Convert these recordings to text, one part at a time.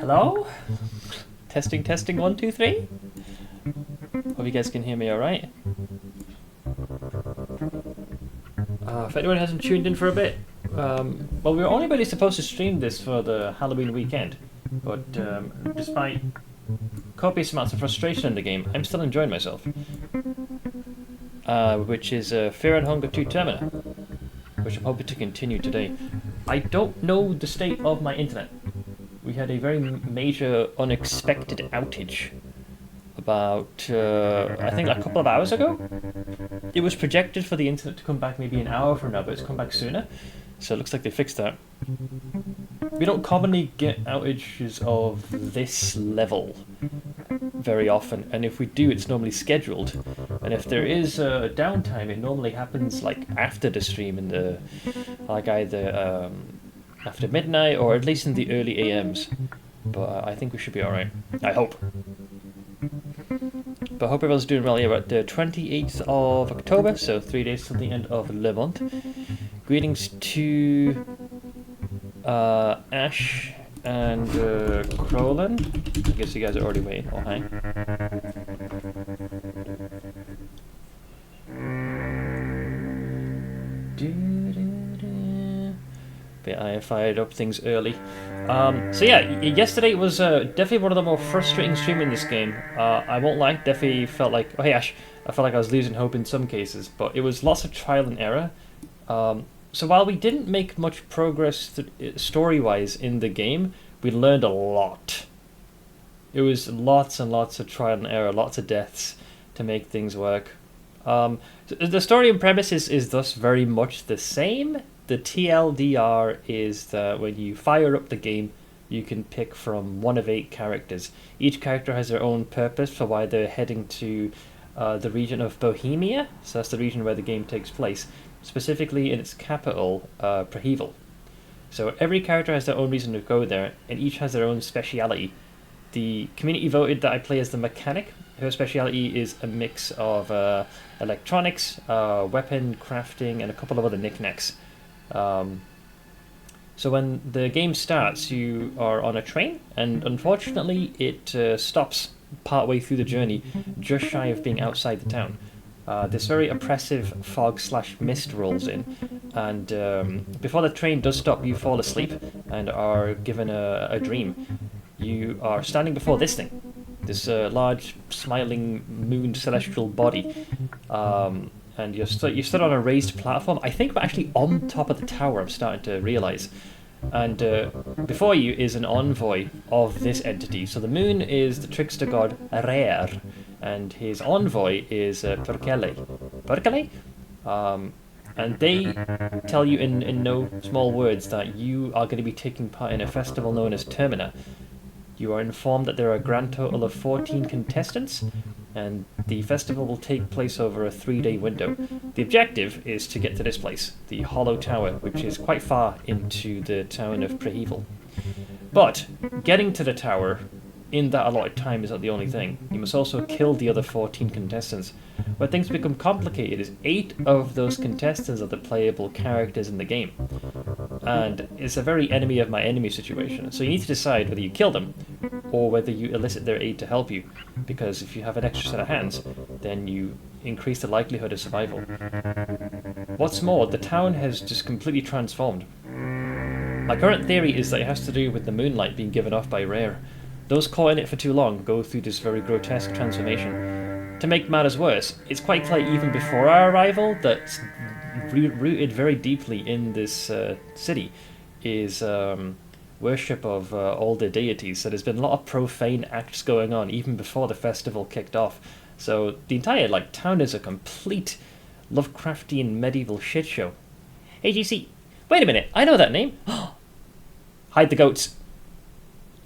Hello? Testing, testing, 1, 2, 3. Hope you guys can hear me alright. If anyone hasn't tuned in for a bit, well, we were only really supposed to stream this for the Halloween weekend, but despite copious amounts of frustration in the game, I'm still enjoying myself. Which is Fear and Hunger 2 Termina, which I'm hoping to continue today. I don't know the state of my internet. We had a very major, unexpected outage about, I think a couple of hours ago. It was projected for the internet to come back maybe an hour from now, but it's come back sooner. So it looks like they fixed that. We don't commonly get outages of this level very often, and if we do, it's normally scheduled. And if there is a downtime, it normally happens like after the stream, in the like either after midnight or at least in the early AMs. But I think we should be alright. I hope. But I hope everyone's doing well. Yeah, we're at the 28th of October, so 3 days till the end of Le month. Greetings to Ash and Crowland. I guess you guys are already waiting. Oh, hi. But I fired up things early. So yeah, yesterday was definitely one of the more frustrating streams in this game. I won't lie, definitely felt like... Oh hey Ash, I felt like I was losing hope in some cases, but it was lots of trial and error. So while we didn't make much progress story-wise in the game, we learned a lot. It was lots and lots of trial and error, lots of deaths to make things work. The story and premise is thus very much the same. The TLDR is that when you fire up the game, you can pick from one of 8 characters. Each character has their own purpose for why they're heading to the region of Bohemia. So that's the region where the game takes place, specifically in its capital, Prahevel. So every character has their own reason to go there, and each has their own speciality. The community voted that I play as the mechanic. Her speciality is a mix of electronics, weapon crafting, and a couple of other knickknacks. So when the game starts, you are on a train, and unfortunately it stops partway through the journey, just shy of being outside the town. This very oppressive fog/mist rolls in, and before the train does stop, you fall asleep and are given a dream. You are standing before this thing, this large, smiling moon celestial body. And you stood on a raised platform. I think we're actually on top of the tower, I'm starting to realise. And before you is an envoy of this entity. So the moon is the trickster god Rare, and his envoy is Perkele. Perkele? And they tell you in no small words that you are going to be taking part in a festival known as Termina. You are informed that there are a grand total of 14 contestants, and the festival will take place over a 3-day window. The objective is to get to this place, the Hollow Tower, which is quite far into the town of Prahevel. But getting to the tower in that allotted time is not the only thing. You must also kill the other 14 contestants. Where things become complicated is 8 of those contestants are the playable characters in the game. And it's a very enemy of my enemy situation. So you need to decide whether you kill them or whether you elicit their aid to help you. Because if you have an extra set of hands, then you increase the likelihood of survival. What's more, the town has just completely transformed. My current theory is that it has to do with the moonlight being given off by Rare. Those caught in it for too long go through this very grotesque transformation. To make matters worse, it's quite clear even before our arrival that rooted very deeply in this city is worship of all the deities. So there's been a lot of profane acts going on even before the festival kicked off. So the entire town is a complete Lovecraftian medieval shit show. Hey GC, wait a minute, I know that name. Hide the goats.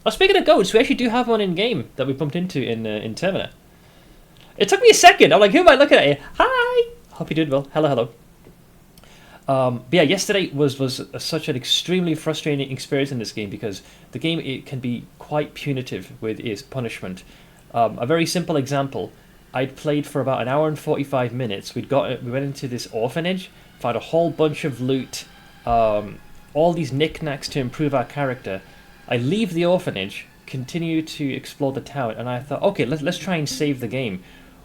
Oh, speaking of goats, we actually do have one in game that we bumped into in Termina. It took me a second. I'm like, who am I looking at here? Hi. Hope you did well. Hello, hello. But yeah, yesterday was such an extremely frustrating experience in this game because the game it can be quite punitive with its punishment. A very simple example: I'd played for about an hour and 45 minutes. We went into this orphanage, found a whole bunch of loot, all these knickknacks to improve our character. I leave the orphanage, continue to explore the town, and I thought, okay, let's try and save the game.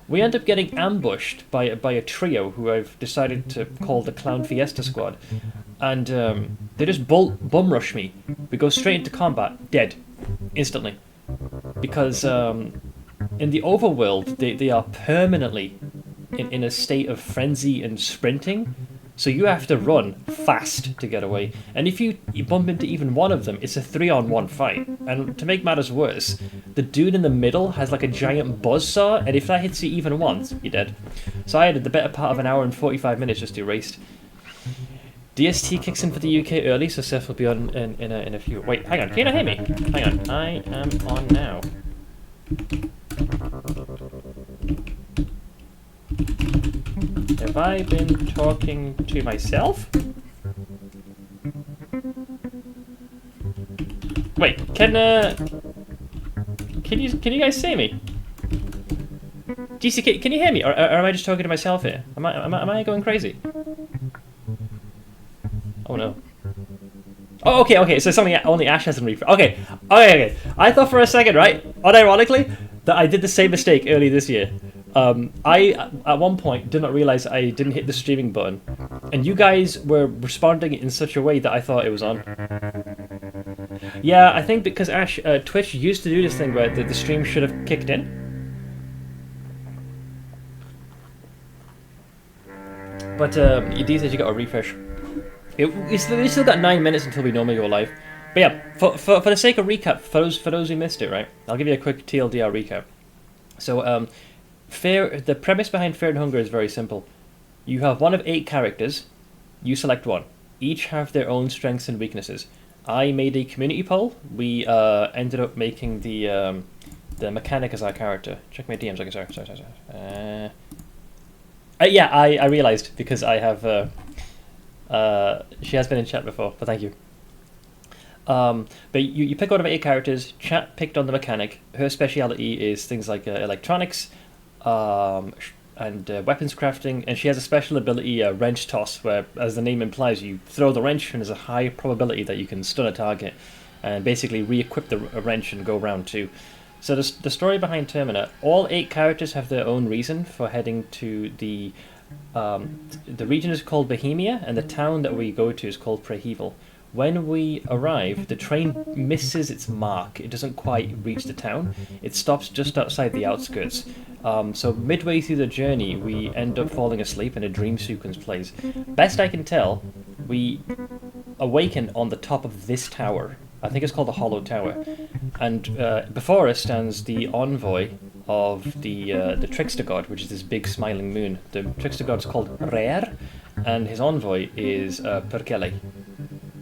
We end up getting ambushed by a trio who I've decided to call the Clown Fiesta Squad, and they just bum rush me. We go straight into combat, dead, instantly, because in the overworld they are permanently in a state of frenzy and sprinting. So you have to run fast to get away. And if you bump into even one of them, it's a 3-on-1 fight. And to make matters worse, the dude in the middle has like a giant buzzsaw, and if that hits you even once, you're dead. So I had the better part of an hour and 45 minutes just erased. DST kicks in for the UK early, so Seth will be on in a few... Wait, hang on, can you not hear me? Hang on, I am on now. Have I been talking to myself? Wait, can you guys see me? GC, can you hear me, or am I just talking to myself here? Am I going crazy? Oh no. Oh, okay. So something only Ash hasn't refreshed. Okay. I thought for a second, right, unironically, that I did the same mistake early this year. I, at one point, did not realize I didn't hit the streaming button, and you guys were responding in such a way that I thought it was on. Yeah, I think because Ash, Twitch used to do this thing where the stream should have kicked in. But these days you got to refresh. We still got 9 minutes until we normally go live. But yeah, for the sake of recap, for those who missed it, right, I'll give you a quick TLDR recap. So, the premise behind Fear and Hunger is very simple. You have one of 8 characters. You select one. Each have their own strengths and weaknesses. I made a community poll. We ended up making the mechanic as our character. Check my DMs. Okay, sorry. Yeah, I realized because I have. She has been in chat before, but thank you. But you pick out of 8 characters. Chat picked on the mechanic. Her speciality is things like electronics, and weapons crafting, and she has a special ability, wrench toss, where, as the name implies, you throw the wrench and there's a high probability that you can stun a target, and basically re-equip the wrench and go round 2. So the story behind Termina, all 8 characters have their own reason for heading to the region is called Bohemia, and the town that we go to is called Prehevel. When we arrive, the train misses its mark. It doesn't quite reach the town. It stops just outside the outskirts. So midway through the journey, we end up falling asleep and a dream sequence plays. Best I can tell, we awaken on the top of this tower. I think it's called the Hollow Tower. And before us stands the envoy of the Trickster God, which is this big smiling moon. The Trickster God is called Rare, and his envoy is Perkele.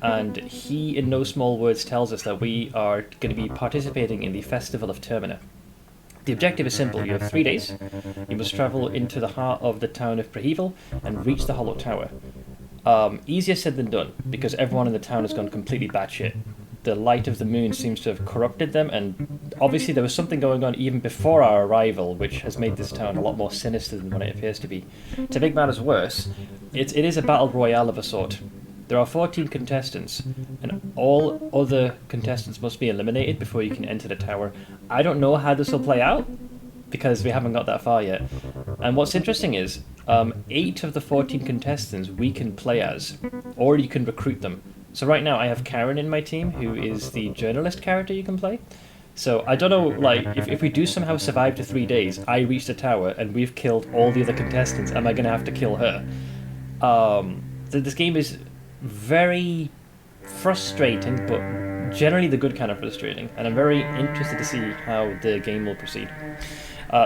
And he, in no small words, tells us that we are going to be participating in the Festival of Termina. The objective is simple. You have 3 days. You must travel into the heart of the town of Prehevel and reach the Hollow Tower. Easier said than done, because everyone in the town has gone completely batshit. The light of the moon seems to have corrupted them, and obviously there was something going on even before our arrival, which has made this town a lot more sinister than what it appears to be. To make matters worse, it is a battle royale of a sort. There are 14 contestants, and all other contestants must be eliminated before you can enter the tower. I don't know how this will play out, because we haven't got that far yet. And what's interesting is, 8 of the 14 contestants we can play as, or you can recruit them. So right now I have Karen in my team, who is the journalist character you can play. So I don't know, like, if we do somehow survive to 3 days, I reach the tower, and we've killed all the other contestants, am I going to have to kill her? So this game is very frustrating, but generally the good kind of frustrating, and I'm very interested to see how the game will proceed.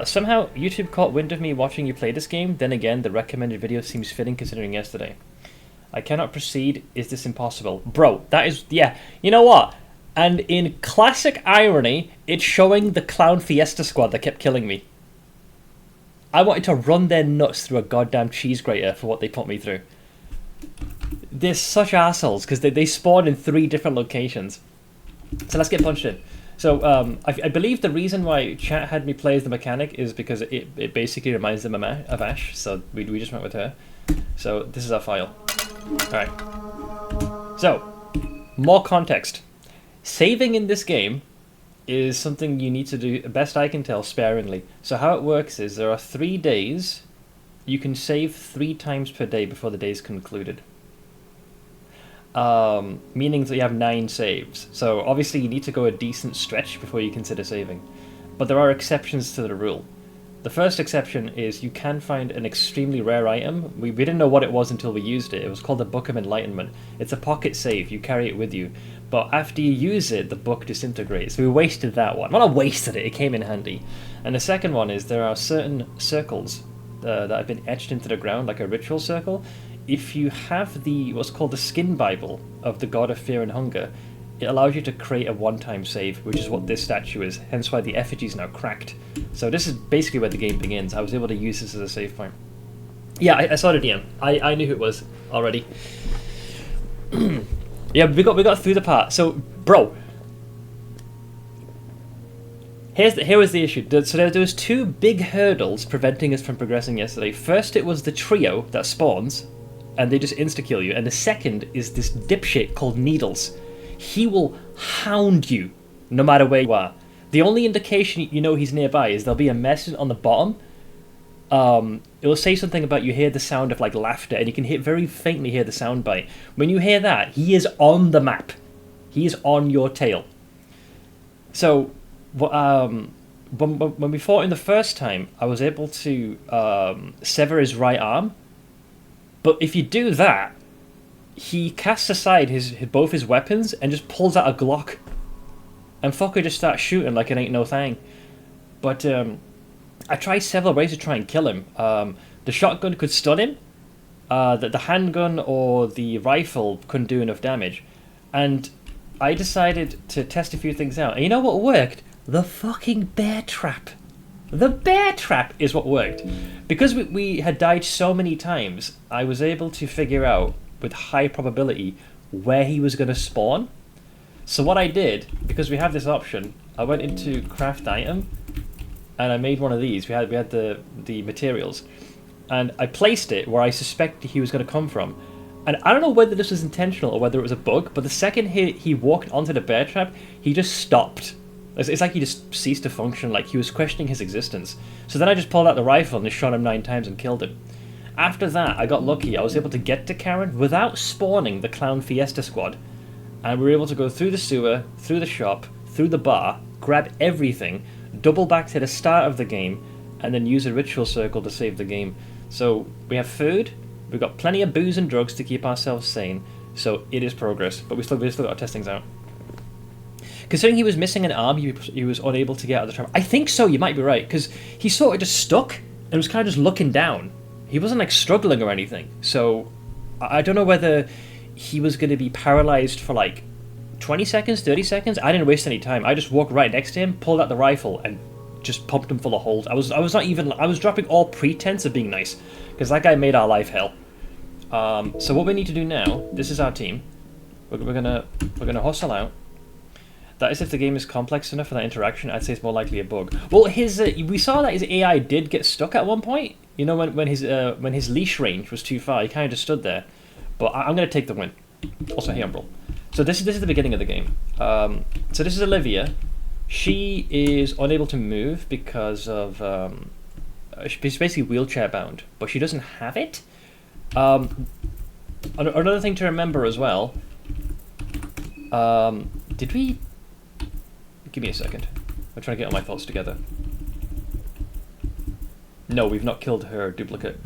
Somehow YouTube caught wind of me watching you play this game, then again the recommended video seems fitting considering yesterday. I cannot proceed, is this impossible? Bro, that is, yeah, you know what? And in classic irony, it's showing the Clown Fiesta Squad that kept killing me. I wanted to run their nuts through a goddamn cheese grater for what they put me through. They're such assholes, because they spawn in 3 different locations. So let's get punched in. So I believe the reason why chat had me play as the mechanic is because it basically reminds them of Ash, so we just went with her. So this is our file. Alright. So, more context. Saving in this game is something you need to do, best I can tell, sparingly. So how it works is there are 3 days. You can save 3 times per day before the day is concluded. Meaning that you have 9 saves. So obviously you need to go a decent stretch before you consider saving. But there are exceptions to the rule. The first exception is you can find an extremely rare item. We didn't know what it was until we used it. It was called the Book of Enlightenment. It's a pocket save. You carry it with you. But after you use it, the book disintegrates. We wasted that one. Well, not wasted it. It came in handy. And the second one is there are certain circles that have been etched into the ground, like a ritual circle. If you have the what's called the Skin Bible of the God of Fear and Hunger, it allows you to create a one-time save, which is what this statue is, hence why the effigy is now cracked. So this is basically where the game begins. I was able to use this as a save point. Yeah, I saw the DM. I knew who it was already. Yeah, we got through the part. So, bro, here was the issue. So there was 2 big hurdles preventing us from progressing yesterday. First, it was the trio that spawns, and they just insta-kill you. And the second is this dipshit called Needles. He will hound you no matter where you are. The only indication you know he's nearby is there'll be a message on the bottom. It will say something about you hear the sound of like laughter, and you can very faintly hear the sound bite. When you hear that, he is on the map. He is on your tail. So when we fought him the first time, I was able to sever his right arm. But if you do that, he casts aside both his weapons and just pulls out a Glock. And fucker just starts shooting like it ain't no thing. But I tried several ways to try and kill him. The shotgun could stun him. The handgun or the rifle couldn't do enough damage. And I decided to test a few things out. And you know what worked? The fucking bear trap. The bear trap is what worked. Because we had died so many times, I was able to figure out with high probability where he was going to spawn. So what I did, because we have this option, I went into craft item and I made one of these. We had the materials, and I placed it where I suspected he was going to come from. And I don't know whether this was intentional or whether it was a bug, but the second he walked onto the bear trap, he just stopped. It's like he just ceased to function, like he was questioning his existence. So then I just pulled out the rifle and just shot him 9 times and killed him. After that, I got lucky. I was able to get to Karen without spawning the Clown Fiesta squad. And we were able to go through the sewer, through the shop, through the bar, grab everything, double back to the start of the game, and then use a ritual circle to save the game. So we have food, we've got plenty of booze and drugs to keep ourselves sane, so it is progress, but we still got our testings out. Considering he was missing an arm, he was unable to get out of the trap. I think so, you might be right, because he sort of just stuck and was kind of just looking down. He wasn't like struggling or anything, so I don't know whether he was going to be paralyzed for like 20 seconds, 30 seconds. I didn't waste any time. I just walked right next to him, pulled out the rifle, and just pumped him full of holes. I was dropping all pretense of being nice, because that guy made our life hell. So what we need to do now, this is our team. We're gonna hustle out. That is if the game is complex enough for that interaction. I'd say it's more likely a bug. Well, we saw that his AI did get stuck at one point. You know, when his leash range was too far, he kind of just stood there. But I'm going to take the win. Also, hey, Umbral. So this is the beginning of the game. So this is Olivia. She is unable to move because of she's basically wheelchair bound, but she doesn't have it. Another thing to remember as well. Did we? Give me a second. I'm trying to get all my thoughts together. No, we've not killed her duplicate.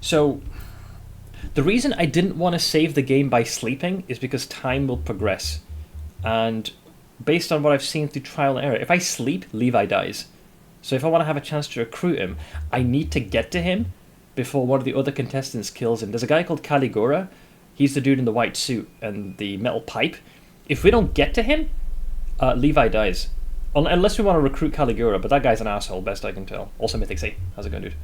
So the reason I didn't want to save the game by sleeping is because time will progress. And based on what I've seen through trial and error, if I sleep, Levi dies. So if I want to have a chance to recruit him, I need to get to him before one of the other contestants kills him. There's a guy called Caligura. He's the dude in the white suit and the metal pipe. If we don't get to him, Levi dies. Unless we want to recruit Caligura, but that guy's an asshole, best I can tell. Also Mythic C. How's it going, dude?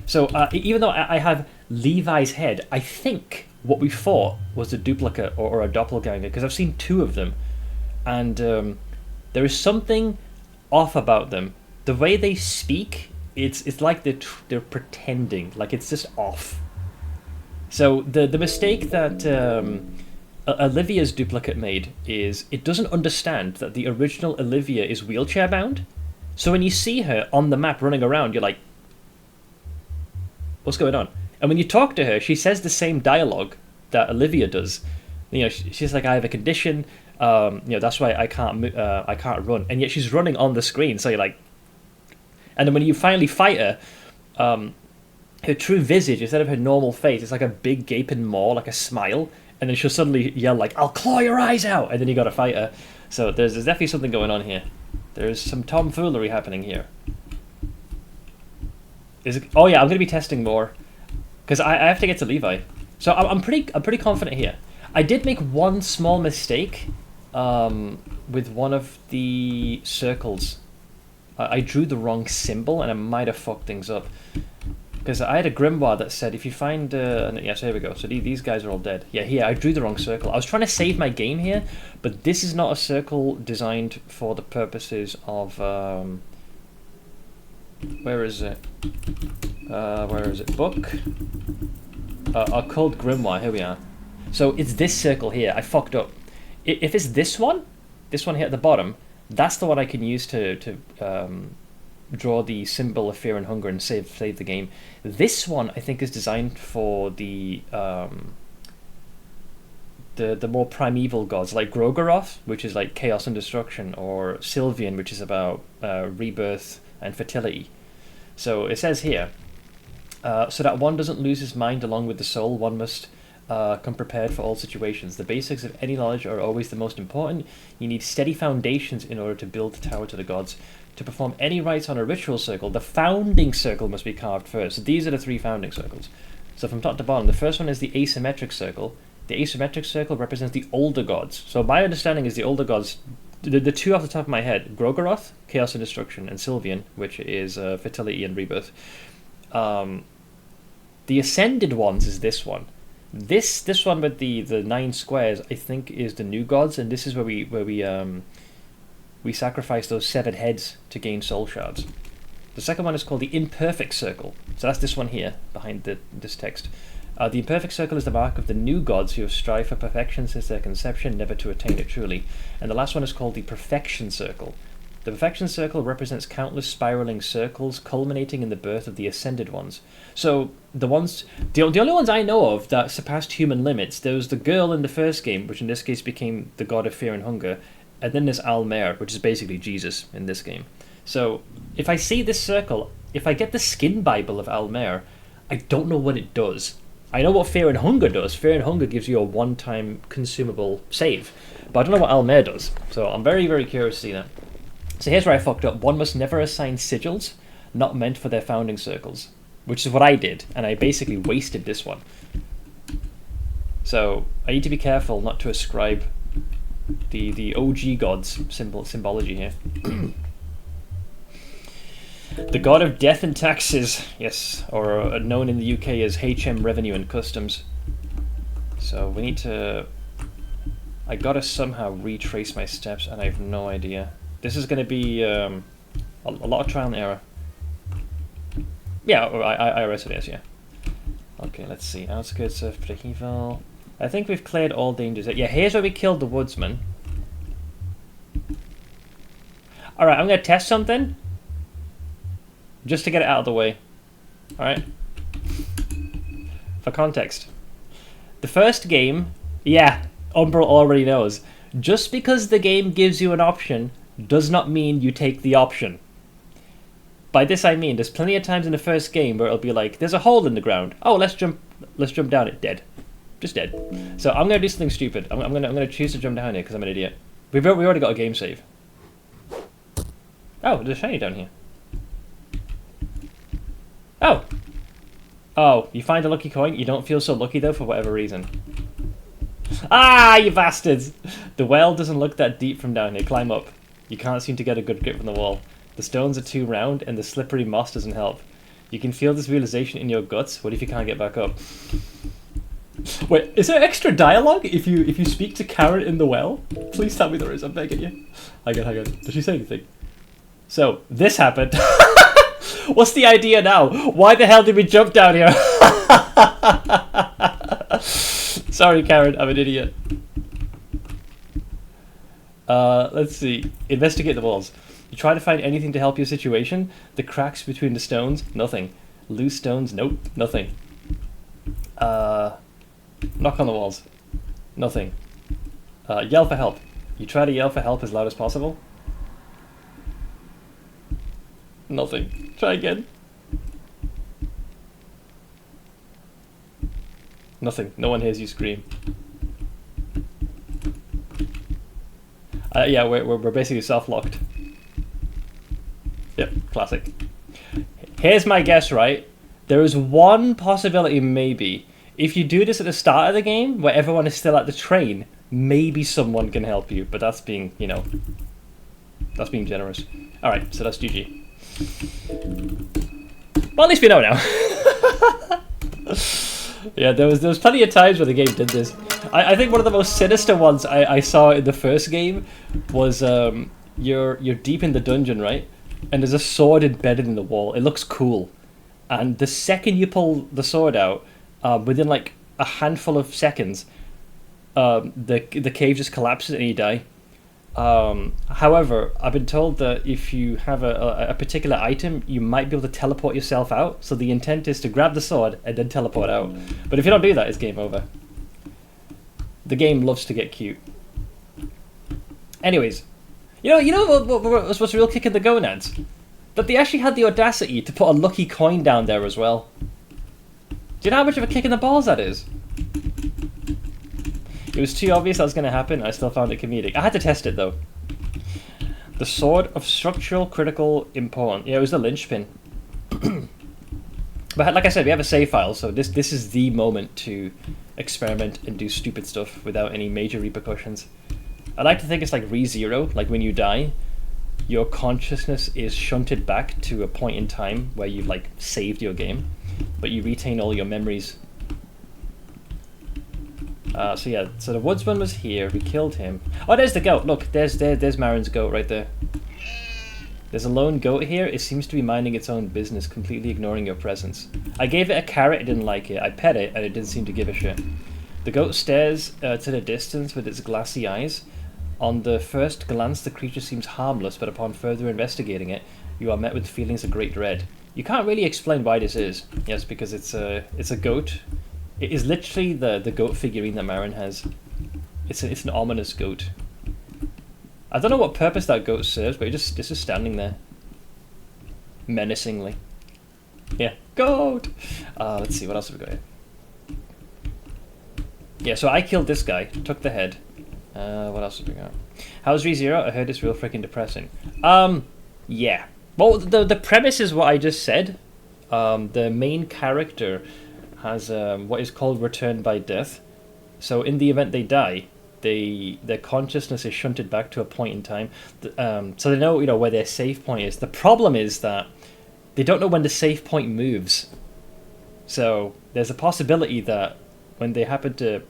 So, even though I have Levi's head, I think what we fought was a duplicate or a doppelganger, because I've seen 2 of them. And there is something off about them. The way they speak, it's like they're pretending, like it's just off. So the mistake that Olivia's duplicate made is it doesn't understand that the original Olivia is wheelchair bound. So when you see her on the map running around, you're like, what's going on? And when you talk to her, she says the same dialogue that Olivia does. You know, she's like, I have a condition. You know, that's why I can't run. And yet she's running on the screen. So you're like, and then when you finally fight her, her true visage, instead of her normal face, it's like a big gaping maw, like a smile. And then she'll suddenly yell like, I'll claw your eyes out. And then you got to fight her. So there's definitely something going on here. There's some tomfoolery happening here. Oh yeah, I'm going to be testing more. Because I have to get to Levi. So I'm pretty confident here. I did make one small mistake with one of the circles. I drew the wrong symbol and I might have fucked things up. Because I had a grimoire that said if you find... yes, here we go. So these guys are all dead. Yeah, here, I drew the wrong circle. I was trying to save my game here, but this is not a circle designed for the purposes of... where is it? Where is it? Book? Occult Grimoire, here we are. So it's this circle here. I fucked up. If it's this one here at the bottom, that's the one I can use to draw the symbol of fear and hunger and save the game. This one I think is designed for the more primeval gods, like Gro-Goroth, which is like chaos and destruction, or Sylvian, which is about rebirth and fertility. So it says here, so that one doesn't lose his mind along with the soul, one must come prepared for all situations. The basics of any knowledge are always the most important. You need steady foundations in order to build the tower to the gods. To perform any rites on a ritual circle, the founding circle must be carved first. So these are the 3 founding circles. So from top to bottom, the first one is the asymmetric circle. The asymmetric circle represents the older gods. So my understanding is the older gods, the 2 off the top of my head, Gro-Goroth, chaos and destruction, and Sylvian, which is fertility and rebirth. The ascended ones is this one. This one with the 9 squares, I think, is the new gods, and this is where we sacrifice those 7 heads to gain soul shards. The second one is called the imperfect circle. So that's this one here behind this text. The imperfect circle is the mark of the new gods who have strived for perfection since their conception, never to attain it truly. And the last one is called the perfection circle. The perfection circle represents countless spiraling circles culminating in the birth of the ascended ones. So the only ones I know of that surpassed human limits, there was the girl in the first game, which in this case became the god of fear and hunger, and then there's Alll-mer, which is basically Jesus in this game. So if I see this circle, if I get the skin Bible of Alll-mer, I don't know what it does. I know what fear and hunger does. Fear and hunger gives you a one-time consumable save, but I don't know what Alll-mer does. So I'm very, very curious to see that. So here's where I fucked up. One must never assign sigils not meant for their founding circles, which is what I did, and I basically wasted this one. So I need to be careful not to ascribe the OG gods symbology here. The god of death and taxes, yes, or known in the UK as HM Revenue and Customs. So we need to... I gotta somehow retrace my steps, and I have no idea. This is going to be a lot of trial and error. Yeah, or IRS it is, yeah. Okay, let's see. Outskirts of Prehival. I think we've cleared all dangers. Yeah, here's where we killed the woodsman. Alright, I'm going to test something. Just to get it out of the way. Alright? For context. The first game, yeah, Umbral already knows. Just because the game gives you an option does not mean you take the option. By this I mean, there's plenty of times in the first game where it'll be like, there's a hole in the ground. Oh, let's jump down it. Dead. Just dead. So I'm going to do something stupid. I'm going to choose to jump down here because I'm an idiot. We already got a game save. Oh, there's a shiny down here. Oh! Oh, you find a lucky coin? You don't feel so lucky though for whatever reason. Ah, you bastards! The well doesn't look that deep from down here. Climb up. You can't seem to get a good grip from the wall. The stones are too round and the slippery moss doesn't help. You can feel this realization in your guts. What if you can't get back up? Wait, is there extra dialogue if you speak to Karen in the well? Please tell me there is, I'm begging you. Hang on. Does she say anything? So, this happened. What's the idea now? Why the hell did we jump down here? Sorry, Karen, I'm an idiot. Let's see. Investigate the walls. You try to find anything to help your situation. The cracks between the stones, nothing. Loose stones, nope, nothing. Knock on the walls. Nothing. Yell for help. You try to yell for help as loud as possible. Nothing. Try again. Nothing. No one hears you scream. Yeah, we're basically self-locked. Yep, classic. Here's my guess, right? There is one possibility, maybe. If you do this at the start of the game, where everyone is still at the train, maybe someone can help you. But that's being, you know, that's being generous. Alright, so that's GG. Well, at least we know now. Yeah, there was plenty of times where the game did this. I think one of the most sinister ones I saw in the first game was you're deep in the dungeon, right? And there's a sword embedded in the wall. It looks cool. And the second you pull the sword out, within like a handful of seconds, the cave just collapses and you die. However, I've been told that if you have a particular item, you might be able to teleport yourself out. So the intent is to grab the sword and then teleport out. But if you don't do that, it's game over. The game loves to get cute. Anyways, you know what's real kick in the gonads? That they actually had the audacity to put a lucky coin down there as well. Do you know how much of a kick in the balls that is? It was too obvious that was going to happen. I still found it comedic. I had to test it though. The sword of structural critical importance. Yeah, it was the linchpin. But like I said, we have a save file, so this is the moment to experiment and do stupid stuff without any major repercussions. I like to think it's like ReZero, like when you die, your consciousness is shunted back to a point in time where you've like saved your game, but you retain all your memories. So yeah, so the woodsman was here, we killed him. Oh, there's the goat, look, there's Marin's goat right there. There's a lone goat here, it seems to be minding its own business, completely ignoring your presence. I gave it a carrot, it didn't like it, I pet it, and it didn't seem to give a shit. The goat stares to the distance with its glassy eyes. On the first glance, the creature seems harmless, but upon further investigating it, you are met with feelings of great dread. You can't really explain why this is. Yes, because it's a goat. It is literally the goat figurine that Marin has. It's an ominous goat. I don't know what purpose that goat serves, but it's just standing there. Menacingly. Yeah, goat! Let's see, what else have we got here? Yeah, so I killed this guy, took the head. What else have we got? How's ReZero? I heard it's real freaking depressing. Yeah. Well, the premise is what I just said. The main character has what is called return by death. So in the event they die, their consciousness is shunted back to a point in time. So they know, where their save point is. The problem is that they don't know when the save point moves. So there's a possibility that when they happen to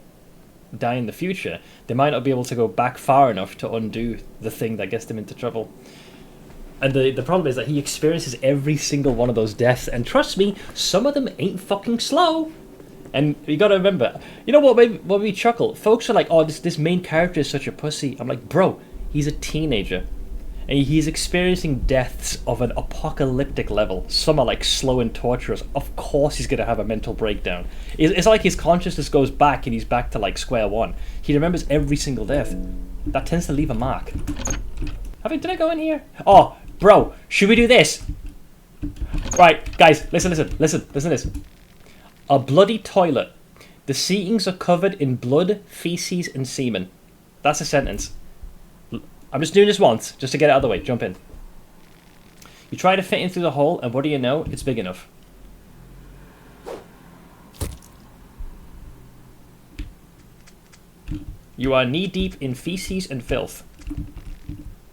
die in the future, they might not be able to go back far enough to undo the thing that gets them into trouble. And the problem is that he experiences every single one of those deaths, and trust me, some of them ain't fucking slow. And you gotta remember, you know what made me chuckle? Folks are like, oh, this main character is such a pussy. I'm like, bro, he's a teenager. And he's experiencing deaths of an apocalyptic level. Some are like slow and torturous. Of course he's gonna have a mental breakdown. It's like his consciousness goes back and he's back to like square one. He remembers every single death. That tends to leave a mark. Did I go in here? Oh, bro, should we do this? Right, guys, listen to this. A bloody toilet. The seatings are covered in blood, feces, and semen. That's a sentence. I'm just doing this once, just to get it out of the way. Jump in. You try to fit in through the hole, and what do you know? It's big enough. You are knee-deep in feces and filth.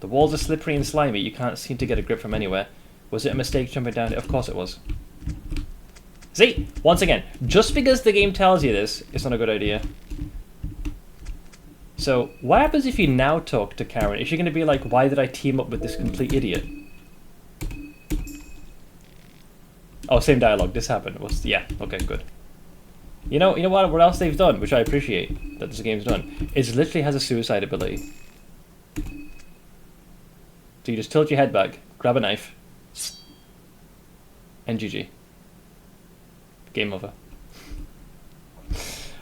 The walls are slippery and slimy. You can't seem to get a grip from anywhere. Was it a mistake jumping down it? Of course it was. See? Once again, just because the game tells you this, it's not a good idea. So, what happens if you now talk to Karen? Is she going to be like, why did I team up with this complete idiot? Oh, same dialogue. This happened. Yeah, okay, good. You know what else they've done, which I appreciate that this game's done? It literally has a suicide ability. So you just tilt your head back, grab a knife, and GG. Game over.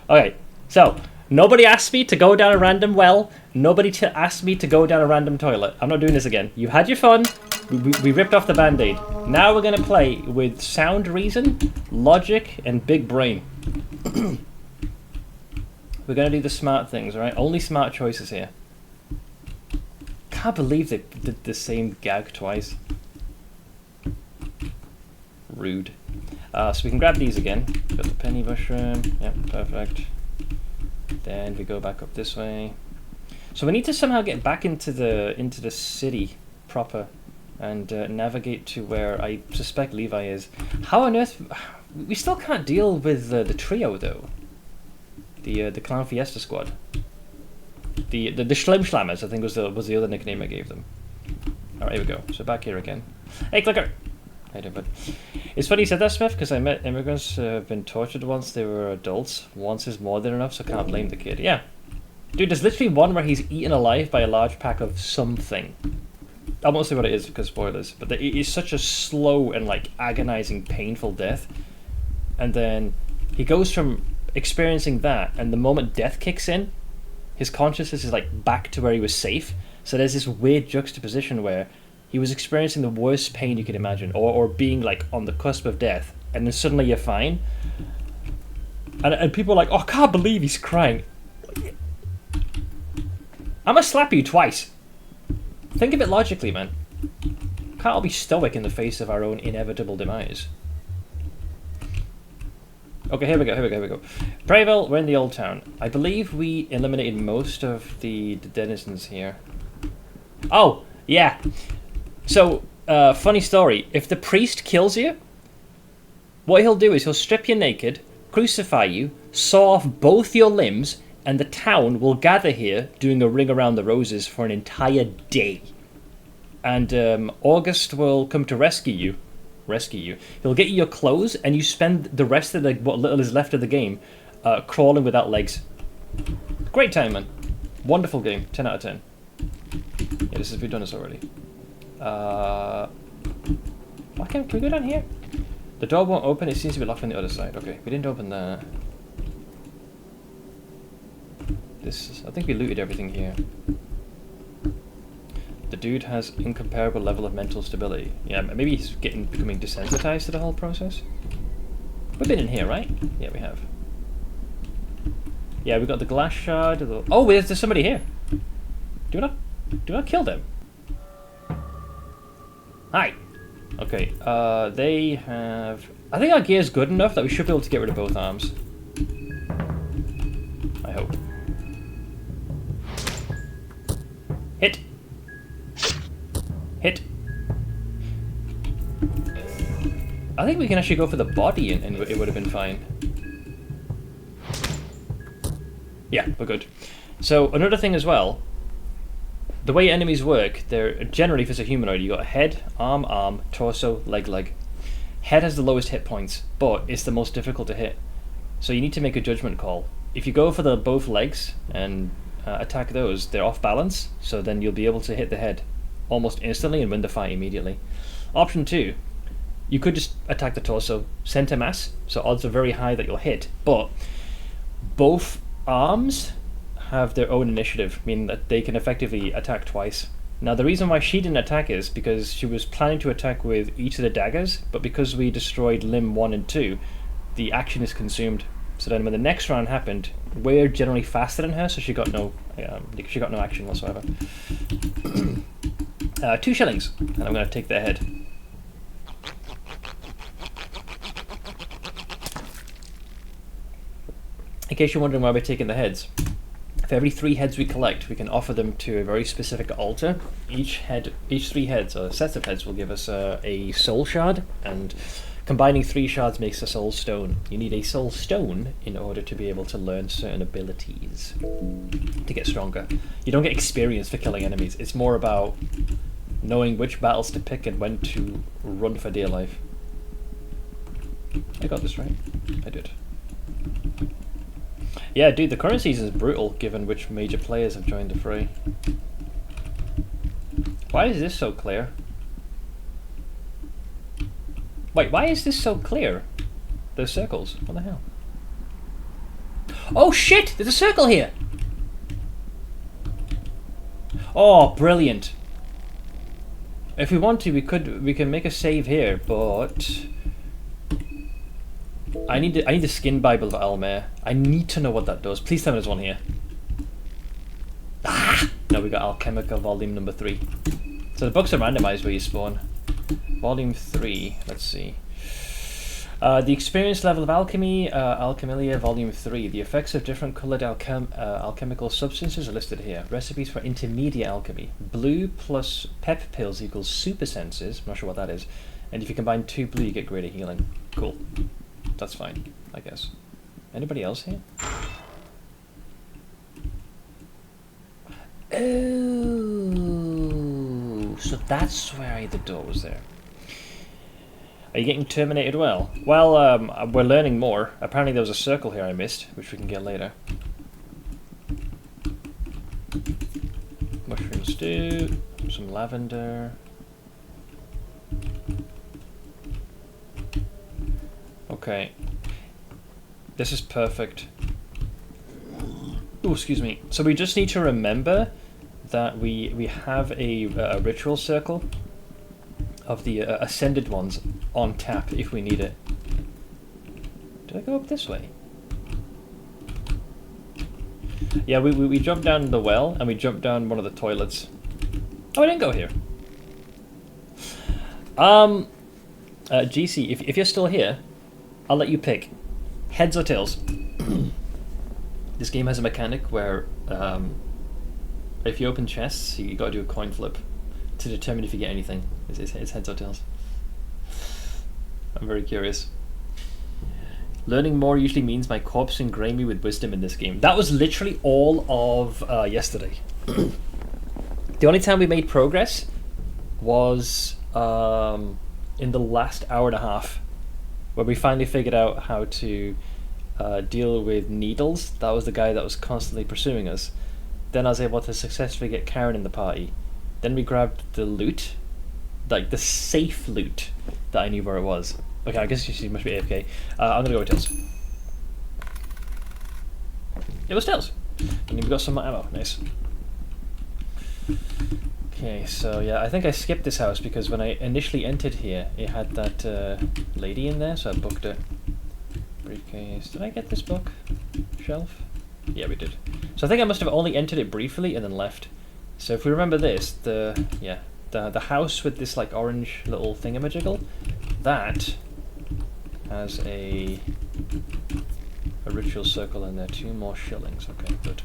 Okay, so nobody asked me to go down a random well. Nobody asked me to go down a random toilet. I'm not doing this again. You had your fun. We ripped off the band-aid. Now we're going to play with sound reason, logic, and big brain. We're going to do the smart things, alright? Only smart choices here. Can't believe they did the same gag twice. Rude. So we can grab these again. Got the penny mushroom. Yep, perfect. Then we go back up this way. So we need to somehow get back into the city proper and navigate to where I suspect Levi is. How on earth? We still can't deal with the trio though. The Clown Fiesta Squad. The Schlim Schlammers, I think was the other nickname I gave them. All right, here we go. So back here again. Hey, Clicker. How you doing, bud? It's funny you said that, Smith, because I met immigrants who have been tortured once they were adults. Once is more than enough, so can't blame the kid. Yeah. Dude, there's literally one where he's eaten alive by a large pack of something. I won't say what it is because spoilers, but it is such a slow and like agonizing, painful death. And then he goes from experiencing that, and the moment death kicks in, his consciousness is like back to where he was safe. So there's this weird juxtaposition where he was experiencing the worst pain you could imagine, or being like on the cusp of death, and then suddenly you're fine. And people are like, oh, I can't believe he's crying. I'm gonna slap you twice. Think of it logically, man. Can't all be stoic in the face of our own inevitable demise. Okay, here we go. Brayville, we're in the old town. I believe we eliminated most of the denizens here. Oh, yeah. So, funny story. If the priest kills you, what he'll do is he'll strip you naked, crucify you, saw off both your limbs, and the town will gather here doing a ring around the roses for an entire day. And August will come to rescue you. He'll get you your clothes, and you spend the rest of what little is left of the game crawling without legs. Great time, man. Wonderful game. 10 out of 10. Yeah, we've done this already. Why can we go down here? The door won't open. It seems to be locked on the other side. Okay, we didn't open that. I think we looted everything here. The dude has incomparable level of mental stability. Yeah, maybe he's becoming desensitized to the whole process. We've been in here, right? Yeah, we have. Yeah, we got the glass shard. Oh, there's somebody here. Do not kill them. Hi. Okay. They have. I think our gear's good enough that we should be able to get rid of both arms. I hope. Hit. I think we can actually go for the body and it would have been fine. Yeah, we're good. So another thing as well, the way enemies work, they're generally, if it's a humanoid, you got a head, arm, torso, leg. Head has the lowest hit points, but it's the most difficult to hit. So you need to make a judgment call. If you go for both legs and attack those, they're off balance, so then you'll be able to hit the head almost instantly and win the fight immediately. Option 2, you could just attack the torso, center mass, so odds are very high that you'll hit, but both arms have their own initiative, meaning that they can effectively attack twice. Now the reason why she didn't attack is because she was planning to attack with each of the daggers, but because we destroyed limb 1 and 2, the action is consumed. So then when the next round happened, we're generally faster than her, so she got no action whatsoever. 2 shillings, and I'm going to take their head. In case you're wondering why we're taking the heads, for every 3 heads we collect, we can offer them to a very specific altar. Each 3 heads, or sets of heads, will give us a soul shard, and combining 3 shards makes a soul stone. You need a soul stone in order to be able to learn certain abilities to get stronger. You don't get experience for killing enemies. It's more about knowing which battles to pick and when to run for dear life. I got this right? I did. Yeah, dude, the current season is brutal given which major players have joined the fray. Why is this so clear? Wait, why is this so clear? Those circles. What the hell? Oh shit! There's a circle here! Oh, brilliant. If we want to, we can make a save here, but I need the skin Bible of Alll-mer. I need to know what that does. Please tell me there's one here. Ah! No, we got Alchemica Volume number 3. So the books are randomized where you spawn. Volume 3, let's see. The experience level of alchemy, Alchemilia Volume 3. The effects of different coloured alchemical substances are listed here. Recipes for intermediate alchemy. Blue plus pep pills equals super senses. I'm not sure what that is. And if you combine 2 blue, you get greater healing. Cool. That's fine, I guess. Anybody else here? Oh, so that's why the door was there. Are you getting terminated well? Well, we're learning more. Apparently there was a circle here I missed, which we can get later. Mushroom stew, some lavender. Okay. This is perfect. Oh, excuse me. So we just need to remember that we have a ritual circle of the ascended ones on tap if we need it. Did I go up this way? Yeah, we jumped down the well and we jumped down one of the toilets. Oh, I didn't go here. GC, if you're still here, I'll let you pick. Heads or tails. This game has a mechanic where if you open chests, you gotta do a coin flip to determine if you get anything. It's heads or tails. I'm very curious. Learning more usually means my corpse ingrained me with wisdom in this game. That was literally all of yesterday. The only time we made progress was in the last hour and a half, where we finally figured out how to deal with needles. That was the guy that was constantly pursuing us. Then I was able to successfully get Karen in the party. Then we grabbed the loot, like the safe loot that I knew where it was. Okay, I guess she must be AFK. I'm gonna go with tails. It was tails. And we got some ammo. Nice. Okay, so yeah, I think I skipped this house because when I initially entered here, it had that lady in there, so I booked her. Briefcase. Did I get this book? Shelf? Yeah, we did. So I think I must have only entered it briefly and then left. So if we remember this, the house with this like orange little thingamajiggle, that has a ritual circle in there. 2 more shillings. Okay, good.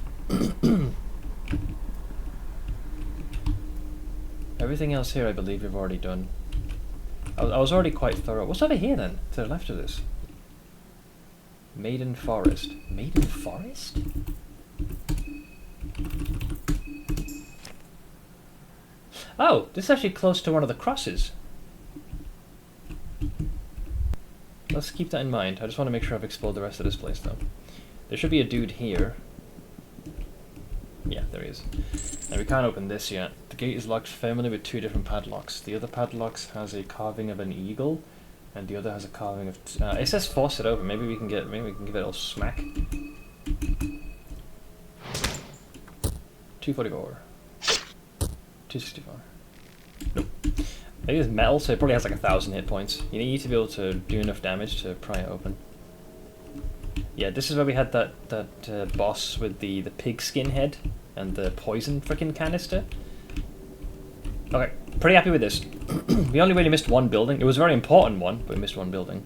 Everything else here I believe we've already done. I was already quite thorough. What's over here then, to the left of this? Maiden Forest. Maiden Forest? Oh, this is actually close to one of the crosses. Let's keep that in mind. I just want to make sure I've explored the rest of this place though. There should be a dude here. Yeah, there he is. Now we can't open this yet. The gate is locked firmly with 2 different padlocks. The other padlocks has a carving of an eagle, and the other has a carving of... it says force it open. Maybe we can give it a little smack. 244. 264. Nope. Maybe it's metal, so it probably has like 1,000 hit points. You need to be able to do enough damage to pry it open. Yeah, this is where we had that boss with the pig skin head and the poison frickin' canister. Okay, pretty happy with this. We only really missed one building. It was a very important one, but we missed one building.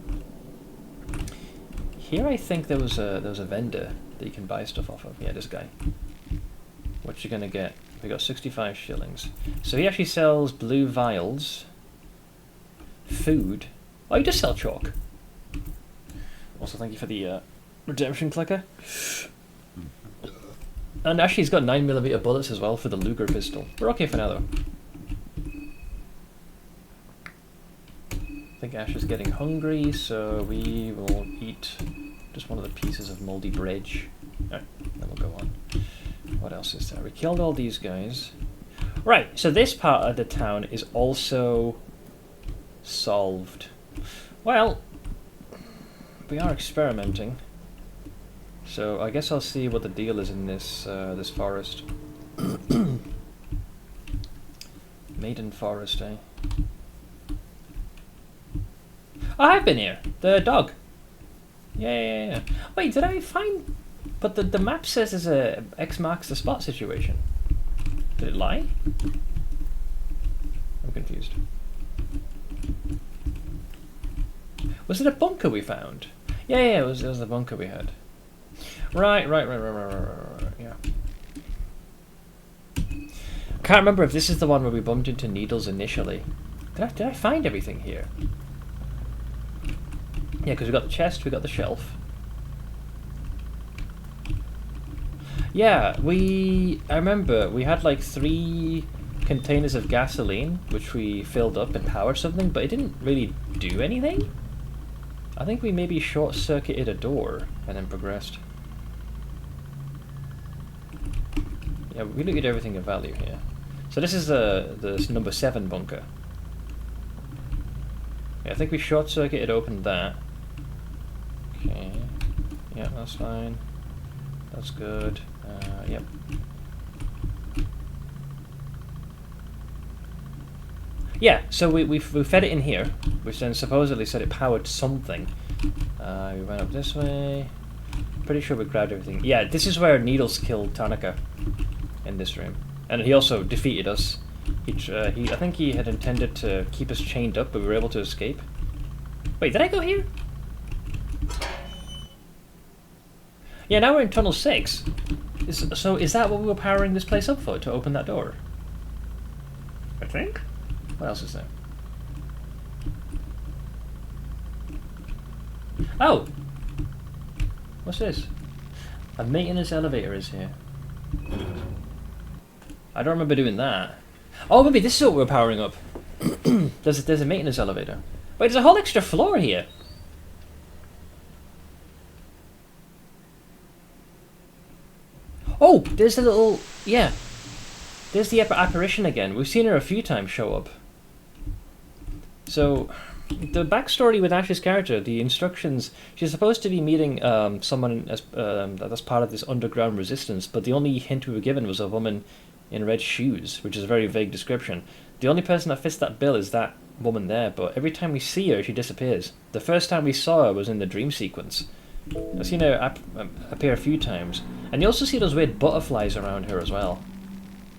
Here I think there was a vendor that you can buy stuff off of. Yeah, this guy. What you gonna get? We got 65 shillings. So he actually sells blue vials, food. Oh, he does sell chalk. Also, thank you for the redemption clicker. And actually, he's got 9mm bullets as well for the Luger pistol. We're okay for now, though. I think Ash is getting hungry, so we will eat just one of the pieces of moldy bread. Alright, then we'll go on. What else is there? We killed all these guys. Right, so this part of the town is also solved. Well, we are experimenting. So I guess I'll see what the deal is in this this forest. Maiden Forest, eh? Oh, I've been here. The dog. Yeah. Wait, did I find... But the map says there's a X marks the spot situation. Did it lie? I'm confused. Was it a bunker we found? Yeah, it was a bunker we had. Right, yeah. I can't remember if this is the one where we bumped into needles initially. Did I find everything here? Yeah, because we got the chest, we got the shelf. Yeah, I remember we had like 3 containers of gasoline, which we filled up and powered something, but it didn't really do anything. I think we maybe short-circuited a door and then progressed. Yeah, we looked at everything of value here. So this is the number 7 bunker. Yeah, I think we short-circuited opened that. Okay. Yeah, that's fine. That's good. Yep. Yeah, so we fed it in here, which then supposedly said it powered something. We went up this way. Pretty sure we grabbed everything. Yeah, this is where Needles killed Tanaka in this room, and he also defeated us. I think he had intended to keep us chained up, but we were able to escape. Wait, did I go here? Yeah, now we're in Tunnel 6. So is that what we were powering this place up for, to open that door? I think. What else is there? Oh! What's this? A maintenance elevator is here. I don't remember doing that. Oh, maybe this is what we're powering up. There's a maintenance elevator. Wait, there's a whole extra floor here. Oh, there's the little... Yeah. There's the apparition again. We've seen her a few times show up. So, the backstory with Ash's character, the instructions... She's supposed to be meeting someone as that's part of this underground resistance, but the only hint we were given was a woman in red shoes, which is a very vague description. The only person that fits that bill is that woman there, but every time we see her, she disappears. The first time we saw her was in the dream sequence. I've seen her appear a few times. And you also see those weird butterflies around her as well.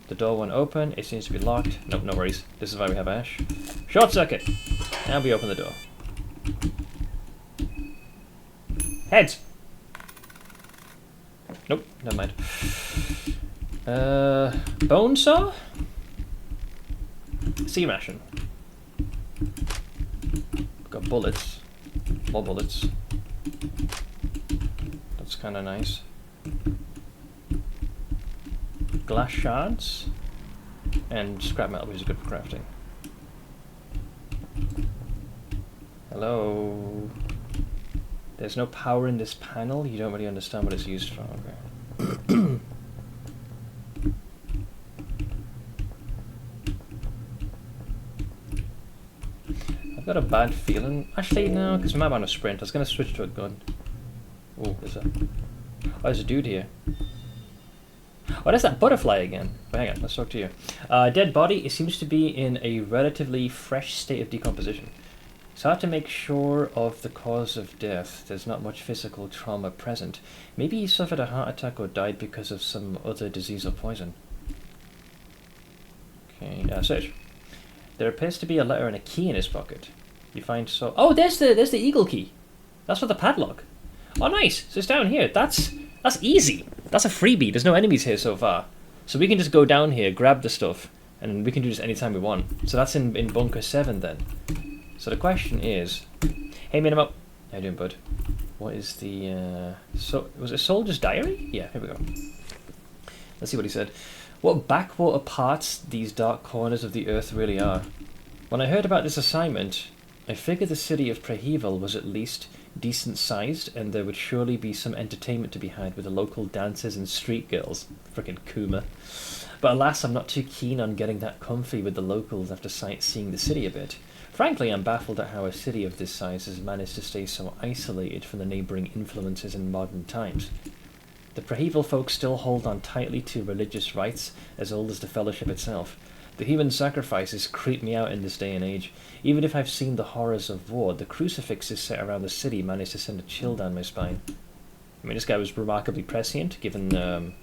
The door won't open. It seems to be locked. Nope, no worries. This is why we have Ash. Short circuit! And we open the door. Heads! Nope, never mind. Bone saw? Sea ration. Got bullets. More bullets. That's kind of nice. Glass shards and scrap metal, which is good for crafting. Hello. There's no power in this panel. You don't really understand what it's used for. Okay. I've got a bad feeling. Actually, no, because we might want to sprint. I was going to switch to a gun. Oh, there's a dude here. Oh, there's that butterfly again. But hang on, let's talk to you. Dead body. It seems to be in a relatively fresh state of decomposition. It's hard to make sure of the cause of death. There's not much physical trauma present. Maybe he suffered a heart attack or died because of some other disease or poison. Okay, search. There appears to be a letter and a key in his pocket. You find so... Oh, there's the eagle key. That's for the padlock. Oh, nice. So it's down here. That's easy. That's a freebie. There's no enemies here so far. So we can just go down here, grab the stuff, and we can do this anytime we want. So that's in Bunker 7 then. So the question is... Hey, Minimo. How you doing, bud? What is the... was it Soldier's Diary? Yeah, here we go. Let's see what he said. What backwater parts these dark corners of the earth really are. When I heard about this assignment, I figured the city of Prehevel was at least decent sized, and there would surely be some entertainment to be had with the local dancers and street girls. Frickin' Kuma. But alas, I'm not too keen on getting that comfy with the locals after sightseeing the city a bit. Frankly, I'm baffled at how a city of this size has managed to stay so isolated from the neighbouring influences in modern times. The Prahival folk still hold on tightly to religious rites as old as the Fellowship itself. The human sacrifices creep me out in this day and age. Even if I've seen the horrors of war, the crucifixes set around the city managed to send a chill down my spine. I mean, this guy was remarkably prescient, given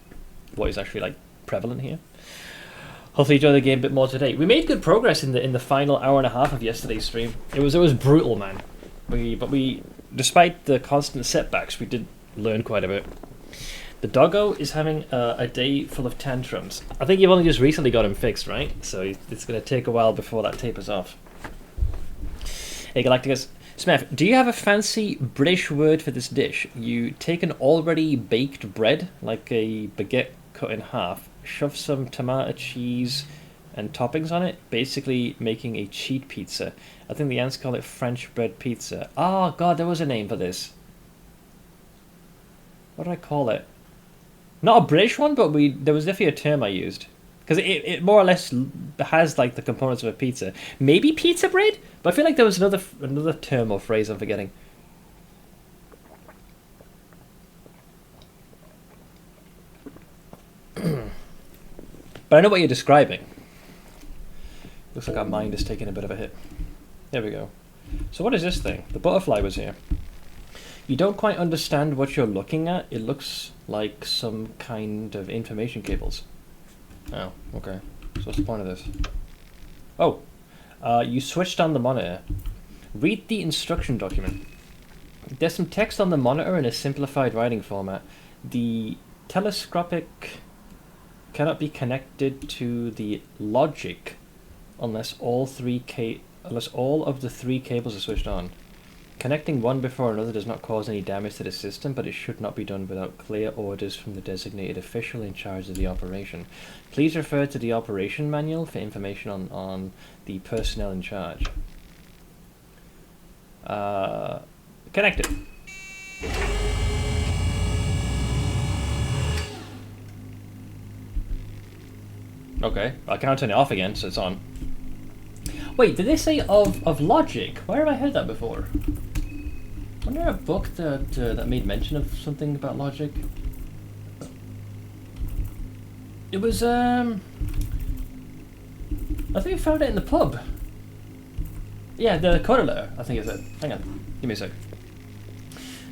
what is actually like prevalent here. Hopefully, enjoy the game a bit more today. We made good progress in the final hour and a half of yesterday's stream. It was brutal, man. But we, despite the constant setbacks, we did learn quite a bit. The doggo is having a day full of tantrums. I think you've only just recently got him fixed, right? So it's going to take a while before that tapers off. Hey, Galacticus. Smith, do you have a fancy British word for this dish? You take an already baked bread, like a baguette cut in half, shove some tomato, cheese, and toppings on it, basically making a cheat pizza. I think the ants call it French bread pizza. Oh, God, there was a name for this. What did I call it? Not a British one, but there was definitely a term I used. Because it more or less has like the components of a pizza. Maybe pizza bread? But I feel like there was another term or phrase I'm forgetting. But I know what you're describing. Looks like our mind is taking a bit of a hit. There we go. So what is this thing? The butterfly was here. You don't quite understand what you're looking at. It looks like some kind of information cables. Oh, okay. So what's the point of this? Oh, you switched on the monitor. Read the instruction document. There's some text on the monitor in a simplified writing format. The telescopic cannot be connected to the logic unless all of the three cables are switched on. Connecting one before another does not cause any damage to the system, but it should not be done without clear orders from the designated official in charge of the operation. Please refer to the operation manual for information on the personnel in charge. Connected. Okay, I can't turn it off again, so it's on. Wait, did they say of logic? Where have I heard that before? Wasn't there a book that made mention of something about logic? It was, I think we found it in the pub. Yeah, the coda letter, I think it said. Hang on, give me a sec.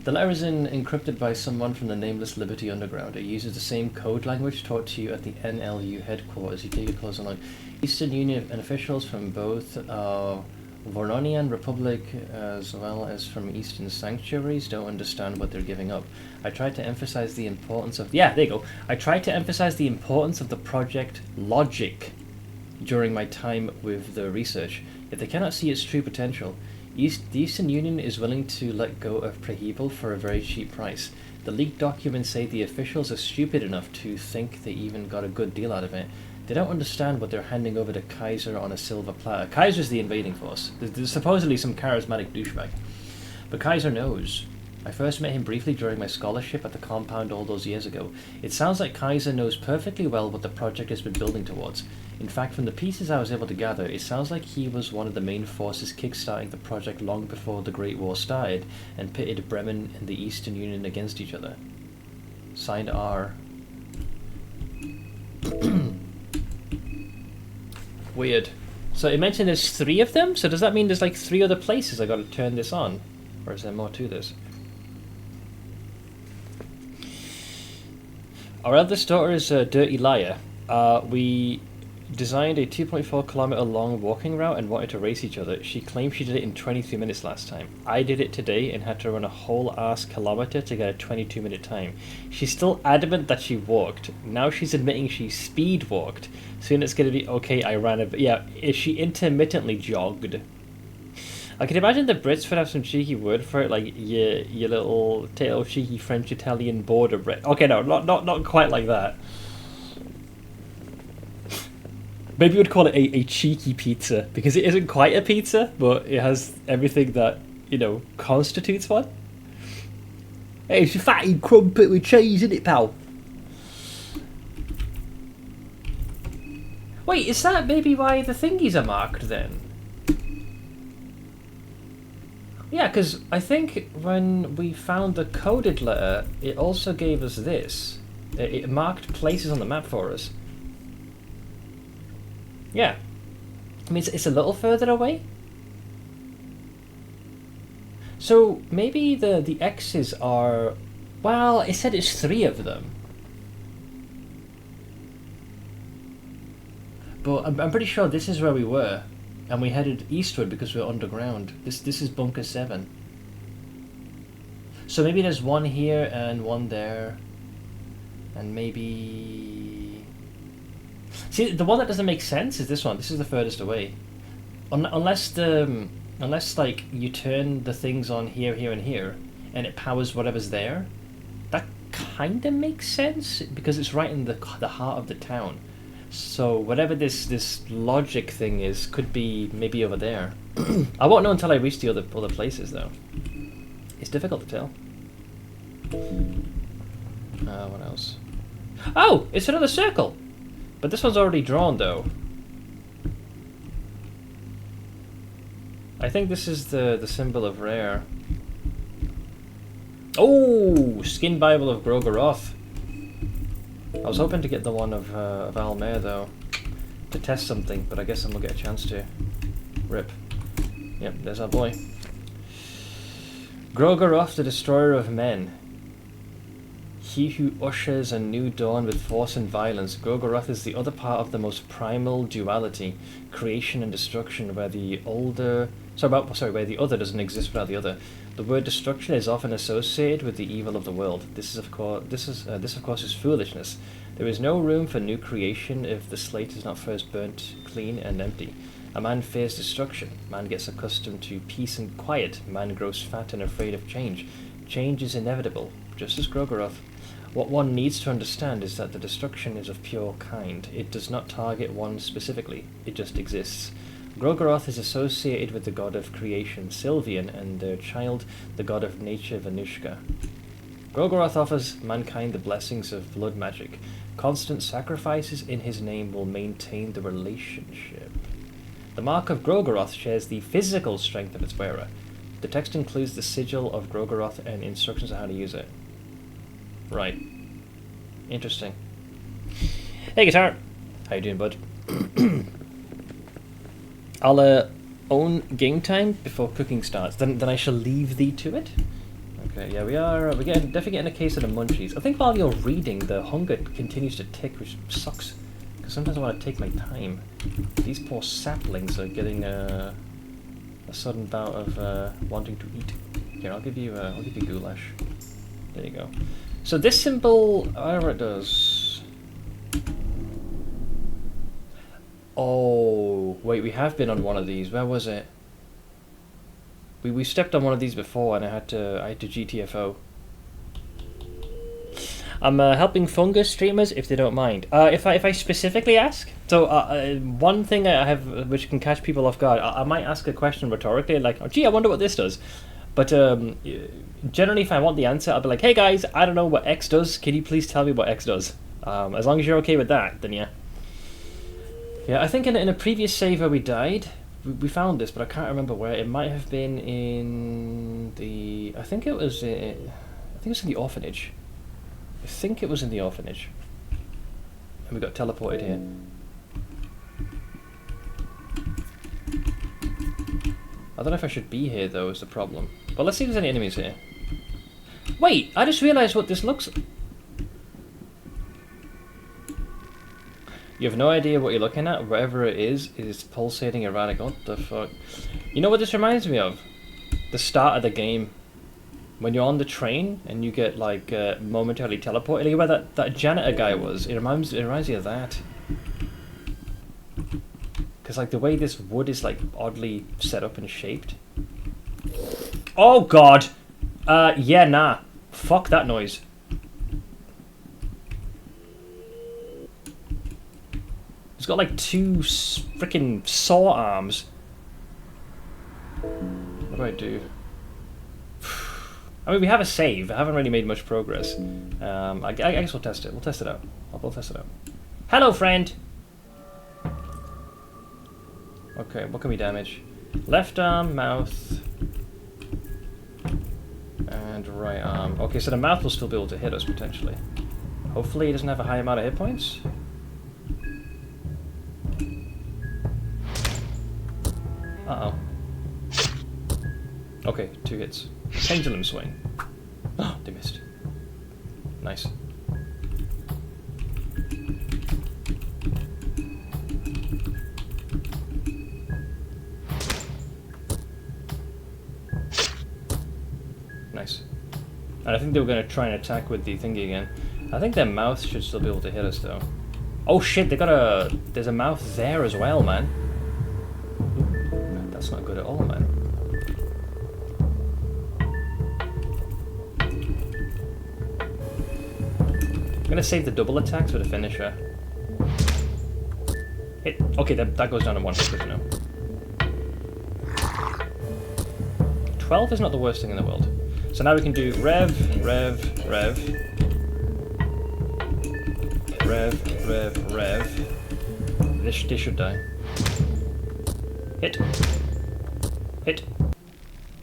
The letter is encrypted by someone from the Nameless Liberty Underground. It uses the same code language taught to you at the NLU headquarters. You take a closer look. Eastern Union and officials from both Vornonian Republic as well as from Eastern Sanctuaries don't understand what they're giving up. I tried to emphasize the importance of... Yeah, there you go. I tried to emphasize the importance of the project logic during my time with the research. If they cannot see its true potential, the Eastern Union is willing to let go of Prahival for a very cheap price. The leaked documents say the officials are stupid enough to think they even got a good deal out of it. They don't understand what they're handing over to Kaiser on a silver platter. Kaiser's the invading force. There's supposedly some charismatic douchebag. But Kaiser knows. I first met him briefly during my scholarship at the compound all those years ago. It sounds like Kaiser knows perfectly well what the project has been building towards. In fact, from the pieces I was able to gather, it sounds like he was one of the main forces kickstarting the project long before the Great War started and pitted Bremen and the Eastern Union against each other. Signed R. Weird. So it mentioned there's 3 of them? So does that mean there's like 3 other places I gotta turn this on? Or is there more to this? Our eldest daughter is a dirty liar. We designed a 2.4 kilometer long walking route and wanted to race each other. She claimed she did it in 23 minutes last time. I did it today and had to run a whole ass kilometer to get a 22-minute time. She's still adamant that she walked. Now she's admitting she speed walked. Soon it's going to be, okay, I ran a bit. Yeah, she intermittently jogged. I can imagine the Brits would have some cheeky word for it, like your little tail cheeky French-Italian border Brit. Okay, no, not quite like that. Maybe we'd call it a cheeky pizza, because it isn't quite a pizza, but it has everything that, you know, constitutes one. Hey, it's a fatty crumpet with cheese, isn't it, pal? Wait, is that maybe why the thingies are marked then? Yeah, because I think when we found the coded letter, it also gave us this. It marked places on the map for us. Yeah. I mean, it's a little further away. So maybe the X's are... Well, it said it's 3 of them. But I'm pretty sure this is where we were. And we headed eastward because we're underground. This is Bunker 7. So maybe there's one here and one there. And maybe... See, the one that doesn't make sense is this one. This is the furthest away. Unless like you turn the things on here, here, and here, and it powers whatever's there. That kind of makes sense because it's right in the heart of the town. So whatever this logic thing is could be maybe over there. I won't know until I reach the other places though. It's difficult to tell. What else? Oh, it's another circle, but this one's already drawn though. I think this is the symbol of rare. Oh, Skin Bible of Gro-Goroth. I was hoping to get the one of Alll-mer though, to test something, but I guess I won't get a chance to. Rip. Yep, there's our boy. Gro-Goroth, the destroyer of men. He who ushers a new dawn with force and violence. Gro-Goroth is the other part of the most primal duality, creation and destruction, where the other doesn't exist without the other. The word destruction is often associated with the evil of the world. This of course is foolishness. There is no room for new creation if the slate is not first burnt clean and empty. A man fears destruction. Man gets accustomed to peace and quiet. Man grows fat and afraid of change. Change is inevitable, just as Gro-Goroth. What one needs to understand is that the destruction is of pure kind. It does not target one specifically. It just exists. Gro-Goroth is associated with the god of creation, Sylvian, and their child, the god of nature, Venushka. Gro-Goroth offers mankind the blessings of blood magic. Constant sacrifices in his name will maintain the relationship. The mark of Gro-Goroth shares the physical strength of its wearer. The text includes the sigil of Gro-Goroth and instructions on how to use it. Right. Interesting. Hey, Guitar. How you doing, bud? I'll own game time before cooking starts. Then I shall leave thee to it. Okay, yeah, we're definitely getting a case of the munchies. I think while you're reading, the hunger continues to tick, which sucks. Because sometimes I want to take my time. These poor saplings are getting a sudden bout of wanting to eat. Here, I'll give you goulash. There you go. So this symbol, whatever it does. Oh, wait, we have been on one of these. Where was it? We stepped on one of these before, and I had to GTFO. I'm helping fungus streamers if they don't mind. If I specifically ask, so one thing I have which can catch people off guard, I might ask a question rhetorically, like, oh, gee, I wonder what this does. But generally, if I want the answer, I'll be like, hey guys, I don't know what X does. Can you please tell me what X does? As long as you're okay with that, then yeah. Yeah, I think in a previous save where we died, we found this, but I can't remember where. It might have been in the... I think it was in the orphanage. I think it was in the orphanage. And we got teleported here. I don't know if I should be here, though, is the problem. But let's see if there's any enemies here. Wait, I just realised what this looks like. You have no idea what you're looking at. Whatever it is pulsating erratic. What the fuck? You know what this reminds me of? The start of the game. When you're on the train and you get, like, momentarily teleported. Like where that janitor guy was. It reminds me of that. Because, like, the way this wood is, like, oddly set up and shaped. Oh, God! Yeah, nah. Fuck that noise. It's got, like, 2 freaking saw arms. What do I do? I mean, we have a save. I haven't really made much progress. I guess we'll test it. We'll test it out. We'll test it out. Hello, friend! Okay, what can we damage? Left arm, mouth, and right arm. Okay, so the mouth will still be able to hit us, potentially. Hopefully he doesn't have a high amount of hit points. Uh-oh. Okay, 2 hits. Pendulum swing. Oh, they missed. Nice. Nice. And I think they were going to try and attack with the thingy again. I think their mouth should still be able to hit us, though. Oh shit, they got a... There's a mouth there as well, man. That's not good at all, man. I'm going to save the double attacks for the finisher. Hit. Okay, that goes down in 1 hit, good to know. 12 is not the worst thing in the world. So now we can do rev, rev, rev. Rev, rev, rev. This should die. Hit. Hit.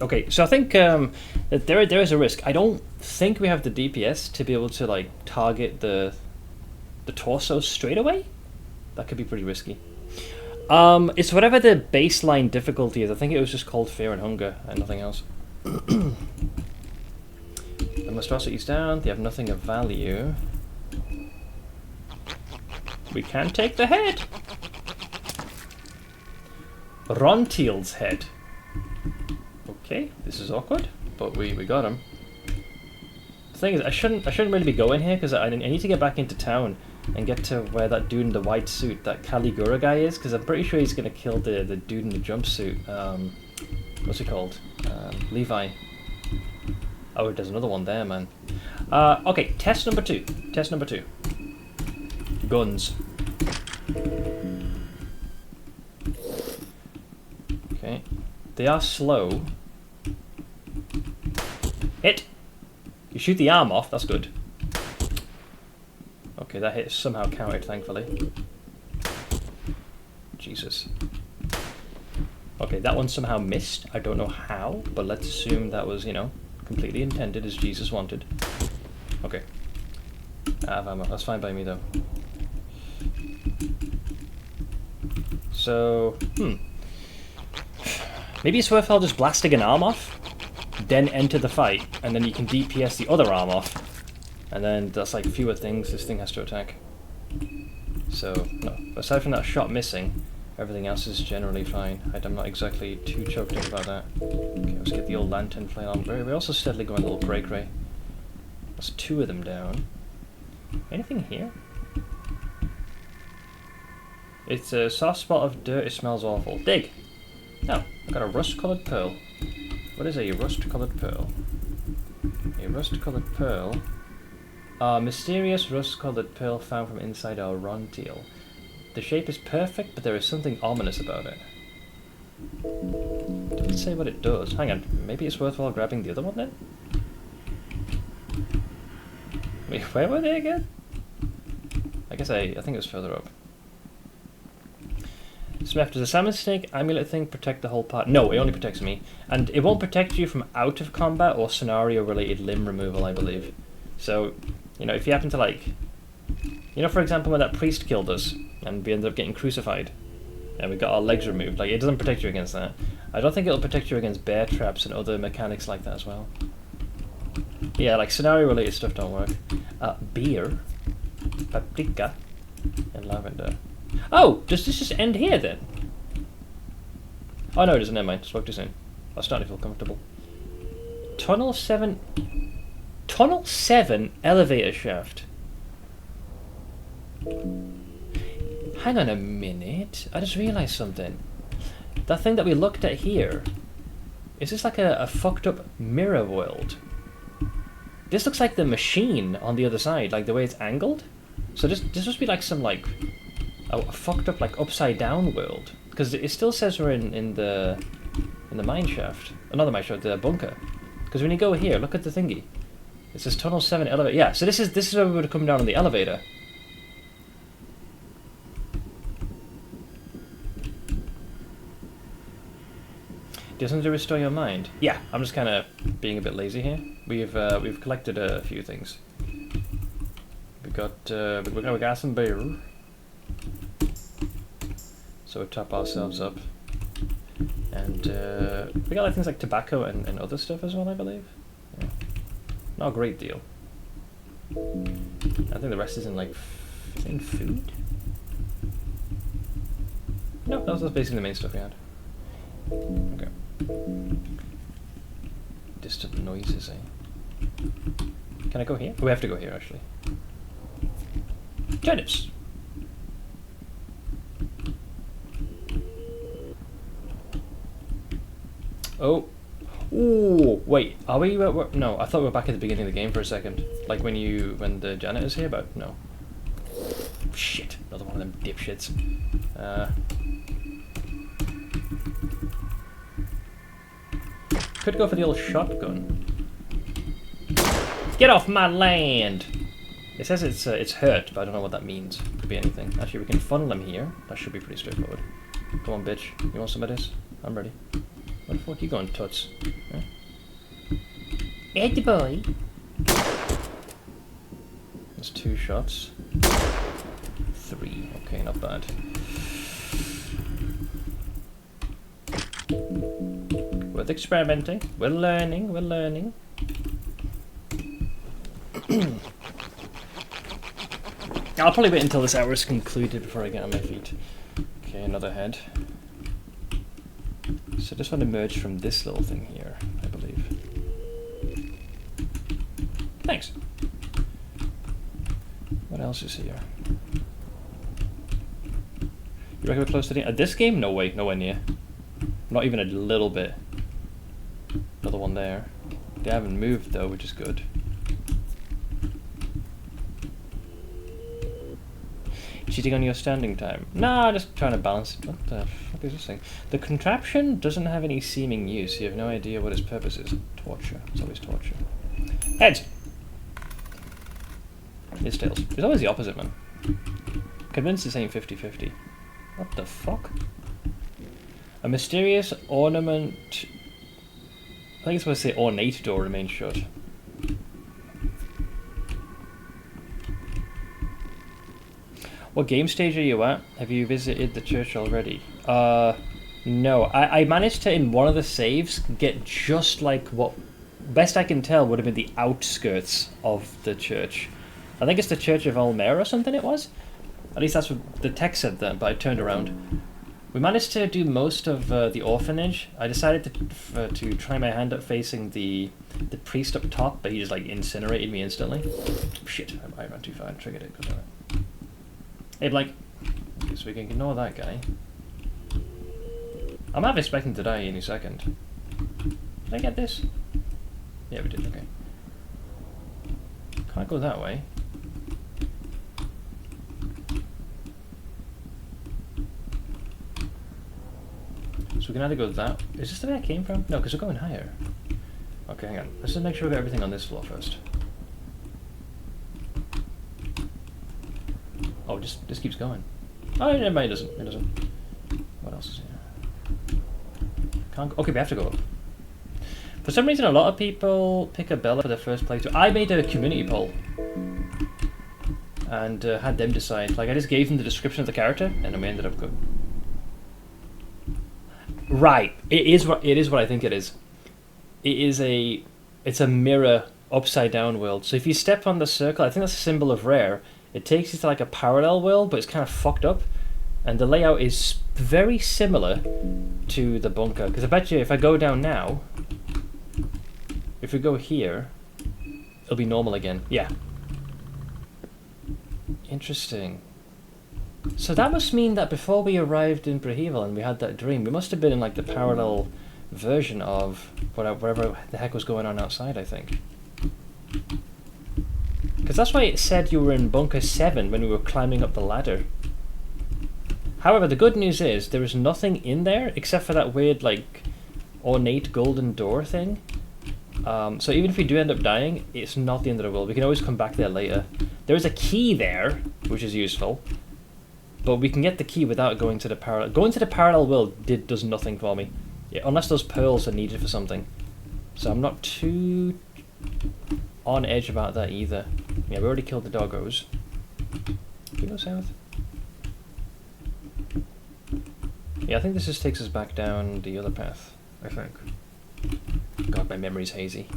Okay, so I think that there is a risk. I don't think we have the DPS to be able to like target the torso straight away. That could be pretty risky. It's whatever the baseline difficulty is. I think it was just called Fear and Hunger and nothing else. The monstrosity's down. They have nothing of value. We can take the head. Rontiel's head. Okay, this is awkward, but we got him. The thing is, I shouldn't really be going here because I need to get back into town and get to where that dude in the white suit, that Caligura guy, is, because I'm pretty sure he's gonna kill the dude in the jumpsuit. What's he called? Levi. Oh, there's another one there, man. Okay, test number 2. Test number 2. Guns. Okay. They are slow. Hit! You shoot the arm off, that's good. Okay, that hit is somehow counted, thankfully. Jesus. Okay, that one somehow missed. I don't know how, but let's assume that was, you know, completely intended as Jesus wanted. Okay. Out of ammo. That's fine by me, though. So, maybe it's worthwhile just blasting an arm off, then enter the fight, and then you can DPS the other arm off. And then that's like fewer things this thing has to attack. So, no. Aside from that shot missing, everything else is generally fine. I'm not exactly too choked up about that. Okay, let's get the old lantern flame on. We're also steadily going a little cray-cray. That's 2 of them down. Anything here? It's a soft spot of dirt, it smells awful. Dig! No, I've got a rust-coloured pearl. What is a rust-coloured pearl? A rust-coloured pearl. Mysterious rust-coloured pearl found from inside our Rontiel. The shape is perfect, but there is something ominous about it. Doesn't say what it does. Hang on, maybe it's worthwhile grabbing the other one then? Wait, where were they again? I guess I think it was further up. Smith, does a salmon snake amulet thing protect the whole part? No, it only protects me. And it won't protect you from out of combat or scenario-related limb removal, I believe. So, you know, if you happen to, like... You know, for example, when that priest killed us, and we ended up getting crucified, and we got our legs removed, like, it doesn't protect you against that. I don't think it'll protect you against bear traps and other mechanics like that as well. Yeah, like, scenario-related stuff don't work. Beer, paprika, and lavender. Oh, does this just end here then? Oh no, it doesn't, never mind. Spoke too soon. I was starting to feel comfortable. Tunnel 7... Tunnel 7 elevator shaft. Hang on a minute. I just realised something. That thing that we looked at here, is this like a fucked up mirror world? This looks like the machine on the other side, like the way it's angled. So this must be like some like... a fucked up like upside down world, because it still says we're in the mine shaft, not the mine shaft, the bunker. Because when you go here, look at the thingy. It says Tunnel 7 elevator. Yeah, so this is where we would have come down on the elevator. Doesn't it restore your mind? Yeah, I'm just kind of being a bit lazy here. We've collected a few things. We got some beer. So we top ourselves up. And we got like things like tobacco and other stuff as well, I believe. Yeah. Not a great deal. I think the rest is in like in food. No, that was basically the main stuff we had. Okay. Distant noises, eh? Can I go here? Oh, we have to go here actually. Turnips! Oh. Ooh, wait, are we? No, I thought we were back at the beginning of the game for a second. Like when the janitor's here, but no. Shit, another one of them dipshits. Could go for the old shotgun. Get off my land! It says it's hurt, but I don't know what that means. Could be anything. Actually, we can funnel them here. That should be pretty straightforward. Come on, bitch. You want some of this? I'm ready. Where the fuck are you going, toots? Huh? Eddie boy. That's 2 shots. 3. Okay, not bad. Worth experimenting. We're learning. We're learning. I'll probably wait until this hour is concluded before I get on my feet. Okay, another head. So this one emerged from this little thing here, I believe. Thanks. What else is here? You reckon we're close to the end? This game? No way, nowhere near. Not even a little bit. Another one there. They haven't moved though, which is good. Cheating on your standing time? Nah, just trying to balance it. What the fuck is this thing? The contraption doesn't have any seeming use. You have no idea what its purpose is. Torture. It's always torture. Heads! It's tails. It's always the opposite, man. Convinced it's ain't 50-50. What the fuck? A mysterious ornament... I think it's supposed to say ornate door remains shut. What game stage are you at? Have you visited the church already? No. I managed to, in one of the saves, get just like what, best I can tell, would have been the outskirts of the church. I think it's the Church of Alll-mer or something it was? At least that's what the text said then, but I turned around. We managed to do most of the orphanage. I decided to try my hand at facing the priest up top, but he just like incinerated me instantly. Shit, I ran too far and triggered it. Hey Blake. Okay, so we can ignore that guy. I'm half expecting to die any second. Did I get this? Yeah, we did, okay. Can't go that way. So we can either go that... Is this the way I came from? No, because we're going higher. Okay, hang on. Let's just make sure we got everything on this floor first. Oh, just keeps going. Oh, never mind, it doesn't. It doesn't. What else is here? Can't go. Okay, we have to go up. For some reason, a lot of people pick a Bella for their first playthrough. I made a community poll. And had them decide. Like, I just gave them the description of the character, and then we ended up good. Right. It is what I think it is. It's a mirror upside down world. So if you step on the circle, I think that's a symbol of rare. It takes you to like a parallel world, but it's kind of fucked up. And the layout is very similar to the bunker. Because I bet you if I go down now, if we go here, it'll be normal again. Yeah. Interesting. So that must mean that before we arrived in Brahevil and we had that dream, we must have been in like the parallel version of whatever the heck was going on outside, I think. Because that's why it said you were in Bunker 7 when we were climbing up the ladder. However, the good news is there is nothing in there except for that weird, like, ornate golden door thing. So even if we do end up dying, it's not the end of the world. We can always come back there later. There is a key there, which is useful. But we can get the key without going to the parallel... Going to the parallel world does nothing for me. Yeah, unless those pearls are needed for something. So I'm not too on edge about that either. Yeah, we already killed the doggos. Can we go south? Yeah, I think this just takes us back down the other path, I think. God, my memory's hazy.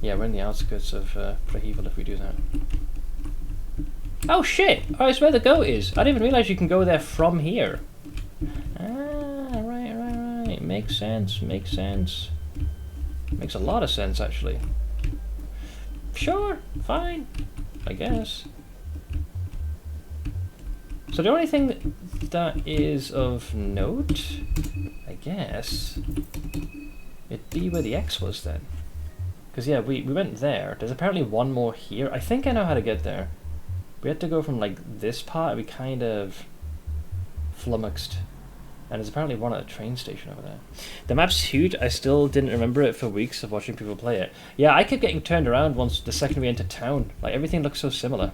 Yeah, we're in the outskirts of Prahival if we do that. Oh shit! Oh, it's where the goat is. I didn't even realise you can go there from here. Ah, right. Makes sense, makes sense. Makes a lot of sense, actually. Sure, fine, I guess. So the only thing that is of note, I guess, it'd be where the X was then. Because yeah, we went there. There's apparently one more here. I think I know how to get there. We had to go from like this part, we kind of flummoxed. And there's apparently one at a train station over there. The map's huge. I still didn't remember it for weeks of watching people play it. Yeah, I kept getting turned around once the second we entered town. Like everything looks so similar.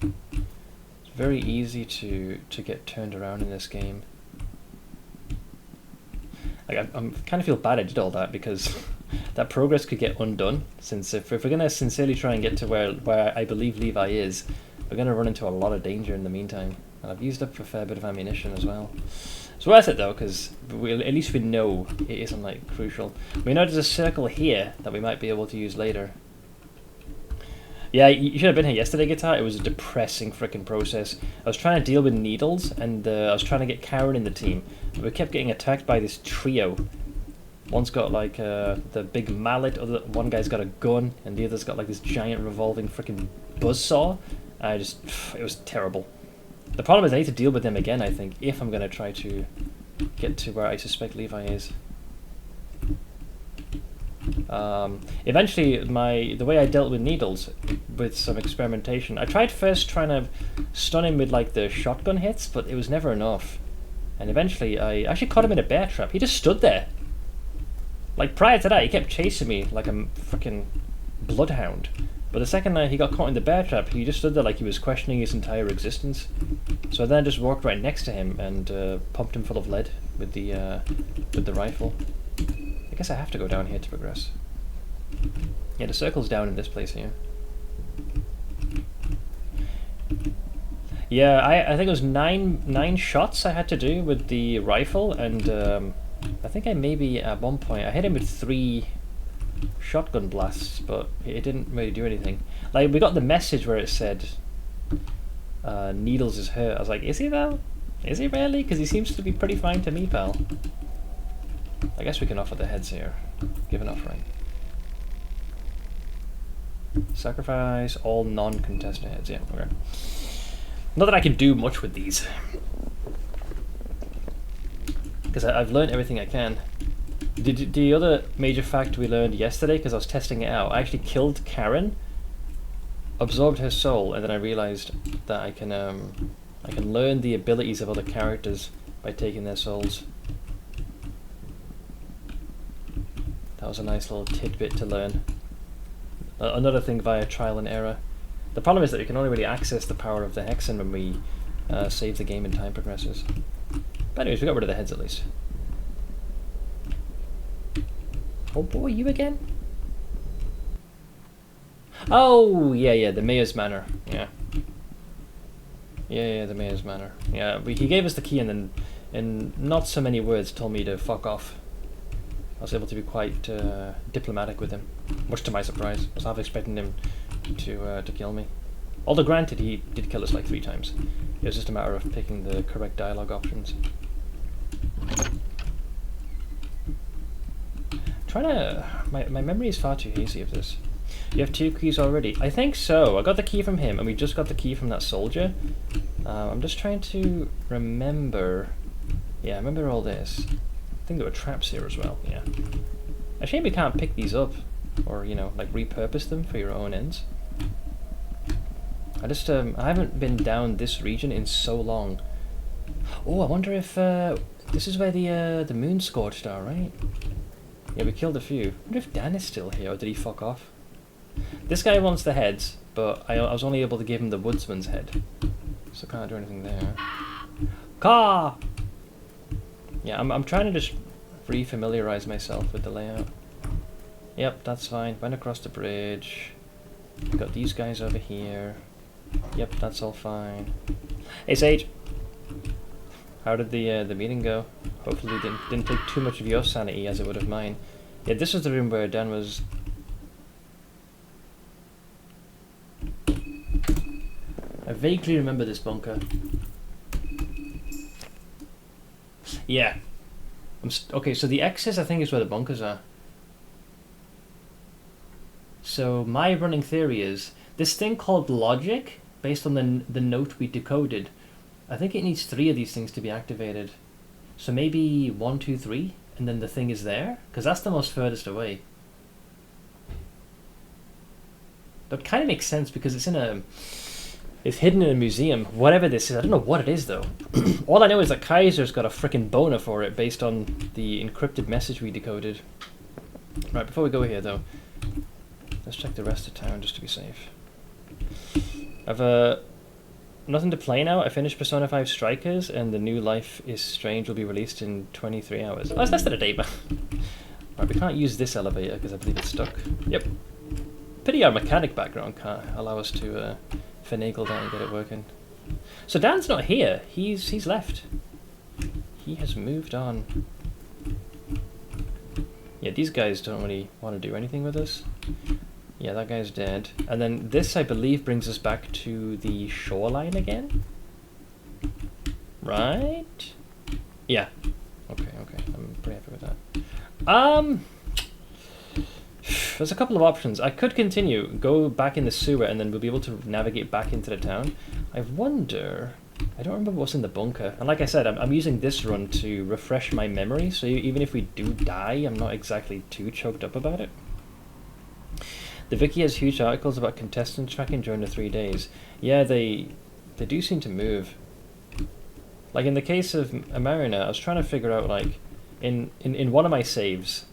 It's very easy to get turned around in this game. Like I kind of feel bad I did all that because that progress could get undone. Since if we're gonna sincerely try and get to where I believe Levi is, we're gonna run into a lot of danger in the meantime. And I've used up a fair bit of ammunition as well. It's worth it though, because at least we know it isn't like crucial. We know there's a circle here that we might be able to use later. Yeah, you should have been here yesterday, Guitar. It was a depressing freaking process. I was trying to deal with needles, and I was trying to get Karen in the team. But we kept getting attacked by this trio. One's got like the big mallet, one guy's got a gun, and the other's got like this giant revolving freaking buzzsaw. It was terrible. The problem is I need to deal with them again, I think, if I'm going to try to get to where I suspect Levi is. Eventually, the way I dealt with needles, with some experimentation, I tried first trying to stun him with like the shotgun hits, but it was never enough. And eventually, I actually caught him in a bear trap. He just stood there. Like prior to that, he kept chasing me like a freaking bloodhound. But the second he got caught in the bear trap, he just stood there like he was questioning his entire existence. So then I just walked right next to him and pumped him full of lead with the rifle. I guess I have to go down here to progress. Yeah, the circle's down in this place here. Yeah, I think it was nine shots I had to do with the rifle, and I think I maybe at one point I hit him with 3 shotgun blasts, but it didn't really do anything. Like we got the message where it said Needles is hurt. I was like, is he though? Is he really? Because he seems to be pretty fine to me, pal. I guess we can offer the heads here. Give an offering. Sacrifice all non-contested heads. Yeah, okay. Not that I can do much with these, because I've learned everything I can. The other major fact we learned yesterday, because I was testing it out, I actually killed Karen, absorbed her soul, and then I realized that I can learn the abilities of other characters by taking their souls. That was a nice little tidbit to learn. Another thing via trial and error. The problem is that you can only really access the power of the Hexen when we save the game and time progresses. But anyways, we got rid of the heads at least. Oh boy, you again? Oh, yeah, the Mayor's Manor. Yeah. Yeah, the Mayor's Manor. Yeah, he gave us the key and then, in not so many words, told me to fuck off. I was able to be quite diplomatic with him, much to my surprise. I was half expecting him to kill me. Although granted, he did kill us like 3 times. It was just a matter of picking the correct dialogue options. My memory is far too hazy of this. You have 2 keys already? I think so. I got the key from him, and we just got the key from that soldier. I'm just trying to remember. Yeah, I remember all this. I think there were traps here as well, yeah. A shame you can't pick these up, or, you know, like repurpose them for your own ends. I haven't been down this region in so long. Oh, I wonder if, this is where the moon scorched are, right? Yeah, we killed a few. I wonder if Dan is still here, or did he fuck off? This guy wants the heads, but I was only able to give him the woodsman's head. So can't do anything there. Car! Yeah, I'm trying to just re-familiarize myself with the layout. Yep, that's fine. Went across the bridge. Got these guys over here. Yep, that's all fine. Hey Sage! How did the meeting go? Hopefully it didn't take too much of your sanity as it would of mine. Yeah, this was the room where Dan was... I vaguely remember this bunker. Yeah. Okay, so the X's I think is where the bunkers are. So my running theory is this thing called logic, based on the note we decoded. I think it needs 3 of these things to be activated. So maybe 1, 2, 3, and then the thing is there, because that's the most furthest away. That kind of makes sense because it's hidden in a museum. Whatever this is, I don't know what it is though. All I know is that Kaiser's got a frickin' boner for it based on the encrypted message we decoded. Right, before we go here though, let's check the rest of town just to be safe. I've nothing to play now. I finished Persona 5 Strikers and the new Life is Strange will be released in 23 hours. Oh, it's less than a day, but... Right, we can't use this elevator because I believe it's stuck. Yep. Pity our mechanic background can't allow us to finagle that and get it working. So Dan's not here. He's left. He has moved on. Yeah, these guys don't really want to do anything with us. Yeah, that guy's dead. And then this, I believe, brings us back to the shoreline again? Right? Yeah. Okay, I'm pretty happy with that. There's a couple of options. I could continue, go back in the sewer, and then we'll be able to navigate back into the town. I wonder... I don't remember what's in the bunker. And like I said, I'm using this run to refresh my memory, so even if we do die, I'm not exactly too choked up about it. The Wiki has huge articles about contestant tracking during the 3 days. Yeah, they do seem to move. Like in the case of Marina, I was trying to figure out, like, in one of my saves,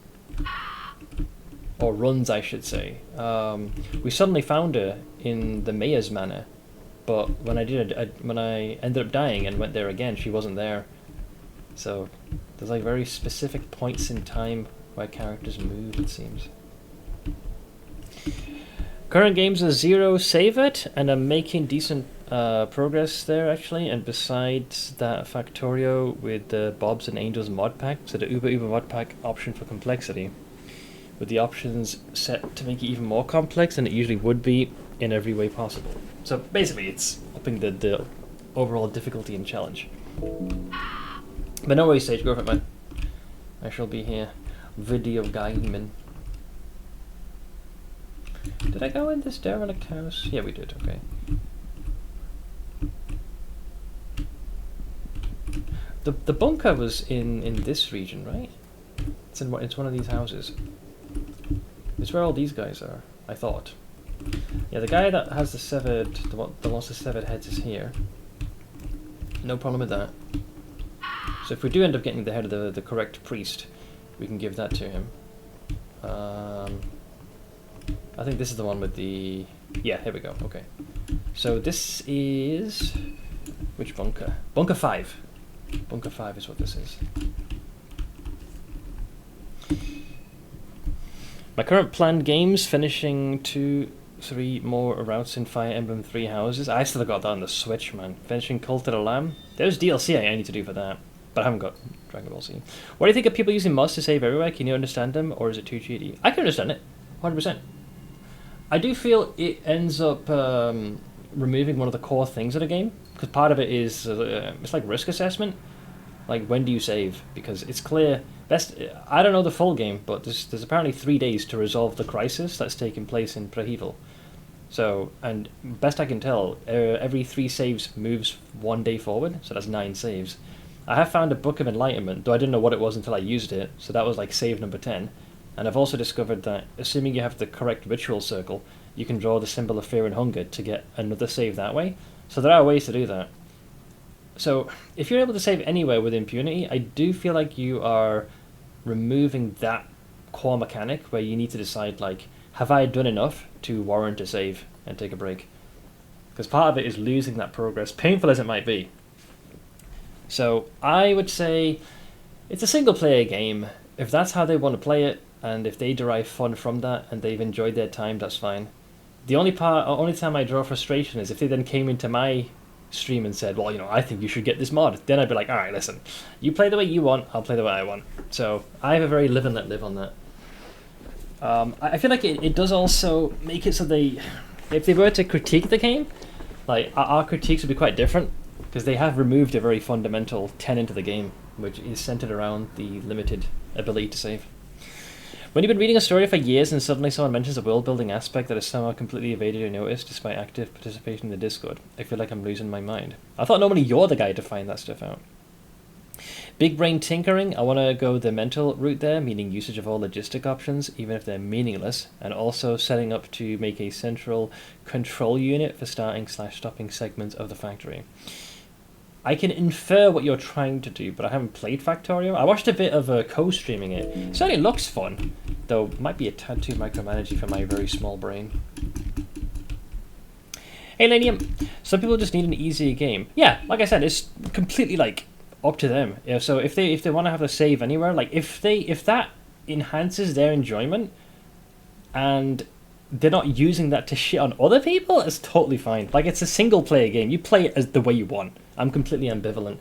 or runs I should say, we suddenly found her in the mayor's manor, but when I ended up dying and went there again, she wasn't there. So there's like very specific points in time where characters move, it seems. Current games are 0 save it, and I'm making decent progress there actually. And besides that, Factorio with the Bobs and Angels mod pack, so the Uber mod pack option for complexity, with the options set to make it even more complex than it usually would be in every way possible. So basically, it's upping the overall difficulty and challenge. But no worries, Sage, go for it, man. I shall be here. Video gaming. Did I go in this derelict house? Yeah, we did, okay. The bunker was in this region, right? It's one of these houses. It's where all these guys are, I thought. Yeah, the guy that has the lost of severed heads is here. No problem with that. So if we do end up getting the head of the correct priest, we can give that to him. I think this is the one with the... Yeah, here we go, okay. So this is... Which bunker? Bunker 5. Bunker 5 is what this is. My current planned games, finishing 2, 3 more routes in Fire Emblem 3 Houses. I still got that on the Switch, man. Finishing Cult of the Lamb. There's DLC I need to do for that, but I haven't got Dragon Ball Z. What do you think of people using mods to save everywhere? Can you understand them, or is it too cheaty? I can understand it, 100%. I do feel it ends up removing one of the core things of the game, because part of it is, it's like risk assessment. Like, when do you save? Because it's clear, I don't know the full game, but there's apparently 3 days to resolve the crisis that's taking place in Prahival. So, and best I can tell, every 3 saves moves 1 day forward, so that's 9 saves. I have found a Book of Enlightenment, though I didn't know what it was until I used it, so that was like save number 10. And I've also discovered that, assuming you have the correct ritual circle, you can draw the symbol of fear and hunger to get another save that way. So there are ways to do that. So, if you're able to save anywhere with impunity, I do feel like you are removing that core mechanic where you need to decide, like, have I done enough to warrant a save and take a break? because part of it is losing that progress, painful as it might be. So I would say it's a single-player game. If that's how they want to play it, and if they derive fun from that, and they've enjoyed their time, that's fine. The only time I draw frustration is if they then came into my stream and said, well, I think you should get this mod. Then I'd be like, all right, listen, you play the way you want, I'll play the way I want. So I have a very live and let live on that. I feel like it does also make it so if they were to critique the game, like our critiques would be quite different, because they have removed a very fundamental tenet of the game, which is centered around the limited ability to save. When you've been reading a story for years and suddenly someone mentions a world-building aspect that is somehow completely evaded your notice despite active participation in the Discord, I feel like I'm losing my mind. I thought normally you're the guy to find that stuff out. Big brain tinkering, I want to go the mental route there, meaning usage of all logistic options, even if they're meaningless, and also setting up to make a central control unit for starting/stopping segments of the factory. I can infer what you're trying to do, but I haven't played Factorio. I watched a bit of co-streaming it. It certainly looks fun, though it might be a tad too micromanaging for my very small brain. Hey Lanium, some people just need an easier game. Yeah, like I said, it's completely like up to them. Yeah, so if they want to have a save anywhere, like if that enhances their enjoyment and they're not using that to shit on other people, it's totally fine. Like, it's a single player game. You play it as the way you want. I'm completely ambivalent.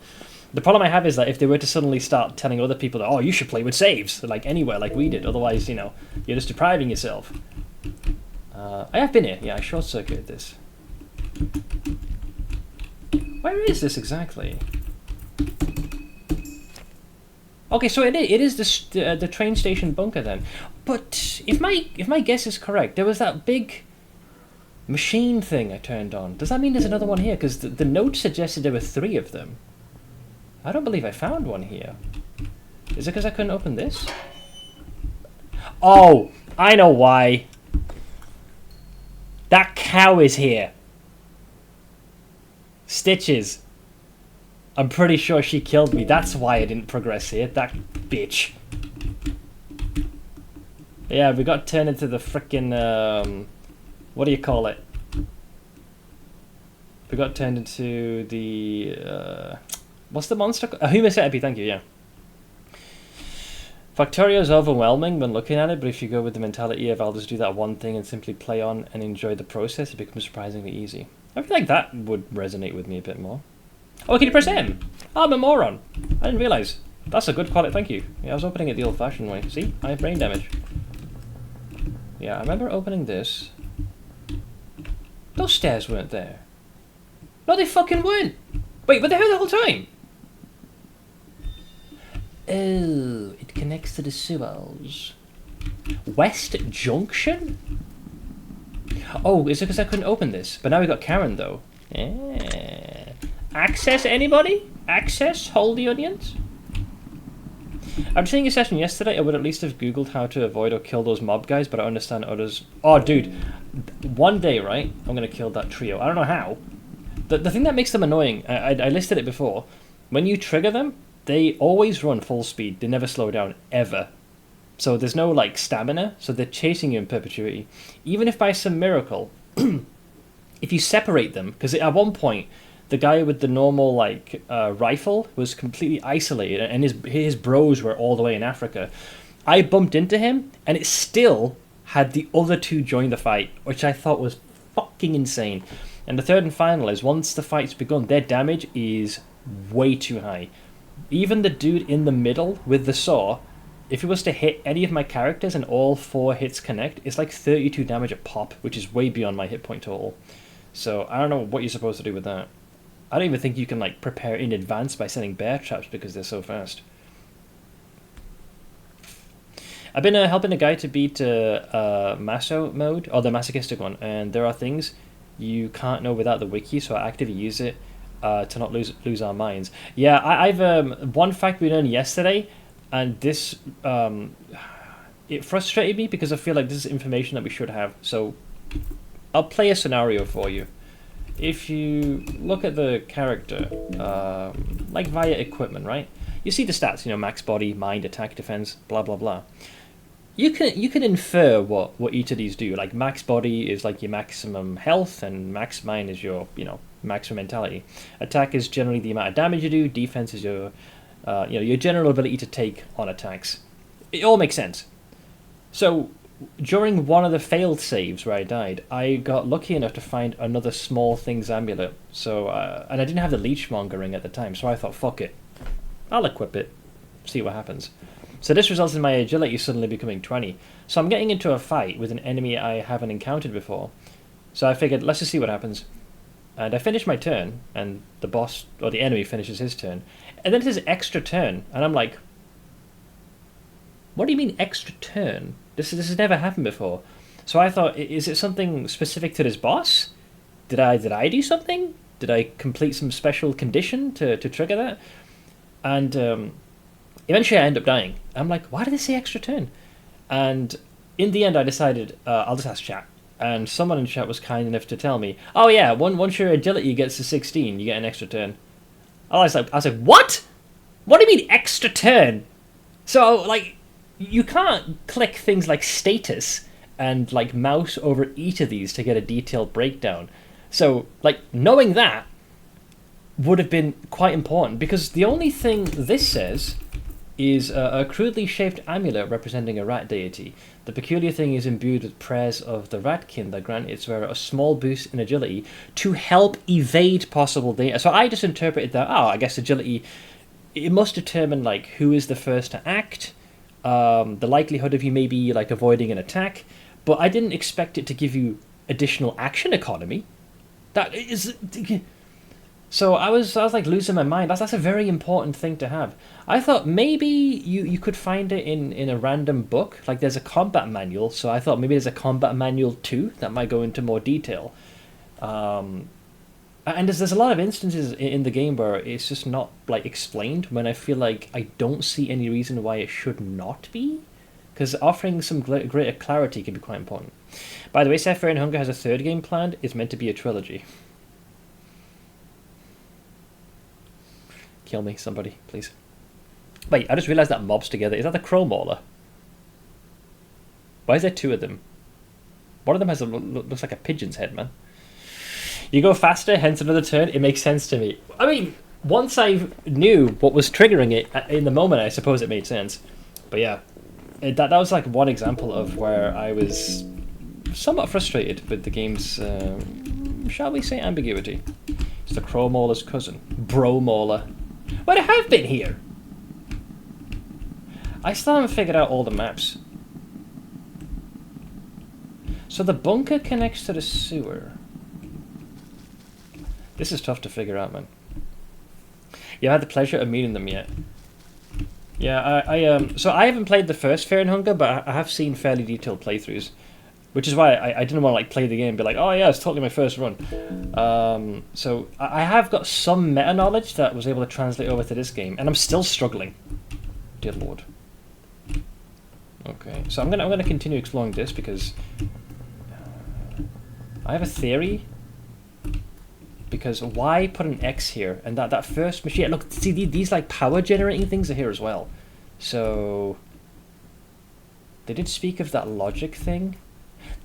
The problem I have is that if they were to suddenly start telling other people that, oh, you should play with saves, like anywhere, like we did, otherwise, you're just depriving yourself. I have been here. Yeah, I short-circuited this. Where is this exactly? Okay, so it is the train station bunker then. But if my guess is correct, there was that big machine thing I turned on. Does that mean there's another one here? Because the note suggested there were 3 of them. I don't believe I found one here. Is it because I couldn't open this? Oh, I know why. That cow is here. Stitches. I'm pretty sure she killed me. That's why I didn't progress here. That bitch. Yeah, we got turned into the frickin', what do you call it? We got turned into the, what's the monster? A human centipede, thank you, yeah. Factorio is overwhelming when looking at it, but if you go with the mentality of I'll just do that one thing and simply play on and enjoy the process, it becomes surprisingly easy. I feel like that would resonate with me a bit more. Oh, can you press M? Oh, I'm a moron. I didn't realise. That's a good quality, thank you. Yeah, I was opening it the old-fashioned way. See? I have brain damage. Yeah, I remember opening this. Those stairs weren't there. No, they fucking weren't. Wait, but they were the whole time. Oh, it connects to the sewers. West Junction? Oh, is it because I couldn't open this? But now we got Karen, though. Yeah. Access, anybody? Access? Hold the audience? After seeing a session yesterday, I would at least have googled how to avoid or kill those mob guys, but I understand others... Oh, dude. One day, right, I'm going to kill that trio. I don't know how. The thing that makes them annoying, I listed it before, when you trigger them, they always run full speed. They never slow down, ever. So there's no, like, stamina, so they're chasing you in perpetuity. Even if by some miracle, if you separate them, because at one point, the guy with the normal, like, rifle was completely isolated, and his bros were all the way in Africa. I bumped into him, and it still had the other 2 join the fight, which I thought was fucking insane. And the third and final is, once the fight's begun, their damage is way too high. Even the dude in the middle with the saw, if he was to hit any of my characters and all 4 hits connect, it's like 32 damage a pop, which is way beyond my hit point total. So I don't know what you're supposed to do with that. I don't even think you can, like, prepare in advance by setting bear traps because they're so fast. I've been helping a guy to beat Maso mode, or the masochistic one, and there are things you can't know without the wiki, so I actively use it to not lose our minds. Yeah, I've one fact we learned yesterday, and this it frustrated me because I feel like this is information that we should have. So I'll play a scenario for you. If you look at the character, like via equipment, right? You see the stats, max body, mind, attack, defense, blah, blah, blah. you can infer what each of these do. Like max body is like your maximum health, and max mind is your maximum mentality. Attack is generally the amount of damage you do. Defense is your your general ability to take on attacks. It all makes sense. So during one of the failed saves where I died, I got lucky enough to find another small things amulet. So and I didn't have the leechmonger ring at the time, so I thought, fuck it, I'll equip it, see what happens. So this results in my agility suddenly becoming 20. So I'm getting into a fight with an enemy I haven't encountered before. So I figured, let's just see what happens. And I finished my turn, and the boss, or the enemy, finishes his turn. And then it says extra turn, and I'm like, what do you mean extra turn? This has never happened before. So I thought, is it something specific to this boss? Did I do something? Did I complete some special condition to trigger that? And eventually I end up dying. I'm like, why did they say extra turn? And in the end I decided, I'll just ask chat. And someone in chat was kind enough to tell me, oh yeah, once your agility gets to 16, you get an extra turn. I was like, what? What do you mean extra turn? So, like, you can't click things like status and, like, mouse over each of these to get a detailed breakdown. So, like, knowing that would have been quite important, because the only thing this says is a crudely shaped amulet representing a rat deity. The peculiar thing is imbued with prayers of the ratkin that grant its wearer a small boost in agility to help evade possible danger. So I just interpreted that, I guess agility, it must determine like who is the first to act, the likelihood of you maybe like avoiding an attack, but I didn't expect it to give you additional action economy. That is... So I was like losing my mind. That's a very important thing to have. I thought maybe you could find it in a random book. Like there's a combat manual, so I thought maybe there's a combat manual too that might go into more detail. And there's a lot of instances in the game where it's just not like explained, when I feel like I don't see any reason why it should not be. Because offering some greater clarity can be quite important. By the way, Fear and Hunger has a third game planned. It's meant to be a trilogy. Kill me, somebody, please. Wait, I just realised that mob's together. Is that the Crow Mauler? Why is there two of them? One of them has looks like a pigeon's head, man. You go faster, hence another turn. It makes sense to me. I mean, once I knew what was triggering it in the moment, I suppose it made sense. But yeah, that was like one example of where I was somewhat frustrated with the game's, shall we say, ambiguity. It's the Crow Mauler's cousin, Bro Mauler. But I have been here! I still haven't figured out all the maps. So the bunker connects to the sewer. This is tough to figure out, man. You had the pleasure of meeting them yet? Yeah, so I haven't played the first Fear and Hunger, but I have seen fairly detailed playthroughs. Which is why I didn't want to like play the game and be like, oh yeah, it's totally my first run. So I have got some meta knowledge that was able to translate over to this game, and I'm still struggling. Dear Lord. Okay, so I'm gonna continue exploring this because I have a theory. Because why put an X here? And that first machine, look, see these like power generating things are here as well. So they did speak of that logic thing.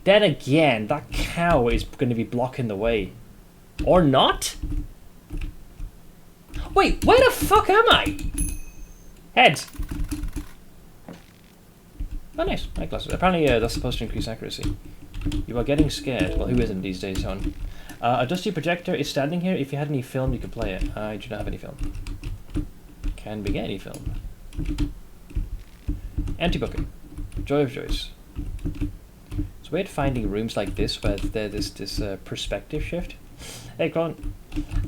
Then again, that cow is going to be blocking the way. Or not? Wait, where the fuck am I? Heads. Oh, nice. Eyeglasses. Apparently, that's supposed to increase accuracy. You are getting scared. Well, who isn't these days, hon? A dusty projector is standing here. If you had any film, you could play it. I do not have any film. Can we get any film? Empty bucket. Joy of joys. It's weird finding rooms like this where there's this perspective shift. Hey, Colin.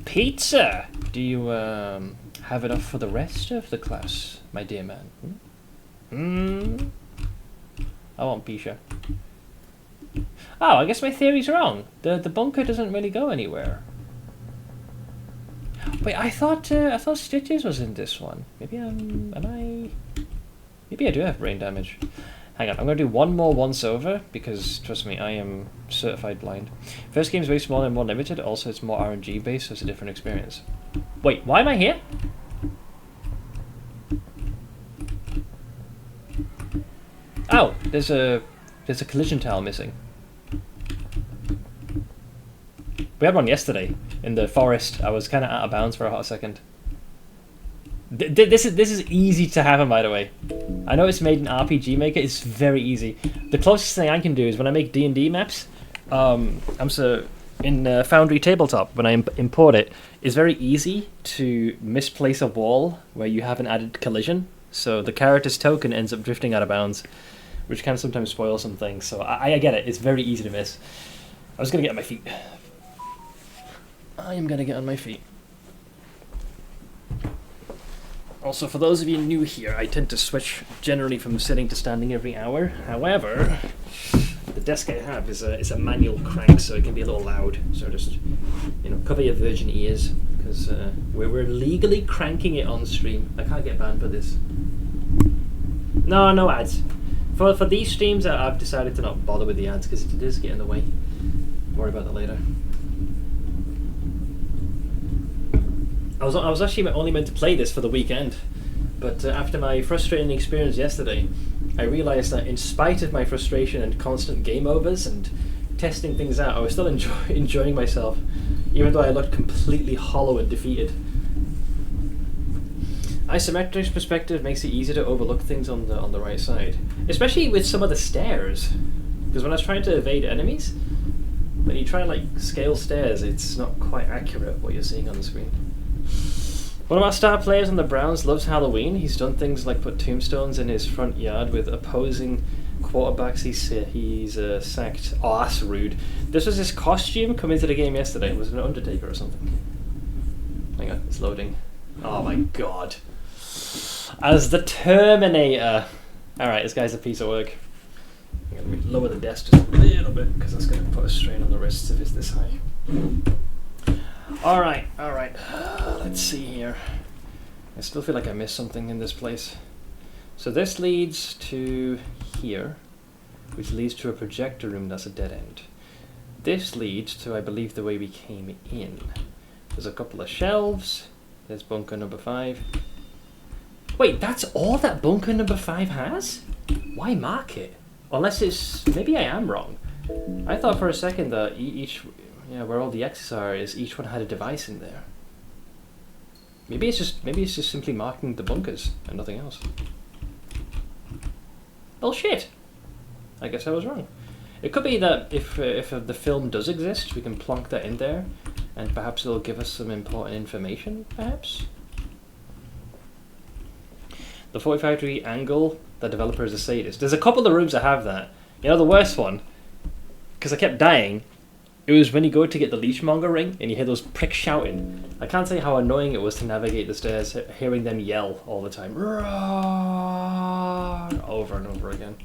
Pizza! Do you have enough for the rest of the class, my dear man? I want pizza. Oh, I guess my theory's wrong. The bunker doesn't really go anywhere. Wait, I thought Stitches was in this one. Maybe maybe I do have brain damage. Hang on, I'm going to do one more once over, because, trust me, I am certified blind. First game is very small and more limited, also it's more RNG based, so it's a different experience. Wait, why am I here? Oh, there's a collision tile missing. We had one yesterday in the forest. I was kind of out of bounds for a hot second. This is easy to happen, by the way. I know it's made in RPG Maker. It's very easy. The closest thing I can do is when I make D&D maps. In Foundry Tabletop, when I import it, it's very easy to misplace a wall where you haven't added collision. So the character's token ends up drifting out of bounds, which can sometimes spoil some things. So I get it. It's very easy to miss. I was gonna get on my feet. I am gonna get on my feet. Also, for those of you new here, I tend to switch generally from sitting to standing every hour. However, the desk I have is a manual crank, so it can be a little loud. So just, cover your virgin ears, because we're legally cranking it on stream. I can't get banned for this. No ads. For these streams, I've decided to not bother with the ads because it does get in the way. Worry about that later. I was actually only meant to play this for the weekend, but after my frustrating experience yesterday, I realised that in spite of my frustration and constant game overs and testing things out, I was still enjoying myself, even though I looked completely hollow and defeated. Isometric perspective makes it easier to overlook things on the right side, especially with some of the stairs. Because when I was trying to evade enemies, when you try and scale stairs, it's not quite accurate what you're seeing on the screen. One of our star players on the Browns loves Halloween. He's done things like put tombstones in his front yard with opposing quarterbacks he's sacked. Oh, that's rude. This was his costume coming to the game yesterday. It was an Undertaker or something. Hang on, it's loading. Oh my god. As the Terminator. Alright, this guy's a piece of work. I'm going to lower the desk just a little bit because that's going to put a strain on the wrists if it's this high. Alright. Let's see here. I still feel like I missed something in this place. So this leads to here, which leads to a projector room that's a dead end. This leads to, I believe, the way we came in. There's a couple of shelves. There's bunker number 5. Wait, that's all that bunker number 5 has? Why mark it? Unless it's... Maybe I am wrong. I thought for a second that each... where all the X's are is each one had a device in there. Maybe it's just simply marking the bunkers and nothing else. Bullshit! I guess I was wrong. It could be that if the film does exist, we can plonk that in there, and perhaps it'll give us some important information, perhaps? The 45-degree angle, the developer is a sadist. There's a couple of rooms that have that. The worst one, because I kept dying, it was when you go to get the Leechmonger ring and you hear those pricks shouting. I can't say how annoying it was to navigate the stairs, hearing them yell all the time. Over and over again.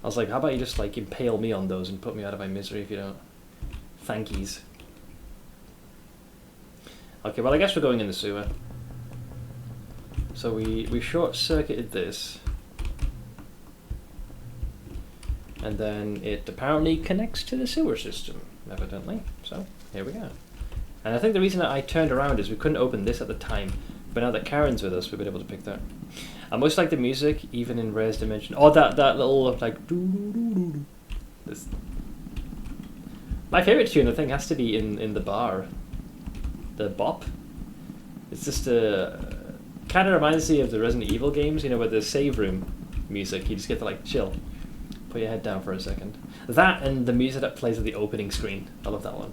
I was like, how about you just impale me on those and put me out of my misery if you don't? Thankies. Okay, well I guess we're going in the sewer. So we short-circuited this. And then it apparently connects to the sewer system, evidently. So, here we go. And I think the reason that I turned around is we couldn't open this at the time. But now that Karen's with us, we've been able to pick that. I most like the music, even in Rare's Dimension. Oh, that little, doo-doo-doo-doo. This. My favourite tune, I think, has to be in the bar. The bop. It's just kind of reminds me of the Resident Evil games, where the save room music, you just get to chill. Put your head down for a second. That and the music that plays at the opening screen. I love that one.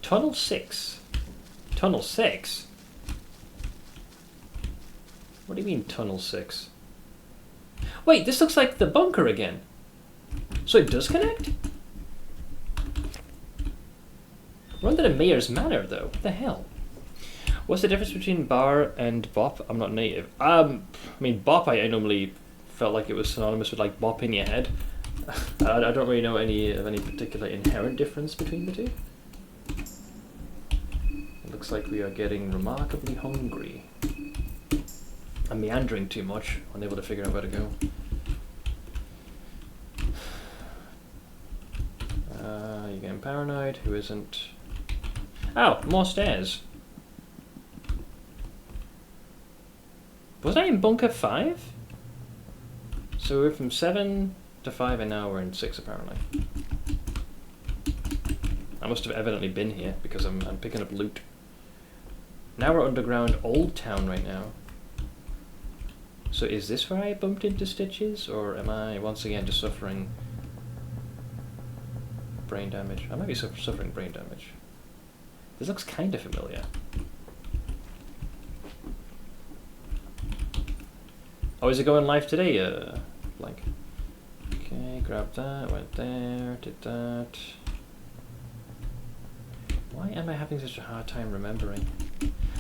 Tunnel 6. Tunnel 6? What do you mean, Tunnel 6? Wait, this looks like the bunker again. So it does connect? We're under the Mayor's Manor, though. What the hell? What's the difference between bar and bop? I'm not native. I mean, bop I normally felt like it was synonymous with bop in your head. I don't really know any particular inherent difference between the two. It looks like we are getting remarkably hungry. I'm meandering too much, unable to figure out where to go. You're getting paranoid, who isn't? Oh, more stairs. Was I in bunker 5? So we're from 7 to 5 and now we're in 6 apparently. I must have evidently been here because I'm picking up loot. Now we're underground Old Town right now. So is this where I bumped into Stitches, or am I once again just suffering brain damage? I might be suffering brain damage. This looks kind of familiar. Oh, is it going live today, Blank? Okay, grab that, went there, did that. Why am I having such a hard time remembering?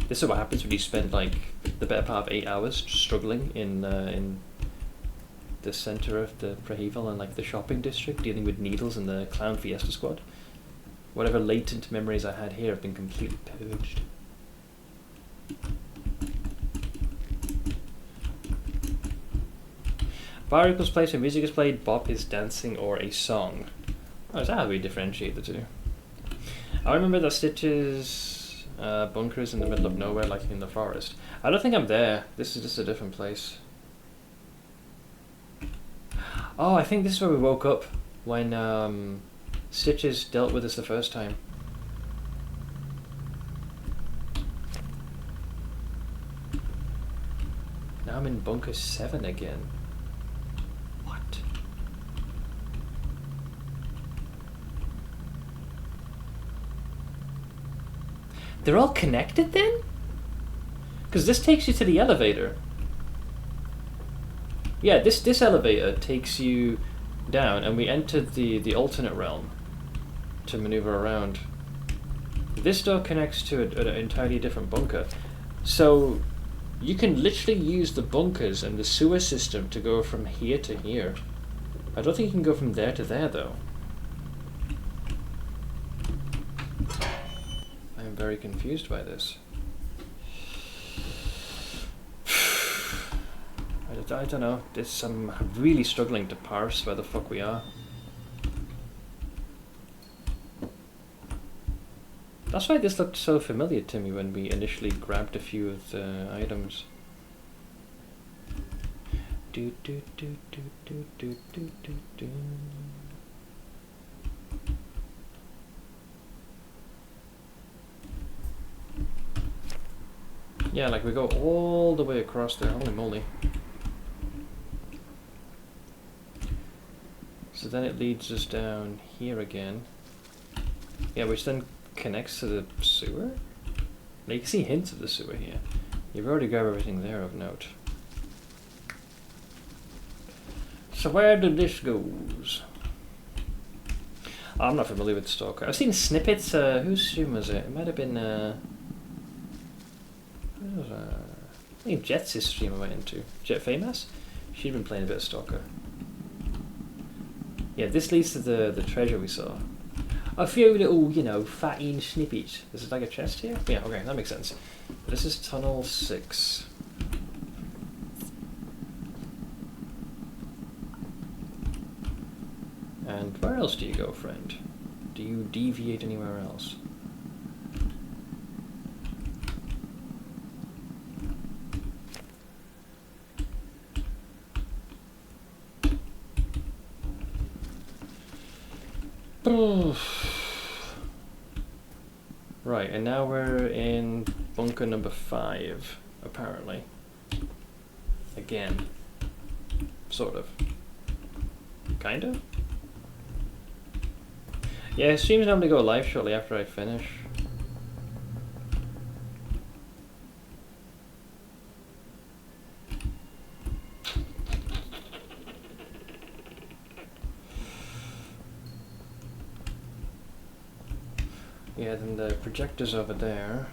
This is what happens when you spend like the better part of 8 hours struggling in the center of the Prahival and like the shopping district, dealing with needles and the Clown Fiesta Squad. Whatever latent memories I had here have been completely purged. Bar equals place where music is played, bop is dancing, or a song. Oh, is that how we differentiate the two? I remember that Stitches bunker is in the middle of nowhere, like in the forest. I don't think I'm there. This is just a different place. Oh, I think this is where we woke up when Stitches dealt with us the first time. Now I'm in bunker 7 again. What? They're all connected then? Because this takes you to the elevator. Yeah, this elevator takes you down, and we entered the alternate realm to maneuver around. This door connects to an entirely different bunker. So you can literally use the bunkers and the sewer system to go from here to here. I don't think you can go from there to there, though. I am very confused by this. I don't know. I'm really struggling to parse where the fuck we are. That's why this looked so familiar to me when we initially grabbed a few of the items. Do do do do do do do do do. Yeah, like we go all the way across there. Holy moly. So then it leads us down here again. Yeah, which then connects to the sewer? Now you can see hints of the sewer here. You've already grabbed everything there of note. So where did this goes? I'm not familiar with Stalker. I've seen snippets. Whose stream was it? It might have been I think Jet's stream I went into. Jet Famous? She'd been playing a bit of Stalker. Yeah, this leads to the treasure we saw. A few little, you know, fatty snippets. This is like a chest here? Yeah, okay, that makes sense. This is tunnel 6. And where else do you go, friend? Do you deviate anywhere else? Right, and now we're in bunker number 5, apparently. Again. Sort of. Kind of? Yeah, streams normally go live shortly after I finish. Yeah, then the projector's over there.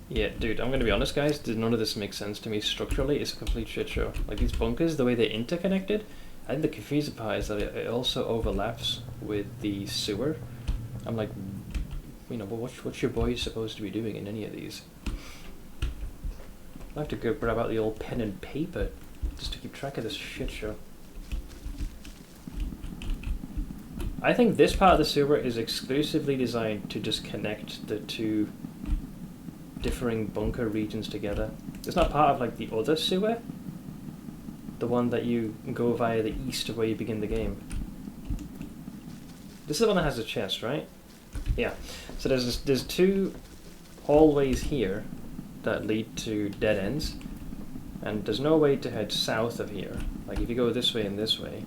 Yeah, dude, I'm gonna be honest, guys, none of this makes sense to me structurally. It's a complete shit show. Like, these bunkers, the way they're interconnected, I think the confusing part is that it also overlaps with the sewer. I'm like, you know, well, what's your boy supposed to be doing in any of these? I'll have to go grab out the old pen and paper just to keep track of this shit show. I think this part of the sewer is exclusively designed to just connect the two differing bunker regions together. It's not part of like the other sewer, the one that you go via the east of where you begin the game. This is the one that has a chest, right? Yeah. So there's two hallways here that lead to dead ends, and there's no way to head south of here. Like if you go this way and this way,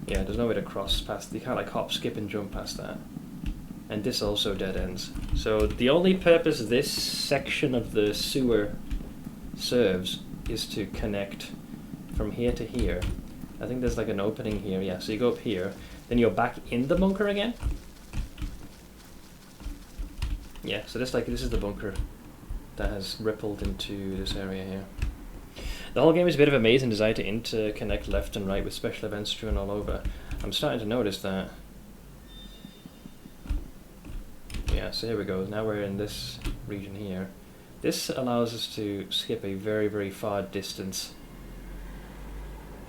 yeah, there's no way to cross past. You can't like hop, skip, and jump past that. And this also dead ends. So the only purpose this section of the sewer serves is to connect from here to here. I think there's like an opening here, yeah. So you go up here, then you're back in the bunker again. Yeah, so this is the bunker that has rippled into this area here. The whole game is a bit of a maze and designed to interconnect left and right with special events strewn all over. I'm starting to notice that. Yeah, so here we go. Now we're in this region here. This allows us to skip a very, very far distance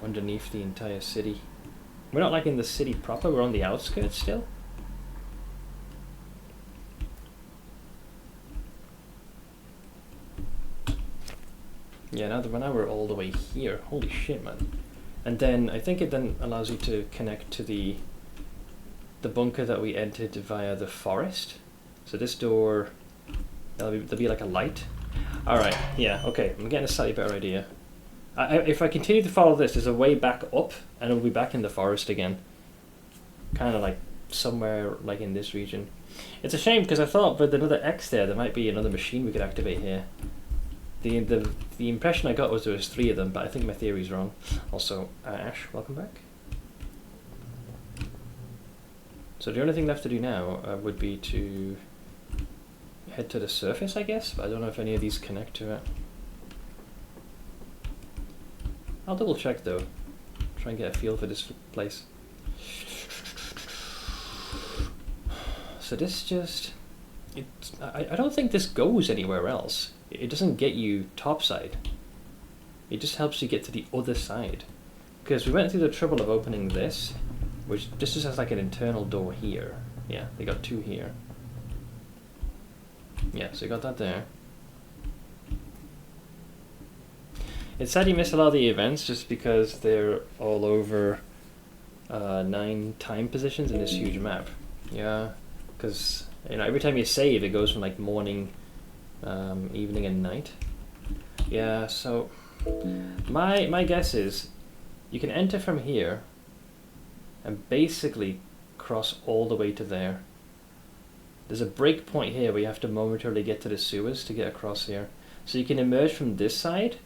underneath the entire city. We're not like in the city proper, we're on the outskirts still. Yeah, now we're all the way here. Holy shit, man. And then I think it then allows you to connect to the bunker that we entered via the forest. So this door, there'll be like a light. Alright, yeah, okay, I'm getting a slightly better idea. If I continue to follow this, there's a way back up, and we'll be back in the forest again. Kind of like somewhere like in this region. It's a shame, because I thought with another X there might be another machine we could activate here. The impression I got was there was 3 of them, but I think my theory's wrong. Also, Ash, welcome back. So the only thing left to do now would be to head to the surface, I guess, but I don't know if any of these connect to it. I'll double check though, try and get a feel for this place. So this just, I don't think this goes anywhere else. It doesn't get you topside. It just helps you get to the other side. Because we went through the trouble of opening this, which this just has like an internal door here. Yeah, they got 2 here. Yeah, so you got that there. It's sad you miss a lot of the events just because they're all over 9 time positions in this huge map. Yeah, because every time you save, it goes from like morning, evening, and night. Yeah, so my guess is you can enter from here and basically cross all the way to there. There's a break point here where you have to momentarily get to the sewers to get across here. So you can emerge from this side,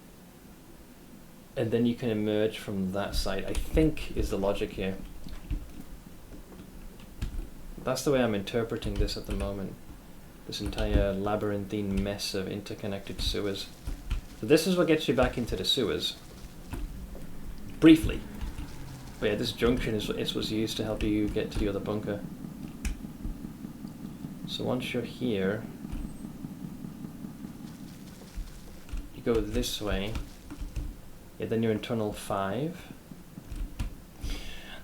and then you can emerge from that side, I think is the logic here. That's the way I'm interpreting this at the moment. This entire labyrinthine mess of interconnected sewers. So this is what gets you back into the sewers. Briefly. But yeah, this junction is what's used to help you get to the other bunker. So once you're here, you go this way. Yeah, then you're in tunnel 5.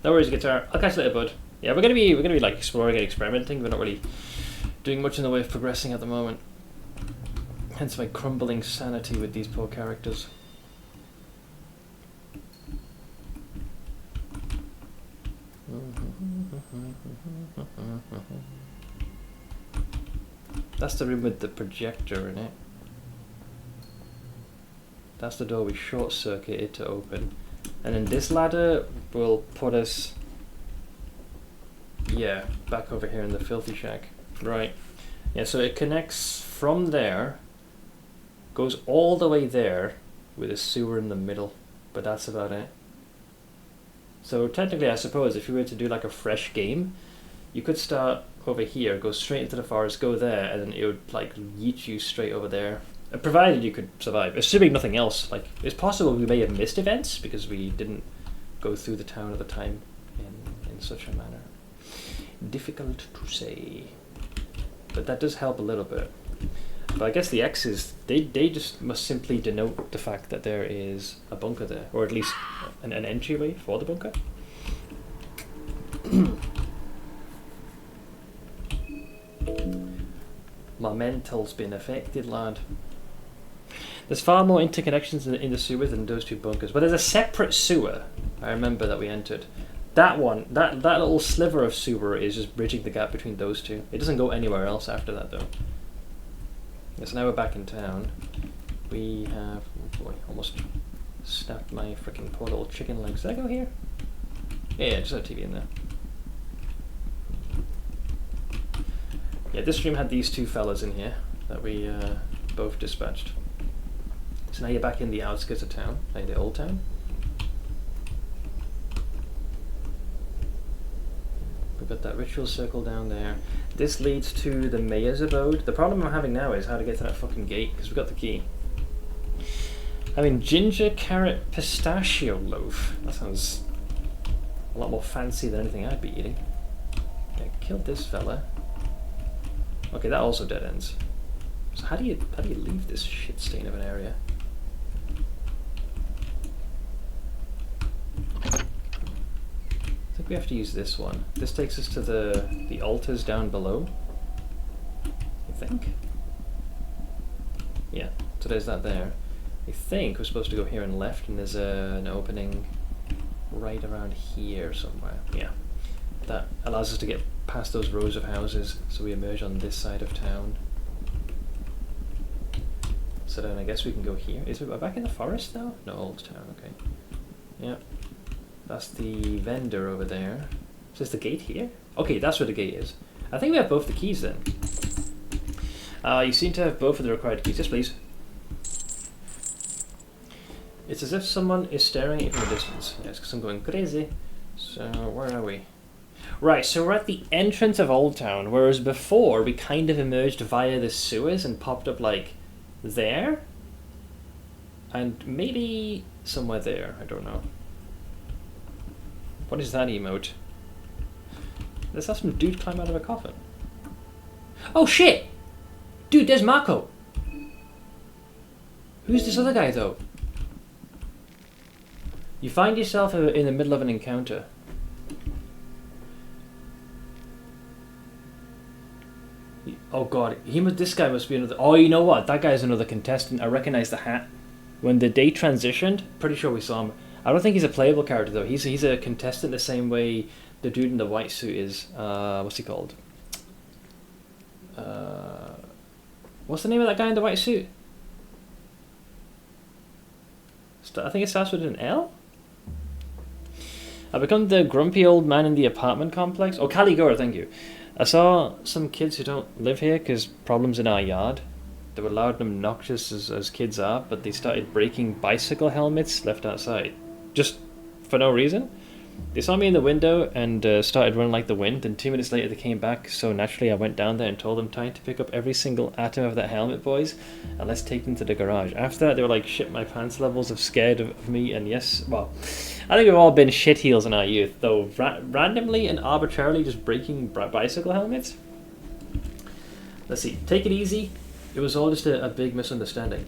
No worries, guitar. I'll catch you later, bud. Yeah, we're gonna be like exploring and experimenting. We're not really doing much in the way of progressing at the moment. Hence my crumbling sanity with these poor characters. That's the room with the projector in it. That's the door we short-circuited to open. And then this ladder will put us, yeah, back over here in the filthy shack. Right. Yeah, so it connects from there, goes all the way there, with a sewer in the middle. But that's about it. So technically, I suppose, if you were to do like a fresh game, you could start over here, go straight into the forest, go there, and then it would like yeet you straight over there. Provided you could survive, assuming nothing else. Like, it's possible we may have missed events because we didn't go through the town at the time in such a manner. Difficult to say, but that does help a little bit. But I guess the X's, they just must simply denote the fact that there is a bunker there, or at least an entryway for the bunker. My mental's been affected, lad. There's far more interconnections in the sewer than those two bunkers. But there's a separate sewer, I remember, that we entered. That one, that little sliver of sewer is just bridging the gap between those two. It doesn't go anywhere else after that, though. So now we're back in town. We have... Oh boy, almost snapped my freaking poor little chicken legs. Did I go here? Yeah, just have a TV in there. Yeah, this stream had these two fellas in here that we both dispatched. So now you're back in the outskirts of town, like the old town. We've got that ritual circle down there. This leads to the mayor's abode. The problem I'm having now is how to get to that fucking gate, because we've got the key. I mean, ginger, carrot, pistachio loaf. That sounds a lot more fancy than anything I'd be eating. Yeah, killed this fella. Okay, that also dead ends. So how do you leave this shit stain of an area? I think we have to use this one. This takes us to the altars down below, I think. Yeah, so there's that there. I think we're supposed to go here and left, and there's an opening right around here somewhere. Yeah, that allows us to get past those rows of houses, so we emerge on this side of town. So then I guess we can go here. Is it back in the forest now? No, old town, okay. Yeah. That's the vendor over there. Is this the gate here? Okay, that's where the gate is. I think we have both the keys then. You seem to have both of the required keys. Yes, please. It's as if someone is staring at you from a distance. Yes, because I'm going crazy. So, where are we? Right, so we're at the entrance of Old Town, whereas before we kind of emerged via the sewers and popped up like there? And maybe somewhere there, I don't know. What is that emote? Let's have some dude climb out of a coffin. Oh shit! Dude, there's Marco! Who's this other guy though? You find yourself in the middle of an encounter. Oh god, this guy must be another... Oh, you know what? That guy's another contestant. I recognize the hat. When the day transitioned, pretty sure we saw him. I don't think he's a playable character though. He's a contestant the same way the dude in the white suit is. What's he called? What's the name of that guy in the white suit? I think it starts with an L? I become the grumpy old man in the apartment complex. Oh, Caligora, thank you. I saw some kids who don't live here because problems in our yard. They were loud and obnoxious as kids are, but they started breaking bicycle helmets left outside. Just for no reason. They saw me in the window and started running like the wind, and 2 minutes later they came back, so naturally I went down there and told them time to pick up every single atom of that helmet, boys, and let's take them to the garage. After that they were like shit my pants levels of scared of me, and yes, well, I think we've all been shitheels in our youth, though randomly and arbitrarily just breaking bicycle helmets? Let's see, take it easy. It was all just a big misunderstanding.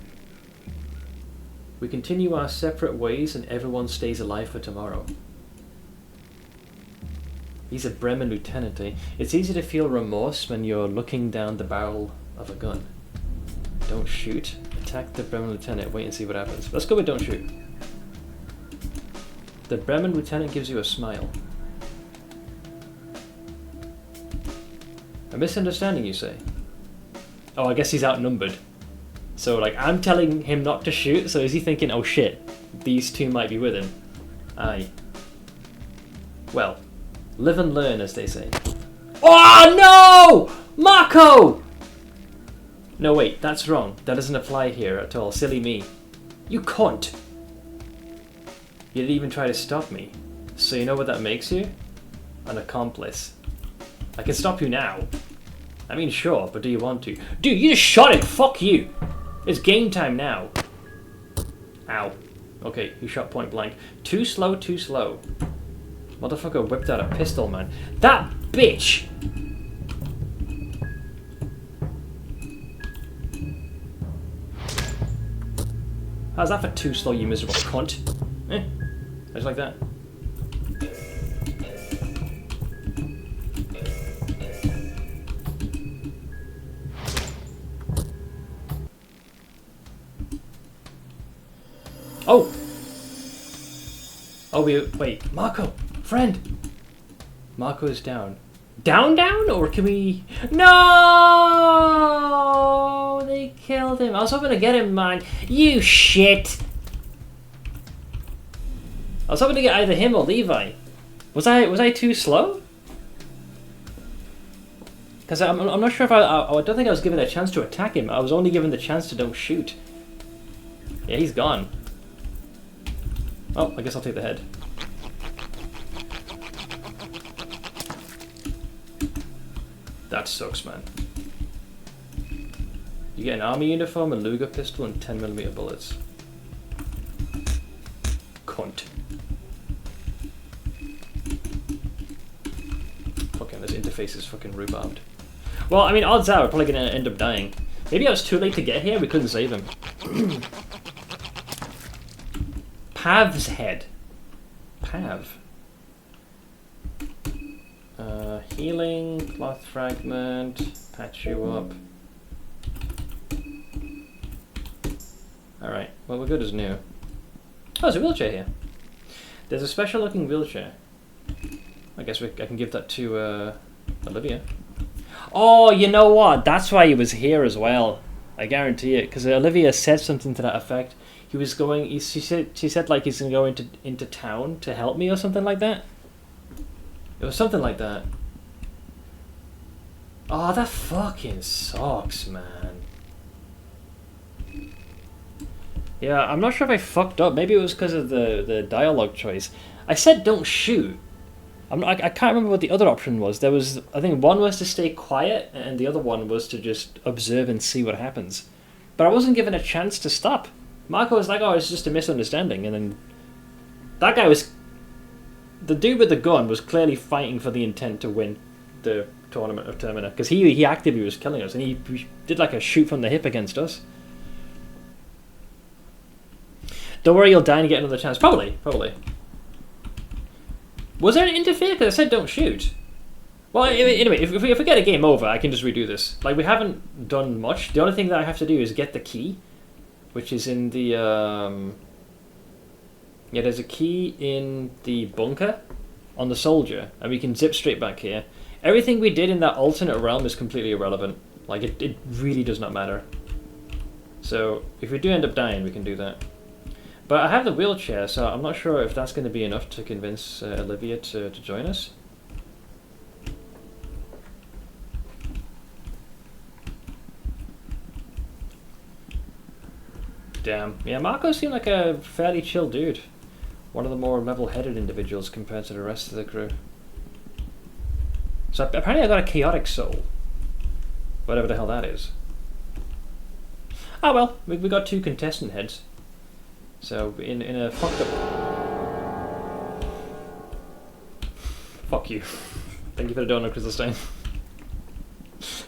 We continue our separate ways and everyone stays alive for tomorrow. He's a Bremen lieutenant, eh? It's easy to feel remorse when you're looking down the barrel of a gun. Don't shoot. Attack the Bremen lieutenant. Wait and see what happens. Let's go with don't shoot. The Bremen lieutenant gives you a smile. A misunderstanding, you say? Oh, I guess he's outnumbered. So, like, I'm telling him not to shoot, so is he thinking, oh shit, these two might be with him? Aye. Well, live and learn, as they say. Oh no! Marco! No, wait, that's wrong. That doesn't apply here at all. Silly me. You cunt! You didn't even try to stop me. So you know what that makes you? An accomplice. I can stop you now. I mean, sure, but do you want to? Dude, you just shot him! Fuck you! It's game time now. Ow. Okay, you shot point blank. Too slow, too slow. Motherfucker whipped out a pistol, man. That bitch! How's that for too slow, you miserable cunt? Eh? Just like that. Oh! Oh, wait. Marco! Friend! Marco is down. Down? Or can we... No! They killed him. I was hoping to get him, man. You shit! I was hoping to get either him or Levi. Was I too slow? Because I'm not sure if I don't think I was given a chance to attack him. I was only given the chance to don't shoot. Yeah, he's gone. Oh, I guess I'll take the head. That sucks, man. You get an army uniform, a Luger pistol, and 10mm bullets. Cunt. Fucking, this interface is fucking rhubarb. Well, I mean, odds are we're probably gonna end up dying. Maybe I was too late to get here, we couldn't save him. Pav's head. Pav. Healing, cloth fragment, patch you up. Alright, well we're good as new. Oh, there's a wheelchair here. There's a special looking wheelchair. I guess I can give that to Olivia. Oh, you know what? That's why he was here as well. I guarantee it, because Olivia said something to that effect. He was going. She said like he's gonna go into town to help me or something like that. It was something like that. Oh, that fucking sucks, man. Yeah, I'm not sure if I fucked up. Maybe it was because of the dialogue choice. I said don't shoot. I can't remember what the other option was. There was, I think one was to stay quiet, and the other one was to just observe and see what happens. But I wasn't given a chance to stop. Marco was like, oh, it's just a misunderstanding, and then that guy was... The dude with the gun was clearly fighting for the intent to win the tournament of Termina, because he actively was killing us, and he did like a shoot from the hip against us. Don't worry, you'll die and get another chance. Probably. Was there an interfere? Because I said don't shoot. Well, anyway, if we get a game over, I can just redo this. Like, we haven't done much. The only thing that I have to do is get the key, which is in the... Yeah, there's a key in the bunker on the soldier, and we can zip straight back here. Everything we did in that alternate realm is completely irrelevant. Like, it really does not matter. So, if we do end up dying, we can do that. But I have the wheelchair, so I'm not sure if that's going to be enough to convince Olivia to join us. Damn. Yeah, Marco seemed like a fairly chill dude. One of the more level-headed individuals compared to the rest of the crew. So apparently I got a chaotic soul. Whatever the hell that is. Oh well, we got 2 contestant heads. So in a fucked up... Fuck you. Thank you for the donut, Crystal Stein.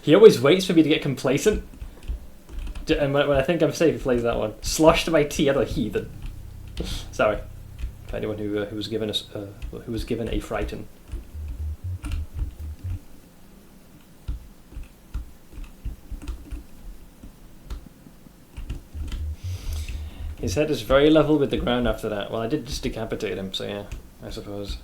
He always waits for me to get complacent. And when I think I'm safe, he plays that one. Sloshed my tea, other heathen. Sorry. For anyone who was given a frighten. His head is very level with the ground after that. Well, I did just decapitate him, so yeah, I suppose.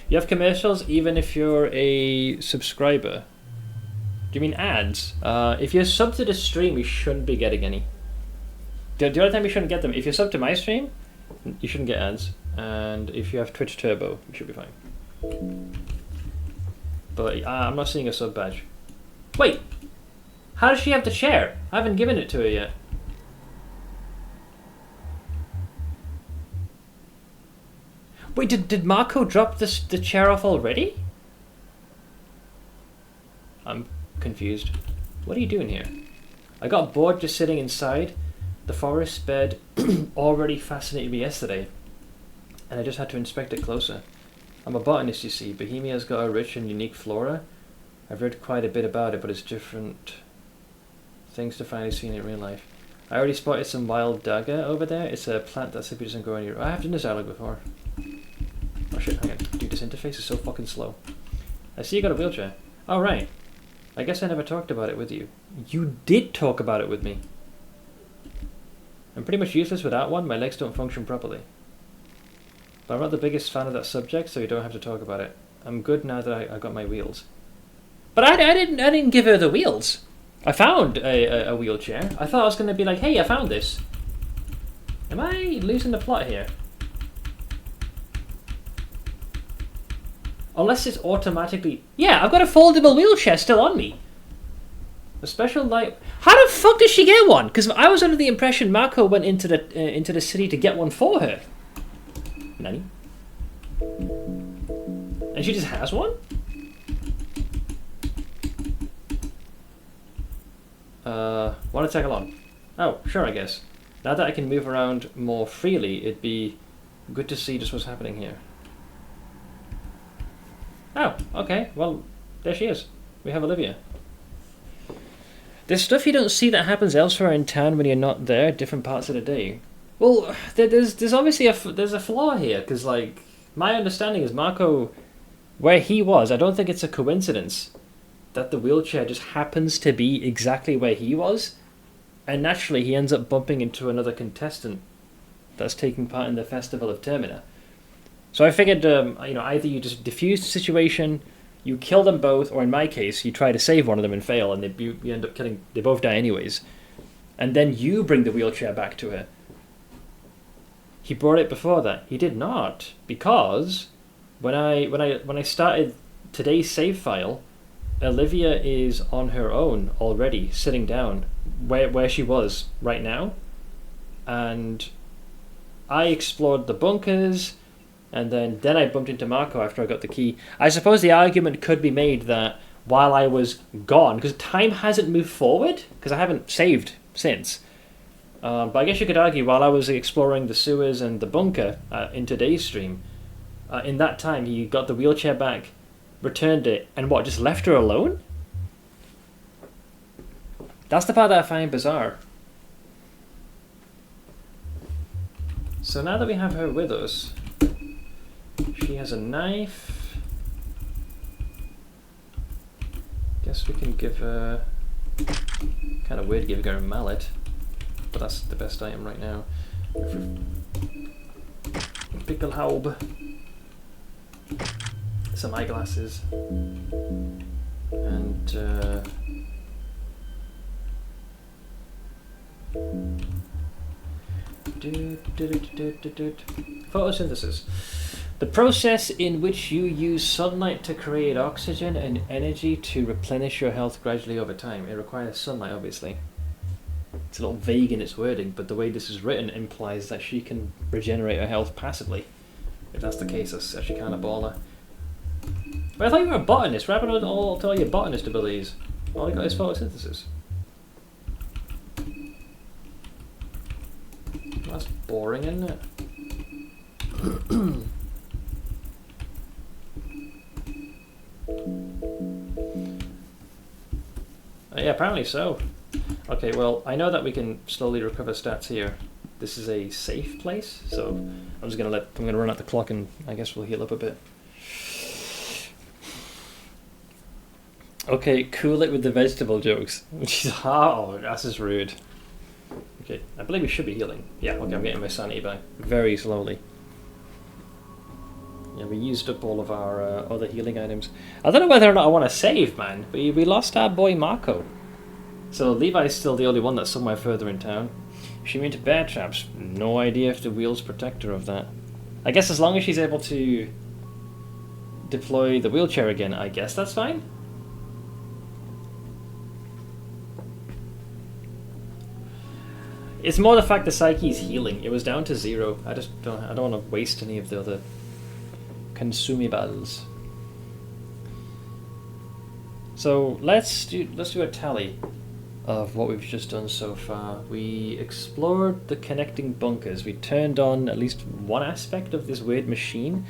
You have commercials even if you're a subscriber. Do you mean ads? If you're sub to the stream, you shouldn't be getting any. The other time you shouldn't get them. If you're sub to my stream, you shouldn't get ads. And if you have Twitch Turbo, you should be fine. But I'm not seeing a sub badge. Wait! How does she have the chair? I haven't given it to her yet. Wait, did Marco drop the chair off already? I'm confused. What are you doing here? I got bored just sitting inside. The forest bed already fascinated me yesterday, and I just had to inspect it closer. I'm a botanist, you see. Bohemia's got a rich and unique flora. I've read quite a bit about it, but it's different things to finally see in real life. I already spotted some wild dagger over there. It's a plant that simply doesn't grow anywhere. I have done this dialogue before. Oh shit, hang on. Do disable interface is so fucking slow. I see you got a wheelchair. Oh, right. I guess I never talked about it with you. You did talk about it with me. I'm pretty much useless without one. My legs don't function properly. But I'm not the biggest fan of that subject, so you don't have to talk about it. I'm good now that I got my wheels. But I didn't give her the wheels. I found a wheelchair. I thought I was going to be like, hey, I found this. Am I losing the plot here? Unless it's automatically... Yeah, I've got a foldable wheelchair still on me. A special light... How the fuck did she get one? Because I was under the impression Mako went into the city to get one for her. Nani? And she just has one? Want to tag along? Oh, sure, I guess. Now that I can move around more freely, it'd be good to see just what's happening here. Oh, okay. Well, there she is. We have Olivia. There's stuff you don't see that happens elsewhere in town when you're not there, different parts of the day. Well, there's obviously there's a flaw here, because, like, my understanding is Mako, where he was, I don't think it's a coincidence that the wheelchair just happens to be exactly where he was, and naturally he ends up bumping into another contestant that's taking part in the Festival of Termina. So I figured, either you just diffuse the situation, you kill them both, or in my case, you try to save one of them and fail, and you end up killing. They both die anyways, and then you bring the wheelchair back to her. He brought it before that. He did not, because when I started today's save file, Olivia is on her own already, sitting down where she was right now, and I explored the bunkers. And then I bumped into Mako after I got the key. I suppose the argument could be made that while I was gone, because time hasn't moved forward, because I haven't saved since. But I guess you could argue while I was exploring the sewers and the bunker in today's stream, in that time he got the wheelchair back, returned it, and just left her alone? That's the part that I find bizarre. So now that we have her with us, she has a knife. Guess we can give her... Kind of weird giving her a mallet, but that's the best item right now. Pickelhaube. Some eyeglasses. And... photosynthesis. The process in which you use sunlight to create oxygen and energy to replenish your health gradually over time. It requires sunlight, obviously. It's a little vague in its wording, but the way this is written implies that she can regenerate her health passively. If that's the case, that's actually kind of baller. But I thought you were a botanist. What happened to all your botanist abilities? All you got is photosynthesis. That's boring, isn't it? Yeah, apparently so. Okay, well, I know that we can slowly recover stats here. This is a safe place, so I'm gonna run out the clock and I guess we'll heal up a bit. Okay, cool it with the vegetable jokes. Oh, that's just rude. Okay, I believe we should be healing. Yeah, okay, I'm getting my sanity back very slowly. Yeah, we used up all of our other healing items. I don't know whether or not I want to save, man. We lost our boy Mako. So Levi's still the only one that's somewhere further in town. She went to bear traps. No idea if the wheels protect her of that. I guess as long as she's able to deploy the wheelchair again, I guess that's fine. It's more the fact that Psyche's healing. It was down to 0. I don't want to waste any of the other consumables. So let's do a tally of what we've just done so far. We explored the connecting bunkers. We turned on at least one aspect of this weird machine.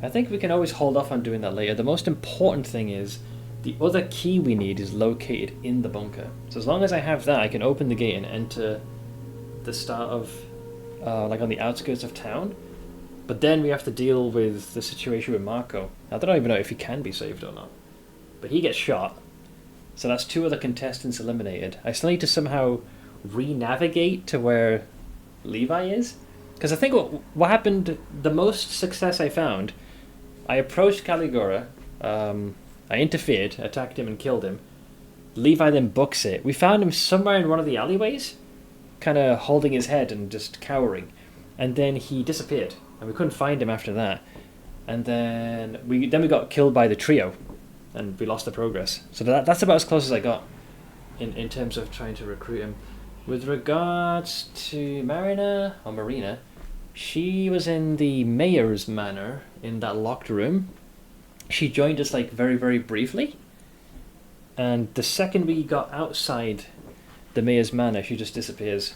I think we can always hold off on doing that later. The most important thing is the other key we need is located in the bunker. So as long as I have that, I can open the gate and enter the start of like on the outskirts of town. But then we have to deal with the situation with Marco. I don't even know if he can be saved or not. But he gets shot. So that's 2 other contestants eliminated. I still need to somehow re-navigate to where Levi is. Because I think what happened, the most success I found, I approached Caligura, I interfered, attacked him and killed him. Levi then books it. We found him somewhere in one of the alleyways, kind of holding his head and just cowering. And then he disappeared, and we couldn't find him after that. And then we got killed by the trio, and we lost the progress. So that's about as close as I got in terms of trying to recruit him. With regards to Marina, she was in the mayor's manor in that locked room. She joined us like very, very briefly. And the second we got outside the mayor's manor, she just disappears.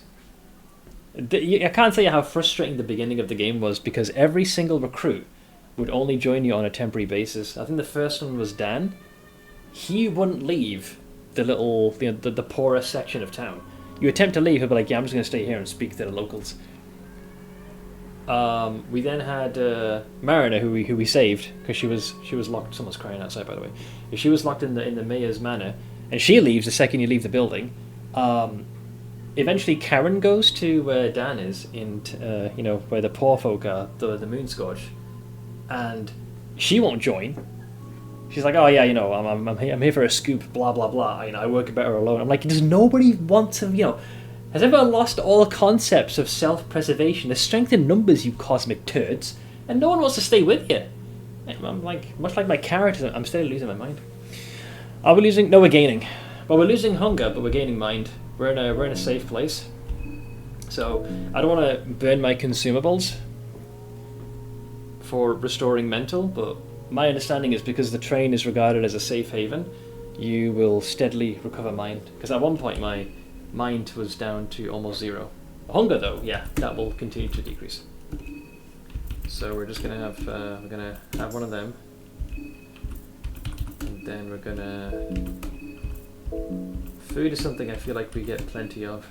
I can't tell you how frustrating the beginning of the game was, because every single recruit would only join you on a temporary basis. I think the first one was Dan. He wouldn't leave the little, the poorer section of town. You attempt to leave, he'll be like, yeah, I'm just going to stay here and speak to the locals. We then had Marina, who we saved, because she was locked. Someone's crying outside, by the way. She was locked in the mayor's manor, and she leaves the second you leave the building. Eventually, Karen goes to where Dan is, in where the poor folk are, the Moonscorch, and she won't join. She's like, oh yeah, I'm here for a scoop, blah blah blah. I work better alone. I'm like, does nobody want to, has everyone lost all concepts of self-preservation? There's strength in numbers, you cosmic turds, and no one wants to stay with you. I'm like, much like my characters, I'm still losing my mind. Are we losing? No, we're gaining. Well, we're losing hunger, but we're gaining mind. We're in a safe place. So I don't want to burn my consumables for restoring mental, but my understanding is because the train is regarded as a safe haven, you will steadily recover mind. Because at one point my mind was down to almost 0. Hunger, though, yeah, that will continue to decrease. So we're just gonna have one of them, and then we're gonna. Food is something I feel like we get plenty of,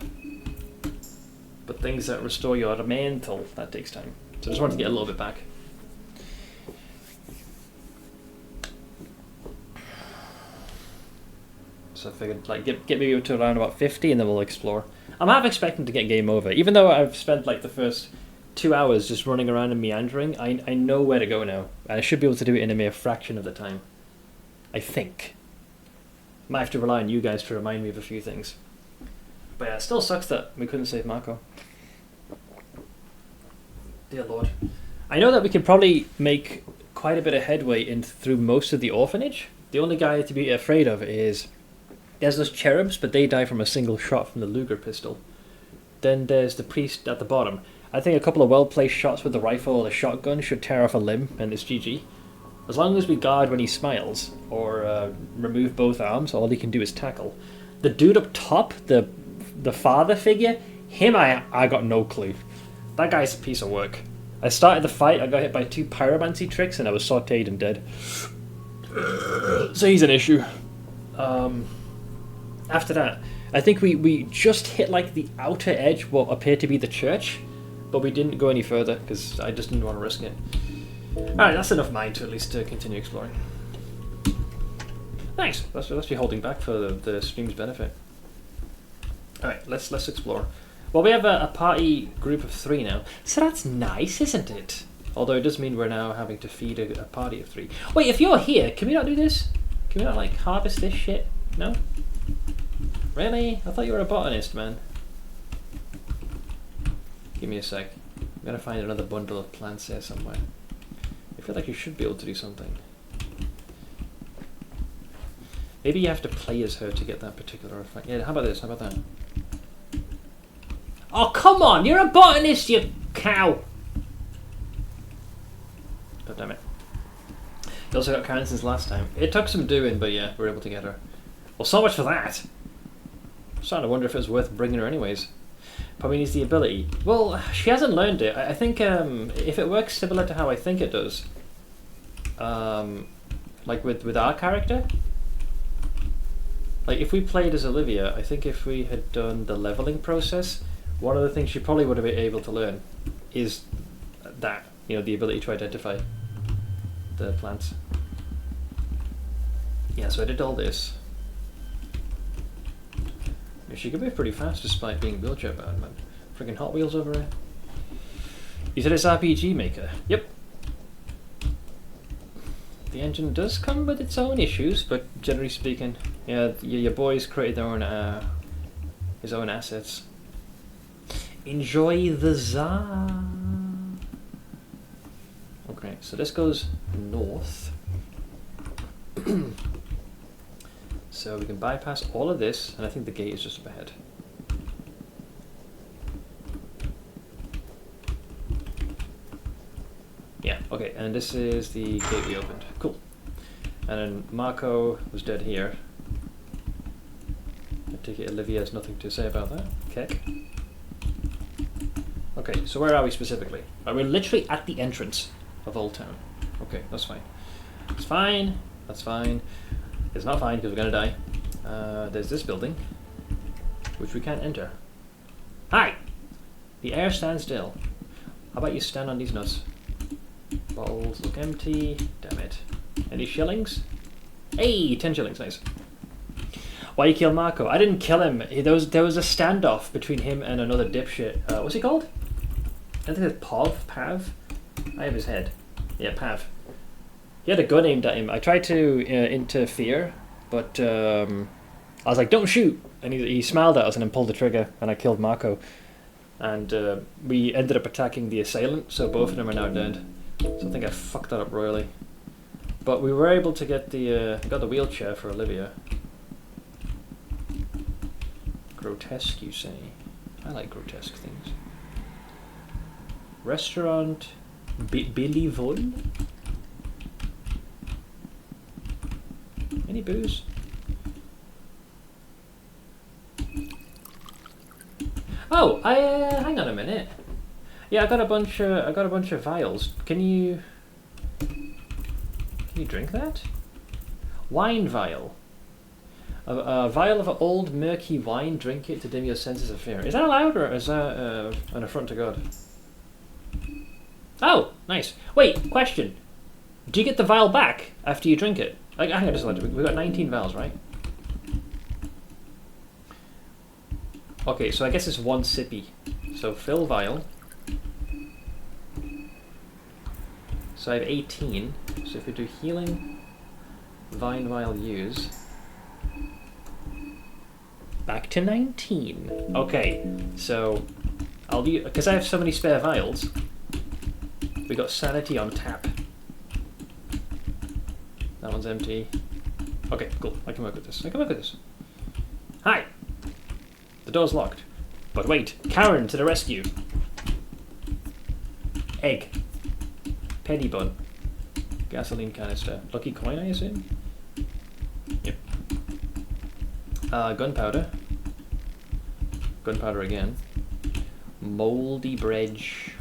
but things that restore your mental, that takes time. So I just wanted to get a little bit back. So I figured, like, get maybe to around about 50, and then we'll explore. I'm half expecting to get game over, even though I've spent like the first 2 hours just running around and meandering. I know where to go now, and I should be able to do it in a mere fraction of the time. I think. Might have to rely on you guys to remind me of a few things. But yeah, it still sucks that we couldn't save Marco. Dear Lord. I know that we could probably make quite a bit of headway through most of the orphanage. The only guy to be afraid of is... There's those cherubs, but they die from a single shot from the Luger pistol. Then there's the priest at the bottom. I think a couple of well-placed shots with the rifle or the shotgun should tear off a limb, and it's GG. As long as we guard when he smiles, or remove both arms, all he can do is tackle. The dude up top, the father figure, him I got no clue. That guy's a piece of work. I started the fight, I got hit by 2 pyromancy tricks, and I was sauteed and dead. So he's an issue. After that, I think we just hit like the outer edge, what appeared to be the church, but we didn't go any further, because I just didn't want to risk it. Alright, that's enough mind to at least continue exploring. Thanks. Let's be holding back for the stream's benefit. Alright, let's explore. Well, we have a party group of 3 now, so that's nice, isn't it? Although it does mean we're now having to feed a party of 3. Wait, if you're here, can we not do this? Can we not, like, harvest this shit? No? Really? I thought you were a botanist, man. Give me a sec. I'm gonna find another bundle of plants here somewhere. I feel like you should be able to do something. Maybe you have to play as her to get that particular effect. Yeah, how about this? How about that? Oh, come on! You're a botanist, you cow! God damn it. You also got Karen since last time. It took some doing, but yeah, we were able to get her. Well, so much for that! I'm starting to wonder if it was worth bringing her anyways. Probably needs the ability. Well, she hasn't learned it. I think if it works similar to how I think it does, like with our character, like if we played as Olivia, I think if we had done the leveling process, one of the things she probably would have been able to learn is that You know, the ability to identify the plants. Yeah, so I did all this. She can move pretty fast despite being wheelchair bound, man. Friggin' Hot Wheels over here. You said it's RPG Maker. Yep. The engine does come with its own issues, but generally speaking, yeah, your boys created their own, his own assets. Enjoy the Tsar. Okay, so this goes north. So we can bypass all of this, and I think the gate is just up ahead. Yeah, okay, and this is the gate we opened. Cool. And then Marco was dead here. I take it Olivia has nothing to say about that. Okay. Okay, so where are we specifically? We're literally at the entrance of Old Town. Okay, that's fine. It's fine. That's fine. It's not fine because we're gonna die. There's this building, which we can't enter. Hi! The air stands still. How about you stand on these nuts? Bottles look empty. Damn it. Any shillings? Hey, 10 shillings, nice. Why you kill Marco? I didn't kill him. There was a standoff between him and another dipshit. What's he called? I think it's Pav? I have his head. Yeah, Pav. He had a gun aimed at him. I tried to interfere, but I was like, don't shoot! And he smiled at us and then pulled the trigger, and I killed Marco. And we ended up attacking the assailant, so both of them are now dead. So I think I fucked that up royally. But we were able to get got the wheelchair for Olivia. Grotesque, you say? I like grotesque things. Restaurant Billy Vol? Any booze? Oh, hang on a minute. Yeah, I got a bunch of vials. Can you drink that? Wine vial. A vial of old murky wine. Drink it to dim your senses of fear. Is that allowed, or is that an affront to God? Oh, nice. Wait, question. Do you get the vial back after you drink it? Hang on just a minute. We've got 19 vials, right? Okay, so I guess it's one sippy. So fill vial. So I have 18. So if we do healing, vine vial use. Back to 19. Okay, so I'll do, because I have so many spare vials. We got sanity on tap. That one's empty. Okay, cool. I can work with this. Hi! The door's locked. But wait, Karen to the rescue. Egg. Penny bun. Gasoline canister. Lucky coin, I assume? Yep. Gunpowder. Gunpowder again. Mouldy bridge.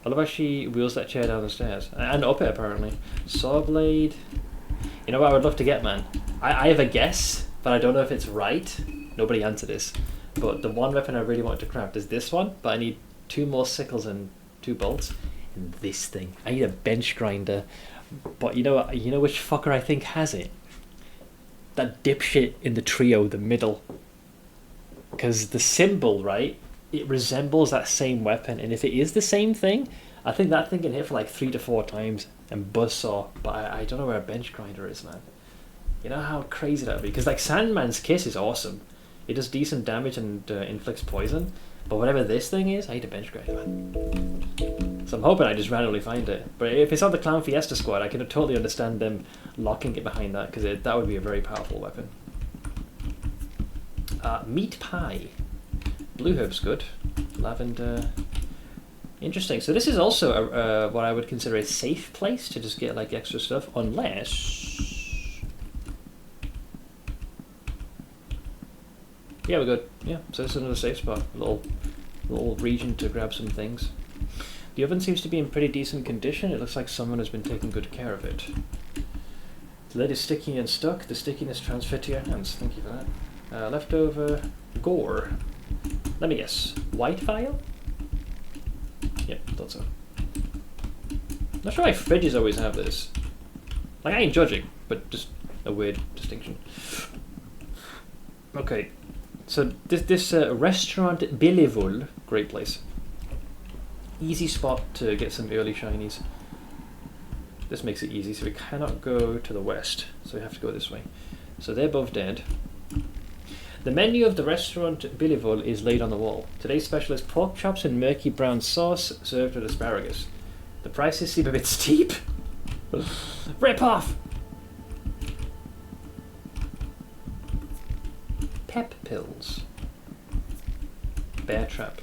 I love how she wheels that chair down the stairs. And up it, apparently. Saw blade. You know what I would love to get, man? I have a guess, but I don't know if it's right. Nobody answered this. But the one weapon I really want to craft is this one, but I need 2 more sickles and 2 bolts. And this thing. I need a bench grinder. But you know what? You know which fucker I think has it? That dipshit in the trio, the middle. Because the symbol, right? It resembles that same weapon, and if it is the same thing, I think that thing can hit for like 3 to 4 times and buzzsaw. But I don't know where a bench grinder is, man. You know how crazy that would be? Because like Sandman's Kiss is awesome. It does decent damage and inflicts poison. But whatever this thing is, I need a bench grinder, man. So I'm hoping I just randomly find it. But if it's on the Clown Fiesta squad, I can totally understand them locking it behind that, because that would be a very powerful weapon. Meat pie. Blue herb's good. Lavender. Interesting. So this is also what I would consider a safe place to just get like extra stuff, unless... Yeah, we're good. Yeah, so this is another safe spot. A little region to grab some things. The oven seems to be in pretty decent condition. It looks like someone has been taking good care of it. The lid is sticky and stuck. The stickiness transferred to your hands. Thank you for that. Leftover gore. Let me guess. White vial? Yep, thought so. Not sure why fridges always have this. Like, I ain't judging, but just a weird distinction. Okay, so this restaurant Belleville, great place. Easy spot to get some early shinies. This makes it easy, so we cannot go to the west, so we have to go this way. So they're both dead. The menu of the restaurant Belleville is laid on the wall. Today's special is pork chops and murky brown sauce served with asparagus. The prices seem a bit steep. Rip off! Pep pills. Bear trap.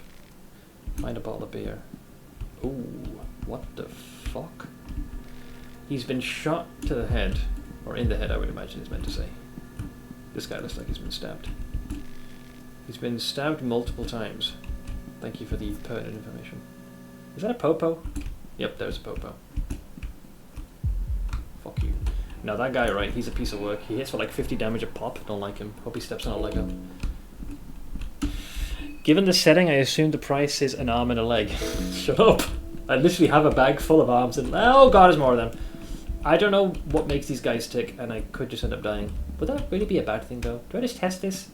Find a bottle of beer. Ooh, what the fuck? He's been shot to the head. Or in the head, I would imagine it's meant to say. This guy looks like he's been stabbed. He's been stabbed multiple times. Thank you for the pertinent information. Is that a popo? Yep, there's a popo. Fuck you. Now that guy, right, he's a piece of work. He hits for like 50 damage a pop. Don't like him. Hope he steps on a leg up. Given the setting, I assume the price is an arm and a leg. Shut up. I literally have a bag full of arms and... Oh god, there's more of them. I don't know what makes these guys tick, and I could just end up dying. Would that really be a bad thing, though? Do I just test this?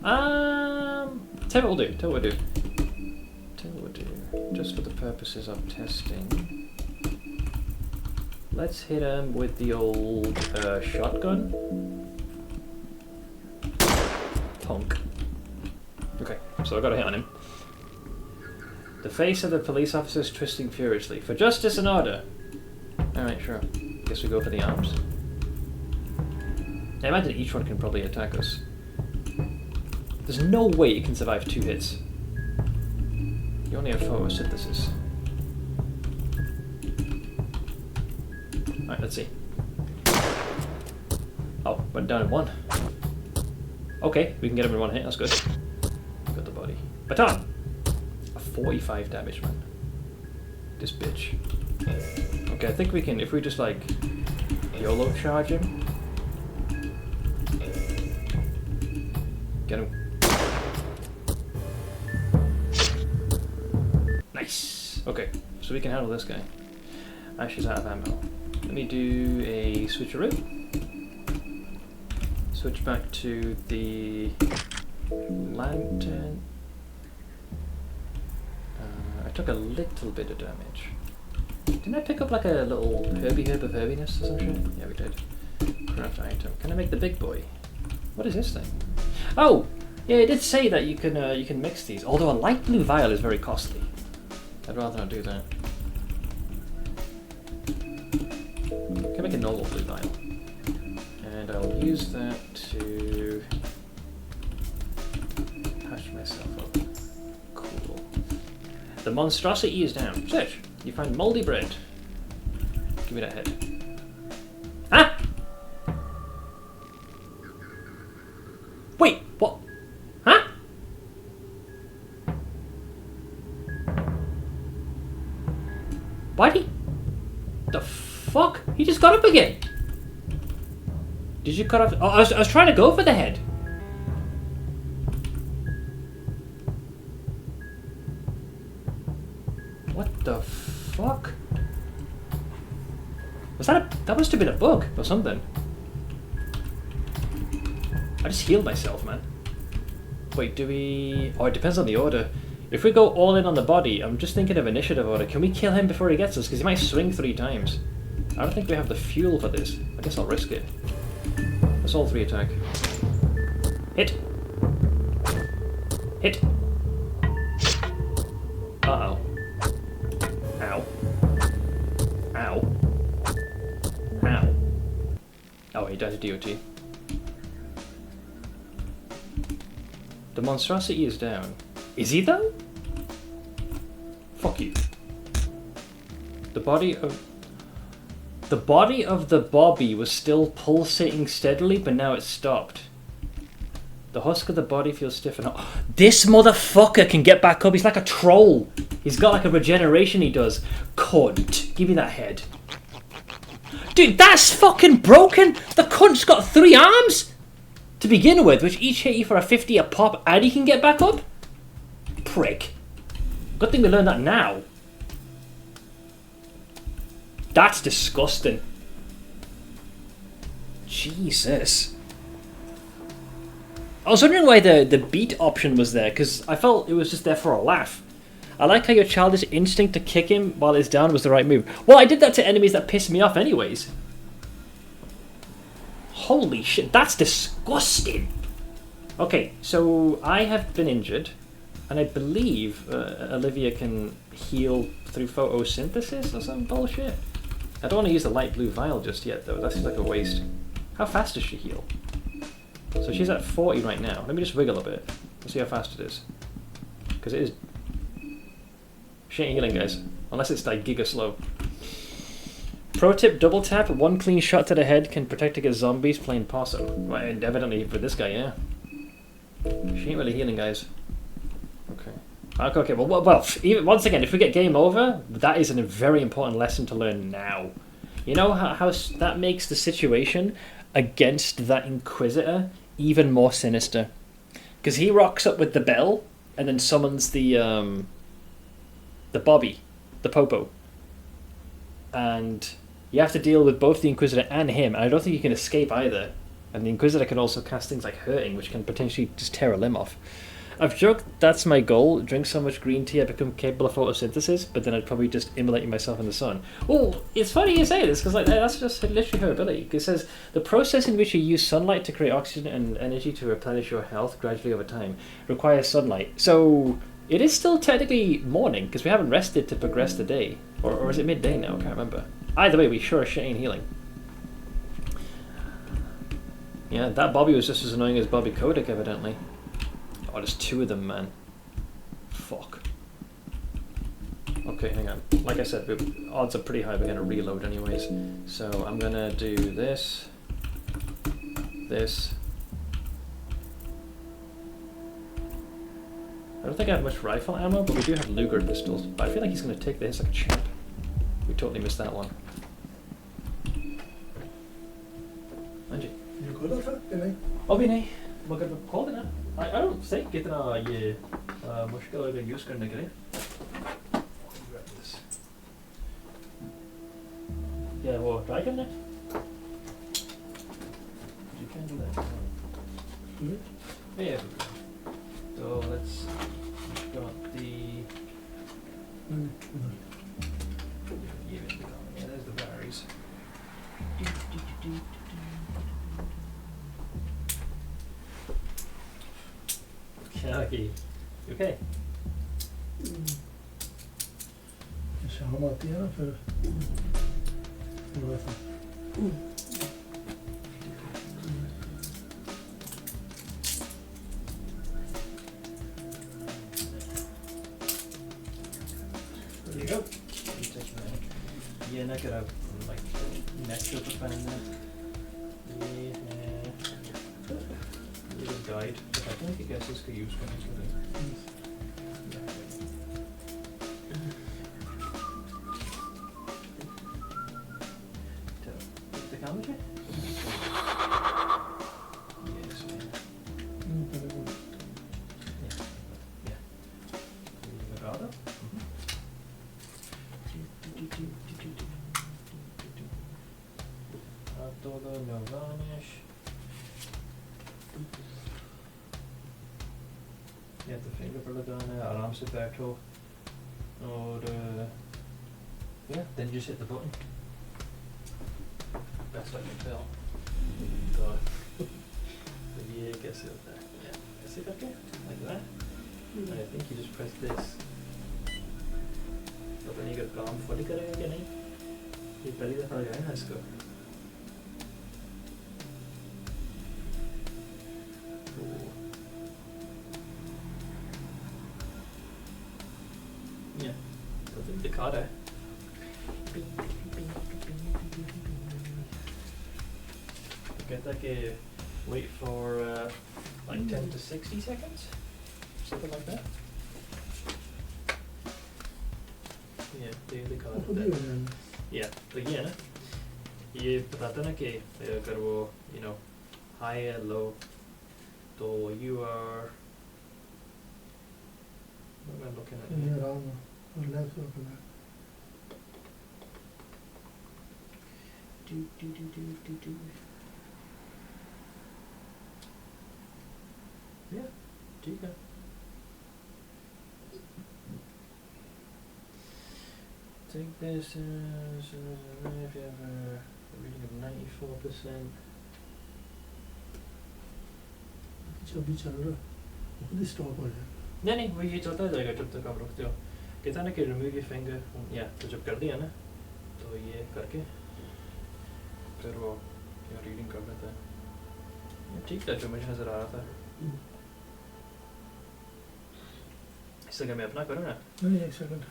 Tell what we'll do. Tell what we'll do. Tell what we'll do. Just for the purposes of testing. Let's hit him with the old shotgun. Punk. Okay, so I got a hit on him. The face of the police officer is twisting furiously. For justice and order! Alright, sure. Guess we go for the arms. I imagine each one can probably attack us. There's no way it can survive 2 hits. You only have photosynthesis. Alright, let's see. Oh, went down in 1. Okay, we can get him in 1 hit, that's good. Got the body. Baton! 45 damage, man. This bitch. Okay, I think we can, if we just like YOLO charge him. Get him. Nice! Okay, so we can handle this guy. Ash is out of ammo. Let me do a switcheroo. Switch back to the lantern. I took a little bit of damage. Didn't I pick up like a little herb of herbiness or some shit? Yeah, we did. Craft item. Can I make the big boy? What is this thing? Oh! Yeah, it did say that you can mix these, although a light blue vial is very costly. I'd rather not do that. Can I make a normal blue vial? And I'll use that to patch myself up. Cool. The monstrosity is down. Search. You find moldy bread. Give me that head. Ah! Wait, what? Huh? Why'd he? The fuck? He just got up again. Did you cut off? Oh, I was trying to go for the head. What the fuck? Was that must have been a bug or something. I just healed myself, man. Wait, do we... Oh, it depends on the order. If we go all in on the body, I'm just thinking of initiative order. Can we kill him before he gets us? Because he might swing 3 times. I don't think we have the fuel for this. I guess I'll risk it. Let's all 3 attack. Hit! Hit! Uh-oh. Ow. Ow. Ow. Oh, he died of DOT. The monstrosity is down. Is he though? Fuck you. The body of the Bobby was still pulsating steadily, but now it's stopped. The husk of the body feels stiff and hot. This motherfucker can get back up. He's like a troll. He's got like a regeneration he does. Cunt. Give me that head. Dude, that's fucking broken. The cunt's got 3 arms to begin with, which each hit you for a 50 a pop, and he can get back up? Prick. Good thing we learned that now. That's disgusting. Jesus. I was wondering why the beat option was there, because I felt it was just there for a laugh. I like how your childish instinct to kick him while he's down was the right move. Well, I did that to enemies that pissed me off anyways. Holy shit, that's disgusting. Okay, so I have been injured, and I believe Olivia can heal through photosynthesis or some bullshit. I don't want to use the light blue vial just yet, though. That seems like a waste. How fast does she heal? So she's at 40 right now. Let me just wiggle a bit. Let's see how fast it is. Because it is... She ain't healing, guys. Unless it's like giga slow. Pro tip, double tap. One clean shot to the head can protect against zombies playing possum. Well, and evidently for this guy, yeah. She ain't really healing, guys. Okay. Okay, well, even, once again, if we get game over, that is a very important lesson to learn now. You know how that makes the situation against that Inquisitor even more sinister. Because he rocks up with the bell and then summons the Bobby, the Popo. And you have to deal with both the Inquisitor and him, and I don't think you can escape either. And the Inquisitor can also cast things like Hurting, which can potentially just tear a limb off. I've joked that's my goal, drink so much green tea I become capable of photosynthesis, but then I'd probably just immolate myself in the sun. Well, it's funny you say this, because like that's just literally her ability. It says, the process in which you use sunlight to create oxygen and energy to replenish your health gradually over time requires sunlight. So it is still technically morning, because we haven't rested to progress the day. Or is it midday now? I can't remember. Either way, we sure as shit ain't healing. Yeah, that Bobby was just as annoying as Bobby Kotick, evidently. Oh, there's two of them, man. Fuck. Okay, hang on. Like I said, odds are pretty high we're going to reload anyways. So I'm going to do this. This. I don't think I have much rifle ammo, but we do have Luger pistols. But I feel like he's going to take this like a champ. We totally missed that one. Angie. You good at it, Vinny? Oh, Vinny. Maganda call din I don't think इतना ये मुश्किल होगा use करने के लिए. Yeah, वो try करना. You can do that. Yeah. So let's got the. Yeah, there's the batteries. Okay. You okay? शाम आती है ना फिर वैसा There you go. Yeah, knock it out. Like next to the fan there. Yeah. Little guide. I think I guess this could use one. The camera check? Yes, man. Yeah. Gro-Goroth? Todo no vanish. You have the finger पर लगाना है आराम से बैठो और yeah, then just hit the button. That's what I can tell. God. ये कैसे होता है? Yeah, ऐसे करके like that. And I think you just press this. पता नहीं अगर काम fully करेगा क्या नहीं. ये पहली दफा लगाया है इसको. Yeah, the card. कहता कि wait for like 10 to 60 seconds, something like that. Yeah, the card. Yeah, तो ये है ना, ये बताता ना कि अगर वो you know high or low, तो you are. I don't remember looking at ये it. आराम है और लेफ्ट को करना Do. Yeah, ठीक है. Take this as if you have a reading of 94%. अभी चल रहा है खुद ही स्टॉप हो जाए नहीं वो ये चलता जाएगा जब तक आप रुकते हो. कहता ना कि रिमूव योर फिंगर. या तो जब कर दिया ना तो ये करके फिर वो क्या रीडिंग कर लेता है. ये ठीक था जो मुझे नज़र आ रहा था. इससे क्या मैं अपना करूँ ना. नहीं एक सेकंड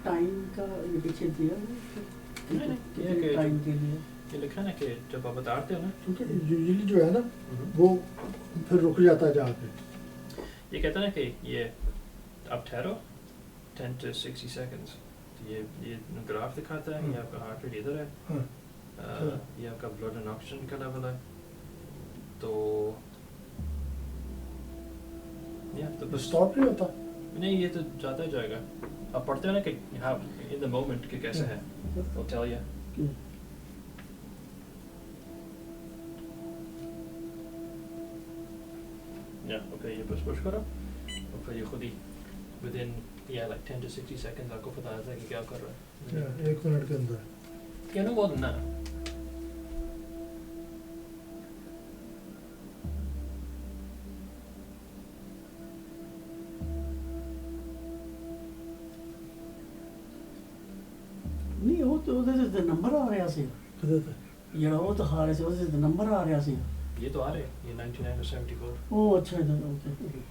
टाइम का ये पीछे दिया नहीं, टाइम के लिए ये लिखा ना कि जब आप बताते हो ना. क्योंकि यूजुअली जो है ना वो फिर रुक जाता है जहाँ पे ये कहता है ना कि ये आप ठहरो 10 to 60 seconds. तो ये ग्राफ दिखाता है. ये आपका हार्ट रेट इधर है. हाँ ये आपका ब्लड एंड ऑक्सीजन का लेवल है. तो तो बस स्टॉप नहीं होता नहीं ये तो जाता ही जाएगा. आप पढ़ते हो ना कि हाँ इन द मोमेंट कि कैसे है. वो टेल यू. ओके ये बस पुश करो और फिर ये खुद ही within like 10 to 60 seconds आपको पता आता है कि क्या कर रहा है. 1 मिनट के अंदर क्या ना बहुत ना. नहीं वो तो ਉਹਦੇ ਤੇ ਨੰਬਰ ਆ ਰਿਹਾ ਸੀ किधर था ਜਿਹੜਾ ਉਹ ਦਿਖਾ ਰਿਹਾ ਸੀ ਉਹਦੇ ਤੇ ਨੰਬਰ ਆ ਰਿਹਾ ਸੀ ये तो आ रहे ये 99 to 74. ਉਹ ਅੱਛਾ ओके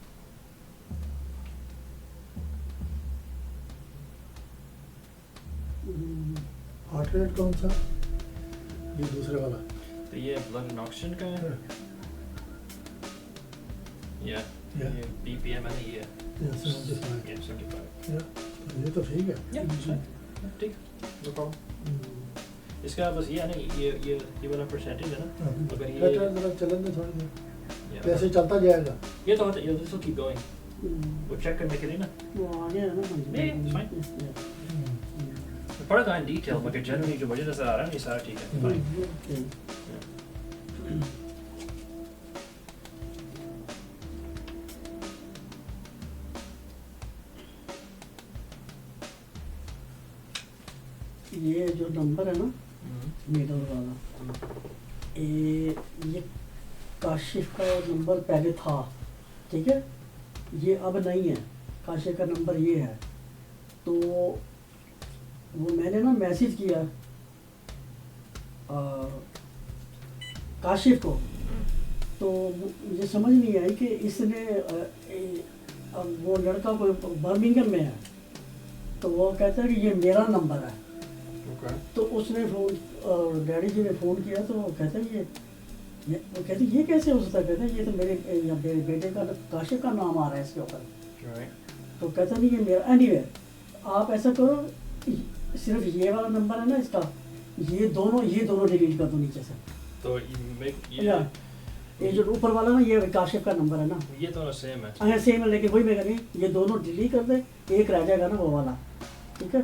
हार्ट रेट कौन सा ये दूसरे वाला तो ये ब्लड एंड ऑक्सीजन का है. या Yeah. ये BPM है ना ये. Yeah, 75 ये 75. Yeah, ये तो ठीक है ठीक. No problem. इसका बस ये है ना ये वाला परसेंटेज है ना. अगर ये जरा चलन दे थोड़ी देर Yeah, कैसे चलता जाएगा ये तो ये this will keep going. वो चेक करने के लिए ना. वो आ गया ना Yeah, it's fine. पढ़ा था in detail मगर generally जो मुझे नजर आ रहा है ये सारा ठीक है. Fine. ये जो नंबर है ना मिडल वाला ये काशिफ का नंबर पहले था ठीक है. ये अब नहीं है. काशिफ का नंबर ये है. तो वो मैंने ना मैसेज किया काशिफ को. तो मुझे समझ नहीं आई कि इसने वो लड़का कोई बर्मिंघम में है. तो वो कहता है कि ये मेरा नंबर है. Okay. तो उसने फ़ोन डैडी जी ने फ़ोन किया तो वो कहते हैं वो कहते ये कैसे हो सकता है. कहते हैं ये तो मेरे बेटे का काशिफ का नाम आ रहा है इसके ऊपर. Right. तो कहता नहीं ये मेरा. एनीवे आप ऐसा करो सिर्फ ये वाला नंबर है ना इसका ये दोनों डिलीट कर दो नीचे से. तो ये ये जो ऊपर वाला ना ये काशिफ का नंबर है ना ये दोनों सेम है. हाँ सेम है लेकिन वही मैं कह रही ये दोनों डिलीट कर दे. एक रह जाएगा ना वो वाला. ठीक है.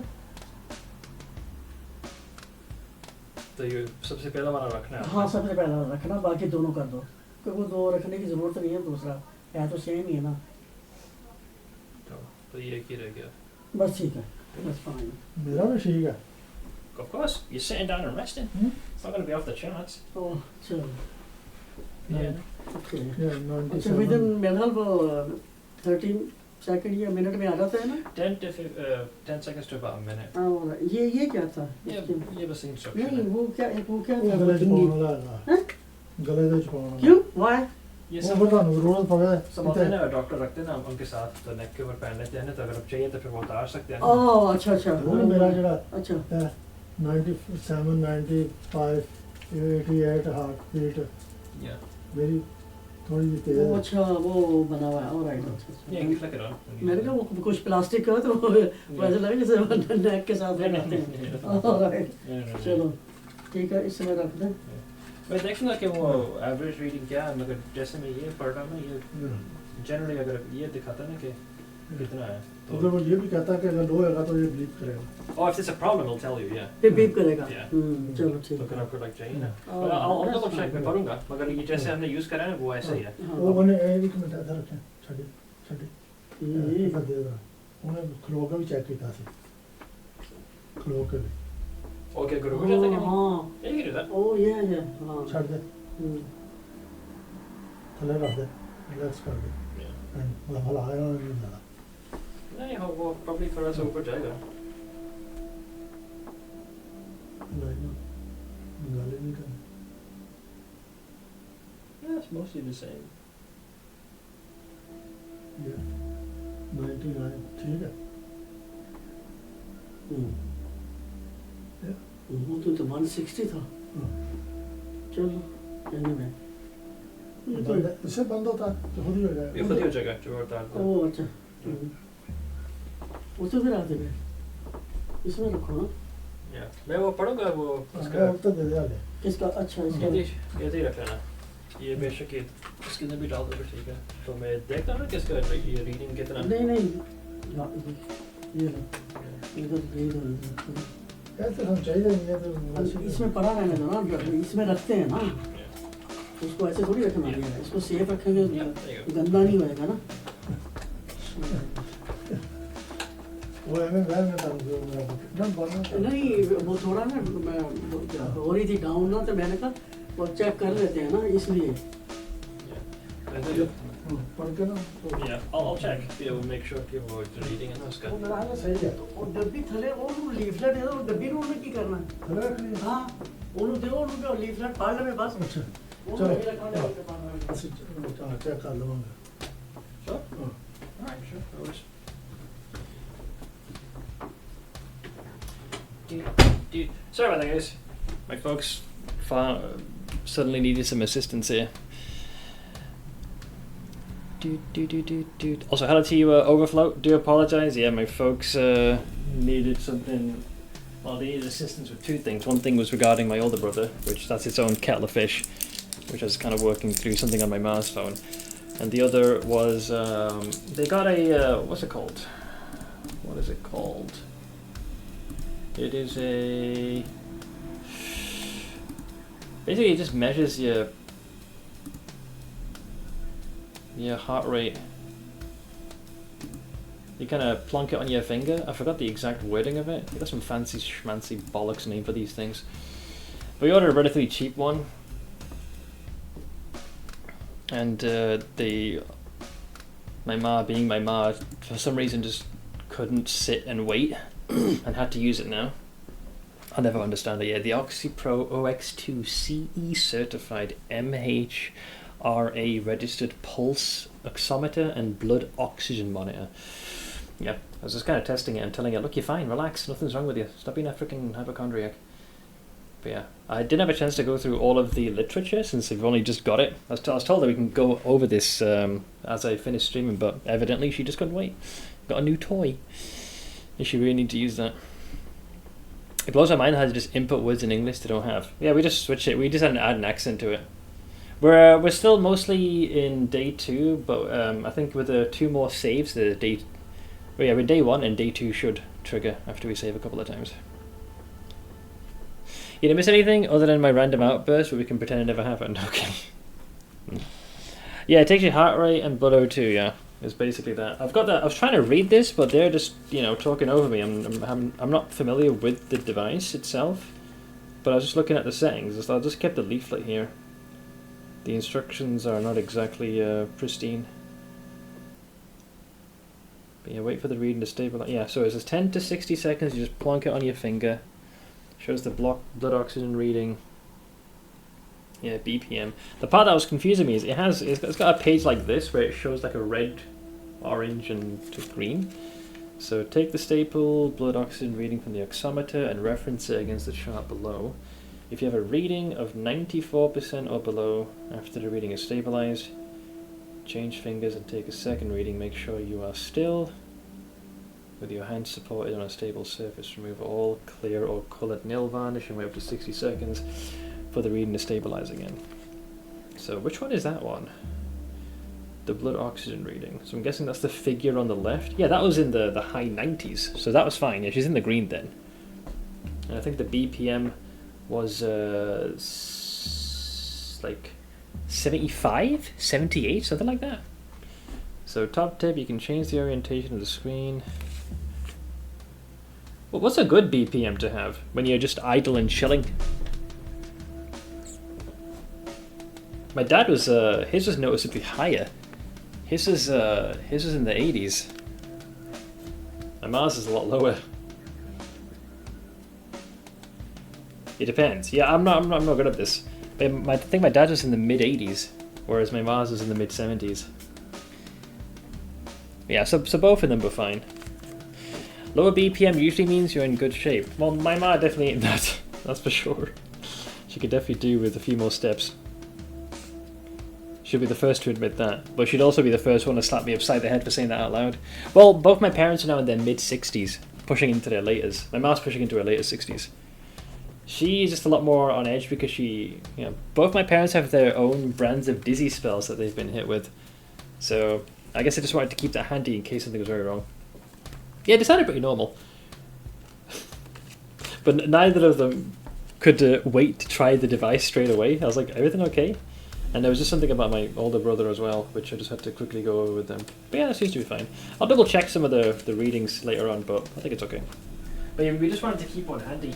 तो ये सबसे पहला वाला रखना है. हाँ सबसे पहला रखना बाकी दोनों कर दो क्योंकि वो दो रखने की ज़रूरत नहीं है. दूसरा है तो सेम ही है ना. तो ये एक ही रह गया. बस ठीक है. बस फाइन. मेरा भी ठीक है Of course, you're sitting down and resting. It's not going to be off the charts. ओह चलो. Yeah. ओके. Yeah, अच्छा 97 विदिन मेरे ख्याल वो 13 सेकंड या मिनट में आ जाता है ना. 10 seconds to about a minute. और ये क्या था. ये बस instruction नहीं है. वो क्या था गले च हिंदी? पाने वाला है गले च पाने वाला क्यों वाई. ये वो सब पता नहीं रोज पकड़ा सब होते हैं ना डॉक्टर रखते हैं ना उनके साथ तो नेक के ऊपर पहन लेते हैं ना. तो अगर आप चाहिए तो फिर वो उतार सकते हैं ना. ओह अच्छा वो मेरा जरा अच्छा 97 95 88 हार्ट बीट Yeah. मेरी थोड़ी सी तेज वो है अच्छा वो बना हुआ है. Alright. Yeah, you can flick it on. मैंने कहा वो कुछ प्लास्टिक का तो वैसे लगा जैसे नेक के साथ लगाते हैं. ऑलराइट. चलो ठीक है इसमें रख दें. मैं देखूंगा कि वो एवरेज रीडिंग क्या है, मगर जैसे मैं ये पढ़ रहा हूँ ना, ये जनरली अगर ये दिखाता ना कि कितना है तो अगर वो ये भी कहता है कि अगर लो होगा तो ये ब्लीप करेगा। Oh, if there's a problem, it'll tell you, yeah. फिर बीप करेगा। Yeah. चलो ठीक तो फिर आपको लग चाहिए ना। Oh, I'll that's double check, fine. मैं पढ़ूंगा, मगर ये जैसे हमने यूज़ करा है वो ऐसे ही है। हाँ। वो मैंने एक मिनट इधर रखें, छड़ी छड़ी ये कर देगा। उन्हें खलो का भी चेक किया था, खलो के भी Okay, good. We're just thinking. हाँ Yeah, you can do that. ओ ये हाँ छड़ दे, थले रख दे, रिलैक्स कर दे। Yeah. मतलब हला आया नहीं ज़्यादा। नहीं हो वो probably थोड़ा सा ऊपर जाएगा। नहीं ना, गाली नहीं करनी। Yeah, it's mostly the same. ये 99 ठीक है। वो तो 160 था। चलो anyway इससे बंद होता है तो खुद ही हो जाएगा। ये खुद ही हो जाएगा जो और तार। ओ अच्छा वो तो फिर आते हैं इसमें रखो ना। Yeah. मैं वो पढ़ूंगा वो उसका उसका उत्तर दे दे आगे। किसका अच्छा इसका ये दे रख लेना। ये बेशक ये इसके अंदर भी डाल दो ठीक है। तो मैं देखता हूँ ना किसका ये रीडिंग कितना। नहीं ये लो इधर ऐसे हम चाहिए नहीं है तो इसमें पड़ा रहने दो ना, इसमें रखते हैं ना, उसको ऐसे थोड़ी रखना है, इसको सेफ रखेंगे गंदा नहीं होएगा ना। वो हमें घर में था नहीं वो थोड़ा ना मैं हो रही थी डाउन ना, तो मैंने कहा वो चेक कर लेते हैं ना इसलिए। पढ़ के ना Yeah, I'll check. Yeah, we'll make sure कि वो reading है ना उसका। वो मेरा हाल सही है। और डब्बी थले वो लीफलेट है, वो डब्बी में उन्हें की करना है। थले रख लिया। हाँ उन्हें दे उन्हें लीफलेट पढ़ ले बस। अच्छा चलो चेक कर लूँगा। Sure. Alright, sure. No worries. Sorry about that, guys. My folks suddenly needed some assistance here. Also, how to overflow? Do apologize. Yeah, my folks needed something. Well, they needed assistance with two things. One thing was regarding my older brother, which that's its own kettle of fish, which I was kind of working through something on my Mars phone. And the other was they got a what's it called? What is it called? It is a basically it just measures your heart rate. You kind of plonk it on your finger. I forgot the exact wording of it. There's some fancy schmancy bollocks name for these things. But we ordered a relatively cheap one. And my ma, being my ma, for some reason just couldn't sit and wait and had to use it now. I'll never understand it. Yeah, the OxyPro OX2 CE certified MHRA registered pulse oximeter and blood oxygen monitor. Yeah, I was just kind of testing it and telling it, look, you're fine, relax, nothing's wrong with you. Stop being a freaking hypochondriac. But yeah, I didn't have a chance to go through all of the literature since we've only just got it. I was told that we can go over this as I finish streaming, but evidently she just couldn't wait. Got a new toy. And she really need to use that. It blows my mind how to just input words in English they don't have. Yeah, we just switched it. We just had to add an accent to it. We're still mostly in day 2, but I think with the 2 more saves, we're day 1 and day 2 should trigger after we save a couple of times. You didn't miss anything other than my random outburst where we can pretend it never happened. Okay. Yeah, it takes your heart rate and blood O2, yeah. It's basically that. I've got that. I was trying to read this, but they're just, talking over me. I'm not familiar with the device itself, but I was just looking at the settings. I just kept the leaflet here. The instructions are not exactly pristine. But yeah, wait for the reading to stabilize. Yeah, so it says 10 to 60 seconds. You just plonk it on your finger. Shows the blood oxygen reading. Yeah, BPM. The part that was confusing me is it's got a page like this where it shows like a red, orange, and to green. So take the staple blood oxygen reading from the oximeter and reference it against the chart below. If you have a reading of 94% or below after the reading is stabilized, change fingers and take a second reading. Make sure you are still with your hands supported on a stable surface. Remove all clear or colored nail varnish and wait up to 60 seconds. for the reading to stabilize again. So which one is that one? The blood oxygen reading. So I'm guessing that's the figure on the left. Yeah, that was in the high 90s, so that was fine. Yeah, she's in the green then. And I think the BPM was like 75, 78, something like that. So top tip, you can change the orientation of the screen. Well, what's a good BPM to have when you're just idle and chilling? My dad was his was noticeably higher. His was in the 80s. My Mars is a lot lower. It depends. Yeah, I'm not good at this. I think my dad was in the mid 80s, whereas my Mars was in the mid 70s. Yeah, so both of them were fine. Lower BPM usually means you're in good shape. Well, my Ma definitely ain't that. That's for sure. She could definitely do with a few more steps. She'll be the first to admit that, but she'd also be the first one to slap me upside the head for saying that out loud. Well, both my parents are now in their mid 60s, pushing into their laters. My Ma's pushing into her later 60s. She's just a lot more on edge because both my parents have their own brands of dizzy spells that they've been hit with. So I guess I just wanted to keep that handy in case something was very wrong. Yeah, they sounded pretty normal. But neither of them could wait to try the device straight away. I was like, everything okay? And there was just something about my older brother as well, which I just had to quickly go over with them. But yeah, that seems to be fine. I'll double check some of the readings later on, but I think it's okay. But yeah, we just wanted to keep one handy.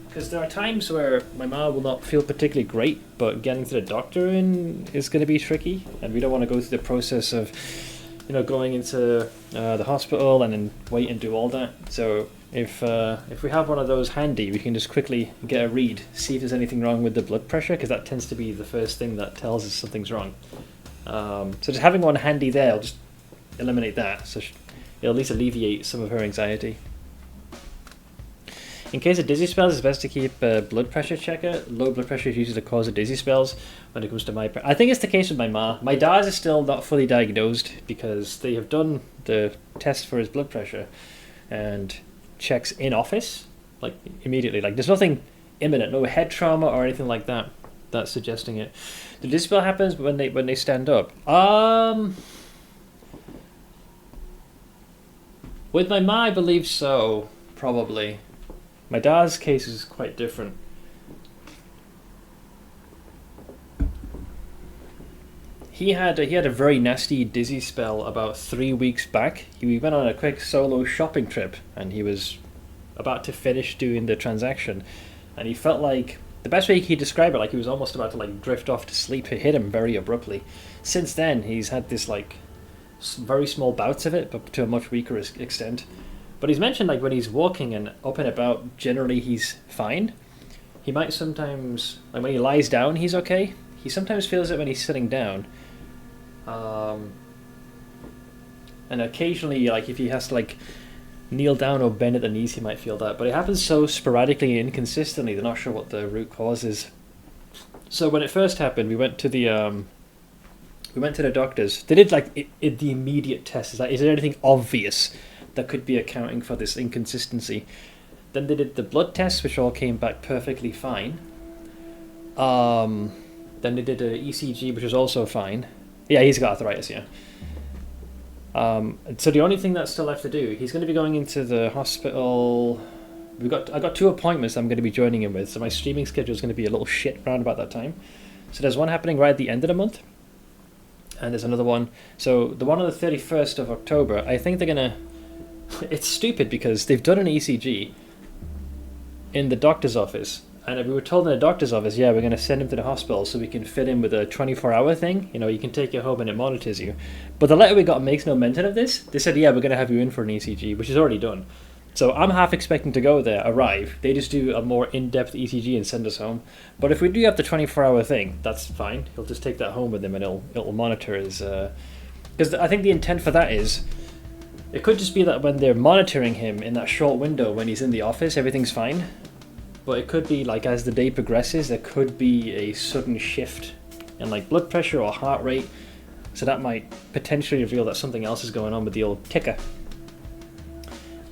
Because there are times where my mom will not feel particularly great, but getting to the doctor is going to be tricky. And we don't want to go through the process of, going into the hospital and then wait and do all that. So if we have one of those handy, we can just quickly get a read, see if there's anything wrong with the blood pressure, because that tends to be the first thing that tells us something's wrong. So just having one handy there will just eliminate that. So it'll at least alleviate some of her anxiety. In case of dizzy spells, it's best to keep a blood pressure checker. Low blood pressure is usually the cause of dizzy spells when it comes to my parents. I think it's the case with my ma. My dad is still not fully diagnosed because they have done the test for his blood pressure and checks in office, like immediately. Like there's nothing imminent, no head trauma or anything like that that's suggesting it. The dizzy spell happens when they stand up. With my ma, I believe so, probably. My dad's case is quite different. He had a very nasty dizzy spell about 3 weeks back. We went on a quick solo shopping trip, and he was about to finish doing the transaction, and he felt like the best way he could describe it, like he was almost about to like drift off to sleep. It hit him very abruptly. Since then, he's had this like very small bouts of it, but to a much weaker extent. But he's mentioned like when he's walking and up and about, generally he's fine. He might sometimes, like when he lies down, he's okay. He sometimes feels it when he's sitting down. And occasionally, like if he has to like kneel down or bend at the knees, he might feel that. But it happens so sporadically and inconsistently, they're not sure what the root cause is. So when it first happened, we went to the doctors. They did like the immediate test. Is there anything obvious that could be accounting for this inconsistency? Then they did the blood tests, which all came back perfectly fine. Then they did an ECG, which was also fine. Yeah, he's got arthritis, yeah. So the only thing that's still left to do, he's going to be going into the hospital. I got 2 appointments I'm going to be joining him with, so my streaming schedule is going to be a little shit around about that time. So there's one happening right at the end of the month, and there's another one. So the one on the 31st of October, I think they're going to... It's stupid because they've done an ECG in the doctor's office, and we were told in the doctor's office, yeah, we're going to send him to the hospital so we can fit in with a 24-hour thing. You can take you home and it monitors you. But the letter we got makes no mention of this. They said, yeah, we're going to have you in for an ECG, which is already done. So I'm half expecting to go there, arrive. They just do a more in-depth ECG and send us home. But if we do have the 24-hour thing, that's fine. He'll just take that home with him and it'll monitor his... Because I think the intent for that is... It could just be that when they're monitoring him in that short window when he's in the office, everything's fine. But it could be like as the day progresses, there could be a sudden shift in like blood pressure or heart rate. So that might potentially reveal that something else is going on with the old ticker.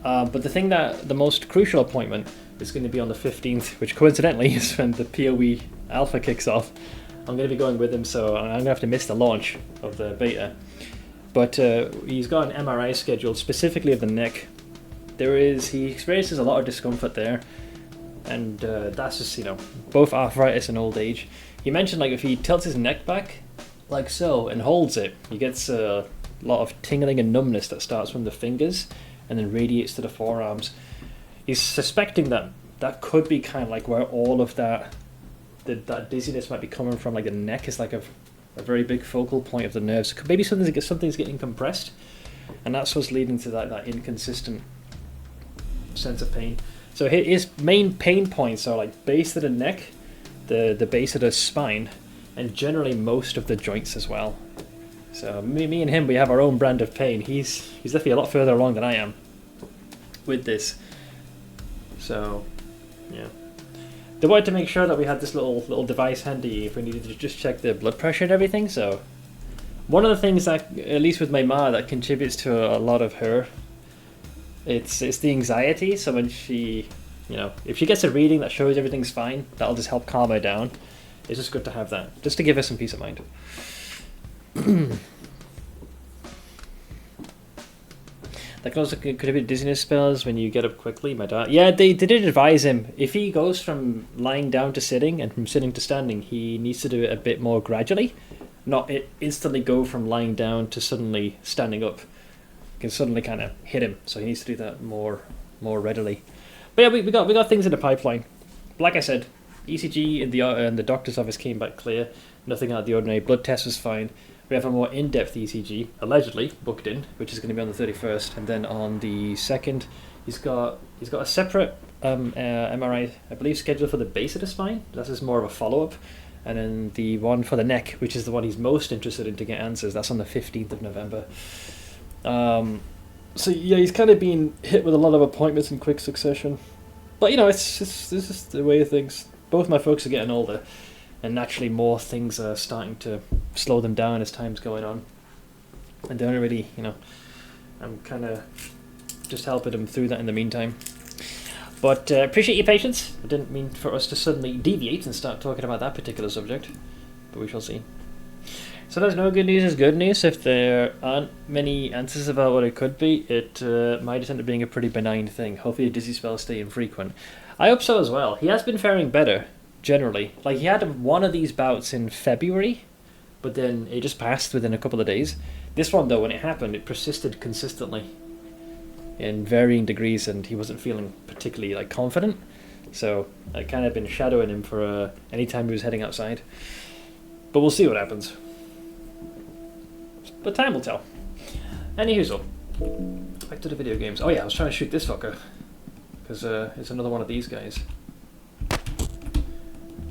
But the most crucial appointment is going to be on the 15th, which coincidentally is when the PoE alpha kicks off, I'm going to be going with him, so I'm going to have to miss the launch of the beta. But he's got an MRI scheduled specifically of the neck. He experiences a lot of discomfort there, and that's just, you know, both arthritis and old age. He mentioned, like, if he tilts his neck back, like so, and holds it, he gets a lot of tingling and numbness that starts from the fingers and then radiates to the forearms. He's suspecting that that could be kind of like where all of that dizziness might be coming from. Like the neck is like a very big focal point of the nerves. So maybe something's getting compressed, and that's what's leading to that inconsistent sense of pain. So his main pain points are like base of the neck, the base of the spine, and generally most of the joints as well. So me and him, we have our own brand of pain. He's definitely a lot further along than I am with this. So yeah, they wanted to make sure that we had this little device handy if we needed to just check the blood pressure and everything. So one of the things that, at least with my ma, that contributes to a lot of her, it's the anxiety. So when she, you know, if she gets a reading that shows everything's fine, that'll just help calm her down. It's just good to have that, just to give her some peace of mind. That can also contribute dizziness spells when you get up quickly. My dad, yeah, they did advise him, if he goes from lying down to sitting and from sitting to standing, he needs to do it a bit more gradually, not instantly go from lying down to suddenly standing up. It can suddenly kind of hit him, so he needs to do that more readily. But yeah, we got things in the pipeline. Like I said, ECG in the doctor's office came back clear, nothing out of the ordinary. Blood test was fine. We have a more in-depth ECG, allegedly booked in, which is going to be on the 31st, and then on the 2nd, he's got a separate MRI, I believe, scheduled for the base of the spine. That's just more of a follow-up, and then the one for the neck, which is the one he's most interested in to get answers. That's on the 15th of November. So yeah, he's kind of been hit with a lot of appointments in quick succession, but you know, it's just the way of things. Both my folks are getting older, and naturally more things are starting to slow them down as time's going on. And they don't really, you know, I'm kind of just helping them through that in the meantime. But appreciate your patience. I didn't mean for us to suddenly deviate and start talking about that particular subject, but we shall see. So there's no good news is good news. If there aren't many answers about what it could be, it might just end up being a pretty benign thing. Hopefully the dizzy spells stay infrequent. I hope so as well. He has been faring better, generally. Like, he had one of these bouts in February, but then it just passed within a couple of days. This one, though, when it happened, it persisted consistently in varying degrees, and he wasn't feeling particularly, like, confident. So I kind of been shadowing him for any time he was heading outside. But we'll see what happens. But time will tell. Anyhoozle. Back to the video games. Oh yeah, I was trying to shoot this fucker, because it's another one of these guys.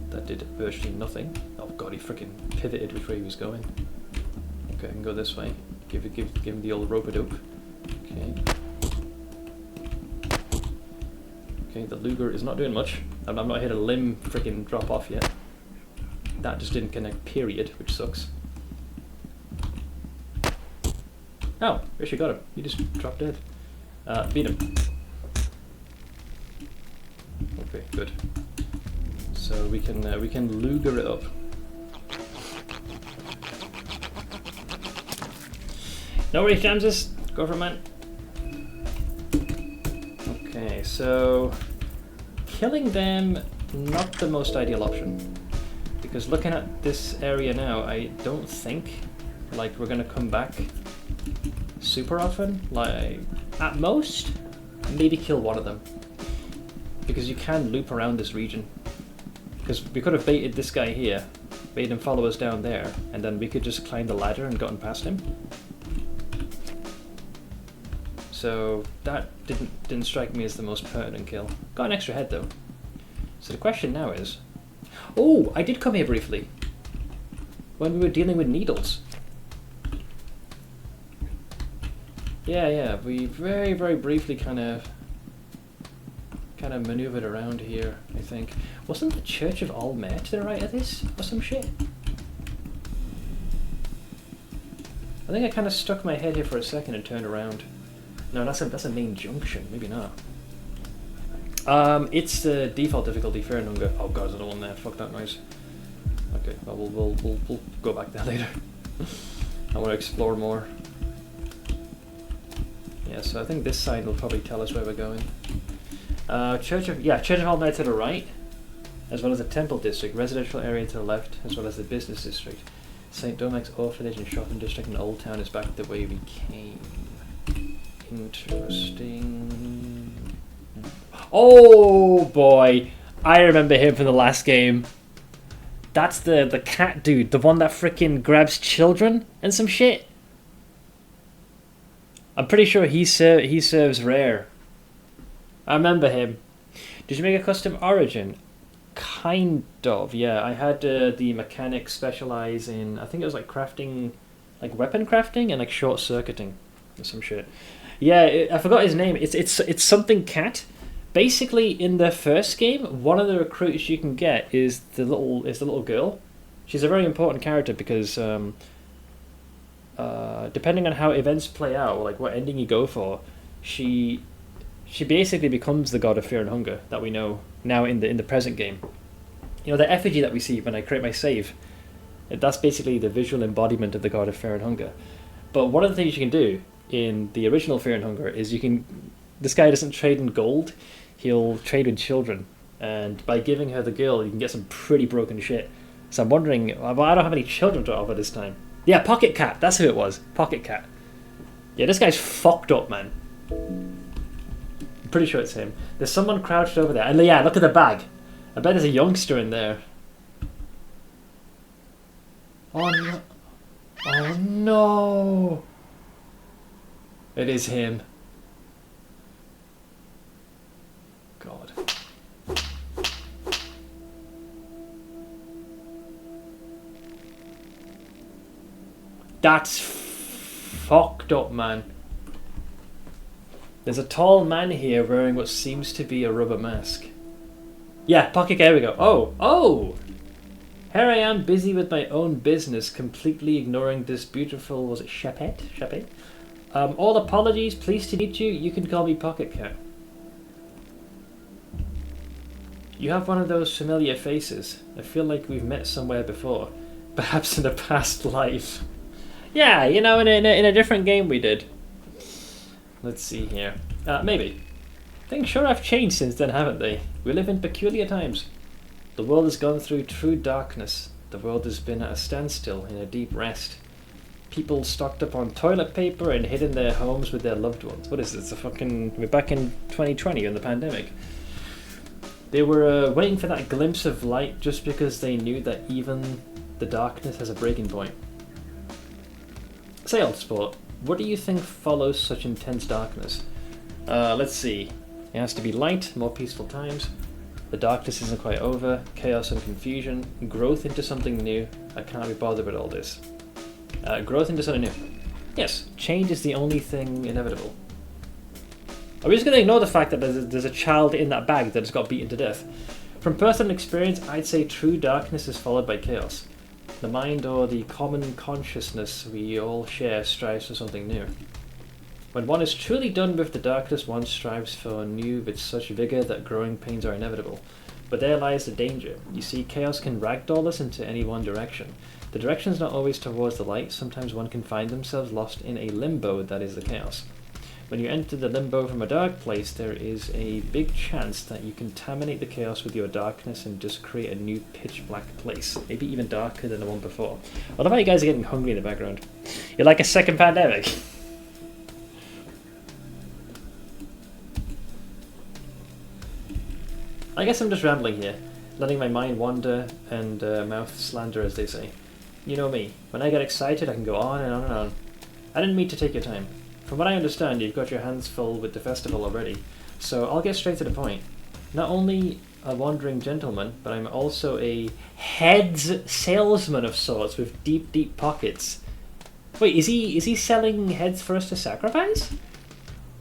That did virtually nothing. Oh god, he freaking pivoted which way he was going. Okay, I can go this way. Give him the old rope-a-dope. Okay. Okay, the Luger is not doing much. I've not hit a limb freaking drop off yet. That just didn't connect, period, which sucks. Oh, actually got him. He just dropped dead. Beat him. Okay, good. So we can Luger it up. No worries, Jamses. Go for it, man. Okay, so killing them, not the most ideal option, because looking at this area now, I don't think like we're gonna come back super often. Like at most, maybe kill one of them, because you can loop around this region. Because we could have baited this guy here, made him follow us down there, and then we could just climb the ladder and gotten past him. So that didn't strike me as the most pertinent kill. Got an extra head though. So the question now is, oh, I did come here briefly when we were dealing with needles. Yeah, we very briefly kind of maneuvered around here, I think. Wasn't the Church of Alll-mer to the right of this, or some shit? I think I kind of stuck my head here for a second and turned around. No, that's a main junction, maybe not. It's the default difficulty, Fair and Hunger. Oh god, there's another one there, fuck that noise. Okay, well, we'll go back there later. I want to explore more. Yeah, so I think this sign will probably tell us where we're going. Church of Alll-mer to the right, as well as the Temple District, residential area to the left, as well as the business district. St. Dominick's Orphanage and Shopping District in Old Town is back the way we came. Interesting. Oh boy, I remember him from the last game. That's the cat dude, the one that frickin' grabs children and some shit. I'm pretty sure he serves rare. I remember him. Did you make a custom origin? Kind of, yeah. I had the mechanic specialize in, I think it was like crafting, like weapon crafting and like short circuiting or some shit. Yeah, I forgot his name. It's something cat. Basically, in the first game, one of the recruits you can get is the little girl. She's a very important character because depending on how events play out, or like what ending you go for, she basically becomes the god of fear and hunger that we know now in the present game. You know, the effigy that we see when I create my save, that's basically the visual embodiment of the god of fear and hunger. But one of the things you can do in the original Fear and Hunger is this guy doesn't trade in gold, he'll trade in children, and by giving her the girl you can get some pretty broken shit. So I'm wondering, well, I don't have any children to offer this time. Yeah, Pocket Cat, that's who it was. Pocket Cat. Yeah, this guy's fucked up, man. I'm pretty sure it's him. There's someone crouched over there. And yeah, look at the bag. I bet there's a youngster in there. Oh no. Oh no. It is him. God. That's fucked up, man. There's a tall man here wearing what seems to be a rubber mask. Yeah, Pocket, there we go. Oh! Here I am, busy with my own business, completely ignoring this beautiful, was it Shepet? All apologies, pleased to meet you. You can call me Pocket Cat. You have one of those familiar faces. I feel like we've met somewhere before. Perhaps in a past life. Yeah, you know, in a different game we did. Let's see here. Maybe. Things sure have changed since then, haven't they? We live in peculiar times. The world has gone through true darkness. The world has been at a standstill, in a deep rest. People stocked up on toilet paper and hid in their homes with their loved ones. What is this? We're back in 2020 in the pandemic. They were waiting for that glimpse of light just because they knew that even the darkness has a breaking point. Say, old sport, what do you think follows such intense darkness? Let's see. It has to be light, more peaceful times. The darkness isn't quite over. Chaos and confusion. Growth into something new. I can't be bothered with all this. Growth into something new. Yes, change is the only thing inevitable. Are we just going to ignore the fact that there's a child in that bag that has got beaten to death? From personal experience, I'd say true darkness is followed by chaos. The mind, or the common consciousness we all share, strives for something new. When one is truly done with the darkness, one strives for new with such vigor that growing pains are inevitable. But there lies the danger. You see, chaos can ragdoll us into any one direction. The direction is not always towards the light. Sometimes one can find themselves lost in a limbo that is the chaos. When you enter the limbo from a dark place, there is a big chance that you contaminate the chaos with your darkness and just create a new pitch black place, maybe even darker than the one before. I love how you guys are getting hungry in the background. You're like a second pandemic. I guess I'm just rambling here, letting my mind wander and mouth slander, as they say. You know me, when I get excited I can go on and on and on. I didn't mean to take your time. From what I understand, you've got your hands full with the festival already, so I'll get straight to the point. Not only a wandering gentleman, but I'm also a heads salesman of sorts with deep, deep pockets. Wait, is he selling heads for us to sacrifice?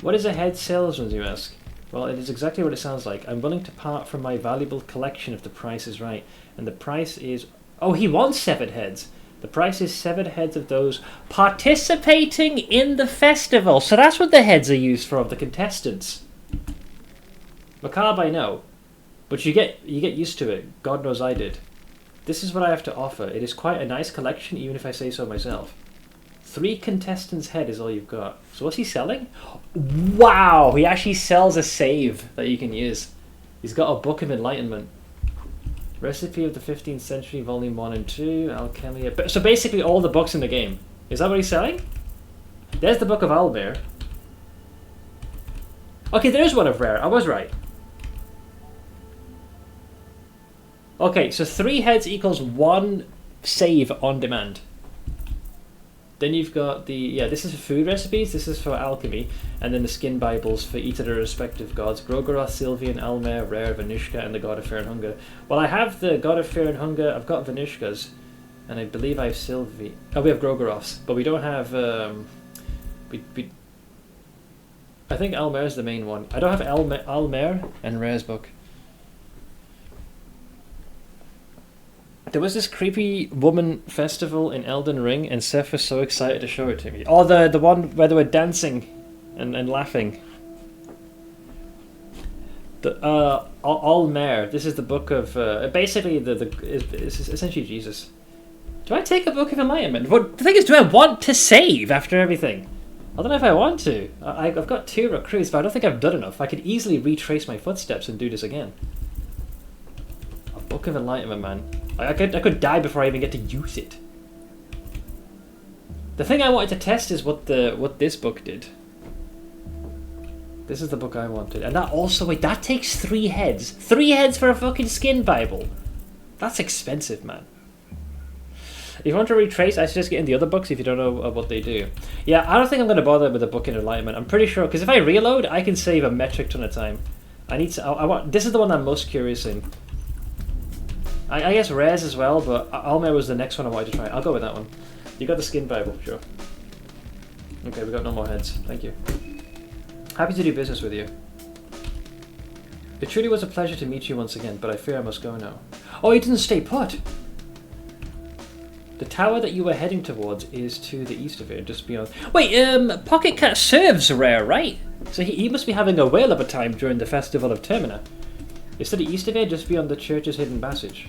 What is a head salesman, you ask? Well, it is exactly what it sounds like. I'm willing to part from my valuable collection if the price is right, and the price is... Oh, he wants severed heads! The price is severed heads of those participating in the festival. So that's what the heads are used for, of the contestants. Macabre, I know. But you get used to it. God knows I did. this is what I have to offer. It is quite a nice collection, even if I say so myself. 3 contestants' head is all you've got. So what's he selling? Wow! He actually sells a save that you can use. He's got a Book of Enlightenment. Recipe of the 15th Century, Volume 1 and 2, Alchemy. So basically all the books in the game. Is that what he's selling? There's the Book of Alll-mer. Okay, there's one of rare. I was right. Okay, so 3 heads equals 1 save on demand. Then you've got the, yeah, this is for food recipes, this is for alchemy, and then the skin bibles for each of their respective gods. Gro-Goroth, Sylvian, Alll-mer, Rare, Vanishka, and the God of Fear and Hunger. Well, I have the God of Fear and Hunger, I've got Vanishka's, and I believe I have Sylvi. Oh, we have Gro-Goroth's, but we don't have, I think Alll-mer is the main one. I don't have Alll-mer and Rare's book. There was this creepy woman festival in Elden Ring, and Seth was so excited to show it to me. Oh, the one where they were dancing and laughing. The Alll-mer. This is the book of basically it's essentially Jesus. Do I take a Book of Enlightenment? But the thing is, do I want to save after everything? I don't know if I want to. I've got 2 recruits, but I don't think I've done enough. I could easily retrace my footsteps and do this again. A Book of Enlightenment, man. I could die before I even get to use it. The thing I wanted to test is what this book did. This is the book I wanted, and that also, wait, that takes 3 heads. 3 heads for a fucking skin Bible. That's expensive, man. If you want to retrace, I suggest getting the other books if you don't know what they do. Yeah, I don't think I'm going to bother with the Book in Enlightenment. I'm pretty sure, because if I reload, I can save a metric ton of time. I want. This is the one I'm most curious in. I guess Rares as well, but Alll-mer was the next one I wanted to try. I'll go with that one. You got the skin Bible, sure. Okay, we got no more heads. Thank you. Happy to do business with you. It truly was a pleasure to meet you once again, but I fear I must go now. Oh, he didn't stay put! The tower that you were heading towards is to the east of here, just beyond... Wait, Pocket Cat serves Rare, right? So he must be having a whale of a time during the festival of Termina. It's to the east of here, just beyond the church's hidden passage.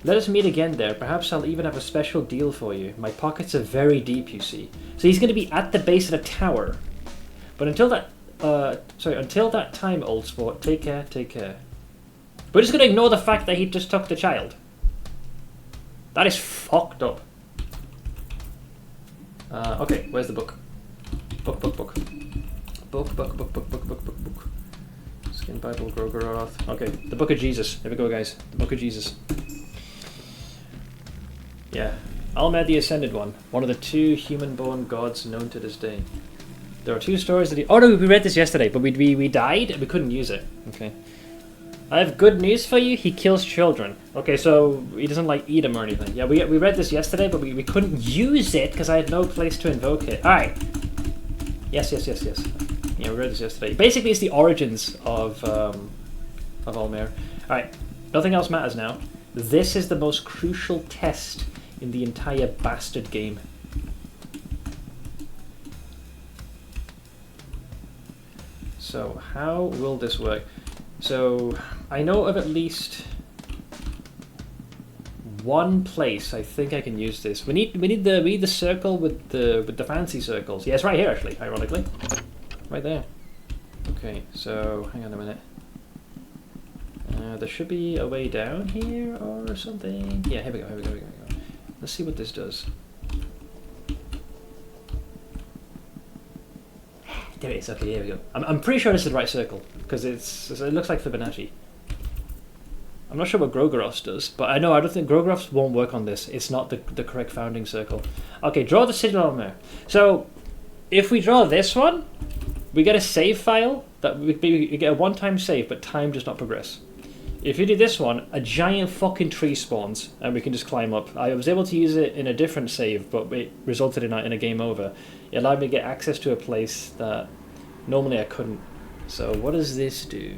Let us meet again there. Perhaps I'll even have a special deal for you. My pockets are very deep, you see. So he's going to be at the base of the tower. But until that... until that time, old sport, take care, take care. We're just going to ignore the fact that he just took the child. That is fucked up. Okay, where's the book? Book. Book. Skin Bible, Gro-Goroth. Okay, the Book of Jesus. Here we go, guys. The Book of Jesus. Yeah. Alll-mer the Ascended One. One of the 2 human-born gods known to this day. There are 2 stories that he... Oh no, we read this yesterday, but we died and we couldn't use it. Okay. I have good news for you. He kills children. Okay, so he doesn't like eat them or anything. Yeah, we read this yesterday, but we couldn't use it because I had no place to invoke it. Alright. Yes. Yeah, we read this yesterday. Basically, it's the origins of Alll-mer. Alright, nothing else matters now. This is the most crucial test in the entire bastard game. So, how will this work? So, I know of at least 1 place I think I can use this. We need the circle with the fancy circles. Yeah, it's right here actually, ironically. Right there. Okay, so hang on a minute. There should be a way down here or something. Yeah, here we go. Let's see what this does. There it is. Okay, here we go. I'm pretty sure this is the right circle because it looks like Fibonacci. I'm not sure what Gro-Goroth does, but I don't think Gro-Goroth won't work on this. It's not the correct founding circle. Okay, draw the Sigil of Alll-mer. So, if we draw this one, we get a save file that we get a one-time save, but time does not progress. If you do this one, a giant fucking tree spawns, and we can just climb up. I was able to use it in a different save, but it resulted in a game over. It allowed me to get access to a place that normally I couldn't. So, what does this do?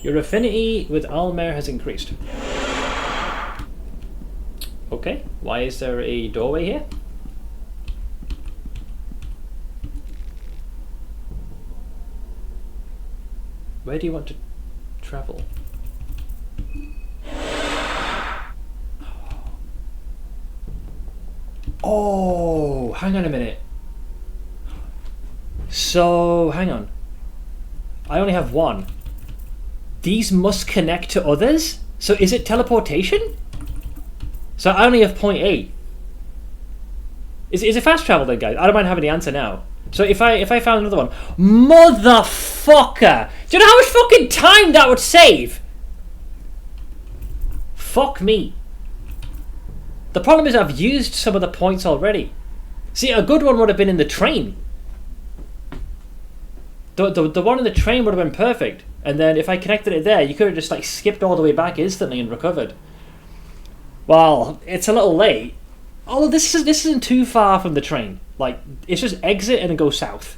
Your affinity with Alll-mer has increased. Okay, why is there a doorway here? Where do you want to travel? Oh, hang on a minute. So, hang on. I only have one. These must connect to others? So is it teleportation? So I only have point A. Is it fast travel then, guys? I don't mind having the answer now. So if I found another one, motherfucker! Do you know how much fucking time that would save? Fuck me. The problem is I've used some of the points already. See, a good one would have been in the train. The one in the train would have been perfect. And then if I connected it there, you could have just like skipped all the way back instantly and recovered. Well, it's a little late. Although this isn't too far from the train. Like, it's just exit and go south.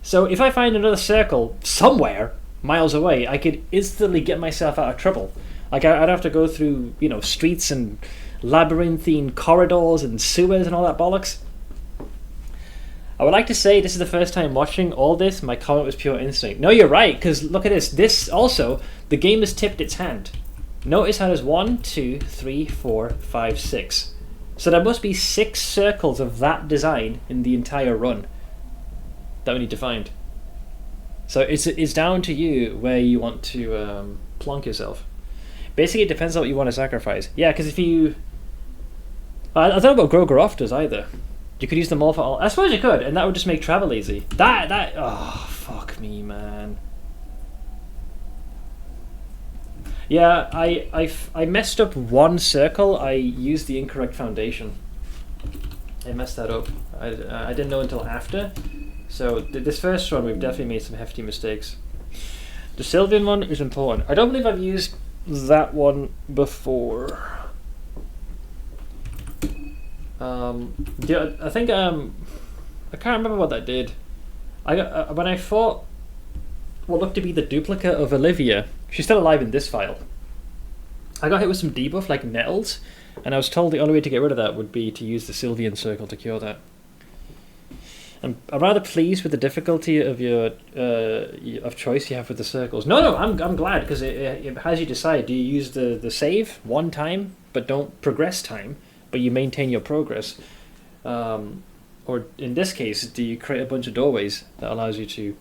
So if I find another circle somewhere miles away, I could instantly get myself out of trouble. Like, I'd have to go through, you know, streets and labyrinthine corridors and sewers and all that bollocks. I would like to say this is the first time watching all this. My comment was pure instinct. No, you're right, because look at this. This also, the game has tipped its hand. Notice how there's 1, 2, 3, 4, 5, 6. So there must be 6 circles of that design in the entire run that we need to find. So it's down to you where you want to plonk yourself. Basically, it depends on what you want to sacrifice. Yeah, because if you... I don't know what Gro-Goroth does either. You could use them all for all... I suppose you could, and that would just make travel easy. Oh, fuck me, man. Yeah, I messed up one circle. I used the incorrect foundation. I messed that up. I didn't know until after. So this first run, we've definitely made some hefty mistakes. The Sylvian one is important. I don't believe I've used that one before. I think I can't remember what that did. I got when I fought what looked to be the duplicate of Olivia. She's still alive in this file. I got hit with some debuff like nettles, and I was told the only way to get rid of that would be to use the Sylvian circle to cure that. I'm rather pleased with the difficulty of your of choice you have with the circles. No, I'm glad because it has you decide. Do you use the save one time but don't progress time, but you maintain your progress, or in this case, do you create a bunch of doorways that allows you to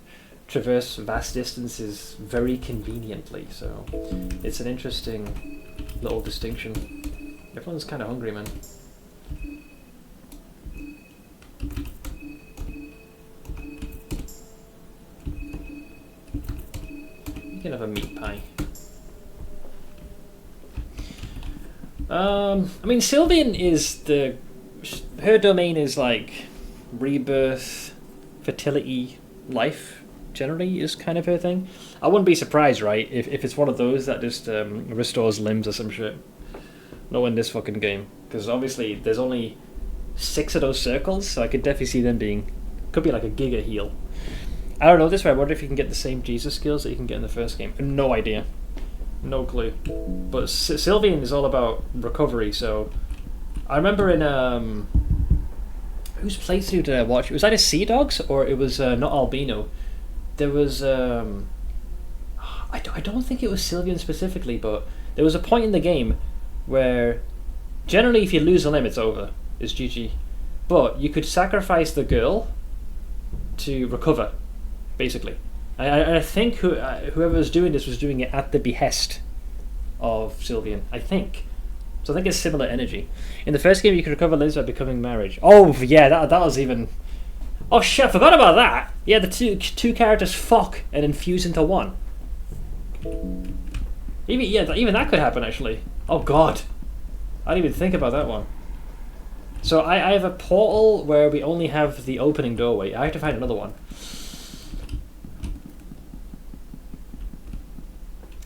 traverse vast distances very conveniently? So it's an interesting little distinction. Everyone's kind of hungry, man. You can have a meat pie. I mean, Sylvian is her domain is like rebirth, fertility, life. Generally, is kind of her thing. I wouldn't be surprised, right, if it's one of those that just restores limbs or some shit. Not in this fucking game, because obviously there's only 6 of those circles, so I could definitely see them being could be like a giga heal. I don't know this way. I wonder if you can get the same Jesus skills that you can get in the first game. No idea. No clue. But Sylvian is all about recovery, so... I remember in... whose playthrough did I watch? It was either Sea Dogs or it was not Albino. There was... I don't think it was Sylvian specifically, but there was a point in the game where generally if you lose a limb, it's over. It's GG. But you could sacrifice the girl to recover, basically. I think whoever was doing this was doing it at the behest of Sylvian, I think. So I think it's similar energy. In the first game, you could recover limbs by becoming marriage. Oh, yeah, that was even... Oh, shit, I forgot about that! Yeah, the two characters fuck and infuse into one. Even that could happen, actually. Oh, God. I didn't even think about that one. So I have a portal where we only have the opening doorway. I have to find another one.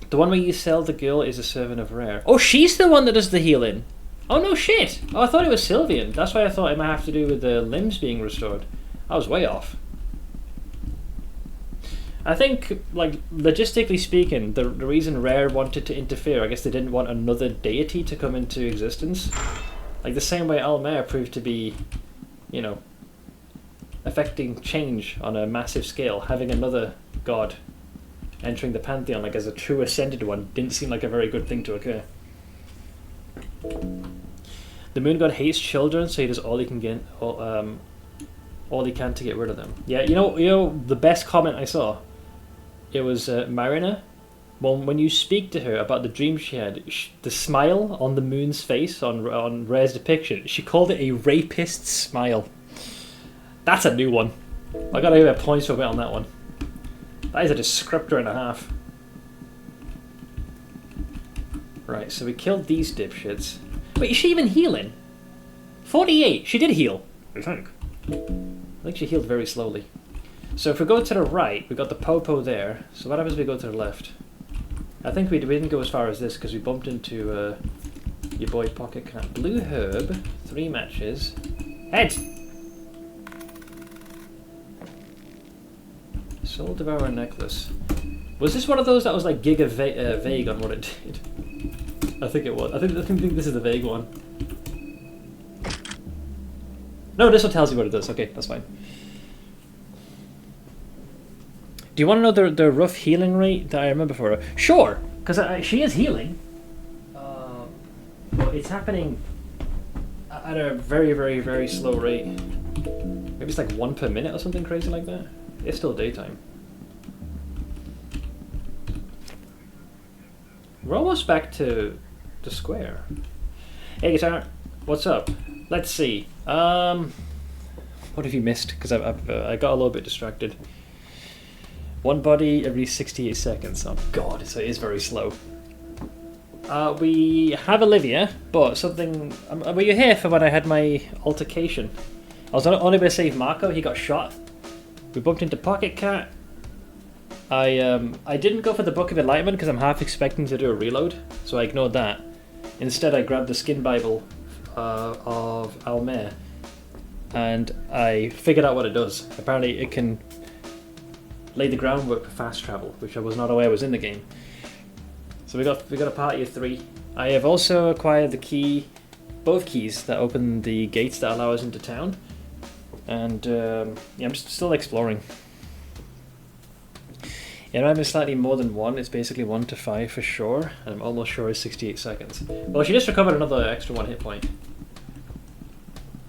The one where you sell the girl is a servant of Rare. Oh, she's the one that does the healing. Oh, no shit. Oh, I thought it was Sylvian. That's why I thought it might have to do with the limbs being restored. I was way off. I think, like, logistically speaking, the reason Rare wanted to interfere, I guess they didn't want another deity to come into existence. Like the same way Alll-mer proved to be, you know, affecting change on a massive scale, having another god entering the pantheon like as a true ascended one didn't seem like a very good thing to occur. The moon god hates children, so he does all he can get, all he can to get rid of them. Yeah, you know the best comment I saw. It was Marina. Well, when you speak to her about the dream she had, the smile on the moon's face on Rare's depiction, she called it a rapist's smile. That's a new one. I gotta give her points for a bit on that one. That is a descriptor and a half. Right, so we killed these dipshits. Wait, is she even healing? 48. She did heal. I think she healed very slowly. So if we go to the right, we got the Popo there. So what happens if we go to the left? I think we didn't go as far as this because we bumped into your boy Pocket Cat. Blue Herb, 3 matches. Head! Soul Devourer necklace. Was this one of those that was like giga vague on what it did? I think it was. I think this is the vague one. No, this one tells you what it does. Okay, that's fine. Do you want to know the rough healing rate that I remember for her? Sure, because she is healing. But it's happening at a very, very, very slow rate. Maybe it's like 1 per minute or something crazy like that. It's still daytime. We're almost back to the square. Hey Guitar, what's up? Let's see. What have you missed? Because I got a little bit distracted. 1 body every 68 seconds. Oh god, so it is very slow. We have Olivia, but something... were you here for when I had my altercation? I was only going to save Marco, he got shot. We bumped into Pocket Cat. I didn't go for the Book of Enlightenment because I'm half expecting to do a reload, so I ignored that. Instead I grabbed the Skin Bible of Alll-mer, and I figured out what it does. Apparently it can lay the groundwork for fast travel, which I was not aware was in the game. So we got a party of 3. I have also acquired the key, both keys that open the gates that allow us into town, and yeah, I'm still exploring. Yeah, I'm slightly more than 1. It's basically 1 to 5 for sure, and I'm almost sure it's 68 seconds. Well, she just recovered another extra 1 hit point.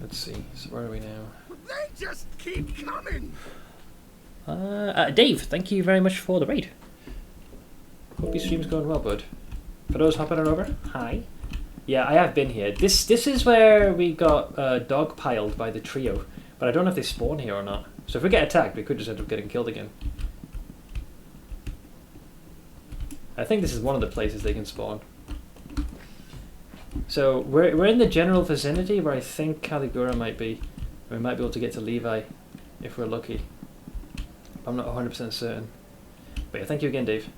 Let's see. So where are we now? They just keep coming. Dave, thank you very much for the raid. Hope your stream's going well, bud. For those hopping on over, hi. Yeah, I have been here. This is where we got dogpiled by the trio, but I don't know if they spawn here or not. So if we get attacked, we could just end up getting killed again. I think this is one of the places they can spawn. So we're in the general vicinity where I think Caligura might be. We might be able to get to Levi if we're lucky. I'm not 100% certain. But yeah, thank you again, Dave.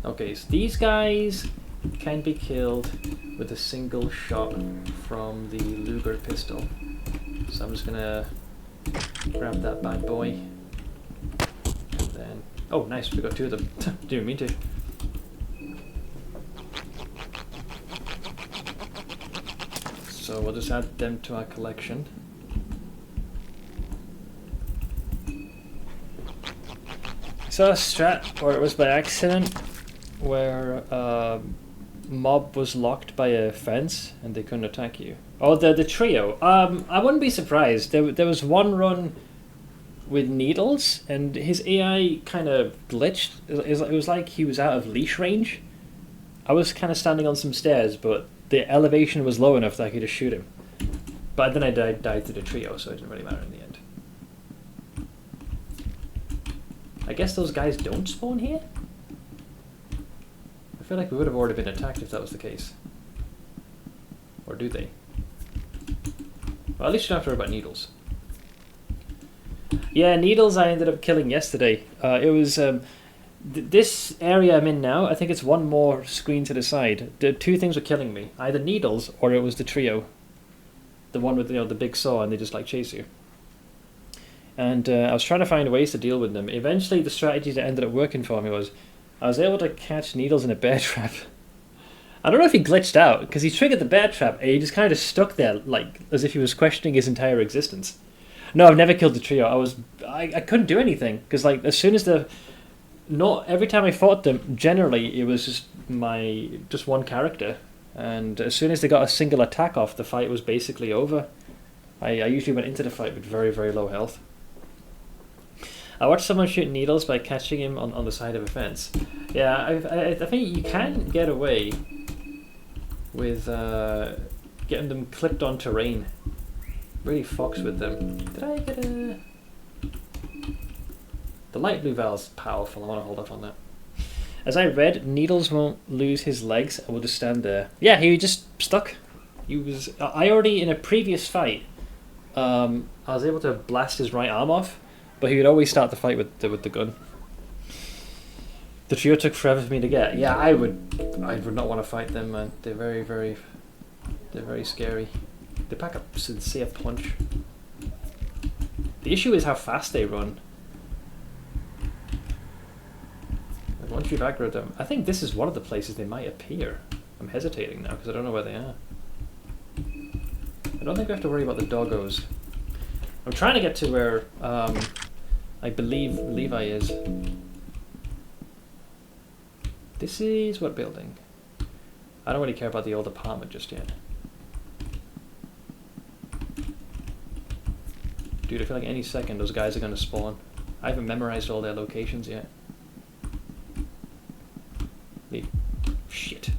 Okay, so these guys can be killed with a single shot from the Luger pistol. So I'm just gonna grab that bad boy. And then, oh nice, we got 2 of them. Didn't mean to. So we'll just add them to our collection. Saw a strat, or it was by accident, where a mob was locked by a fence and they couldn't attack you. Oh, the trio. I wouldn't be surprised. There was one run with Needles, and his AI kind of glitched. It was like he was out of leash range. I was kind of standing on some stairs, but the elevation was low enough that I could just shoot him. But then I died to the trio, so it didn't really matter in the end. I guess those guys don't spawn here? I feel like we would have already been attacked if that was the case. Or do they? Well, at least you don't have to worry about Needles. Yeah, Needles I ended up killing yesterday. It was... this area I'm in now, I think it's one more screen to the side. The 2 things were killing me. Either Needles or it was the trio. The one with the big saw and they just like chase you. And I was trying to find ways to deal with them. Eventually the strategy that ended up working for me was I was able to catch Needles in a bear trap. I don't know if he glitched out because he triggered the bear trap and he just kind of stuck there like as if he was questioning his entire existence. No, I've never killed the trio. I couldn't do anything because like as soon as the not every time I fought them, generally it was just one character, and as soon as they got a single attack off, the fight was basically over. I usually went into the fight with very, very low health. I watched someone shoot needles by catching him on the side of a fence. Yeah, I think you can get away with getting them clipped on terrain. Really fucks with them. Did I get a... The light blue vial's powerful, I want to hold off on that. As I read, Needles won't lose his legs and will just stand there. Yeah, he was just stuck. He was... I already, in a previous fight, I was able to blast his right arm off, but he would always start the fight with the gun. The trio took forever for me to get. Yeah, I would not want to fight them, man. They're very scary. They pack a sincere punch. The issue is how fast they run. Like once you've aggroed them, I think this is one of the places they might appear. I'm hesitating now because I don't know where they are. I don't think we have to worry about the doggos. I'm trying to get to where I believe Levi is. This is what building? I don't really care about the old apartment just yet. Dude, I feel like any second those guys are going to spawn. I haven't memorized all their locations yet. Leave. Shit.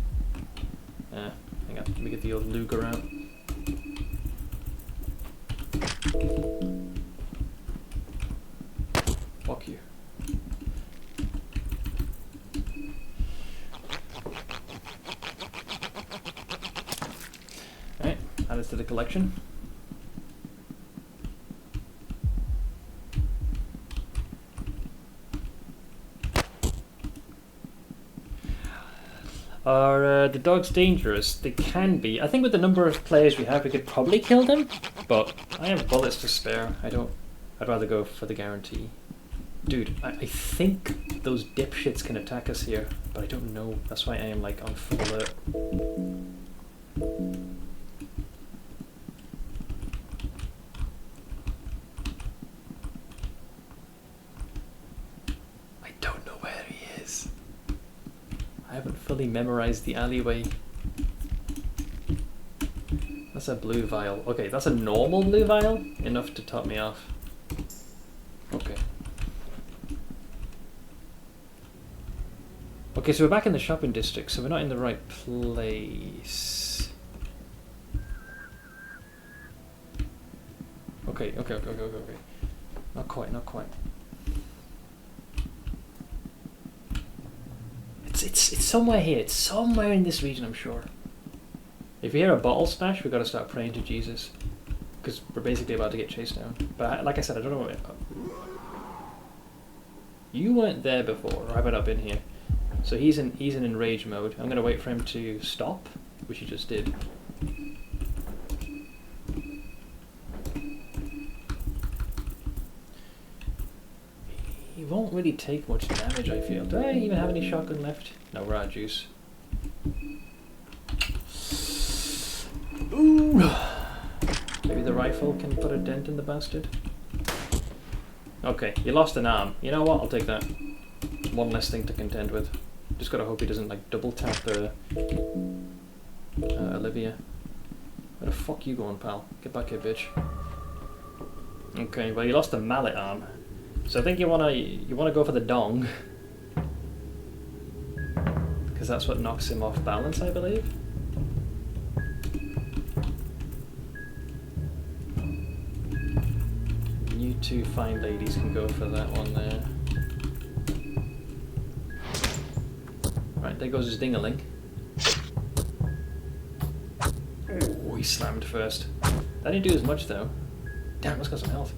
Hang on, let me get the old Luger out. Fuck you. Alright, add this to the collection. Are the dogs dangerous? They can be. I think with the number of players we have, we could probably kill them, but I have bullets to spare. I'd rather go for the guarantee. Dude, I think those dipshits can attack us here, but I don't know. That's why I am like on full alert. I don't know where he is. I haven't fully memorized the alleyway. That's a blue vial. Okay, that's a normal blue vial. Enough to top me off. Okay. Okay, so we're back in the shopping district, so we're not in the right place. Okay. Not quite. It's somewhere here. It's somewhere in this region, I'm sure. If you hear a bottle smash, we've got to start praying to Jesus, because we're basically about to get chased down. But like I said, I don't know where. You weren't there before, or I might not been here. So he's in enrage mode. I'm gonna wait for him to stop, which he just did. He won't really take much damage, I feel. Do I even have any shotgun left? No, we're out of juice. Ooh. Maybe the rifle can put a dent in the bastard. Okay, you lost an arm. You know what? I'll take that. One less thing to contend with. Just gotta hope he doesn't like double tap Olivia. Where the fuck you going, pal? Get back here, bitch. Okay, well you lost a mallet arm. So I think you wanna go for the dong. Because that's what knocks him off balance, I believe. You two fine ladies can go for that one there. Right, there goes his ding-a-ling. Oh, he slammed first. That didn't do as much though. Damn, let's got some health.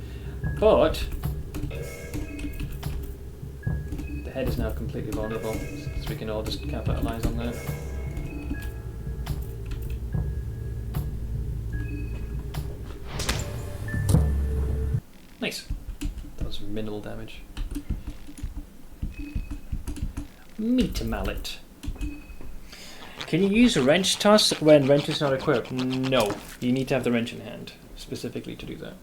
But the head is now completely vulnerable, so we can all just capitalize on that. Nice. That was minimal damage. Meat mallet. Can you use a wrench toss when wrench is not equipped? No. You need to have the wrench in hand, specifically to do that.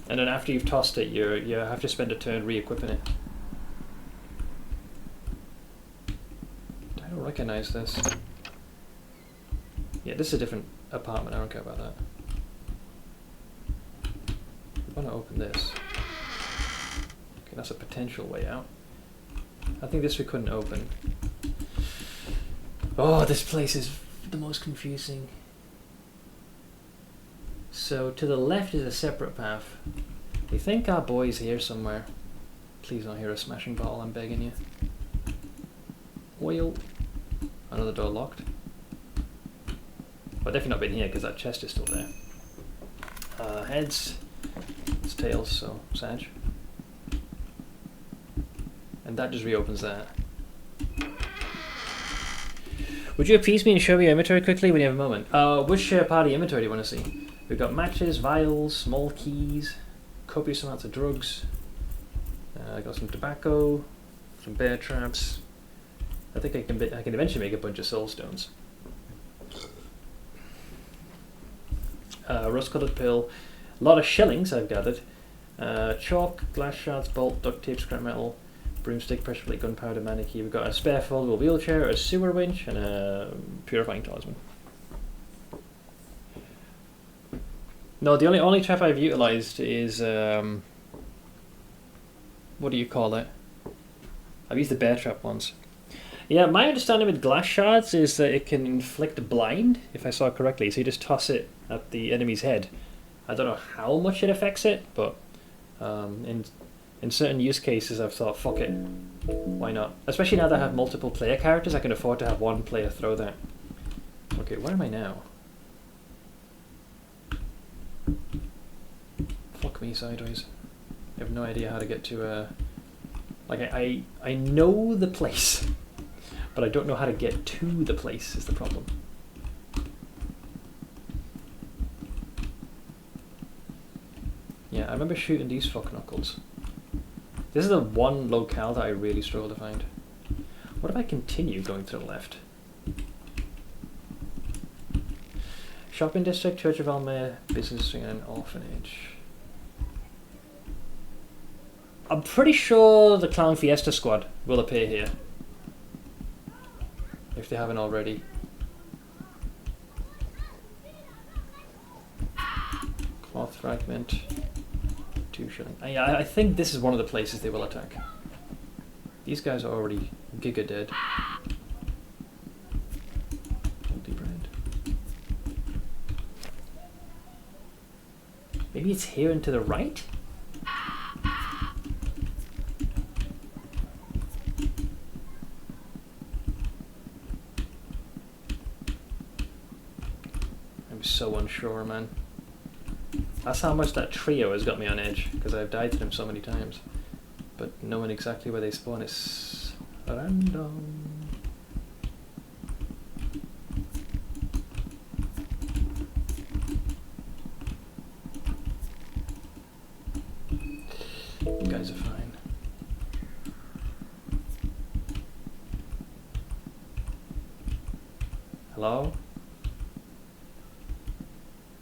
And then after you've tossed it, you have to spend a turn re-equipping it. don't recognize this. Yeah, this is a different apartment. I don't care about that. I want to open this. Okay, that's a potential way out. I think this we couldn't open. Oh, this place is the most confusing. So to the left is a separate path. We think our boy's here somewhere. Please don't hear a smashing bottle, I'm begging you. Well, another door locked. Well, definitely not been here because that chest is still there. Heads. It's tails, so Sag. And that just reopens that. Would you appease me and show me your inventory quickly when you have a moment? Which party inventory do you want to see? We've got matches, vials, small keys, copious amounts of drugs. I got some tobacco, some bear traps. I think I can eventually make a bunch of soul stones. Rust-colored pill. A lot of shillings I've gathered. Chalk, glass shards, bolt, duct tape, scrap metal, broomstick, pressure plate, gunpowder, mannequin. We've got a spare foldable wheelchair, a sewer winch, and a purifying talisman. No, the only trap I've utilised is what do you call it? I've used the bear trap once. Yeah, my understanding with glass shards is that it can inflict blind, if I saw it correctly. So you just toss it at the enemy's head. I don't know how much it affects it, but in certain use cases I've thought, fuck it, why not? Especially now that I have multiple player characters, I can afford to have one player throw that. Okay, where am I now? Fuck me sideways. I have no idea how to get to like I know the place, but I don't know how to get to the place is the problem. Yeah, I remember shooting these fuck knuckles. This is the one locale that I really struggle to find. What if I continue going to the left? Shopping district, Church of Alll-mer, business district, and an orphanage. I'm pretty sure the Clown Fiesta squad will appear here. If they haven't already. Cloth fragment. 2 shilling. I think this is one of the places they will attack. These guys are already giga dead. Moldy bread. Maybe it's here and to the right? I'm so unsure, man. That's how much that trio has got me on edge, because I've died to them so many times. But knowing exactly where they spawn is random. You guys are fine. Hello?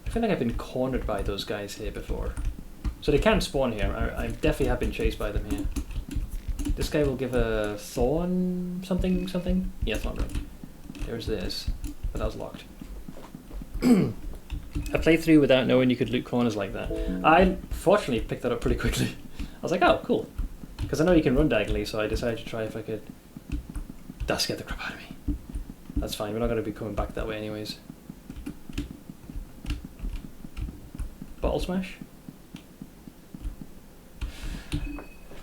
I feel like I've been cornered by those guys here before. So they can spawn here. I definitely have been chased by them here. This guy will give a thorn something something? Yeah, thorn ring. There's this. But that was locked. I played through without knowing you could loot corners like that. I fortunately picked that up pretty quickly. I was like, oh, cool. Because I know you can run diagonally, so I decided to try if I could. That scared the crap out of me. That's fine, we're not going to be coming back that way anyways. Bottle smash?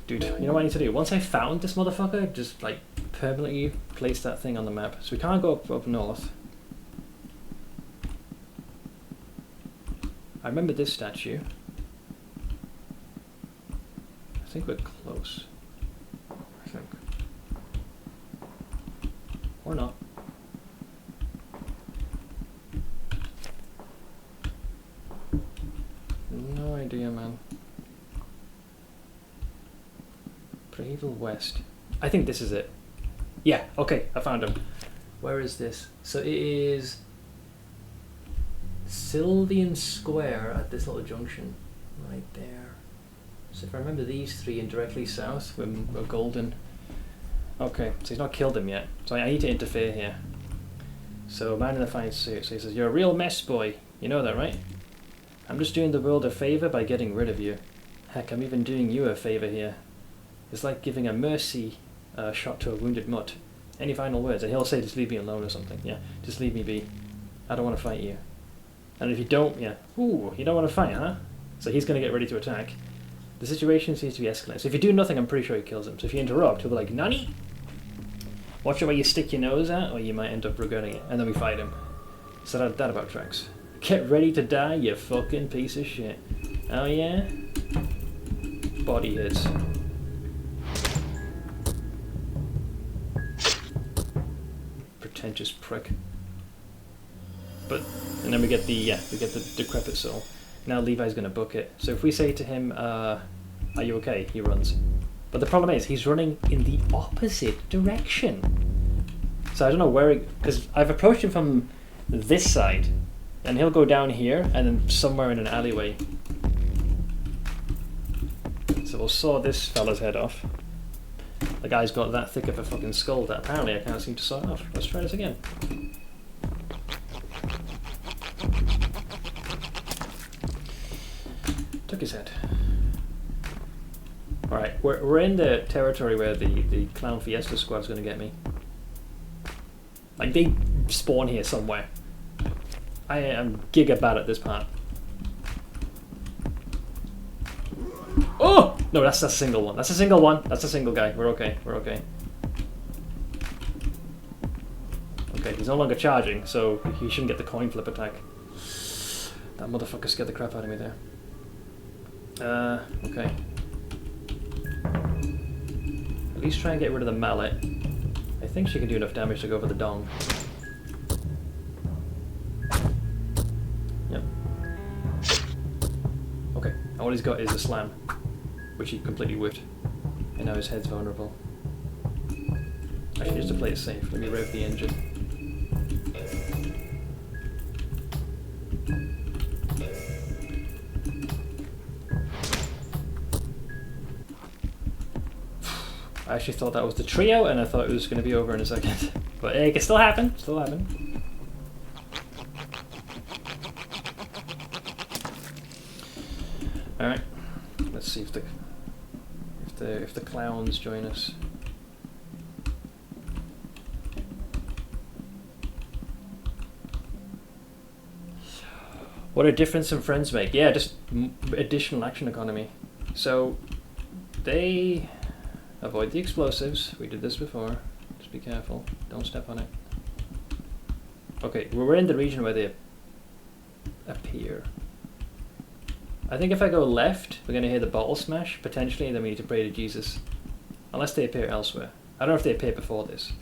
Dude, you know what I need to do? Once I found this motherfucker, just like permanently place that thing on the map. So we can't go up north. I remember this statue. I think we're close. I think. Or not. No idea, man. Praval West. I think this is it. Yeah, okay, I found him. Where is this? So it is Sylvian Square at this little junction. Right there. So if I remember these three and directly south, we're golden. Okay, so he's not killed him yet. So I need to interfere here. So man in the fine suit. So he says, "You're a real mess, boy. You know that, right? I'm just doing the world a favour by getting rid of you. Heck, I'm even doing you a favour here. It's like giving a mercy shot to a wounded mutt. Any final words?" And he'll say, "Just leave me alone" or something. Yeah, just leave me be. I don't want to fight you. And if you don't, yeah, ooh, you don't want to fight, huh? So he's going to get ready to attack. The situation seems to be escalating. So if you do nothing, I'm pretty sure he kills him. So if you interrupt, he'll be like, "Nani? Watch it where you stick your nose at, or you might end up regretting it." And then we fight him. So that about tracks. Get ready to die, you fucking piece of shit. Oh yeah? Body hits. Pretentious prick. But, and then we get the decrepit soul. Now Levi's gonna book it. So if we say to him, "Are you okay?" he runs. But the problem is, he's running in the opposite direction. So I don't know where because I've approached him from this side, and he'll go down here, and then somewhere in an alleyway. So we'll saw this fella's head off. The guy's got that thick of a fucking skull that apparently I can't seem to saw off. Let's try this again. Took his head. Alright, we're in the territory where the Clown Fiesta squad's going to get me. Like, they spawn here somewhere. I am giga bad at this part. Oh! No, that's a single one. That's a single one. That's a single guy. We're okay. We're okay. Okay, he's no longer charging, so he shouldn't get the coin flip attack. That motherfucker scared the crap out of me there. Okay. At least try and get rid of the mallet. I think she can do enough damage to go for the dong. Yep. Okay, and all he's got is a slam, which he completely whiffed. And now his head's vulnerable. Actually, just to play it safe, let me rev the engine. I actually thought that was the trio, and I thought it was going to be over in a second. But it can still happen. Still happen. All right. Let's see if the clowns join us. What a difference some friends make. Yeah, just additional action economy. So they avoid the explosives. We did this before. Just be careful. Don't step on it. Okay, we're in the region where they appear. I think if I go left, we're going to hear the bottle smash, potentially, and then we need to pray to Jesus. Unless they appear elsewhere. I don't know if they appear before this.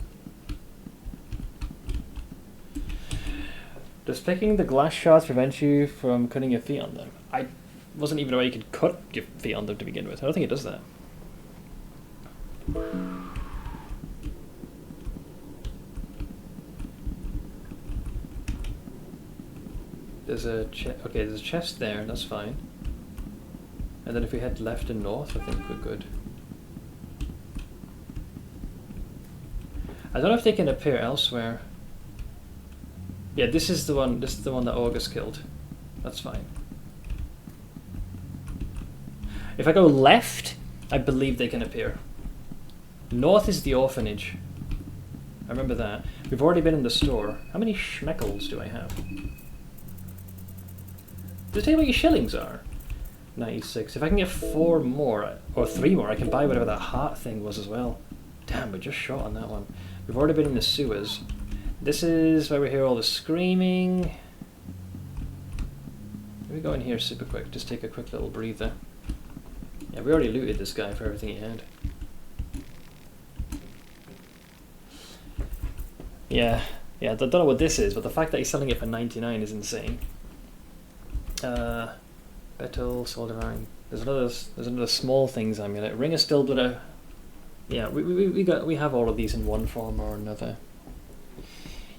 Does picking the glass shards prevent you from cutting your feet on them? I wasn't even aware you could cut your feet on them to begin with. I don't think it does that. There's a okay, there's a chest there, that's fine. And then if we head left and north, I think we're good. I don't know if they can appear elsewhere. Yeah, this is the one that August killed. That's fine. If I go left, I believe they can appear. North is the orphanage. I remember that. We've already been in the store. How many schmeckles do I have? Does it tell you what your shillings are? 96. If I can get 4 more, or 3 more, I can buy whatever that heart thing was as well. Damn, we're just short on that one. We've already been in the sewers. This is where we hear all the screaming. Let me go in here super quick, just take a quick little breather. Yeah, we already looted this guy for everything he had. Yeah, I don't know what this is, but the fact that he's selling it for 99 is insane. Betel, Soldering. There's another small things amulet. Ring of Stillbladder. Yeah, we have all of these in one form or another.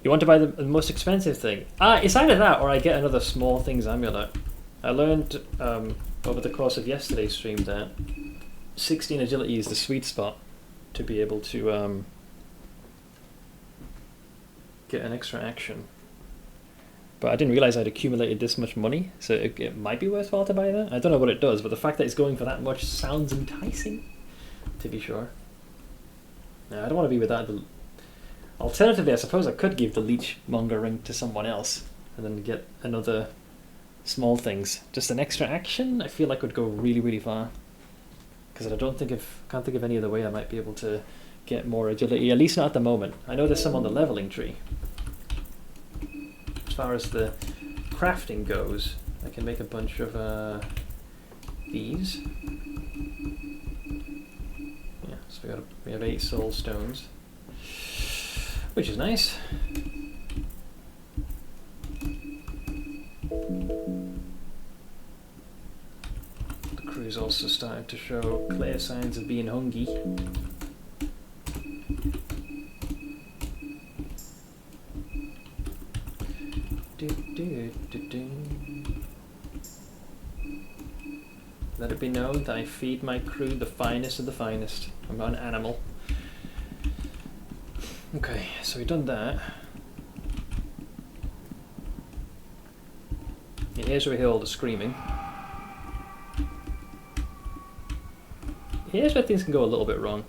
You want to buy the most expensive thing? It's either that or I get another small things amulet. I learned over the course of yesterday's stream that 16 agility is the sweet spot. to be able to get an extra action. But I didn't realize I'd accumulated this much money, so it might be worthwhile to buy that. I don't know what it does, but the fact that it's going for that much sounds enticing, to be sure. Now, I don't want to be without the... Alternatively, I suppose I could give the leech monger ring to someone else and then get another small things. Just an extra action, I feel like would go really, really far. Because I can't think of any other way I might be able to get more agility, at least not at the moment. I know there's some on the leveling tree. As far as the crafting goes, I can make a bunch of these. Yeah, so we have 8 soul stones, which is nice. The crew's also starting to show clear signs of being hungry. Let it be known that I feed my crew the finest of the finest. I'm not an animal. Okay, so we've done that. Yeah, here's where we hear all the screaming. Here's where things can go a little bit wrong.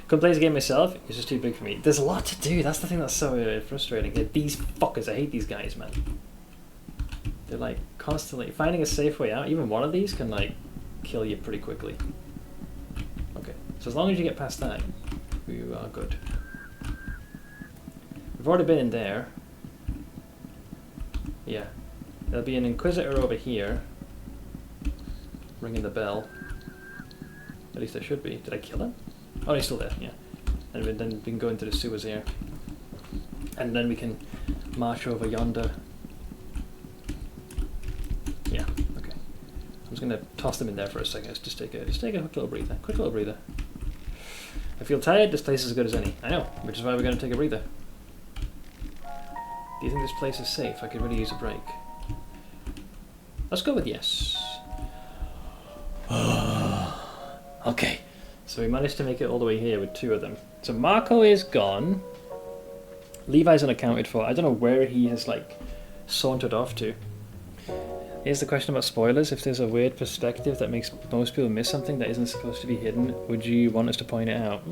Couldn't play this game myself, it's just too big for me. There's a lot to do, that's the thing that's so frustrating. Yeah, these fuckers, I hate these guys, man. They're like constantly finding a safe way out. Even one of these can like kill you pretty quickly. Okay, so as long as you get past that, you are good. We've already been in there. Yeah, there'll be an Inquisitor over here ringing the bell. At least there should be. Did I kill him? Oh, he's still there, yeah. And then we can go into the sewers here. And then we can march over yonder. Yeah, okay. I'm just gonna toss them in there for a second. Just take a quick little breather. Quick little breather. I feel tired, this place is as good as any. I know, which is why we're gonna take a breather. Do you think this place is safe? I could really use a break. Let's go with yes. Okay. So we managed to make it all the way here with 2 of them. So Marco is gone. Levi's unaccounted for. I don't know where he has like sauntered off to. Here's the question about spoilers. If there's a weird perspective that makes most people miss something that isn't supposed to be hidden, would you want us to point it out?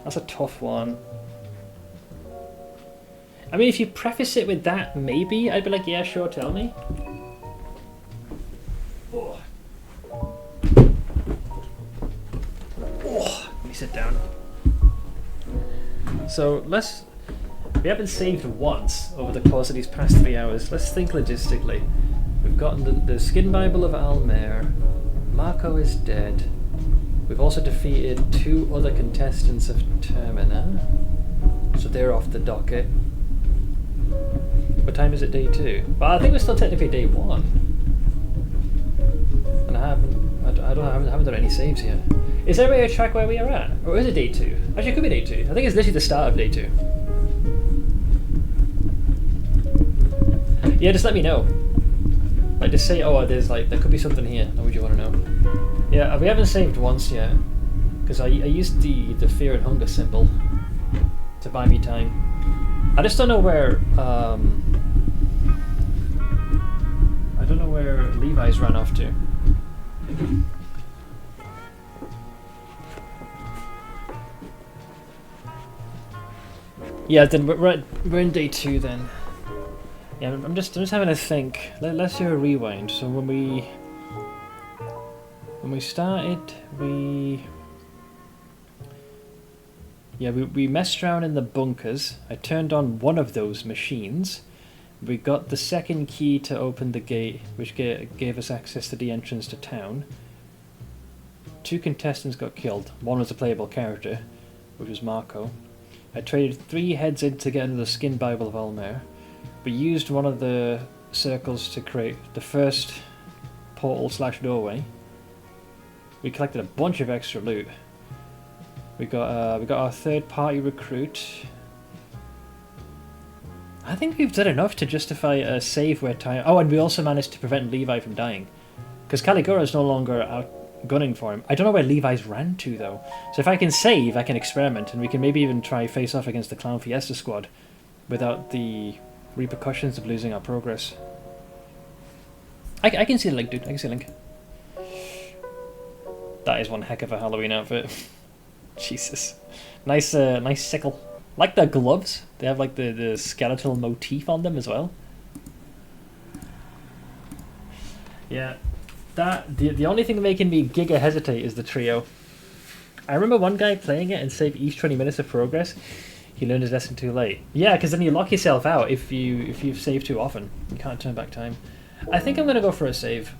That's a tough one. I mean, if you preface it with that, maybe I'd be like, yeah, sure, tell me. Oh. Let me sit down. So we haven't saved once over the course of these past 3 hours. Let's think logistically. We've gotten the skin Bible of Alll-mer. Marco is dead. We've also defeated 2 other contestants of Termina. So they're off the docket. What time is it? Day 2? But I think we're still technically day 1. And I haven't done any saves yet. Is there a way to track where we are at? Or is it day 2? Actually, it could be day 2. I think it's literally the start of day 2. Yeah, just let me know. Like, just say, oh, there could be something here. How would you want to know? Yeah, we haven't saved once yet. Because I used the fear and hunger symbol to buy me time. I just don't know where, I don't know where Levi's ran off to. Yeah, then we're in day 2 then. Yeah, I'm just having a think. Let's do a rewind. So when we started, we messed around in the bunkers. I turned on one of those machines. We got the second key to open the gate, which gave us access to the entrance to town. 2 contestants got killed. One was a playable character, which was Marco. I traded 3 heads in to get into the skin Bible of Alll-mer. We used one of the circles to create the first portal/doorway. We collected a bunch of extra loot. We got our 3rd party recruit. I think we've done enough to justify a save where time. Oh, and we also managed to prevent Levi from dying, because Caligula is no longer gunning for him. I don't know where Levi's ran to, though. So if I can save, I can experiment, and we can maybe even try face off against the Clown Fiesta squad without the repercussions of losing our progress. I can see the link, dude. I can see the link. That is one heck of a Halloween outfit. Jesus. Nice nice sickle. Like the gloves. They have like the skeletal motif on them as well. Yeah. The only thing making me giga hesitate is the trio. I remember one guy playing it and saved each 20 minutes of progress. He learned his lesson too late. Yeah, because then you lock yourself out if you've saved too often. You can't turn back time. I think I'm gonna go for a save.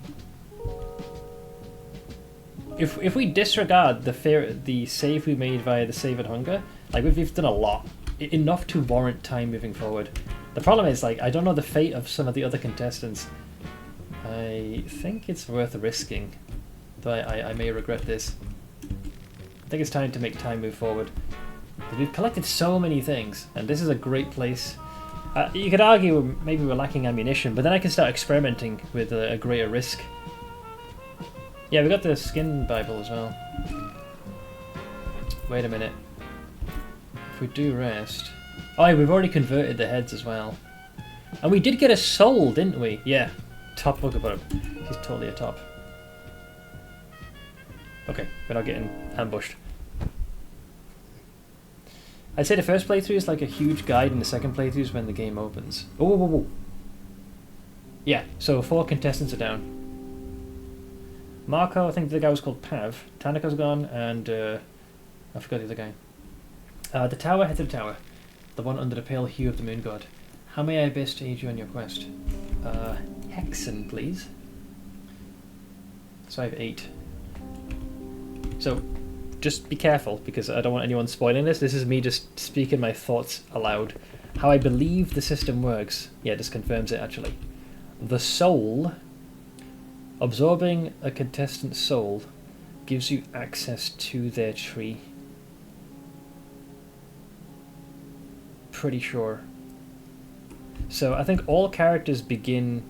If we disregard the save we made via the save at hunger, like we've done a lot, enough to warrant time moving forward. The problem is, like, I don't know the fate of some of the other contestants. I think it's worth risking, though I may regret this. I think it's time to make time move forward. We've collected so many things, and this is a great place. You could argue maybe we're lacking ammunition, but then I can start experimenting with a greater risk. Yeah, we got the skin Bible as well. Wait a minute. If we do rest... Oh, yeah, we've already converted the heads as well. And we did get a soul, didn't we? Yeah. Top book about him. He's totally a top. Okay, we're not getting ambushed. I'd say the first playthrough is like a huge guide, and the second playthrough is when the game opens. Oh, whoa, whoa, whoa. Yeah, so 4 contestants are down. Marco, I think the guy was called Pav. Tanaka's gone, and I forgot the other guy. The tower, head to the tower. The one under the pale hue of the moon god. How may I best aid you on your quest? Hexen, please. So I have 8. So, just be careful, because I don't want anyone spoiling this. This is me just speaking my thoughts aloud. How I believe the system works. Yeah, this confirms it, actually. The soul... Absorbing a contestant's soul gives you access to their tree. Pretty sure. So I think all characters begin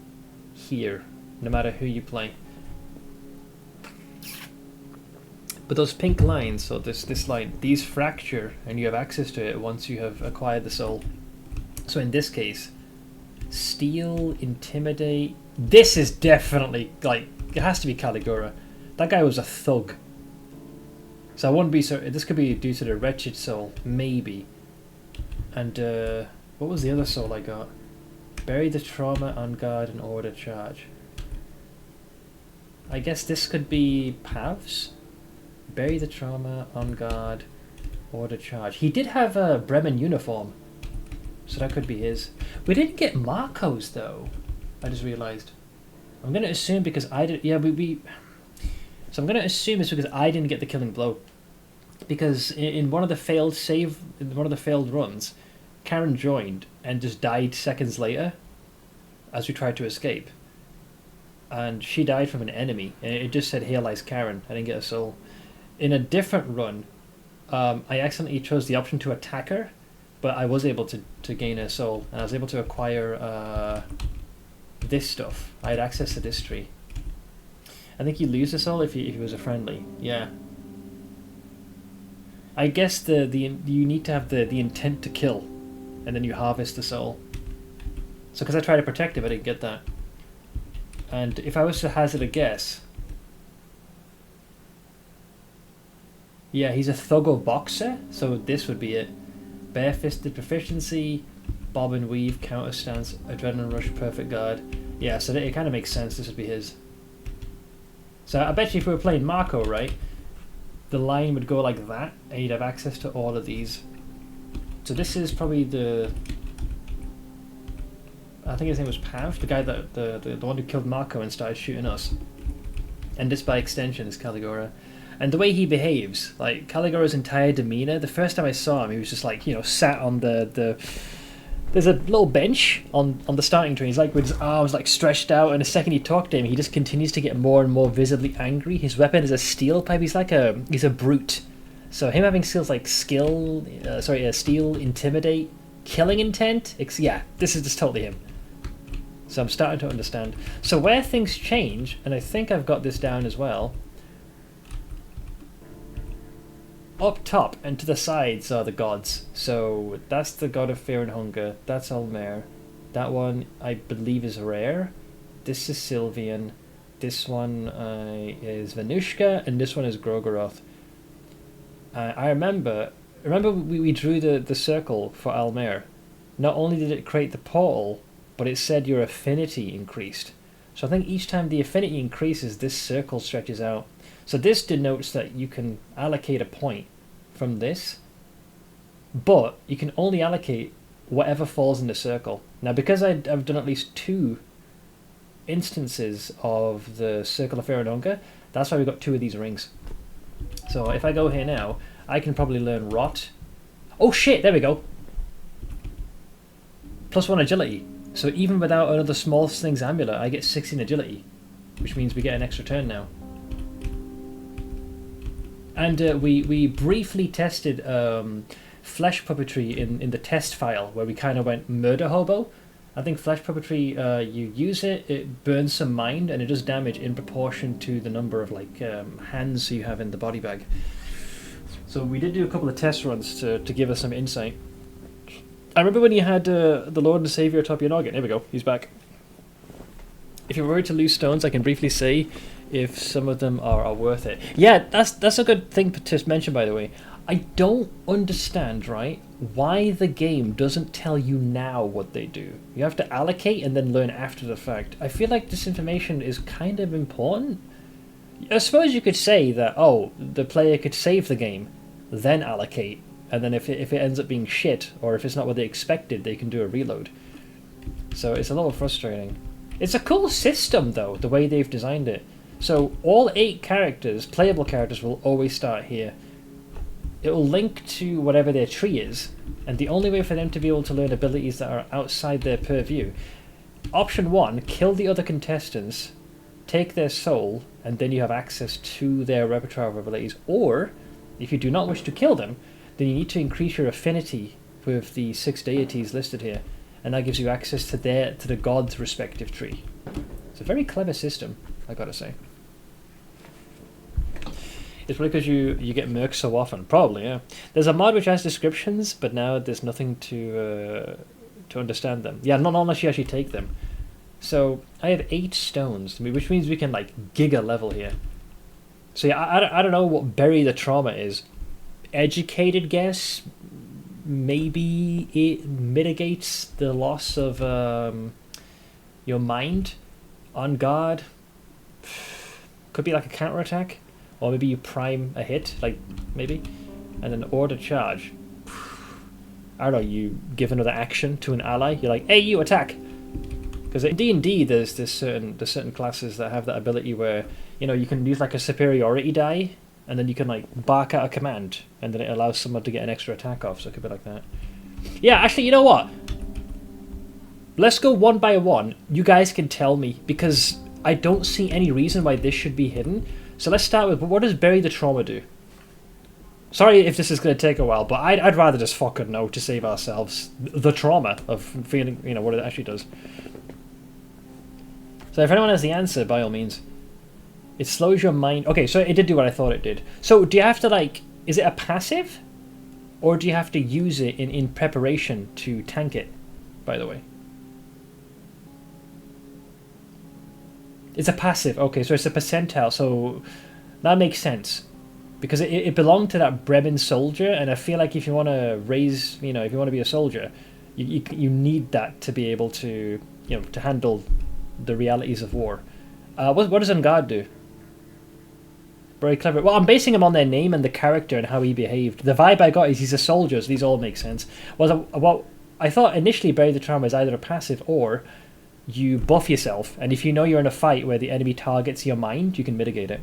here, no matter who you play. But those pink lines, so this line, these fracture, and you have access to it once you have acquired the soul. So in this case, steal, intimidate... This is definitely, like, it has to be Caligura. That guy was a thug. So I wouldn't be so... This could be due to the wretched soul, maybe. And, what was the other soul I got? Bury the trauma, on guard, and order charge. I guess this could be Pav's? Bury the trauma, on guard, order charge. He did have a Bremen uniform, so that could be his. We didn't get Marco's, though. I just realised. I'm going to assume because I did... Yeah, So I'm going to assume it's because I didn't get the killing blow. Because in one of the failed runs, Karen joined and just died seconds later as we tried to escape. And she died from an enemy. And it just said, "Here lies Karen." I didn't get a soul. In a different run, I accidentally chose the option to attack her, but I was able to gain a soul. And I was able to acquire... this stuff. I had access to this tree. I think you lose the soul if he was a friendly. Yeah. I guess you need to have the intent to kill, and then you harvest the soul. So because I tried to protect him, I didn't get that. And if I was to hazard a guess, yeah, he's a thuggo boxer, so this would be it. Barefisted proficiency, bob and weave, counter stance, adrenaline rush, perfect guard. Yeah, so it kind of makes sense. This would be his. So I bet you if we were playing Marco, right, the line would go like that, and you'd have access to all of these. So this is probably the... I think his name was Pav, the guy that the one who killed Marco and started shooting us. And this, by extension, is Caligura. And the way he behaves, like Caligura's entire demeanor. The first time I saw him, he was just like, you know, sat on the there's a little bench on the starting tree. He's like with his arms like stretched out, and the second you talk to him, he just continues to get more and more visibly angry. His weapon is a steel pipe. He's a brute. So him having skills like steal, intimidate, killing intent. Yeah, this is just totally him. So I'm starting to understand. So where things change, and I think I've got this down as well. up top and to the sides are the gods. So that's the god of fear and hunger. That's Alll-mer. That one I believe is rare. This is Sylvian. This one is Venushka, and this one is Gro-Goroth. I remember we drew the circle for Alll-mer. Not only did it create the portal, but it said your affinity increased. So I think each time the affinity increases, this circle stretches out. So this denotes that you can allocate a point from this, but you can only allocate whatever falls in the circle. Now, because I've done at least 2 instances of the Circle of Fear and Hunger, that's why we got 2 of these rings. So if I go here now, I can probably learn Rot. Oh shit, there we go. +1 agility. So even without another small slings amulet, I get 16 agility, which means we get an extra turn now. And we briefly tested flesh puppetry in the test file, where we kind of went murder hobo. I think flesh puppetry, you use it, it burns some mind, and it does damage in proportion to the number of like hands you have in the body bag. So we did do a couple of test runs to give us some insight. I remember when you had the Lord and Savior atop your noggin. Here we go, he's back. If you're worried to lose stones, I can briefly say if some of them are worth it. Yeah, that's a good thing to mention, by the way. I don't understand, right, why the game doesn't tell you now what they do. You have to allocate and then learn after the fact. I feel like this information is kind of important. I suppose you could say that, oh, the player could save the game, then allocate, and then if it ends up being shit, or if it's not what they expected, they can do a reload. So it's a little frustrating. It's a cool system, though, the way they've designed it. So all 8 characters, playable characters, will always start here. It will link to whatever their tree is, and the only way for them to be able to learn abilities that are outside their purview. Option 1, kill the other contestants, take their soul, and then you have access to their repertoire of abilities. Or, if you do not wish to kill them, then you need to increase your affinity with the 6 deities listed here, and that gives you access to the god's respective tree. It's a very clever system, I gotta say. It's probably because you get mercs so often. Probably, yeah. There's a mod which has descriptions, but now there's nothing to understand them. Yeah, not unless you actually take them. So I have 8 stones, which means we can like giga level here. So yeah, I don't know what bury the trauma is. Educated guess, maybe it mitigates the loss of your mind on guard. Could be like a counterattack. Or maybe you prime a hit, like, maybe, and then order charge. I don't know, you give another action to an ally, you're like, hey, you attack! Because in D&D, there's certain classes that have that ability where, you know, you can use like a superiority die, and then you can like bark out a command, and then it allows someone to get an extra attack off, so it could be like that. Yeah, actually, you know what? Let's go one by one. You guys can tell me, because I don't see any reason why this should be hidden. So let's start with, what does bury the trauma do? Sorry if this is going to take a while, but I'd rather just fucking know to save ourselves the trauma of feeling, you know, what it actually does. So if anyone has the answer, by all means. It slows your mind. Okay, so it did do what I thought it did. So do you have to, like, is it a passive? Or do you have to use it in preparation to tank it, by the way? It's a passive, okay, so it's a percentile, so that makes sense. Because it belonged to that Bremen soldier, and I feel like if you want to raise, you know, if you want to be a soldier, you need that to be able to, you know, to handle the realities of war. What does Ungard do? Very clever. Well, I'm basing him on their name and the character and how he behaved. The vibe I got is he's a soldier, so these all make sense. Well, I thought initially Bury the Trauma is either a passive or you buff yourself, and if you know you're in a fight where the enemy targets your mind, you can mitigate it.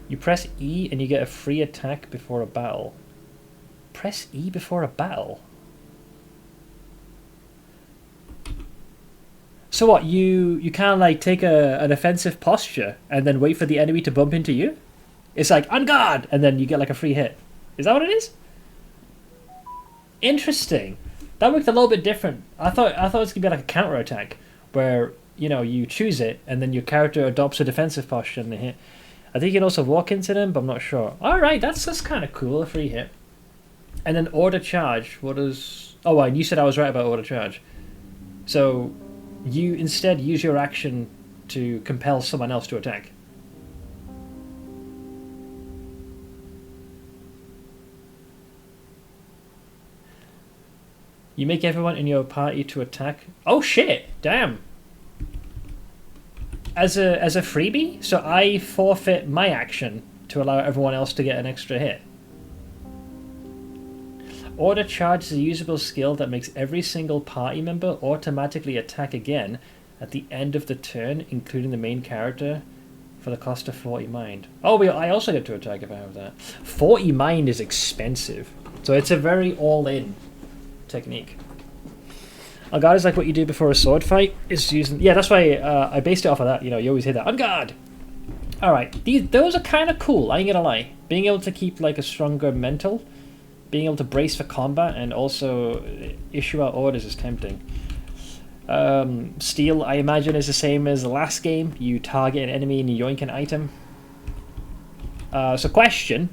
You press E and you get a free attack before a battle. Press E before a battle? So what, you kind of like take an offensive posture and then wait for the enemy to bump into you? It's like, on guard! And then you get like a free hit. Is that what it is? Interesting. That worked a little bit different. I thought it was going to be like a counter-attack, where, you know, you choose it, and then your character adopts a defensive posture and they hit. I think you can also walk into them, but I'm not sure. Alright, that's kind of cool, a free hit. And then order charge, what is... Oh, and you said I was right about order charge. So, you instead use your action to compel someone else to attack. You make everyone in your party to attack. Oh shit! Damn! As a freebie? So I forfeit my action to allow everyone else to get an extra hit. Order charge is a usable skill that makes every single party member automatically attack again at the end of the turn, including the main character, for the cost of 40 mind. Oh, I also get to attack if I have that. 40 mind is expensive, so it's a very all-in technique. On guard is like what you do before a sword fight. Is using... Yeah, that's why I based it off of that. You know, you always hear that. On guard! Alright, those are kind of cool, I ain't gonna lie. Being able to keep like a stronger mental, being able to brace for combat, and also issue out orders is tempting. Steal, I imagine, is the same as the last game. You target an enemy and you yoink an item. So question.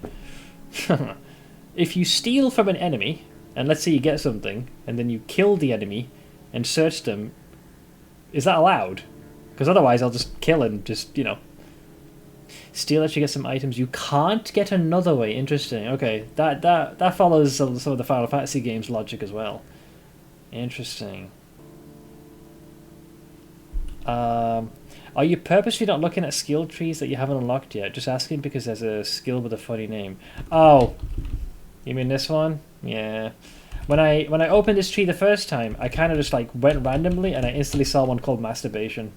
If you steal from an enemy, and let's say you get something, and then you kill the enemy and search them, is that allowed? Because otherwise I'll just kill and just, you know. Steal that you get some items. You can't get another way. Interesting. Okay, that follows some of the Final Fantasy games logic as well. Interesting. Are you purposely not looking at skill trees that you haven't unlocked yet? Just asking because there's a skill with a funny name. Oh, you mean this one? Yeah. When I opened this tree the first time, I kind of just like went randomly and I instantly saw one called masturbation.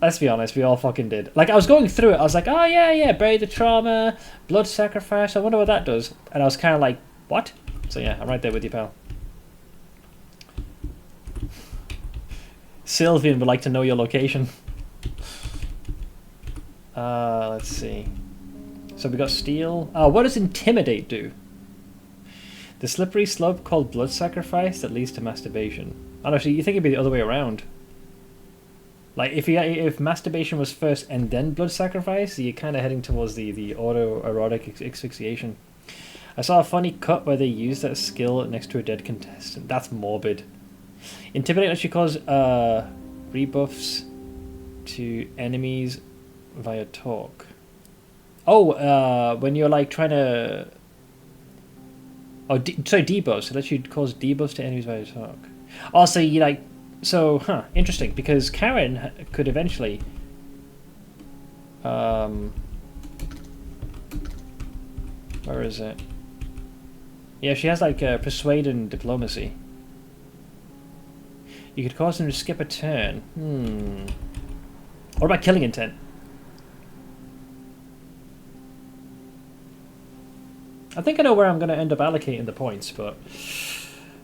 Let's be honest, we all fucking did. Like, I was going through it, I was like, oh yeah, bury the trauma, blood sacrifice, I wonder what that does. And I was kind of like, what? So yeah, I'm right there with you, pal. Sylvian would like to know your location. Let's see. So we got steal. What does intimidate do? The slippery slope called blood sacrifice that leads to masturbation. Oh no, so you think it'd be the other way around. Like, if masturbation was first and then blood sacrifice, you're kind of heading towards the autoerotic asphyxiation. I saw a funny cut where they used that skill next to a dead contestant. That's morbid. Intimidate actually cause rebuffs to enemies via talk. Oh, when you're like trying to... Oh, sorry, debuffs. It lets you cause debuffs to enemies via talk. Also, you like... So, interesting, because Karen could eventually... Where is it? Yeah, she has like persuade and diplomacy. You could cause them to skip a turn. What about killing intent? I think I know where I'm going to end up allocating the points, but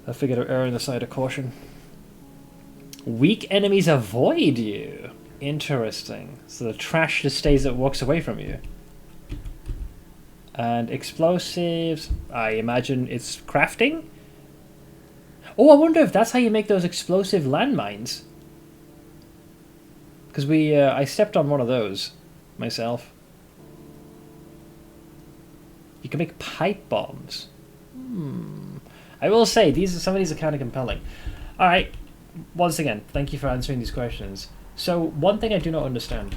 I figured I'd err on the side of caution. Weak enemies avoid you. Interesting. So the trash just stays that walks away from you. And explosives, I imagine it's crafting? Oh, I wonder if that's how you make those explosive landmines. Because I stepped on one of those myself. You can make pipe bombs. I will say, some of these are kind of compelling. Alright, once again, thank you for answering these questions. So, one thing I do not understand.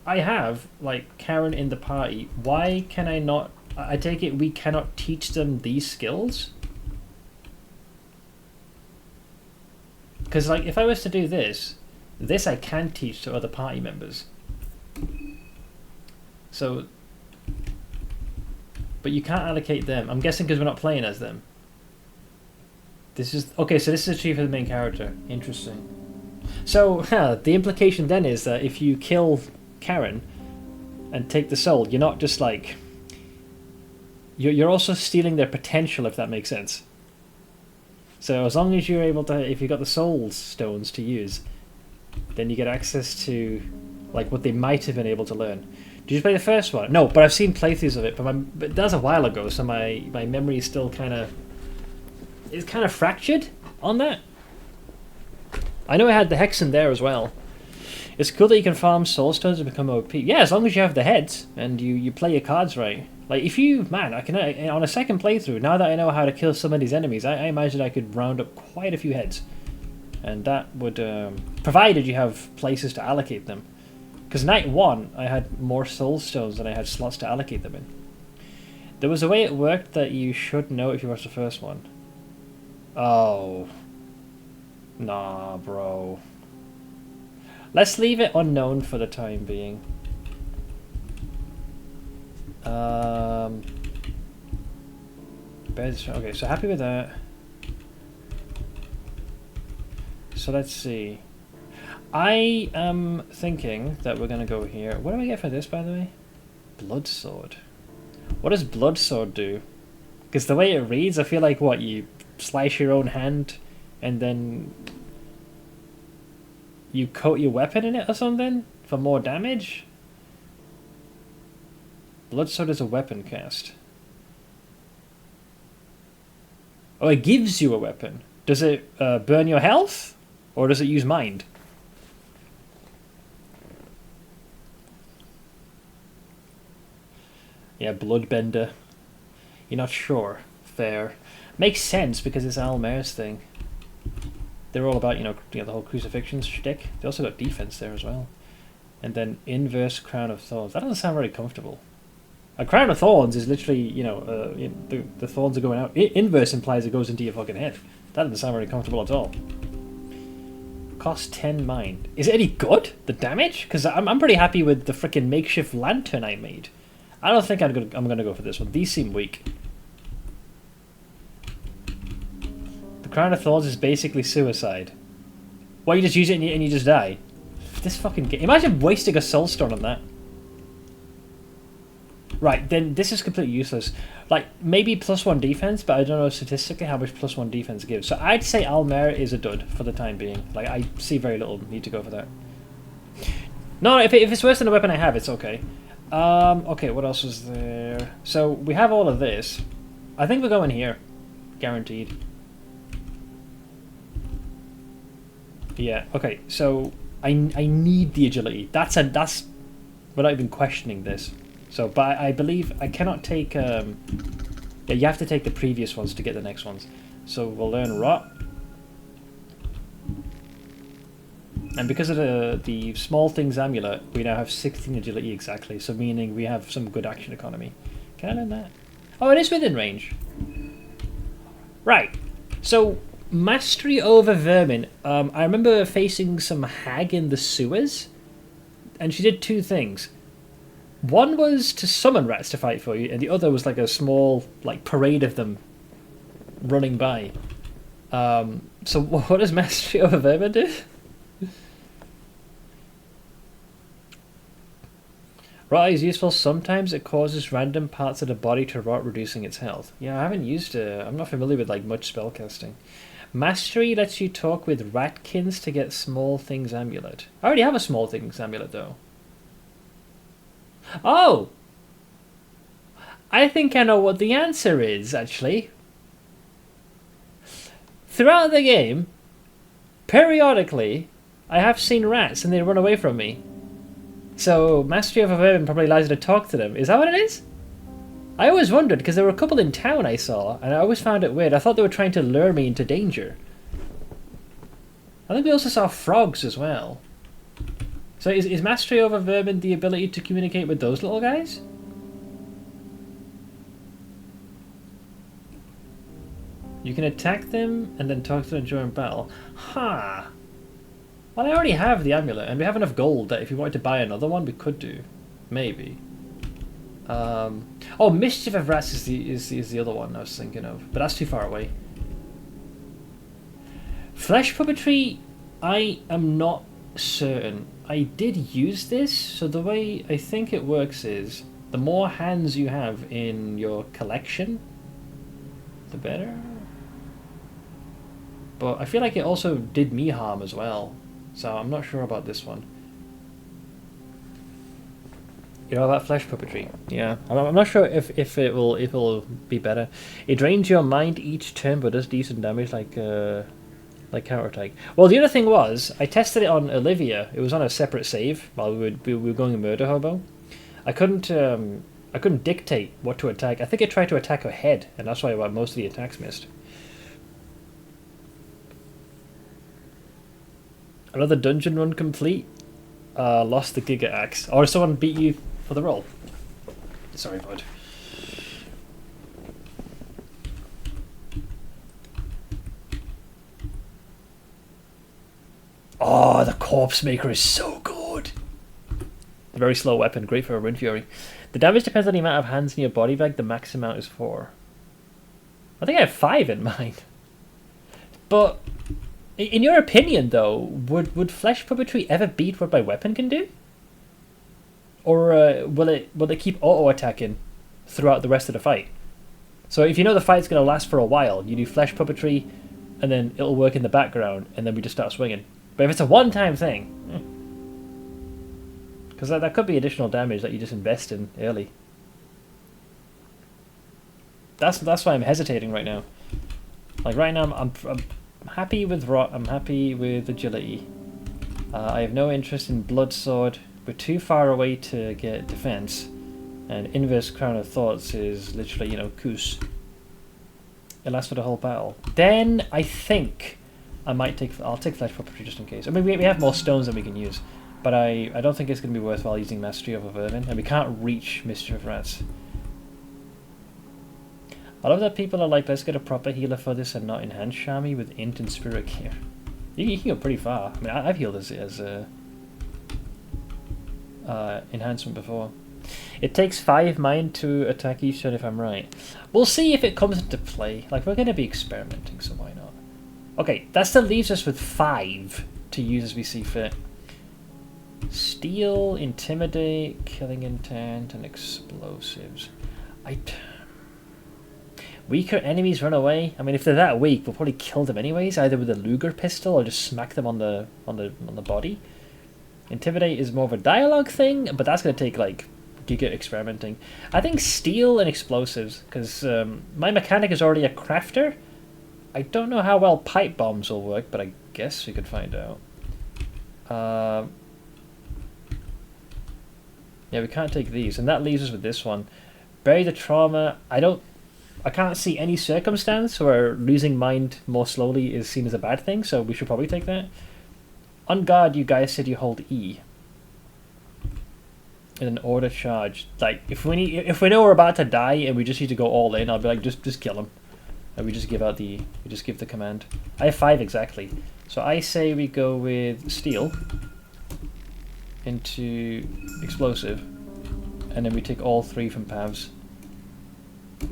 I have, like, Karen in the party. Why can I not... I take it we cannot teach them these skills? Because, like, if I was to do this I can teach to other party members. So... But you can't allocate them. I'm guessing because we're not playing as them. This is... Okay, so this is achieved for the main character. Interesting. So, the implication then is that if you kill Karen and take the soul, you're not just like... You're also stealing their potential, if that makes sense. So as long as you're able to... If you've got the soul stones to use, then you get access to like what they might have been able to learn. Did you play the first one? No, but I've seen playthroughs of it, but that was a while ago, so my memory is still kind of... It's kind of fractured on that. I know I had the Hex in there as well. It's cool that you can farm soul stones and become OP. Yeah, as long as you have the heads and you play your cards right. Like, if you... Man, I can... on a second playthrough, now that I know how to kill some of these enemies, I imagine I could round up quite a few heads. And that would... provided you have places to allocate them. Because night 1, I had more soul stones than I had slots to allocate them in. There was a way it worked that you should know if you watched the first one. Oh. Nah, bro. Let's leave it unknown for the time being. Okay, so happy with that. So let's see. I am thinking that we're gonna go here. What do I get for this, by the way? Blood sword. What does blood sword do? Because the way it reads, I feel like what, you slice your own hand and then you coat your weapon in it or something for more damage? Blood sword is a weapon cast. Oh, it gives you a weapon. Does it burn your health? Or does it use mind? Yeah, bloodbender. You're not sure. Fair. Makes sense because it's Alll-mer's thing. They're all about, you know, the whole crucifixion shtick. They also got defense there as well. And then inverse crown of thorns. That doesn't sound very comfortable. A crown of thorns is literally, you know, the thorns are going out. Inverse implies it goes into your fucking head. That doesn't sound very comfortable at all. Cost 10 mind. Is it any good, the damage? Because I'm pretty happy with the freaking makeshift lantern I made. I don't think I'm gonna go for this one. These seem weak. The crown of thorns is basically suicide. Well, you just use it and you just die. This fucking game. Imagine wasting a soulstone on that. Right, then this is completely useless. Like, maybe +1 defense, but I don't know statistically how much +1 defense gives. So I'd say Alll-mer is a dud for the time being. Like, I see very little need to go for that. No, if it's worse than the weapon I have, it's okay. Okay, what else was there? So, we have all of this. I think we're going here. Guaranteed. Yeah, okay, so I need the agility. That's without even questioning this. So, but I believe I cannot take... yeah, you have to take the previous ones to get the next ones. So we'll learn Rot. And because of the small things amulet, we now have 16 agility exactly. So meaning we have some good action economy. Can I learn that? Oh, it is within range. Right. So, mastery over vermin. I remember facing some hag in the sewers. And she did 2 things. One was to summon rats to fight for you, and the other was like a small, like, parade of them running by. So what does mastery over vermin do? Rot is useful. Sometimes it causes random parts of the body to rot, reducing its health. Yeah, I haven't used it. I'm not familiar with like much spellcasting. Mastery lets you talk with ratkins to get small things amulet. I already have a small things amulet though. Oh! I think I know what the answer is, actually. Throughout the game, periodically, I have seen rats and they run away from me. So, Mastery of a Vermin probably allows you to talk to them. Is that what it is? I always wondered, because there were a couple in town I saw, and I always found it weird. I thought they were trying to lure me into danger. I think we also saw frogs as well. So is Mastery over Vermin the ability to communicate with those little guys? You can attack them and then talk to them during battle. Ha! Huh. Well, I already have the amulet, and we have enough gold that if we wanted to buy another one, we could do. Maybe. Oh, Mischief of Rats is the other one I was thinking of, but that's too far away. Flesh puppetry, I am not certain. I did use this, so the way I think it works is the more hands you have in your collection, the better. But I feel like it also did me harm as well, so I'm not sure about this one. You know about flesh puppetry? Yeah, I'm not sure if it will be better. It drains your mind each turn, but does decent damage. Like like counterattack. Well, the other thing was, I tested it on Olivia. It was on a separate save while we were going in Murder Hobo. I couldn't dictate what to attack. I think I tried to attack her head, and that's why most of the attacks missed. Another dungeon run complete. Lost the Giga Axe. Or someone beat you for the roll. Sorry, bud. Oh, the Corpse Maker is so good. Very slow weapon, great for a Rune Fury. The damage depends on the amount of hands in your body bag. The max amount is 4. I think I have 5 in mine. But in your opinion, though, would flesh puppetry ever beat what my weapon can do? Or will it keep auto attacking throughout the rest of the fight? So if you know the fight's going to last for a while, you do flesh puppetry, and then it'll work in the background, and then we just start swinging. But if it's a one-time thing, because that could be additional damage that you just invest in early. That's why I'm hesitating right now. Like right now, I'm happy with rot. I'm happy with agility. I have no interest in blood sword. We're too far away to get defense, and inverse crown of thoughts is literally, Koos. It lasts for the whole battle. Then I think I'll take flesh puppetry just in case. I mean, we have more stones than we can use, but I don't think it's going to be worthwhile using mastery over vermin, and we can't reach mischief rats. I love that people are like, let's get a proper healer for this and not enhance Shami with int and spirit gear. You can go pretty far. I mean, I've healed as enhancement before. It takes 5 mind to attack each turn if I'm right. We'll see if it comes into play. Like, we're going to be experimenting, so why not? Okay, that still leaves us with 5 to use as we see fit. Steal, Intimidate, Killing Intent, and Explosives. Weaker enemies run away. I mean, if they're that weak, we'll probably kill them anyways, either with a Luger pistol or just smack them on the body. Intimidate is more of a dialogue thing, but that's going to take, like, giga experimenting. I think Steal and Explosives, because my mechanic is already a crafter. I don't know how well pipe bombs will work, but I guess we could find out. Yeah, we can't take these, and that leaves us with this one. Bury the Trauma. I can't see any circumstance where losing mind more slowly is seen as a bad thing, so we should probably take that. On guard, you guys said you hold E. In an order charge. Like, if we know we're about to die and we just need to go all in, I'll be like, just kill him. And we just give the command. I have 5 exactly. So I say we go with Steel into Explosive, and then we take all 3 from Pavs.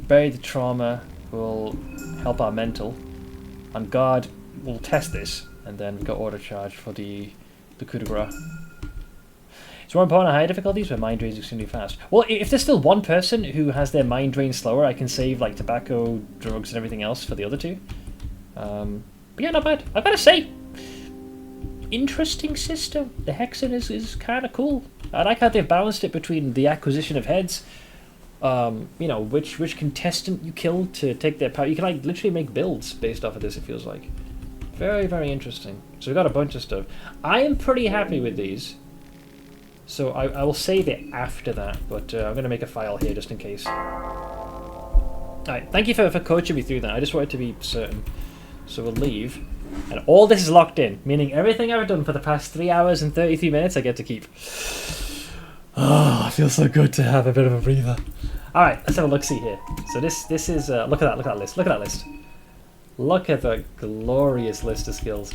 Bury the Trauma will help our mental. On guard, we'll test this, and then we got order charge for the coup de grace. It's more important at higher difficulties where mind drain is extremely fast. Well, if there's still one person who has their mind drain slower, I can save like tobacco, drugs, and everything else for the other 2. But yeah, not bad. I've got to say, interesting system. The Hexen is kind of cool. I like how they've balanced it between the acquisition of heads, which contestant you kill to take their power. You can like literally make builds based off of this, it feels like. Very, very interesting. So we've got a bunch of stuff. I am pretty happy with these. So I will save it after that, but I'm going to make a file here just in case. Alright, thank you for coaching me through that. I just wanted to be certain. So we'll leave. And all this is locked in, meaning everything I've done for the past 3 hours and 33 minutes I get to keep. Oh, it feels so good to have a bit of a breather. Alright, let's have a look-see here. So this is... look at that list. Look at that list. Look at the glorious list of skills.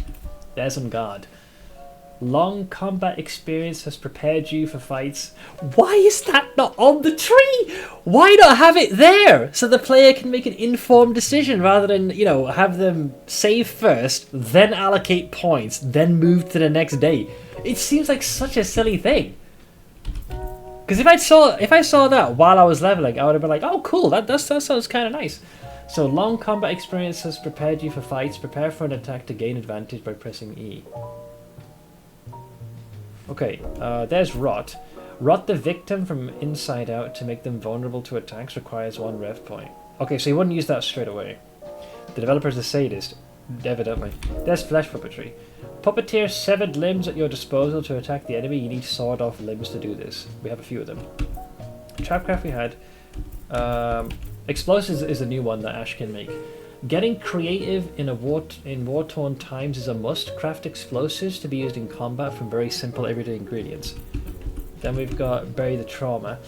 There's on guard. Long combat experience has prepared you for fights. Why is that not on the tree? Why not have it there so the player can make an informed decision rather than, have them save first, then allocate points, then move to the next day? It seems like such a silly thing. Because if I saw that while I was leveling, I would have been like, oh cool, that sounds kind of nice. So long combat experience has prepared you for fights. Prepare for an attack to gain advantage by pressing E. Okay, there's Rot. Rot the victim from inside out to make them vulnerable to attacks requires 1 rev point. Okay, so you wouldn't use that straight away. The developer's a sadist. Evidently. There's flesh puppetry. Puppeteer severed limbs at your disposal to attack the enemy. You need sawed off limbs to do this. We have a few of them. Trapcraft we had. Explosives is a new one that Ash can make. Getting creative in war-torn times is a must. Craft explosives to be used in combat from very simple everyday ingredients. Then we've got Bury the Trauma.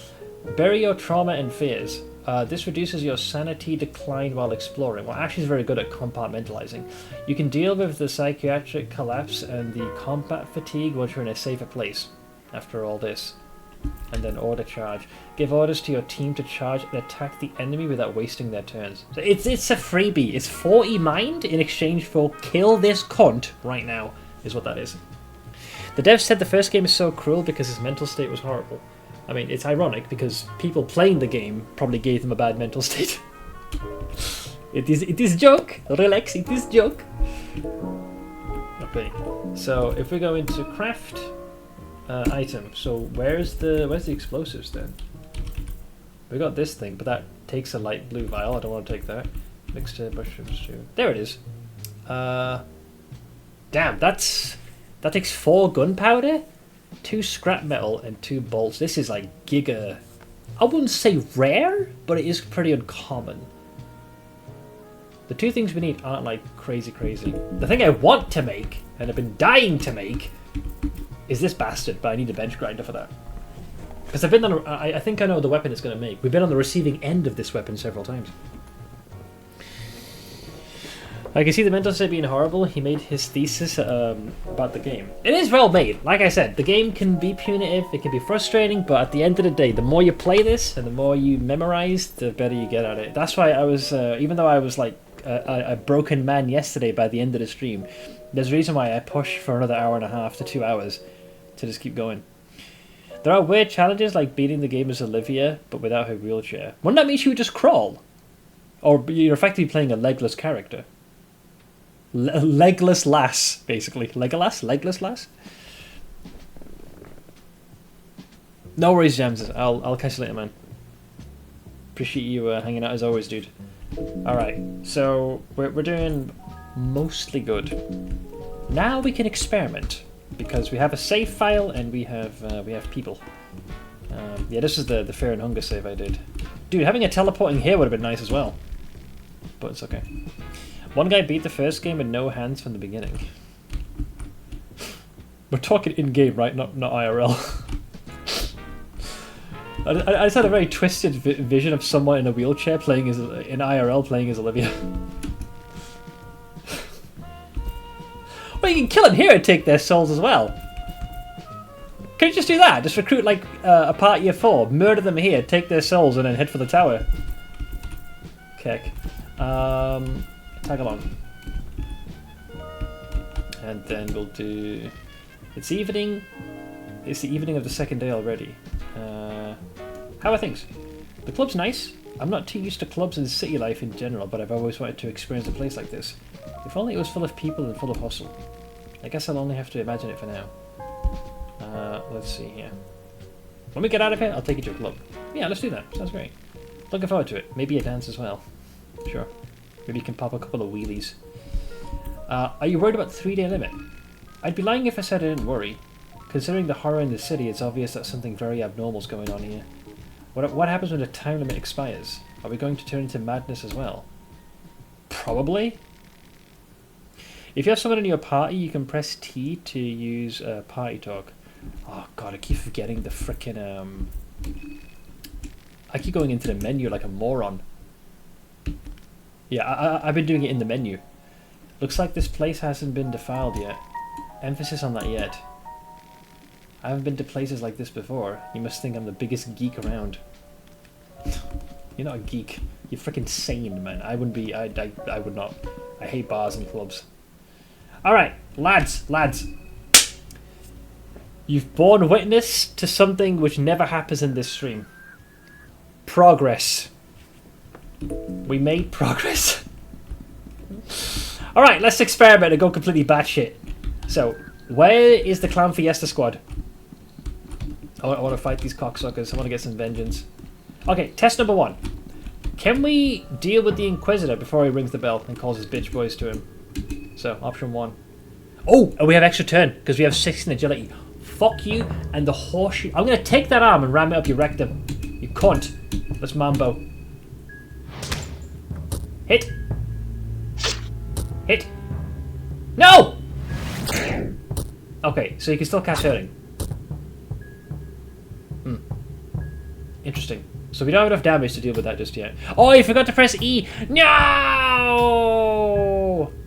Bury your trauma and fears. This reduces your sanity decline while exploring. Well, Ash is very good at compartmentalizing. You can deal with the psychiatric collapse and the combat fatigue once you're in a safer place. After all this. And then order charge. Give orders to your team to charge and attack the enemy without wasting their turns. So it's a freebie. It's 40 mind in exchange for kill this cunt right now, is what that is. The devs said the first game is so cruel because his mental state was horrible. I mean, it's ironic because people playing the game probably gave them a bad mental state. It is joke. Relax, it is joke. Okay, so if we go into craft item, so where's the explosives then? We got this thing, but that takes a light blue vial. I don't want to take that. Mixed mushroom stew. There it is. Damn, that takes 4 gunpowder, 2 scrap metal, and 2 bolts. This is like giga. I wouldn't say rare, but it is pretty uncommon. The 2 things we need aren't like crazy. The thing I want to make, and I've been dying to make, is this bastard, but I need a bench grinder for that. Because I've been on I think I know the weapon it's going to make. We've been on the receiving end of this weapon several times. I can see the mental state being horrible. He made his thesis about the game. It is well made. Like I said, the game can be punitive, it can be frustrating, but at the end of the day, the more you play this and the more you memorize, the better you get at it. That's why I was, even though I was like a broken man yesterday by the end of the stream, there's a reason why I pushed for another hour and a half to 2 hours to just keep going. There are weird challenges like beating the game as Olivia, but without her wheelchair. Wouldn't that mean she would just crawl? Or you're effectively playing a legless character. Legless lass, basically. Legless lass? No worries, Jams. I'll catch you later, man. Appreciate you hanging out as always, dude. Alright, so we're doing mostly good. Now we can experiment. Because we have a save file and we have people. Yeah, this is the Fear and Hunger save I did. Dude, having a teleporting here would have been nice as well. But it's okay. One guy beat the first game with no hands from the beginning. We're talking in-game, right? Not IRL. I just had a very twisted vision of someone in a wheelchair playing as in IRL playing as Olivia. Well, you can kill them here and take their souls as well. Can you just do that? Just recruit like a party of 4, murder them here, take their souls, and then head for the tower. Keck. Tag along. And then we'll do... It's evening. It's the evening of the second day already. How are things? The club's nice. I'm not too used to clubs and city life in general, but I've always wanted to experience a place like this. If only it was full of people and full of hustle. I guess I'll only have to imagine it for now. Let's see here. When we get out of here, I'll take you to a club. Yeah, let's do that. Sounds great. Looking forward to it. Maybe a dance as well. Sure. Maybe you can pop a couple of wheelies. Are you worried about the 3-day limit? I'd be lying if I said I didn't worry. Considering the horror in the city, it's obvious that something very abnormal is going on here. What happens when the time limit expires? Are we going to turn into madness as well? Probably. If you have someone in your party, you can press T to use party talk. Oh god, I keep forgetting the frickin' I keep going into the menu like a moron. Yeah, I've been doing it in the menu. Looks like this place hasn't been defiled yet. Emphasis on that yet. I haven't been to places like this before. You must think I'm the biggest geek around. You're not a geek. You're freaking sane, man. I wouldn't be. I would not. I hate bars and clubs. Alright, lads. You've borne witness to something which never happens in this stream. Progress. We made progress. Alright, let's experiment and go completely batshit. So, where is the Clown Fiesta squad? I want to fight these cocksuckers. I want to get some vengeance. Okay, test number 1. Can we deal with the Inquisitor before he rings the bell and calls his bitch boys to him? So, option 1. Oh, and we have extra turn, because we have 6 in agility. Fuck you, and the horseshoe. I'm going to take that arm and ram it up your rectum. You cunt. Let's mambo. Hit. Hit. No! Okay, so you can still cast hurting. Interesting. So we don't have enough damage to deal with that just yet. Oh, you forgot to press E! No!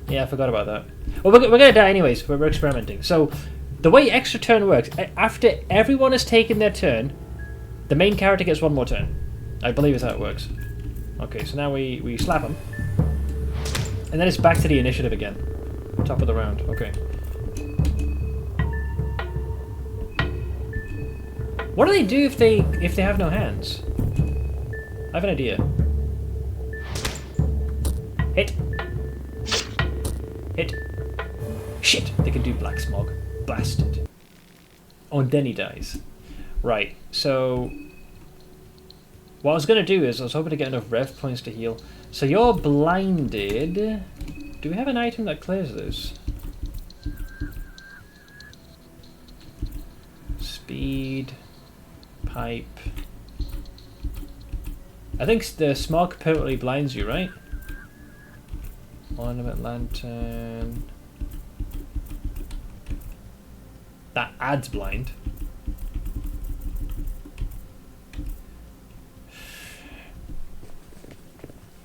Yeah, I forgot about that. Well, we're going to die anyways. We're experimenting. So, the way extra turn works, after everyone has taken their turn, the main character gets 1 more turn. I believe is how it works. Okay, so now we slap him. And then it's back to the initiative again. Top of the round. Okay. What do they do if they have no hands? I have an idea. Hit. Hit. Shit! They can do black smog. Blasted. Oh, and then he dies. Right, so what I was going to do is I was hoping to get enough rev points to heal. So you're blinded. Do we have an item that clears this? Speed. Pipe. I think the smog permanently blinds you, right? Ornament lantern. That adds blind.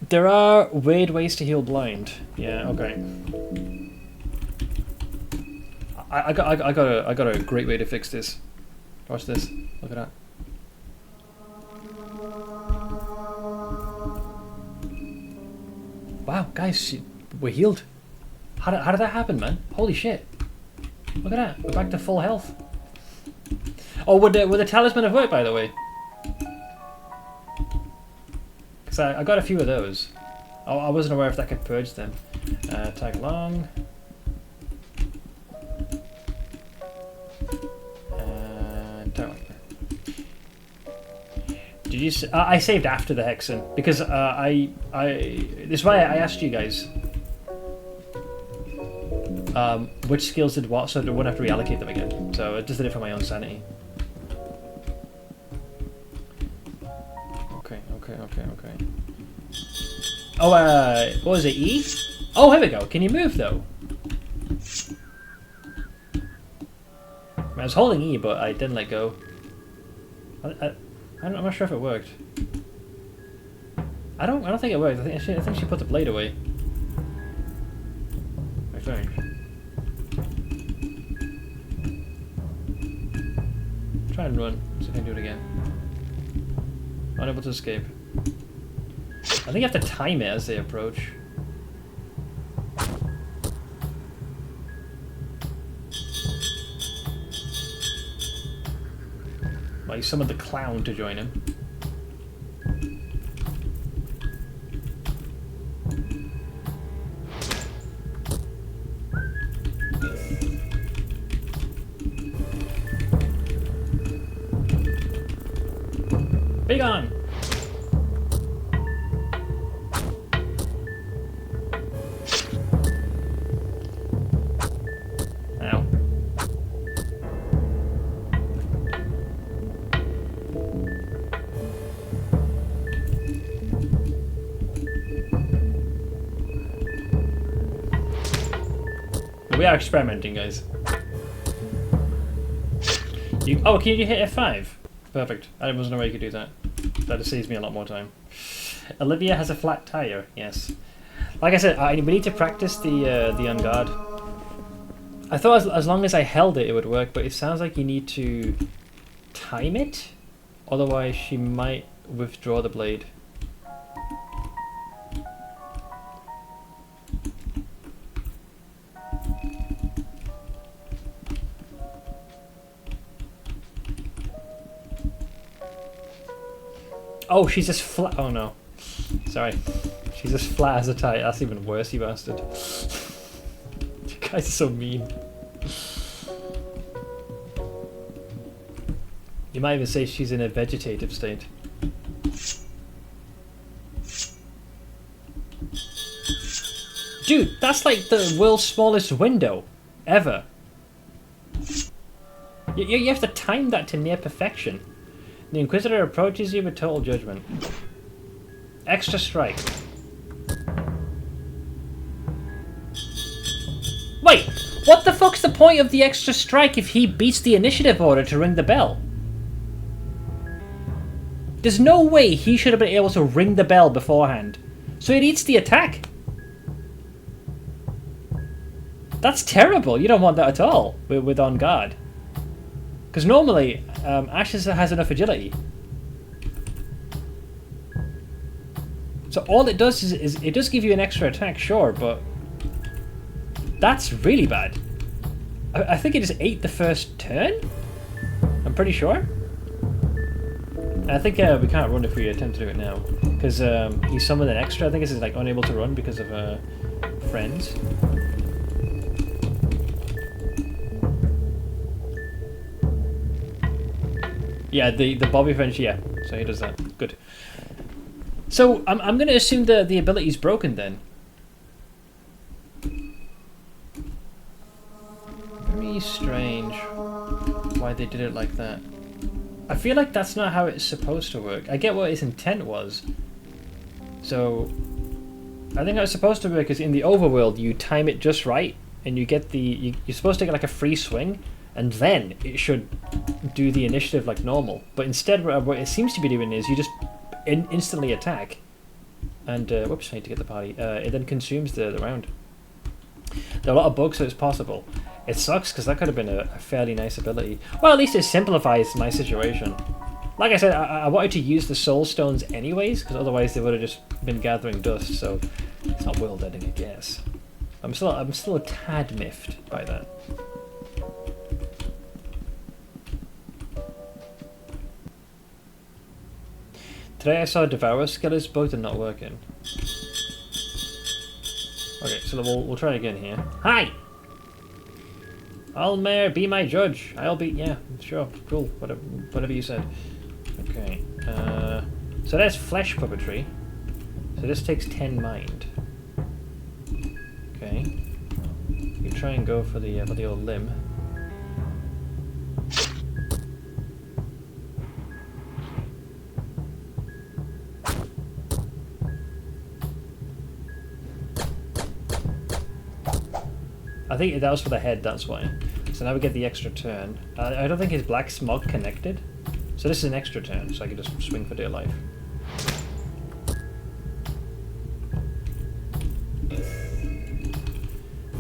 There are weird ways to heal blind. Yeah, okay. I got a great way to fix this. Watch this. Look at that. Wow, guys, we're healed. How did that happen, man? Holy shit. Look at that. We're back to full health. Oh, would the talisman have worked, by the way? Because I got a few of those. Oh, I wasn't aware if that could purge them. Tag along. Did you? I saved after the Hexen because this is why I asked you guys which skills did what, so I wouldn't have to reallocate them again. So I just did it for my own sanity. Okay. Oh, what was it? E? Oh, here we go. Can you move though? I was holding E, but I didn't let go. I'm not sure if it worked. I don't think it worked. I think she put the blade away. I think. Try and run. See if I can do it again. Unable to escape. I think you have to time it as they approach. Well, he summoned the clown to join him. Be gone! Ow. We are experimenting, guys. Oh, can you hit F5? Perfect. I wasn't aware you could do that. That saves me a lot more time. Olivia has a flat tire. Yes. Like I said, we need to practice the on guard. I thought as long as I held it, it would work, but it sounds like you need to time it. Otherwise, she might withdraw the blade. Oh, she's just flat. Oh no. Sorry. She's as flat as a tire. That's even worse, you bastard. You guys are so mean. You might even say she's in a vegetative state. Dude, that's like the world's smallest window ever. You have to time that to near perfection. The Inquisitor approaches you with total judgment. Extra strike. Wait, what the fuck's the point of the extra strike if he beats the initiative order to ring the bell? There's no way he should have been able to ring the bell beforehand. So it eats the attack. That's terrible. You don't want that at all with On Guard. Because normally, Ashes has enough agility. So all it does is it does give you an extra attack, sure, but that's really bad. I think it just ate the first turn? I'm pretty sure. I think we can't run if we attempt to do it now. Because he summoned an extra. I think this is like unable to run because of friends. Yeah, the Bobby French, yeah. So he does that. Good. So I'm going to assume the ability's broken then. Very strange why they did it like that. I feel like that's not how it's supposed to work. I get what his intent was. So I think how it's supposed to work is in the overworld you time it just right and you get you're supposed to get like a free swing. And then it should do the initiative like normal. But instead, what it seems to be doing is you just instantly attack. And, whoops, I need to get the party. It then consumes the round. There are a lot of bugs, so it's possible. It sucks, because that could have been a fairly nice ability. Well, at least it simplifies my situation. Like I said, I wanted to use the soul stones anyways, because otherwise they would have just been gathering dust, so it's not world-ending, I guess. I'm still a tad miffed by that. Today I saw Devour skill is bugged and not working. Okay, so we'll try again here. Hi! Alll-mer, be my judge. I'll be... yeah, sure, cool, whatever you said. Okay, so that's flesh puppetry. So this takes 10 mind. Okay. You try and go for the old limb. I think that was for the head, that's why. So now we get the extra turn. I don't think his black smog connected. So this is an extra turn, so I can just swing for dear life.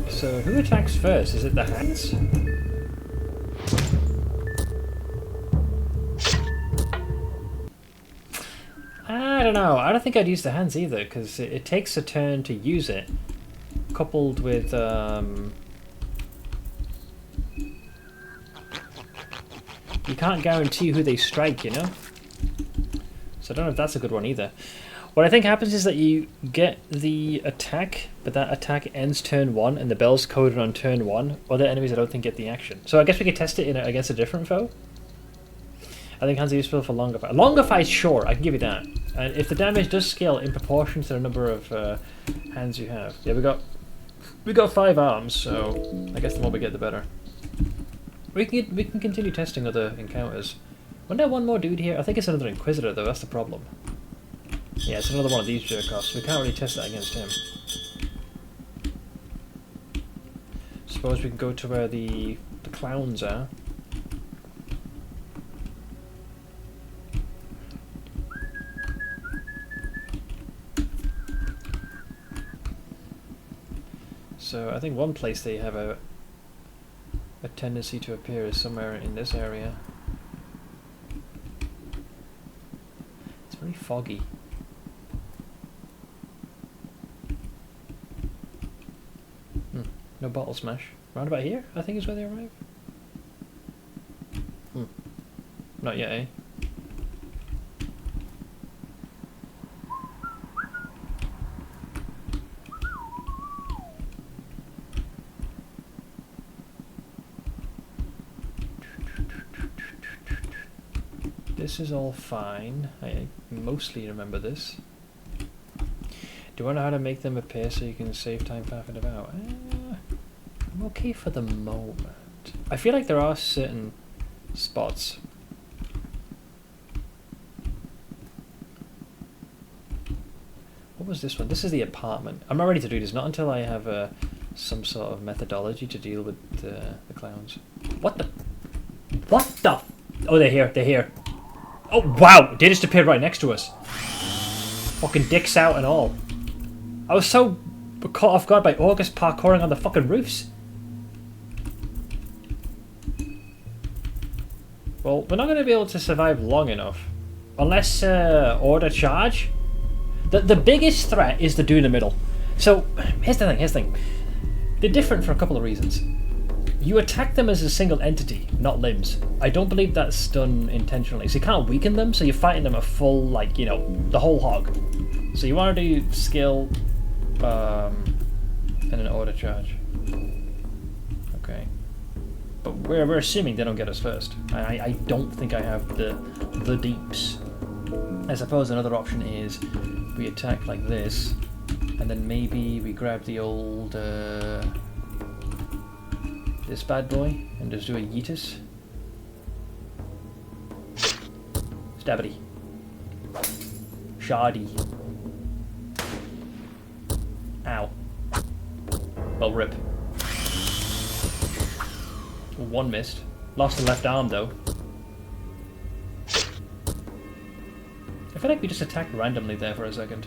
So who attacks first? Is it the hands? I don't know. I don't think I'd use the hands either, because it takes a turn to use it. Coupled with you can't guarantee who they strike, you know? So I don't know if that's a good one either. What I think happens is that you get the attack, but that attack ends turn 1 and the bell's coded on turn 1. Other enemies I don't think get the action. So I guess we could test it against a different foe. I think hands are useful for longer fight. Longer fights, sure, I can give you that. And if the damage does scale in proportion to the number of hands you have. Yeah, we got 5 arms, so I guess the more we get, the better. We can continue testing other encounters. Wasn't there one more dude here? I think it's another Inquisitor, though. That's the problem. Yeah, it's another one of these jerk-offs. We can't really test that against him. Suppose we can go to where the clowns are. So I think one place they have a tendency to appear is somewhere in this area. It's very foggy. No bottle smash. Round about here, I think is where they arrive. Not yet, eh? This is all fine. I mostly remember this. Do I know how to make them appear so you can save time faffing about? I'm okay for the moment. I feel like there are certain spots. What was this one? This is the apartment. I'm not ready to do this, not until I have some sort of methodology to deal with the clowns. What the? What the? Oh, they're here. They're here. Oh, wow! They just appeared right next to us. Fucking dicks out and all. I was so caught off guard by August parkouring on the fucking roofs. Well, we're not going to be able to survive long enough. Unless order charge. The biggest threat is the dude in the middle. So, here's the thing. They're different for a couple of reasons. You attack them as a single entity, not limbs. I don't believe that's done intentionally. So you can't weaken them, so you're fighting them a full, like, you know, the whole hog. So you want to do skill, and an order charge. Okay. But we're assuming they don't get us first. I don't think I have the deeps. I suppose another option is we attack like this, and then maybe we grab the old this bad boy and just do a yeetus. Stabbity. Shardy. Ow. Well, rip. One missed. Lost the left arm though. I feel like we just attacked randomly there for a second.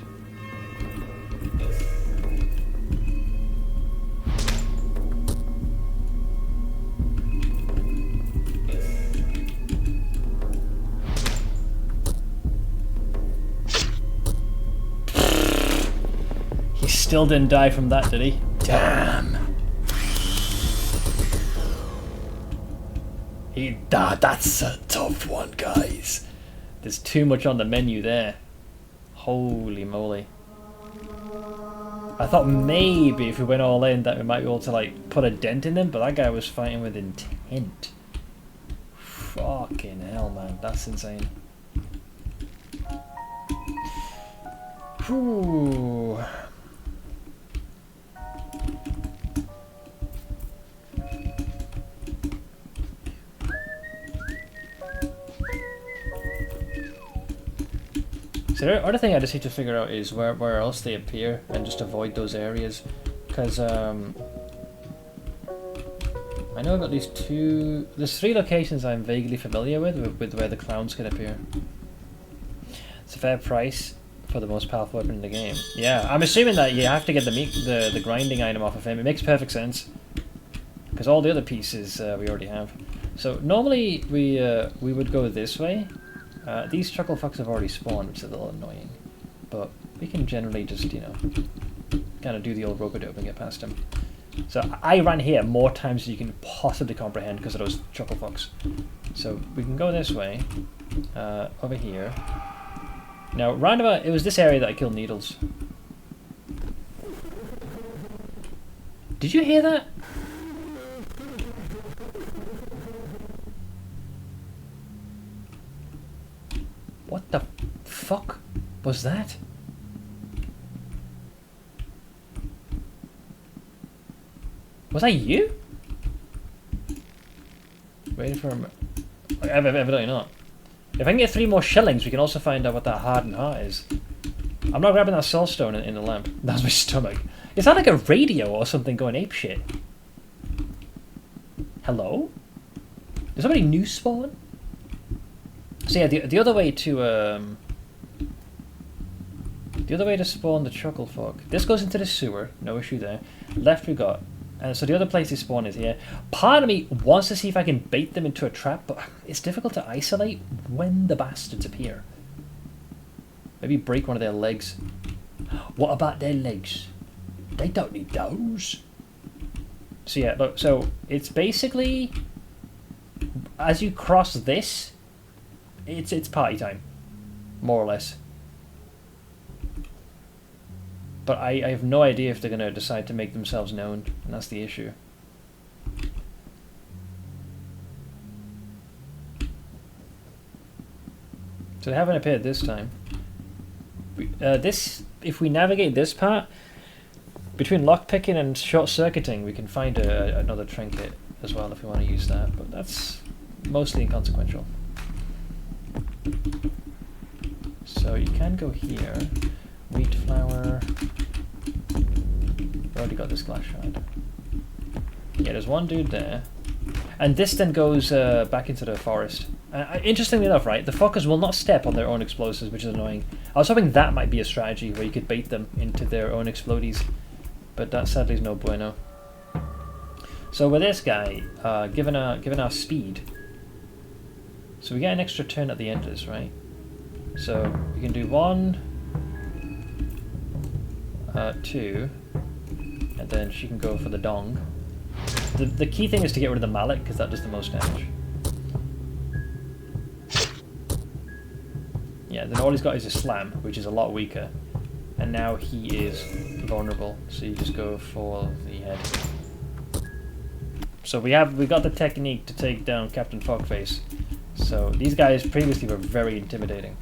He still didn't die from that, did he? Damn. That's a tough one, guys. There's too much on the menu there. Holy moly. I thought maybe if we went all in that we might be able to like put a dent in them, but that guy was fighting with intent. Fucking hell, man. That's insane. Whew. So the other thing I just need to figure out is where else they appear and just avoid those areas, because I know I've got these there's 3 locations I'm vaguely familiar with where the clowns can appear. It's a fair price for the most powerful weapon in the game. Yeah, I'm assuming that you have to get the grinding item off of him. It makes perfect sense, because all the other pieces we already have. So normally we would go this way. These chuckle fucks have already spawned, which is a little annoying, but we can generally just, you know, kind of do the old rope-a-dope and get past him. So I ran here more times than you can possibly comprehend because of those chuckle fucks. So we can go this way, over here. Now, roundabout, it was this area that I killed Needles. Did you hear that? What the fuck was that? Was that you? Waiting for him. Evidently not. If I can get 3 more shillings, we can also find out what that hardened heart is. I'm not grabbing that soul stone in the lamp. That's my stomach. Is that like a radio or something going apeshit? Hello? Did somebody new spawn? So yeah, the other way to spawn the chuckle fuck. This goes into the sewer, no issue there. Left we got, and so the other place they spawn is here. Part of me wants to see if I can bait them into a trap, but it's difficult to isolate when the bastards appear. Maybe break one of their legs. What about their legs? They don't need those. So yeah, look. So it's basically as you cross this. It's party time, more or less. But I have no idea if they're going to decide to make themselves known, and that's the issue. So they haven't appeared this time. This if we navigate this part, between lockpicking and short-circuiting, we can find another trinket as well if we want to use that, but that's mostly inconsequential. So you can go here, wheat flour. We've already got this glass shard. Yeah, there's one dude there. And this then goes back into the forest. Interestingly enough, right, the fuckers will not step on their own explosives, which is annoying. I was hoping that might be a strategy where you could bait them into their own explodies, but that sadly is no bueno. So with this guy, given our speed, so we get an extra turn at the end of this, right? So we can do 1, 2, and then she can go for the dong. The key thing is to get rid of the mallet, because that does the most damage. Yeah, then all he's got is a slam, which is a lot weaker. And now he is vulnerable, so you just go for the head. So we got the technique to take down Captain Fogface. So these guys previously were very intimidating.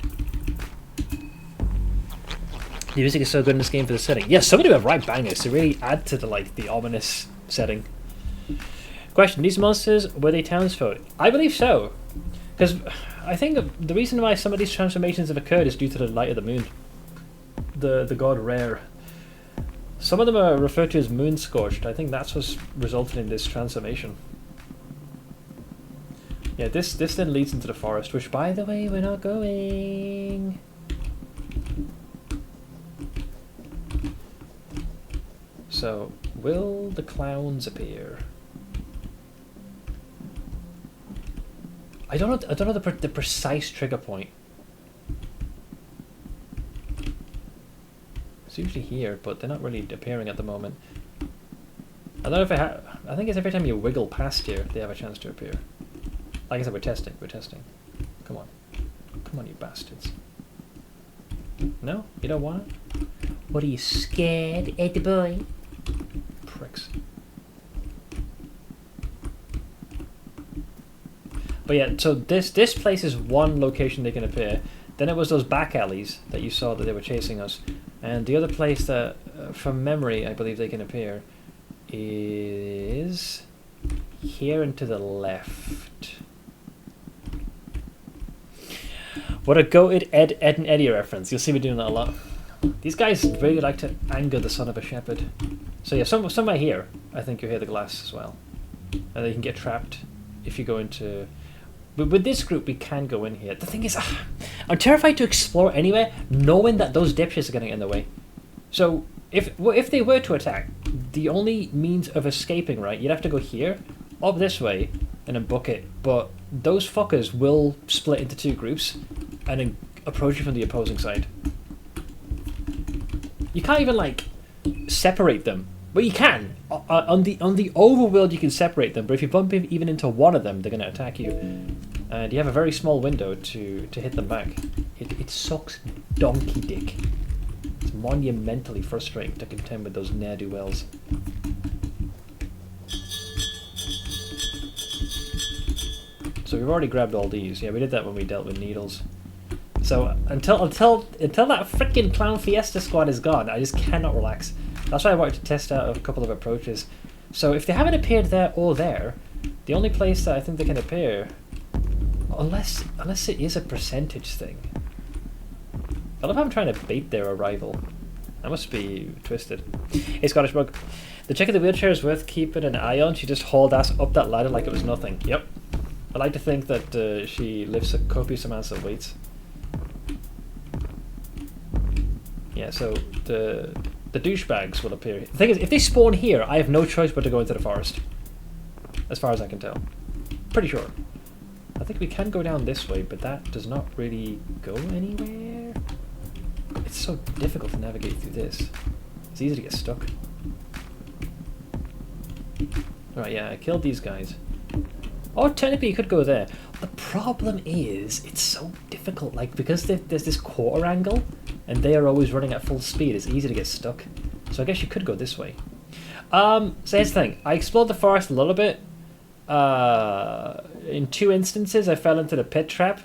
The music is so good in this game for the setting. Yes, some of them have right bangers to really add to the ominous setting. Question: these monsters, were they townsfolk? I believe so, because I think the reason why some of these transformations have occurred is due to the light of the moon, the god Rare. Some of them are referred to as moon scorched. I think that's what's resulted in this transformation. Yeah, this then leads into the forest, which, by the way, we're not going. So, will the clowns appear? I don't know the precise trigger point. It's usually here, but they're not really appearing at the moment. I don't know if I think it's every time you wiggle past here, they have a chance to appear. Like I said, we're testing. Come on, you bastards. No, you don't want it. What are you, scared, Eddie boy? Pricks. But yeah, so this place is one location they can appear. Then it was those back alleys that you saw that they were chasing us. And the other place that, from memory, I believe they can appear is here and to the left. What a goated Ed and Eddie reference. You'll see me doing that a lot. These guys really like to anger the son of a shepherd. So yeah, somewhere here, I think you'll hear the glass as well. And they can get trapped if you go into... But with this group, we can go in here. The thing is, I'm terrified to explore anywhere, knowing that those dipshits are getting in the way. So, if they were to attack, the only means of escaping, right, you'd have to go here, up this way, and then book it. But those fuckers will split into two groups, and then approach you from the opposing side. You can't even, like, separate them. Well, you can. On the overworld, you can separate them, but if you bump even into one of them, they're going to attack you. And you have a very small window to hit them back. It sucks donkey dick. It's monumentally frustrating to contend with those ne'er-do-wells. So we've already grabbed all these. Yeah, we did that when we dealt with needles. So until that frickin' Clown Fiesta squad is gone, I just cannot relax. That's why I wanted to test out a couple of approaches. So if they haven't appeared there or there, the only place that I think they can appear, unless it is a percentage thing. I love how I'm trying to bait their arrival. That must be twisted. Hey Scottish Bug, the chick in the wheelchair is worth keeping an eye on. She just hauled ass up that ladder like it was nothing. Yep. I like to think that she lifts a copious amounts of weights. Yeah, so the douchebags will appear. The thing is, if they spawn here, I have no choice but to go into the forest. As far as I can tell. Pretty sure. I think we can go down this way, but that does not really go anywhere. It's so difficult to navigate through this. It's easy to get stuck. Alright, yeah, I killed these guys. Oh, technically you could go there. The problem is, it's so difficult, like, because there's this quarter angle, and they are always running at full speed, it's easy to get stuck. So I guess you could go this way. So here's the thing, I explored the forest a little bit. In 2 instances, I fell into the pit trap.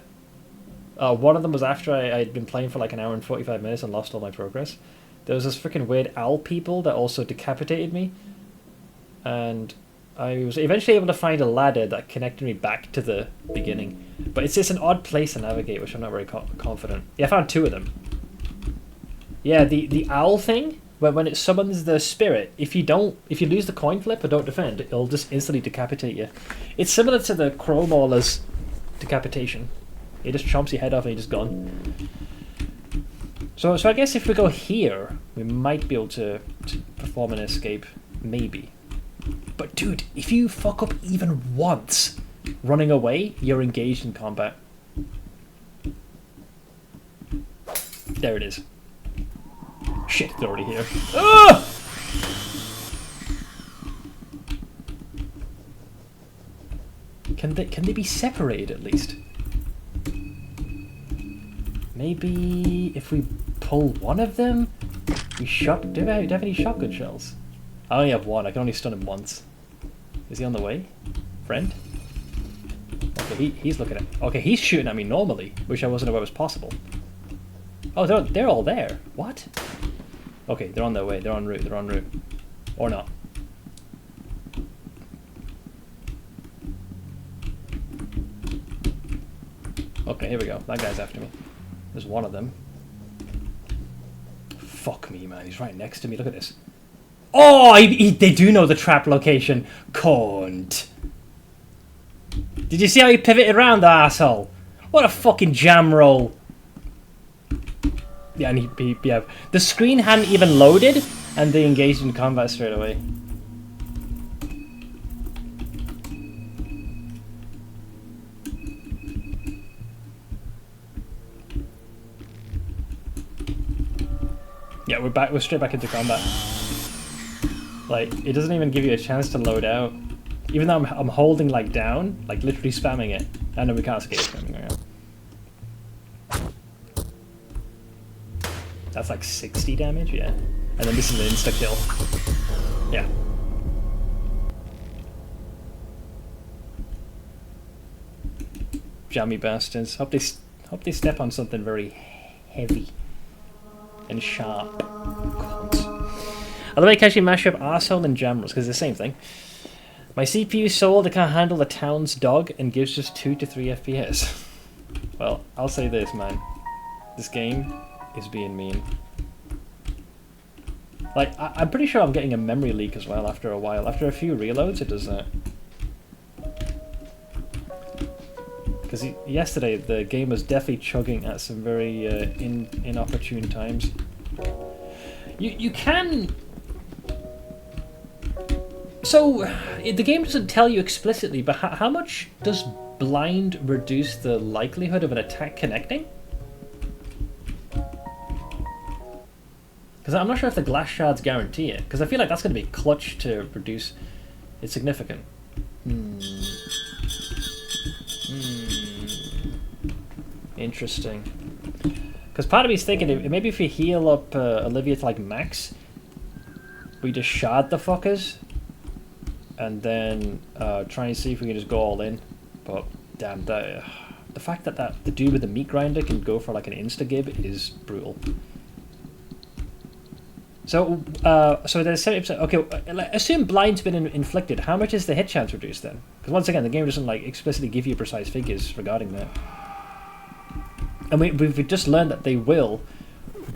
One of them was after I'd been playing for like an hour and 45 minutes and lost all my progress. There was this freaking weird owl people that also decapitated me. And I was eventually able to find a ladder that connected me back to the beginning. But it's just an odd place to navigate, which I'm not very confident. Yeah, I found 2 of them. Yeah, the owl thing, when it summons the spirit, if you lose the coin flip or don't defend, it'll just instantly decapitate you. It's similar to the Crow Mauler's decapitation. It just chomps your head off and you're just gone. So I guess if we go here, we might be able to perform an escape. Maybe. But dude, if you fuck up even once running away, you're engaged in combat. There it is. Shit, they're already here. Ah! Can they be separated at least? Maybe if we pull one of them, do I have any shotgun shells? I only have one. I can only stun him once. Is he on the way, friend? Okay, he's looking at. Okay, he's shooting at me normally, which I wasn't aware was possible. Oh, they're all there. What? Okay, they're on their way. They're en route. They're en route, or not. Okay, here we go. That guy's after me. There's one of them. Fuck me, man. He's right next to me. Look at this. Oh, they do know the trap location. Cunt. Did you see how he pivoted around, the asshole? What a fucking jam roll. Yeah, and yeah. The screen hadn't even loaded, and they engaged in combat straight away. Yeah, we're back. We're straight back into combat. Like, it doesn't even give you a chance to load out. Even though I'm holding like down, like literally spamming it. I know we can't escape spamming right now. That's like 60 damage, yeah. And then this is an insta kill. Yeah. Jammy bastards. Hope they step on something very heavy and sharp. Cunt. I like actually mash up arsehole and jam rolls because it's the same thing. My CPU sold it can't handle the town's dog and gives just 2 to 3 FPS. Well, I'll say this, man. This game is being mean. Like, I'm pretty sure I'm getting a memory leak as well after a while. After a few reloads, it does that. Because yesterday, the game was definitely chugging at some very inopportune times. You can... So, the game doesn't tell you explicitly, but how much does blind reduce the likelihood of an attack connecting? Because I'm not sure if the glass shards guarantee it, because I feel like that's going to be clutch to reduce. It's significant. Interesting. Because part of me is thinking, maybe if we heal up Olivia to like max, we just shard the fuckers, and then try and see if we can just go all in. But damn, the fact that the dude with the meat grinder can go for like an insta-gib is brutal. So there's 70%. Okay, assume blind's been inflicted. How much is the hit chance reduced then? Because once again, the game doesn't like explicitly give you precise figures regarding that. And we've just learned that they will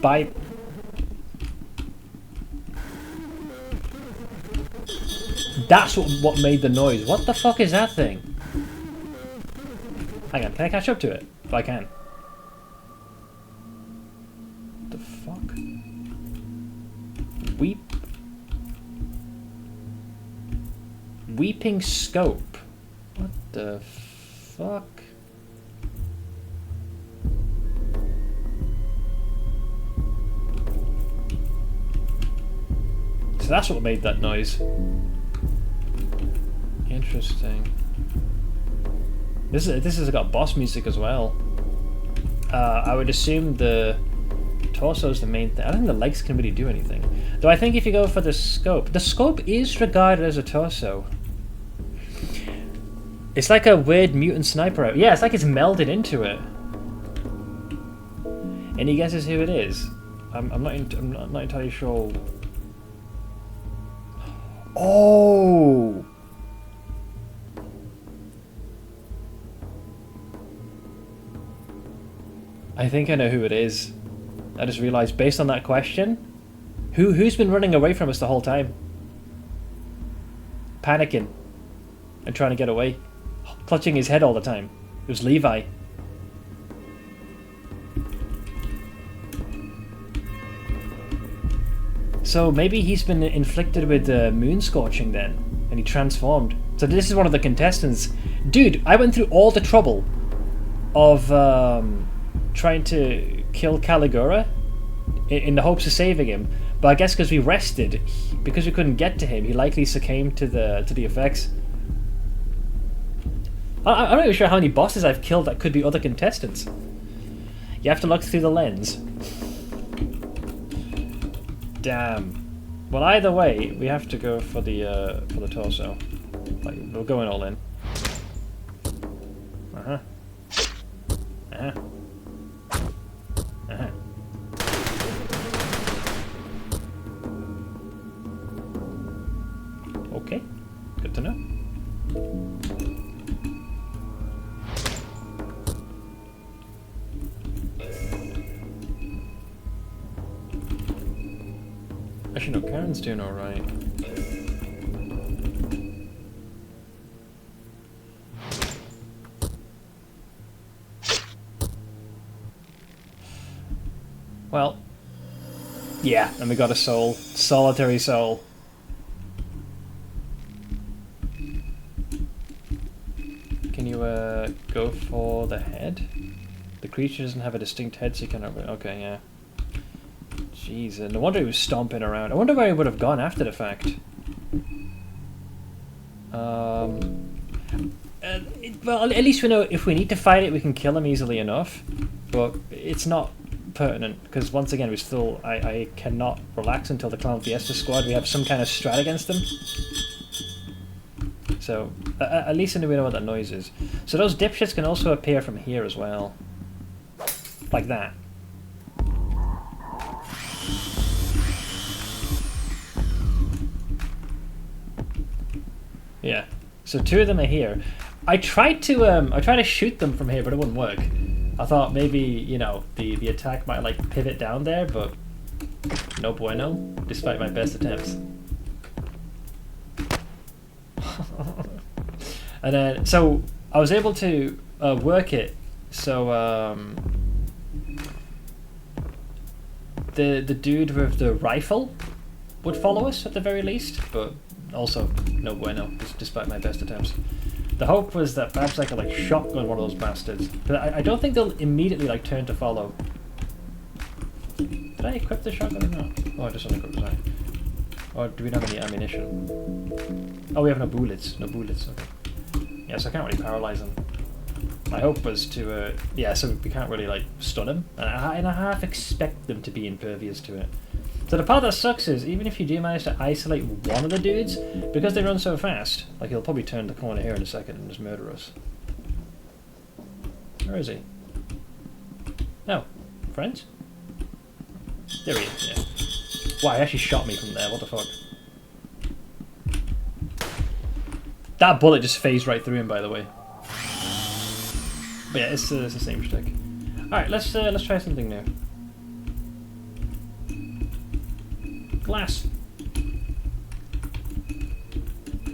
by. That's what made the noise. What the fuck is that thing? Hang on, can I catch up to it? If I can. What the fuck? Weeping scope. What the fuck? So that's what made that noise. Interesting. This has got boss music as well. I would assume the torso is the main thing. I don't think the legs can really do anything. Though I think if you go for the scope is regarded as a torso. It's like a weird mutant sniper. Yeah, it's like it's melded into it. Any guesses who it is? I'm not entirely sure. Oh! I think I know who it is. I just realised, based on that question, who's been running away from us the whole time? Panicking and trying to get away, clutching his head all the time. It was Levi. So maybe he's been inflicted with moon scorching then, and he transformed. So this is one of the contestants. Dude, I went through all the trouble of trying to kill Caligura in the hopes of saving him, but I guess because we rested, because we couldn't get to him, he likely succumbed to the effects. I'm not even sure how many bosses I've killed that could be other contestants. You have to look through the lens. Damn. Well, either way, we have to go for the torso. Like, we're going all in. Uh-huh. Uh-huh. Uh-huh. Okay. Good to know. Actually, no, Karen's doing alright. Well, yeah, and we got a soul. Solitary soul. Can you go for the head? The creature doesn't have a distinct head, so you can... Okay, yeah. Jeez, no wonder he was stomping around. I wonder where he would have gone after the fact. Well, at least we know if we need to fight it, we can kill him easily enough. But it's not pertinent, because once again, we still... I cannot relax until the Clown Fiesta squad. We have some kind of strat against them. So, at least we know what that noise is. So those dipshits can also appear from here as well. Like that. Yeah, so two of them are here. I tried to shoot them from here, but it wouldn't work. I thought maybe, you know, the attack might like pivot down there, but no bueno, despite my best attempts. And then, so I was able to work it. So the dude with the rifle would follow us at the very least, but also no bueno, despite my best attempts. The hope was that perhaps I could like shotgun one of those bastards, but I don't think they'll immediately like turn to follow. Did I equip the shotgun or not? Oh, I just unequipped it. Or do we not have any ammunition? Oh, we have no bullets. No bullets. Okay. Yeah, so I can't really paralyze them. My hope was to yeah, so we can't really like stun him, and I half expect them to be impervious to it. So the part that sucks is, even if you do manage to isolate one of the dudes, because they run so fast, like he'll probably turn the corner here in a second and just murder us. Where is he? No. Friends? There he is, yeah. Wow, he actually shot me from there, what the fuck? That bullet just phased right through him, by the way. But yeah, it's the same shtick. Alright, let's try something new. Glass.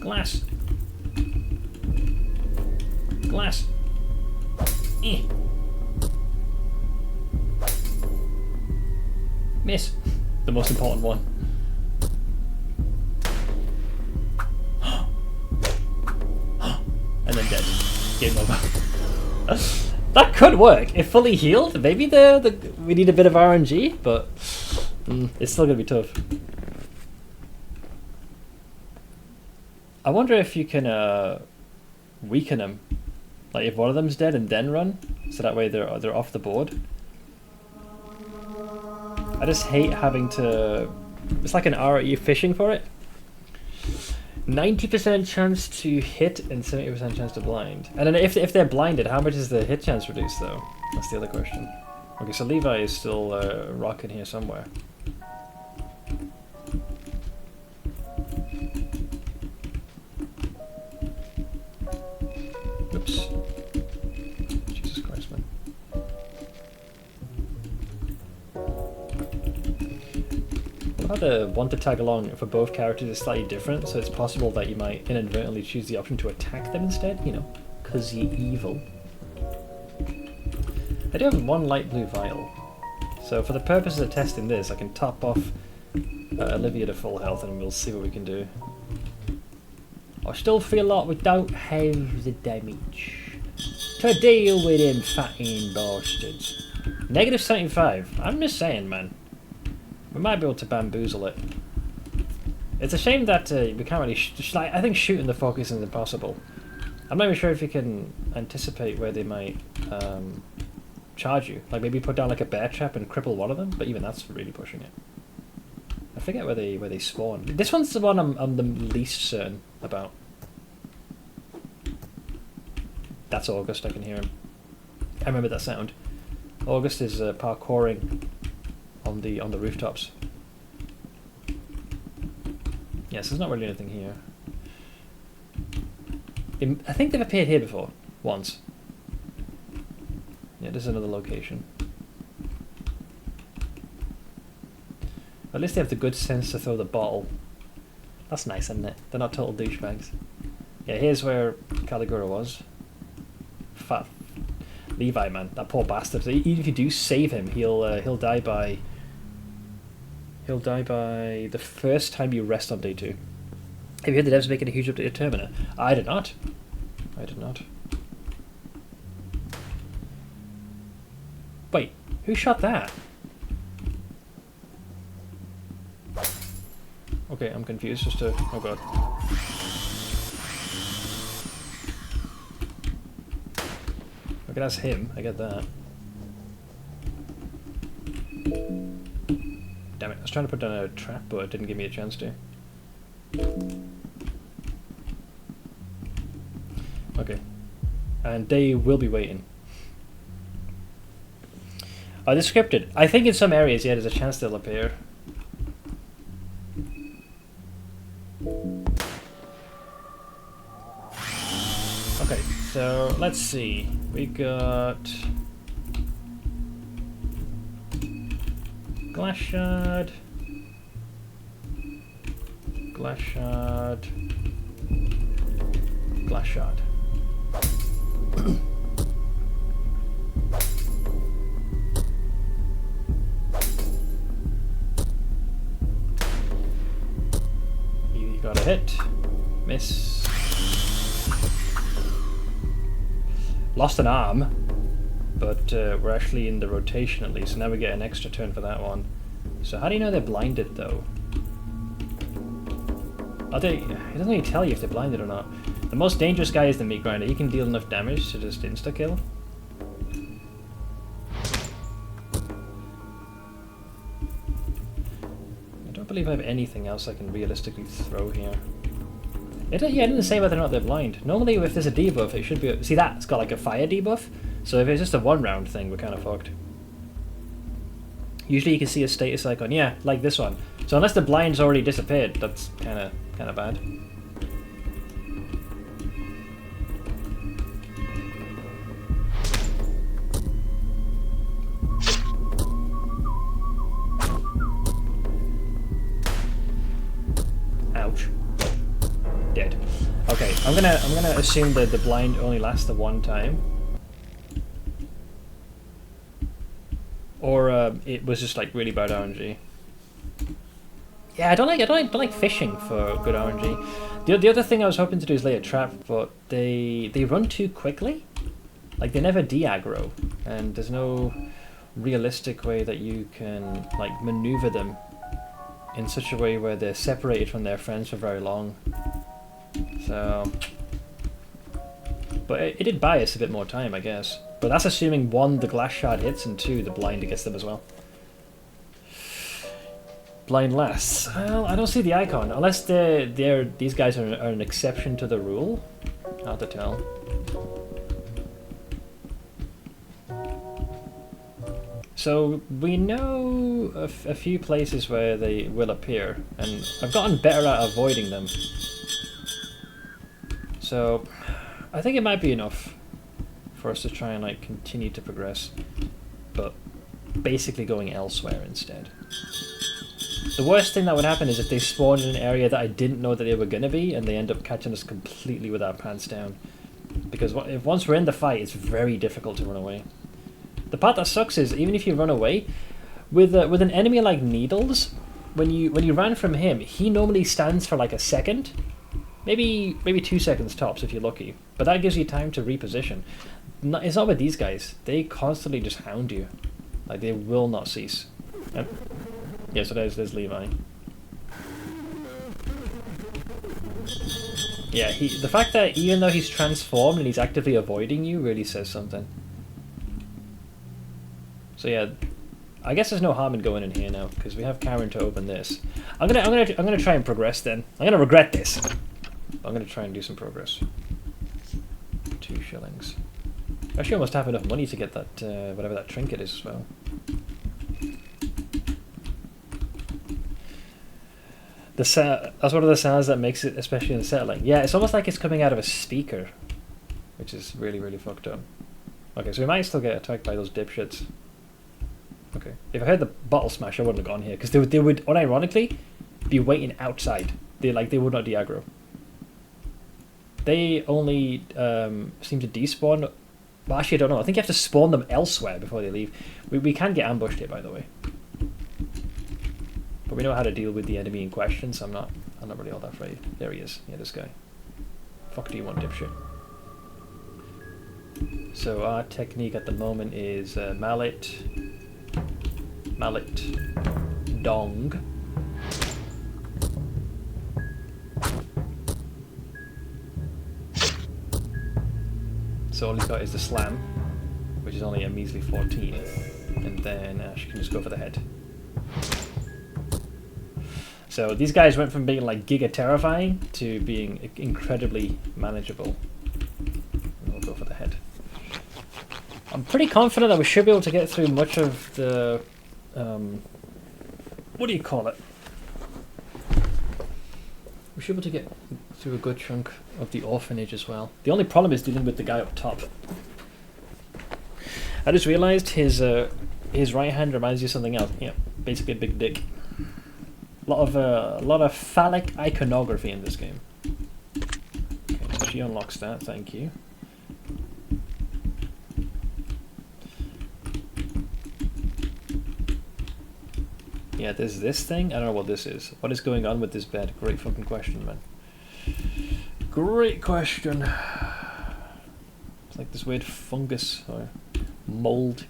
Glass. Glass. Eh. Miss. The most important one. And then dead. Game over. That could work. If fully healed, maybe we need a bit of RNG, but it's still gonna be tough. I wonder if you can weaken them, like if one of them's dead and then run, so that way they're off the board. I just hate having to. It's like an RE fishing for it. 90% chance to hit and 70% chance to blind. And then if they're blinded, how much is the hit chance reduced though? That's the other question. Okay, so Levi is still rocking here somewhere. Oops. Jesus Christ, man. How the want to tag along for both characters is slightly different, so it's possible that you might inadvertently choose the option to attack them instead, you know, because you're evil. I do have one light blue vial, so for the purposes of testing this, I can top off Olivia to full health and we'll see what we can do. I still feel like we don't have the damage to deal with them fatting bastards. Negative 75. I'm just saying, man. We might be able to bamboozle it. It's a shame that we can't really... I think shooting the focus is impossible. I'm not even sure if you can anticipate where they might charge you. Like maybe put down like a bear trap and cripple one of them, but even that's really pushing it. I forget where they spawn. This one's the one I'm the least certain about. That's August, I can hear him. I remember that sound. August is parkouring on the rooftops. Yes, there's not really anything here. I think they've appeared here before, once. Yeah, this is another location. At least they have the good sense to throw the bottle. That's nice, isn't it? They're not total douchebags. Yeah, here's where Caligura was. Fat Levi, man, that poor bastard. Even if you do save him, he'll die by the first time you rest on day 2. Have you heard the devs making a huge update to Termina? I did not. I did not. Wait, who shot that? Okay, I'm confused as to... Oh god. Okay, that's him. I get that. Damn it, I was trying to put down a trap, but it didn't give me a chance to. Okay. And they will be waiting. Are they scripted? I think in some areas, yeah, there's a chance they'll appear. Okay, so let's see. We got glass shard, glass shard, glass shard. You got a hit, miss. Lost an arm, but we're actually in the rotation at least, so now we get an extra turn for that one. So how do you know they're blinded though? It doesn't really tell you if they're blinded or not. The most dangerous guy is the meat grinder. He can deal enough damage to just insta-kill. I don't believe I have anything else I can realistically throw here. Yeah, it didn't say whether or not they're blind. Normally if there's a debuff, it should be... See that? It's got like a fire debuff. So if it's just a one-round thing, we're kind of fucked. Usually you can see a status icon. Yeah, like this one. So unless the blind's already disappeared, that's kind of bad. Ouch. Dead. Okay, I'm gonna assume that the blind only lasts the one time. Or it was just like really bad RNG. Yeah, I don't like fishing for good RNG. The other thing I was hoping to do is lay a trap, but they run too quickly. Like they never de-aggro, and there's no realistic way that you can like maneuver them in such a way where they're separated from their friends for very long. So, but it did buy us a bit more time, I guess. But that's assuming 1, the glass shard hits, and 2, the blind gets them as well. Blind lasts. Well, I don't see the icon. Unless these guys are an exception to the rule. Hard to tell. So we know a few places where they will appear, and I've gotten better at avoiding them. So I think it might be enough for us to try and like continue to progress, but basically going elsewhere instead. The worst thing that would happen is if they spawn in an area that I didn't know that they were going to be, and they end up catching us completely with our pants down. Because if once we're in the fight, it's very difficult to run away. The part that sucks is, even if you run away, with an enemy like Needles, when you ran from him, he normally stands for like a second. Maybe 2 seconds tops if you're lucky. But that gives you time to reposition. It's not with these guys. They constantly just hound you. Like, they will not cease. Yeah, so there's Levi. Yeah, the fact that even though he's transformed and he's actively avoiding you really says something. So yeah, I guess there's no harm in going in here now because we have Karen to open this. I'm gonna try and progress then. I'm gonna regret this. I'm gonna try and do some progress. 2 shillings. I actually almost have enough money to get that whatever that trinket is as well. That's one of the sounds that makes it especially unsettling. Yeah, it's almost like it's coming out of a speaker, which is really, really fucked up. Okay, so we might still get attacked by those dipshits. Okay, if I heard the bottle smash, I wouldn't have gone here because they would unironically be waiting outside. They would not de-aggro. They only seem to despawn. Well, actually, I don't know. I think you have to spawn them elsewhere before they leave. We can get ambushed here, by the way. But we know how to deal with the enemy in question, so I'm not really all that afraid. There he is. Yeah, this guy. Fuck do you want, dipshit? So our technique at the moment is mallet, dong. So all he's got is the slam, which is only a measly 14, and then she can just go for the head. So these guys went from being like giga terrifying to being incredibly manageable. And we'll go for the head. I'm pretty confident that we should be able to get through much of the what do you call it? We should be able to get through a good chunk of the orphanage as well. The only problem is dealing with the guy up top. I just realised his right hand reminds you of something else. Yeah, basically a big dick. A lot of phallic iconography in this game. Okay, so she unlocks that. Thank you. Yeah, there's this thing. I don't know what this is. What is going on with this bed? Great fucking question, man. Great question. It's like this weird fungus or mold.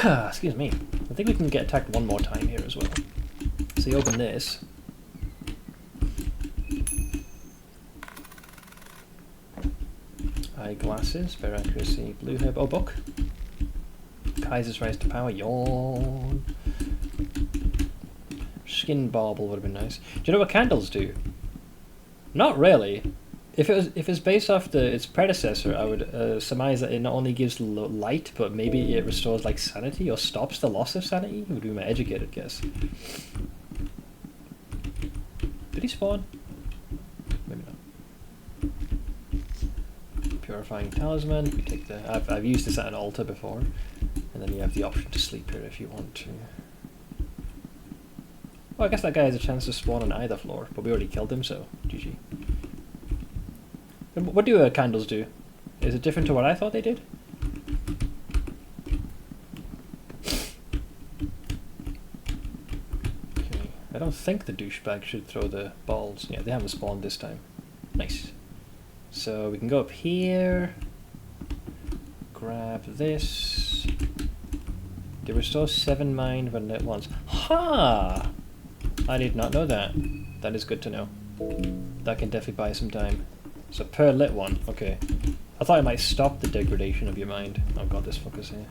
Excuse me. I think we can get attacked one more time here as well. So you open this. Eyeglasses, better accuracy, blue herb, oh book. Kaiser's Rise to Power, yawn. Skin bauble would have been nice. Do you know what candles do? Not really. If it's based off its predecessor, I would surmise that it not only gives light, but maybe it restores like sanity or stops the loss of sanity. Would be my educated guess. Did he spawn? Maybe not. Purifying talisman. We take the. I've used this at an altar before, and then you have the option to sleep here if you want to. Well, I guess that guy has a chance to spawn on either floor, but we already killed him, so GG. What do candles do? Is it different to what I thought they did? Okay, I don't think the douchebag should throw the balls. Yeah, they haven't spawned this time. Nice. So we can go up here. Grab this. They restore 7 mind when at once. Ha! I did not know that. That is good to know. That can definitely buy some time. So per lit one, okay. I thought it might stop the degradation of your mind. Oh god, this fucker's here.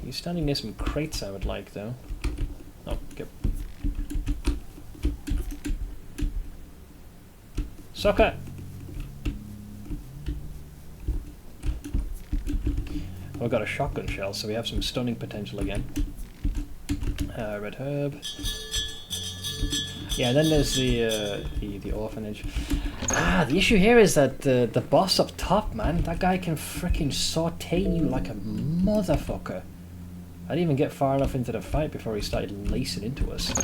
He's standing near some crates I would like though. Oh, get. Soccer! We've got a shotgun shell, so we have some stunning potential again. Red herb. Yeah, then there's the orphanage. The issue here is that the boss up top, man, that guy can freaking saute you like a motherfucker. I didn't even get far enough into the fight before he started lacing into us.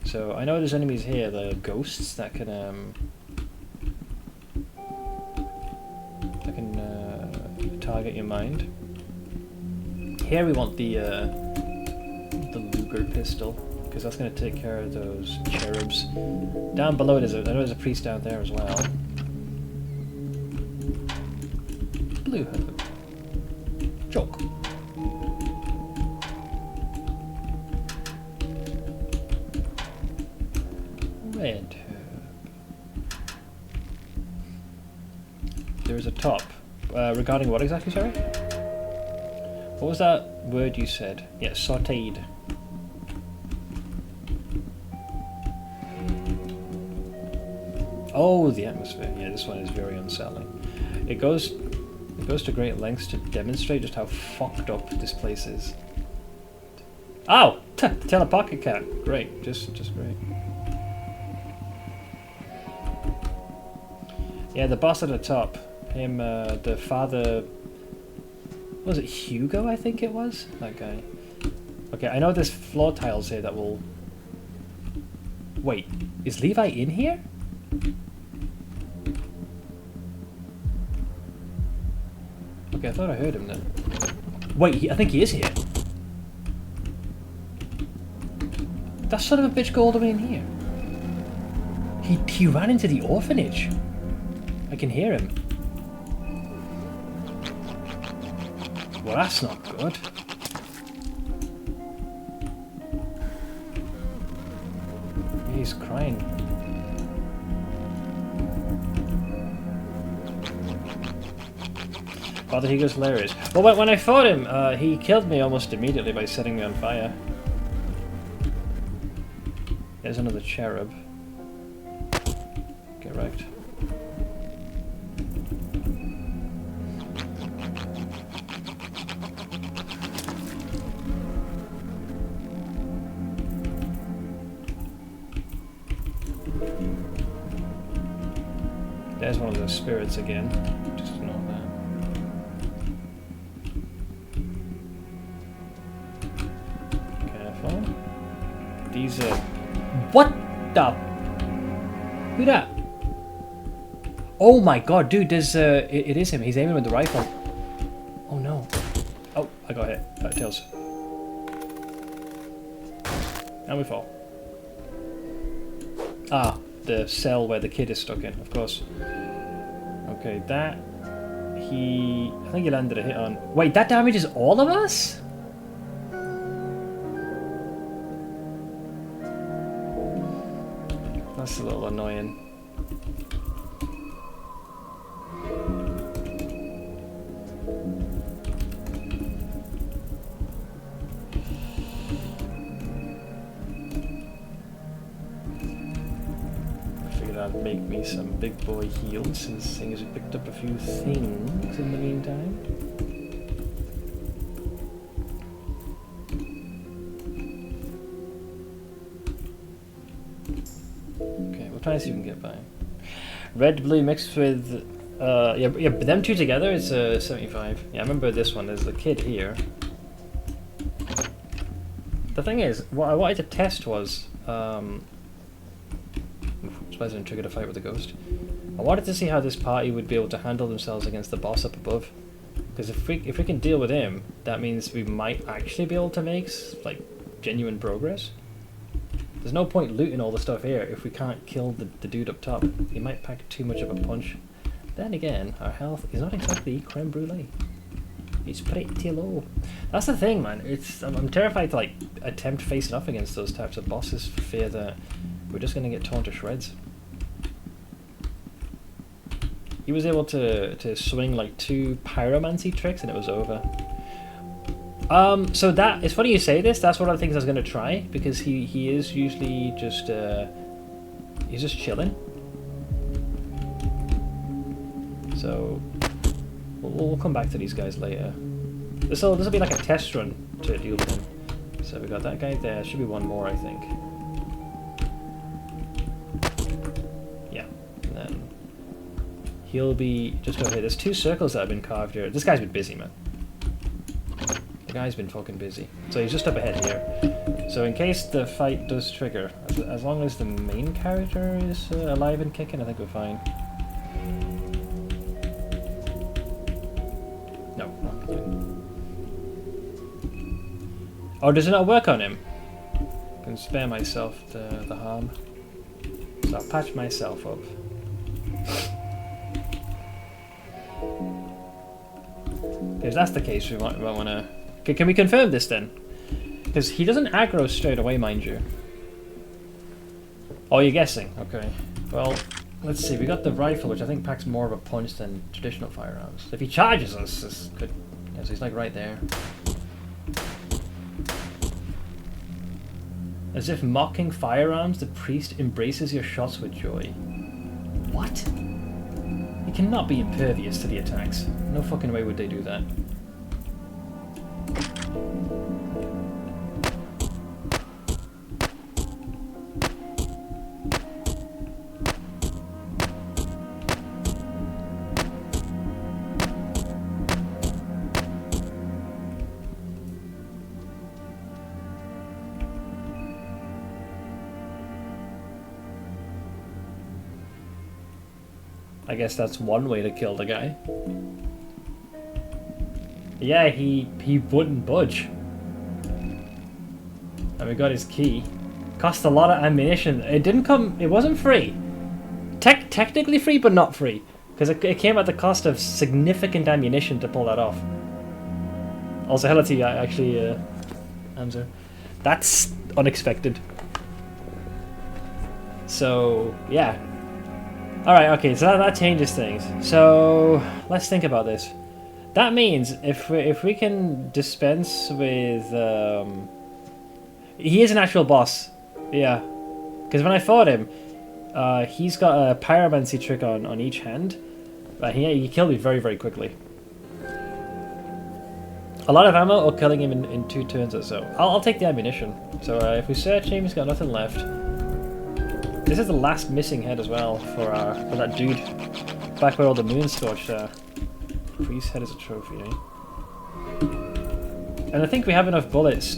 So I know there's enemies here, the ghosts that can target your mind. Here we want the Luger pistol, because that's going to take care of those cherubs. Down below I know there's a priest down there as well. Blue herb. Joke. Red herb. There's a top. Regarding what exactly, sorry? What was that word you said? Yeah, sauteed. Oh, the atmosphere. Yeah, this one is very unsettling. It goes to great lengths to demonstrate just how fucked up this place is. Oh! Telepocket cat. Great. Just great. Yeah, the boss at the top. Him, the father... Was it Hugo, I think it was? That guy. Okay, I know there's floor tiles here that will... Wait, is Levi in here? Okay, I thought I heard him then. Wait, I think he is here. That son of a bitch go all the way in here. He ran into the orphanage. I can hear him. Well, that's not good. He's crying. Father Hugo's hilarious. Well, when I fought him, he killed me almost immediately by setting me on fire. There's another cherub. Get wrecked. There's one of those spirits again. Just ignore that. Careful. These are... What the... Who that? Oh my god, dude, there's it is him. He's aiming with the rifle. Oh no. Oh, I got hit. Tails. And we fall. Ah, the cell where the kid is stuck in, of course. Okay, that... I think he landed a hit on... Wait, that damages all of us? That's a little annoying. Make me some big boy heals since things have picked up a few things in the meantime. Okay, we'll try to see if we can get by. Red, blue mixed with... yeah, but them two together is 75. Yeah, I remember this one. There's the kid here. The thing is, what I wanted to test was... surprised I didn't trigger a fight with the ghost. I wanted to see how this party would be able to handle themselves against the boss up above. Because if we can deal with him, that means we might actually be able to make like genuine progress. There's no point looting all the stuff here if we can't kill the dude up top. He might pack too much of a punch. Then again, our health is not exactly creme brulee. It's pretty low. That's the thing, man. I'm terrified to like attempt facing off against those types of bosses for fear that we're just going to get torn to shreds. He was able to swing like 2 pyromancy tricks and it was over. So that, it's funny you say this, that's one of the things I was going to try, because he is usually just, he's just chilling. So, We'll come back to these guys later. This'll be like a test run to deal with him. So we got that guy there. Should be one more, I think. Yeah, and then he'll be just over here. There's 2 circles that have been carved here. This guy's been busy, man. The guy's been fucking busy. So he's just up ahead here. So in case the fight does trigger, as long as the main character is alive and kicking, I think we're fine. No, not fine. Oh, does it not work on him? I can spare myself the harm. So I'll patch myself up. If that's the case, we might want to... Okay, can we confirm this then? Because he doesn't aggro straight away, mind you. Oh, you're guessing? Okay. Well, let's see. We got the rifle, which I think packs more of a punch than traditional firearms. If he charges us, this could... Yeah, so he's like right there. As if mocking firearms, the priest embraces your shots with joy. What? He cannot be impervious to the attacks. No fucking way would they do that. I guess that's one way to kill the guy. Yeah, he wouldn't budge. And we got his key. Cost a lot of ammunition. It didn't come... It wasn't free. Technically free, but not free. Because it came at the cost of significant ammunition to pull that off. Also, hello to you, actually, answer. That's unexpected. So, yeah. Alright, okay, so that changes things. So, let's think about this. That means if we can dispense with... he is an actual boss. Yeah. Because when I fought him, he's got a pyromancy trick on each hand. He killed me very, very quickly. A lot of ammo or killing him in 2 turns or so. I'll take the ammunition. So if we search him, he's got nothing left. This is the last missing head as well for that dude. Back where all the moon scorched are. Priest's head is a trophy, eh? And I think we have enough bullets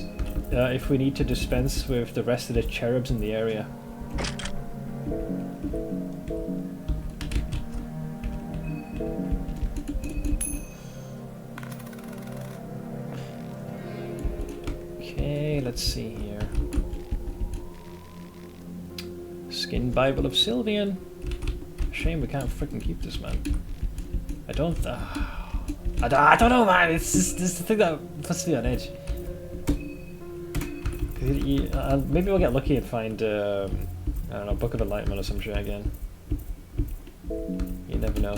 if we need to dispense with the rest of the cherubs in the area. Okay, let's see here. Skin Bible of Sylvian. Shame we can't freaking keep this, man. I don't know, man. It's just this the thing that puts me on edge. Maybe we'll get lucky and find I don't know, Book of Enlightenment or some shit again. You never know.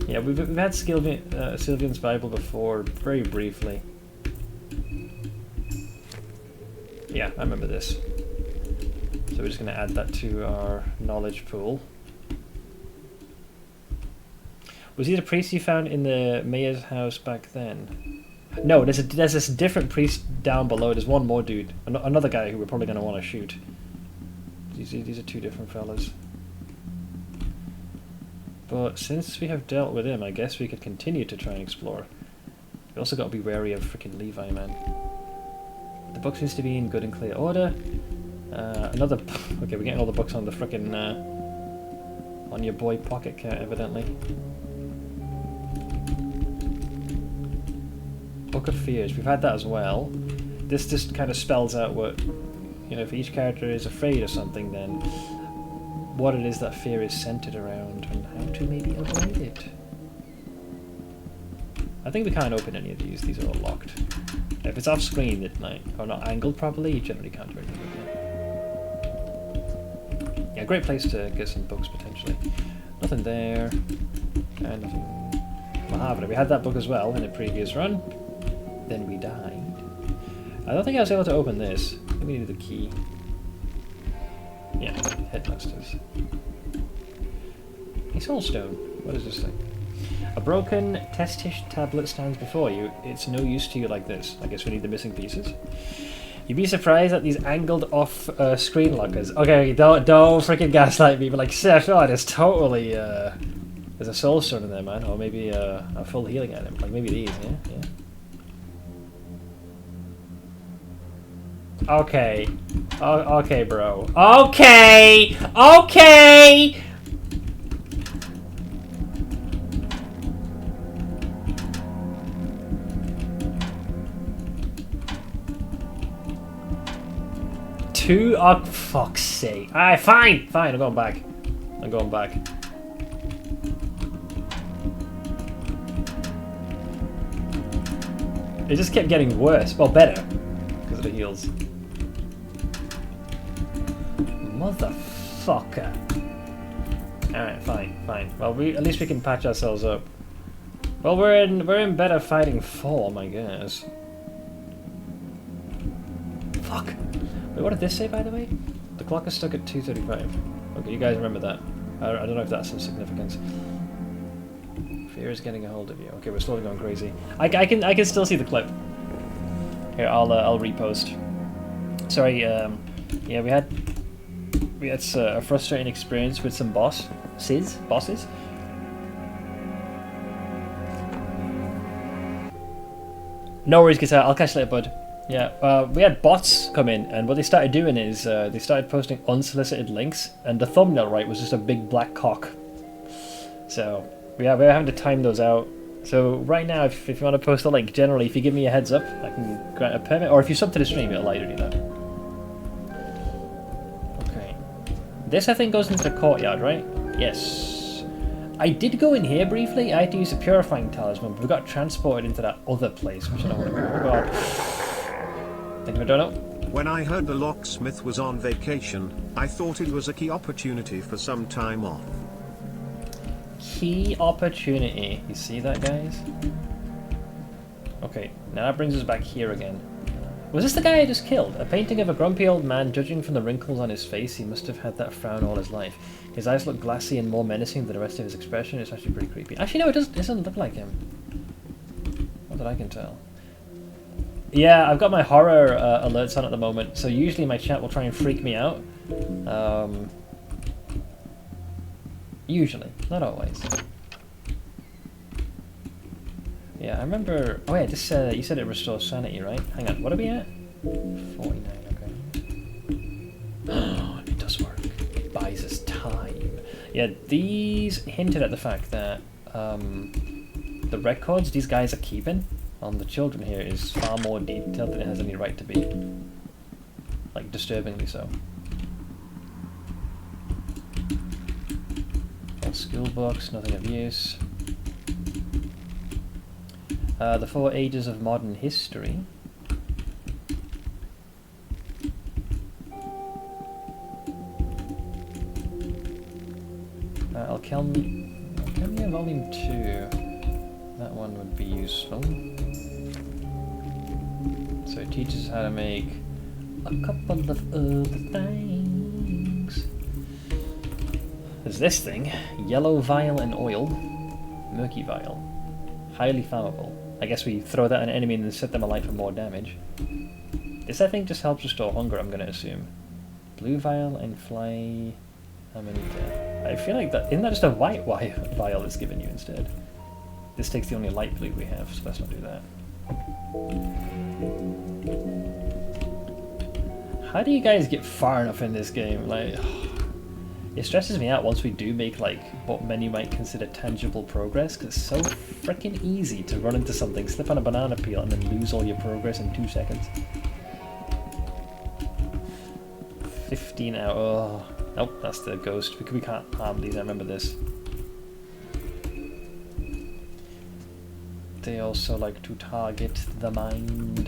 Yeah, we've had Sylvian's Bible before, very briefly. Yeah, I remember this. So we're just going to add that to our knowledge pool. Was he the priest you found in the mayor's house back then? No, there's this different priest down below. There's one more dude. Another guy who we're probably going to want to shoot. These are 2 different fellas. But since we have dealt with him, I guess we could continue to try and explore. We also got to be wary of freaking Levi, man. The book seems to be in good and clear order. Another... Okay, we're getting all the books on the frickin' on your boy pocket cat, evidently. Book of Fears, we've had that as well. This just kind of spells out what... You know, if each character is afraid of something, then what it is that fear is centered around and how to maybe avoid it. I think we can't open any of these. These are all locked. If it's off screen, or not angled properly, you generally can't do anything with it. Yeah, great place to get some books potentially. Nothing there. And nothing. Mahavana. We had that book as well in a previous run. Then we died. I don't think I was able to open this. I think we needed the key. Yeah, Headmasters. A soulstone. What is this thing? A broken test-ish tablet stands before you. It's no use to you like this. I guess we need the missing pieces. You'd be surprised at these angled off screen lockers. Okay, don't freaking gaslight me, but like, Seth, oh, there's totally, there's a soul stone in there, man. Or maybe a full healing item. Like maybe these, yeah? Okay. Okay, bro. Okay! Okay! Two? Oh, fuck's sake. Alright, fine! Fine, I'm going back. I'm going back. It just kept getting worse. Well, better. Because of the heals. Motherfucker. Alright, fine. Well, at least we can patch ourselves up. Well, we're in better fighting form, I guess. Fuck. Wait, what did this say, by the way? The clock is stuck at 2:35. Okay, you guys remember that. I don't know if that's some significance. Fear is getting a hold of you. Okay, we're slowly going crazy. I can still see the clip. Here, I'll repost. Sorry. Yeah, we had a frustrating experience with some bosses. No worries, guitar. I'll catch you later, bud. Yeah, we had bots come in, and what they started doing is they started posting unsolicited links, and the thumbnail, right, was just a big black cock. So we're having to time those out. So right now, if you want to post a link, generally, if you give me a heads up, I can grant a permit, or if you sub to the stream, it'll allow you to do that. Okay. This, I think, goes into the courtyard, right? Yes. I did go in here briefly. I had to use a purifying talisman, but we got transported into that other place, which I don't want to go. Oh god. Thank you for doing it. When I heard the locksmith was on vacation, I thought it was a key opportunity for some time off. Key opportunity. You see that, guys? Okay, now that brings us back here again. Was this the guy I just killed? A painting of a grumpy old man, judging from the wrinkles on his face. He must have had that frown all his life. His eyes look glassy and more menacing than the rest of his expression. It's actually pretty creepy. Actually, no, it doesn't look like him. Not that I can tell. Yeah, I've got my horror alerts on at the moment, so usually my chat will try and freak me out. Usually, not always. Yeah, I remember... Oh yeah, this, you said it restores sanity, right? Hang on, what are we at? 49, okay. It does work. It buys us time. Yeah, these hinted at the fact that the records these guys are keeping on the children here is far more detailed than it has any right to be. Like, disturbingly so. All school books, nothing of use. The 4 ages of modern history. Alchemy Volume 2. That one would be useful. So it teaches how to make a couple of other things. There's this thing. Yellow vial and oil. Murky vial. Highly flammable. I guess we throw that at an enemy and then set them alight for more damage. This, I think, just helps restore hunger, I'm going to assume. Blue vial and fly... How many there? I feel like that... Isn't that just a white vial it's given you instead? This takes the only light blue we have, so let's not do that. How do you guys get far enough in this game? Like... It stresses me out once we do make, like, what many might consider tangible progress, because it's so freaking easy to run into something, slip on a banana peel, and then lose all your progress in 2 seconds. 15 out. Oh. Nope, that's the ghost. We can't harm these, I remember this. They also like to target the mind.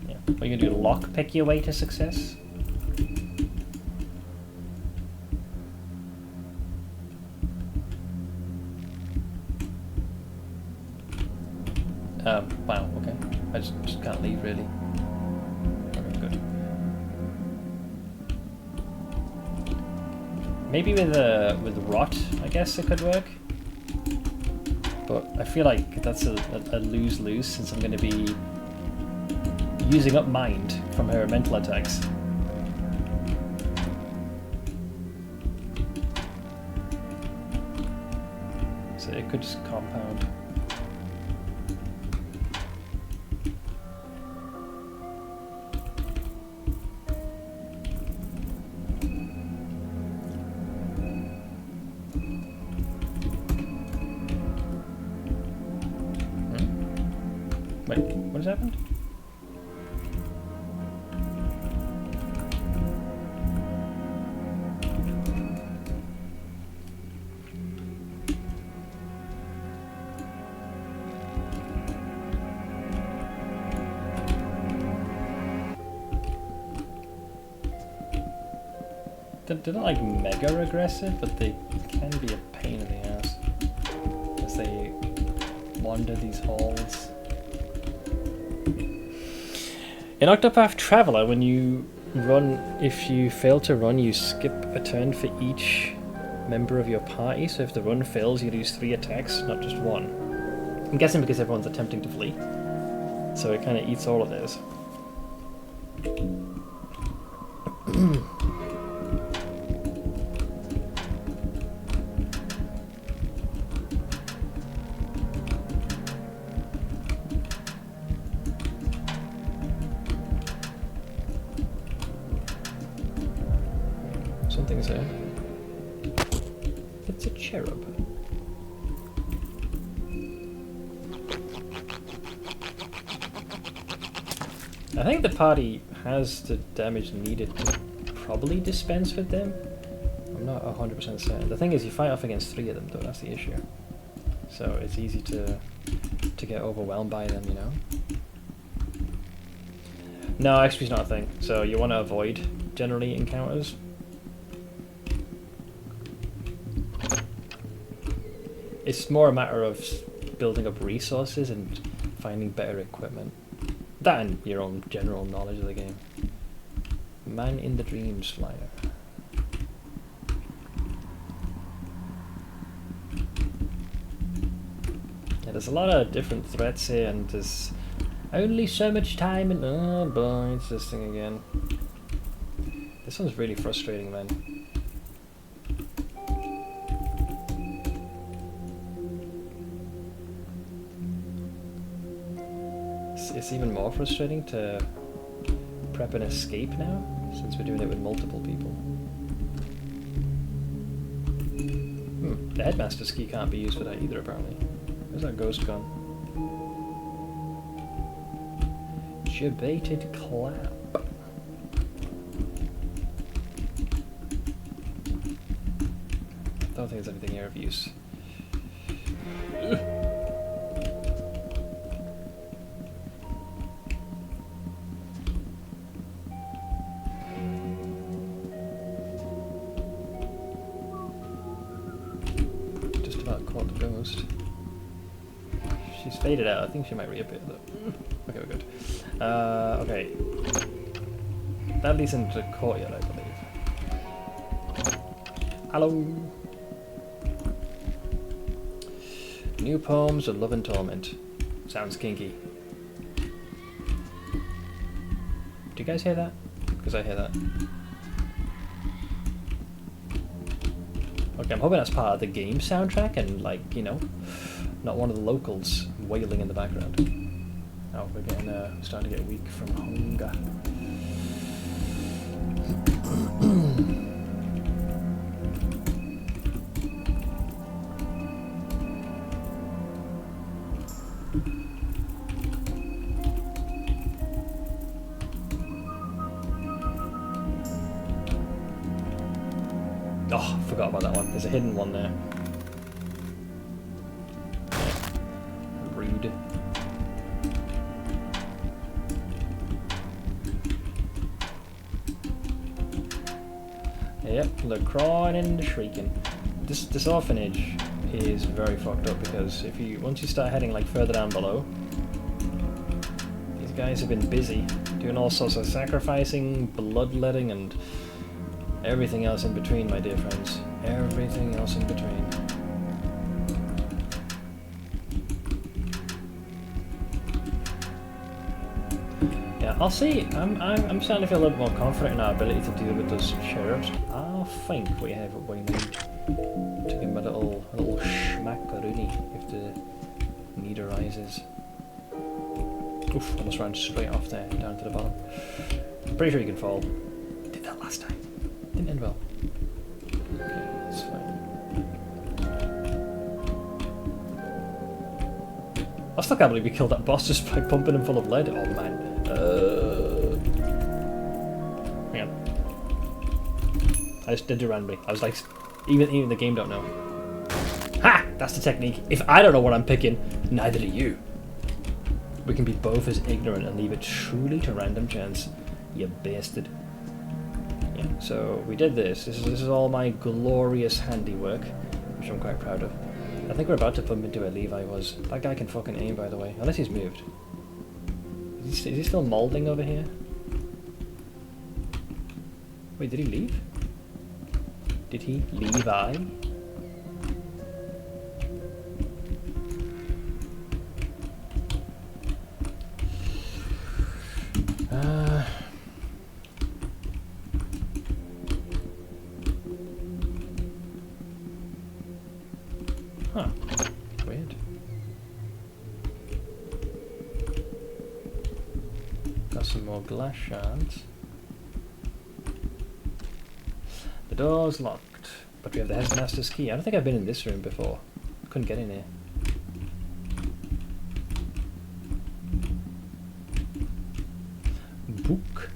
Yeah. What are you gonna do? Lockpick your way to success? Wow, okay. I just can't leave, really. Okay, good. Maybe with rot, I guess it could work. But I feel like that's a lose-lose, since I'm going to be using up mind from her mental attacks. So it could just compound. Wait, what has happened? They're not like mega aggressive, but they can be a pain in the ass as they wander these halls. In Octopath Traveler, when you run, if you fail to run, you skip a turn for each member of your party. So if the run fails, you lose 3 attacks, not just 1. I'm guessing because everyone's attempting to flee. So it kind of eats all of theirs. Something's here. It's a cherub. I think the party has the damage needed to probably dispense with them. I'm not 100% certain. The thing is, you fight off against 3 of them, though. That's the issue. So it's easy to get overwhelmed by them, you know. No, XP's not a thing. So you want to avoid generally encounters. It's more a matter of building up resources and finding better equipment. That and your own general knowledge of the game. Man in the Dreams flyer. Yeah, there's a lot of different threats here, and there's only so much time, and oh boy, it's this thing again. This one's really frustrating, man. It's even more frustrating to prep an escape now, since we're doing it with multiple people. The headmaster's key can't be used for that either, apparently. Where's that ghost gone? Debated clap. Don't think there's anything here of use. Just about caught the ghost. She's faded out. I think she might reappear though. Okay, we're good. Okay. That leads into the courtyard, I believe. Hello. New poems of love and torment. Sounds kinky. Do you guys hear that? Because I hear that. Okay, I'm hoping that's part of the game soundtrack and, like, you know, not one of the locals wailing in the background. Oh, we're getting starting to get weak from hunger. Oh, forgot about that one. There's a hidden one there. Rude. Yep, they're crying and shrieking. This orphanage is very fucked up because if you once you start heading like further down below, these guys have been busy doing all sorts of sacrificing, bloodletting, and everything else in between, my dear friends. Everything else in between. Yeah, I'll see. I'm starting to feel a little bit more confident in our ability to deal with those cherubs. I think we have what we need to give him a little schmackaroonie if the need arises. Oof, almost ran straight off there, down to the bottom. I'm pretty sure you can fall. I did that last time. Didn't end well. Okay, that's fine. I still can't believe we killed that boss just by pumping him full of lead. Oh man. Hang on. I just did it randomly. I was like, even the game don't know. Ha! That's the technique. If I don't know what I'm picking, neither do you. We can be both as ignorant and leave it truly to random chance. You bastard. Yeah, so we did this. This is all my glorious handiwork, which I'm quite proud of. I think we're about to bump into where Levi was. That guy can fucking aim, by the way. Unless he's moved. Is he still moulding over here? Wait, did he leave? Did he? Levi? Huh. Weird. Got some more glass shards. The door's locked, but we have the headmaster's key. I don't think I've been in this room before. Couldn't get in here. Book.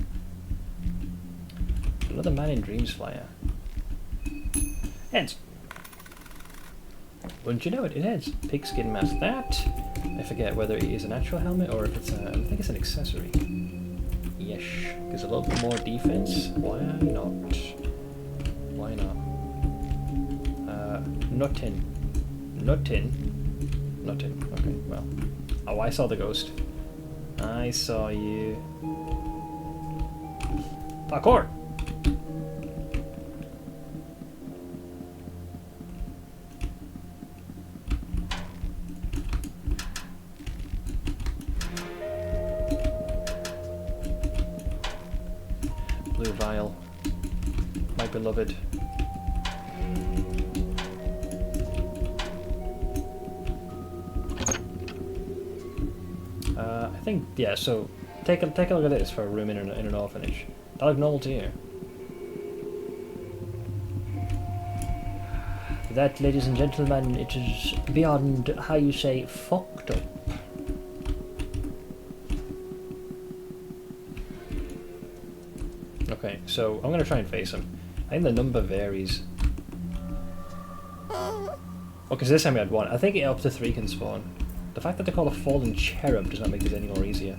Another Man in Dreams flyer. Heads. Wouldn't you know it? It is. Pigskin mask. That, I forget whether it is an actual helmet or if it's a, I think it's an accessory. Yes. Gives a little bit more defense. Why not? Why not? Nothing. Nothing. Nothing. Okay, well. Oh, I saw the ghost. I saw you. Parkour! Blue vial. My beloved. I think, yeah, so take a look at this for a room in an orphanage. That look normal to you. That, ladies and gentlemen, it is beyond, how you say, fucked up. Okay, so I'm going to try and face him. I think the number varies. Oh, because this time we had one. I think up to 3 can spawn. The fact that they're called a fallen cherub does not make this any more easier.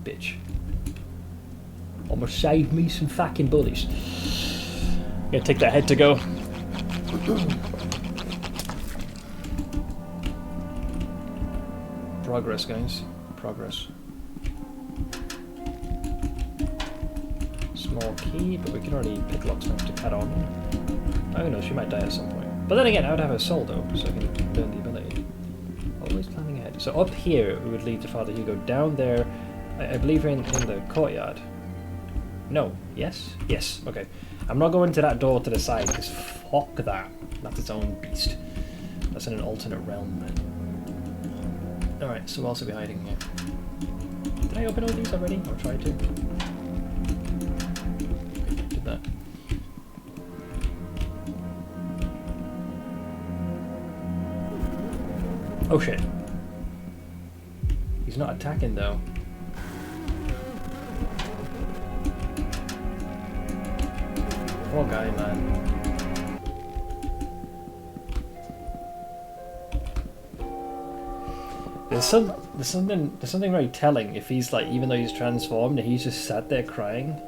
Bitch. Almost saved me some fucking bullies. I'm gonna take that head to go. Progress, guys. Progress. Small key, but we can already pick locks next to cat on. I don't know, she might die at some point. But then again, I would have a soul though, so I can learn the ability. Always planning ahead. So up here, we would lead to Father Hugo. Down there, I believe we're in the courtyard. No. Yes? Yes. Okay. I'm not going to that door to the side, because fuck that. That's its own beast. That's in an alternate realm. Alright, so what else are we hiding here? Did I open all these already? Or try to? Did that. Oh shit. He's not attacking though. Poor guy, man. There's something very telling if he's like, even though he's transformed, he's just sat there crying.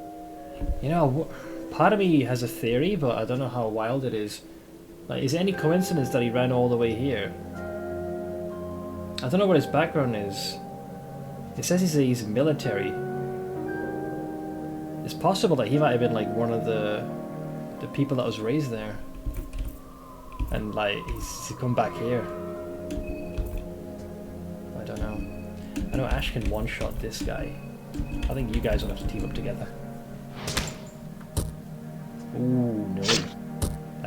You know, part of me has a theory, but I don't know how wild it is. Like, is it any coincidence that he ran all the way here? I don't know what his background is. It says he's military. It's possible that he might have been like one of the people that was raised there, and like he's come back here. I don't know. I know Ash can one-shot this guy. I think you guys will have to team up together. Ooh, no.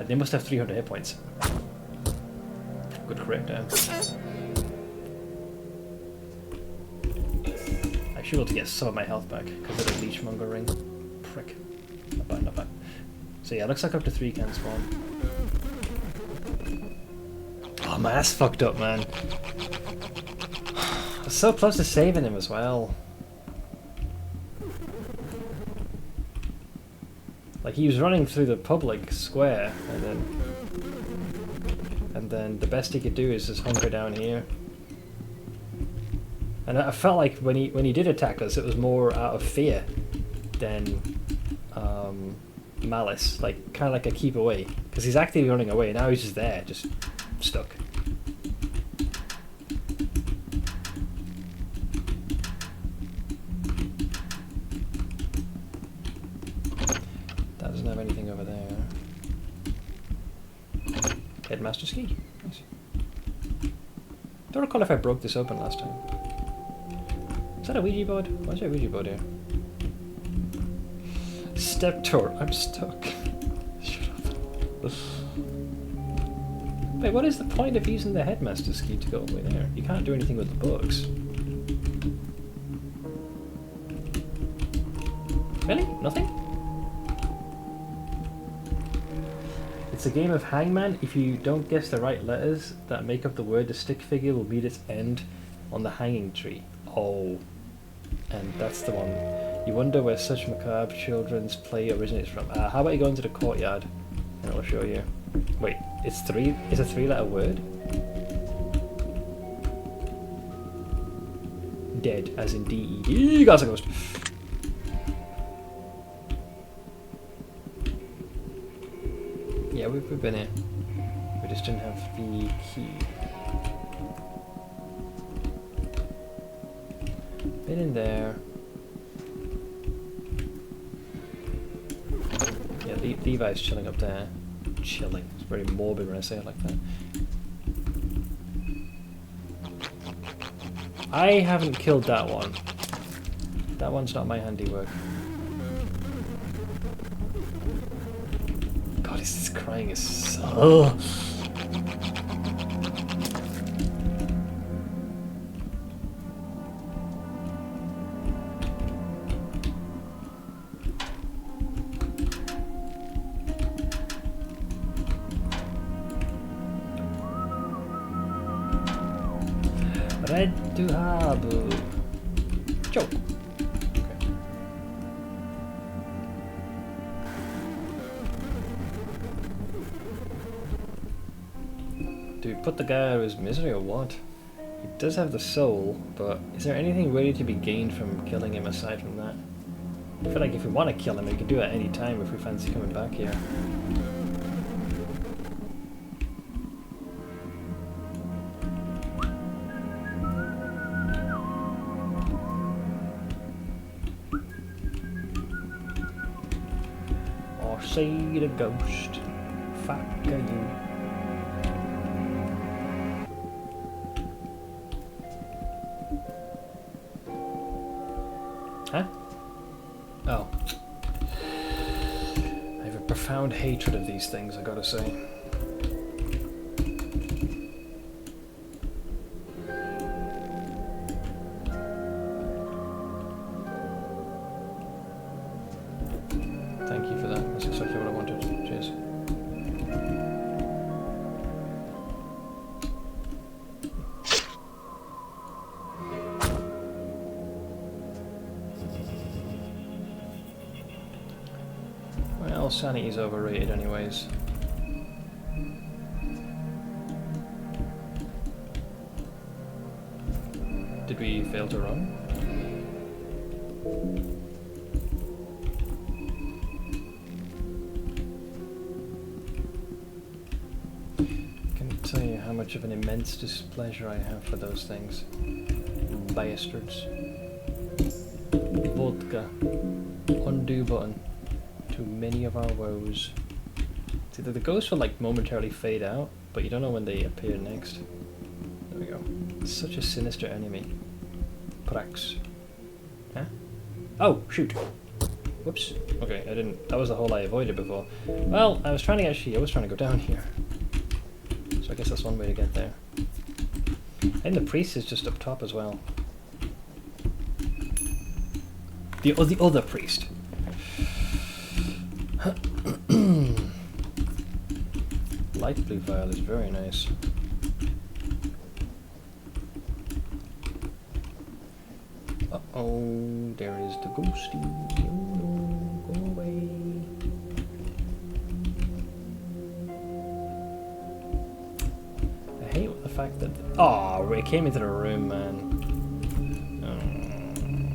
They must have 300 hit points. Good correct down. I should be able to get some of my health back because of the Leechmonger ring. Prick. Not bad, not bad. So yeah, looks like up to 3 can spawn. Oh man, that's fucked up, man. I was so close to saving him as well. Like, he was running through the public square, and then the best he could do is just hunker down here. And I felt like when he did attack us, it was more out of fear than malice, like kind of like a keep away, because he's actively running away. Now he's just there, just stuck. That doesn't have anything over there. Headmaster's key. Nice. Don't recall if I broke this open last time. Is that a Ouija board? Why is there a Ouija board here? Step tour. I'm stuck. Shut up. Wait, what is the point of using the headmaster's key to go all the way there? You can't do anything with the books. Really? Nothing? It's a game of hangman. If you don't guess the right letters that make up the word, the stick figure will meet its end on the hanging tree. Oh. And that's the one. You wonder where such macabre children's play originates from. How about you go into the courtyard and it'll show you. Wait, it's a 3-letter word? Dead, as in D-E-D. God's a ghost. Yeah, we've been here. We just didn't have the key. Been in there. Yeah, Levi's chilling up there. Chilling. It's very morbid when I say it like that. I haven't killed that one. That one's not my handiwork. God, this crying is so... Red to Habu. Joke. Okay. Dude, put the guy out of his misery or what? He does have the soul, but is there anything really to be gained from killing him aside from that? I feel like if we want to kill him, we can do it at any time if we fancy coming back here. See the ghost. Fuck you. Huh? Oh. I have a profound hatred of these things, I gotta say. Thank you for that. That's exactly what I wanted. Cheers. Well, sanity's overrated anyways. Did we fail to run? Tell you how much of an immense displeasure I have for those things. Bastards. Vodka. Undo button. Too many of our woes. See, the ghosts will like momentarily fade out, but you don't know when they appear next. There we go. Such a sinister enemy. Prax. Huh? Oh, shoot. Whoops. Okay, I didn't... That was the hole I avoided before. Well, I was trying to go down here. So I guess that's one way to get there. And the priest is just up top as well. The other priest. Light blue vial is very nice. Uh-oh, there is the ghosty. Oh no, go away. I hate the fact that... Oh, it came into the room, man.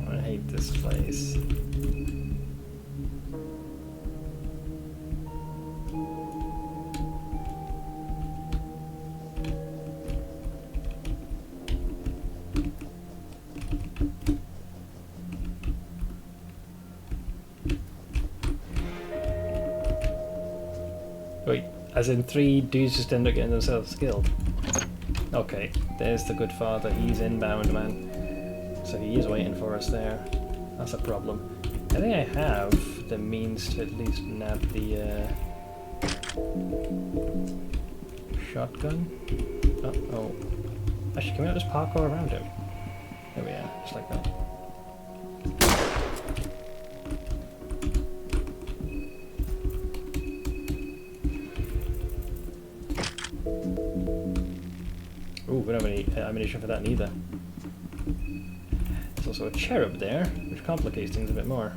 Oh, I hate this place. Wait, as in 3 dudes just end up getting themselves killed? Okay, there's the good father. He's inbound, man. So he is waiting for us there. That's a problem. I think I have the means to at least nab the shotgun. Uh-oh. Actually, can we not just parkour around him? There we are, just like that. Ooh, we don't have any ammunition for that neither. There's also a cherub there, which complicates things a bit more.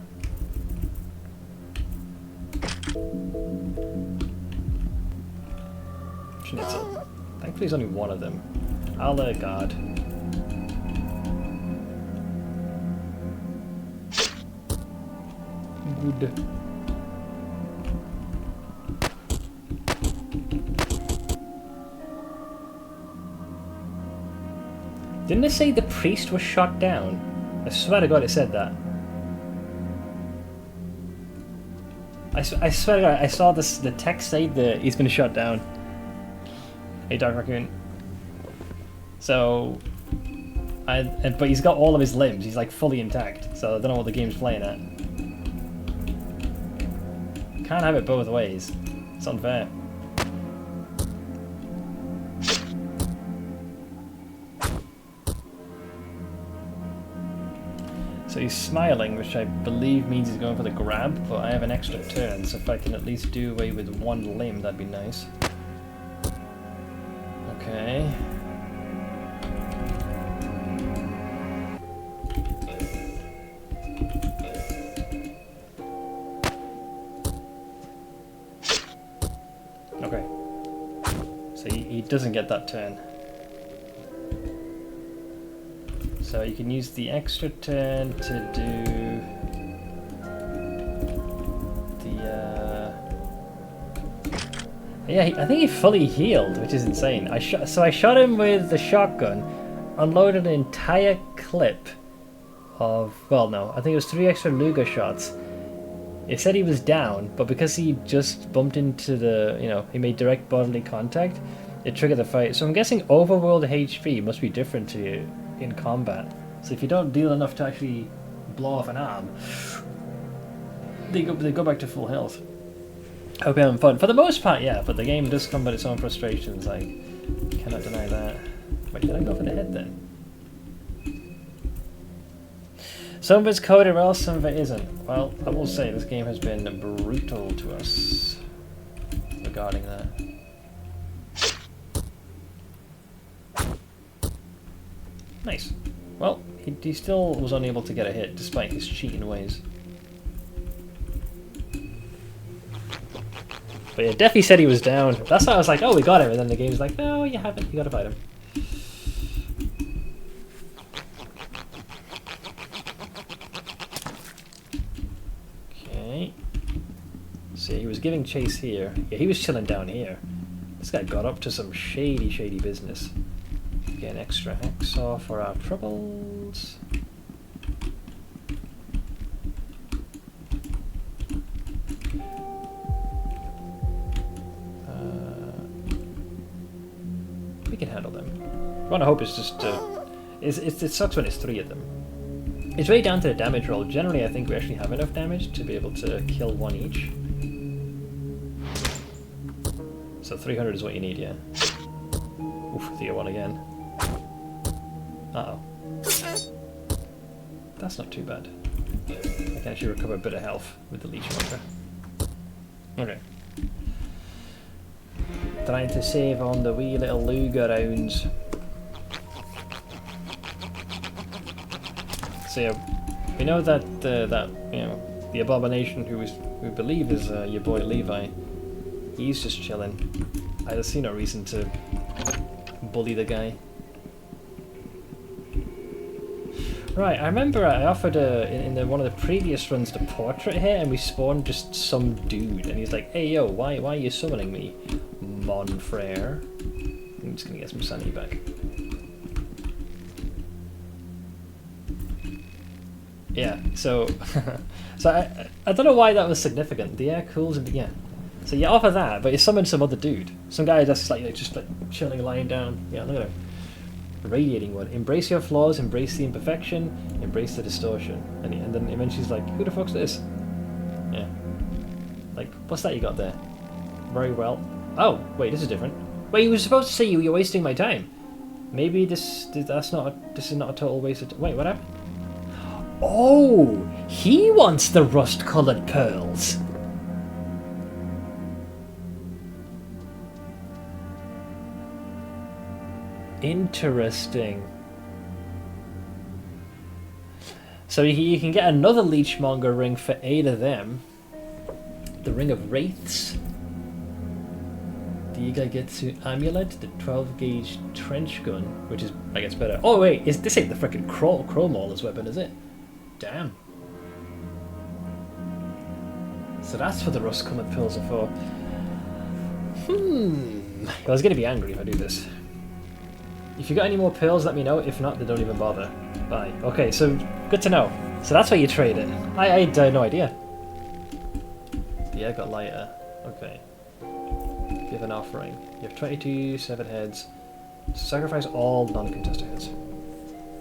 Schnitzel. Thankfully there's only one of them. Allah God. Good. Didn't it say the priest was shot down? I swear to God it said that. I swear to God I saw this, the text say that he's been shot down. Hey Dark Raccoon. So... but he's got all of his limbs, he's like fully intact, so I don't know what the game's playing at. Can't have it both ways. It's unfair. So he's smiling, which I believe means he's going for the grab, but I have an extra turn, so if I can at least do away with one limb, that'd be nice. Okay. Okay. So he doesn't get that turn. So you can use the extra turn to do the yeah, I think he fully healed, which is insane. I shot him with the shotgun, unloaded an entire clip of, well no, I think it was 3 extra Luger shots. It said he was down, but because he just bumped into the, you know, he made direct bodily contact, it triggered the fight. So I'm guessing overworld HP must be different to you in combat. So if you don't deal enough to actually blow off an arm, they go back to full health. Hope you're having fun. For the most part, yeah, but the game does come with its own frustrations, I cannot deny that. Wait, did I go for the head then? Some of it's coded well, some of it isn't. Well, I will say this game has been brutal to us regarding that. Nice. Well, he still was unable to get a hit despite his cheating ways. But yeah, Defi said he was down. That's why I was like, oh, we got him. And then the game's like, no, you haven't. You gotta fight him. Okay. So he was giving chase here. Yeah, he was chilling down here. This guy got up to some shady business. Get an extra hacksaw for our troubles. We can handle them. What I hope is just it sucks when it's 3 of them. It's really down to the damage roll. Generally, I think we actually have enough damage to be able to kill one each. So 300 is what you need, yeah. Oof, the one again. Uh-oh. That's not too bad. I can actually recover a bit of health with the leech marker. Okay. Trying to save on the wee little Luger rounds. So yeah, we know that that you know the abomination who we believe is your boy Levi. He's just chilling. I just see no reason to bully the guy. Right, I remember I offered in one of the previous runs the portrait here, and we spawned just some dude, and he's like, "Hey yo, why are you summoning me, mon frere?" I'm just gonna get some sanity back. Yeah, so I don't know why that was significant. The air cools and yeah. So you offer that, but you summon some other dude, some guy that's like just like chilling, lying down. Yeah, look at him. Radiating one. Embrace your flaws, embrace the imperfection, embrace the distortion. And then eventually she's like, who the fuck's this? Yeah. Like, what's that you got there? Very well. Oh, wait, this is different. Wait, you were supposed to say you're wasting my time. Maybe this is not a total waste of time. Wait, what happened? Oh, he wants the rust-coloured pearls. Interesting. So you can get another Leechmonger ring for 8 of them. The Ring of Wraiths. The Yigagetsu Amulet, the 12-gauge trench gun, which is, I guess, better. Oh wait, this ain't the frickin' Crow Mauler's weapon, is it? Damn. So that's what the rust-coloured pills are for. I was gonna be angry if I do this. If you got any more pills, let me know. If not, then don't even bother. Bye. Okay, so good to know. So that's why you trade it. I had no idea. Yeah, I got lighter. Okay. Give an offering. You have 22 severed heads. Sacrifice all non-contested heads.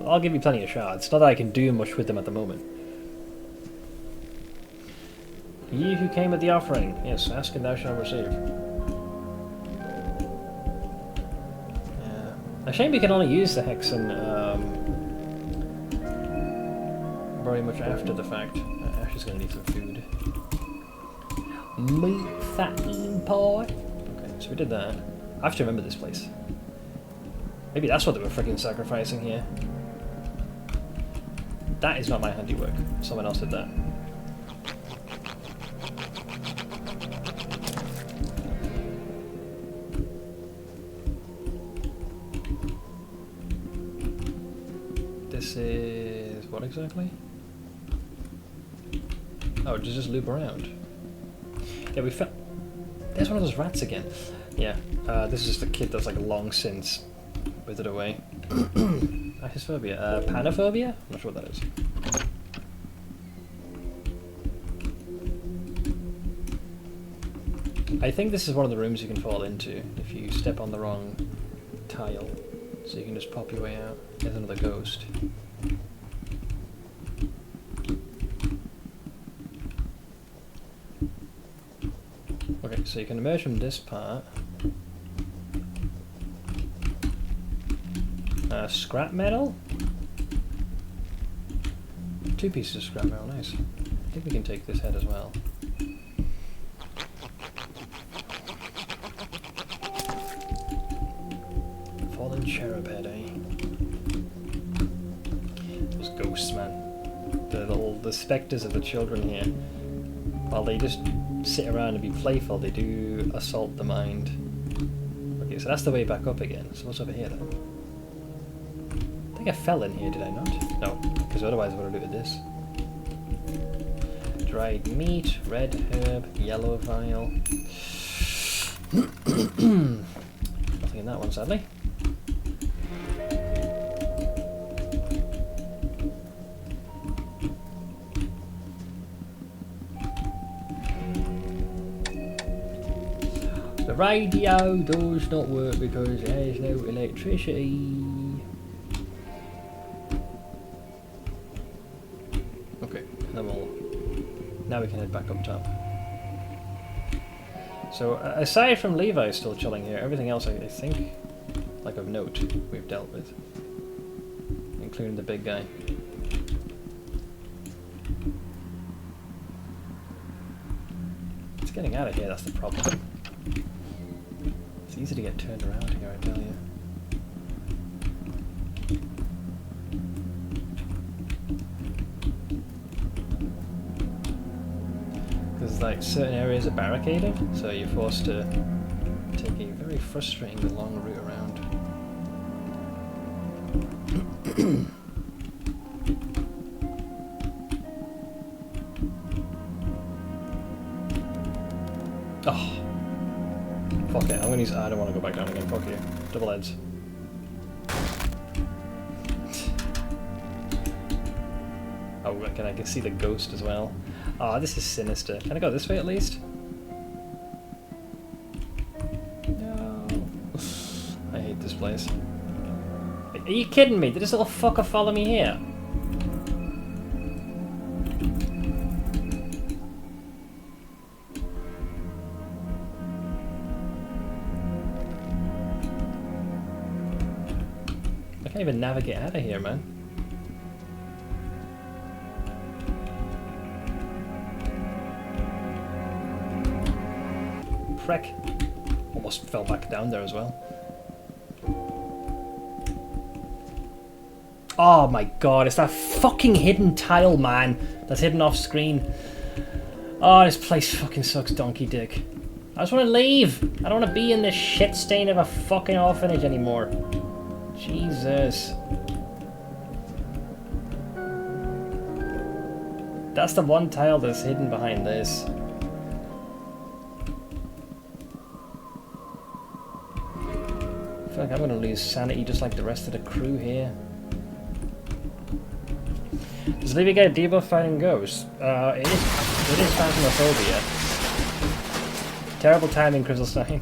Well, I'll give you plenty of shards. Not that I can do much with them at the moment. Ye who came with the offering. Yes, ask and thou shalt receive. A shame we can only use the hexen very much after the fact. Ashley's gonna need some food. Meat fattening pie. Okay, so we did that. I have to remember this place. Maybe that's what they were freaking sacrificing here. That is not my handiwork. Someone else did that. This is what exactly? Oh, just loop around. Yeah, we found. There's one of those rats again. Yeah, this is just a kid that's like long since withered away. Achisphobia, panophobia? I'm not sure what that is. I think this is one of the rooms you can fall into if you step on the wrong tile. So you can just pop your way out. There's another ghost. Okay, so you can emerge from this part. Scrap metal? 2 pieces of scrap metal, nice. I think we can take this head as well. Fallen cherub head, eh? Those ghosts, man. The spectres of the children here. While they just sit around and be playful, they do assault the mind. Okay, so that's the way back up again. So what's over here then? I think I fell in here, did I not? No, because otherwise what would I do with this? Dried meat, red herb, yellow vial. Nothing in that one, sadly. The radio does not work because there's no electricity. now we can head back up top. So, aside from Levi still chilling here, everything else I think, like of note, we've dealt with. Including the big guy. It's getting out of here, that's the problem. It's easy to get turned around here, I tell you. Because like certain areas are barricaded, so you're forced to take a very frustrating long route around. Oh. Fuck it, I'm gonna use... I don't want to go back down again, fuck you. Double heads. Oh, I can see the ghost as well. Oh, this is sinister. Can I go this way at least? No. I hate this place. Are you kidding me? Did this little fucker follow me here? I can't even navigate out of here, man. Prick. Almost fell back down there as well. Oh my god, it's that fucking hidden tile, man, that's hidden off screen. Oh, this place fucking sucks donkey dick. I just want to leave. I don't want to be in this shit stain of a fucking orphanage anymore. Jesus. That's the one tile that's hidden behind this. I feel like I'm going to lose sanity just like the rest of the crew here. Does Levi get a debuff fighting ghosts? It is Phasmophobia. Terrible timing, Crystalstein.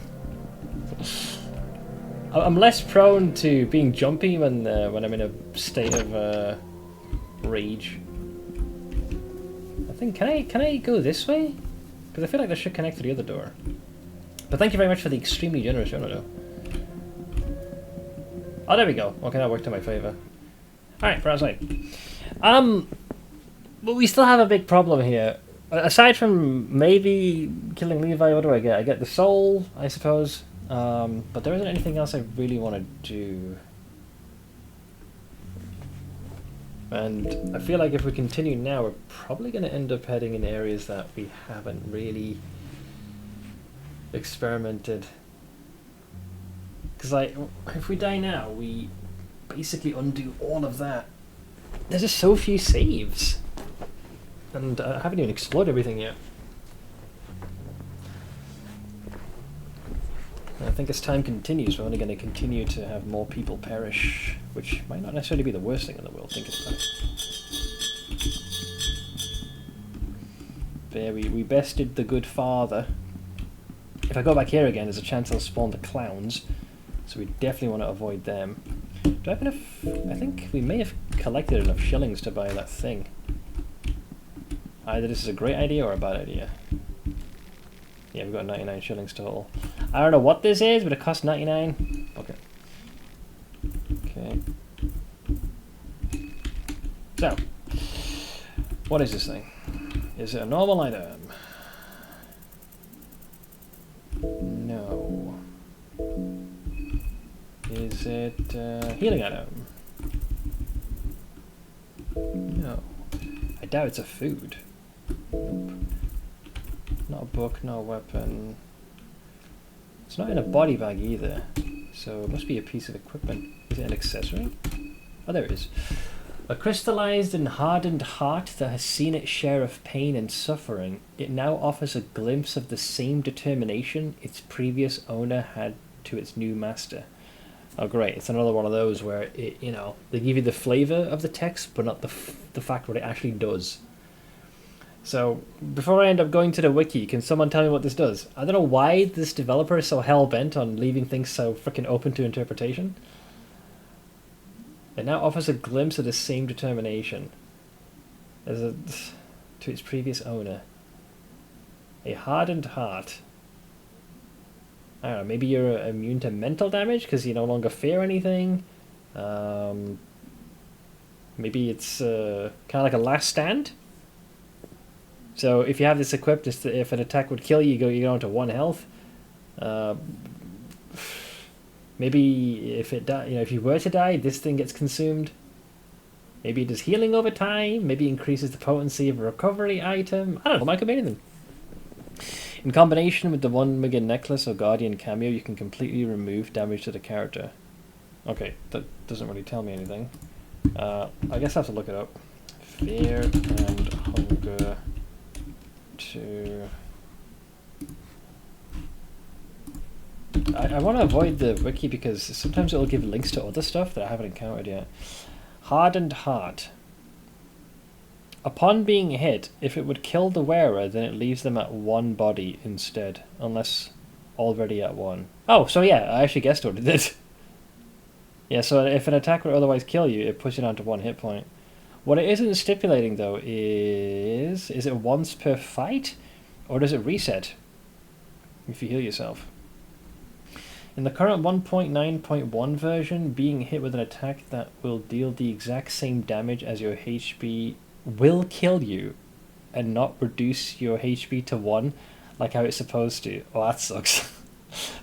I'm less prone to being jumpy when I'm in a state of rage. I think can I go this way? Because I feel like that should connect to the other door. But thank you very much for the extremely generous Jonado. Oh, there we go. Okay, that worked in my favour. Alright, we're outside. But we still have a big problem here. Aside from maybe killing Levi, what do I get? I get the soul, I suppose. But there isn't anything else I really want to do. And I feel like if we continue now, we're probably going to end up heading in areas that we haven't really experimented. Because like, if we die now, we basically undo all of that. There's just so few saves. And I haven't even explored everything yet. And I think as time continues, we're only going to continue to have more people perish, which might not necessarily be the worst thing in the world, think about it. There, we bested the good father. If I go back here again, there's a chance I'll spawn the clowns, so we definitely want to avoid them. Do I have enough? I think we may have collected enough shillings to buy that thing. Either this is a great idea or a bad idea. Yeah, we've got 99 shillings total. I don't know what this is, but it costs 99. Okay. Okay. So, what is this thing? Is it a normal item? No. Is it a healing item? No. I doubt it's a food. Nope. Not a book, not a weapon. It's not in a body bag either. So it must be a piece of equipment. Is it an accessory? Oh, there it is. A crystallized and hardened heart that has seen its share of pain and suffering, it now offers a glimpse of the same determination its previous owner had to its new master. Oh great, it's another one of those where it, you know, they give you the flavor of the text, but not the fact what it actually does. So, before I end up going to the wiki, can someone tell me what this does? I don't know why this developer is so hell-bent on leaving things so freaking open to interpretation. It now offers a glimpse of the same determination as to its previous owner. A hardened heart. I don't know, maybe you're immune to mental damage because you no longer fear anything. Maybe it's kind of like a last stand. So if you have this equipped, if an attack would kill you, you go into 1 health. Maybe if if you were to die, this thing gets consumed. Maybe it does healing over time. Maybe increases the potency of a recovery item. I don't know. It might be anything. In combination with the 1 Wiggin necklace or guardian cameo, you can completely remove damage to the character. Okay, that doesn't really tell me anything. I guess I have to look it up. Fear and hunger to... I want to avoid the wiki because sometimes it'll give links to other stuff that I haven't encountered yet. Hardened heart. Upon being hit, if it would kill the wearer, then it leaves them at 1 body instead, unless already at 1. Oh, so yeah, I actually guessed what it did. Yeah, so if an attack would otherwise kill you, it puts you down to 1 hit point. What it isn't stipulating though is it once per fight, or does it reset if you heal yourself? In the current 1.9.1 version, being hit with an attack that will deal the exact same damage as your HP will kill you and not reduce your HP to 1 like how it's supposed to. Oh, that sucks.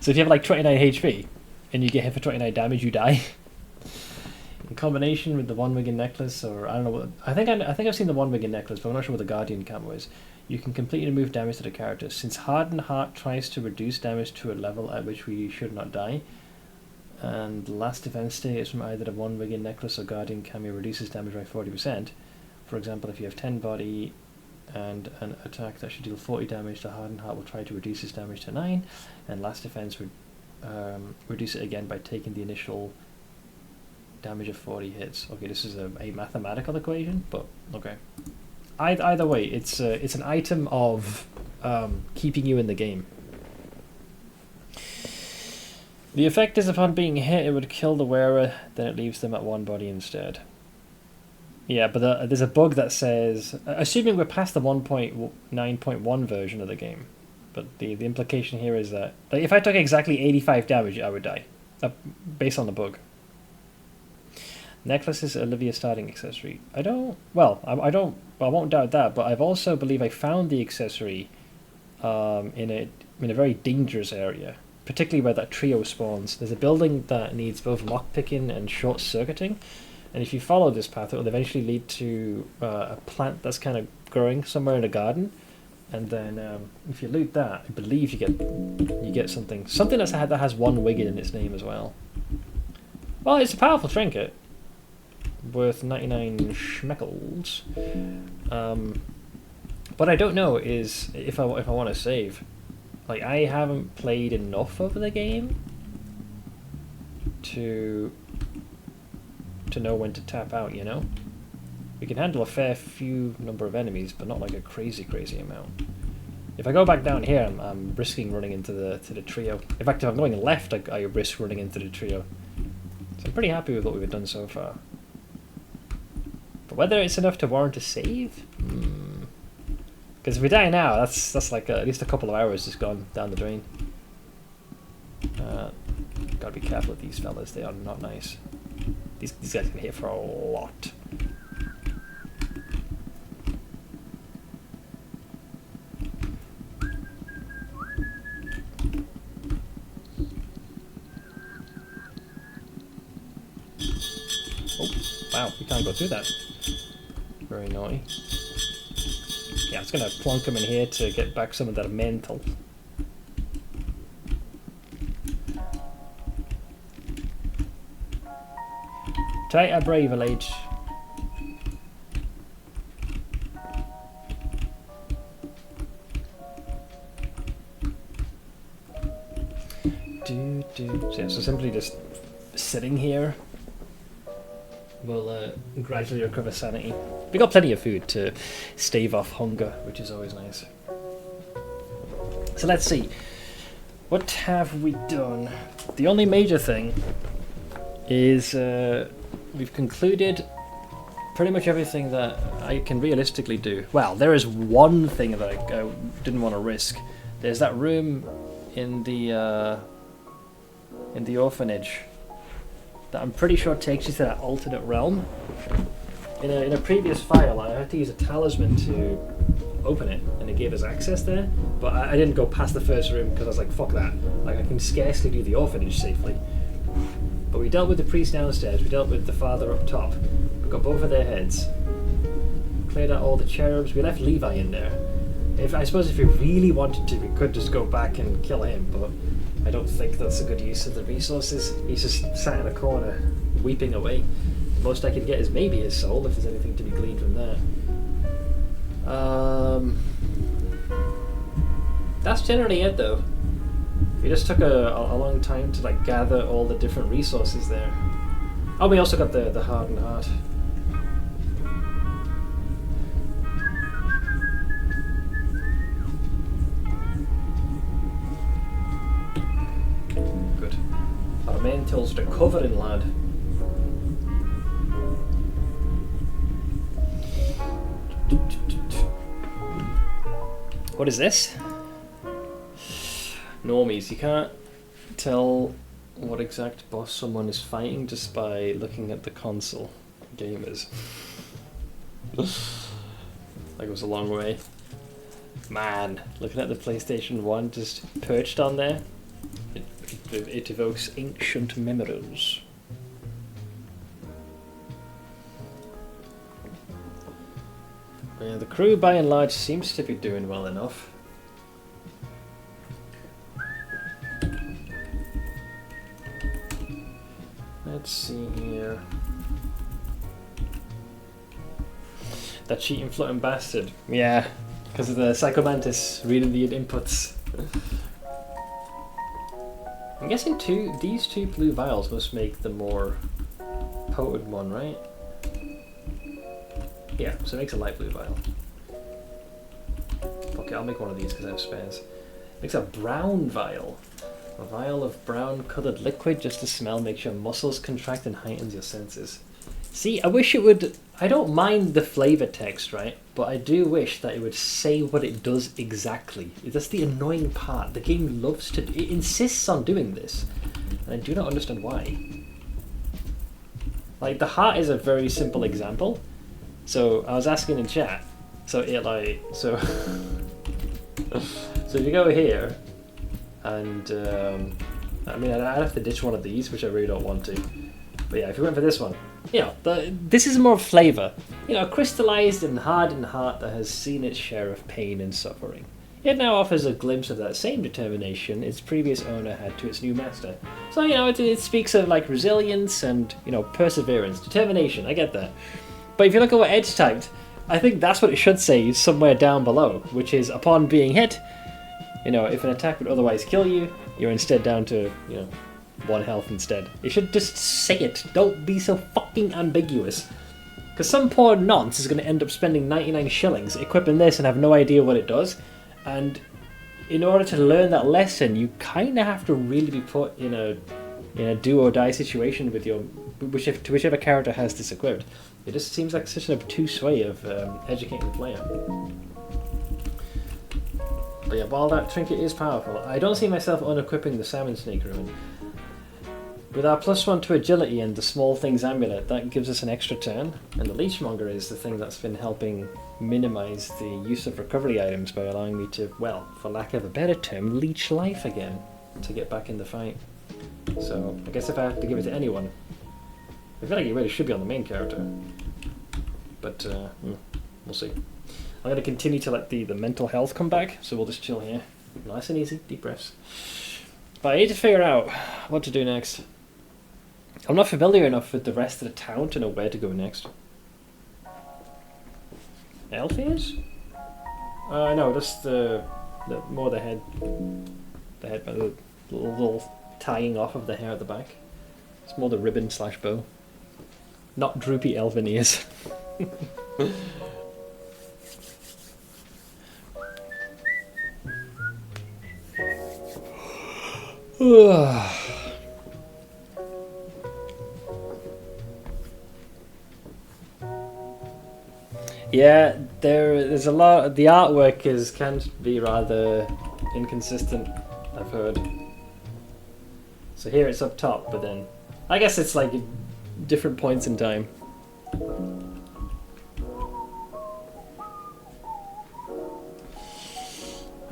So if you have like 29 HP and you get hit for 29 damage, you die. In combination with the 1 Wiggin necklace, or I don't know what, I think I've seen the 1 Wiggin necklace, but I'm not sure what the guardian camo is. You can completely remove damage to the character. Since Hardened Heart tries to reduce damage to a level at which we should not die, and last defense status from either the 1 Wiggin necklace or guardian cameo reduces damage by 40%. For example, if you have 10 body and an attack that should deal 40 damage, the Hardened Heart will try to reduce its damage to 9, and last defense would reduce it again by taking the initial damage of 40 hits. Okay, this is a mathematical equation, but okay. Either way, it's an item of keeping you in the game. The effect is upon being hit, it would kill the wearer, then it leaves them at 1 body instead. Yeah, but there's a bug that says, assuming we're past the 1.9.1 version of the game, but the implication here is that like, if I took exactly 85 damage, I would die, based on the bug. Necklace is Olivia's starting accessory. I won't doubt that, but I've also believe I found the accessory in a very dangerous area, particularly where that trio spawns. There's a building that needs both lockpicking and short circuiting, and if you follow this path, it will eventually lead to a plant that's kind of growing somewhere in a garden, and then if you loot that, I believe you get something that has 1 Wiggin in its name as well. Well, it's a powerful trinket. Worth 99 schmeckles. What I don't know is if I want to save. Like, I haven't played enough of the game to know when to tap out, you know? We can handle a fair few number of enemies, but not like a crazy amount. If I go back down here, I'm risking running into the trio. In fact, if I'm going left, I risk running into the trio. So I'm pretty happy with what we've done so far. But whether it's enough to warrant a save? Because if we die now, that's like at least a couple of hours just gone down the drain. Gotta be careful with these fellas, they are not nice. These guys can hit for a lot. Oh, wow, we can't go through that. Very naughty. Yeah, I was gonna plonk him in here to get back some of that mental. Try a brave age. So yeah, so simply just sitting here will gradually recover sanity. We got plenty of food to stave off hunger, which is always nice. So let's see. What have we done? The only major thing is we've concluded pretty much everything that I can realistically do. Well, there is one thing that I didn't want to risk. There's that room in the orphanage that I'm pretty sure takes you to that alternate realm. In a previous file, I had to use a talisman to open it, and it gave us access there. But I didn't go past the first room because I was like, fuck that. Like, I can scarcely do the orphanage safely. But we dealt with the priest downstairs, we dealt with the father up top. We got both of their heads. Cleared out all the cherubs, we left Levi in there. I suppose if we really wanted to, we could just go back and kill him, but I don't think that's a good use of the resources. He's just sat in a corner, weeping away. Most I could get is maybe his soul, if there's anything to be gleaned from that. That's generally it, though. It just took a long time to like gather all the different resources there. Oh, we also got the hardened heart. Good. Our main tools recovering, lad. What is this? Normies. You can't tell what exact boss someone is fighting just by looking at the console. Gamers. That goes a long way. Man, looking at the PlayStation 1 just perched on there, it evokes ancient memories. Yeah, the crew by and large seems to be doing well enough. Let's see here. That cheating floating bastard. Yeah, because of the Psychomantis reading the inputs. I'm guessing these two blue vials must make the more potent one, right? Yeah, so it makes a light blue vial. Okay, I'll make one of these because I have spares. Makes a brown vial. A vial of brown coloured liquid just to smell makes your muscles contract and heightens your senses. See, I wish it would... I don't mind the flavour text, right? But I do wish that it would say what it does exactly. That's the annoying part. The game loves to... It insists on doing this. And I do not understand why. Like, the heart is a very simple example. So, I was asking in chat. So, so if you go here... And, I mean, I'd have to ditch one of these, which I really don't want to. But yeah, if you went for this one, you know, this is more flavour. You know, a crystallised and hardened heart that has seen its share of pain and suffering. It now offers a glimpse of that same determination its previous owner had to its new master. So, you know, it speaks of, like, resilience and, you know, perseverance, determination, I get that. But if you look at what Edge typed, I think that's what it should say somewhere down below, which is, upon being hit, you know, if an attack would otherwise kill you, you're instead down to, you know, 1 health instead. It should just say it. Don't be so fucking ambiguous. Because some poor nonce is going to end up spending 99 shillings equipping this and have no idea what it does. And in order to learn that lesson, you kind of have to really be put in a do or die situation with your whichever character has this equipped. It just seems like such an obtuse way of educating the player. But yeah, while that trinket is powerful, I don't see myself unequipping the salmon snake ruin. With our +1 to agility and the small things amulet, that gives us an extra turn, and the leechmonger is the thing that's been helping minimise the use of recovery items by allowing me to, well, for lack of a better term, leech life again to get back in the fight. So I guess if I have to give it to anyone, I feel like it really should be on the main character. But we'll see. I'm going to continue to let the mental health come back, so we'll just chill here. Nice and easy, deep breaths. But I need to figure out what to do next. I'm not familiar enough with the rest of the town to know where to go next. Elf ears? No, just the more the head, the little tying off of the hair at the back. It's more the ribbon / bow. Not droopy elven ears. Yeah, there's a lot. The artwork can be rather inconsistent, I've heard. So here it's up top, but then I guess it's like different points in time.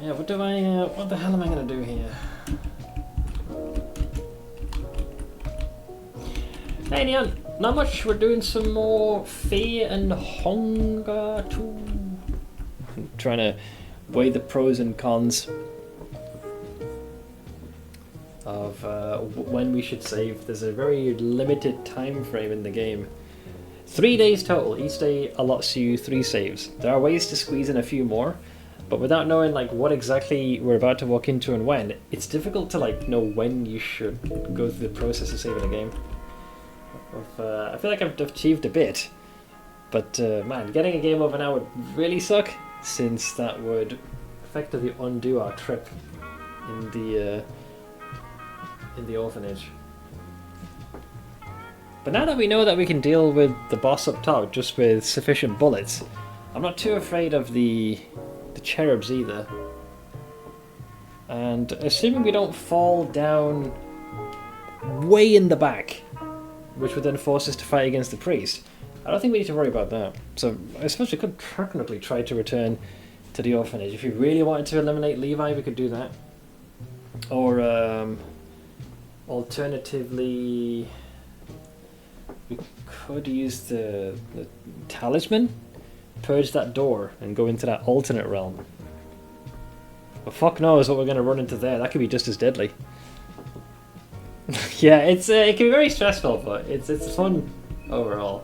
Yeah, what the hell am I gonna do here? Hey Neon, not much. We're doing some more Fear and Hunger too. I'm trying to weigh the pros and cons of when we should save. There's a very limited time frame in the game. 3 days total. Each day allots you 3 saves. There are ways to squeeze in a few more, but without knowing like what exactly we're about to walk into and when, it's difficult to like know when you should go through the process of saving a game. I feel like I've achieved a bit, but man, getting a game over now would really suck, since that would effectively undo our trip in the orphanage. But now that we know that we can deal with the boss up top just with sufficient bullets, I'm not too afraid of the cherubs either. And assuming we don't fall down way in the back, which would then force us to fight against the priest, I don't think we need to worry about that. So I suppose we could technically try to return to the orphanage. If we really wanted to eliminate Levi, we could do that. Or alternatively, we could use the talisman, purge that door, and go into that alternate realm. But fuck knows what we're going to run into there. That could be just as deadly. Yeah, it can be very stressful, but it's fun overall.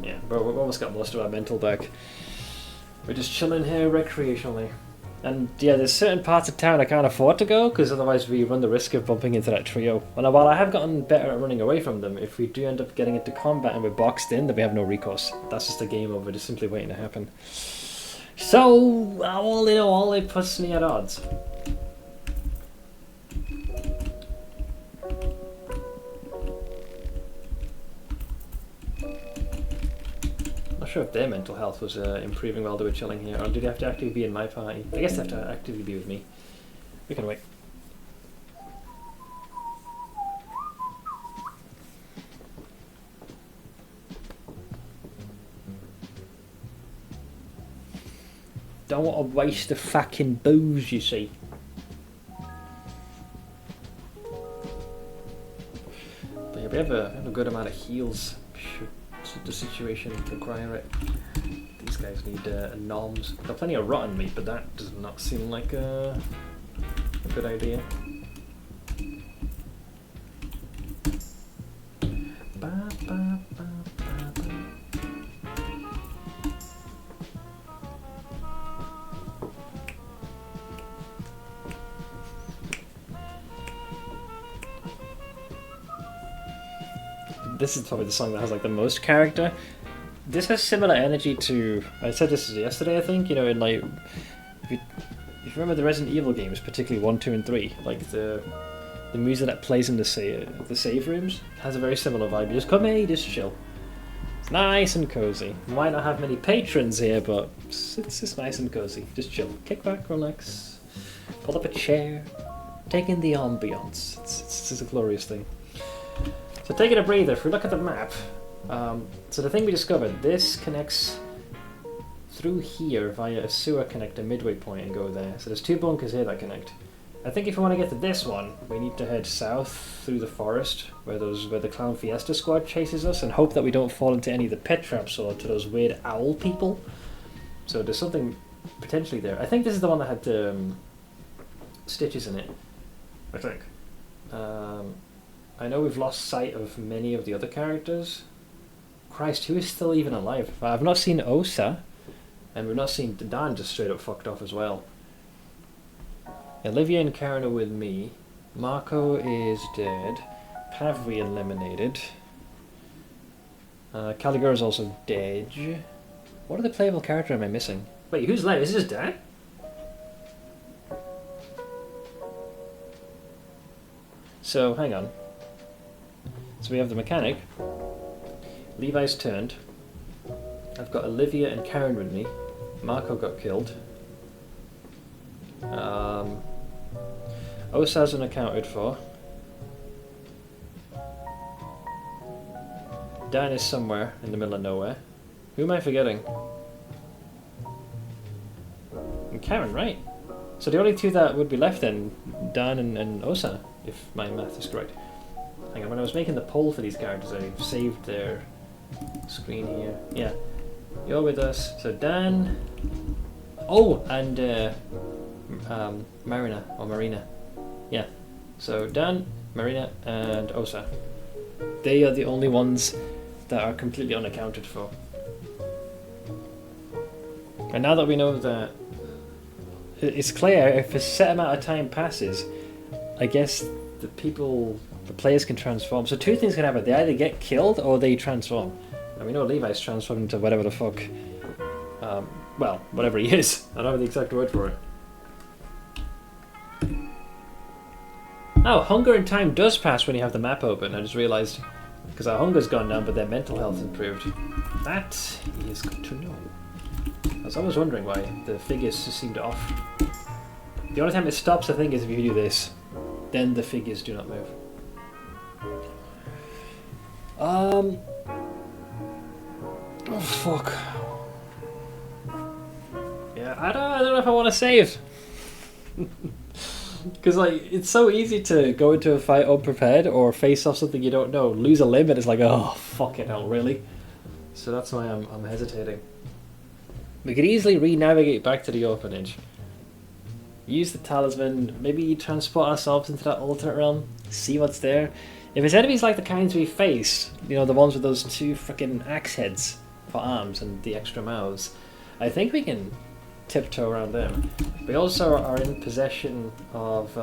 Yeah, but we've almost got most of our mental back. We're just chilling here recreationally. And yeah, there's certain parts of town I can't afford to go, because otherwise we run the risk of bumping into that trio. And while I have gotten better at running away from them, if we do end up getting into combat and we're boxed in, then we have no recourse. That's just a game over, just simply waiting to happen. So, all in all, it puts me at odds. Not sure if their mental health was improving while they were chilling here, or did they have to actively be in my party? I guess they have to actively be with me. We can wait. Don't want to waste the fucking booze, you see. But yeah, we have a good amount of heals. Should the situation require it. These guys need noms. Got plenty of rotten meat, but that does not seem like a good idea. Ba, ba, ba, ba, ba. This is probably the song that has like the most character. This has similar energy to, I said this yesterday I think, you know, in like, if you remember the Resident Evil games, particularly 1, 2 and 3, like the music that plays in the save rooms has a very similar vibe. You just come here, just chill. It's nice and cozy. Might not have many patrons here, but it's just nice and cozy. Just chill. Kick back, relax, pull up a chair, take in the ambiance. It's a glorious thing. So taking a breather, if we look at the map, so the thing we discovered, this connects through here via a sewer connector midway point and go there. So there's 2 bunkers here that connect. I think if we want to get to this one, we need to head south through the forest where the Clown Fiesta squad chases us, and hope that we don't fall into any of the pit traps or to those weird owl people. So there's something potentially there. I think this is the one that had stitches in it, I think. I know we've lost sight of many of the other characters. Christ, who is still even alive? I've not seen Osa, and we've not seen Dan just straight up fucked off as well. Olivia and Karen are with me. Marco is dead. Pav we eliminated. Caligura is also dead. What other playable character am I missing? Wait, who's left? Is this Dan? So, hang on. So we have the mechanic. Levi's turned. I've got Olivia and Karen with me. Marco got killed. Osa hasn't accounted for. Dan is somewhere in the middle of nowhere. Who am I forgetting? And Karen, right? So the only two that would be left then, Dan and Osa, if my math is correct. Hang on, when I was making the poll for these characters, I saved their screen here. Yeah. You're with us. So Dan... Oh, and Marina, or Marina. Yeah. So Dan, Marina, and Osa. They are the only ones that are completely unaccounted for. And now that we know that it's clear, if a set amount of time passes, I guess the players can transform. So two things can happen. They either get killed or they transform. And we know Levi's transformed into whatever the fuck. Well, whatever he is. I don't have the exact word for it. Oh, hunger and time does pass when you have the map open. I just realised. Because our hunger's gone down, but their mental health improved. That is good to know. I was always wondering why the figures just seemed off. The only time it stops, I think, is if you do this. Then the figures do not move. Oh, fuck. Yeah, I don't know if I want to save. Because, like, it's so easy to go into a fight unprepared or face off something you don't know, lose a limb, and it's like, oh, fuck it, hell, really? So that's why I'm hesitating. We could easily re-navigate back to the orphanage. Use the talisman, maybe transport ourselves into that alternate realm, see what's there. If it's enemies like the kinds we face, you know, the ones with those two freaking axe heads for arms and the extra mouths, I think we can tiptoe around them. We also are in possession of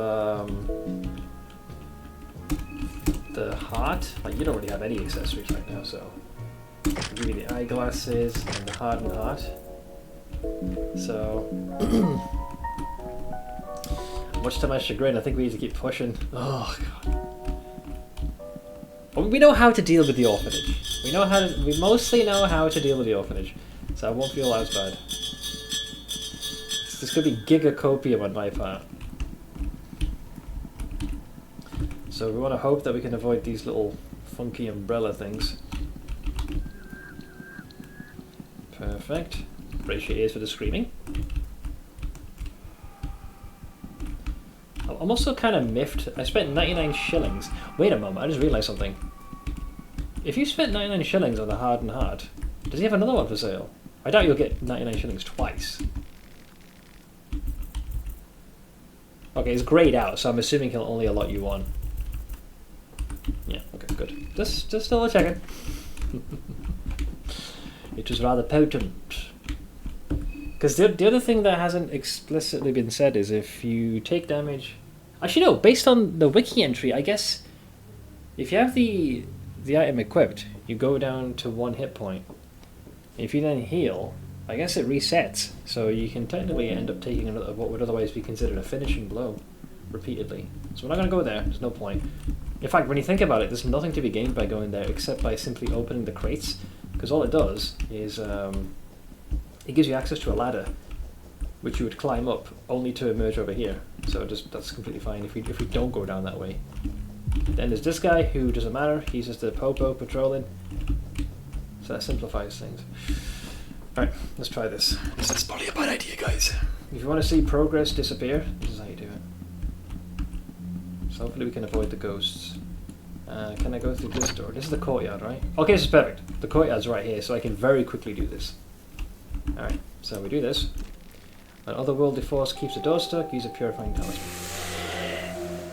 the heart. Like, you don't really have any accessories right now, so I'll give you the eyeglasses and the hardened heart. So much to my chagrin, I think we need to keep pushing. Oh god. But we know how to deal with the orphanage. We mostly know how to deal with the orphanage, so I won't feel as bad. This could be gigacopium on my part. So we want to hope that we can avoid these little funky umbrella things. Perfect. Brace your ears for the screaming. I'm also kind of miffed. I spent 99 shillings. Wait a moment, I just realised something. If you spent 99 shillings on the hardened heart, does he have another one for sale? I doubt you'll get 99 shillings twice. Okay, it's greyed out, so I'm assuming he'll only allot you one. Yeah, okay, good. Just double checking. It was rather potent. Because the other thing that hasn't explicitly been said is if you take damage... Actually no, based on the wiki entry, I guess if you have the item equipped, you go down to 1 hit point. If you then heal, I guess it resets, so you can technically end up taking another, what would otherwise be considered a finishing blow repeatedly. So we're not going to go there, there's no point. In fact, when you think about it, there's nothing to be gained by going there except by simply opening the crates, because all it does is it gives you access to a ladder, which you would climb up, only to emerge over here. So that's completely fine if we don't go down that way. Then there's this guy who doesn't matter, he's just a popo patrolling. So that simplifies things. Alright, let's try this. This is probably a bad idea, guys. If you want to see progress disappear, this is how you do it. So hopefully we can avoid the ghosts. Can I go through this door? This is the courtyard, right? Okay, this is perfect. The courtyard's right here, so I can very quickly do this. Alright, so we do this. An otherworldly force keeps the door stuck, use a purifying talisman.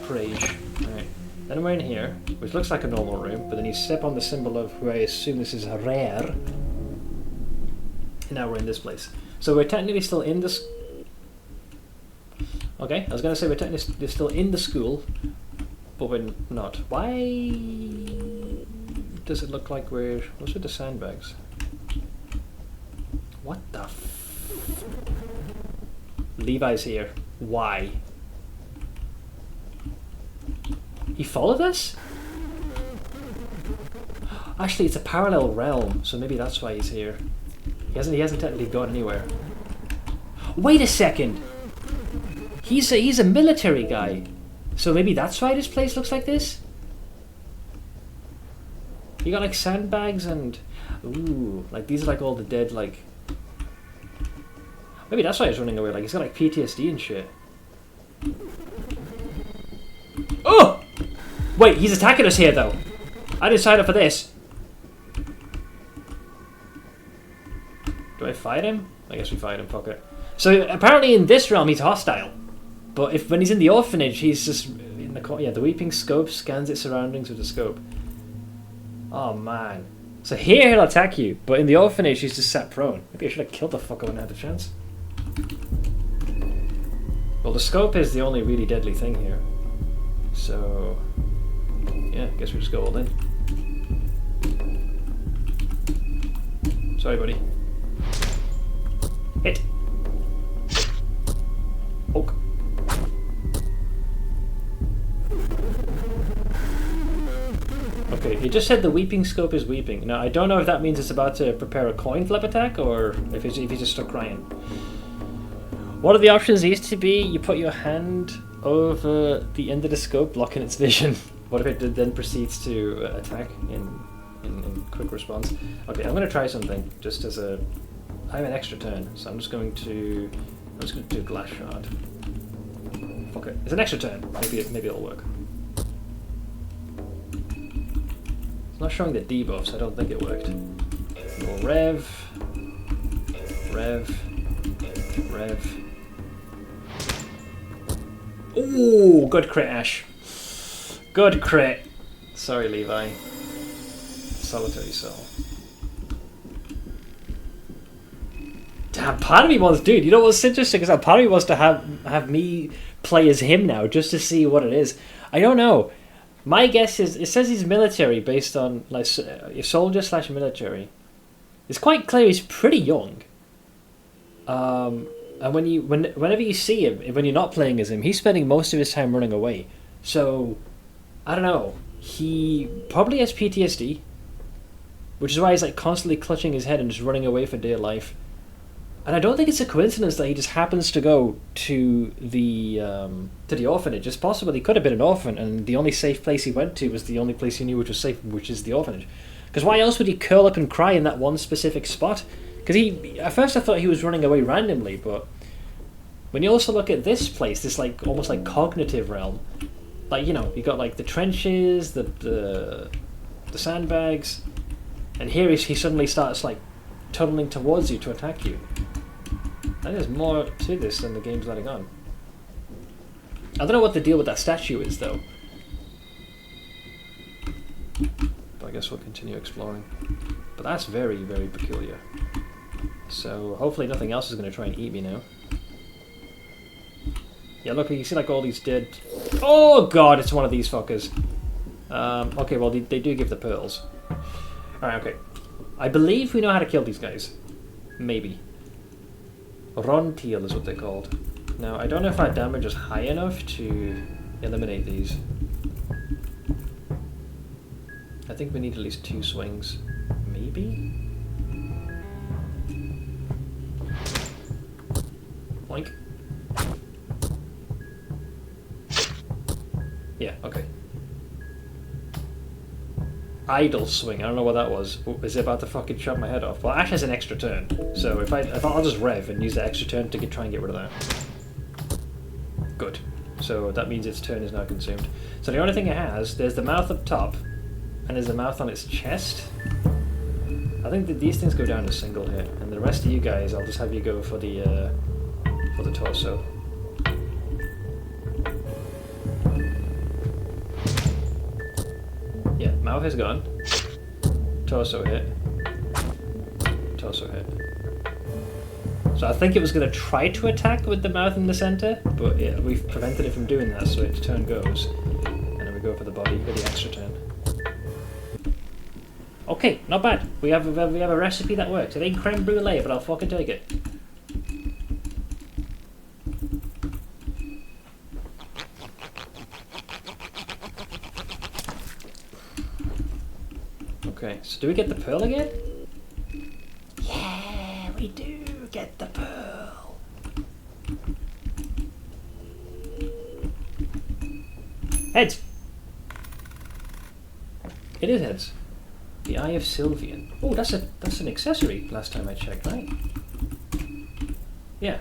Prage. Alright. Then we're in here, which looks like a normal room, but then you step on the symbol of who I assume this is rare. And now we're in this place. So we're technically still in this... Okay, I was going to say we're technically still in the school, but we're not. Why does it look like we're... What's with the sandbags? What the f... Levi's here. Why? He followed us? Actually, it's a parallel realm, so maybe that's why he's here. He hasn't technically gone anywhere. Wait a second! He's a military guy. So maybe that's why this place looks like this? You got like sandbags and... Ooh, like these are like all the dead, like... Maybe that's why he's running away, like he's got like PTSD and shit. Oh! Wait, he's attacking us here though. I didn't sign up for this. Do I fight him? I guess we fight him, fuck it. So apparently in this realm he's hostile. But when he's in the orphanage, he's just in the corner. Yeah, the weeping scope scans its surroundings with the scope. Oh man. So here he'll attack you, but in the orphanage he's just sat prone. Maybe I should have killed the fucker when I had the chance. Well, the scope is the only really deadly thing here. So yeah, I guess we just go all in. Sorry, buddy. Hit. Poke. Okay, it just said the weeping scope is weeping. Now, I don't know if that means it's about to prepare a coin flip attack or if he's just stuck crying. One of the options used to be you put your hand over the end of the scope, blocking its vision. What if it then proceeds to attack in quick response? Okay, I'm going to try something just as a... I have an extra turn, so I'm just going to do glass shard. Fuck it. It's an extra turn. Maybe it'll work. It's not showing the debuff, so I don't think it worked. We'll rev. Ooh, good crit, Ash. Good crit. Sorry, Levi. Solitary soul. Damn, part of me wants, dude, you know what's interesting is that part of me wants to have me play as him now, just to see what it is. I don't know. My guess is, it says he's military based on, like, soldier / military. It's quite clear he's pretty young. And whenever you see him, when you're not playing as him, he's spending most of his time running away. So, I don't know. He probably has PTSD, which is why he's like constantly clutching his head and just running away for dear life. And I don't think it's a coincidence that he just happens to go to the orphanage. It's possible he could have been an orphan, and the only safe place he went to was the only place he knew which was safe, which is the orphanage. Because why else would he curl up and cry in that one specific spot? Because at first I thought he was running away randomly, but when you also look at this place, this like almost like cognitive realm, like, you know, you got like the trenches, the sandbags, and here he suddenly starts like tunneling towards you to attack you. I think there's more to this than the game's letting on. I don't know what the deal with that statue is though. But I guess we'll continue exploring. But that's very, very peculiar. So hopefully nothing else is going to try and eat me now. Yeah, look, you see like all these dead... Oh god, it's one of these fuckers. Okay, well they do give the pearls. Alright, okay. I believe we know how to kill these guys. Maybe. Rontiel is what they're called. Now, I don't know if our damage is high enough to eliminate these. I think we need at least 2 swings. Maybe? Boink. Yeah, okay. Idle swing. I don't know what that was. Is it about to fucking chop my head off? Well, Ash has an extra turn, so if I'll just rev and use the extra turn to try and get rid of that. Good. So that means its turn is now consumed. So the only thing it has, there's the mouth up top, and there's the mouth on its chest. I think that these things go down to single here, and the rest of you guys, I'll just have you go for the torso. Yeah, mouth is gone. Torso hit. Torso hit. So I think it was going to try to attack with the mouth in the center, but yeah, we've prevented it from doing that, so its turn goes. And then we go for the body with the extra turn. Okay, not bad. We have a recipe that works. It ain't creme brulee, but I'll fucking take it. Okay, so do we get the pearl again? Yeah, we do get the pearl. Heads! It is heads. The Eye of Sylvian. Oh, that's an accessory last time I checked, right? Yeah.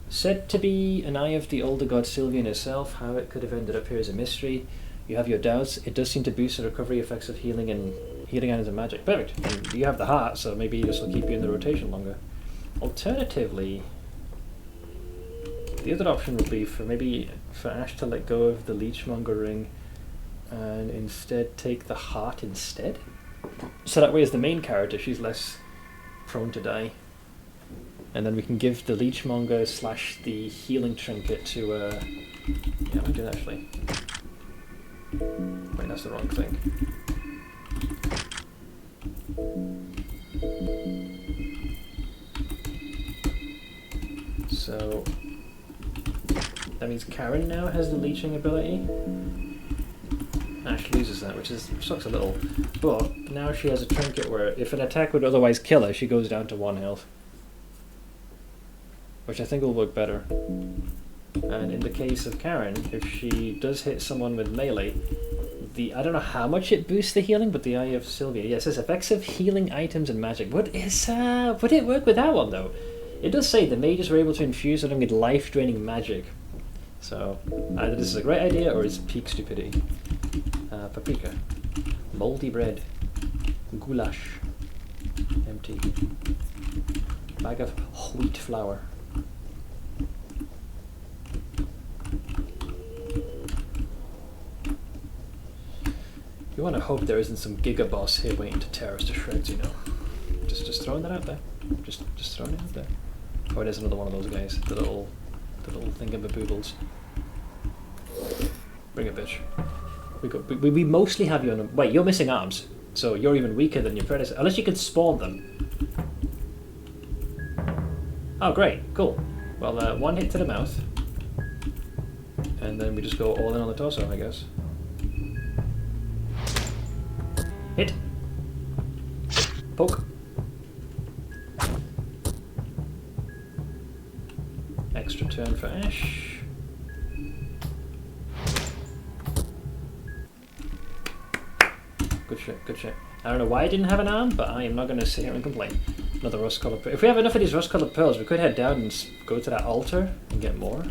Said to be an eye of the older god Sylvian herself. How it could have ended up here is a mystery. You have your doubts. It does seem to boost the recovery effects of healing items and magic. Perfect. And you have the heart, so maybe this will keep you in the rotation longer. Alternatively, the other option would be for Ash to let go of the Leechmonger ring and instead take the heart instead. So that way, as the main character, she's less prone to die. And then we can give the Leechmonger / the healing trinket to yeah, we do that actually. Wait, that's the wrong thing. So that means Karen now has the leeching ability. Ash loses that, which sucks a little. But now she has a trinket where if an attack would otherwise kill her, she goes down to 1 health. Which I think will work better. And in the case of Karen, if she does hit someone with melee, I don't know how much it boosts the healing, but the Eye of Sylvia, yeah, it says effects of healing items and magic. Would it work with that one though? It does say the mages were able to infuse them with life-draining magic. So either this is a great idea or it's peak stupidity. Paprika, moldy bread, goulash, empty, bag of wheat flour. You want to hope there isn't some giga boss here waiting to tear us to shreds, you know. Just throwing that out there. Just throwing it out there. Oh, it is another one of those guys. The little thingamaboobles. Bring it, bitch. We mostly have you on. Wait, you're missing arms, so you're even weaker than your predecessor. Unless you could spawn them. Oh, great, cool. Well, 1 hit to the mouth, and then we just go all in on the torso, I guess. Hit. Poke. Extra turn for Ash. Good shit, good shit. I don't know why I didn't have an arm, but I am not going to sit here and complain. Another rust-colored pearl. If we have enough of these rust-colored pearls, we could head down and go to that altar and get more.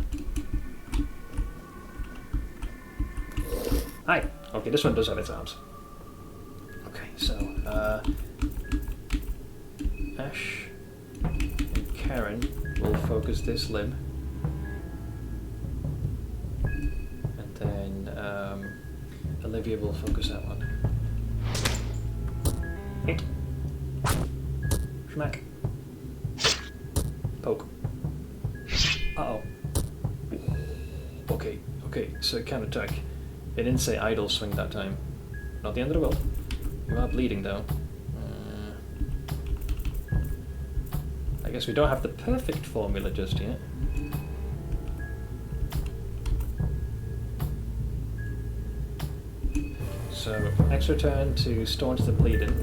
Hi. Okay, this one does have its arms. Okay, so Ash and Karen will focus this limb, and then Olivia will focus that one. Hit. Schmack. Poke. Uh-oh. Okay, so it can attack. It didn't say idle swing that time. Not the end of the world. You are bleeding though. I guess we don't have the perfect formula just yet. So, extra turn to staunch the bleeding.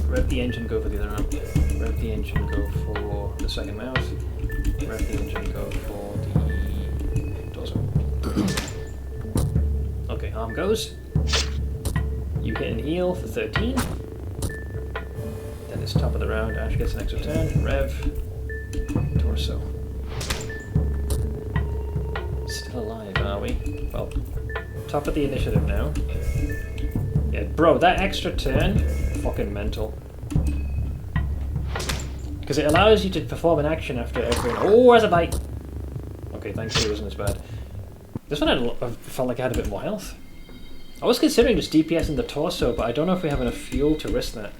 Rev the engine, go for the other arm. Rev the engine, go for the second mouth. Rev the engine, go for the torso. Okay, arm goes. You hit and heal for 13. Then it's top of the round. Ash gets an extra turn. Rev. Torso. Still alive, are we? Well, top of the initiative now. Yeah, bro, that extra turn, fucking mental. Because it allows you to perform an action after every... Oh, there's a bite! Okay, thankfully it wasn't as bad. This one I felt like I had a bit more health. I was considering just DPS in the torso, but I don't know if we have enough fuel to risk that.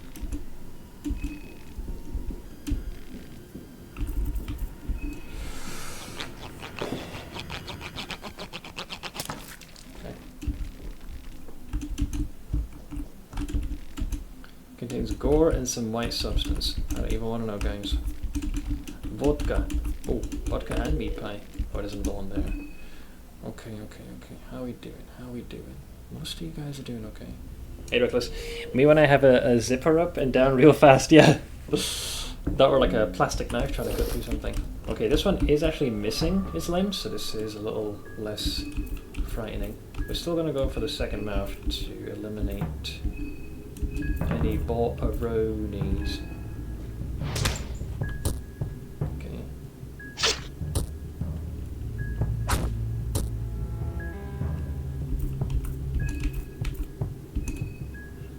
Contains gore and some white substance. I don't even want to know, guys. Vodka. Oh, vodka and meat pie. Oh, there's another one there. Okay. How we doing? Most of you guys are doing okay. Hey, Reckless. Me when I have a zipper up and down real fast, yeah. That or like a plastic knife trying to cut through something. Okay, this one is actually missing its limbs, so this is a little less frightening. We're still going to go for the second mouth to eliminate any Borronis. Okay.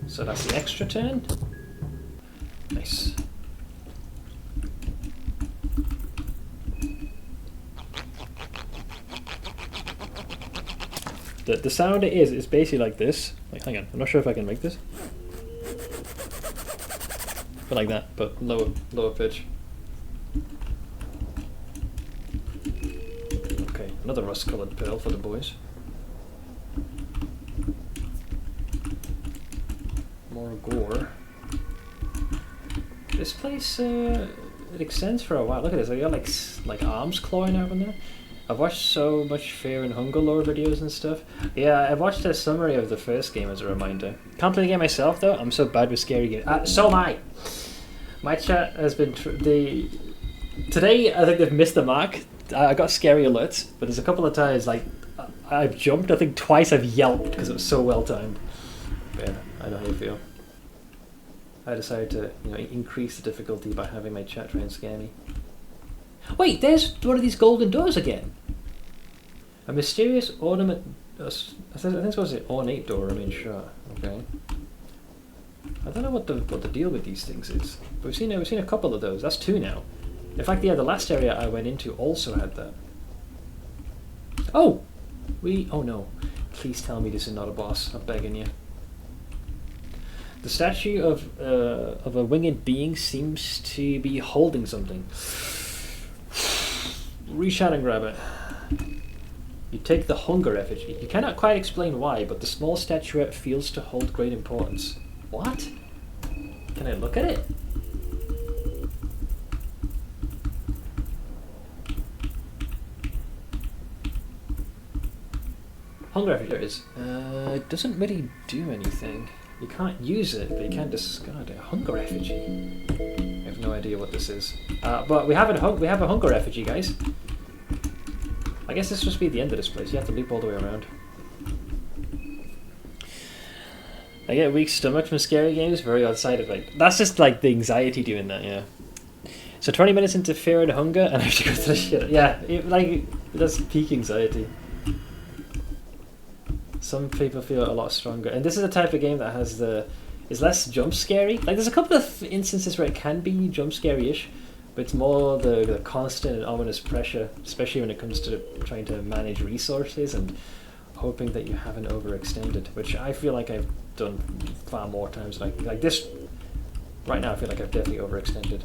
So that's the extra turn. Nice. The sound it is basically like this. Like, hang on, I'm not sure if I can make this. But like that, but lower pitch. Okay, another rust-colored pearl for the boys. More gore. This place, it extends for a while. Look at this, I got like arms clawing out in there. I've watched so much Fear and Hunger lore videos and stuff. Yeah, I've watched a summary of the first game as a reminder. Can't play the game myself though, I'm so bad with scary games. So am I! My chat has been... Today, I think they've missed the mark. I got scary alerts, but there's a couple of times, like, I've jumped, I think twice I've yelped because it was so well timed. But yeah, I know how you feel. I decided to, increase the difficulty by having my chat try and scare me. Wait, there's one of these golden doors again. A mysterious ornament. I think it's supposed to say ornate door. I mean, sure. Okay. I don't know what the deal with these things is. But we've seen a couple of those. That's 2 now. In fact, yeah, the last area I went into also had that. Oh, oh no! Please tell me this is not a boss. I'm begging you. The statue of a winged being seems to be holding something. Reach out and grab it. You take the hunger effigy. You cannot quite explain why, but the small statuette feels to hold great importance. What? Can I look at it? Hunger effigy, there it is. It doesn't really do anything. You can't use it, but you can discard it. Hunger effigy. I have no idea what this is. But we have a hunger effigy, guys. I guess this must be the end of this place. You have to loop all the way around. I get a weak stomach from scary games. Very odd side effect. That's just like the anxiety doing that, yeah. So 20 minutes into Fear and Hunger, and I have to go to the shit. Yeah, that's peak anxiety. Some people feel a lot stronger, and this is the type of game that has is less jump scary. Like there's a couple of instances where it can be jump scary-ish, but it's more the constant and ominous pressure, especially when it comes to trying to manage resources and hoping that you haven't overextended, which I feel like I've done far more times. Like this, right now I feel like I've definitely overextended.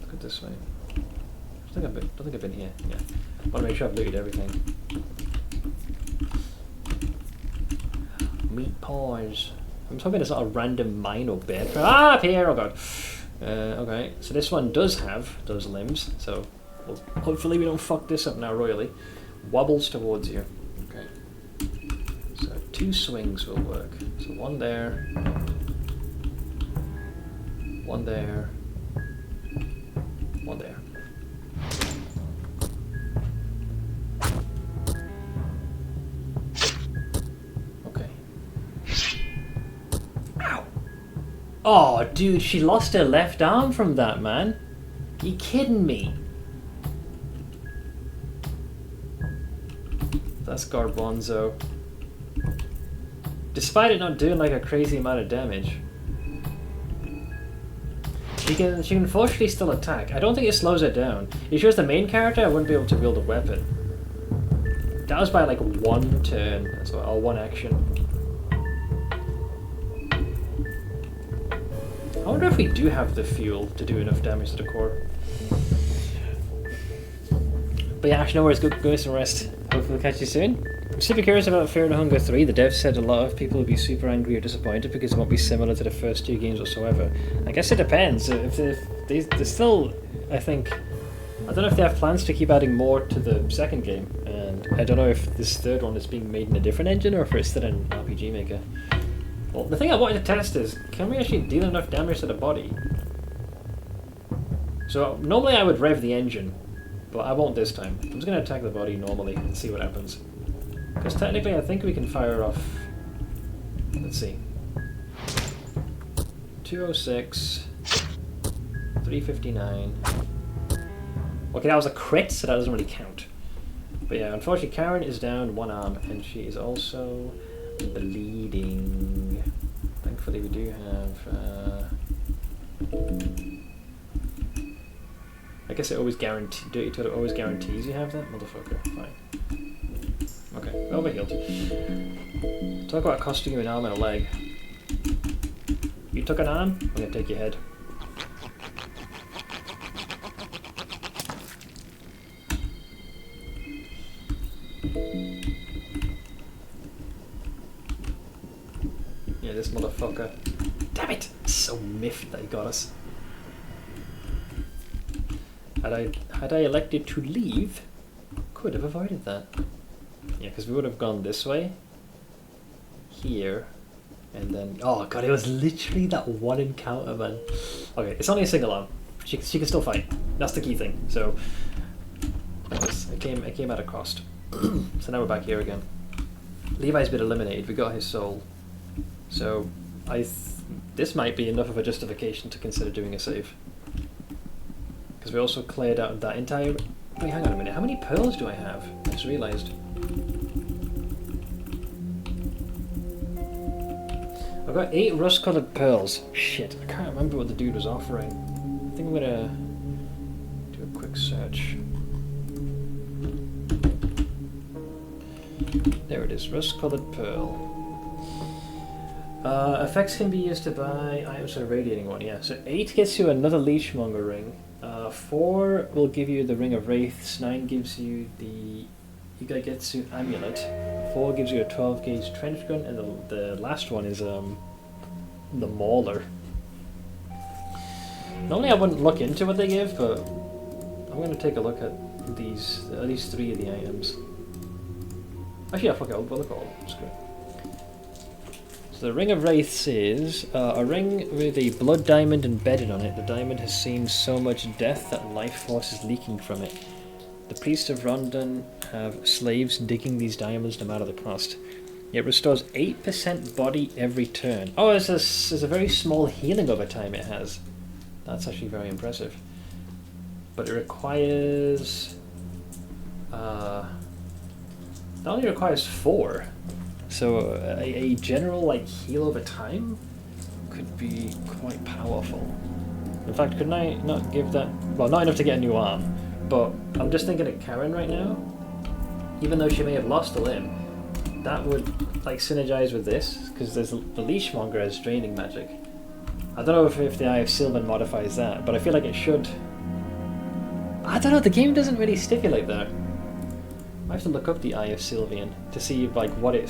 Look at this way. I don't think I've been here. Yeah, I want to make sure I've looted everything. Meat pies. I'm hoping it's not a random mine or bed. Ah, up here! Oh god. Okay, so this one does have those limbs, so hopefully we don't fuck this up now royally. Wobbles towards you. Okay. So 2 swings will work. So 1 there. 1 there. 1 there. Oh, dude, she lost her left arm from that, man. You kidding me? That's Garbanzo. Despite it not doing like a crazy amount of damage, she can fortunately still attack. I don't think it slows it down. If she was the main character, I wouldn't be able to wield a weapon. That was by like 1 turn as well, or 1 action. I wonder if we do have the fuel to do enough damage to the core. But yeah, Ash, no worries, go some rest. Hopefully we'll catch you soon. I'm super curious about Fear and Hunger 3. The devs said a lot of people will be super angry or disappointed because it won't be similar to the first 2 games whatsoever. I guess it depends. If they still, I think, I don't know if they have plans to keep adding more to the second game, and I don't know if this third one is being made in a different engine or if it's still in RPG Maker. Well, the thing I wanted to test is, can we actually deal enough damage to the body? So, normally I would rev the engine, but I won't this time. I'm just going to attack the body normally and see what happens. Because technically I think we can fire off... Let's see. 206... 359... Okay, that was a crit, so that doesn't really count. But yeah, unfortunately Karen is down one arm, and she is also bleeding. Thankfully we do have... I guess it always Dirty Total always guarantees you have that? Motherfucker, fine. Okay, overhealed. Talk about costing you an arm and a leg. You took an arm, I'm gonna take your head. Yeah, this motherfucker. Damn it! So miffed that he got us. Had I elected to leave, could have avoided that. Yeah, because we would have gone this way, here, and then... Oh god, it was literally that one encounter, man. Okay, it's only a single arm. She can still fight. That's the key thing. So, I came at a cost. So now we're back here again. Levi's been eliminated. We got his soul. So, this might be enough of a justification to consider doing a save. Because we also cleared out that entire... Wait, hang on a minute. How many pearls do I have? I just realised. I've got 8 rust-coloured pearls. Shit, I can't remember what the dude was offering. I think I'm gonna do a quick search. There it is, rust-coloured pearl. Effects can be used to buy items for a radiating one, yeah. So 8 gets you another Leechmonger ring. 4 will give you the Ring of Wraiths. 9 gives you the Igagetsu amulet. 4 gives you a 12 gauge trench gun, and the last one is the Mauler. Normally I wouldn't look into what they give, but I'm going to take a look at at least 3 of the items. Actually, I forgot what they're called. Screw it. So the Ring of Wraiths is a ring with a blood diamond embedded on it. The diamond has seen so much death that life force is leaking from it. The priests of Rondon have slaves digging these diamonds no matter the cost. It restores 8% body every turn. Oh, it's a very small healing over time it has. That's actually very impressive. But it requires... it only requires 4. So a general like heal over time could be quite powerful. In fact, couldn't I not give that... Well, not enough to get a new arm, but I'm just thinking of Karen right now. Even though she may have lost a limb, that would like synergize with this, because there's the Leechmonger has draining magic. I don't know if the Eye of Sylvan modifies that, but I feel like it should. I don't know, the game doesn't really stipulate that. I have to look up the Eye of Sylvian to see like what it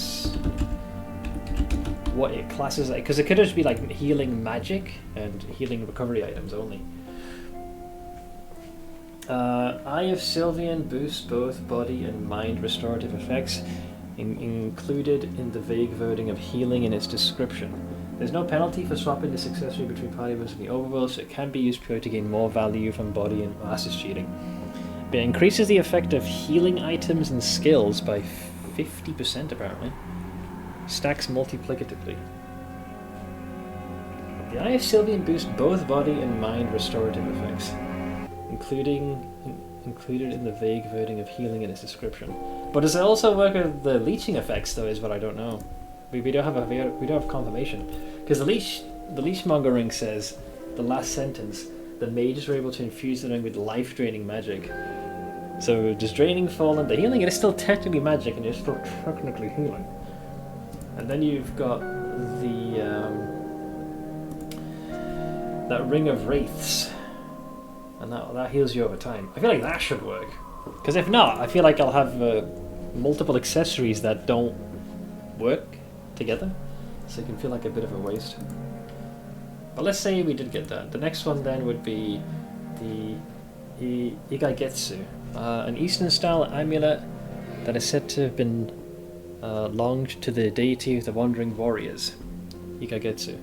classes like, because it could just be like healing magic and healing recovery items only. Eye of Sylvian boosts both body and mind restorative effects, included in the vague wording of healing in its description. There's no penalty for swapping this accessory between party members in the overworld, so it can be used purely to gain more value from body and this cheating. But it increases the effect of healing items and skills by 50% apparently. Stacks multiplicatively. The Eye of Sylvian boosts both body and mind restorative effects, included in the vague wording of healing in its description. But does it also work with the leeching effects though, is what I don't know. We don't have confirmation. Because the Leechmonger ring says, the last sentence, the mages were able to infuse the ring with life-draining magic. So does draining fall under healing? It is still technically magic and you're still technically healing. And then you've got that Ring of Wraiths. And that heals you over time. I feel like that should work. Because if not, I feel like I'll have multiple accessories that don't work together. So it can feel like a bit of a waste. But let's say we did get that. The next one then would be the Igagetsu. An Eastern-style amulet that is said to have been longed to the deity of the Wandering Warriors. Ikagetsu.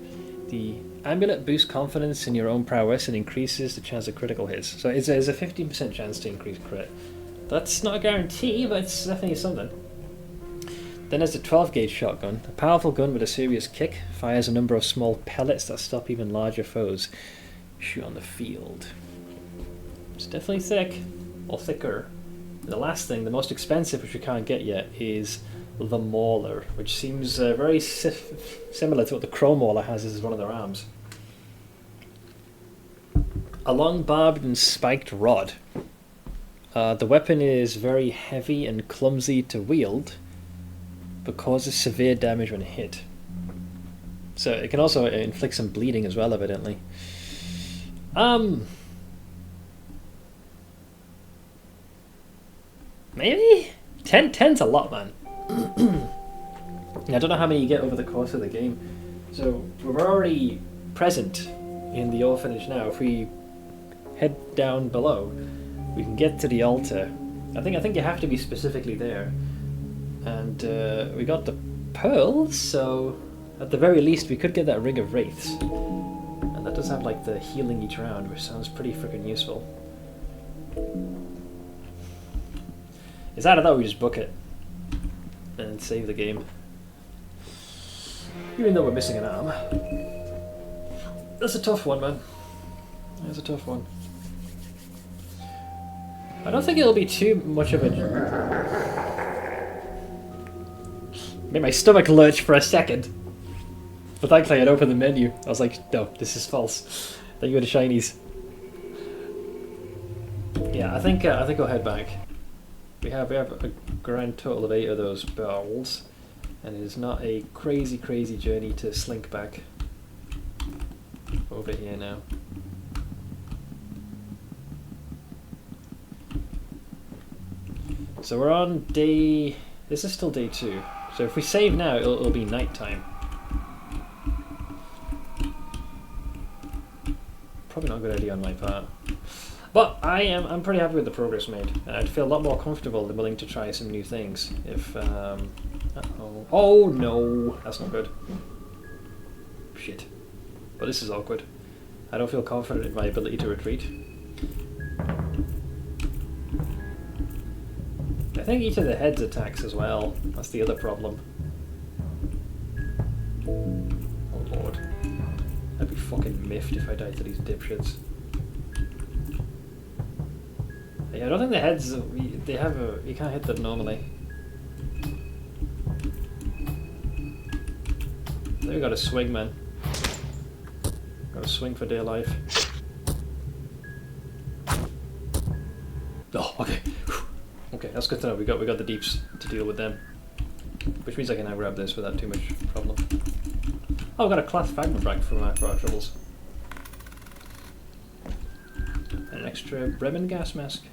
The amulet boosts confidence in your own prowess and increases the chance of critical hits. So it's a 15% chance to increase crit. That's not a guarantee, but it's definitely something. Then there's the 12 gauge shotgun. A powerful gun with a serious kick. Fires a number of small pellets that stop even larger foes. Shoot on the field. It's definitely thick. Or thicker. The last thing, the most expensive, which we can't get yet, is the Mauler, which seems very similar to what the Crow Mauler has as one of their arms. A long barbed and spiked rod. The weapon is very heavy and clumsy to wield, but causes severe damage when hit. So it can also inflict some bleeding as well, evidently. Maybe? 10's a lot, man. I don't know how many you get over the course of the game. So we're already present in the orphanage now. If we head down below, we can get to the altar. I think you have to be specifically there. And we got the pearls, so at the very least we could get that ring of wraiths. And that does have like the healing each round, which sounds pretty freaking useful. Is that, I thought we just book it and save the game. Even though we're missing an arm. That's a tough one, man. That's a tough one. I don't think it'll be too much of a... Made my stomach lurch for a second. But thankfully I'd opened the menu. I was like, no, this is false. Then you go to shinies. Yeah, I think I'll head back. We have a grand total of 8 of those balls, and it is not a crazy journey to slink back over here now. So we're on day... This is still day 2. So if we save now, it'll be night time. Probably not a good idea on my part. But I'm pretty happy with the progress made. I'd feel a lot more comfortable and willing to try some new things if... uh-oh. Oh no! That's not good. Shit. But this is awkward. I don't feel confident in my ability to retreat. I think each of the heads attacks as well. That's the other problem. Oh lord. I'd be fucking miffed if I died to these dipshits. Yeah, I don't think the heads, they have a, you can't hit them normally. There we got a swing, man. Got a swing for dear life. Oh, okay. Okay, that's good to know. We got the deeps to deal with them. Which means I can now grab this without too much problem. Oh, I got a cloth fragment back for our troubles. And an extra Bremen gas mask.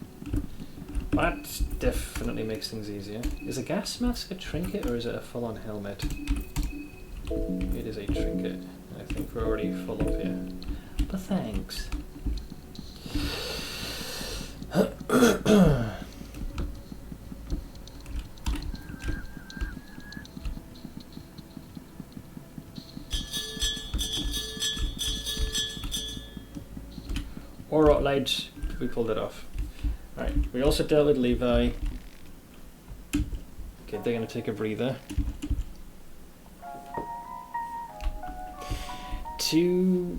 That definitely makes things easier. Is a gas mask a trinket or is it a full-on helmet? It is a trinket. I think we're already full up here. But thanks. Or light, we pulled it off. Right, we also dealt with Levi. Okay, they're going to take a breather. 2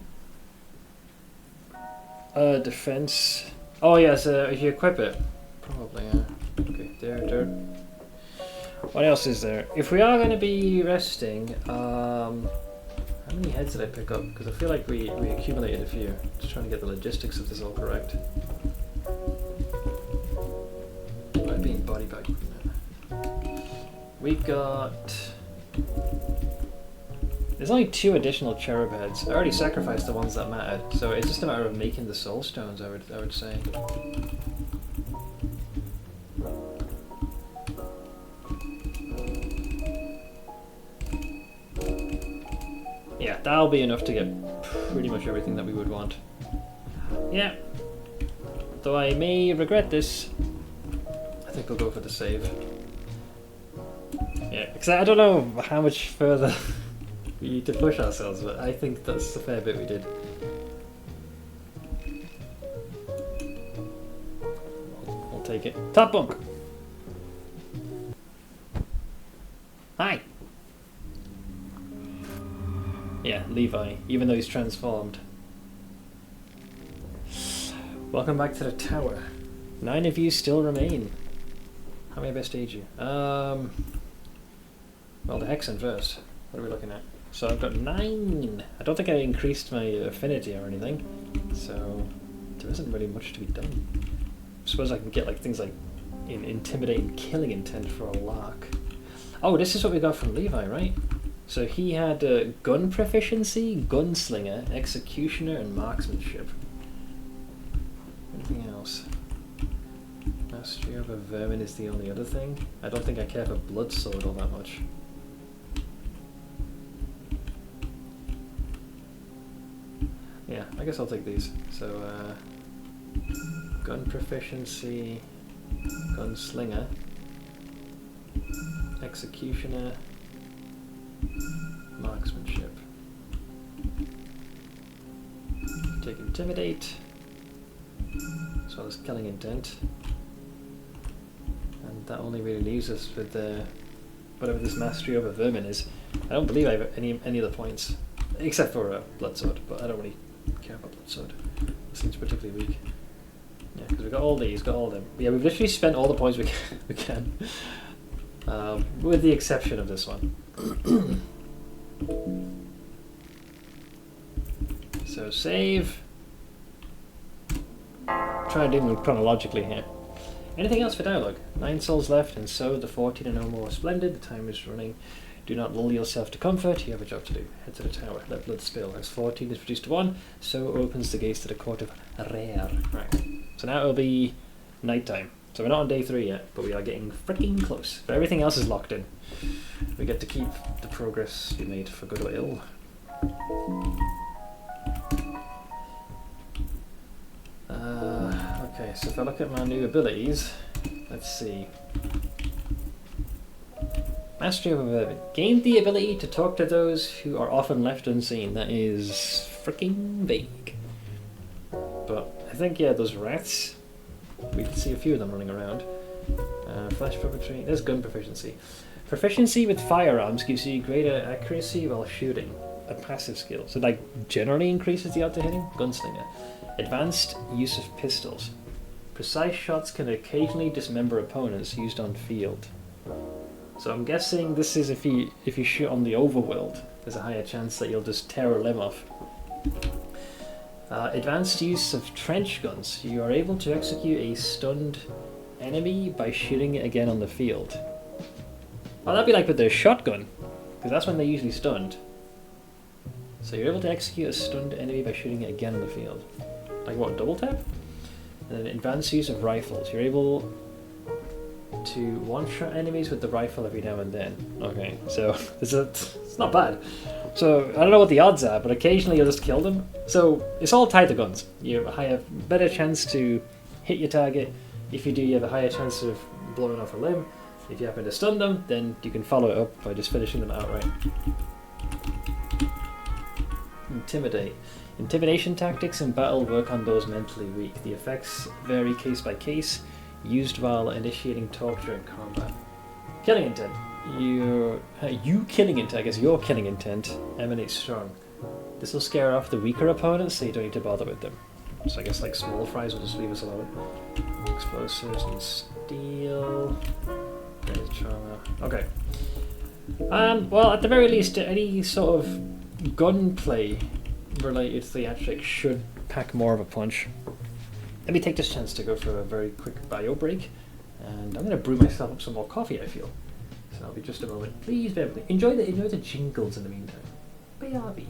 defense. Oh yes, if you equip it, probably. Okay, there. What else is there? If we are going to be resting, how many heads did I pick up? Because I feel like we accumulated a few. Just trying to get the logistics of this all correct. Being body bag. We got... There's only 2 additional cherub heads. I already sacrificed the ones that mattered, so it's just a matter of making the soul stones, I would say. Yeah, that'll be enough to get pretty much everything that we would want. Yeah. Though I may regret this. I think we'll go for the save. Yeah, because I don't know how much further We need to push ourselves, but I think that's a fair bit we did. I'll take it. Top bunk! Hi! Yeah, Levi, even though he's transformed. Welcome back to the tower. 9 of you still remain. How may I best aid you? Well, the hexen first. What are we looking at? So I've got 9. I don't think I increased my affinity or anything, so there isn't really much to be done. I suppose I can get like things like intimidate and killing intent for a lark. Oh, this is what we got from Levi, right? So he had gun proficiency, gunslinger, executioner, and marksmanship. Anything else? Mastery over vermin is the only other thing. I don't think I care for blood sword all that much. Yeah, I guess I'll take these. So, gun proficiency, gunslinger, executioner, marksmanship. Take intimidate, as well as killing intent. And that only really leaves us with whatever this mastery over vermin is. I don't believe I have any other points, except for blood sword, but I don't really care about blood sword. It seems particularly weak. Yeah, because we've got all these, got all them. Yeah, we've literally spent all the points we can. With the exception of this one. So save. Try to do them chronologically here. Anything else for dialogue? 9 souls left, and so the 14 are no more splendid. The time is running. Do not lull yourself to comfort. You have a job to do. Head to the tower. Let blood spill. As 14 is reduced to 1, so opens the gates to the court of Rare. Right. So now it'll be night time. So we're not on day 3 yet, but we are getting freaking close. But everything else is locked in. We get to keep the progress we made for good or ill. Okay, so if I look at my new abilities, let's see. Mastery over vermin. Gain the ability to talk to those who are often left unseen. That is freaking vague. But I think, yeah, those rats, we can see a few of them running around. Flash puppetry, there's gun proficiency. Proficiency with firearms gives you greater accuracy while shooting. A passive skill. So like generally increases the odds of hitting. Gunslinger. Advanced use of pistols. Precise shots can occasionally dismember opponents used on field. So I'm guessing this is if you shoot on the overworld, there's a higher chance that you'll just tear a limb off. Advanced use of trench guns. You are able to execute a stunned enemy by shooting it again on the field. Well, that'd be like with the shotgun, because that's when they're usually stunned. So you're able to execute a stunned enemy by shooting it again on the field. Like what, double tap? And then advanced use of rifles. You're able to one-shot enemies with the rifle every now and then. Okay, so it's not bad. So I don't know what the odds are, but occasionally you'll just kill them. So it's all tied to guns. You have a better chance to hit your target. If you do, you have a higher chance of blowing off a limb. If you happen to stun them, then you can follow it up by just finishing them outright. Intimidate. Intimidation tactics in battle work on those mentally weak. The effects vary case by case, used while initiating talk during combat. Killing intent. Your killing intent, I guess your killing intent emanates strong. This will scare off the weaker opponents, so you don't need to bother with them. So I guess like small fries will just leave us alone. Explosives and steel. There's trauma. Okay. Well, at the very least, any sort of gunplay related theatrics should pack more of a punch. Let me take this chance to go for a very quick bio break, and I'm going to brew myself up some more coffee, I feel. So I'll be just a moment. Please bear with me. Enjoy the jingles in the meantime. BRB.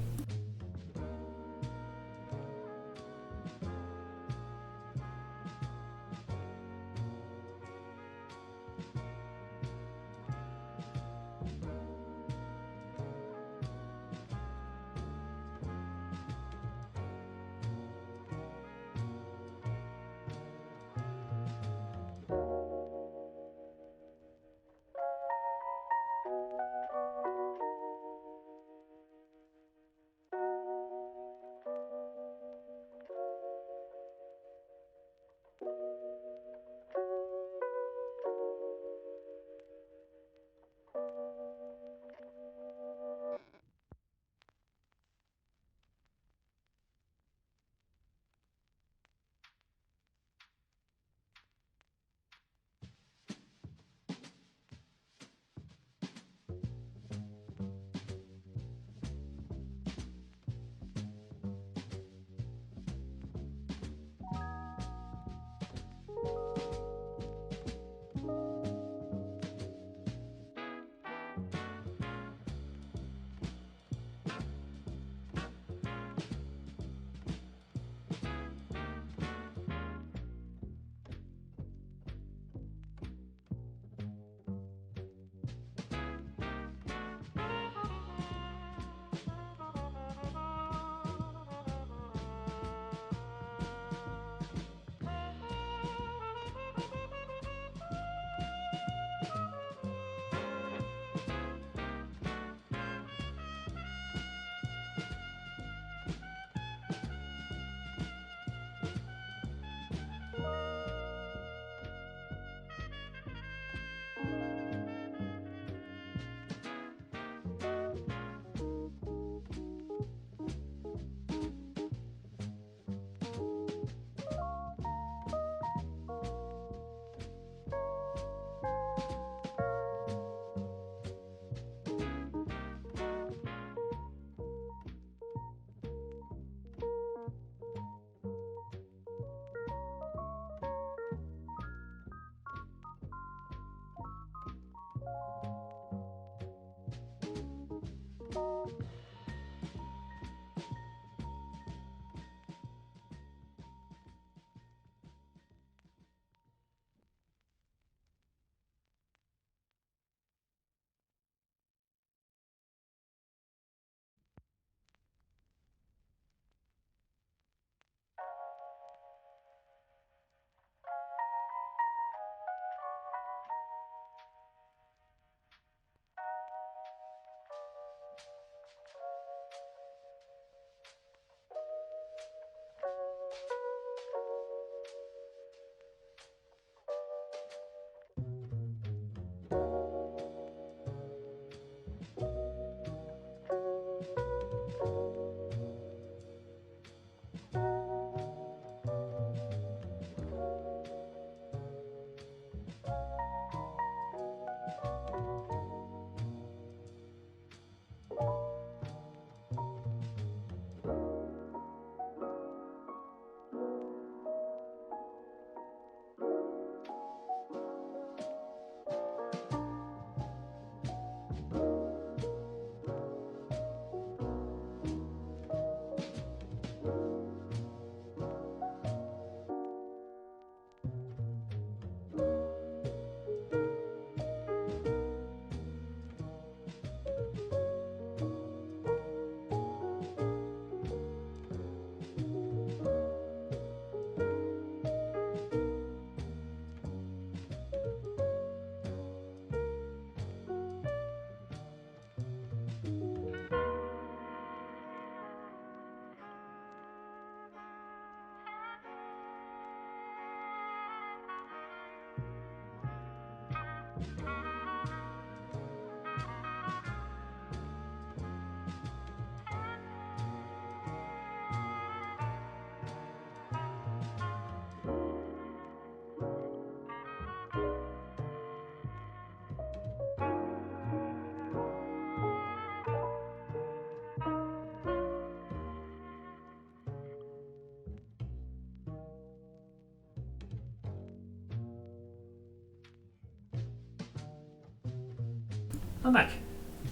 I'm back.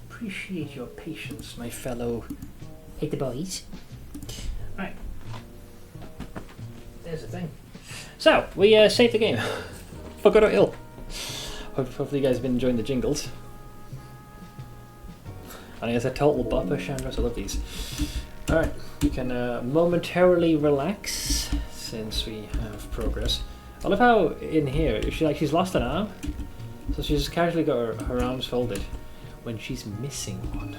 Appreciate your patience, my fellow hate the boys. Right. There's the thing. So, we saved the game. For good or ill. Hopefully you guys have been enjoying the jingles. I think it's a total bopper, Chandra, so I love these. Alright, we can momentarily relax since we have progress. I love how in here, she's lost an arm, so she's just casually got her arms folded when she's missing one.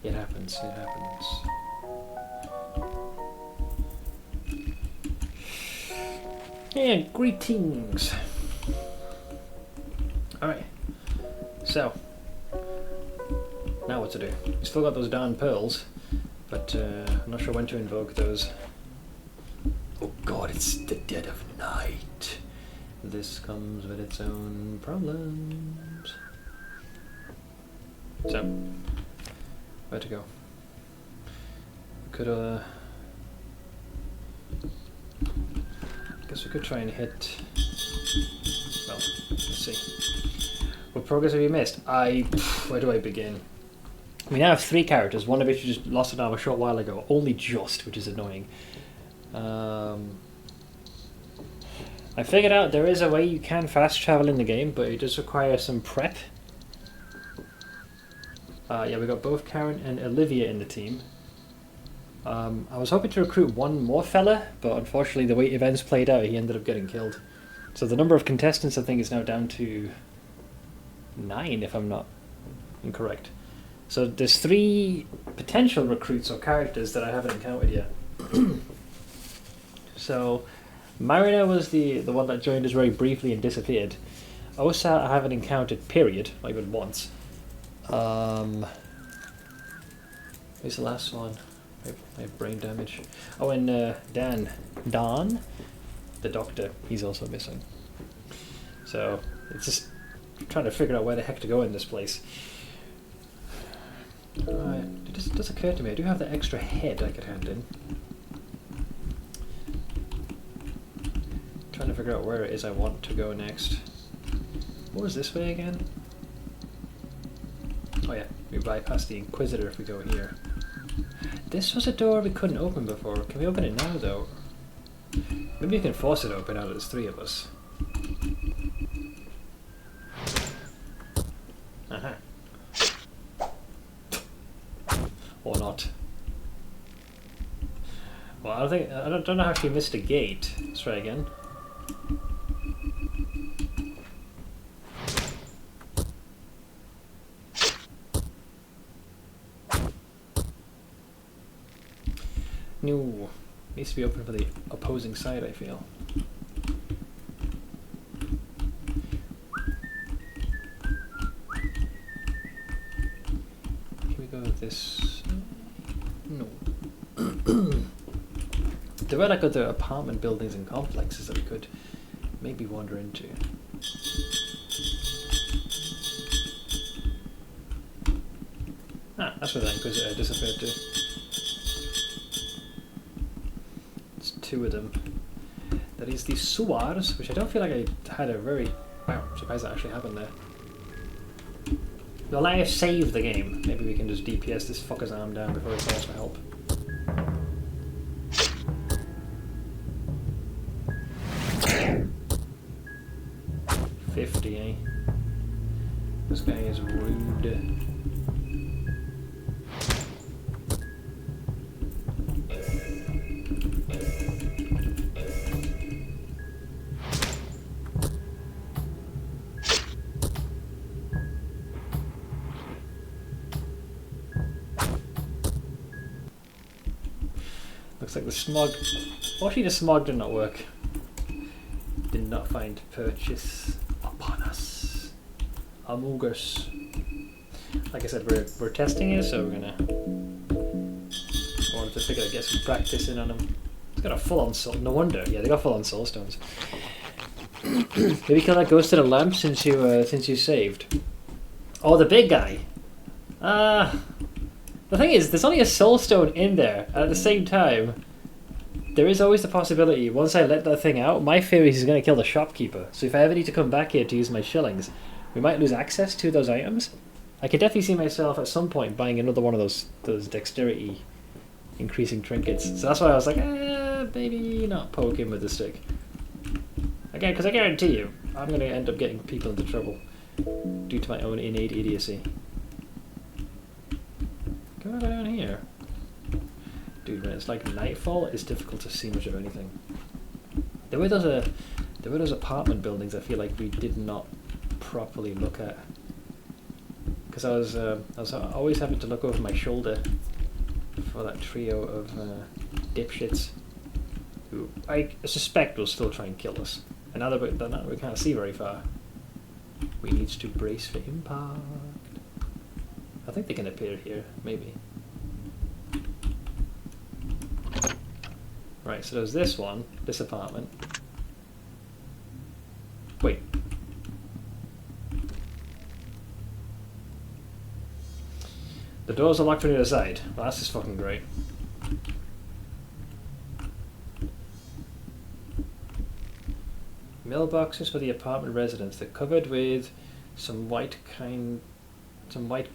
It happens, it happens. And greetings! Alright, so, now what to do? We still got those darn pearls, but I'm not sure when to invoke those. Oh god, it's the dead of night. This comes with its own problems. So, where to go? Could guess we could try and hit. Well, let's see. What progress have you missed? Where do I begin? We now have 3 characters, one of which just lost an arm a short while ago. Only just, which is annoying. I figured out there is a way you can fast travel in the game, but it does require some prep. Yeah, we got both Karen and Olivia in the team. I was hoping to recruit one more fella, but unfortunately the way events played out, he ended up getting killed. So the number of contestants I think is now down to 9, if I'm not incorrect. So there's 3 potential recruits or characters that I haven't encountered yet. So Marina was the one that joined us very briefly and disappeared. Osa I haven't encountered, period, not even once. Who's the last one? I have brain damage. Oh, and Don, the doctor, he's also missing. So it's just trying to figure out where the heck to go in this place. Alright, it does occur to me, I do have the extra head I could hand in. Trying to figure out where it is I want to go next. What was this way again? Oh yeah, we bypass the Inquisitor if we go here. This was a door we couldn't open before. Can we open it now though? Maybe we can force it open now that there's 3 of us. Aha. Or not. Well, I don't know how she missed a gate. Let's try again. No, needs to be open for the opposing side, I feel. Can we go with this? No. There were like other apartment buildings and complexes that we could maybe wander into. Ah, that's where the Inquisitor disappeared to. 2 of them. That is the sewers, which I don't feel like I had a very... Wow, I'm surprised that actually happened there. Well, I have saved the game. Maybe we can just DPS this fucker's arm down before he calls for help. $50, eh? This guy is rude. Looks like the smog... Actually, the smog did not work. Did not find purchase upon us. Amogus. Like I said, we're testing it, so we're gonna... I wanted to figure out, get some practice in on him. It's got a full-on soul... No wonder. Yeah, they got full-on soul stones. Maybe kill that ghost to the lamp since you saved. Oh, the big guy. The thing is, there's only a soul stone in there. At the same time, there is always the possibility, once I let that thing out, my theory is he's going to kill the shopkeeper. So if I ever need to come back here to use my shillings, we might lose access to those items. I could definitely see myself at some point buying another one of those dexterity increasing trinkets. So that's why I was like, maybe not poke him with the stick. Again, because I guarantee you, I'm going to end up getting people into trouble due to my own innate idiocy. Go down here. Dude, when it's like nightfall, it's difficult to see much of anything. There were those apartment buildings I feel like we did not properly look at. Because I was always having to look over my shoulder for that trio of dipshits who I suspect will still try and kill us. And now that we can't see very far, we need to brace for impact. I think they can appear here, maybe. Right, so there's this one, this apartment. Wait. The doors are locked from the other side. Well, that's just fucking great. Mailboxes for the apartment residents. They're covered with some white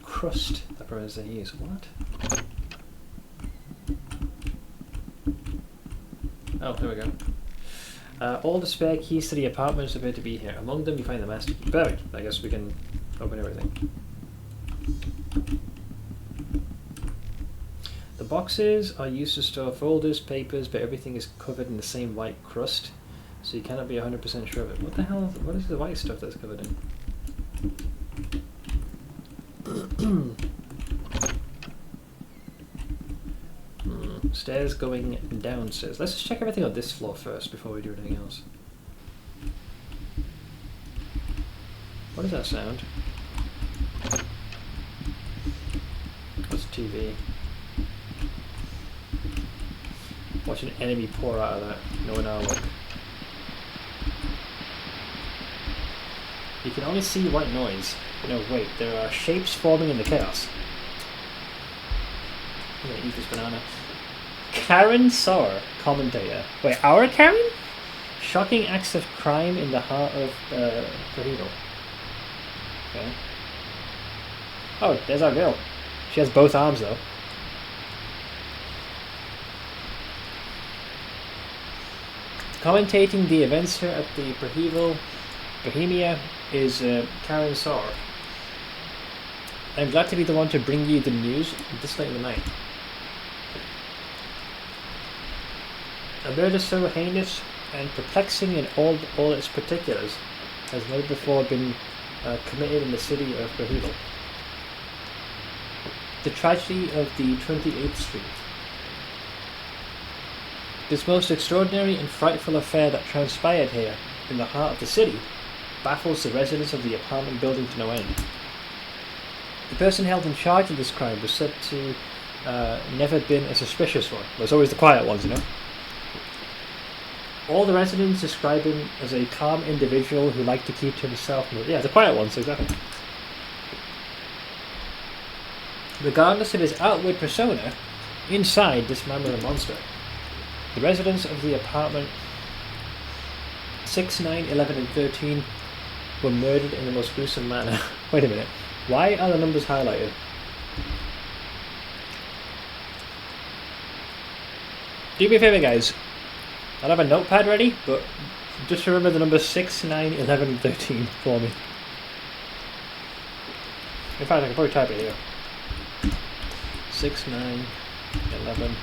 crust. That probably is they use. What? Oh, there we go. All the spare keys to the apartments appear to be here. Among them, you find the master key. Perfect. I guess we can open everything. The boxes are used to store folders, papers, but everything is covered in the same white crust, so you cannot be 100% sure of it. What the hell? What is the white stuff that's covered in? Stairs going downstairs. Let's just check everything on this floor first before we do anything else. What does that sound? What's TV? Watch an enemy pour out of that. No, now look. You can only see white noise. No, wait, there are shapes forming in the chaos. I'm gonna eat this banana. Karen Sower, commentator. Wait, our Karen? Shocking acts of crime in the heart of Prahidal. Okay. Oh, there's our girl. She has both arms though. Commentating the events here at the Bohemia is Karen Sower. I'm glad to be the one to bring you the news this late in the night. A murder so heinous and perplexing in all its particulars has never before been committed in the city of Prahidal. The tragedy of the 28th Street. This most extraordinary and frightful affair that transpired here, in the heart of the city, baffles the residents of the apartment building to no end. The person held in charge of this crime was said to never been a suspicious one. Well, it's always the quiet ones, you know. All the residents describe him as a calm individual who liked to keep to himself. Yeah, the quiet ones, exactly. Regardless of his outward persona, inside this man was a monster. The residents of the apartment 6, 9, 11 and 13 were murdered in the most gruesome manner. Wait a minute. Why are the numbers highlighted? Do me a favour, guys. I don't have a notepad ready, but just remember the numbers 6, 9, 11 and 13 for me. In fact, I can probably type it here. 6, 9, 11,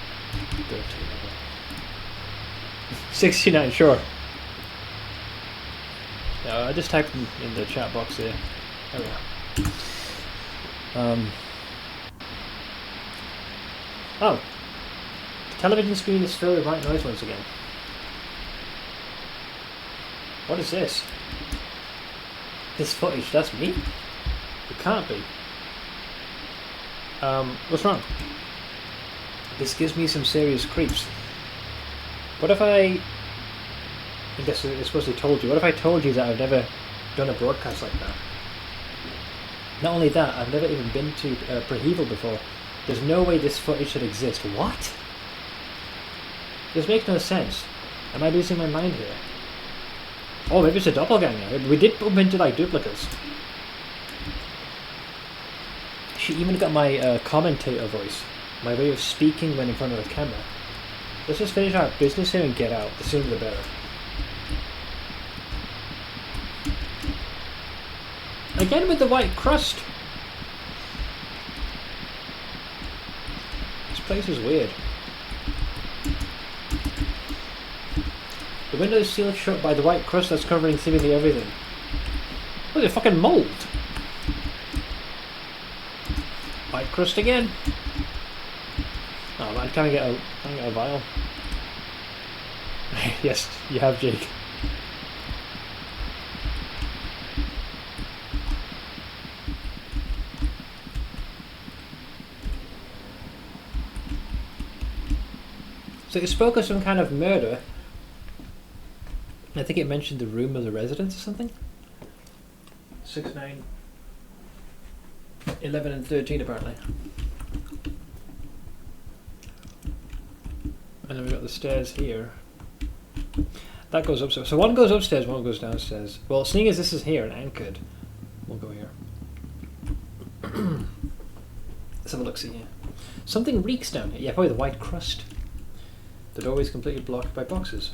13. 69, sure. Yeah, I just typed in the chat box here. There we are. Oh. The television screen is filled with white noise once again. What is this? This footage, that's me? It can't be. What's wrong? This gives me some serious creeps. What if I guess it's supposed to told you. What if I told you that I've never done a broadcast like that? Not only that, I've never even been to Prahidal before. There's no way this footage should exist. What? This makes no sense. Am I losing my mind here? Oh, maybe it's a doppelganger. We did bump into like duplicates. She even got my commentator voice, my way of speaking when in front of the camera. Let's just finish our business here and get out. The sooner the better. Again with the white crust. This place is weird. The window is sealed shut by the white crust that's covering seemingly everything. Look at fucking mold. White crust again. Oh man, can I get a vial? Yes, you have, Jake. So it spoke of some kind of murder. I think it mentioned the room of the residence or something. 6, 9, 11 and 13 apparently. And then we've got the stairs here. That goes upstairs. So one goes upstairs, one goes downstairs. Well, seeing as this is here and anchored, we'll go here. Let's have a look, see here. Something reeks down here. Yeah, probably the white crust. The doorway is completely blocked by boxes.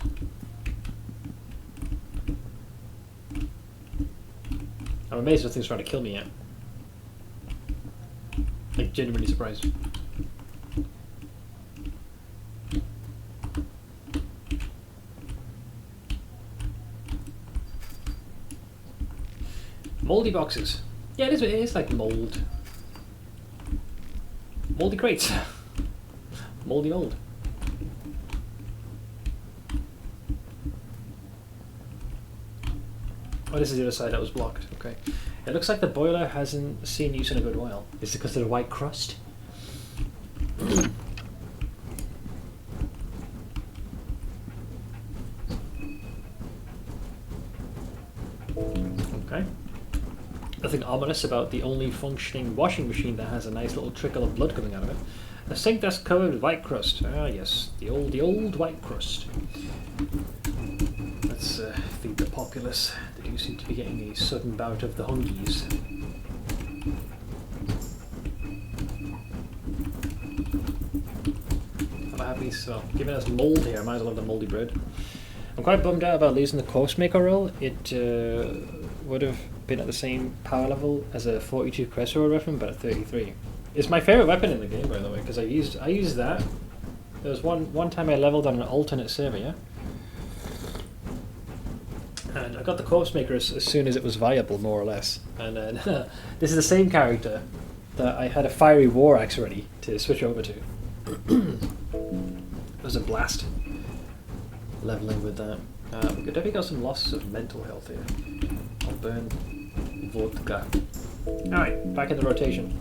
I'm amazed nothing's trying to kill me yet. Like, genuinely surprised. Moldy boxes. Yeah, it is like mold. Moldy crates. Moldy mold. Oh, this is the other side that was blocked. Okay. It looks like the boiler hasn't seen use in a good while. Is it because of the white crust? Okay. Nothing ominous about the only functioning washing machine that has a nice little trickle of blood coming out of it. A sink that's covered with white crust. Ah, yes, the old white crust. Let's feed the populace. They do seem to be getting a sudden bout of the hungies. I'm happy, so giving us mold here, I might as well have the mouldy bread. I'm quite bummed out about losing the course maker roll. It would have been at the same power level as a 42 crest sword weapon, but at 33. It's my favourite weapon in the game, by the way, because I used that. There was one time I leveled on an alternate server, yeah? And I got the corpse maker as soon as it was viable, more or less. And then this is the same character that I had a fiery war axe ready to switch over to. It was a blast. Leveling with that. We could definitely got some loss of mental health here. I'll burn vodka. Alright, back in the rotation.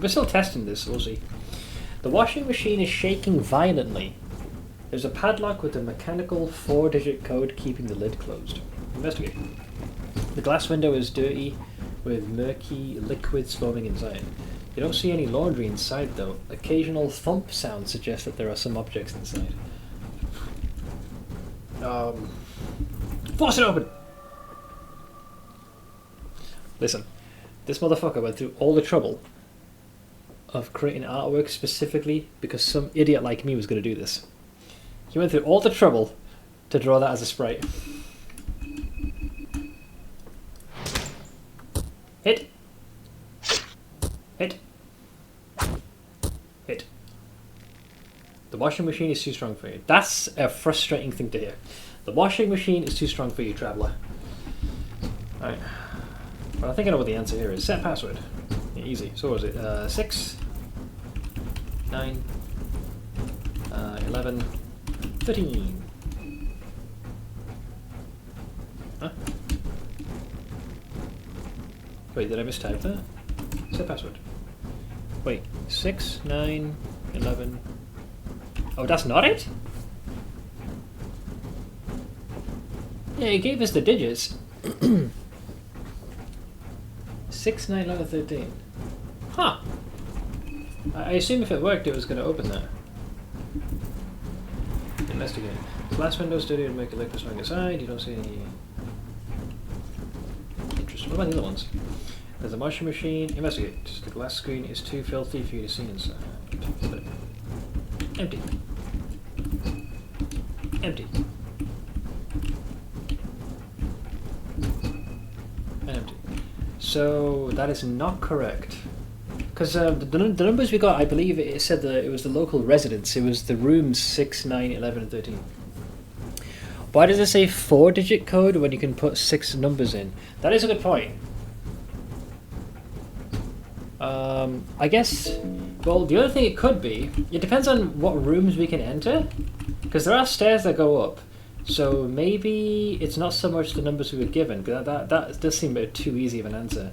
We're still testing this, so we'll see. The washing machine is shaking violently. There's a padlock with a mechanical 4-digit code keeping the lid closed. Investigate. The glass window is dirty with murky liquids foaming inside. You don't see any laundry inside though. Occasional thump sounds suggest that there are some objects inside. Force it open! Listen, this motherfucker went through all the trouble of creating artwork specifically because some idiot like me was going to do this. He went through all the trouble to draw that as a sprite. Hit. Hit. Hit. The washing machine is too strong for you. That's a frustrating thing to hear. The washing machine is too strong for you, traveller. Alright. Well, I think I know what the answer here is. Set password. Yeah, easy. So what was it? 6, 9, 11, 13. Huh? Wait, did I mistype that? Set password. Wait, 6, 9, 11. Oh, that's not it? Yeah, he gave us the digits. 6, 9, 11, 13. Huh. I assume if it worked, it was going to open that. Investigate. Glass windows dirty and make a liquid swing aside. You don't see any. Interesting. What about the other ones? There's a washing machine. Investigate. The glass screen is too filthy for you to see inside. Empty. Empty. And empty. So that is not correct. Because the numbers we got, I believe it said that it was the local residents. It was the rooms 6, 9, 11, and 13. Why does it say 4-digit code when you can put 6 numbers in? That is a good point. I guess, well, the other thing it could be, it depends on what rooms we can enter. Because there are stairs that go up. So maybe it's not so much the numbers we were given. That does seem a bit too easy of an answer.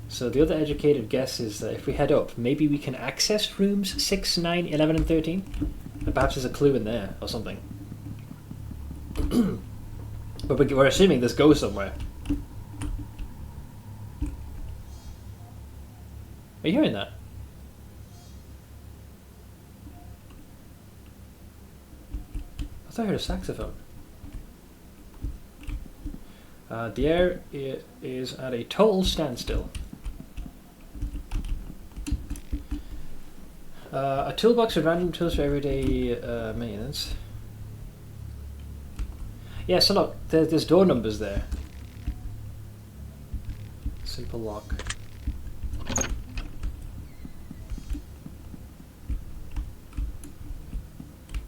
So the other educated guess is that if we head up, maybe we can access rooms 6, 9, 11, and 13? And perhaps there's a clue in there or something. But we're assuming this goes somewhere. Are you hearing that? I thought I heard a saxophone. The air is at a total standstill. A toolbox with random tools for everyday maintenance. Yeah, so look, there's door numbers there. Simple lock.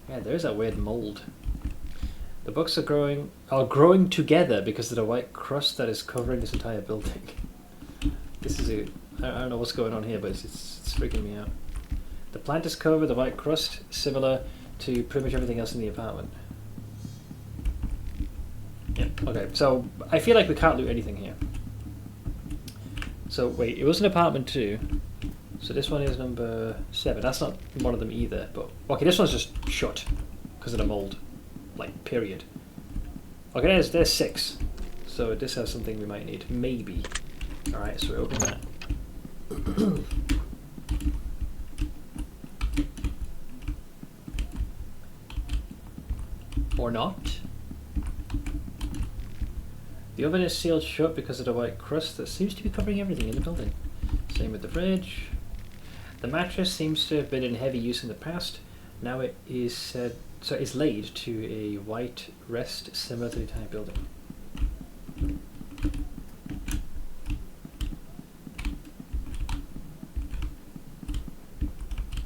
Yeah, there's that weird mold. The books are growing together because of the white crust that is covering this entire building. This is I don't know what's going on here, but it's freaking me out. The plant is covered with the white crust, similar to pretty much everything else in the apartment. Yeah, okay, so I feel like we can't loot anything here. So wait, it was an apartment 2. So this one is number 7. That's not one of them either, but okay, this one's just shut because of the mold. Like, period. Okay, there's 6. So this has something we might need. Maybe. Alright, so we open that. Or not. The oven is sealed shut because of the white crust that seems to be covering everything in the building. Same with the fridge. The mattress seems to have been in heavy use in the past. Now it is it's laid to a white rest similar to the entire building.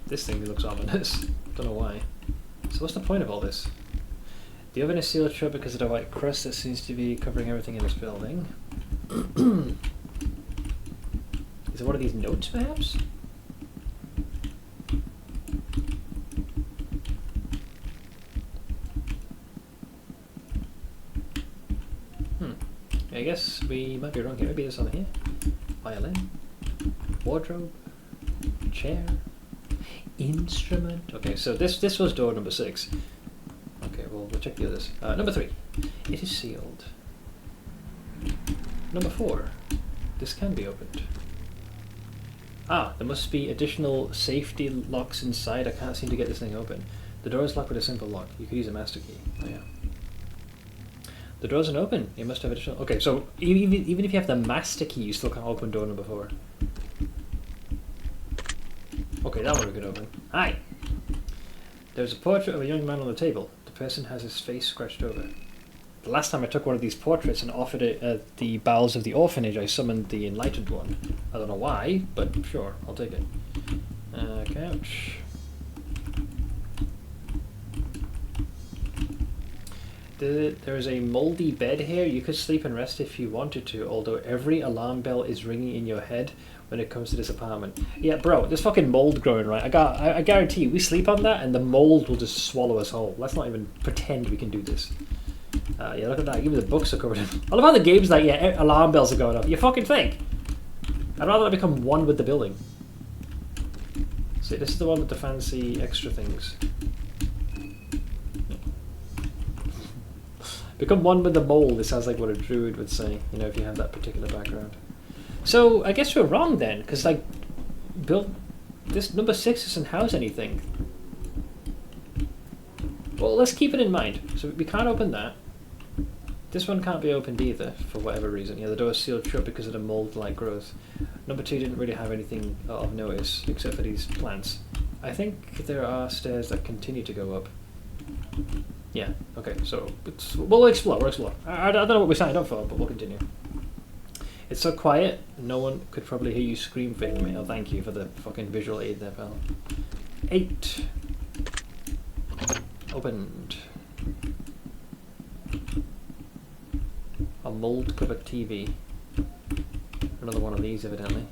This thing looks ominous. Don't know why. So what's the point of all this? The oven is sealed shut because of the white crust that seems to be covering everything in this building. Is it one of these notes, perhaps? I guess we might be wrong here. Maybe this on here. Violin. Wardrobe. Chair. Instrument. Okay, so this was door number 6. Okay, well, we'll check the others. Number 3. It is sealed. Number 4. This can be opened. Ah, there must be additional safety locks inside. I can't seem to get this thing open. The door is locked with a simple lock. You could use a master key. Oh yeah. The door isn't open. You must have additional... Okay, so even if you have the master key, you still can't open door number 4. Okay, that one we could open. Hi! There's a portrait of a young man on the table. The person has his face scratched over. The last time I took one of these portraits and offered it at the bowels of the orphanage, I summoned the enlightened one. I don't know why, but sure, I'll take it. Couch. There is a mouldy bed here. You could sleep and rest if you wanted to, although every alarm bell is ringing in your head when it comes to this apartment. Yeah, bro, there's fucking mold growing, right? I guarantee you, we sleep on that and the mold will just swallow us whole. Let's not even pretend we can do this. Yeah, look at that. Even the books are covered in... I love how the game's like, yeah, alarm bells are going off. You fucking think? I'd rather become one with the building. See, this is the one with the fancy extra things. Become one with the mold. It sounds like what a druid would say, you know, if you have that particular background. So, I guess we're wrong then, because, like, this number 6 doesn't house anything. Well, let's keep it in mind. So, we can't open that. This one can't be opened either, for whatever reason. Yeah, the door is sealed shut because of the mold-like growth. Number 2 didn't really have anything of notice, except for these plants. I think there are stairs that continue to go up. Yeah, okay, so we'll explore, I don't know what we signed up for, but we'll continue. It's so quiet, no one could probably hear you scream for me. Oh, thank you for the fucking visual aid there, pal. 8. Opened. A mold-covered TV. Another one of these, evidently.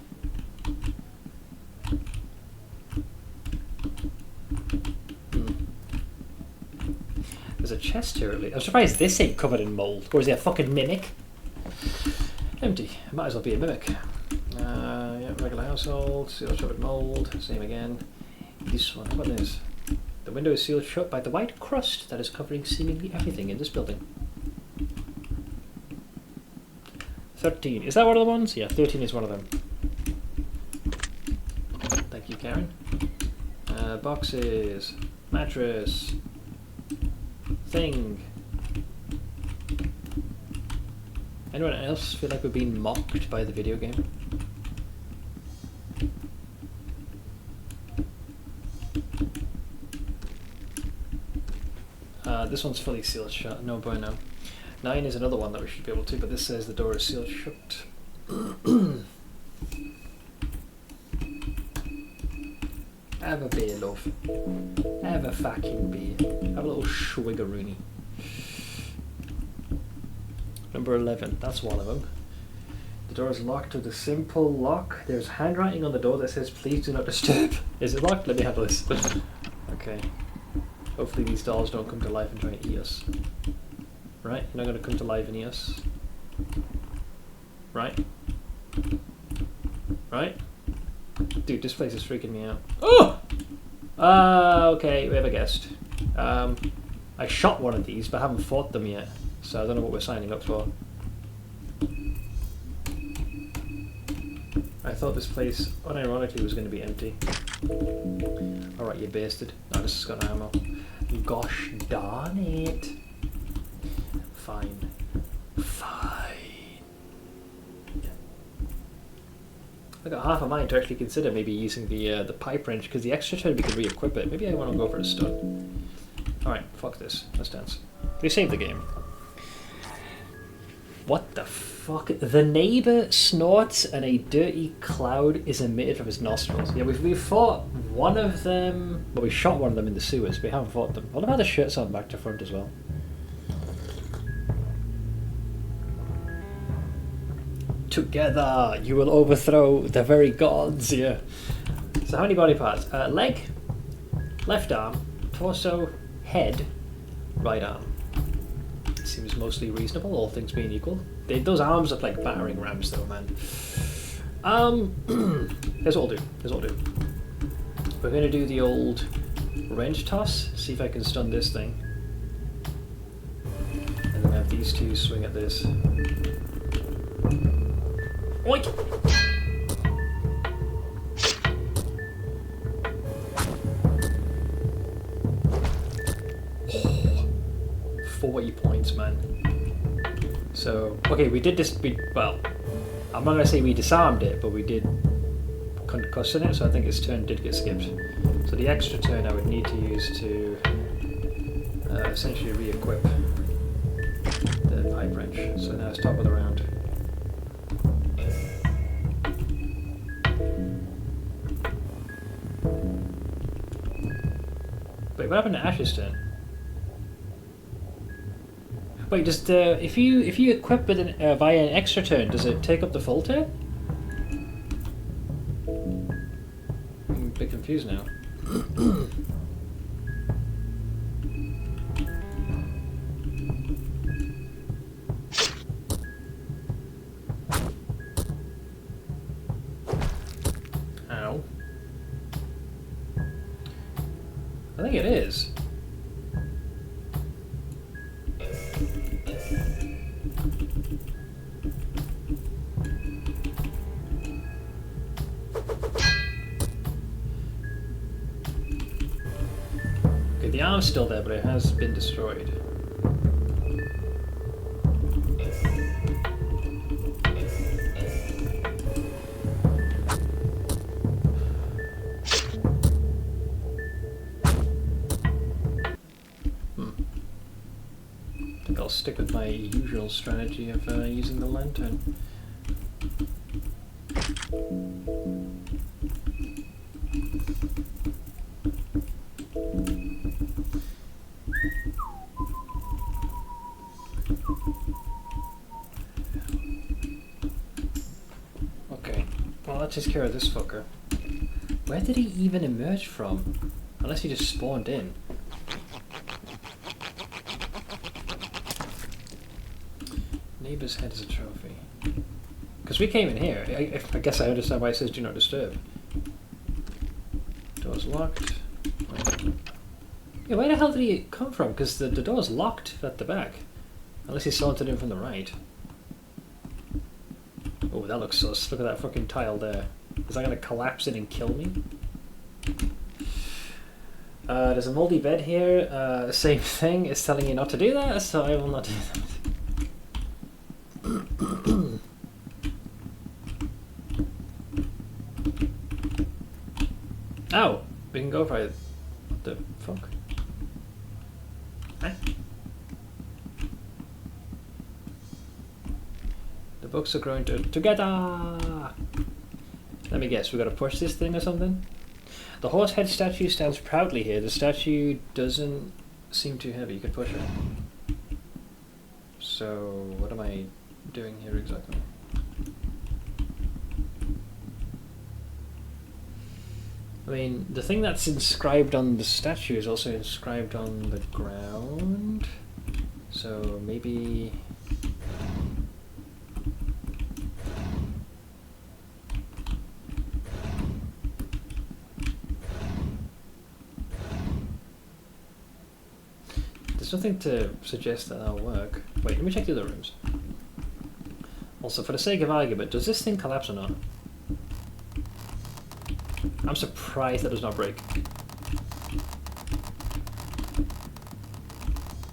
There's a chest here, at least. I'm surprised this ain't covered in mold. Or is it a fucking mimic? Empty. Might as well be a mimic. Yeah, regular household. Sealed shut with mold. Same again. This one. How about this? The window is sealed shut by the white crust that is covering seemingly everything in this building. 13. Is that one of the ones? Yeah, 13 is one of them. Thank you, Karen. Boxes. Mattress. Thing. Anyone else feel like we're being mocked by the video game? This one's fully sealed shut. No bueno. 9 is another one that we should be able to, but this says the door is sealed shut. Have a beer, love. Have a fucking beer. Have a little swiggeroony. Number 11, that's one of them. The door is locked with a simple lock. There's handwriting on the door that says, please do not disturb. Is it locked? Let me handle this. Okay. Hopefully these dolls don't come to life and try and eat us. Right? You're not going to come to life and eat us. Right? Right? Dude, this place is freaking me out. Oh! Okay, we have a guest. I shot one of these, but I haven't fought them yet. So I don't know what we're signing up for. I thought this place, unironically, was going to be empty. Alright, you bastard. No, this has got ammo. Gosh darn it. Fine. Fine. I got half a mind to actually consider maybe using the pipe wrench, because the extra turn we can re-equip it. Maybe I want to go for a stun. Alright, fuck this. Let's dance. They saved the game. What the fuck? The neighbour snorts and a dirty cloud is emitted from his nostrils. Yeah, we've fought one of them. Well, we shot one of them in the sewers, but we haven't fought them. What about the shirts on back to front as well? Together, you will overthrow the very gods. Yeah. So how many body parts? Leg, left arm, torso, head, right arm. Seems mostly reasonable, all things being equal. Those arms look like battering rams though, man. Here's what I'll do. We're going to do the old wrench toss, see if I can stun this thing. And then we have these two swing at this. Oink! 40 points, man. So, okay, we did this, well, I'm not going to say we disarmed it, but we did concussing it, so I think its turn did get skipped. So the extra turn I would need to use to essentially re-equip the pipe wrench. So now it's top of the round. Wait, what happened to Ash's turn? Wait, does if you equip it via an extra turn, does it take up the full turn? I'm a bit confused now. Ow. I think it is. The arm's still there, but it has been destroyed. think I'll stick with my usual strategy of using the lantern. Okay, well that takes care of this fucker. Where did he even emerge from? Unless he just spawned in. Neighbour's head is a trophy. Because we came in here. I guess I understand why it says do not disturb. Door's locked. Yeah, where the hell did he come from? Because the door's locked at the back. Unless he sauntered in from the right. Oh, that looks sus. Look at that fucking tile there. Is that going to collapse in and kill me? There's a moldy bed here. Same thing. It's telling you not to do that, so I will not do that. Oh, we can go for it. What the fuck? Huh? The books are growing together. Let me guess, we gotta push this thing or something? The horse head statue stands proudly here. The statue doesn't seem too heavy. You can push it. So, what am I doing here exactly? I mean, the thing that's inscribed on the statue is also inscribed on the ground. So maybe... There's nothing to suggest that that'll work. Wait, let me check the other rooms. Also, for the sake of argument, does this thing collapse or not? I'm surprised that does not break.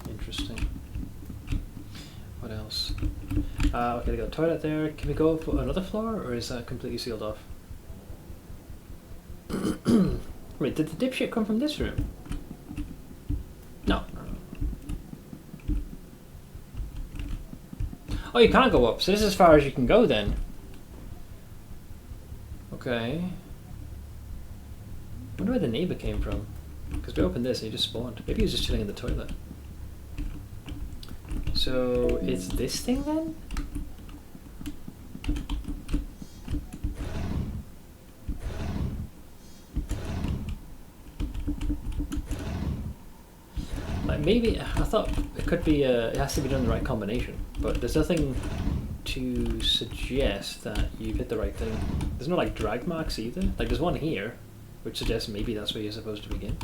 Interesting. What else? Okay, they got a toilet there. Can we go up another floor, or is that completely sealed off? Wait, did the dipshit come from this room? No. Oh, you can't go up, so this is as far as you can go then. Okay. I wonder where the neighbour came from. Because we opened this and he just spawned. Maybe he was just chilling in the toilet. So, it's this thing then? Like maybe, I thought it could be, it has to be done the right combination. But there's nothing to suggest that you've hit the right thing. There's no like drag marks either. Like there's one here, which suggests maybe that's where you're supposed to begin.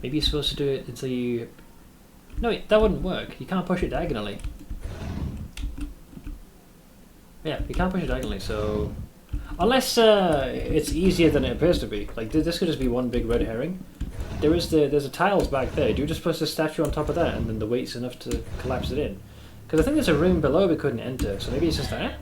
Maybe you're supposed to do it until you... No, wait, that wouldn't work. You can't push it diagonally. Yeah, you can't push it diagonally, so... Unless it's easier than it appears to be. Like, this could just be one big red herring. There's a tiles back there. Do you just put the statue on top of that and then the weight's enough to collapse it in? Because I think there's a room below we couldn't enter, so maybe it's just that?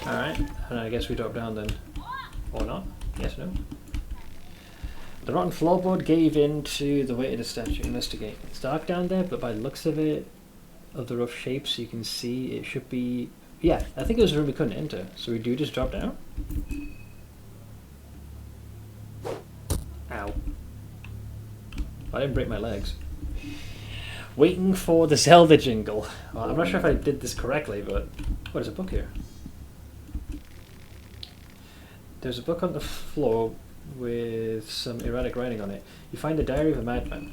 Alright, and I guess we drop down then. Or not? Yes, no? The rotten floorboard gave in to the weight of the statue. Investigate. It's dark down there, but by the looks of it, of the rough shapes, you can see it should be... Yeah, I think it was a room we couldn't enter. So we do just drop down? Ow. I didn't break my legs. Waiting for the Zelda jingle. Well, I'm not sure if I did this correctly, but... Oh, there's a book here. There's a book on the floor with some erratic writing on it. You find a diary of a madman.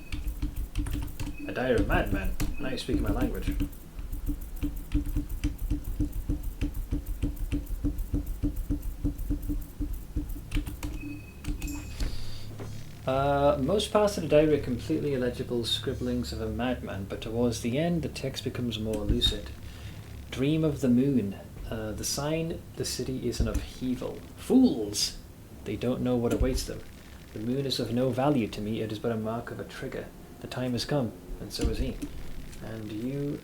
A diary of a madman? Now you're speaking my language. Most parts of the diary are completely illegible scribblings of a madman, but towards the end the text becomes more lucid. Dream of the moon. The sign, the city is in upheaval. Fools! They don't know what awaits them. The moon is of no value to me, it is but a mark of a trigger. The time has come, and so is he. And you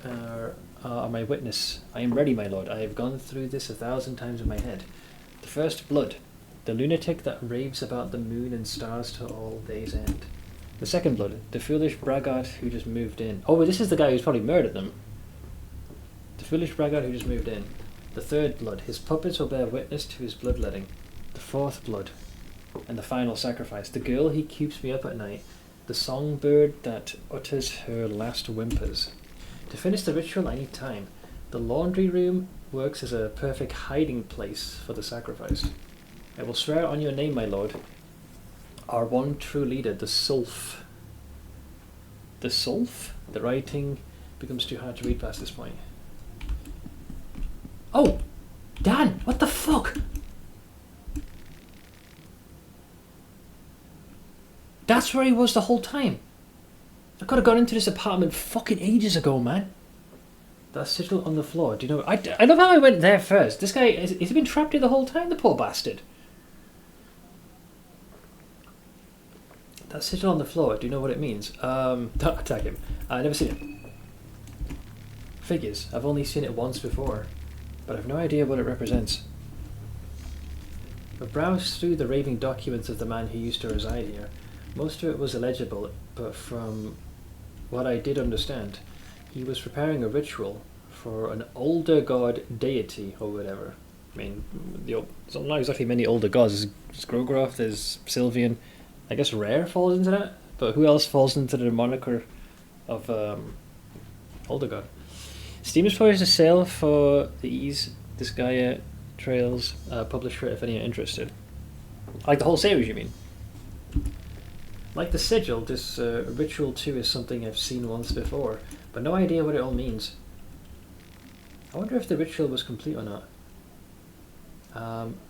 are my witness. I am ready, my lord. I have gone through this 1,000 times in my head. The first blood, the lunatic that raves about the moon and stars to all day's end. The second blood, the foolish braggart who just moved in. Oh, this is the guy who's probably murdered them. The foolish braggart who just moved in. The third blood, his puppets will bear witness to his bloodletting. The fourth blood, and the final sacrifice, the girl who keeps me up at night. The songbird that utters her last whimpers. To finish the ritual I need time. The laundry room works as a perfect hiding place for the sacrifice. I will swear on your name, my lord. Our one true leader, the Sulf. The Sulf? The writing becomes too hard to read past this point. Oh! Dan! What the fuck? That's where he was the whole time. I could have got into this apartment fucking ages ago, man. That sigil on the floor. Do you know? I love how I went there first. This guy, has he been trapped here the whole time, the poor bastard? That sigil on the floor, do you know what it means? Don't attack him. I've never seen it. Figures. I've only seen it once before, but I've no idea what it represents. I've browsed through the raving documents of the man who used to reside here. Most of it was illegible, but from what I did understand, he was preparing a ritual for an older god deity or whatever. I mean, there's not exactly many older gods. There's Gro-Goroth, there's Sylvian. I guess Rare falls into that, but who else falls into the moniker of older god? Steam is poised to sale for these Disgaea Trails publisher if any are interested. Like the whole series, you mean? Like the sigil, this ritual too is something I've seen once before, but no idea what it all means. I wonder if the ritual was complete or not.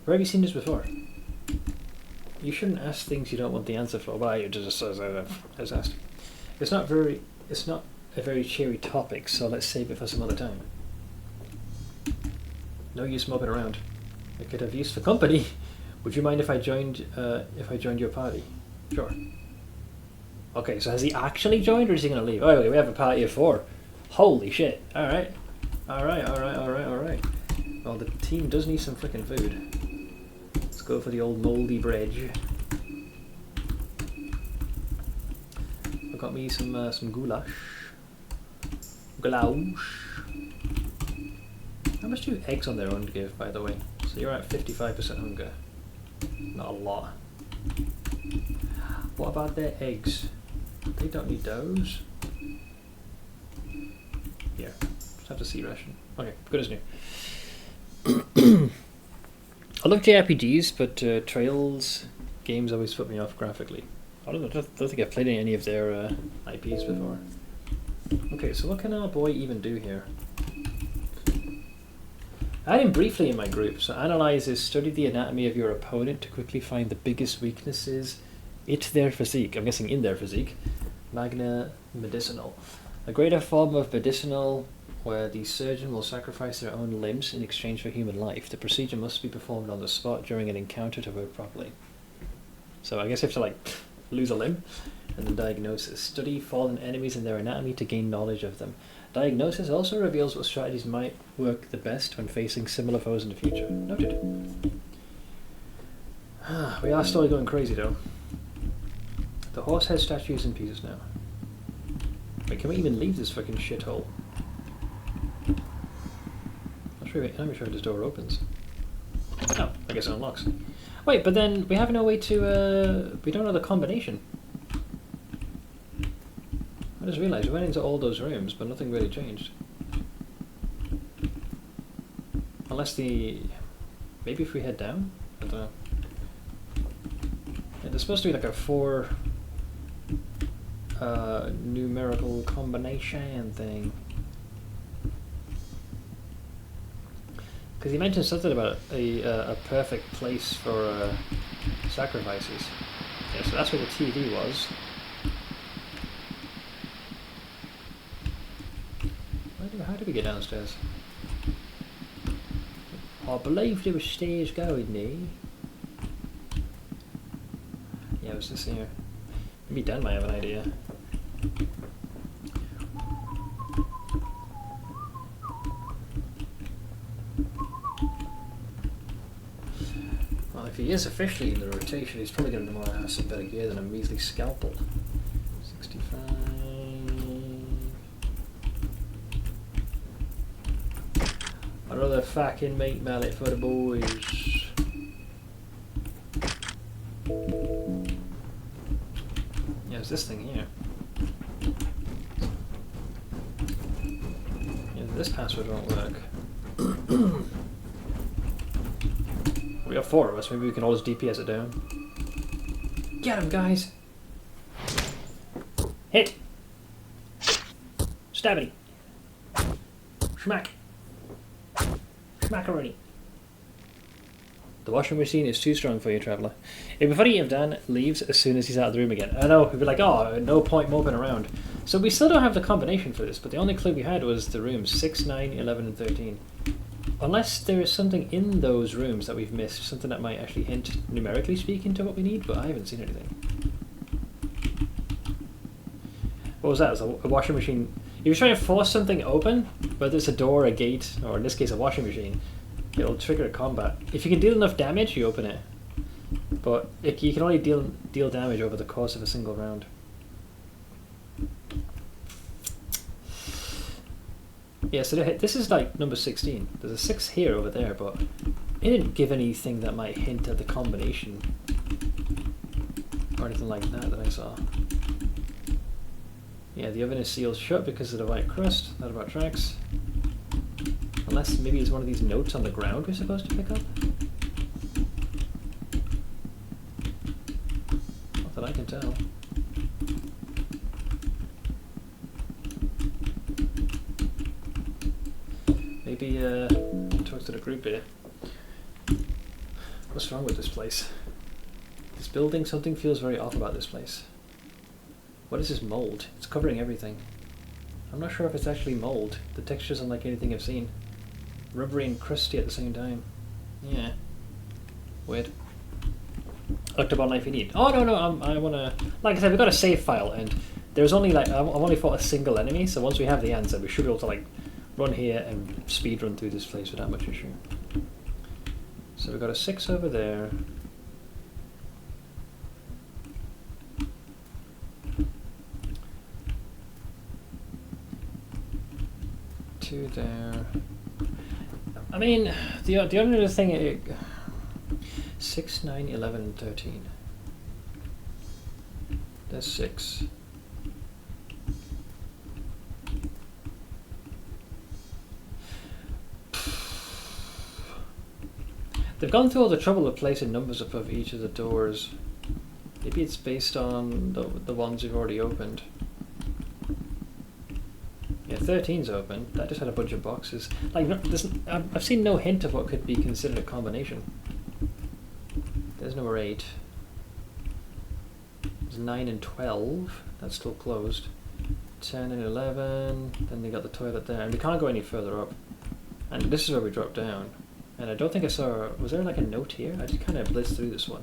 Where have you seen this before? You shouldn't ask things you don't want the answer for. Well, you just as asked. It's not a very cheery topic, so let's save it for some other time. No use moping around. I could have use for company. Would you mind if I joined your party? Sure. Okay, so has he actually joined, or is he going to leave? Oh, okay, we have a party of 4. Holy shit. Alright. Alright. Well, the team does need some frickin' food. Let's go for the old mouldy bread. I've got me some goulash. Goulash. How much do eggs on their own give, by the way? So you're at 55% hunger. Not a lot. What about their eggs? They don't need those. Here, just have to see ration. Okay, good as new. I love JRPGs, but Trails games always put me off graphically. I don't think I've played any of their IPs before. Okay, so what can our boy even do here? I had him briefly in my group. So analyzes, study the anatomy of your opponent to quickly find the biggest weaknesses their physique. I'm guessing in their physique. Magna medicinal. A greater form of medicinal where the surgeon will sacrifice their own limbs in exchange for human life. The procedure must be performed on the spot during an encounter to work properly. So I guess you have to lose a limb. And then diagnosis. Study fallen enemies and their anatomy to gain knowledge of them. Diagnosis also reveals what strategies might work the best when facing similar foes in the future. Noted. We are still going crazy though. The horsehead statue is in pieces now. Wait, can we even leave this fucking shithole? Not sure if this door opens. Oh, I guess it unlocks. Wait, but then we have no way to, we don't know the combination. I just realised we went into all those rooms, but nothing really changed. Unless maybe if we head down? I don't know. Yeah, there's supposed to be like a 4 numerical combination thing. Because he mentioned something about a perfect place for sacrifices. Yeah, so that's where the TV was. How did we get downstairs? I believe there were stairs going there. Yeah, was this here? Maybe Dan might have an idea. Well, if he is officially in the rotation, he's probably going to more ass and better gear than a measly scalpel. 65. Another fucking meat mallet for the boys. Yeah, it's this thing here. Yeah, this password won't work. We got 4 of us, maybe we can all just DPS it down. Get him, guys! Hit! Stabity! Schmack! Schmackaroni! The washing machine is too strong for you, Traveller. It'd be funny if Dan leaves as soon as he's out of the room again. I know, he'd be like, oh, no point moping around. So we still don't have the combination for this, but the only clue we had was the rooms 6, 9, 11 and 13. Unless there is something in those rooms that we've missed, something that might actually hint, numerically speaking, to what we need, but I haven't seen anything. What was that? It was a washing machine. If you're trying to force something open, whether it's a door, a gate, or in this case a washing machine, it'll trigger a combat. If you can deal enough damage, you open it. But you can only deal damage over the course of a single round. Yeah, so this is like number 16. There's a 6 here over there, but it didn't give anything that might hint at the combination or anything like that I saw. Yeah, the oven is sealed shut because of the white crust. That about tracks. Unless maybe it's one of these notes on the ground we're supposed to pick up. Not that I can tell. Maybe talk to the group here. What's wrong with this place? This building, something feels very off about this place. What is this mold? It's covering everything. I'm not sure if it's actually mold. The texture's unlike anything I've seen. Rubbery and crusty at the same time. Yeah. Weird. Octobot knife you need. Oh no, I wanna, like I said, we've got a save file and there's only like, I've only fought a single enemy, so once we have the answer we should be able to like run here and speed run through this place without much issue. So we've got a 6 over there. Two there. I mean, the only other thing, 6, 9, 11 and 13. That's 6. They've gone through all the trouble of placing numbers above each of the doors. Maybe it's based on the ones we've already opened. Yeah, 13's open. That just had a bunch of boxes. Like, I've seen no hint of what could be considered a combination. There's number 8. There's 9 and 12. That's still closed. 10 and 11. Then they got the toilet there. And we can't go any further up. And this is where we drop down. And I don't think I saw... Was there like a note here? I just kind of blitzed through this one.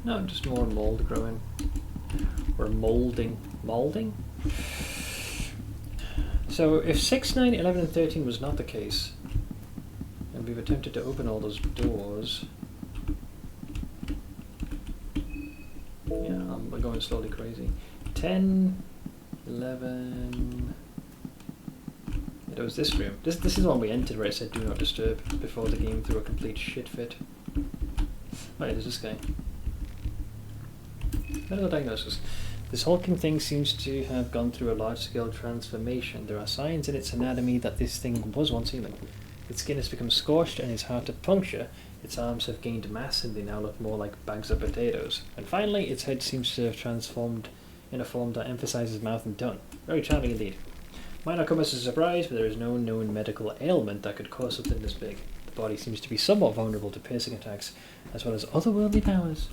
No, just more mold growing. Or molding. Molding? So if 6, 9, 11 and 13 was not the case, and we've attempted to open all those doors... Yeah, I'm going slowly crazy. 10, 11... It was this room. This is the one we entered where it said do not disturb before the game threw a complete shit fit. Oh yeah, there's this guy. Medical diagnosis. This hulking thing seems to have gone through a large-scale transformation. There are signs in its anatomy that this thing was once human. Its skin has become scorched and is hard to puncture. Its arms have gained mass and they now look more like bags of potatoes. And finally, its head seems to have transformed in a form that emphasizes mouth and tongue. Very charming indeed. Might not come as a surprise, but there is no known medical ailment that could cause something this big. The body seems to be somewhat vulnerable to piercing attacks, as well as otherworldly powers.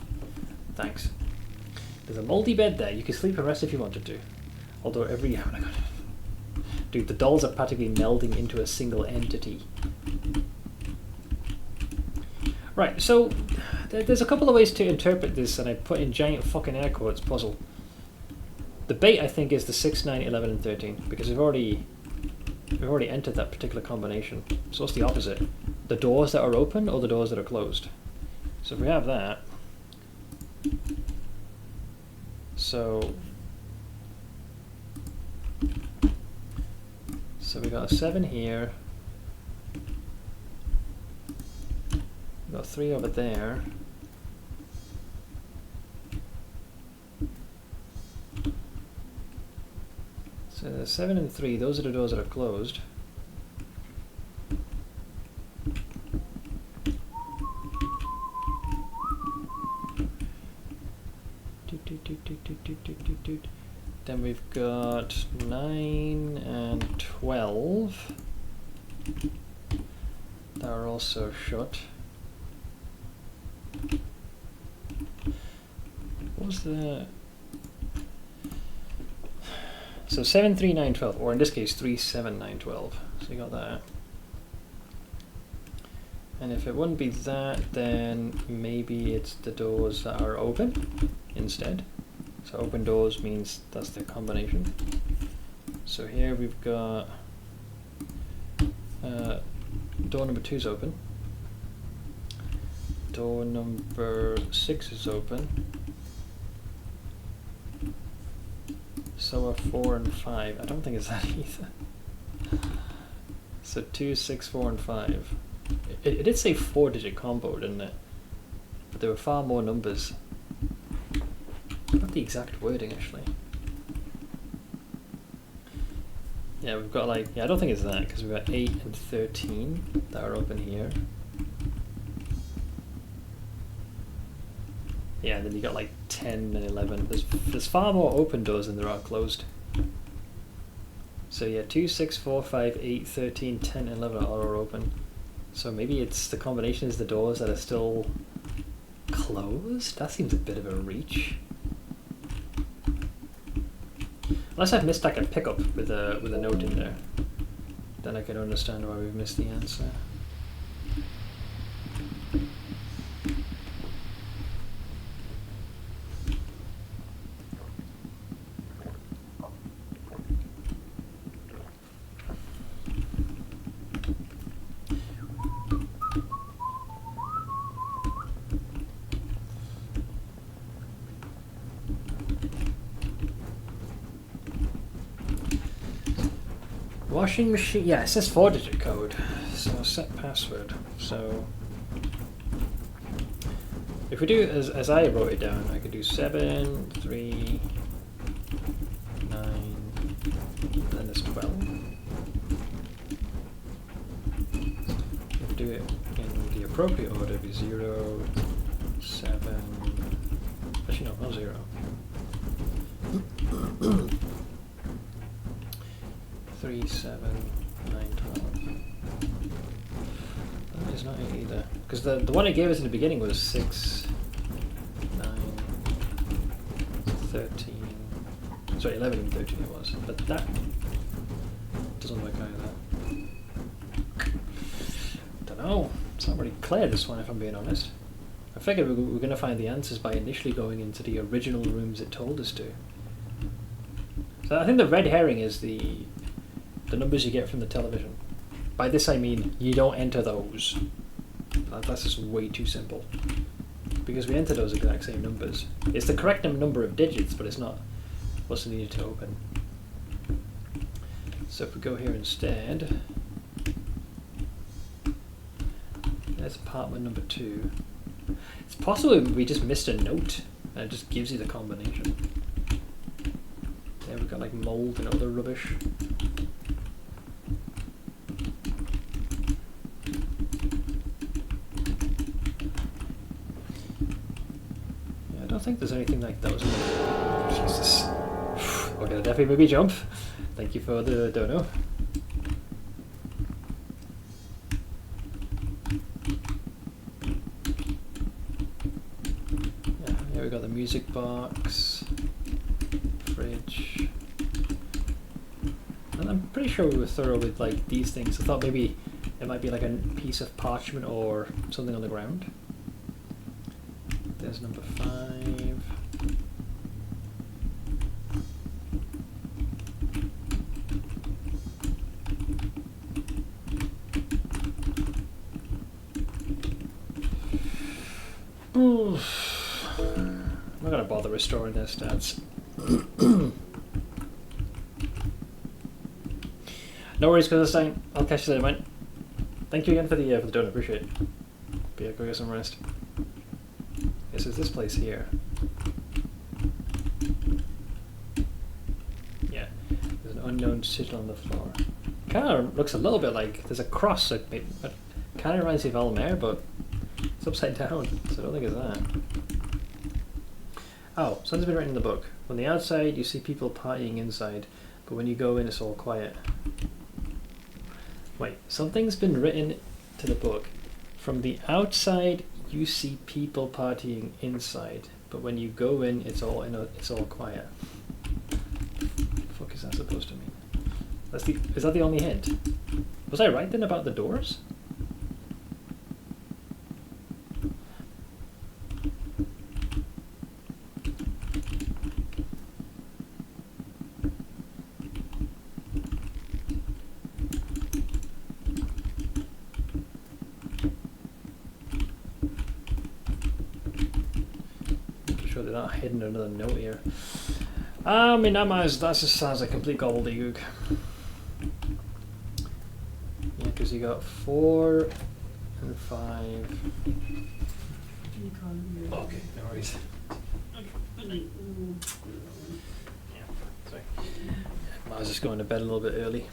Thanks. There's a mouldy bed there. You can sleep and rest if you wanted to. Although every... Oh my god. Dude, the dolls are practically melding into a single entity. Right, so there's a couple of ways to interpret this, and I put in giant fucking air quotes, puzzle. The bait, I think, is the 6, 9, 11, and 13, because we've already entered that particular combination. So what's the opposite? The doors that are open or the doors that are closed? So if we have that... So we got a 7 here. We got 3 over there. So the 7 and 3, those are the doors that are closed. Then we've got 9 and 12 that are also shut. What was the... So 7, 3, 9, 12, or in this case 3, 7, 9, 12. So you got that. And if it wouldn't be that, then maybe it's the doors that are open instead. So open doors means that's the combination. So here we've got door number 2 is open. Door number 6 is open. So are 4 and 5. I don't think it's that either. So 2, 6, 4, and 5. It did say 4-digit combo, didn't it? But there were far more numbers. Not the exact wording, actually. Yeah, we've got like... Yeah, I don't think it's that, because we've got 8 and 13 that are open here. Yeah, and then you got like 10 and 11. There's far more open doors than there are closed. So yeah, 2, 6, 4, 5, 8, 13, 10, and 11 are all open. So maybe it's the combination is the doors that are still closed? That seems a bit of a reach. Unless I've missed like a pickup with a note in there. Then I can understand why we've missed the answer. Washing machine, yeah, it says 4-digit code, so set password. So if we do as I wrote it down, I could do 7, 3, 9, and then there's 12. If we do it in the appropriate order, it'd be 0, 7, actually no, not 0. 3, 7, 9, 12. That is not it either. Because the one it gave us in the beginning was 6, 9, 13. Sorry, 11 and 13 it was. But that doesn't work either. Don't know. It's not really clear, this one, if I'm being honest. I figured we were going to find the answers by initially going into the original rooms it told us to. So I think the red herring is the numbers you get from the television. By this I mean you don't enter those. That's just way too simple. Because we enter those exact same numbers. It's the correct number of digits, but it's not what's needed to open. So if we go here instead, there's apartment number 2. It's possible we just missed a note and it just gives you the combination. There we've got like mold and other rubbish. I don't think there's anything like those. Jesus. We're gonna definitely maybe jump. Thank you for the dono. Yeah, here we got the music box. Fridge. And I'm pretty sure we were thorough with like these things. I thought maybe it might be like a piece of parchment or something on the ground. There's number 5. Oof. I'm not gonna bother restoring their stats. No worries, Kazakhstan. I'll catch you later, mate. Thank you again for the donut. Appreciate it. But yeah, go get some rest. Yes, it's this place here. Yeah, there's an unknown sigil on the floor. Kind of looks a little bit like there's a cross. Like, kind of reminds me of Alll-mer, but it's upside down, so I don't think it's that. Oh, something's been written in the book. On the outside, you see people partying inside, but when you go in, it's all quiet. Wait, something's been written to the book. From the outside, you see people partying inside, but when you go in, it's all quiet. What the fuck is that supposed to mean? Is that the only hint? Was I right then about the doors? Sure they're not hidden another note here. I mean, that just sounds like complete gobbledygook. Yeah, because you got 4 and 5. Okay, no worries. Yeah, sorry. I was just going to bed a little bit early.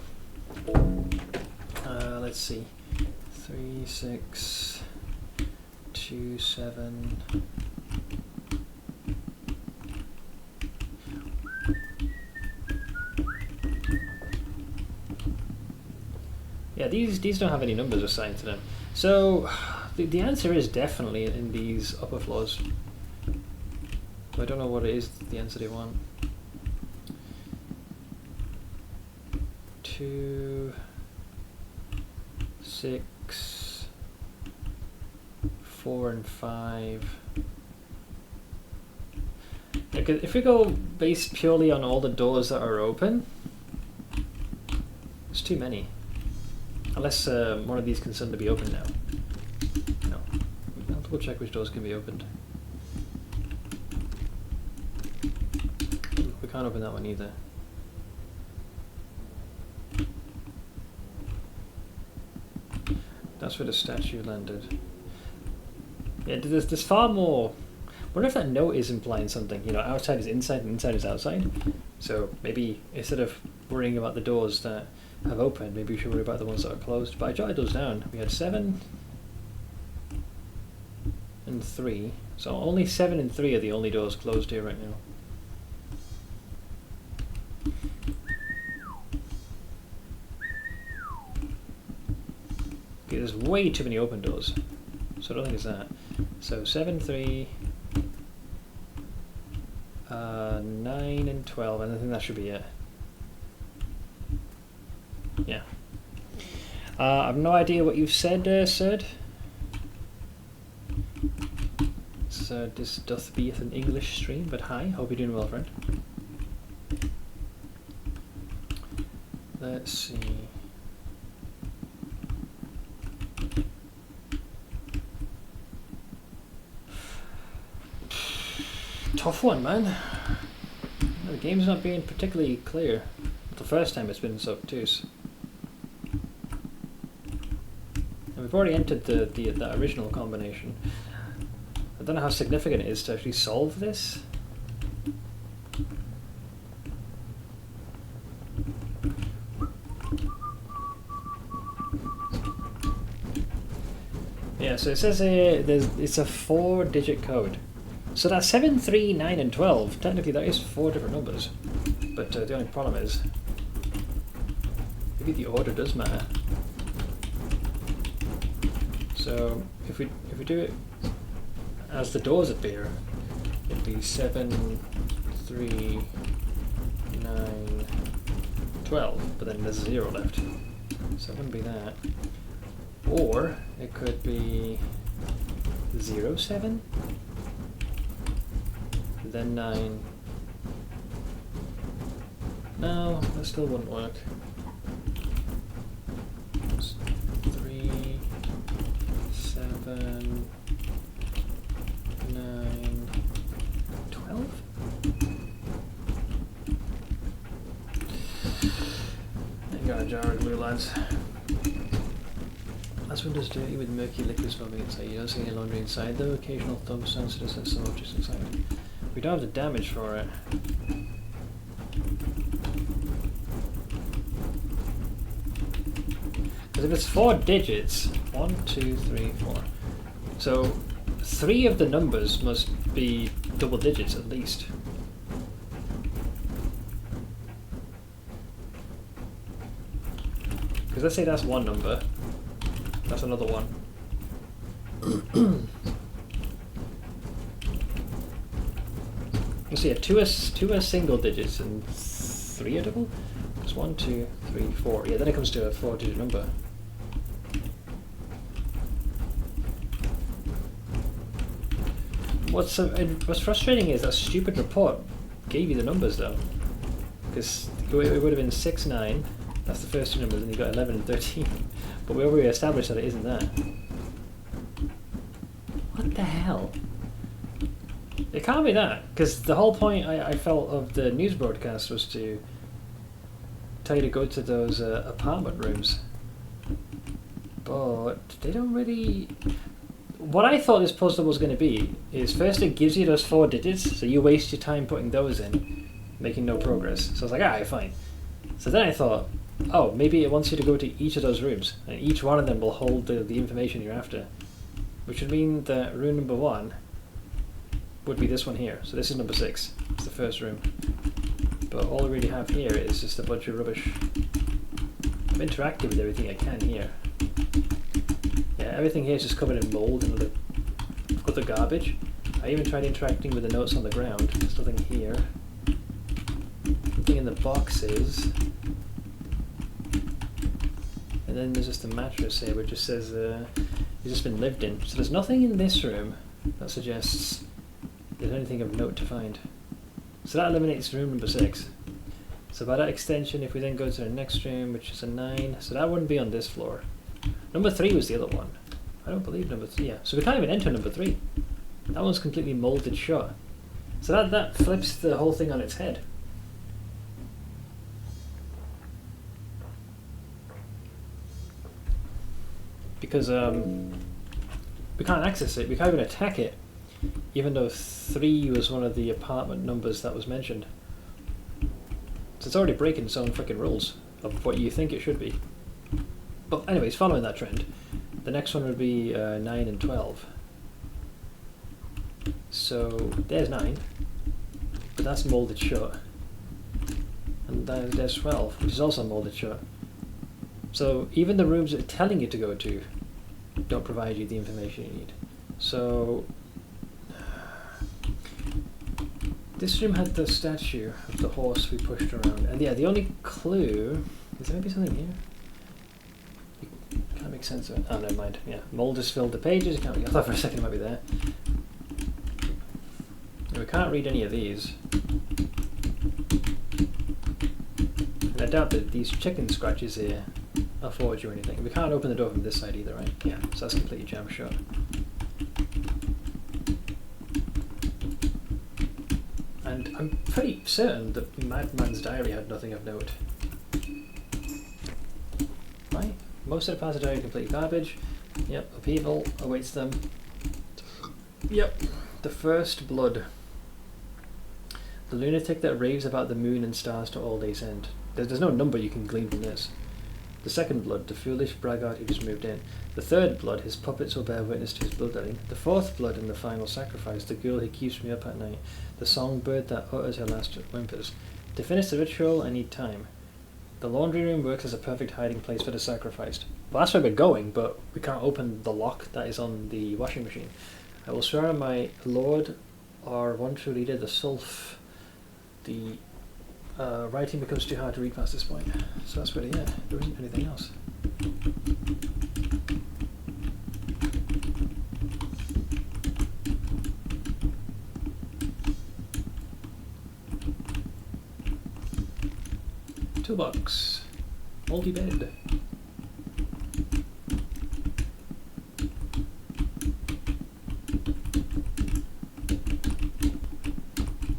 Let's see. 3, 6, 2, 7. Yeah, these don't have any numbers assigned to them. So the answer is definitely in these upper floors. But I don't know what it is, the answer they want. 2, 6, 4 and 5. Yeah, 'cause if we go based purely on all the doors that are open, it's too many. Unless one of these can suddenly be opened now. No. I'll double check which doors can be opened. We can't open that one either. That's where the statue landed. Yeah, there's far more. I wonder if that note is implying something. You know, outside is inside and inside is outside. So maybe instead of worrying about the doors that have opened, maybe we should worry about the ones that are closed. But I jotted those down. We had 7 and 3. So only 7 and 3 are the only doors closed here right now. Okay, there's way too many open doors. So I don't think it's that. So 7, 3, 9 and 12, and I think that should be it. Yeah. I have no idea what you've said, Sir. So this doth be an English stream, but hi, hope you're doing well, friend. Let's see. Tough one, man. The game's not being particularly clear. The first time it's been so obtuse. And we've already entered the original combination. I don't know how significant it is to actually solve this. Yeah, so it says it's a 4-digit code. So that's 7, 3, 9 and 12. Technically that is 4 different numbers. But the only problem is maybe the order does matter. So if we do it as the doors appear, it'd be 7, 3, 9, 12, but then there's 0 left. So it wouldn't be that. Or it could be 0, 7, then 9. No, that still wouldn't work. 3, 7, 9, 12? I got a jar of glue, lads. Last window's dirty with murky liquids foaming inside. You don't see any laundry inside though. Occasional thumb sensors and some objects inside. We don't have the damage for it. Because if it's 4 digits, 1, 2, 3, 4. So 3 of the numbers must be double digits at least. Because let's say that's one number, that's another one. You see, 2 are single digits and 3 are double. It's 1, 2, 3, 4. Yeah, then it comes to a 4-digit number. What's frustrating is that stupid report gave you the numbers though, because it would have been 6, 9. That's the first 2 numbers, and you got 11 and 13. But we already established that it isn't that. What the hell? It can't be that, because the whole point I felt of the news broadcast was to tell you to go to those apartment rooms. But they don't really... What I thought this puzzle was going to be is first it gives you those 4 digits, so you waste your time putting those in, making no progress. So I was like, alright, fine. So then I thought, oh, maybe it wants you to go to each of those rooms, and each one of them will hold the information you're after. Which would mean that room number 1 would be this one here. So this is number 6. It's the first room. But all I really have here is just a bunch of rubbish. I'm interacting with everything I can here. Yeah, everything here is just covered in mold and other garbage. I even tried interacting with the notes on the ground. There's nothing here. Nothing in the boxes. And then there's just a mattress here which just says it's just been lived in. So there's nothing in this room that suggests there's anything of note to find. So that eliminates room number 6. So by that extension, if we then go to the next room, which is a 9, so that wouldn't be on this floor. Number 3 was the other one. I don't believe number 3, yeah. So we can't even enter number 3. That one's completely molded shut. So that flips the whole thing on its head. Because we can't access it, we can't even attack it, even though 3 was one of the apartment numbers that was mentioned. So it's already breaking its own freaking rules of what you think it should be. But anyways, following that trend, the next one would be 9 and 12. So there's 9, but that's molded shut. And then there's 12, which is also molded shut. So even the rooms that are telling you to go to don't provide you the information you need. So this room had the statue of the horse we pushed around. And yeah, the only clue... Is there maybe something here? Can't make sense of it. Oh, never mind. Yeah, mold has filled the pages. I thought for a second it might be there. We can't read any of these. And I doubt that these chicken scratches here are forged or anything. We can't open the door from this side either, right? Yeah, so that's completely jammed shut. And I'm pretty certain that Madman's diary had nothing of note. Right? Most of the parts of the diary are completely garbage. Yep, upheaval awaits them. Yep, the first blood. The lunatic that raves about the moon and stars to all day's end. There's no number you can glean from this. The second blood, the foolish braggart who just moved in. The third blood, his puppets will bear witness to his blood-letting. The fourth blood in the final sacrifice, the girl who keeps me up at night. The songbird that utters her last whimpers. To finish the ritual, I need time. The laundry room works as a perfect hiding place for the sacrificed. Well, that's where we're going, but we can't open the lock that is on the washing machine. I will swear on my Lord our one true leader, the Sulf. The writing becomes too hard to read past this point. So that's really it. There isn't anything else. Toolbox. Multi-bed.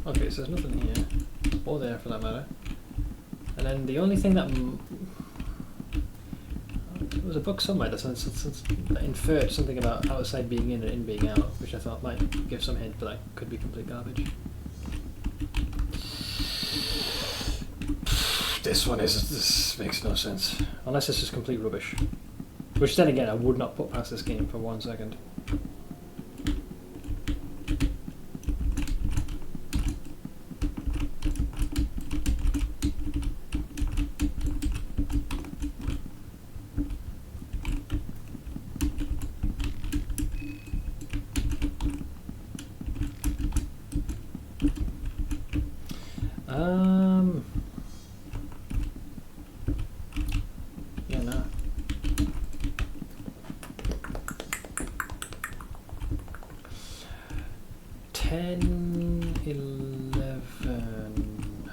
Okay, so there's nothing here, or there for that matter. And then the only thing that there was a book somewhere that inferred something about outside being in and in being out, which I thought might give some hint, but that could be complete garbage. This makes no sense. Unless this is complete rubbish. Which then again, I would not put past this game for 1 second. Yeah, no. Ten, 11.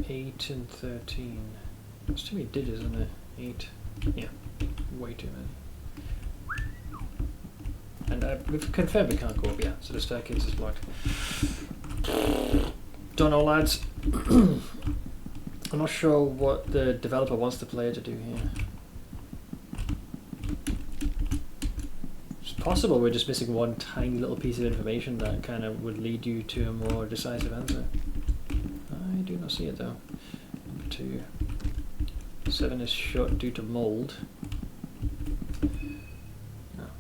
Eight and 13. That's too many digits, isn't it? 8. Yeah, way too many. And we've confirmed we can't go up yet, so the staircase is blocked. Don't know, lads. I'm not sure what the developer wants the player to do here. It's possible we're just missing one tiny little piece of information that kind of would lead you to a more decisive answer. I do not see it though. Number 2. 7 is shut due to mould.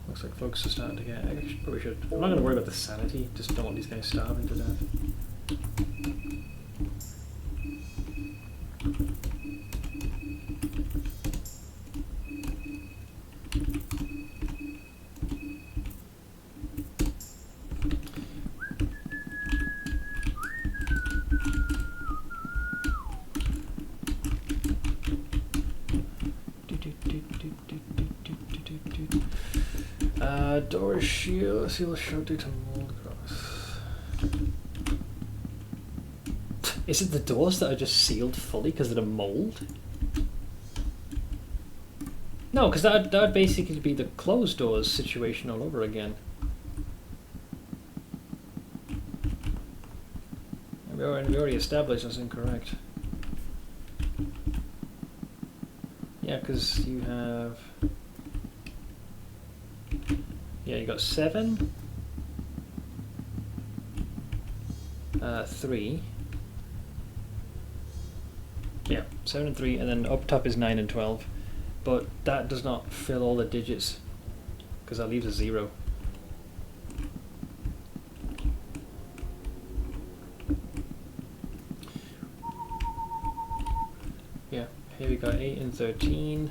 Looks like folks are starting to get... probably should. I'm not going to worry about the sanity, just don't want these guys starving to death. Door shield, seal shut due to mold growth. Is it the doors that are just sealed fully because of the mold? No, because that would basically be the closed doors situation all over again. We already established that's incorrect. Yeah, because you have... Yeah, you got 7, 3. Yeah, 7 and 3, and then up top is 9 and 12. But that does not fill all the digits, because that leaves a 0. Yeah, here we got 8 and 13.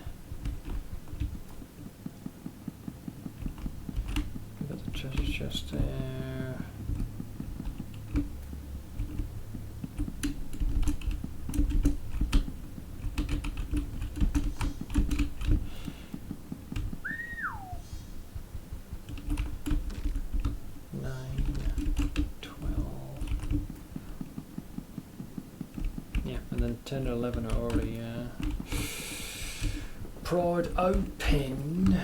Treasure chest there. Yeah, and then 10 and 11 are already prod open.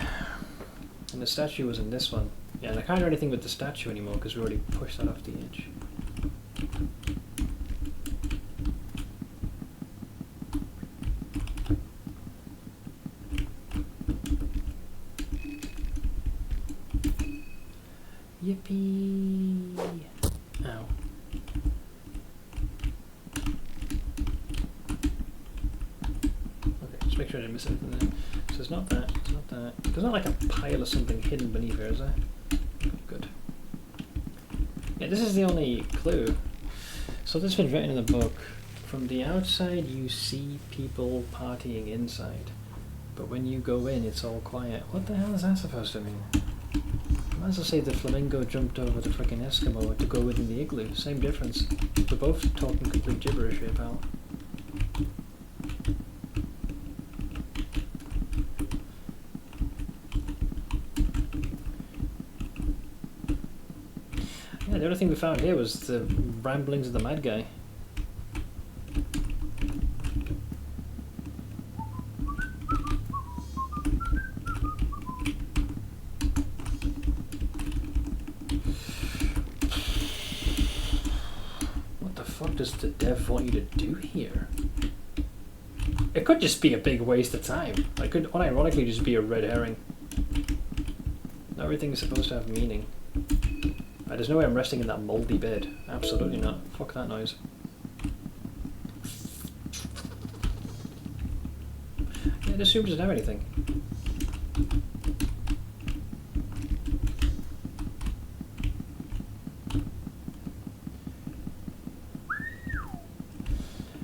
And the statue was in this one. Yeah, and I can't do anything with the statue anymore because we already pushed that off the edge. Yippee! Ow. Okay, just make sure I didn't miss anything there. So it's not that, it's not that. There's not like a pile of something hidden beneath here, is there? Good. Yeah, this is the only clue. So this has been written in the book. From the outside you see people partying inside. But when you go in, it's all quiet. What the hell is that supposed to mean? Might as well say the flamingo jumped over the frickin' Eskimo to go within the igloo. Same difference. We're both talking complete gibberish here, pal. Yeah, the only thing we found here was the ramblings of the mad guy. What does the dev want you to do here? It could just be a big waste of time. It could unironically just be a red herring. Not everything is supposed to have meaning. There's no way I'm resting in that mouldy bed. Absolutely not. Fuck that noise. Yeah, this room doesn't have anything.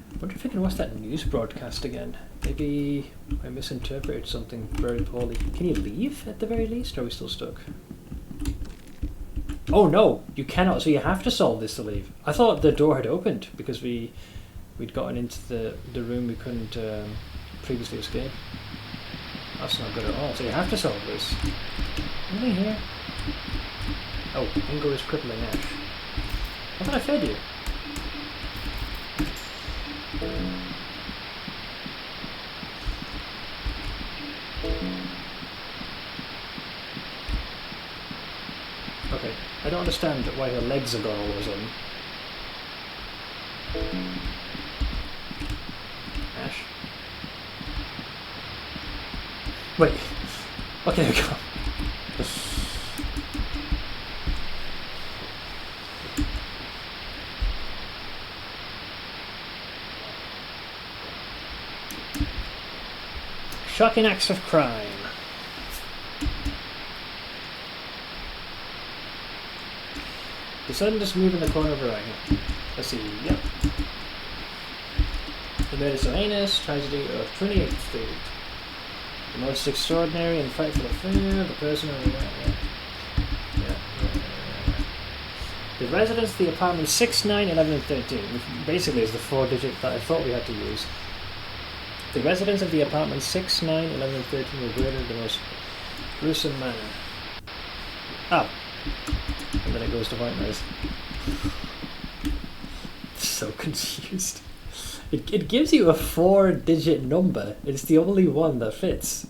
I wonder if I can watch that news broadcast again. Maybe I misinterpreted something very poorly. Can you leave at the very least, or are we still stuck? Oh no, you cannot, so you have to solve this to leave. I thought the door had opened because we'd gotten into the room we couldn't previously escape. That's not good at all, so you have to solve this. Anything here? Oh, hunger is crippling Ash. I thought I fed you. Okay, I don't understand why her legs have gone all of a sudden. Ash? Wait. Okay, there we go. Shocking acts of crime. The sun just moved in the corner of her eye. Let's see, yep. The murder so heinous, tragedy of 28th Street. The most extraordinary and frightful affair, the person over there, yeah. The residents of the apartment 6, 9, 11 and 13, which basically is the 4-digit that I thought we had to use. The residents of the apartment 6, 9, 11 and 13 were murdered in the most gruesome manner. Oh. And then it goes to white noise. So confused. It gives you a 4-digit number. It's the only one that fits,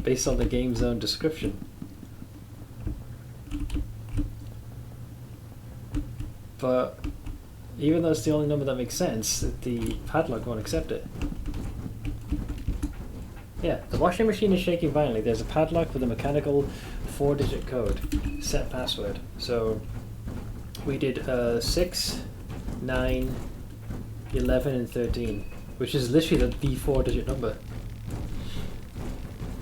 based on the game's own description. But even though it's the only number that makes sense, the padlock won't accept it. Yeah, the washing machine is shaking violently. There's a padlock with a mechanical 4-digit code. Set password. So we did 6, 9, 11 and 13, which is literally the 4-digit number.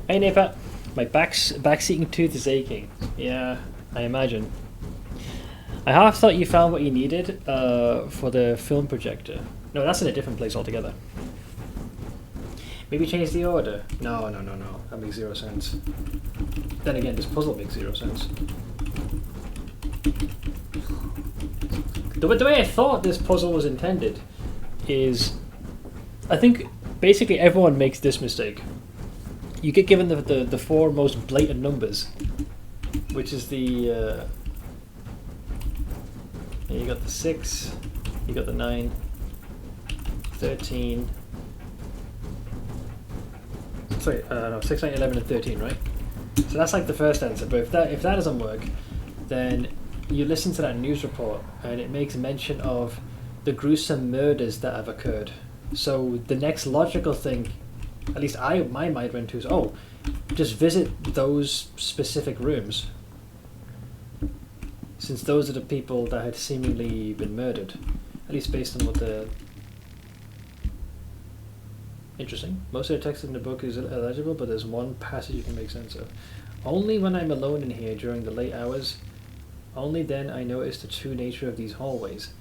Hey Napa, my backseating tooth is aching. Yeah, I imagine. I half thought you found what you needed for the film projector. No, that's in a different place altogether. Maybe change the order. No. That makes 0 sense. Then again, this puzzle makes 0 sense. The way I thought this puzzle was intended is, I think basically everyone makes this mistake. You get given the 4 most blatant numbers, which is the you got the 6, you got the 9, 13. Sorry, no, 6, 9, 11 and 13, right? So that's like the first answer, but if that doesn't work, then you listen to that news report and it makes mention of the gruesome murders that have occurred. So the next logical thing, at least my mind went to, is, oh, just visit those specific rooms, since those are the people that had seemingly been murdered, at least based on what the... Interesting. Most of the text in the book is illegible, but there's one passage you can make sense of. Only when I'm alone in here during the late hours, only then I notice the true nature of these hallways.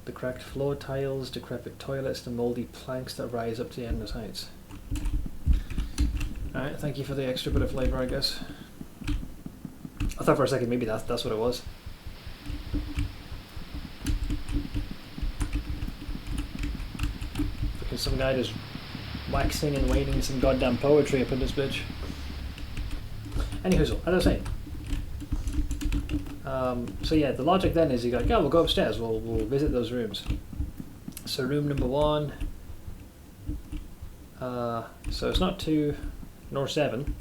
The cracked floor tiles, decrepit toilets, the mouldy planks that rise up to the endless heights. Alright, thank you for the extra bit of flavour, I guess. I thought for a second maybe that's what it was. Because some guy just waxing and waning some goddamn poetry up in this bitch. Anywho, as I was saying. So yeah, the logic then is you go, yeah, we'll go upstairs, we'll visit those rooms. So room number 1. So it's not 2 nor 7.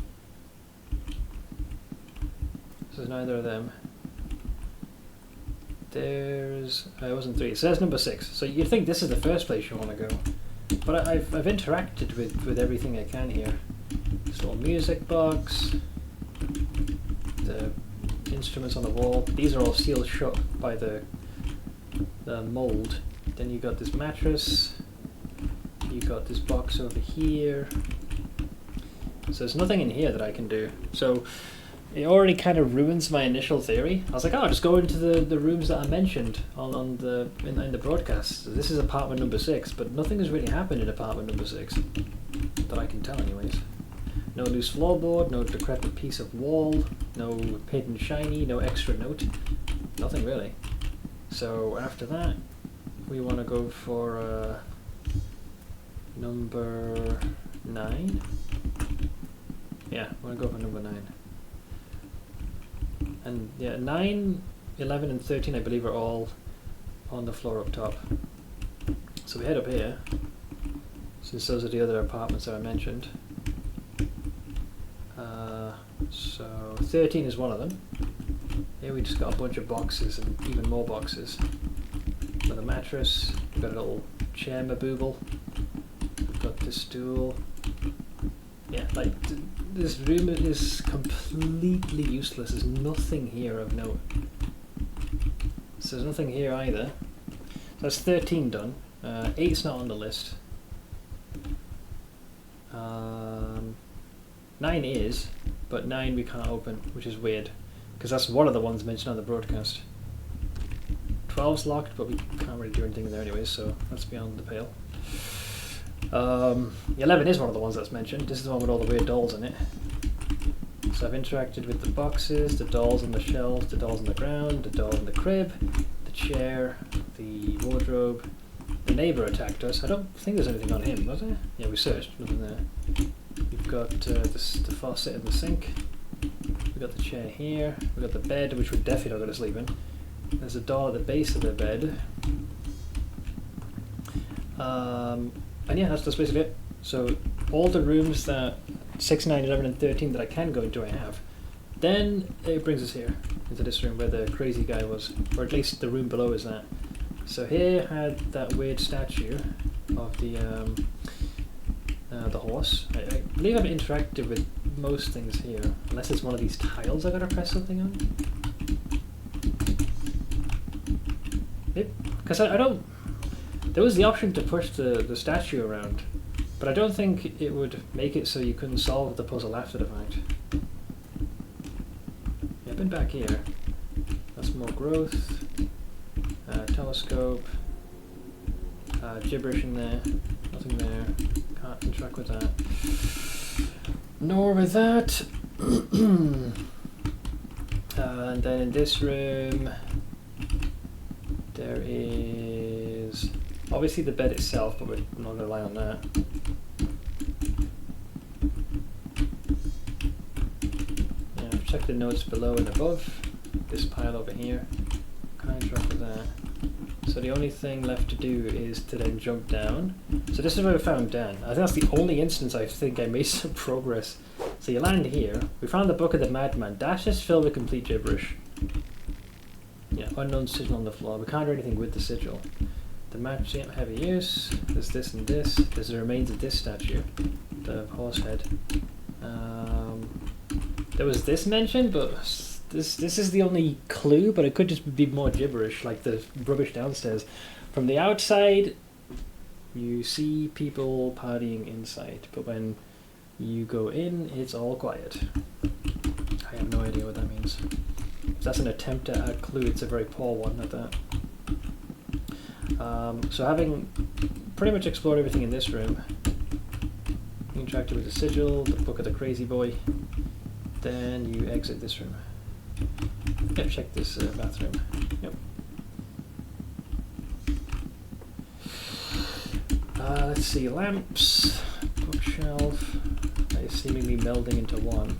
So there's neither of them. There's it wasn't 3. So there's number 6. So you'd think this is the first place you want to go, but I've interacted with everything I can here. This little music box, the instruments on the wall. These are all sealed shut by the mold. Then you got this mattress. You got this box over here. So there's nothing in here that I can do. So it already kind of ruins my initial theory. I was like, oh, I'll just go into the rooms that I mentioned in the broadcast. So this is apartment number 6, but nothing has really happened in apartment number 6 that I can tell, anyways. No loose floorboard, no decrepit piece of wall, no hidden shiny, no extra note, nothing really. So after that, we want to go for number 9. Yeah, I want to go for number 9. And yeah, 9, 11 and 13 I believe are all on the floor up top. So we head up here, since those are the other apartments that I mentioned. So 13 is one of them. Here we just got a bunch of boxes and even more boxes. Another mattress, we've got a little chair mabooble. We've got this stool. Yeah, like this room is completely useless. There's nothing here of note. So there's nothing here either. So that's 13 done. 8's not on the list. 9 is, but 9 we can't open, which is weird, because that's one of the ones mentioned on the broadcast. 12's locked, but we can't really do anything there anyways, so that's beyond the pale. 11 is one of the ones that's mentioned. This is the one with all the weird dolls in it. So I've interacted with the boxes, the dolls on the shelves, the dolls on the ground, the doll in the crib, the chair, the wardrobe. The neighbour attacked us. I don't think there's anything on him, was there? Yeah, we searched, nothing there. We've got the faucet in the sink. We've got the chair here. We've got the bed, which we're definitely not going to sleep in. There's a doll at the base of the bed. And yeah, that's basically it. So all the rooms that 6, 9, 11 and 13 that I can go into I have. Then it brings us here, into this room where the crazy guy was. Or at least the room below is that. So here had that weird statue of the horse. I believe I've interacted with most things here, unless it's one of these tiles I gotta press something on. Because I don't... There was the option to push the statue around, but I don't think it would make it so you couldn't solve the puzzle after the fact. Yeah, I've been back here. That's more growth. Telescope. Gibberish in there. Nothing there. Can't interact with that. Nor with that. And then in this room, there is obviously the bed itself, but we're not going to rely on that. Yeah, I've checked the notes below and above. This pile over here. Can't interact with that. So the only thing left to do is to then jump down. So this is where we found Dan. I think that's the only instance I think I made some progress. So you land here. We found the Book of the Madman. Dash is filled with complete gibberish. Yeah, unknown sigil on the floor. We can't do anything with the sigil. The match, yeah, heavy use. There's this and this. There's the remains of this statue. The horse head. There was this mentioned, but this is the only clue, but it could just be more gibberish, like the rubbish downstairs. From the outside, you see people partying inside, but when you go in, it's all quiet. I have no idea what that means. If that's an attempt at a clue, it's a very poor one at that. So having pretty much explored everything in this room, you can contractor with a sigil, the book of the crazy boy. Then you exit this room. Yep, check this bathroom. Yep. Let's see, lamps, bookshelf. That is seemingly melding into one.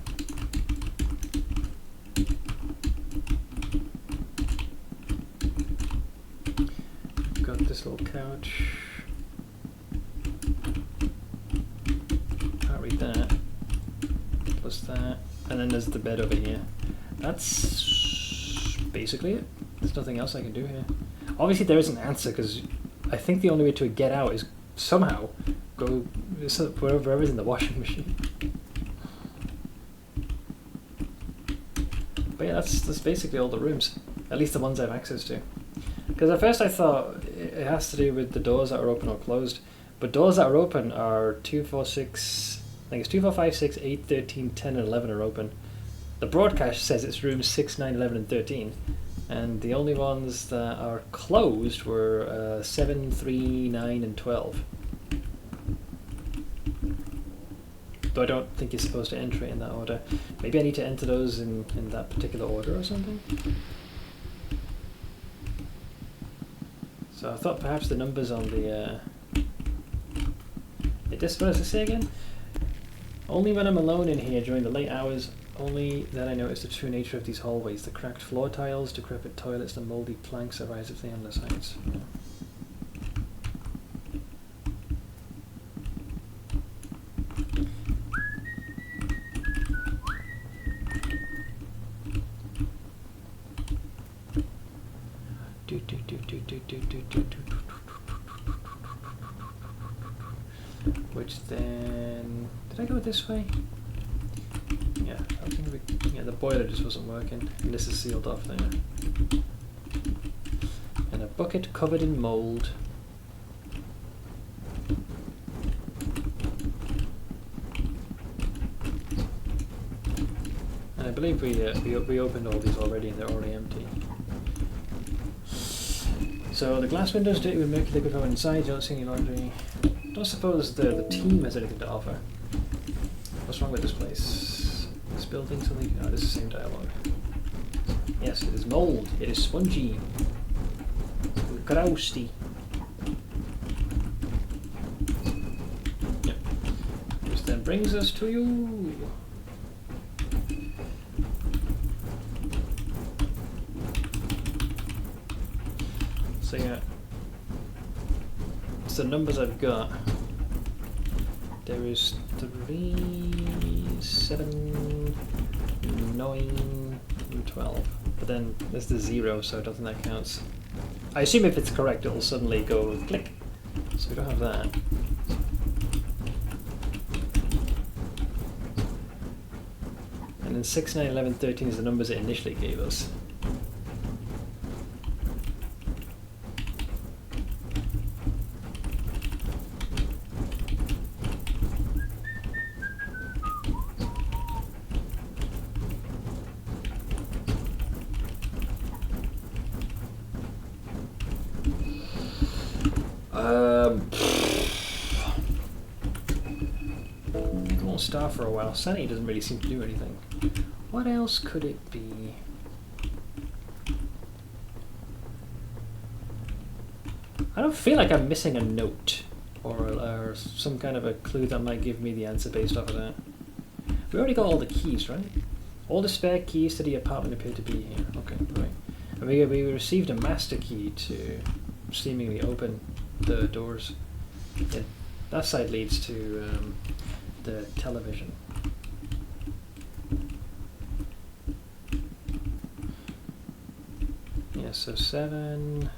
Got this little couch. Can't read that. Plus that. And then there's the bed over here. That's basically it. There's nothing else I can do here. Obviously there is an answer, because I think the only way to get out is somehow go wherever is in the washing machine. But yeah, that's basically all the rooms. At least the ones I have access to. Because at first I thought it has to do with the doors that are open or closed. But doors that are open are 2, 4, 6... I think it's 2, 4, 5, 6, 8, 13, 10 and 11 are open. The broadcast says it's rooms 6, 9, 11 and 13. And the only ones that are closed were 7, 3, 9 and 12. Though I don't think you're supposed to enter it in that order. Maybe I need to enter those in that particular order or something? So I thought perhaps the numbers on the... what does it say again? Only when I'm alone in here during the late hours, only then I notice the true nature of these hallways. The cracked floor tiles, decrepit toilets, the mouldy planks that rise up the endless heights. Yeah. Which then... Did I go this way? Yeah, I think the boiler just wasn't working, and this is sealed off there. And a bucket covered in mould. And I believe we opened all these already, and they're already empty. So the glass windows dirty with murky liquid going inside. You don't see any laundry. Don't suppose the team has anything to offer. What's wrong with this place? This building something? No, this is the same dialogue. Yes, it is mould. It is spongy. Grousty. Yep. Which then brings us to you. So yeah. So the numbers I've got. There is 3, 7, 9, and 12. But then there's the 0, so I don't think that counts. I assume if it's correct, it'll suddenly go click. So we don't have that. And then 6, 9, 11, 13 is the numbers it initially gave us. Star for a while. Sanity doesn't really seem to do anything. What else could it be? I don't feel like I'm missing a note or some kind of a clue that might give me the answer based off of that. We already got all the keys, right? All the spare keys to the apartment appear to be here. Okay, right. And we received a master key to seemingly open the doors. Yeah, that side leads to the television. Yeah, so 7,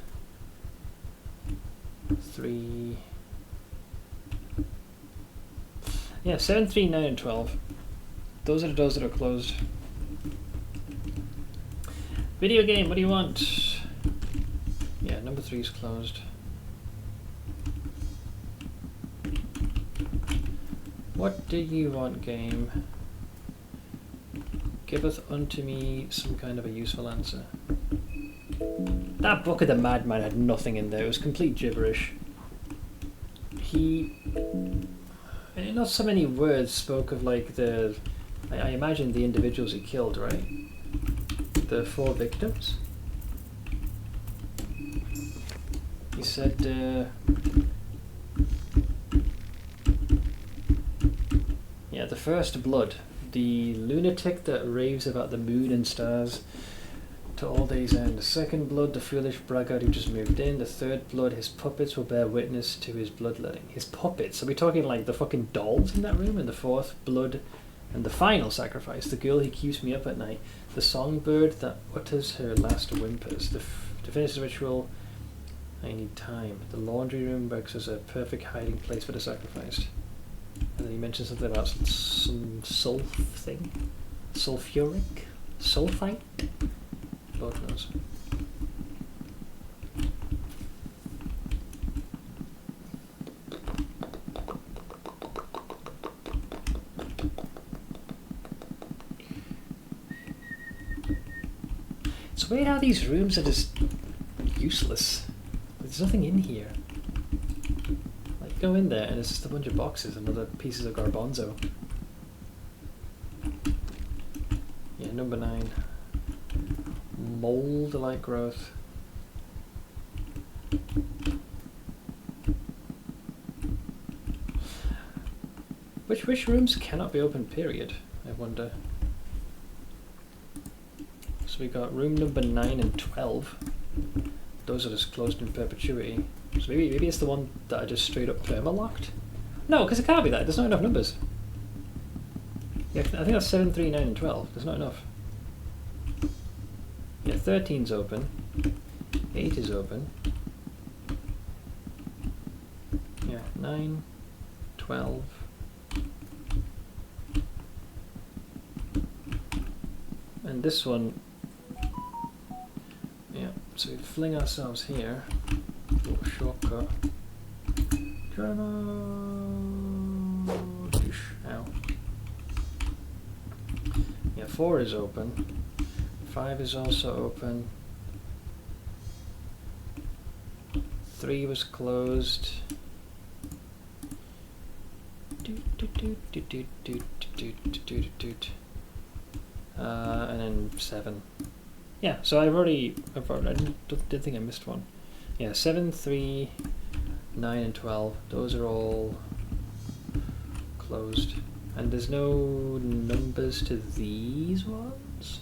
3. Yeah, 7, 3, 9, and 12. Those are the doors that are closed. Video game, what do you want? Yeah, number 3 is closed. What do you want, game? Giveth unto me some kind of a useful answer. That book of the madman had nothing in there. It was complete gibberish. It And not so many words spoke of like the. I imagine the individuals he killed, right? The 4 victims. He said. Yeah, the first blood. The lunatic that raves about the moon and stars to all day's end. The second blood, the foolish braggart who just moved in. The third blood, his puppets will bear witness to his bloodletting. His puppets? Are we talking like the fucking dolls in that room? And the fourth blood, and the final sacrifice, the girl who keeps me up at night. The songbird that utters her last whimpers. To finish the ritual, I need time. The laundry room works as a perfect hiding place for the sacrificed. And then he mentioned something about some sulf thing. Sulfuric? Sulfite? Lord knows. It's weird how these rooms are just useless. There's nothing in here. Like, go in there and it's just a bunch of boxes and other pieces of garbanzo. Yeah, number 9. Mold-like growth. Which rooms cannot be opened, period? I wonder. So we got room number 9 and 12. Those are just closed in perpetuity. So maybe it's the one that I just straight up perma-locked? No, because it can't be that. There's not enough numbers. Yeah, I think that's 7, 3, 9 and 12. There's not enough. Yeah, 13's open. 8 is open. Yeah, 9, 12. And this one, yeah, so we fling ourselves here. Little shortcut. Ow. Yeah, 4 is open. 5 is also open. 3 was closed. And then 7. Yeah, so I didn't think I missed one. Yeah, 7, 3, 9 and 12. Those are all closed. And there's no numbers to these ones?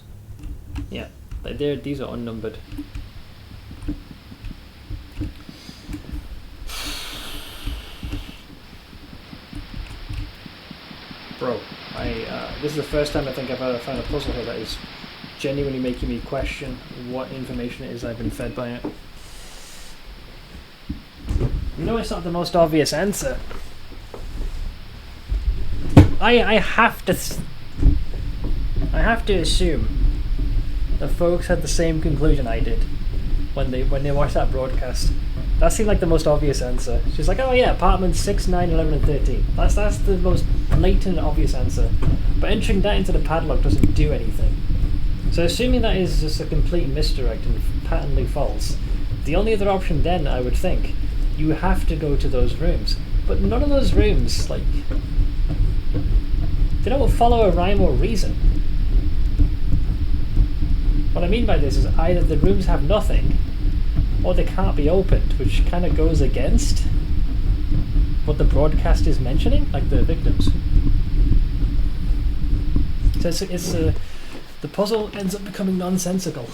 Yeah, these are unnumbered. Bro, this is the first time I think I've ever found a puzzle here that is genuinely making me question what information it is I've been fed by it. You know, it's not the most obvious answer. I have to assume that folks had the same conclusion I did when they watched that broadcast. That seemed like the most obvious answer. She's like, oh yeah, apartments 6, 9, 11 and 13. That's the most blatant obvious answer. But entering that into the padlock doesn't do anything. So assuming that is just a complete misdirect and patently false, the only other option then, I would think, you have to go to those rooms. But none of those rooms, like, they don't follow a rhyme or reason. What I mean by this is either the rooms have nothing, or they can't be opened, which kind of goes against what the broadcast is mentioning, like the victims. So the puzzle ends up becoming nonsensical.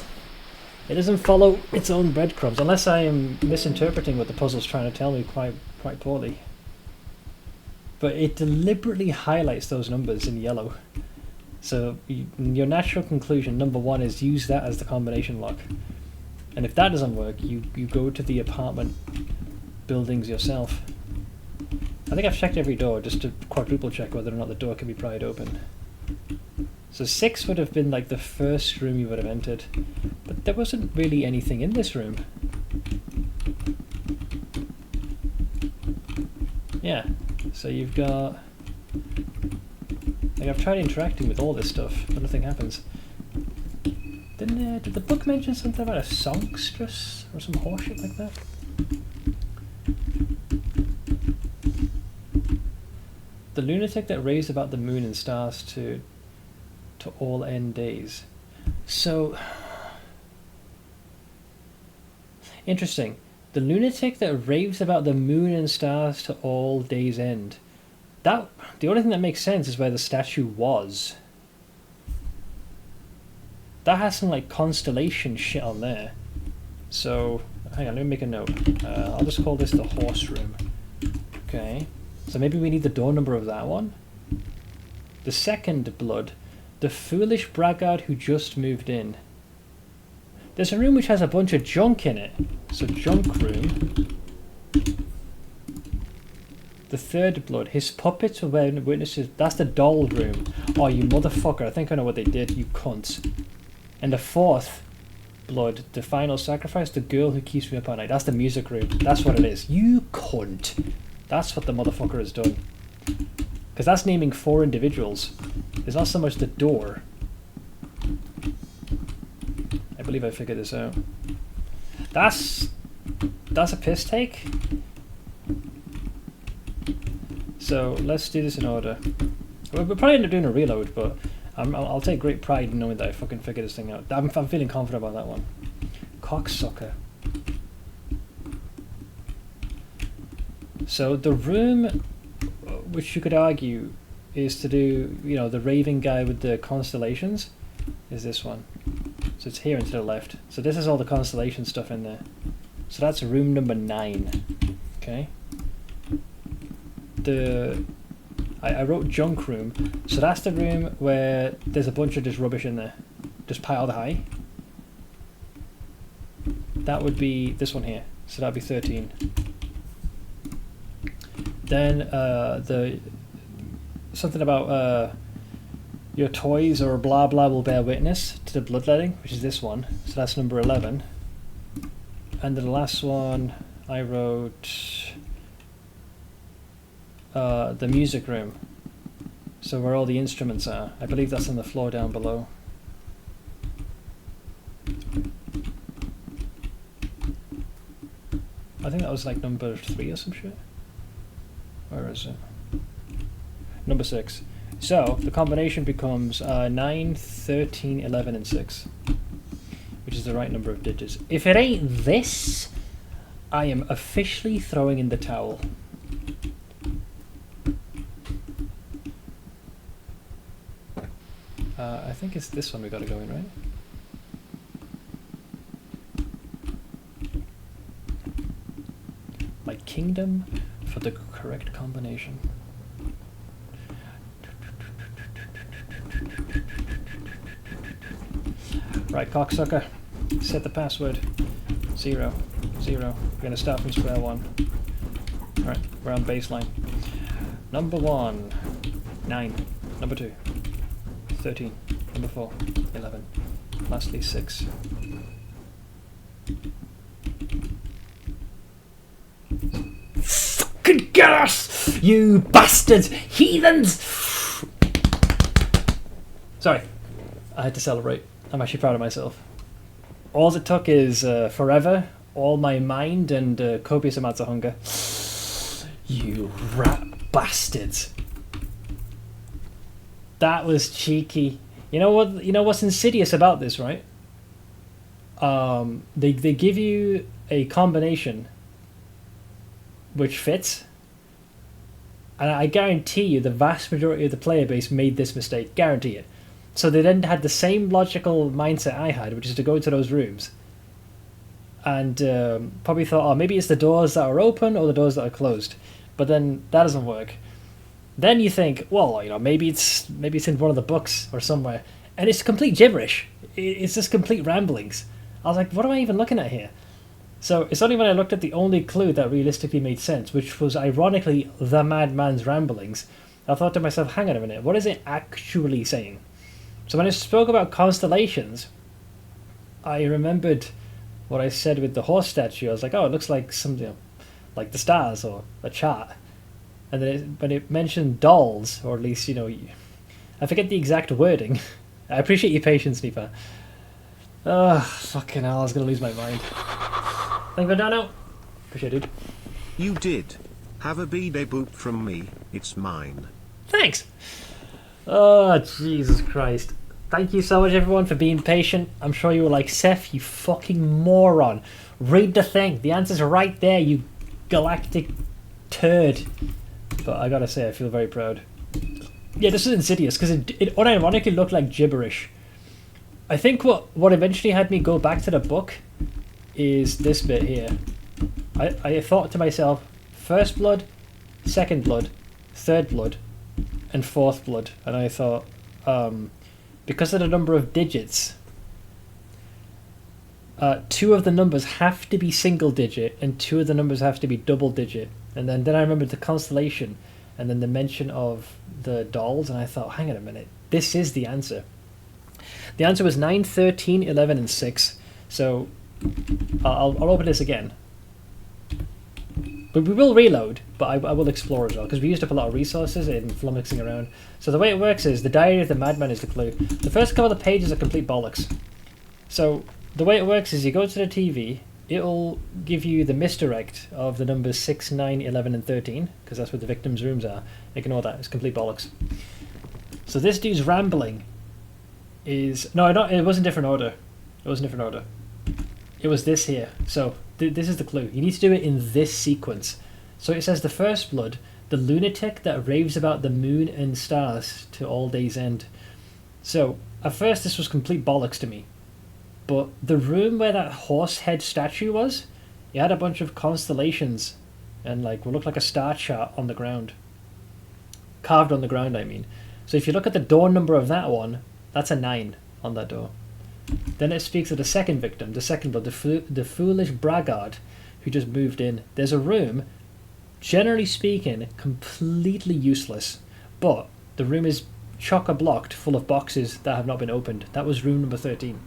It doesn't follow its own breadcrumbs, unless I am misinterpreting what the puzzle's trying to tell me quite poorly. But it deliberately highlights those numbers in yellow. So your natural conclusion, number 1, is use that as the combination lock. And if that doesn't work, you go to the apartment buildings yourself. I think I've checked every door just to quadruple check whether or not the door can be pried open. So 6 would have been like the first room you would have entered, but there wasn't really anything in this room. Yeah, so you've got... Like, I've tried interacting with all this stuff, but nothing happens. Did the book mention something about a songstress or some horseshit like that? The lunatic that raves about the moon and stars to all end days. So interesting. The lunatic that raves about the moon and stars to all days end. That the only thing that makes sense is where the statue was. That has some like constellation shit on there. So hang on, let me make a note. I'll just call this the horse room. Okay. So maybe we need the door number of that one. The second blood. The foolish braggart who just moved in. There's a room which has a bunch of junk in it. So junk room. The third blood. His puppets were witnesses. That's the doll room. Oh, you motherfucker. I think I know what they did, you cunts. And the fourth blood. The final sacrifice. The girl who keeps me up at night. That's the music room. That's what it is. You cunt. That's what the motherfucker has done. Because that's naming 4 individuals. It's not so much the door. I believe I figured this out. That's a piss take. So let's do this in order. We'll probably end up doing a reload, but I'll take great pride in knowing that I fucking figured this thing out. I'm feeling confident about that one. Cocksucker. So the room, which you could argue is to do, you know, the raving guy with the constellations, is this one. So it's here and to the left. So this is all the constellation stuff in there. So that's room number 9. Okay. I wrote junk room. So that's the room where there's a bunch of just rubbish in there, just piled high. That would be this one here. So that'd be 13. Then the something about your toys or blah blah will bear witness to the bloodletting, which is this one. So that's number 11. And then the last one I wrote the music room. So where all the instruments are. I believe that's on the floor down below. I think that was like number 3 or some shit. Where is it? Number 6. So the combination becomes 9, 13, 11, and 6, which is the right number of digits. If it ain't this, I am officially throwing in the towel. I think it's this one we gotta go in, right? My kingdom for the correct combination. Right, cocksucker. Set the password. 0, 0. We're gonna start from square one. Alright, we're on baseline. Number 1, 9. Number 2, 13. Number 4, 11. Lastly, 6. Fucking get us! You bastards! Heathens! Sorry. I had to celebrate. I'm actually proud of myself. All it took is forever, all my mind, and copious amounts of hunger. You rat bastards. That was cheeky. You know what? You know what's insidious about this, right? They give you a combination which fits, and I guarantee you the vast majority of the player base made this mistake. Guarantee it. So they then had the same logical mindset I had, which is to go into those rooms, and probably thought, oh, maybe it's the doors that are open or the doors that are closed. But then that doesn't work. Then you think, well, you know, maybe it's in one of the books or somewhere, and it's complete gibberish. It's just complete ramblings. I was like, what am I even looking at here? So it's only when I looked at the only clue that realistically made sense, which was ironically the madman's ramblings, I thought to myself, hang on a minute, what is it actually saying? So when I spoke about constellations, I remembered what I said with the horse statue. I was like, oh, it looks like something, you know, like the stars or a chart. And then when it mentioned dolls, or at least, you know, I forget the exact wording. I appreciate your patience, Nipa. Oh, fucking hell, I was going to lose my mind. Thank you, Dano. Appreciate it. You did. Have a B-day boot from me, it's mine. Thanks. Oh, Jesus Christ. Thank you so much, everyone, for being patient. I'm sure you were like, Seth, you fucking moron. Read the thing. The answer's right there, you galactic turd. But I gotta say, I feel very proud. Yeah, this is Insidious, because it unironically looked like gibberish. I think what eventually had me go back to the book is this bit here. I thought to myself, first blood, second blood, third blood, and fourth blood. And I thought, because of the number of digits, 2 of the numbers have to be single digit, and 2 of the numbers have to be double digit. And then I remembered the constellation, and then the mention of the dolls, and I thought, hang on a minute, this is the answer. The answer was 9, 13, 11, and 6. So I'll open this again. But we will reload, but I will explore as well, because we used up a lot of resources in flummoxing around. So the way it works is, the Diary of the Madman is the clue. The first couple of pages are complete bollocks. So the way it works is, you go to the TV, it'll give you the misdirect of the numbers 6, 9, 11, and 13, because that's where the victims' rooms are. Ignore that, it's complete bollocks. So this dude's rambling is... No, it was in different order. It was in different order. It was this here. So this is the clue. You need to do it in this sequence. So it says, the first blood, the lunatic that raves about the moon and stars to all day's end. So at first this was complete bollocks to me. But the room where that horse head statue was, it had a bunch of constellations and like what looked like a star chart on the ground. Carved on the ground, I mean. So if you look at the door number of that one, that's a 9 on that door. Then it speaks of the second victim, the second blood, the foolish braggart who just moved in. There's a room, generally speaking, completely useless, but the room is chock-a-blocked full of boxes that have not been opened. That was room number 13.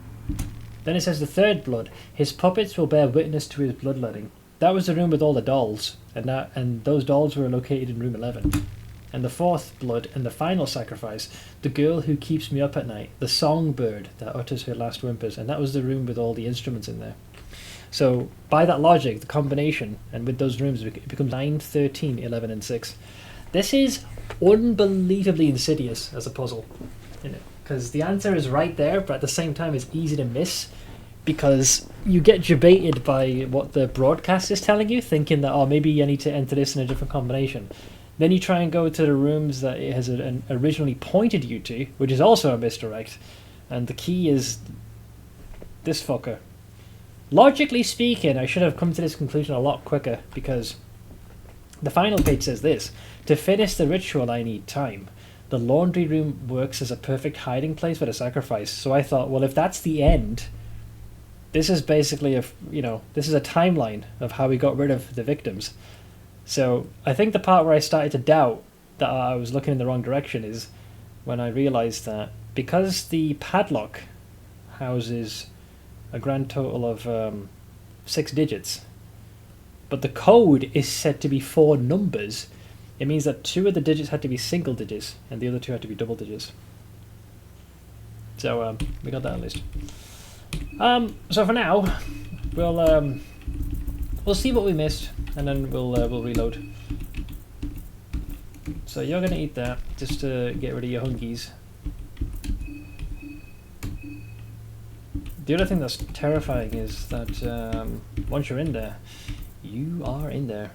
Then it says the third blood, his puppets will bear witness to his bloodletting. That was the room with all the dolls, and those dolls were located in room 11. And the fourth blood and the final sacrifice, the girl who keeps me up at night, the songbird that utters her last whimpers, and that was the room with all the instruments in there. So by that logic, the combination, and with those rooms, it becomes 9, 13, 11, and 6. This is unbelievably insidious as a puzzle, because the answer is right there, but at the same time it's easy to miss, because you get debated by what the broadcast is telling you, thinking that, oh, maybe you need to enter this in a different combination. Then you try and go to the rooms that it has originally pointed you to, which is also a misdirect, and the key is this fucker. Logically speaking, I should have come to this conclusion a lot quicker, because the final page says this: to finish the ritual I need time. The laundry room works as a perfect hiding place for the sacrifice. So I thought, well, if that's the end, this is basically this is a timeline of how we got rid of the victims. So I think the part where I started to doubt that I was looking in the wrong direction is when I realized that because the padlock houses a grand total of 6 digits, but the code is said to be 4 numbers, it means that 2 of the digits had to be single digits and the other 2 had to be double digits. So we got that at least. So for now, we'll see what we missed, and then we'll reload. So you're gonna eat that just to get rid of your hungies. The other thing that's terrifying is that once you're in there, you are in there.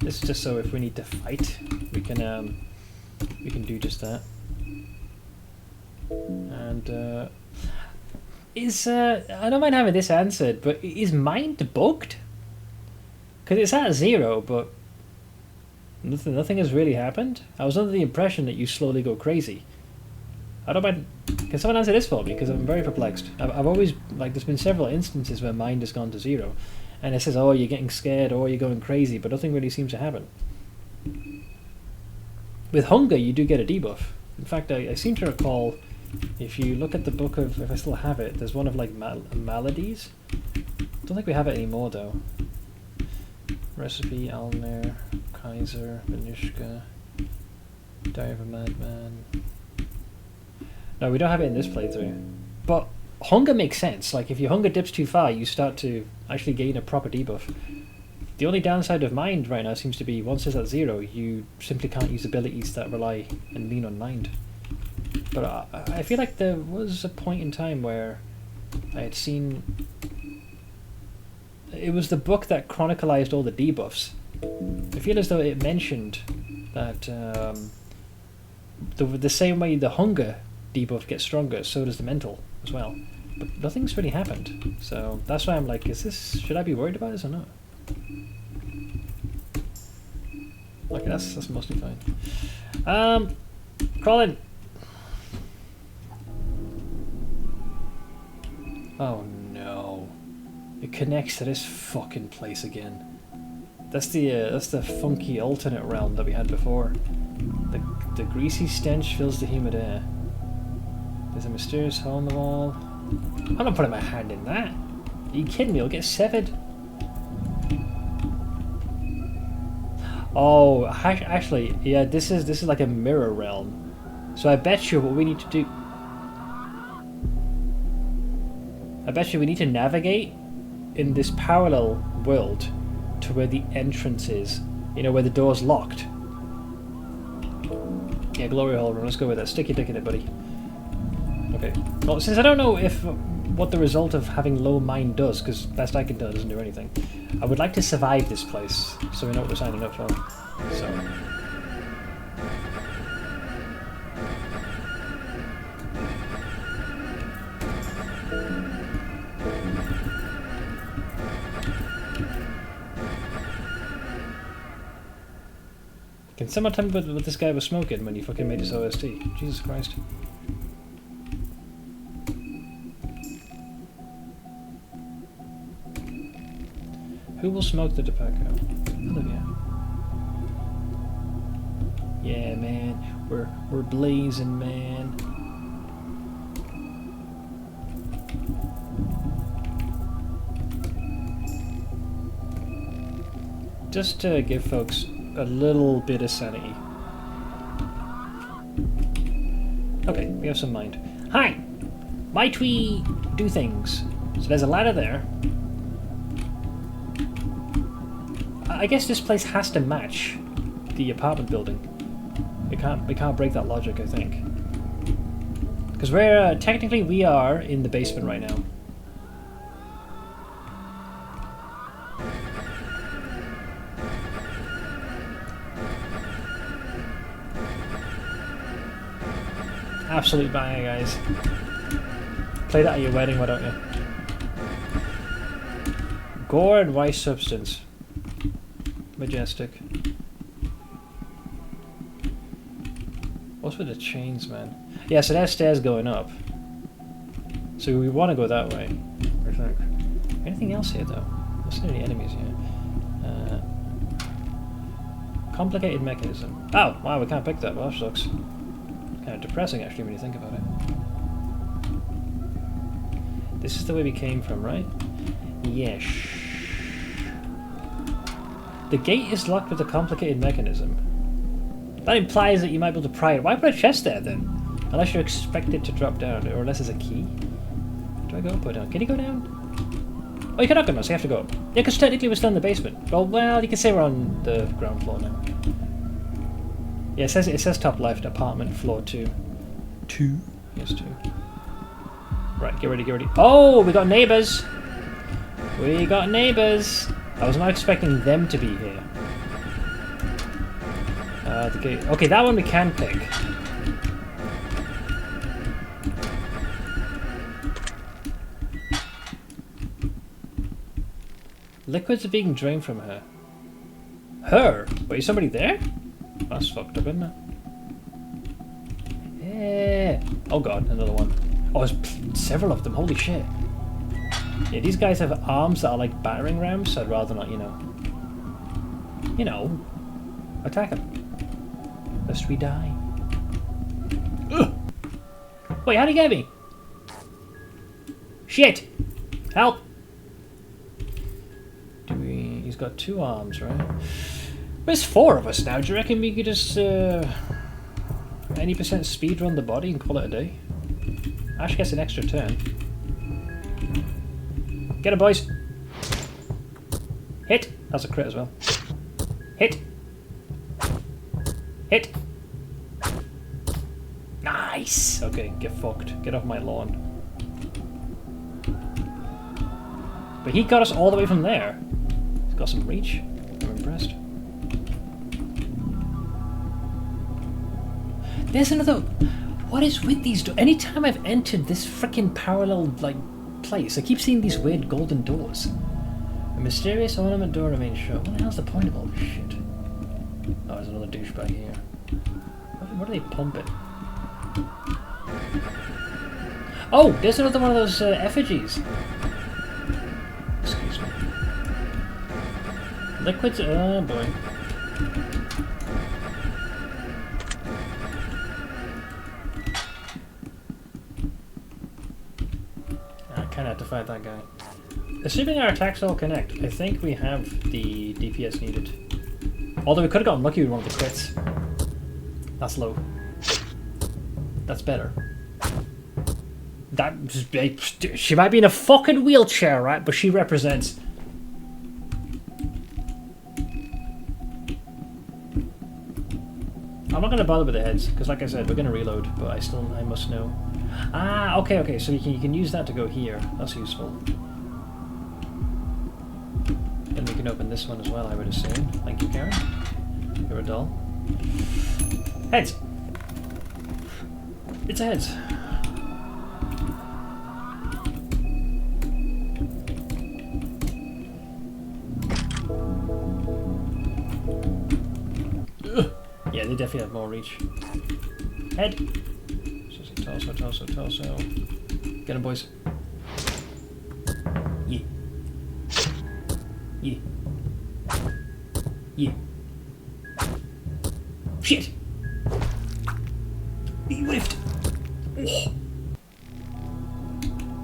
This is just so if we need to fight, we can do just that. And I don't mind having this answered, but is mind bugged? Because it's at 0, but nothing has really happened. I was under the impression that you slowly go crazy. I don't mind. Can someone answer this for me? Because I'm very perplexed. I've always, there's been several instances where mind has gone to 0. And it says, oh, you're getting scared, or you're going crazy, but nothing really seems to happen. With hunger, you do get a debuff. In fact, I seem to recall, if you look at the book of, if I still have it, there's one of maladies. Don't think we have it anymore, though. Recipe, Alll-mer, Kaiser, Venushka, Diary of a Madman. No, we don't have it in this playthrough. But hunger makes sense. Like, if your hunger dips too far, you start to actually gain a proper debuff. The only downside of mind right now seems to be once it's at 0, you simply can't use abilities that rely and lean on mind. But I feel like there was a point in time where I had seen... It was the book that chronicalized all the debuffs. I feel as though it mentioned that the same way the hunger debuff gets stronger, so does the mental as well. But nothing's really happened. So that's why I'm like, should I be worried about this or not? Okay, that's mostly fine. Crawling. Oh no! It connects to this fucking place again. That's the funky alternate realm that we had before. The greasy stench fills the humid air. There's a mysterious hole in the wall. I'm not putting my hand in that. Are you kidding me? It'll get severed. Oh, actually, yeah. This is like a mirror realm. So I bet you what we need to do. I bet you we need to navigate in this parallel world to where the entrance is. You know, where the door's locked. Yeah, glory hole run. Let's go with that. Stick your dick in it, buddy. Okay. Well, since I don't know what the result of having low mind does, because best I can tell it doesn't do anything, I would like to survive this place, so we know what we're signing up for. So. Can someone tell me what this guy was smoking when he fucking made his OST? Jesus Christ. Who will smoke the tobacco? Olivia. Yeah, man. We're blazing, man. Just to give folks a little bit of sanity. Okay, we have some mind. Hi! Might we do things? So there's a ladder there. I guess this place has to match the apartment building. We can't break that logic, I think. Because we're technically we are in the basement right now. Absolute banger, guys. Play that at your wedding, why don't you? Gore and white substance. Majestic. What's with the chains, man? Yeah, so there's stairs going up. So we want to go that way, I think. Anything else here, though? There's not any enemies here. Complicated mechanism. Oh, wow, we can't pick that. Well, that sucks. Kind of depressing, actually, when you think about it. This is the way we came from, right? Yes. The gate is locked with a complicated mechanism. That implies that you might be able to pry it. Why put a chest there, then? Unless you're expected to drop down, or unless there's a key. Do I go up or down? Can you go down? Oh, you cannot go down, so you have to go up. Yeah, because technically we're still in the basement. Well, you can say we're on the ground floor now. Yeah, it says top left, apartment floor 2. 2? Yes, 2. Right, get ready, get ready. Oh, we got neighbours! We got neighbours! I was not expecting them to be here. The gate. Okay, that one we can pick. Liquids are being drained from her. Her? Wait, is somebody there? That's fucked up, isn't it? Yeah. Oh god, another one. Oh, there's several of them. Holy shit. Yeah, these guys have arms that are like battering rams, so I'd rather not, you know, attack them. Lest we die. Ugh. Wait, how'd he get me? Shit! Help! He's got 2 arms, right? There's 4 of us now. Do you reckon we could just 90% speed run the body and call it a day? Ash gets an extra turn. Get him, boys! Hit! That's a crit as well. Hit! Hit! Nice! Okay, get fucked. Get off my lawn. But he got us all the way from there. He's got some reach. I'm impressed. There's another... What is with these doors? Anytime I've entered this freaking parallel, like, place, I keep seeing these weird golden doors. A mysterious ornament door remains shut. What the hell's the point of all this shit? Oh, there's another douchebag here. What are they pumping? Oh, there's another one of those effigies. Excuse me. Liquids. Oh boy. I kind of have to fight that guy. Assuming our attacks all connect, I think we have the DPS needed. Although we could have gotten lucky with one of the crits. That's low. That's better. She might be in a fucking wheelchair, right? But she represents. I'm not going to bother with the heads, because like I said, we're going to reload, but I must know. Ah, okay, so you can use that to go here. That's useful. Then we can open this one as well, I would assume. Thank you, Karen. You're a doll. Heads! It's a heads. Ugh. Yeah, they definitely have more reach. Head! Torso. Get him, boys. Yeah. Yeah. Yeah. Shit! He whiffed! Oh.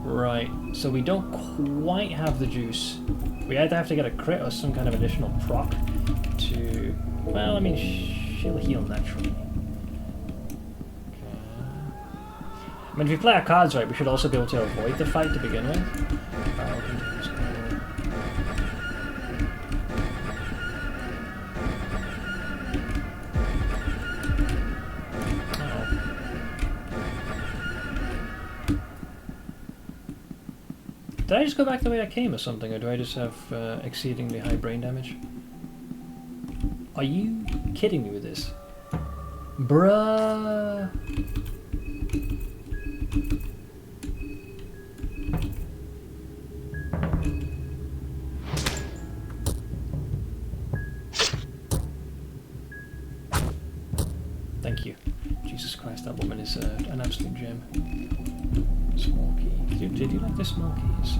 Right, so we don't quite have the juice. We either have to get a crit or some kind of additional proc to... Well, I mean, she'll heal naturally. I mean, if we play our cards right, we should also be able to avoid the fight to begin with. Did I just go back the way I came or something, or do I just have exceedingly high brain damage? Are you kidding me with this? Bruh! Thank you. Jesus Christ, that woman is an absolute gem. Small key. Did you like the small keys?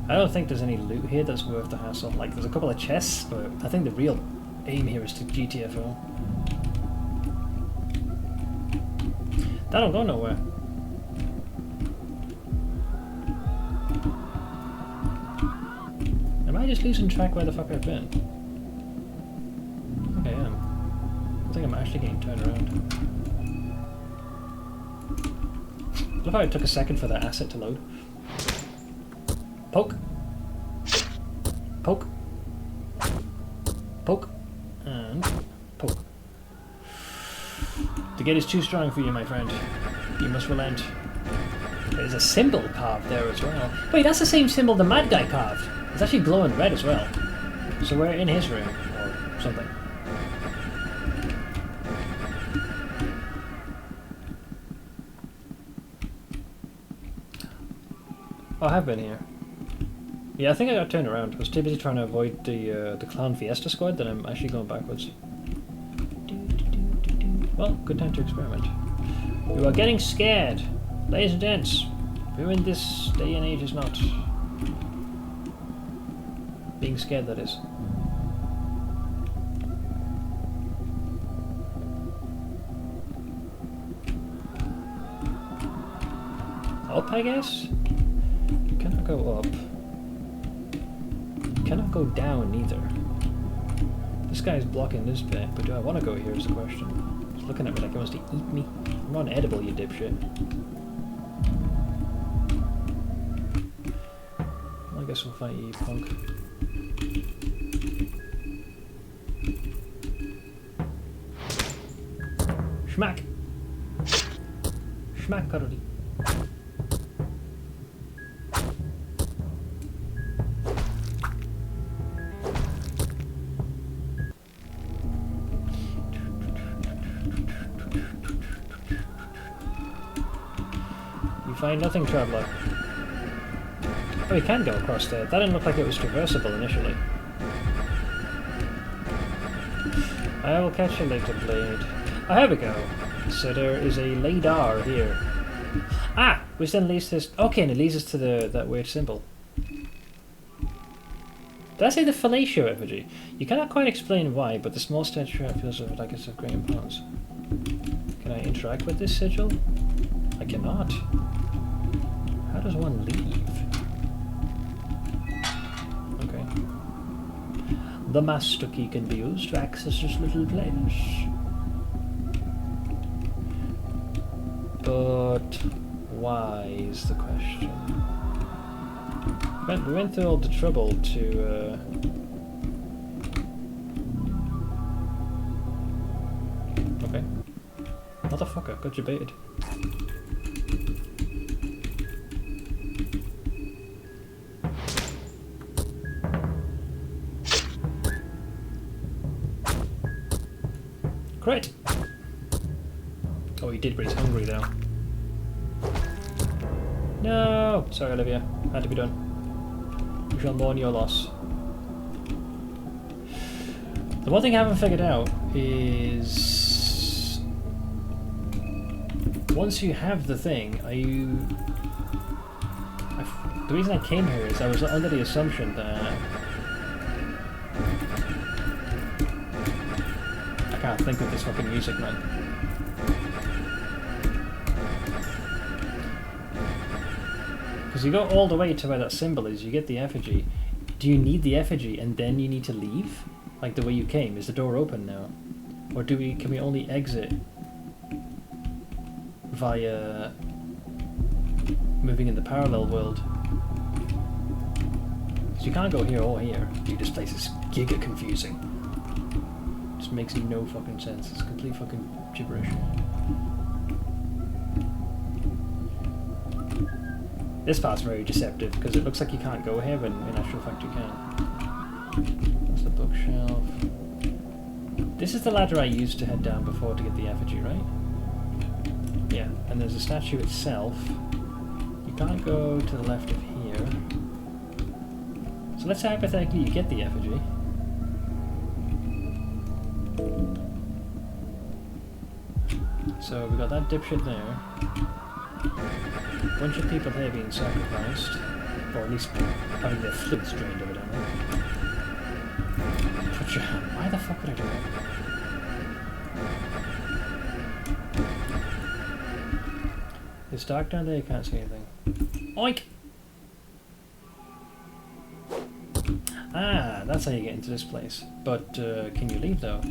I don't think there's any loot here that's worth the hassle. Like, there's a couple of chests, but I think the real aim here is to GTFO. That don't go nowhere. Am I just losing track where the fuck I've been? I think I am. I think I'm actually getting turned around. I love how it took a second for that asset to load. Poke. Poke. Poke. And poke. The gate is too strong for you, my friend. You must relent. There's a symbol carved there as well. Wait, that's the same symbol the mad guy carved. It's actually glowing red as well. So we're in his room, or something. Oh, I have been here. Yeah, I think I got turned around. I was too busy trying to avoid the Clown Fiesta squad that I'm actually going backwards. Well, good time to experiment. You are getting scared. Ladies and gents, who in this day and age is not? Being scared, that is. Up, I guess? You cannot go up. You cannot go down either. This guy's blocking this bit, but do I want to go here is the question. He's looking at me like he wants to eat me. I'm not edible, you dipshit. I guess we'll fight you, punk. Schmack! Schmack, Caroli. You find nothing, traveller. Oh, we can go across there. That didn't look like it was traversable initially. I will catch you later, Blade. Oh, here we go. So there is a Ladar here. Ah! Which then leads us... Okay, and it leads us to that weird symbol. Did I say the fellatio effigy? You cannot quite explain why, but the small statue feels like it's of great importance. Can I interact with this sigil? I cannot. How does one leave? Okay. The master key can be used to access this little place. But why is the question? We went through all the trouble to okay. Motherfucker, got you baited. Great! Oh, he did, but he's hungry now. No! Sorry, Olivia. Had to be done. We shall mourn your loss. The one thing I haven't figured out is... Once you have the thing, are you... The reason I came here is I was under the assumption that... I can't think with this fucking music, man. Because you go all the way to where that symbol is, you get the effigy. Do you need the effigy and then you need to leave? Like the way you came? Is the door open now? Or can we only exit via moving in the parallel world? Because you can't go here or here. Dude, this place is giga confusing. Just makes no fucking sense. It's complete fucking gibberish. This part's very deceptive because it looks like you can't go here, but in actual fact you can. That's the bookshelf. This is the ladder I used to head down before to get the effigy, right? Yeah, and there's a statue itself. You can't go to the left of here. So let's say hypothetically you get the effigy. So we got that dipshit there. Bunch of people here being sacrificed, or at least having their fluids drained evidently. Put your hand. Why the fuck would I do that? It's dark down there, you can't see anything. Oink! Ah, that's how you get into this place. But can you leave though?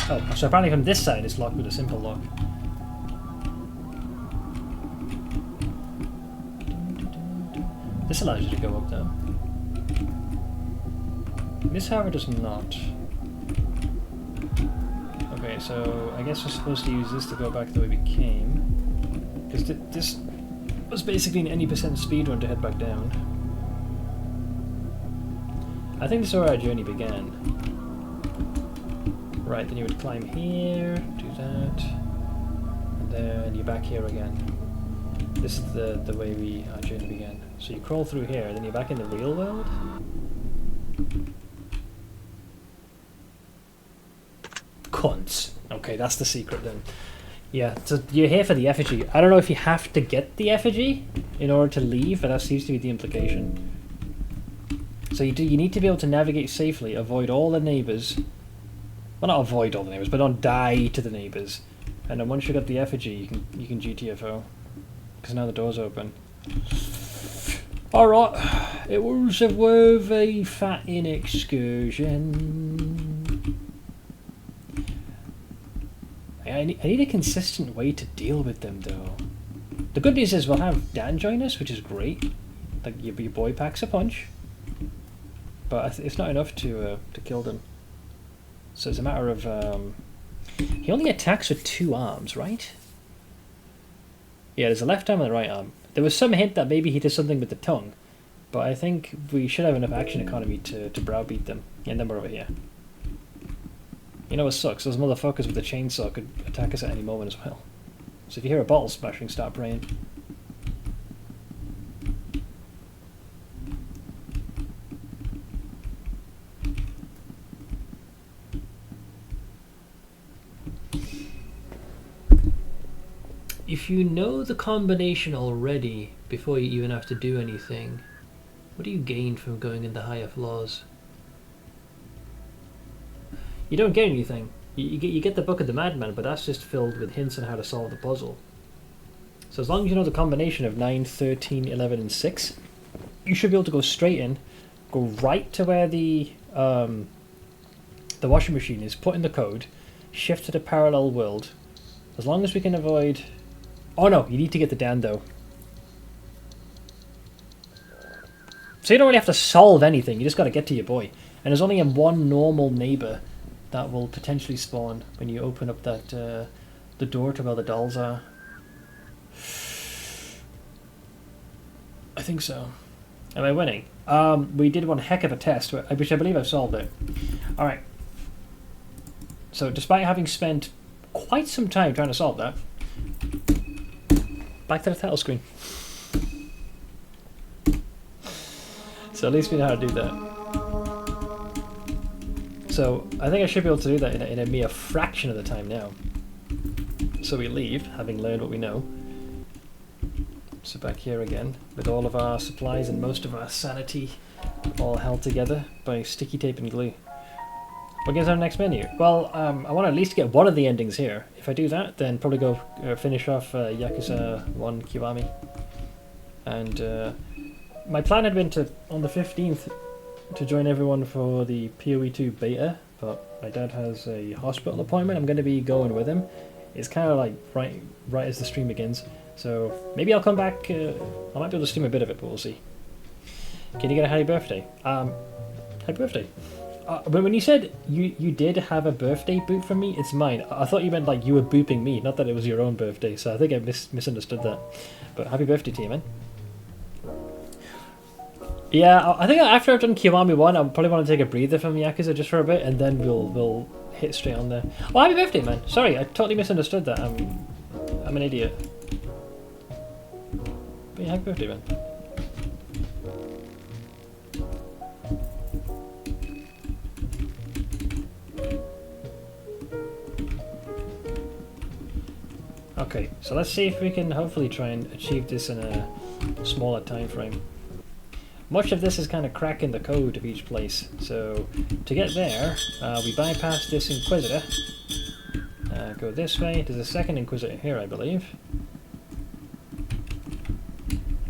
Oh, so apparently from this side it's locked with a simple lock. This allows you to go up though. This, however, does not. Okay, so I guess we're supposed to use this to go back the way we came. Because this was basically an any percent speedrun to head back down. I think this is where our journey began. Right, then you would climb here, do that, and then you're back here again. This is the way our journey began. So you crawl through here, then you're back in the real world? Cunts. Okay, that's the secret then. Yeah, so you're here for the effigy. I don't know if you have to get the effigy in order to leave, but that seems to be the implication. So you need to be able to navigate safely, avoid all the neighbours. Well, not avoid all the neighbours, but don't die to the neighbours. And then once you got the effigy, you can GTFO. Because now the door's open. Alright, it was a worthy fatting excursion. I need a consistent way to deal with them though. The good news is we'll have Dan join us, which is great. Like your boy packs a punch. But it's not enough to kill them. So it's a matter of... he only attacks with 2 arms, right? Yeah, there's a left arm and a right arm. There was some hint that maybe he did something with the tongue. But I think we should have enough action economy to browbeat them. And then we're over here. You know what sucks? Those motherfuckers with the chainsaw could attack us at any moment as well. So if you hear a bottle splashing, start praying. If you know the combination already, before you even have to do anything, what do you gain from going in the higher floors? You don't gain anything. You get the Book of the Madman, but that's just filled with hints on how to solve the puzzle. So as long as you know the combination of 9, 13, 11, and 6, you should be able to go straight in, go right to where the washing machine is, put in the code, shift to the parallel world. As long as we can avoid... Oh no, you need to get the Dan though. So you don't really have to solve anything, you just got to get to your boy. And there's only one normal neighbour that will potentially spawn when you open up that the door to where the dolls are. I think so. Am I winning? We did one heck of a test, which I believe I've solved it. Alright. So despite having spent quite some time trying to solve that, back to the title screen. So at least we know how to do that. So I think I should be able to do that in a mere fraction of the time now. So we leave, having learned what we know. So back here again, with all of our supplies and most of our sanity all held together by sticky tape and glue. What gives our next menu? Well, I want to at least get one of the endings here. If I do that, then probably go finish off Yakuza 1 Kiwami. And my plan had been to, on the 15th, to join everyone for the PoE2 beta, but my dad has a hospital appointment. I'm going to be going with him. It's kind of like right as the stream begins. So maybe I'll come back. I might be able to stream a bit of it, but we'll see. Can you get a happy birthday? Happy birthday. But when you said you did have a birthday boop from me, it's mine. I thought you meant like you were booping me, not that it was your own birthday. So I think I misunderstood that. But happy birthday to you, man. Yeah, I think after I've done Kiwami 1, I'll probably want to take a breather from Yakuza just for a bit, and then we'll hit straight on there. Oh, happy birthday, man. Sorry, I totally misunderstood that. I'm an idiot. But yeah, happy birthday, man. Okay, so let's see if we can hopefully try and achieve this in a smaller time frame. Much of this is kind of cracking the code of each place, so to get there, we bypass this Inquisitor, go this way. There's a second Inquisitor here, I believe.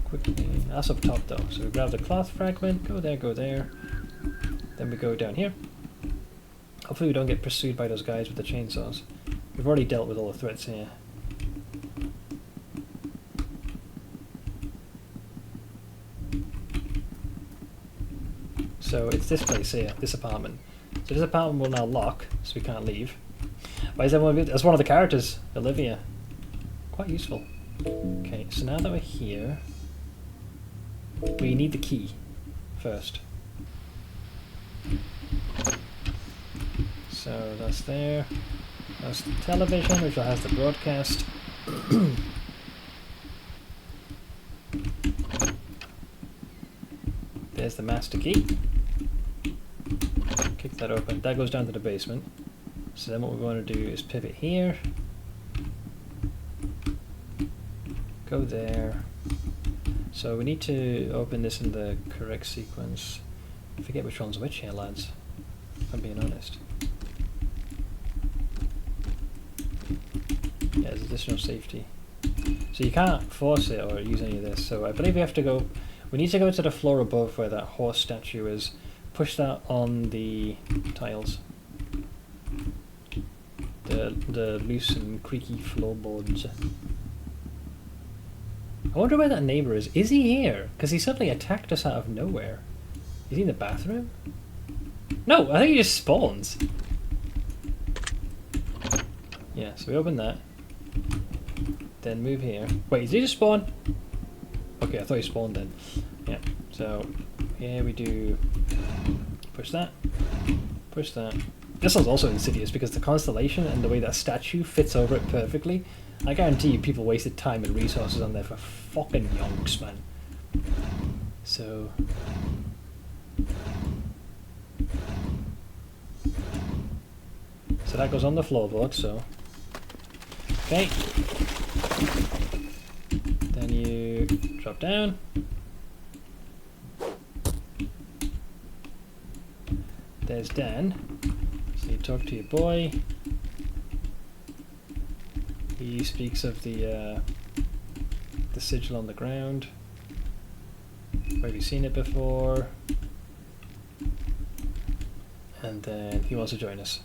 Quickly, that's up top though, so we grab the cloth fragment, go there, then we go down here. Hopefully we don't get pursued by those guys with the chainsaws. We've already dealt with all the threats here. So it's this place here, this apartment. So this apartment will now lock, so we can't leave. Why is everyone? That's one of the characters, Olivia. Quite useful. Okay, so now that we're here, we need the key first. So that's there. That's the television, which has the broadcast. There's the master key. Kick that open. That goes down to the basement. So then what we're going to do is pivot here. Go there. So we need to open this in the correct sequence. I forget which one's which here, lads, if I'm being honest. Yeah, there's additional safety. So you can't force it or use any of this. So I believe we have to go... We need to go to the floor above where that horse statue is. Push that on the tiles. The loose and creaky floorboards. I wonder where that neighbour is. Is he here? Because he suddenly attacked us out of nowhere. Is he in the bathroom? No, I think he just spawns. Yeah, so we open that. Then move here. Wait, did he just spawn? Okay, I thought he spawned then. Yeah, so here we do push that, push that. This one's also insidious because the constellation and the way that statue fits over it perfectly. I guarantee you people wasted time and resources on there for fucking yonks, man. So... So that goes on the floorboard, so... Okay. Then you drop down. There's Dan. So you talk to your boy. He speaks of the sigil on the ground. Where have you seen it before? And then he wants to join us.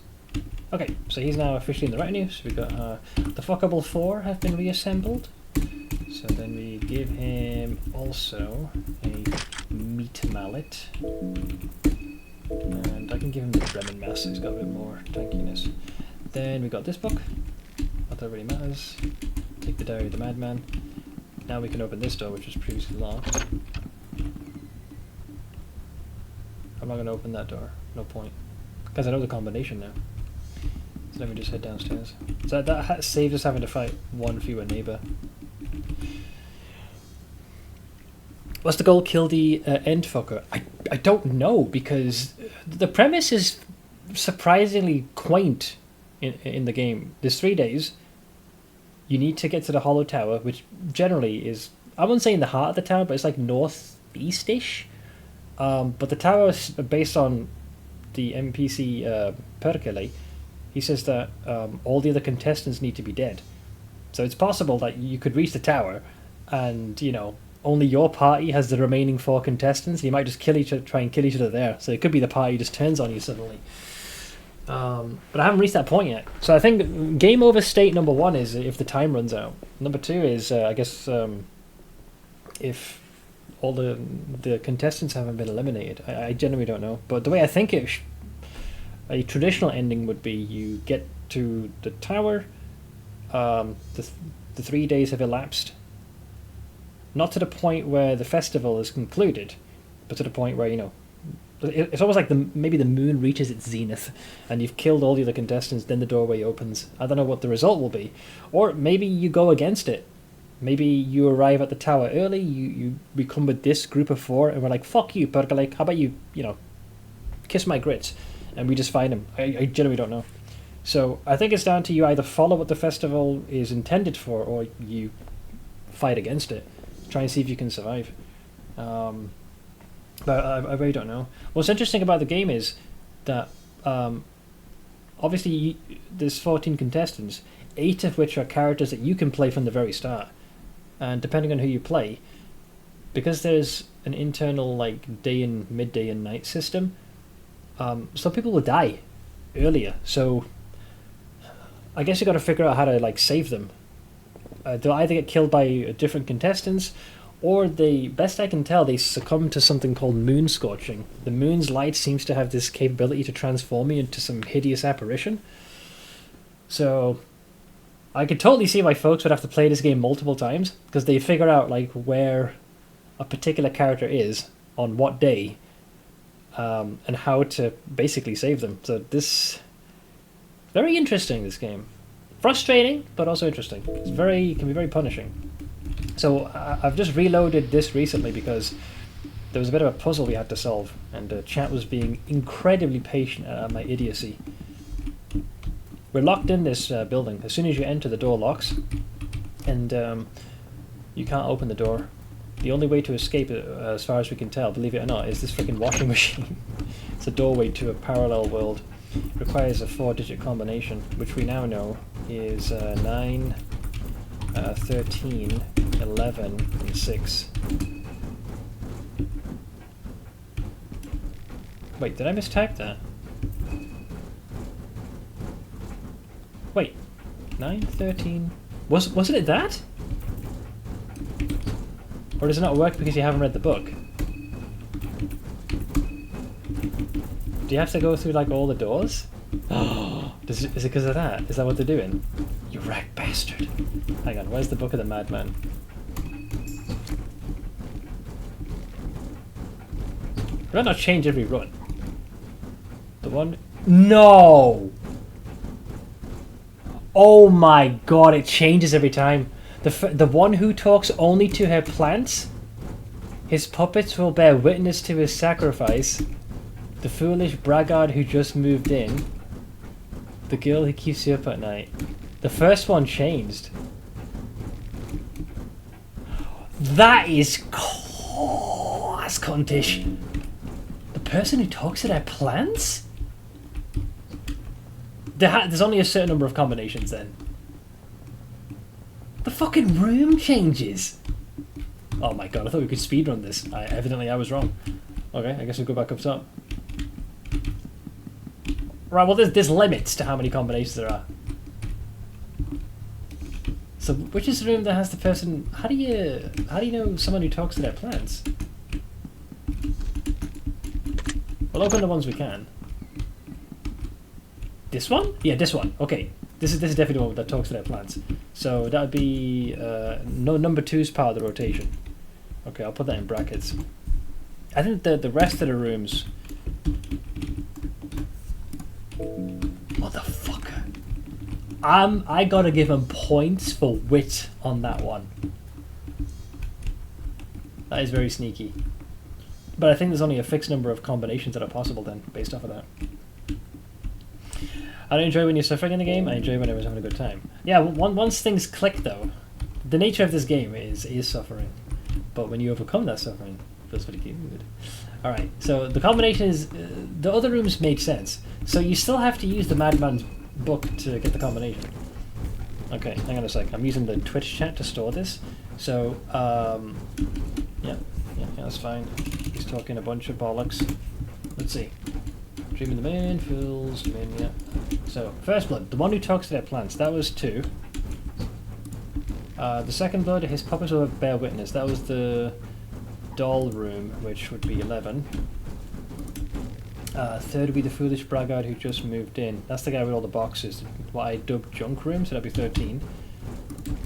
Okay, so he's now officially in the retinue. So we've got the fuckable 4 have been reassembled. So then we give him also a meat mallet. And I can give him the Bremen mass, so he's got a bit more tankiness. Then we got this book. Not that really matters. Take the Diary of the Madman. Now we can open this door, which was previously locked. I'm not going to open that door. No point. Because I know the combination now. So let me just head downstairs. So that saves us having to fight one fewer neighbour. What's the goal? Kill the end fucker? I don't know, because the premise is surprisingly quaint in the game. There's 3 days. You need to get to the Hollow Tower, which generally is, I wouldn't say in the heart of the town, but it's like northeast-ish. But the tower is based on the NPC Perkele. He says that all the other contestants need to be dead. So it's possible that you could reach the tower and, you know, only your party has the remaining 4 contestants. You might just try and kill each other there. So it could be the party just turns on you suddenly. But I haven't reached that point yet. So I think game over state number 1 is if the time runs out. Number 2 is, I guess, if all the contestants haven't been eliminated. I generally don't know. But the way I think a traditional ending would be you get to the tower, the 3 days have elapsed. Not to the point where the festival is concluded, but to the point where, you know, it's almost like maybe the moon reaches its zenith and you've killed all the other contestants, then the doorway opens. I don't know what the result will be. Or maybe you go against it. Maybe you arrive at the tower early, you become with this group of 4, and we're like, fuck you, Perkele, how about you know, kiss my grits, and we just find him. I generally don't know. So I think it's down to you either follow what the festival is intended for, or you fight against it. Try and see if you can survive. But I really don't know. What's interesting about the game is that obviously there's 14 contestants, 8 of which are characters that you can play from the very start. And depending on who you play, because there's an internal like day and midday and night system, some people will die earlier. So I guess you got to figure out how to like save them. They'll either get killed by different contestants, or they, best I can tell, they succumb to something called moon scorching. The moon's light seems to have this capability to transform you into some hideous apparition. So I could totally see why folks would have to play this game multiple times, because they figure out like where a particular character is on what day, and how to basically save them. So this, very interesting, this game. Frustrating, but also interesting. It can be very punishing. So I've just reloaded this recently because there was a bit of a puzzle we had to solve, and chat was being incredibly patient at my idiocy. We're locked in this building. As soon as you enter, the door locks, and you can't open the door. The only way to escape it, as far as we can tell, believe it or not, is this freaking washing machine. It's a doorway to a parallel world. It requires a 4-digit combination, which we now know is 9, 13, 11, and 6. Wait, did I mistype that? Wait, 9:13. Wasn't it that? Or does it not work because you haven't read the book? Do you have to go through like all the doors? Oh, is it because of that? Is that what they're doing? You rag bastard. Hang on, where's the Book of the Madman? Did that not change every run? The one... No! Oh my god, it changes every time. The one who talks only to her plants, his puppets will bear witness to his sacrifice. The foolish braggart who just moved in. The girl who keeps you up at night. The first one changed. That is that's cuntish. The person who talks to their plants? There's only a certain number of combinations then. The fucking room changes. Oh my god, I thought we could speedrun this. Evidently I was wrong. Okay, I guess we'll go back up top. Right, well there's limits to how many combinations there are. So which is the room that has the person... How do you know someone who talks to their plants? We'll open the ones we can. This one? Yeah, this one. Okay. This is definitely the one that talks to their plants. So that would be no, number 2's part of the rotation. Okay, I'll put that in brackets. I think the rest of the rooms... Motherfucker. I gotta give him points for wit on that one. That is very sneaky. But I think there's only a fixed number of combinations that are possible then, based off of that. I don't enjoy when you're suffering in the game, I enjoy when everyone's having a good time. Yeah, once things click though, the nature of this game is suffering. But when you overcome that suffering, it feels pretty good. Alright, so the combination is... the other rooms make sense. So you still have to use the Madman's book to get the combination. Okay, hang on a sec. I'm using the Twitch chat to store this. So, yeah, that's fine. He's talking a bunch of bollocks. Let's see. Dream of the Moon, Fool's Moon, yeah. So, First Blood, the one who talks to their plants, that was 2. The Second Blood, his puppets will bear witness, that was the doll room, which would be 11. Third would be the foolish braggart who just moved in. That's the guy with all the boxes, what I dubbed junk room, so that'd be 13.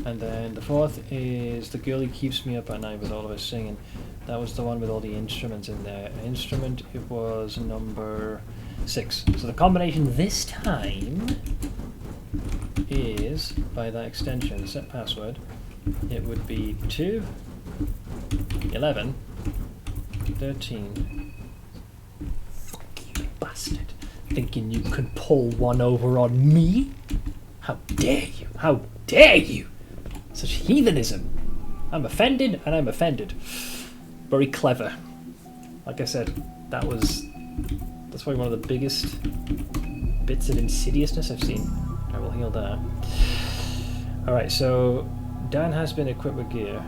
And then the fourth is the girl who keeps me up at night with all of us singing. That was the one with all the instruments in there. Instrument, it was number 6. So the combination this time is, by that extension, set password, it would be 2, 11, 13. Fuck you, bastard. Thinking you can pull one over on me? How dare you? How dare you? Such heathenism. I'm offended and I'm offended. Very clever. Like I said, that's probably one of the biggest bits of insidiousness I've seen. I will heal that. Alright, so Dan has been equipped with gear.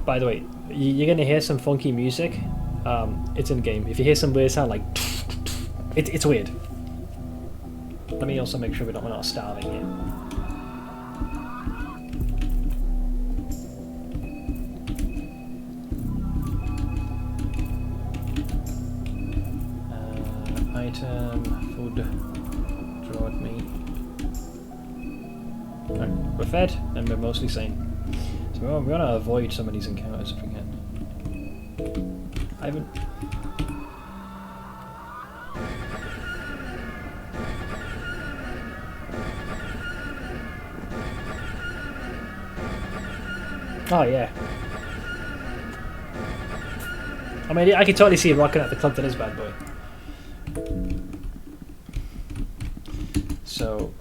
By the way, you're going to hear some funky music. It's in game. If you hear some weird sound like it's weird. Let me also make sure we're not starving here. Item, food, draw meat. Right, we're fed and we're mostly sane. So we want to avoid some of these encounters if we can. I haven't... Oh yeah. I mean, I can totally see it rocking at the club to this bad boy. So,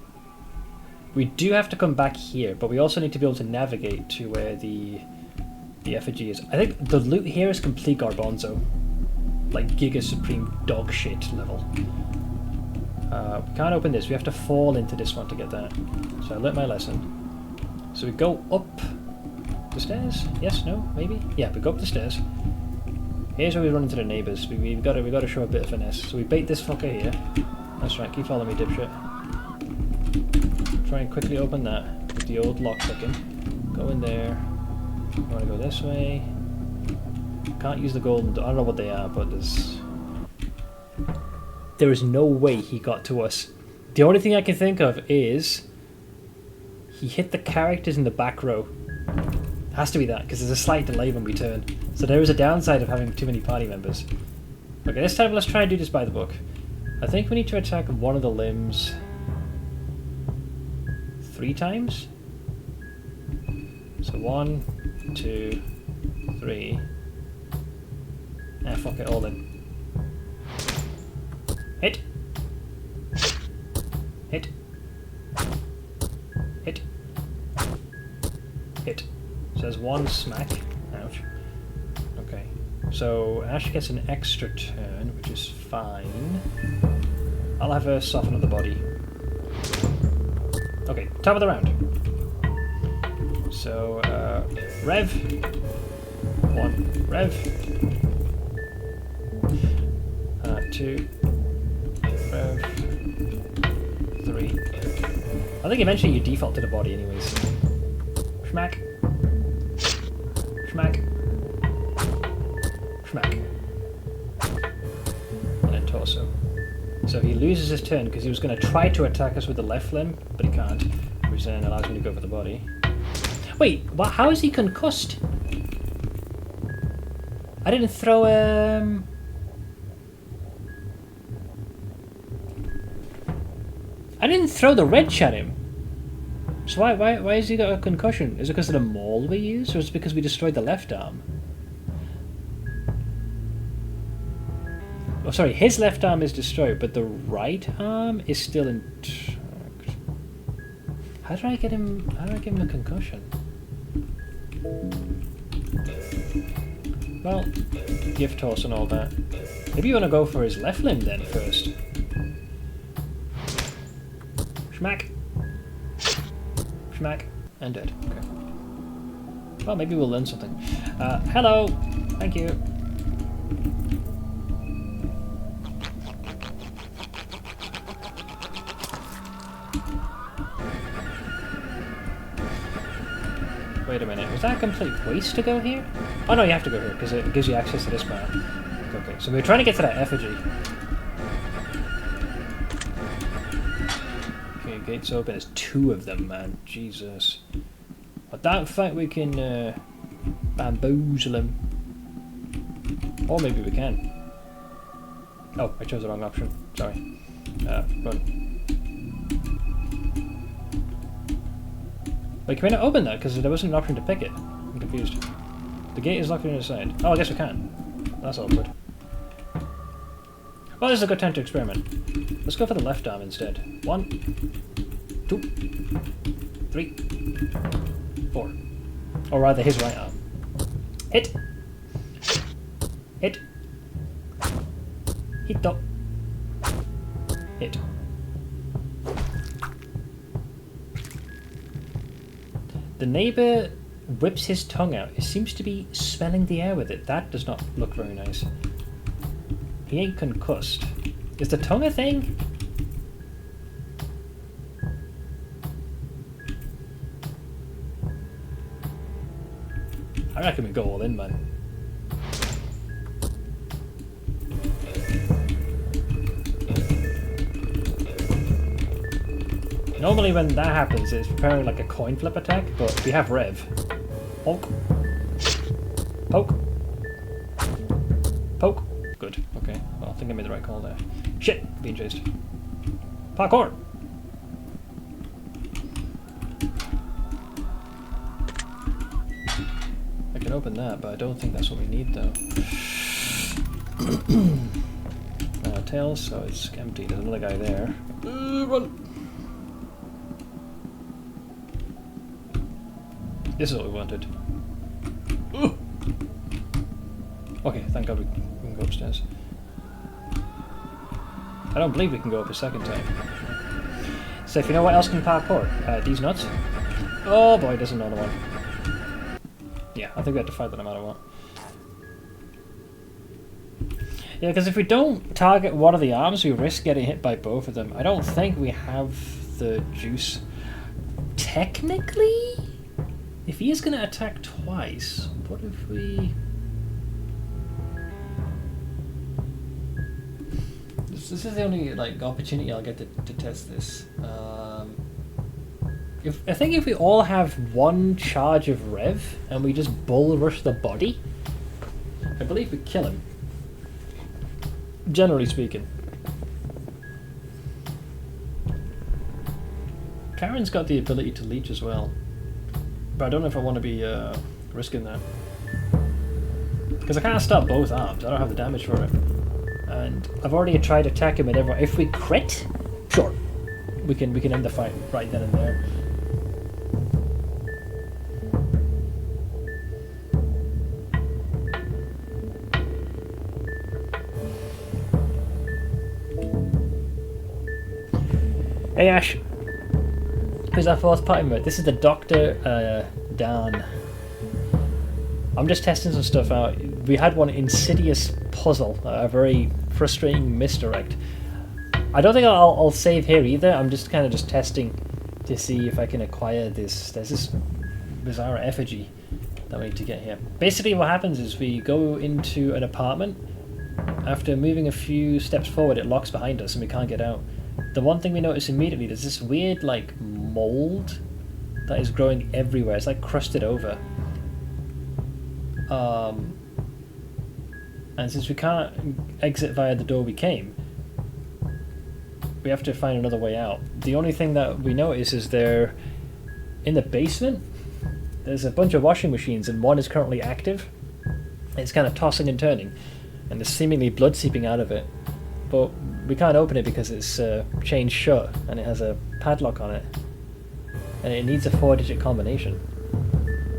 we do have to come back here, but we also need to be able to navigate to where the effigy is. I think the loot here is complete garbanzo. Like Giga Supreme dog shit level. We can't open this, we have to fall into this one to get that. So I learnt my lesson. So we go up the stairs? Yes, no, maybe? Yeah, we go up the stairs. Here's where we run into the neighbours. We've got to show a bit of finesse. So we bait this fucker here. That's right, keep following me, dipshit. Try and quickly open that with the old lock picking. Go in there. You want to go this way. Can't use the golden door. I don't know what they are, but there is no way he got to us. The only thing I can think of is he hit the characters in the back row. Has to be that, because there's a slight delay when we turn. So there is a downside of having too many party members. Okay, this time let's try and do this by the book. I think we need to attack one of the limbs 3 times. So 1, 2, 3. Ah, fuck it, all in. Hit. Hit. Hit. Hit. So there's 1 smack. Ouch. Okay. So Ash gets an extra turn, which is fine. I'll have her soften up the body. Okay, top of the round. So, Rev. 1. Rev. 2. Rev. 3. I think eventually you default to the body anyways. Schmack. Schmack. Schmack. And then torso. So he loses his turn because he was going to try to attack us with the left limb, but he can't, which then allows me to go for the body. Wait, what? How is he concussed? I didn't throw I didn't throw the wrench at him. So why has he got a concussion? Is it because of the maul we used, or is it because we destroyed the left arm? Oh, sorry, his left arm is destroyed, but the right arm is still intact. How did I give him a concussion? Well, gift horse and all that. Maybe you want to go for his left limb then first. Schmack. Schmack. And dead. Okay. Well, maybe we'll learn something. Hello. Thank you. Wait a minute, was that a complete waste to go here? Oh no, you have to go here, because it gives you access to this bar. Okay, so we're trying to get to that effigy. Okay, gates open. There's 2 of them, man. Jesus. I don't think we can bamboozle him. Or maybe we can. Oh, I chose the wrong option. Sorry. Run. Wait, can we not open that? Because there wasn't an option to pick it. I'm confused. The gate is locked on the side. Oh, I guess we can. That's awkward. Well, this is a good time to experiment. Let's go for the left arm instead. 1, 2, 3, 4. Or rather, his right arm. Hit! Hit! Hit up! Hit. The neighbour whips his tongue out. It seems to be smelling the air with it. That does not look very nice. He ain't concussed. Is the tongue a thing? I reckon we go all in, man. Normally when that happens, it's preparing like a coin flip attack, but we have Rev. Poke. Poke. Poke. Good. Okay. Well, I think I made the right call there. Shit! Being chased. Parkour! I can open that, but I don't think that's what we need, though. Tails, so it's empty. There's another guy there. Run! This is what we wanted. Okay, thank God we can go upstairs. I don't believe we can go up a second time. So if you know what else can parkour? These nuts. Oh boy, there's another one. Yeah, I think we have to fight that no matter what. Yeah, because if we don't target one of the arms, we risk getting hit by both of them. I don't think we have the juice. Technically, if he is going to attack twice, what if we... This is the only like opportunity I'll get to test this. I think if we all have one charge of rev and we just bull rush the body, I believe we kill him. Generally speaking. Karen's got the ability to leech as well, but I don't know if I want to be risking that because I can't stop both arms. I don't have the damage for it, and I've already tried to attack him at everyone. If we crit, sure, we can end the fight right then and there. Hey Ash, who's our fourth party member? This is the Dr. Dan. I'm just testing some stuff out. We had one insidious puzzle, a very frustrating misdirect. I don't think I'll save here either. I'm just kind of just testing to see if I can acquire this. There's this bizarre effigy that we need to get here. Basically what happens is we go into an apartment. After moving a few steps forward, it locks behind us and we can't get out. The one thing we notice immediately, there's this weird like mold that is growing everywhere. It's like crusted over. And since we can't exit via the door we came, we have to find another way out. The only thing that we notice is there, in the basement, there's a bunch of washing machines and one is currently active. It's kind of tossing and turning, and there's seemingly blood seeping out of it. But we can't open it because it's chained shut and it has a padlock on it. And it needs a 4-digit combination.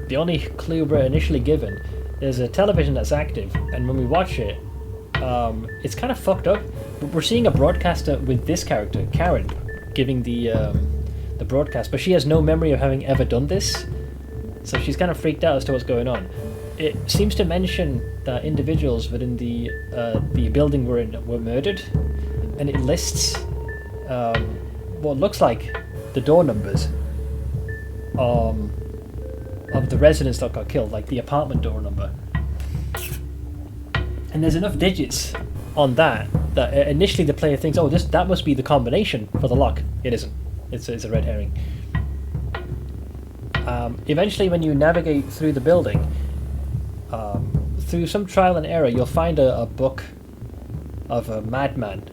The only clue we're initially given, there's a television that's active, and when we watch it, it's kind of fucked up. But we're seeing a broadcaster with this character, Karen, giving the broadcast, but she has no memory of having ever done this. So she's kind of freaked out as to what's going on. It seems to mention that individuals within the building we're in were murdered, and it lists what looks like the door numbers of the residents that got killed, like the apartment door number. And there's enough digits on that initially the player thinks, oh, that must be the combination for the lock. It isn't. It's a red herring. Eventually, when you navigate through the building, through some trial and error, you'll find a book of a madman,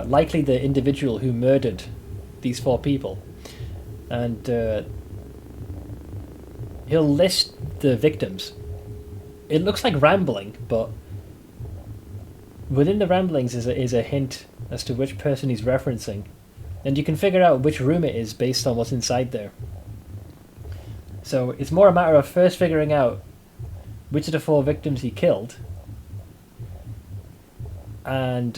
likely the individual who murdered these 4 people. And he'll list the victims. It looks like rambling, but within the ramblings is a hint as to which person he's referencing. And you can figure out which room it is based on what's inside there. So it's more a matter of first figuring out which of the 4 victims he killed, and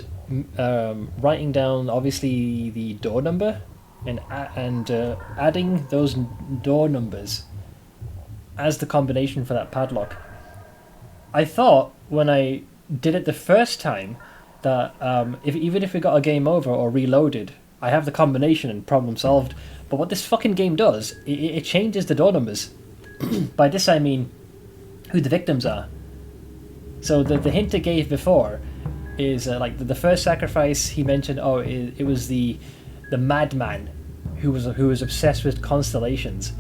writing down obviously the door number, and adding those door numbers as the combination for that padlock. I thought when I did it the first time that even if we got a game over or reloaded, I have the combination and problem solved. But what this fucking game does, it changes the door numbers. By this I mean who the victims are. So the hint it gave before is like the first sacrifice he mentioned. Oh, it was the madman who was obsessed with constellations,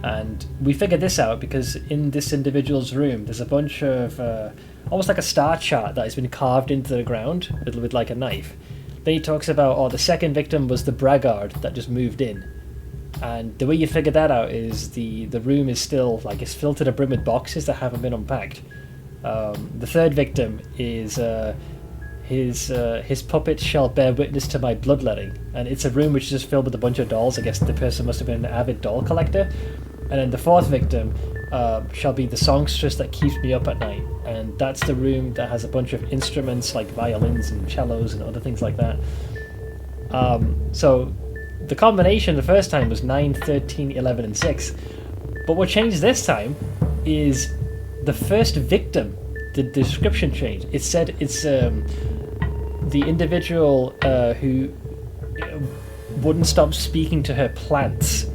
and we figured this out because in this individual's room there's a bunch of almost like a star chart that has been carved into the ground with like a knife. Then he talks about the second victim was the braggart that just moved in. And the way you figure that out is the room is still, like, it's filled to the brim with boxes that haven't been unpacked. The third victim is his puppet shall bear witness to my bloodletting, and it's a room which is just filled with a bunch of dolls. I guess the person must have been an avid doll collector. And then the fourth victim shall be the songstress that keeps me up at night, and that's the room that has a bunch of instruments like violins and cellos and other things like that. So the combination the first time was 9, 13, 11 and 6, but what changed this time is the first victim the description changed. It said it's the individual who wouldn't stop speaking to her plants.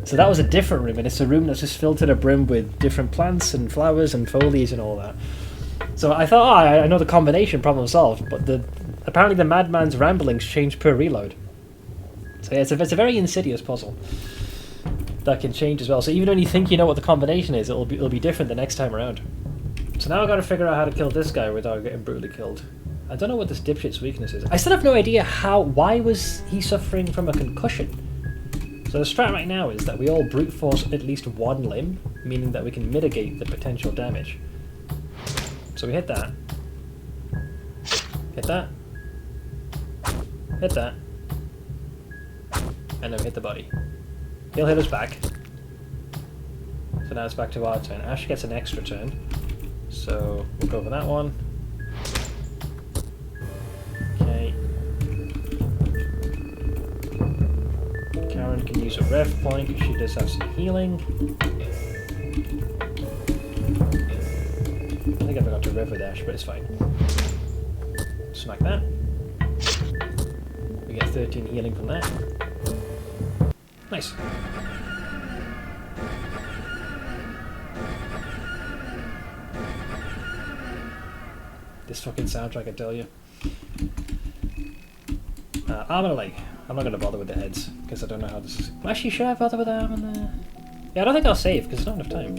So that was a different room, and it's a room that's just filled to the brim with different plants and flowers and foliage and all that. So I thought, I know the combination, problem solved, but apparently the madman's ramblings change per reload. So yeah, it's a very insidious puzzle that can change as well. So even when you think you know what the combination is, it'll be different the next time around. So now I've got to figure out how to kill this guy without getting brutally killed. I don't know what this dipshit's weakness is. I still have no idea why was he suffering from a concussion? So the strat right now is that we all brute force at least one limb, meaning that we can mitigate the potential damage. So we hit that. Hit that. Hit that. And then we hit the body. He'll hit us back. So now it's back to our turn. Ash gets an extra turn. So we'll go for that one. Okay. Karen can use a rev point because she does have some healing. I think I forgot to rev with Ash, but it's fine. Smack that. We get 13 healing from that. Nice. This fucking soundtrack, I tell you. Arm and a leg. I'm not going to bother with the heads, because I don't know how this is... Actually, should I bother with the arm and the... Yeah, I don't think I'll save, because there's not enough time.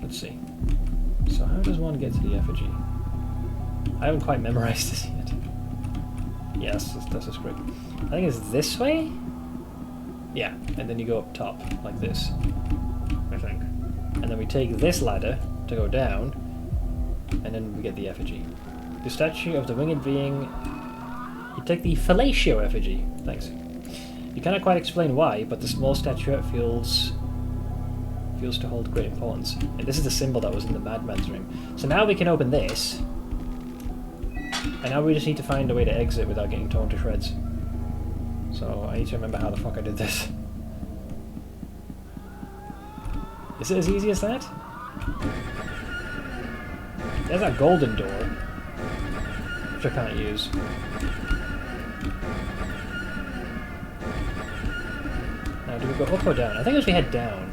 Let's see. So how does one get to the effigy? I haven't quite memorized this yet. Yes, this is great. I think it's this way? Yeah, and then you go up top, like this. I think. And then we take this ladder to go down, and then we get the effigy. The statue of the winged being... You take the fellatio effigy. Thanks. You cannot quite explain why, but the small statuette feels to hold great importance. And this is the symbol that was in the madman's room. So now we can open this. And now we just need to find a way to exit without getting torn to shreds. So I need to remember how the fuck I did this. Is it as easy as that? There's that golden door, which I can't use. Now, do we go up or down? I think as we head down.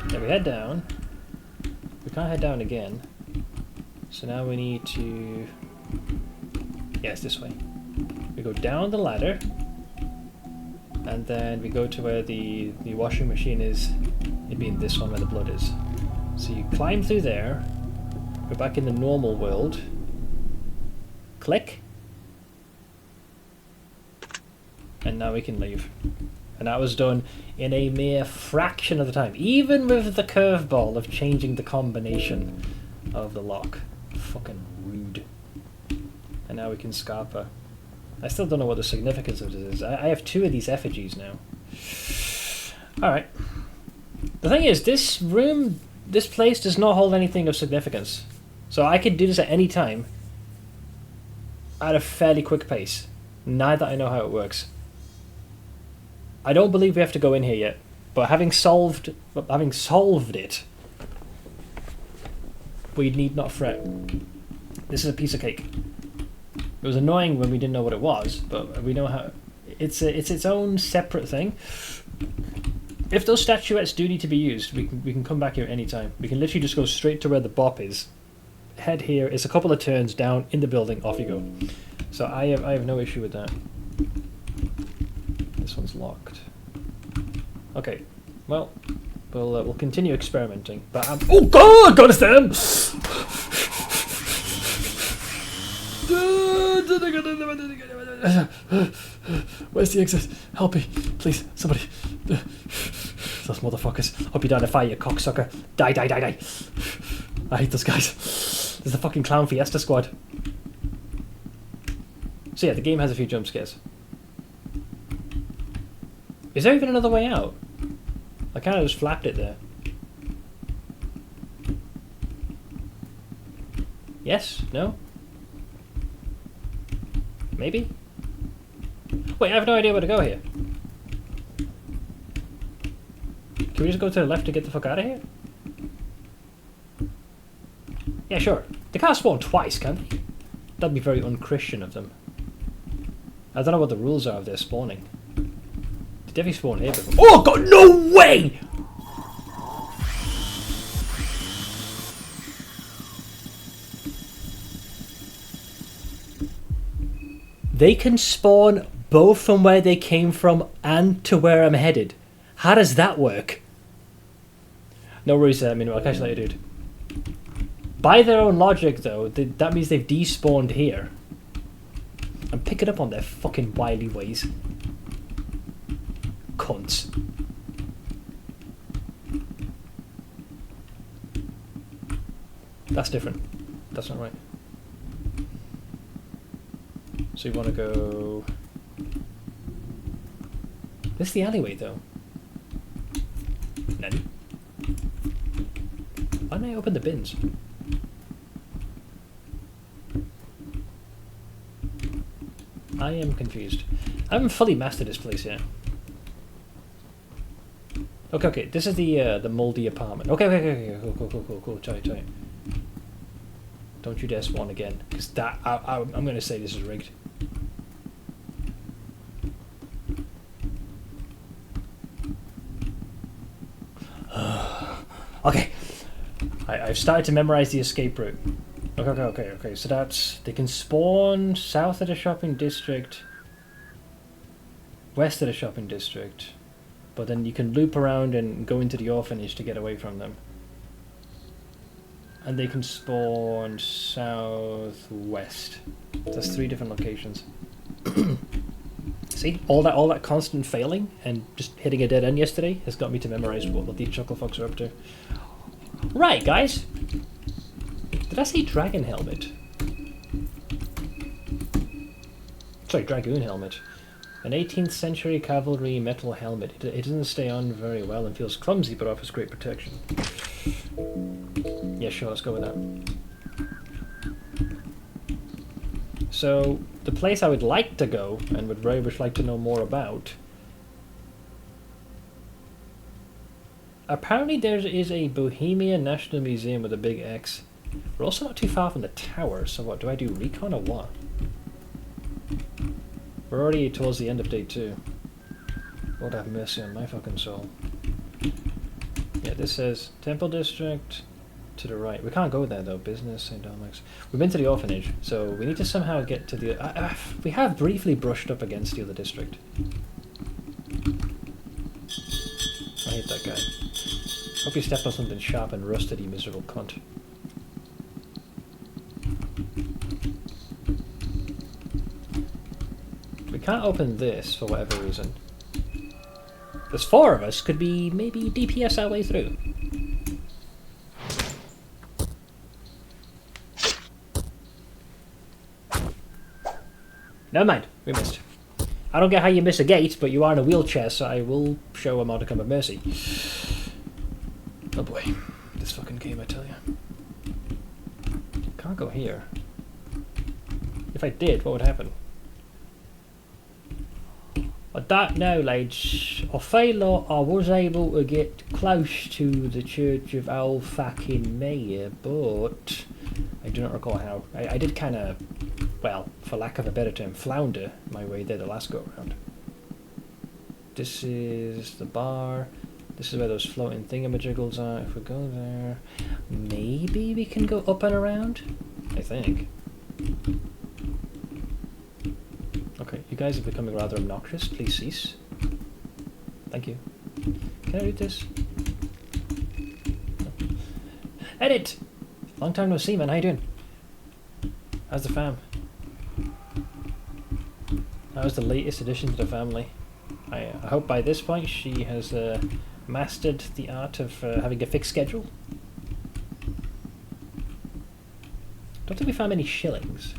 Yeah, we head down. We can't head down again. So now we need to... Yeah, it's this way. We go down the ladder. And then we go to where the washing machine is. It being this one where the blood is. So you climb through there. Go back in the normal world. Click. And now we can leave. And that was done in a mere fraction of the time. Even with the curveball of changing the combination of the lock. Fucking rude. And now we can Scarpa. I still don't know what the significance of this is. I have 2 of these effigies now. Alright. The thing is, this room, this place does not hold anything of significance. So I could do this at any time. At a fairly quick pace. Now that I know how it works. I don't believe we have to go in here yet. But having solved it, we need not fret. This is a piece of cake. It was annoying when we didn't know what it was, but we know how... It's its own separate thing. If those statuettes do need to be used, we can come back here anytime. We can literally just go straight to where the bop is. Head here, it's a couple of turns down in the building, off you go. So I have no issue with that. This one's locked. Okay, well, we'll continue experimenting. But oh god, God, it's them! Where's the exit? Help me, please, somebody. Those motherfuckers. Hope you die in a fire, you cocksucker. Die, die, die, die. I hate those guys. There's the fucking Clown Fiesta Squad. So yeah, the game has a few jump scares. Is there even another way out? I kind of just flapped it there. Yes? No? Maybe? Wait, I have no idea where to go here. Can we just go to the left to get the fuck out of here? Yeah, sure. They can't spawn twice, can they? That'd be very unchristian of them. I don't know what the rules are of their spawning. They definitely spawn here before. Oh god, no way! They can spawn both from where they came from and to where I'm headed. How does that work? No worries, I'll catch you later, dude. By their own logic, though, that means they've despawned here. I'm picking up on their fucking wily ways. Cunts. That's different. That's not right. So you want to go... This is the alleyway, though. Nani? Why didn't I open the bins? I am confused. I haven't fully mastered this place yet. Okay, this is the moldy apartment. Okay, cool. Tight. Don't you dare spawn again, because that I'm gonna say this is rigged. Okay, I've started to memorize the escape route. Okay. So that's, they can spawn south of the shopping district, west of the shopping district, but then you can loop around and go into the orphanage to get away from them. And they can spawn southwest. That's 3 different locations. See, all that constant failing and just hitting a dead end yesterday has got me to memorize what these chuckle fucks are up to. Right, guys. Did I say dragon helmet? Sorry, dragoon helmet. An 18th century cavalry metal helmet. It doesn't stay on very well and feels clumsy, but offers great protection. Yeah, sure, let's go with that. So, the place I would like to go, and would very much like to know more about... Apparently there is a Bohemian National Museum with a big X. We're also not too far from the tower, so what, do I do recon or what? We're already towards the end of day 2. Lord have mercy on my fucking soul. Yeah, this says Temple District to the right. We can't go there though, business, St. Dominic's. We've been to the orphanage, so we need to somehow get to the... we have briefly brushed up against the other district. I hate that guy. Hope you stepped on something sharp and rusted, you miserable cunt. We can't open this for whatever reason. There's 4 of us, could be maybe DPS our way through. Never mind, we missed. I don't get how you miss a gate, but you are in a wheelchair, so I will show a modicum of mercy. Oh boy, this fucking game, I tell you. Can't go here. If I did, what would happen? I don't know, lads. I feel like I was able to get close to the Church of Alll-mer, but I do not recall how. I did kind of, well, for lack of a better term, flounder my way there the last go around. This is the bar. This is where those floating thingamajiggles are. If we go there, maybe we can go up and around? I think. Okay, you guys are becoming rather obnoxious. Please cease. Thank you. Can I read this? No. Edit! Long time no see, man. How you doing? How's the fam? How's the latest addition to the family? I hope by this point she has mastered the art of having a fixed schedule. Don't think we found any shillings.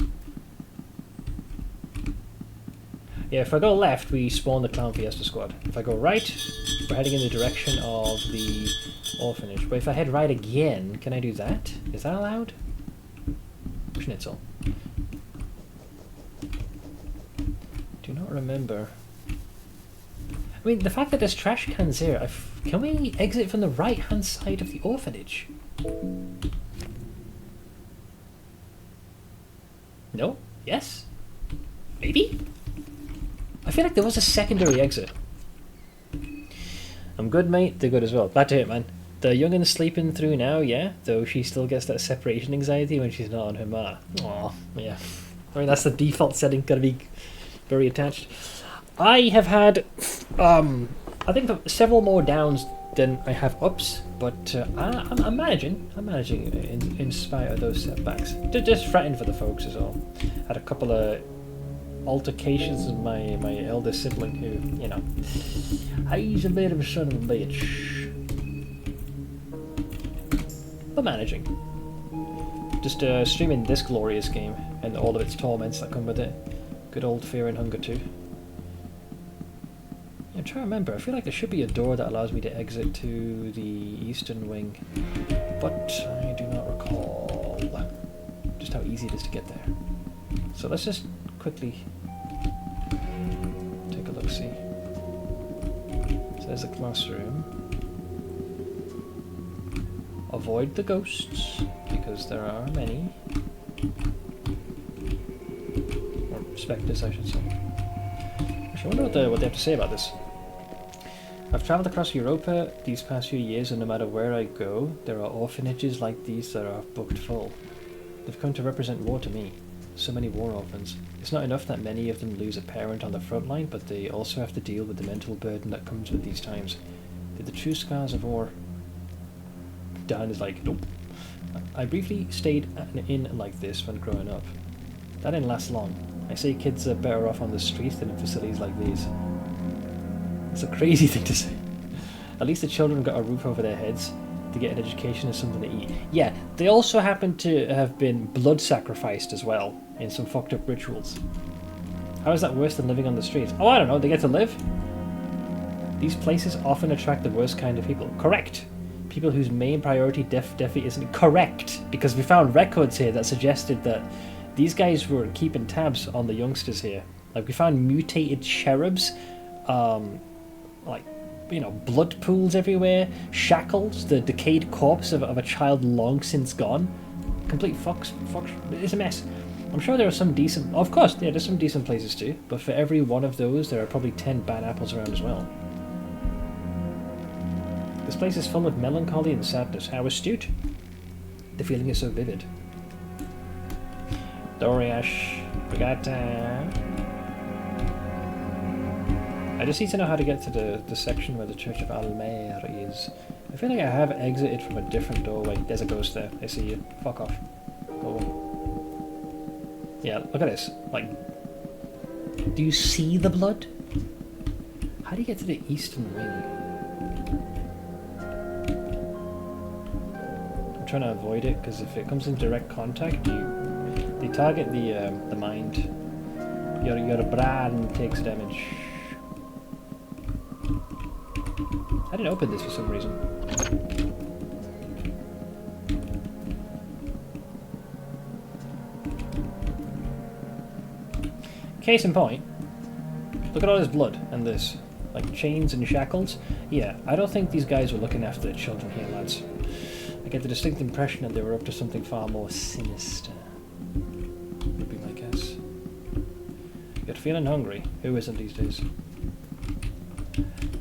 Yeah, if I go left, we spawn the Clown Fiesta squad. If I go right, we're heading in the direction of the orphanage. But if I head right again, can I do that? Is that allowed? Schnitzel. Do not remember. I mean, the fact that there's trash cans here, can we exit from the right-hand side of the orphanage? No? Yes? Maybe? I feel like there was a secondary exit. I'm good, mate. They're good as well. Glad to hear it, man. The youngin's sleeping through now, yeah? Though she still gets that separation anxiety when she's not on her ma. Aw, yeah. I mean, that's the default setting. Gotta be very attached. I have had, I think several more downs than I have ups, but I'm managing. I'm managing in spite of those setbacks. Just fretting for the folks is all. Had a couple of altercations with my eldest sibling who, you know, he's a bit of a son of a bitch. But managing. Just streaming this glorious game and all of its torments that come with it. Good old Fear and Hunger 2. I'm trying to remember, I feel like there should be a door that allows me to exit to the eastern wing, but I do not recall just how easy it is to get there. So let's just quickly take a look-see. So there's a classroom. Avoid the ghosts, because there are many. Or spectres, I should say. Actually, I wonder what they have to say about this. I've travelled across Europa these past few years, and no matter where I go, there are orphanages like these that are booked full. They've come to represent war to me. So many war orphans. It's not enough that many of them lose a parent on the front line, but they also have to deal with the mental burden that comes with these times. They're the true scars of war. Dan is like, nope. I briefly stayed at an inn like this when growing up. That didn't last long. I say kids are better off on the streets than in facilities like these. It's a crazy thing to say. At least the children got a roof over their heads to get an education and something to eat. Yeah, they also happen to have been blood sacrificed as well in some fucked up rituals. How is that worse than living on the streets? Oh, I don't know, they get to live. These places often attract the worst kind of people. Correct. People whose main priority definitely isn't correct, because we found records here that suggested that these guys were keeping tabs on the youngsters here. Like, we found mutated cherubs, like, you know, blood pools everywhere, shackles, the decayed corpse of a child long since gone. Complete fucks, it's a mess. I'm sure there are some decent, of course, yeah, there's some decent places too, but for every one of those, there are probably 10 bad apples around as well. This place is full of melancholy and sadness. How astute. The feeling is so vivid. Doriash, Regatta. I just need to know how to get to the section where the Church of Alll-mer is. I feel like I have exited from a different doorway. There's a ghost there. I see you. Fuck off. Go away. Yeah, look at this. Like, do you see the blood? How do you get to the eastern wing? I'm trying to avoid it, because if it comes in direct contact, they target the mind. Your brain takes damage. I didn't open this for some reason. Case in point, look at all this blood and this. Like chains and shackles. Yeah, I don't think these guys were looking after the children here, lads. I get the distinct impression that they were up to something far more sinister. Would be my guess. You're feeling hungry. Who isn't these days?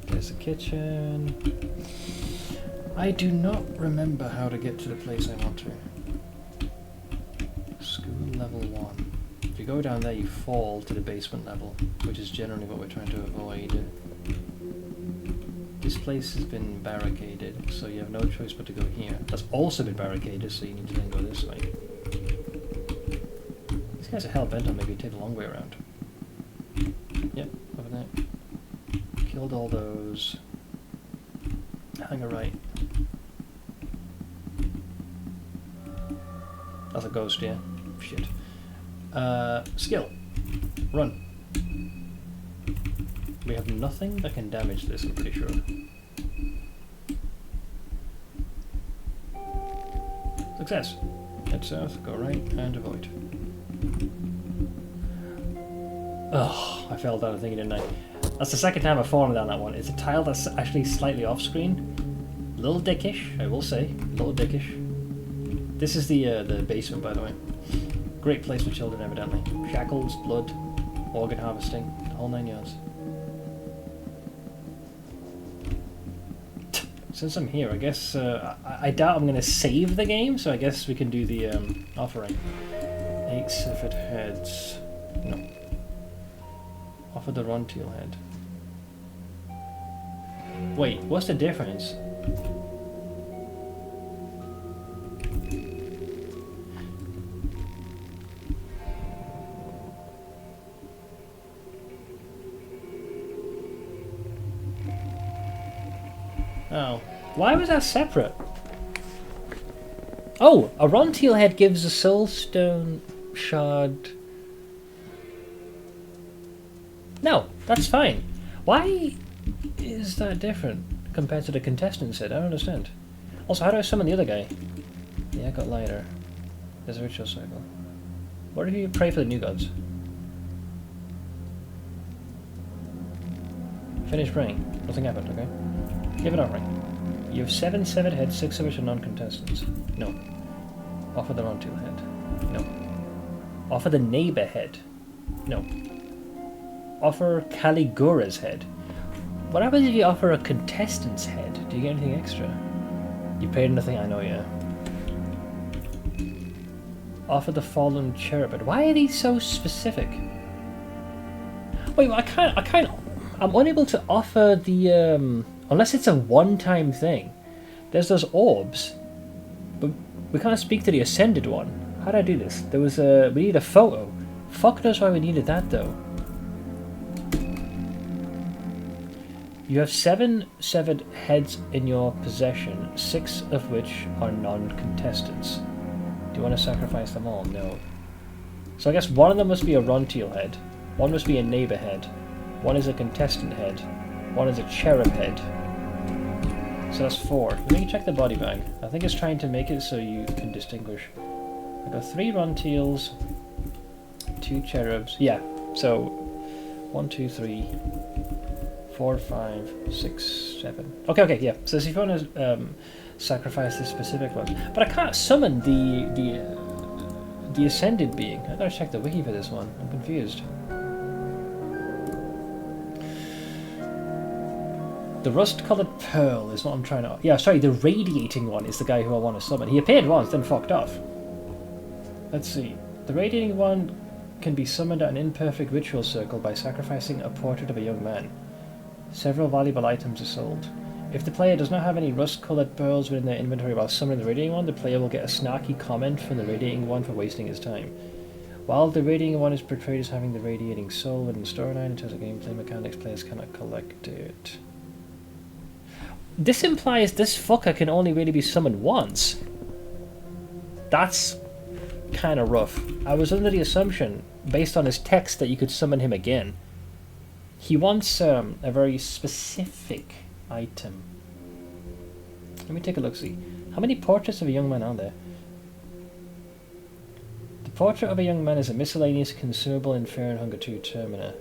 There's the kitchen. I do not remember how to get to the place I want to. School level 1. If you go down there, you fall to the basement level, which is generally what we're trying to avoid. This place has been barricaded, so you have no choice but to go here. That's also been barricaded, so you need to then go this way. These guys are hell-bent on maybe take the long way around. Yep, over there. Killed all those. Hang a right. That's a ghost, yeah? Shit. Skill. Run. We have nothing that can damage this, I'm pretty sure. Success. Head south, go right, and avoid. Ugh, I fell down a thingy, didn't I? That's the second time I've fallen down that one. It's a tile that's actually slightly off screen. Little dickish, I will say. Little dickish. This is the basement, by the way. Great place for children, evidently. Shackles, blood, organ harvesting, the whole 9 yards. Since I'm here, I guess I doubt I'm going to save the game, so I guess we can do the offering. 8 severed heads. No. Offer the Ronteal head. Wait, what's the difference? Oh. Why was that separate? Oh! A Ronteal head gives a soulstone shard... No, that's fine. Why is that different compared to the contestant set? I don't understand. Also, how do I summon the other guy? Yeah, I got lighter. There's a ritual circle. What if you pray for the new gods? Finish praying. Nothing happened, okay? Give an offering. You have 7 severed heads, 6 of which are non-contestants. No. Offer the Ronteal head. No. Offer the neighbor head. No. Offer Caligura's head. What happens if you offer a contestant's head? Do you get anything extra? You paid nothing, I know, yeah. Offer the fallen cherub head. Why are these so specific? Wait, I'm unable to offer the, unless it's a one-time thing. There's those orbs, but we can't speak to the ascended one. How did I do this? There was we need a photo. Fuck knows why we needed that, though. You have 7 severed heads in your possession, 6 of which are non-contestants. Do you want to sacrifice them all? No. So I guess one of them must be a Ronteal head, one must be a neighbor head, one is a contestant head, one is a cherub head. So that's 4. Let me check the body bag. I think it's trying to make it so you can distinguish. I got 3 Ronteals, 2 cherubs. Yeah, so 1, 2, 3... 4, 5, 6, 7. Okay, yeah. So if you want to sacrifice the specific ones, but I can't summon the ascended being. I gotta check the wiki for this one. I'm confused. The rust-colored pearl is what I'm trying to. Yeah, sorry. The radiating one is the guy who I want to summon. He appeared once, then fucked off. Let's see. The radiating one can be summoned at an imperfect ritual circle by sacrificing a portrait of a young man. Several valuable items are sold. If the player does not have any rust-coloured pearls within their inventory while summoning the Radiating One, the player will get a snarky comment from the Radiating One for wasting his time. While the Radiating One is portrayed as having the radiating soul within the storyline, in terms of gameplay mechanics, players cannot collect it. This implies this fucker can only really be summoned once. That's kind of rough. I was under the assumption, based on his text, that you could summon him again. He wants a very specific item. Let me take a look-see. How many portraits of a young man are there? The portrait of a young man is a miscellaneous consumable in Fear and Hunger 2 Termina.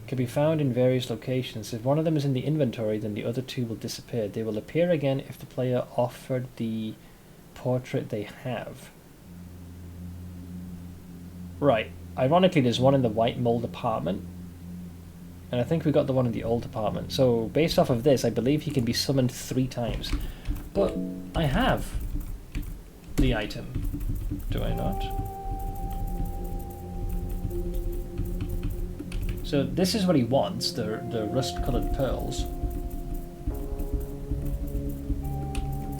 Can be found in various locations. If one of them is in the inventory, then the other 2 will disappear. They will appear again if the player offered the portrait they have. Right. Ironically, there's one in the white mold apartment. And I think we got the one in the old apartment. So, based off of this, I believe he can be summoned 3 times. But I have the item. Do I not? So, this is what he wants, the rust-coloured pearls.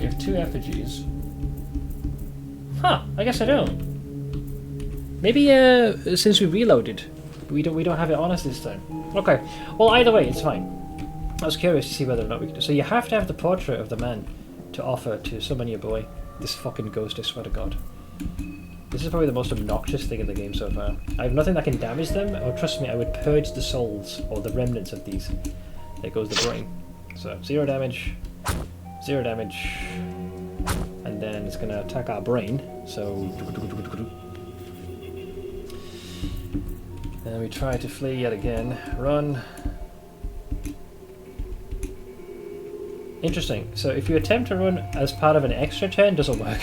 We have 2 effigies. Huh, I guess I don't. Maybe, since we reloaded, we don't have it on us this time. Okay, well either way, it's fine. I was curious to see whether or not we could do. So you have to have the portrait of the man to offer to summon your boy. This fucking ghost, I swear to God. This is probably the most obnoxious thing in the game so far. I have nothing that can damage them, or trust me, I would purge the souls, or the remnants of these. There goes the brain. So, 0 damage, 0 damage, and then it's gonna attack our brain, so... Then we try to flee yet again. Run. Interesting. So if you attempt to run as part of an extra turn, it doesn't work.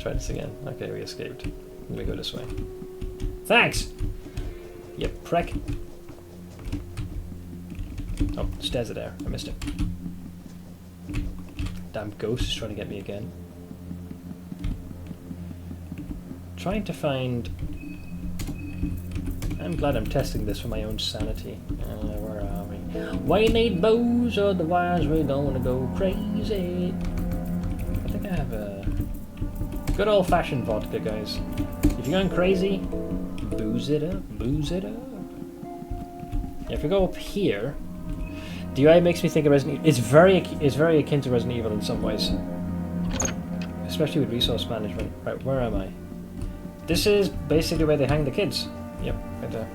treads again. Okay, we escaped. Let me go this way. Thanks! You prick. Oh, stairs are there. I missed it. Damn ghost is trying to get me again. Trying to find... I'm glad I'm testing this for my own sanity. Where are we? We need booze, otherwise we're gonna go crazy. I think I have a good old-fashioned vodka, guys. If you're going crazy, booze it up, booze it up. If we go up here, the UI makes me think of Resident Evil. It's very akin to Resident Evil in some ways, especially with resource management. Right, where am I? This is basically where they hang the kids. Yep, right there.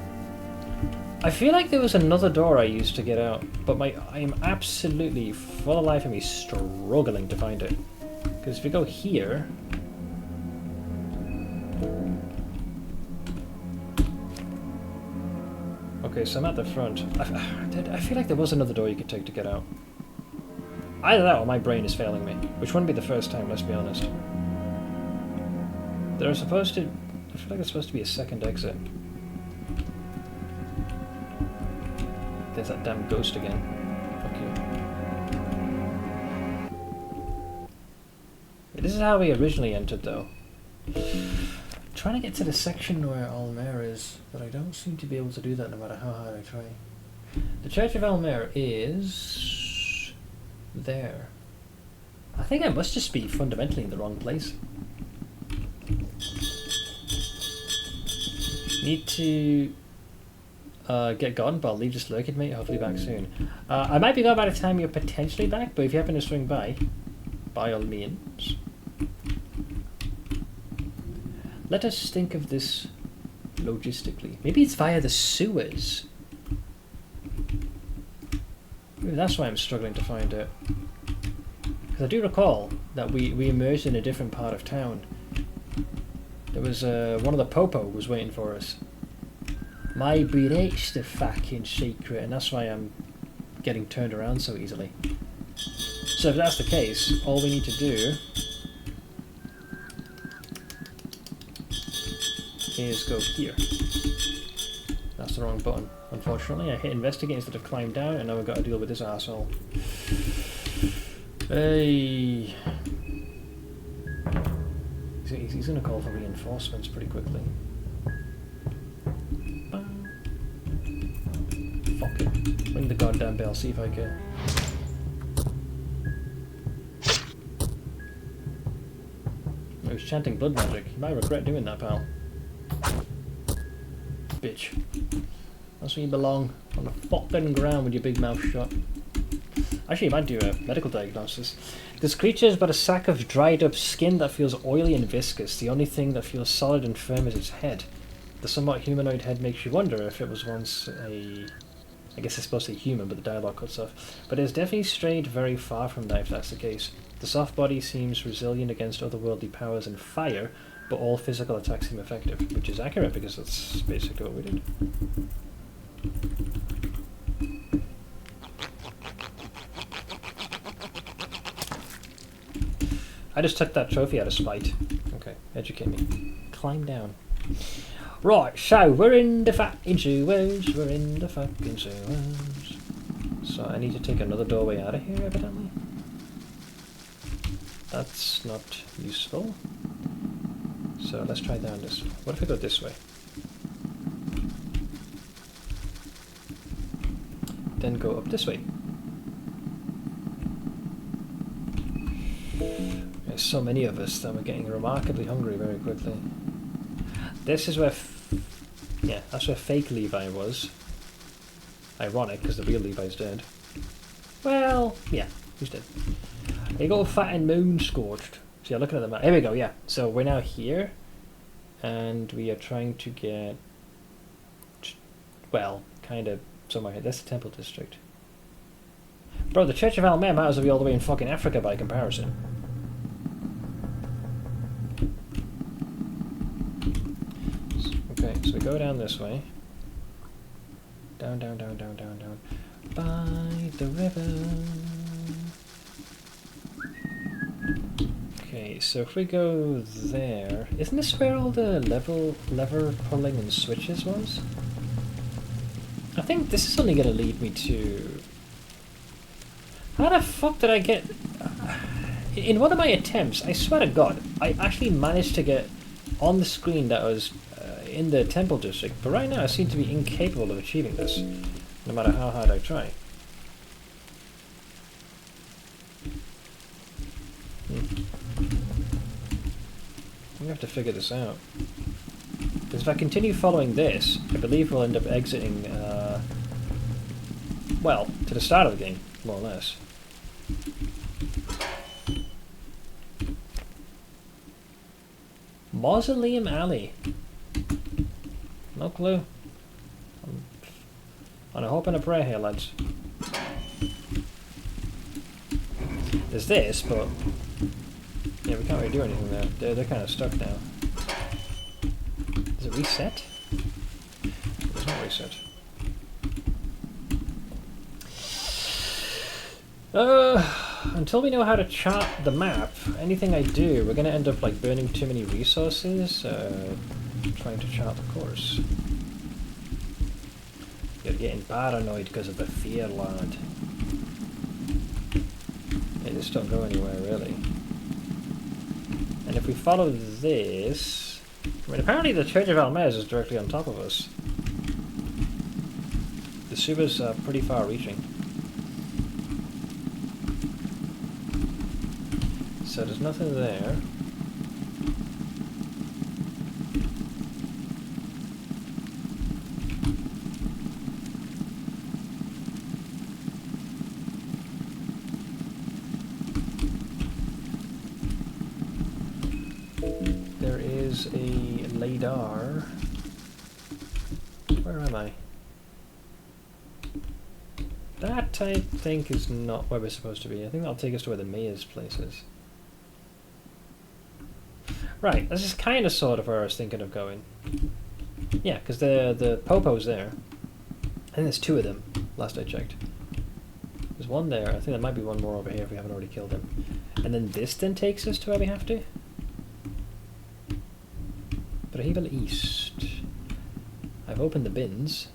I feel like there was another door I used to get out, but I am absolutely, for the life of me, struggling to find it. Because if we go here... Okay, so I'm at the front. I feel like there was another door you could take to get out. Either that or my brain is failing me. Which wouldn't be the first time, let's be honest. There's supposed to... I feel like there's supposed to be a second exit. There's that damn ghost again. Okay. This is how we originally entered, though. Trying to get to the section where Alll-mer is, but I don't seem to be able to do that no matter how hard I try. The Church of Alll-mer is... there. I think I must just be fundamentally in the wrong place. Need to... get gone, but I'll leave this lurking, mate. Hopefully back soon. I might be gone by the time you're potentially back, but if you happen to swing by all means. Let us think of this logistically. Maybe it's via the sewers. Maybe that's why I'm struggling to find it. Because I do recall that we emerged in a different part of town. There was one of the Popo was waiting for us. Maybe that's the fucking secret, and that's why I'm getting turned around so easily. So if that's the case, all we need to do is go here. That's the wrong button. Unfortunately, I hit investigate instead of climb down, and now we've got to deal with this asshole. Hey. He's going to call for reinforcements pretty quickly. Fuck it. Ring the goddamn bell, see if I can. I was chanting blood magic. You might regret doing that, pal. Bitch. That's where you belong. On the fucking ground with your big mouth shut. Actually, you might do a medical diagnosis. This creature is but a sack of dried up skin that feels oily and viscous. The only thing that feels solid and firm is its head. The somewhat humanoid head makes you wonder if it was once a... I guess it's supposed to be human, but the dialogue cuts off. But it's definitely strayed very far from that if that's the case. The soft body seems resilient against otherworldly powers and fire, but all physical attacks seem effective, which is accurate because that's basically what we did. I just took that trophy out of spite. Okay, educate me. Climb down. Right, so we're in the fucking sewers. We're in the fucking sewers. So I need to take another doorway out of here, evidently. That's not useful. So let's try down this. What if we go this way? Then go up this way. There's so many of us that we're getting remarkably hungry very quickly. This is where, yeah, that's where fake Levi was. Ironic, because the real Levi's dead. Well, yeah, he's dead. He got fat and moon scorched. So yeah, looking at the map. Here we go, yeah. So we're now here, and we are trying to get, well, kind of somewhere here. That's the Temple District. Bro, the Church of Alll-mer might as well be all the way in fucking Africa by comparison. Okay, so we go down this way. Down, down, down, down, down, down. By the river. Okay, so if we go there... Isn't this where all the lever pulling and switches was? I think this is only going to lead me to... How the fuck did I get... In one of my attempts, I swear to God, I actually managed to get on the screen that was in the temple district, but right now I seem to be incapable of achieving this, no matter how hard I try. We have to figure this out. Because if I continue following this, I believe we'll end up exiting, well, to the start of the game, more or less. Mausoleum Alley. No clue. I'm on a hope and a prayer here, lads. There's this, but yeah, we can't really do anything there. They're kind of stuck now. Does it reset? It does not reset. Until we know how to chart the map, anything I do, we're going to end up like burning too many resources trying to chart the course. You're getting paranoid because of the fear, lad. It just don't go anywhere, really. And if we follow this... I mean, apparently the Church of Alll-mer is directly on top of us. The sewers are pretty far-reaching. So there's nothing there. There is a radar. Where am I? That, I think, is not where we're supposed to be. I think that'll take us to where the mayor's place is. Right, this is kind of sort of where I was thinking of going. Yeah, because the Popo's there. I think there's two of them, last I checked. There's one there. I think there might be one more over here if we haven't already killed him. And then this then takes us to where we have to. Brahibel East. I've opened the bins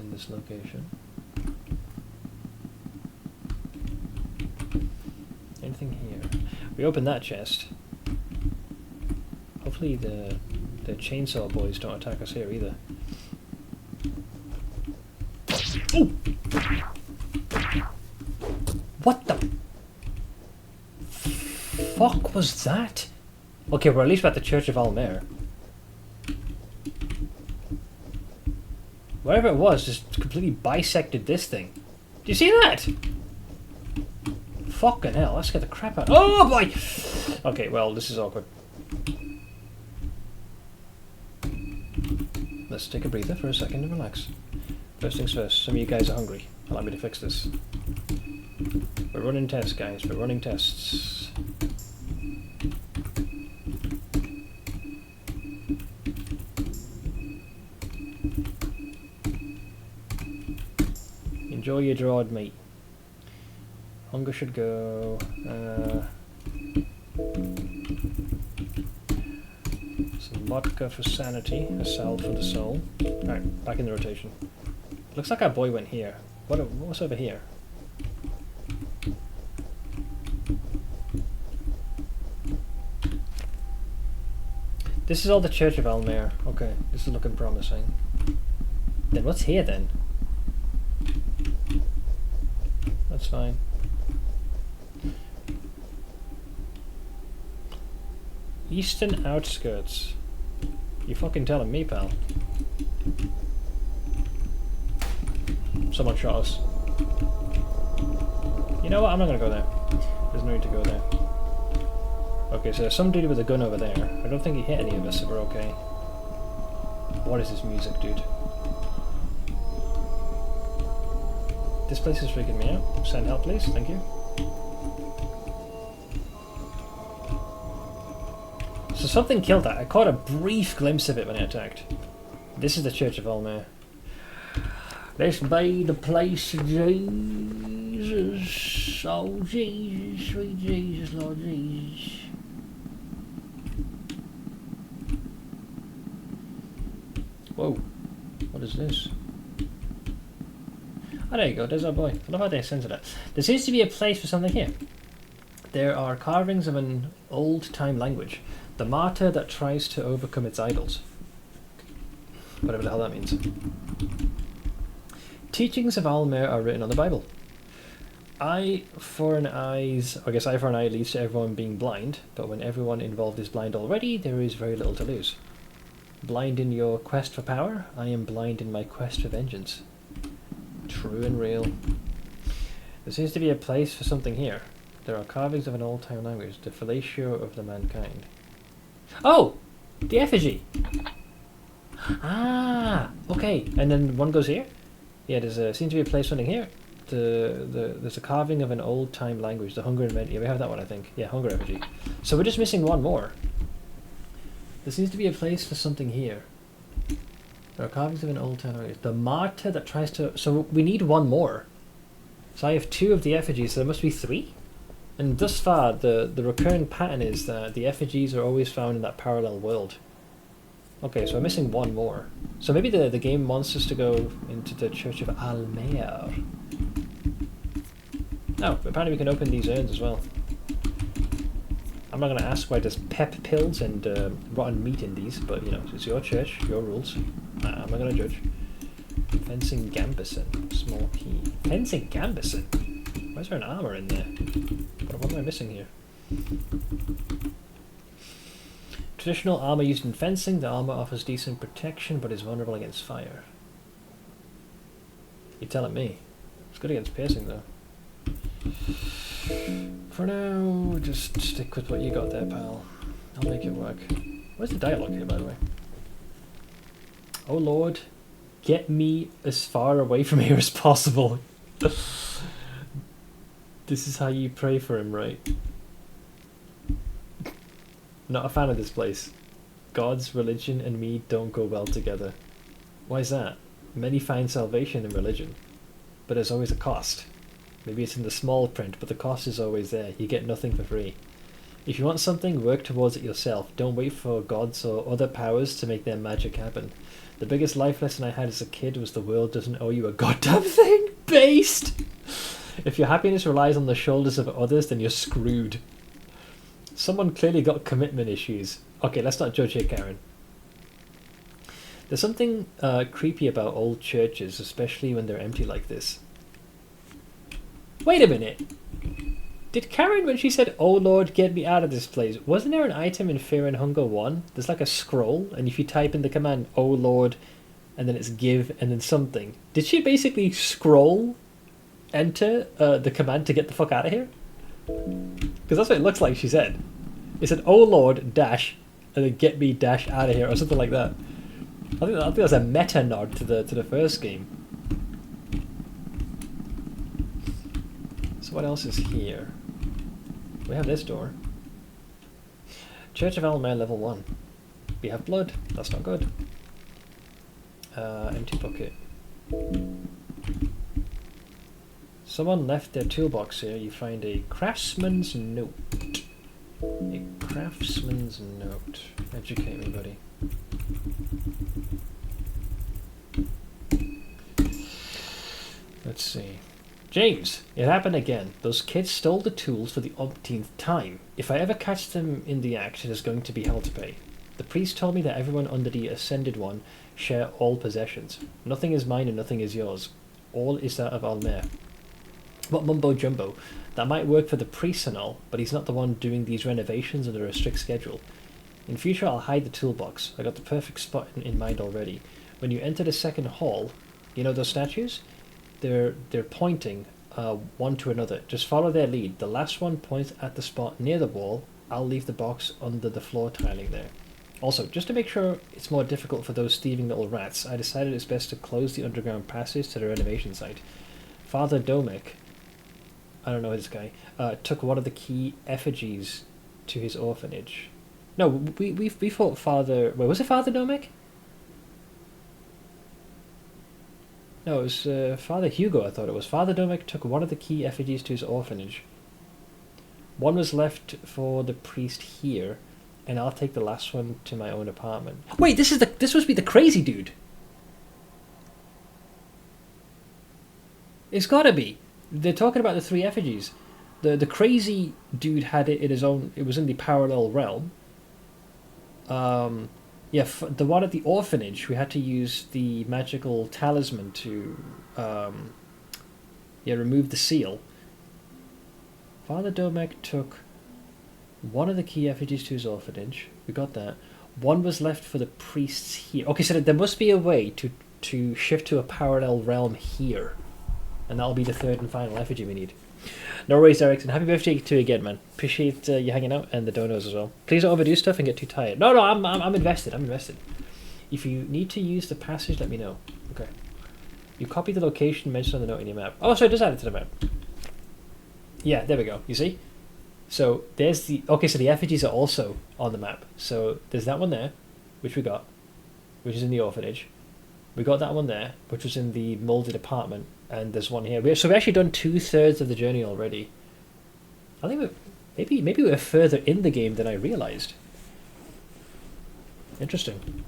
in this location. Anything here? We opened that chest. Hopefully the chainsaw boys don't attack us here either. Oh! What the fuck was that? Okay, we're at least at the Church of Alll-mer. Whatever it was just completely bisected this thing. Do you see that? Fucking hell, that scared the crap out. Oh boy! Okay, well, this is awkward. Let's take a breather for a second and relax. First things first, some of you guys are hungry. Allow me to fix this. We're running tests, guys. We're running tests. Enjoy your dried meat. Hunger should go. Some vodka for sanity, a salve for the soul. Alright, back in the rotation. Looks like our boy went here. What's over here? This is all the Church of Alll-mer. Okay, this is looking promising. Then what's here then? That's fine. Eastern outskirts. You fucking telling me, pal. Someone shot us. You know what? I'm not gonna go there. There's no need to go there. Okay, so there's some dude with a gun over there. I don't think he hit any of us, so we're okay. What is this music, dude? This place is freaking me out. Send help, please. Thank you. So something killed that. I caught a brief glimpse of it when I attacked. This is the Church of Alll-mer. This be the place of Jesus. Oh, Jesus, sweet Jesus, Lord Jesus. Whoa. What is this? Oh, there you go. There's our boy. I love how they censored that. There seems to be a place for something here. There are carvings of an old-time language. The martyr that tries to overcome its idols. Whatever the hell that means. Teachings of Alll-mer are written on the Bible. Eye for an eye leads to everyone being blind, but when everyone involved is blind already, there is very little to lose. Blind in your quest for power, I am blind in my quest for vengeance. True and real. There seems to be a place for something here. There are carvings of an old-time language, the fellatio of the mankind. Oh! The effigy! Ah! Okay, and then one goes here? Yeah, seems to be a place for something here. There's a carving of an old-time language, the Hunger and yeah, we have that one, I think. Yeah, Hunger effigy. So we're just missing one more. There seems to be a place for something here. There are carvings of an old-time language. The martyr that tries to... So we need one more. So I have 2 of the effigies, so there must be 3? And thus far, the recurring pattern is that the effigies are always found in that parallel world. Okay, so we're missing one more. So maybe the game wants us to go into the Church of Alll-mer. Oh, apparently we can open these urns as well. I'm not going to ask why there's pep pills and rotten meat in these, but you know, it's your church, your rules. I'm not going to judge. Fencing gambeson, small key. Fencing gambeson? Why is there an armor in there? What am I missing here? Traditional armor used in fencing. The armor offers decent protection, but is vulnerable against fire. You're telling me. It's good against piercing, though. For now, just stick with what you got there, pal. I'll make it work. Where's the dialogue here, by the way? Oh Lord, get me as far away from here as possible. This is how you pray for him, right? Not a fan of this place. God's religion and me don't go well together. Why is that? Many find salvation in religion, but there's always a cost. Maybe it's in the small print, but the cost is always there. You get nothing for free. If you want something, work towards it yourself. Don't wait for gods or other powers to make their magic happen. The biggest life lesson I had as a kid was the world doesn't owe you a goddamn thing. Based! If your happiness relies on the shoulders of others, then you're screwed. Someone clearly got commitment issues. Okay, let's not judge here, Karen. There's something creepy about old churches, especially when they're empty like this. Wait a minute. Did Karen, when she said, "Oh Lord, get me out of this place," wasn't there an item in Fear and Hunger 1? There's like a scroll, and if you type in the command, "Oh Lord," and then it's give, and then something. Did she basically scroll, enter the command to get the fuck out of here? Because that's what it looks like she said. It said, "Oh Lord, dash," and then "get me dash out of here," or something like that. I think that's a meta nod to the first game. So what else is here? We have this door. Church of Alll-mer level 1. We have blood. That's not good. Empty bucket. Someone left their toolbox here. You find a craftsman's note. A craftsman's note. Educate me, buddy. Let's see. James, it happened again. Those kids stole the tools for the umpteenth time. If I ever catch them in the act, it is going to be hell to pay. The priest told me that everyone under the Ascended One share all possessions. Nothing is mine and nothing is yours. All is that of Alll-mer. What mumbo jumbo. That might work for the priest and all, but he's not the one doing these renovations under a strict schedule. In future, I'll hide the toolbox. I got the perfect spot in mind already. When you enter the second hall, you know those statues? They're pointing one to another. Just follow their lead. The last one points at the spot near the wall. I'll leave the box under the floor tiling there. Also, just to make sure it's more difficult for those thieving little rats, I decided it's best to close the underground passage to the renovation site. Father Domek, I don't know this guy, took one of the key effigies to his orphanage. No, we thought Father... Wait, was it Father Domek? No, it was Father Hugo, I thought it was. Father Domek took one of the key effigies to his orphanage. One was left for the priest here, and I'll take the last one to my own apartment. Wait, this must be the crazy dude. It's gotta be. They're talking about the 3 effigies. The crazy dude had it in his own. It was in the parallel realm. Yeah, the one at the orphanage, we had to use the magical talisman to remove the seal. Father Domek took one of the key effigies to his orphanage. We got that. One was left for the priests here. Okay, so there must be a way to shift to a parallel realm here. And that'll be the 3rd and final effigy we need. No worries, Erickson. Happy birthday to you again, man. Appreciate you hanging out and the donos as well. Please don't overdo stuff and get too tired. No, I'm invested. I'm invested. If you need to use the passage, let me know. Okay. You copy the location mentioned on the note in your map. Oh, so it does add it to the map. Yeah, there we go. You see? So there's the... Okay, so the effigies are also on the map. So there's that one there, which we got, which is in the orphanage. We got that one there, which was in the molded apartment. And there's one here. So we've actually done 2/3 of the journey already. I think maybe we're further in the game than I realized. Interesting.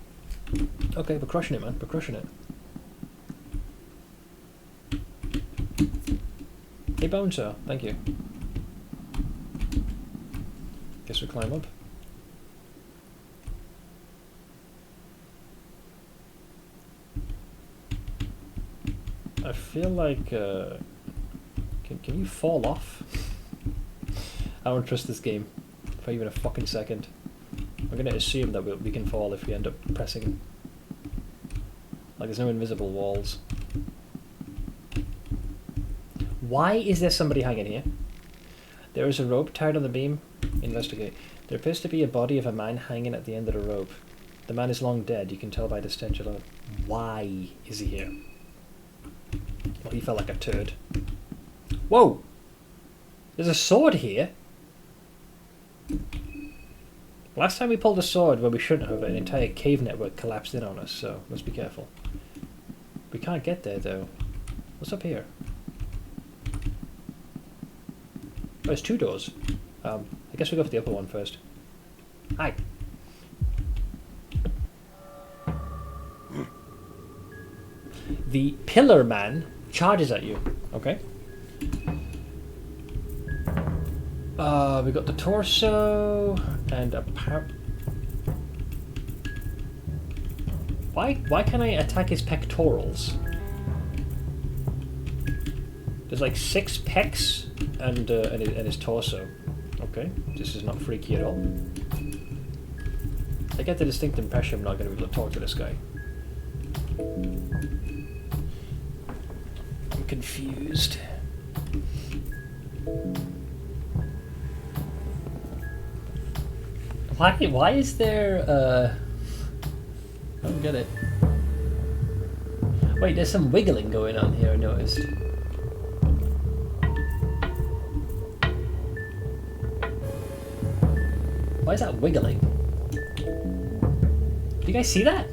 Okay, we're crushing it, man. We're crushing it. Hey, Bouncer. Thank you. Guess we climb up. I feel like... Can you fall off? I don't trust this game for even a fucking second. I'm going to assume that we can fall if we end up pressing. Like there's no invisible walls. Why is there somebody hanging here? There is a rope tied on the beam. Investigate. There appears to be a body of a man hanging at the end of the rope. The man is long dead. You can tell by the stench alone. Why is he here? Well, he felt like a turd. Whoa! There's a sword here. Last time we pulled a sword where we shouldn't have, an entire cave network collapsed in on us, so let's be careful. We can't get there, though. What's up here? Oh, there's 2 doors. I guess we go for the upper one first. Hi. The pillar man charges at you. Okay. We got the torso and a Why can't I attack his pectorals? There's like 6 pecs and his torso. Okay, this is not freaky at all. I get the distinct impression I'm not going to be able to talk to this guy. I'm confused. Why is there I don't get it. Wait, there's some wiggling going on here, I noticed. Why is that wiggling? Do you guys see that?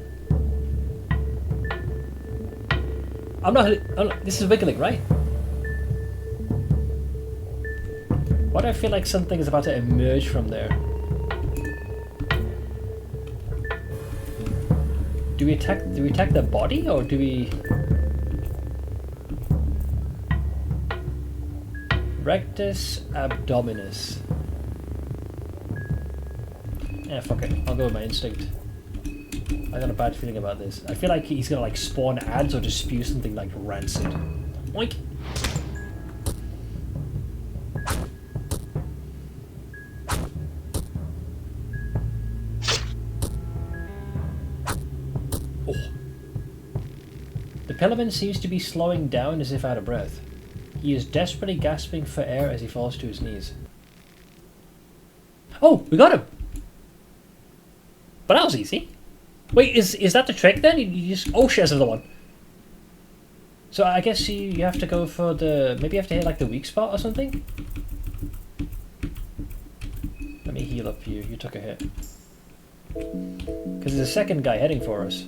I'm not. This is wiggling, right? Why do I feel like something is about to emerge from there? Do we attack the body, or do we... Rectus abdominis. Yeah, fuck it. I'll go with my instinct. I got a bad feeling about this. I feel like he's gonna like spawn ads or just spew something like rancid. Oink! The Pillarman seems to be slowing down as if out of breath. He is desperately gasping for air as he falls to his knees. Oh, we got him! But that was easy. Wait, is that the trick then? You just... Oh shit, there's another one. So I guess you have to go for the... Maybe you have to hit like the weak spot or something? Let me heal up you. You took a hit. Because there's a second guy heading for us.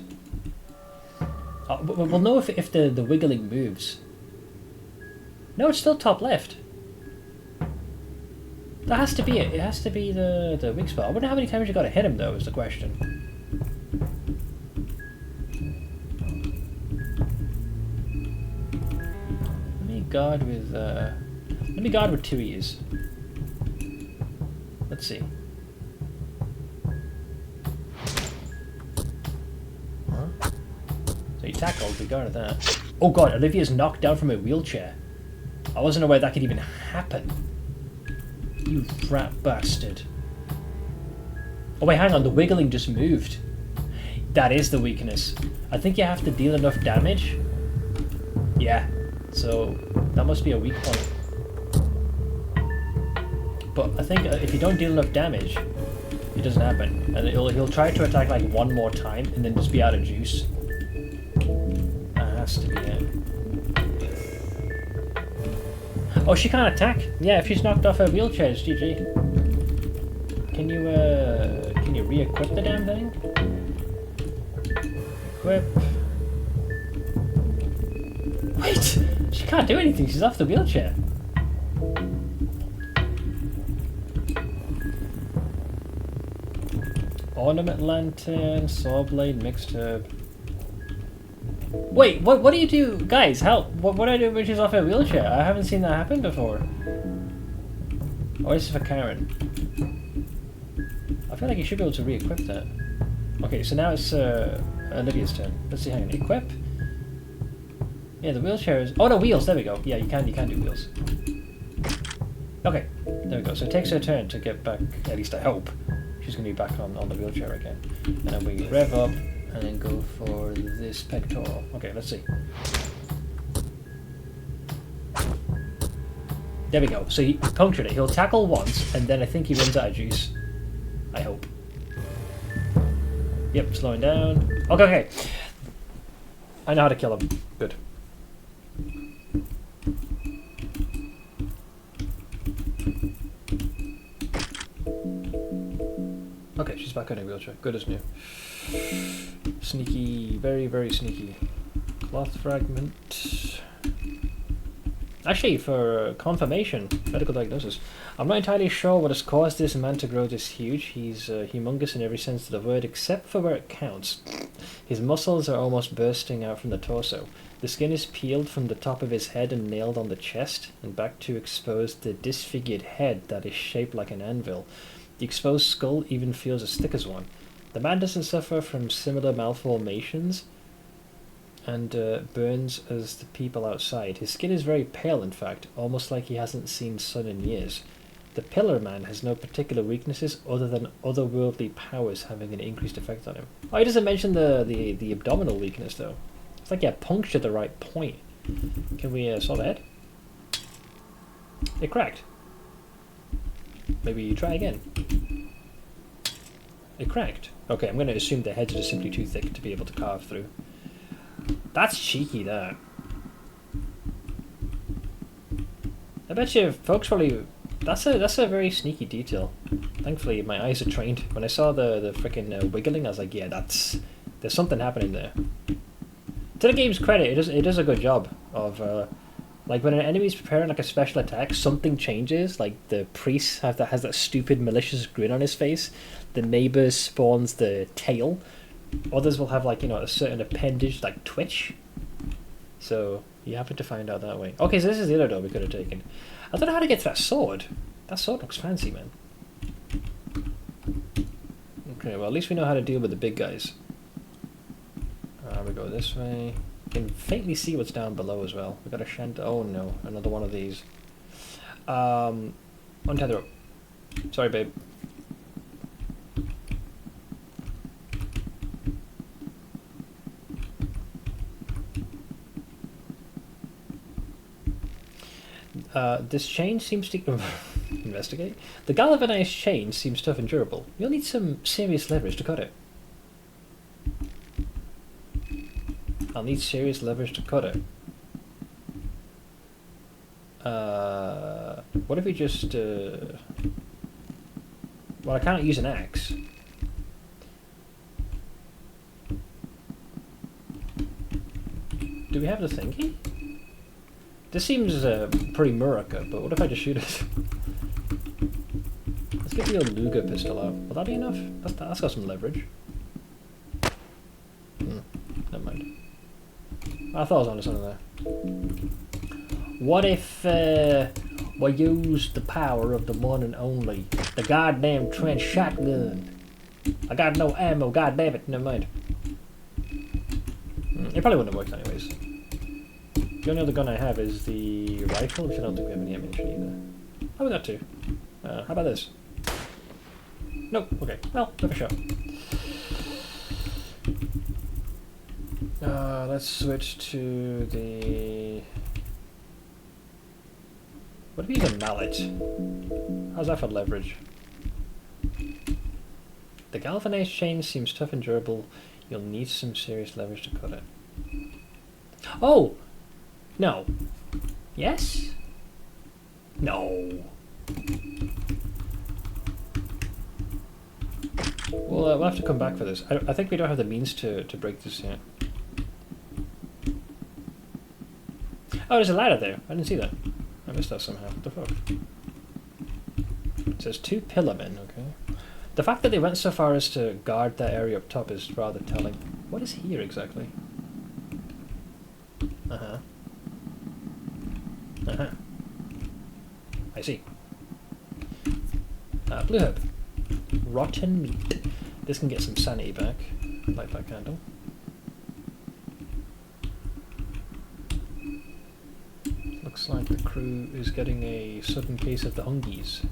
We'll know if the wiggling moves. No, it's still top left. That has to be it. It has to be the weak spot. I wonder how many times you got to hit him though, is the question. Let me guard with two ears. Let's see. Huh? So you tackled, we guarded that. Oh god, Olivia's knocked down from a wheelchair. I wasn't aware that could even happen. You rat bastard. Oh wait, hang on, the wiggling just moved. That is the weakness. I think you have to deal enough damage. Yeah, so that must be a weak point. But I think if you don't deal enough damage, it doesn't happen. And he'll try to attack like one more time and then just be out of juice. That has to be it. Oh, she can't attack? Yeah, if she's knocked off her wheelchair, it's GG. Can you re-equip the damn thing? Equip. Wait! She can't do anything, she's off the wheelchair. Ornament lantern, saw blade, mixed herb. Wait, what do you do? Guys, help! What do I do when she's off her wheelchair? I haven't seen that happen before. Or is this for Karen? I feel like you should be able to re-equip that. Okay, so now it's Olivia's turn. Let's see, hang on. Equip? Yeah, the wheelchair is... Oh, no, wheels, there we go. Yeah, you can do wheels. Okay, there we go. So it takes her turn to get back, at least I hope. She's going to be back on the wheelchair again. And then we rev up and then go for this pectoral. Okay, let's see. There we go. So he punctured it. He'll tackle once, and then I think he runs out of juice. I hope. Yep, slowing down. Okay. I know how to kill him. Good. Okay, she's back on her wheelchair. Good as new. Sneaky, very, very sneaky. Cloth fragment. Actually, for confirmation, medical diagnosis, I'm not entirely sure what has caused this man to grow this huge. He's humongous in every sense of the word, except for where it counts. His muscles are almost bursting out from the torso. The skin is peeled from the top of his head and nailed on the chest, and back to expose the disfigured head that is shaped like an anvil. The exposed skull even feels as thick as one. The man doesn't suffer from similar malformations and burns as the people outside. His skin is very pale, in fact, almost like he hasn't seen sun in years. The Pillar Man has no particular weaknesses other than otherworldly powers having an increased effect on him. Oh, he doesn't mention the abdominal weakness, though. It's like he had punctured the right point. Can we saw the head? It cracked. Maybe try again. It cracked. Okay, I'm going to assume the heads are just simply too thick to be able to carve through. That's cheeky, that. I bet you folks probably... That's a very sneaky detail. Thankfully, my eyes are trained. When I saw the frickin' wiggling, I was like, yeah, there's something happening there. To the game's credit, it does a good job of... like, when an enemy's preparing like a special attack, something changes. Like, the priest has that stupid malicious grin on his face. The neighbour spawns the tail. Others will have, like, you know, a certain appendage, like twitch. So, you happen to find out that way. Okay, so this is the other door we could have taken. I don't know how to get to that sword. That sword looks fancy, man. Okay, well, at least we know how to deal with the big guys. We go this way. You can faintly see what's down below as well. We got a shant. Oh no, another one of these. Untether up. Sorry, babe. This chain seems to... investigate. The galvanized chain seems tough and durable. You'll need some serious leverage to cut it. I'll need serious leverage to cut it. What if we just... Well, I can't use an axe. Do we have the thingy? This seems pretty Murica, but what if I just shoot it? Let's get the old Luger pistol out. Will that be enough? That's got some leverage. Never mind. I thought I was onto something there. What if we used the power of the one and only, the goddamn trench shotgun? I got no ammo, goddamn it, never mind. It probably wouldn't have worked anyways. The only other gun I have is the rifle, which I don't think we have any ammunition either. How about that too? How about this? Nope, okay, well, never shot. Let's switch to the... What if we use a mallet? How's that for leverage? The galvanized chain seems tough and durable. You'll need some serious leverage to cut it. Oh! No. Yes? No. Well, we'll have to come back for this. I think we don't have the means to break this yet. Oh, there's a ladder there. I didn't see that. I missed that somehow. What the fuck? It says 2 pillarmen, okay. The fact that they went so far as to guard that area up top is rather telling. What is here exactly? Uh-huh. Uh-huh. I see. Blue herb. Rotten meat. This can get some sanity back. Light that candle. Looks like the crew is getting a sudden case of the hungies.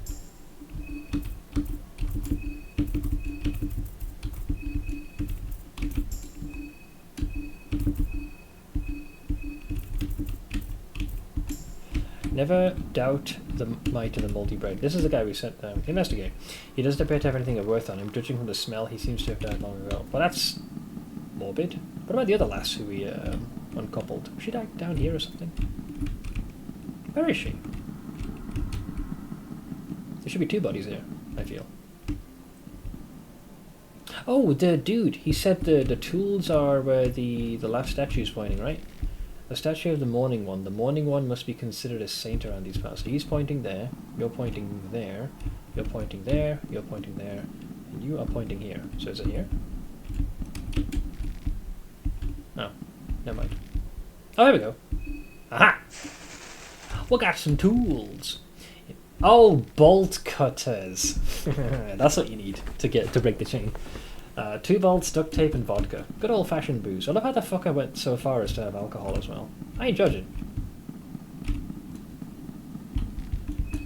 Never doubt the might of the multi-brain. This is the guy we sent to investigate. He doesn't appear to have anything of worth on him. Judging from the smell, he seems to have died long ago. Well, that's morbid. What about the other lass who we uncoupled? She died down here or something? Where is she? There should be 2 bodies here, I feel. Oh, the dude. He said the tools are where the last statue is pointing, right? The statue of the morning one. The morning one must be considered a saint around these parts. So he's pointing there, you're pointing there, you're pointing there, you're pointing there, and you are pointing here. So is it here? No, never mind. Oh, here we go. Aha! We got some tools. Oh, bolt cutters. That's what you need to break the chain. 2 bolts, duct tape, and vodka. Good old-fashioned booze. I love how the fucker went so far as to have alcohol as well. I ain't judging.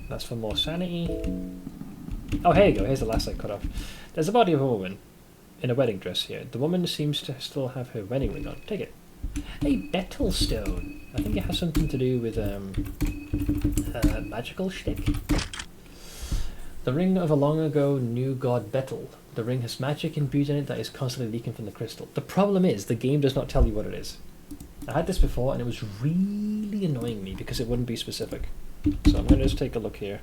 That's for more sanity. Oh, here you go. Here's the last I cut off. There's a body of a woman in a wedding dress here. The woman seems to still have her wedding ring on. Take it. A betel stone. I think it has something to do with magical shtick. The ring of a long ago new god Betel. The ring has magic imbued in it that is constantly leaking from the crystal. The problem is, the game does not tell you what it is. I had this before and it was really annoying me because it wouldn't be specific. So I'm going to just take a look here.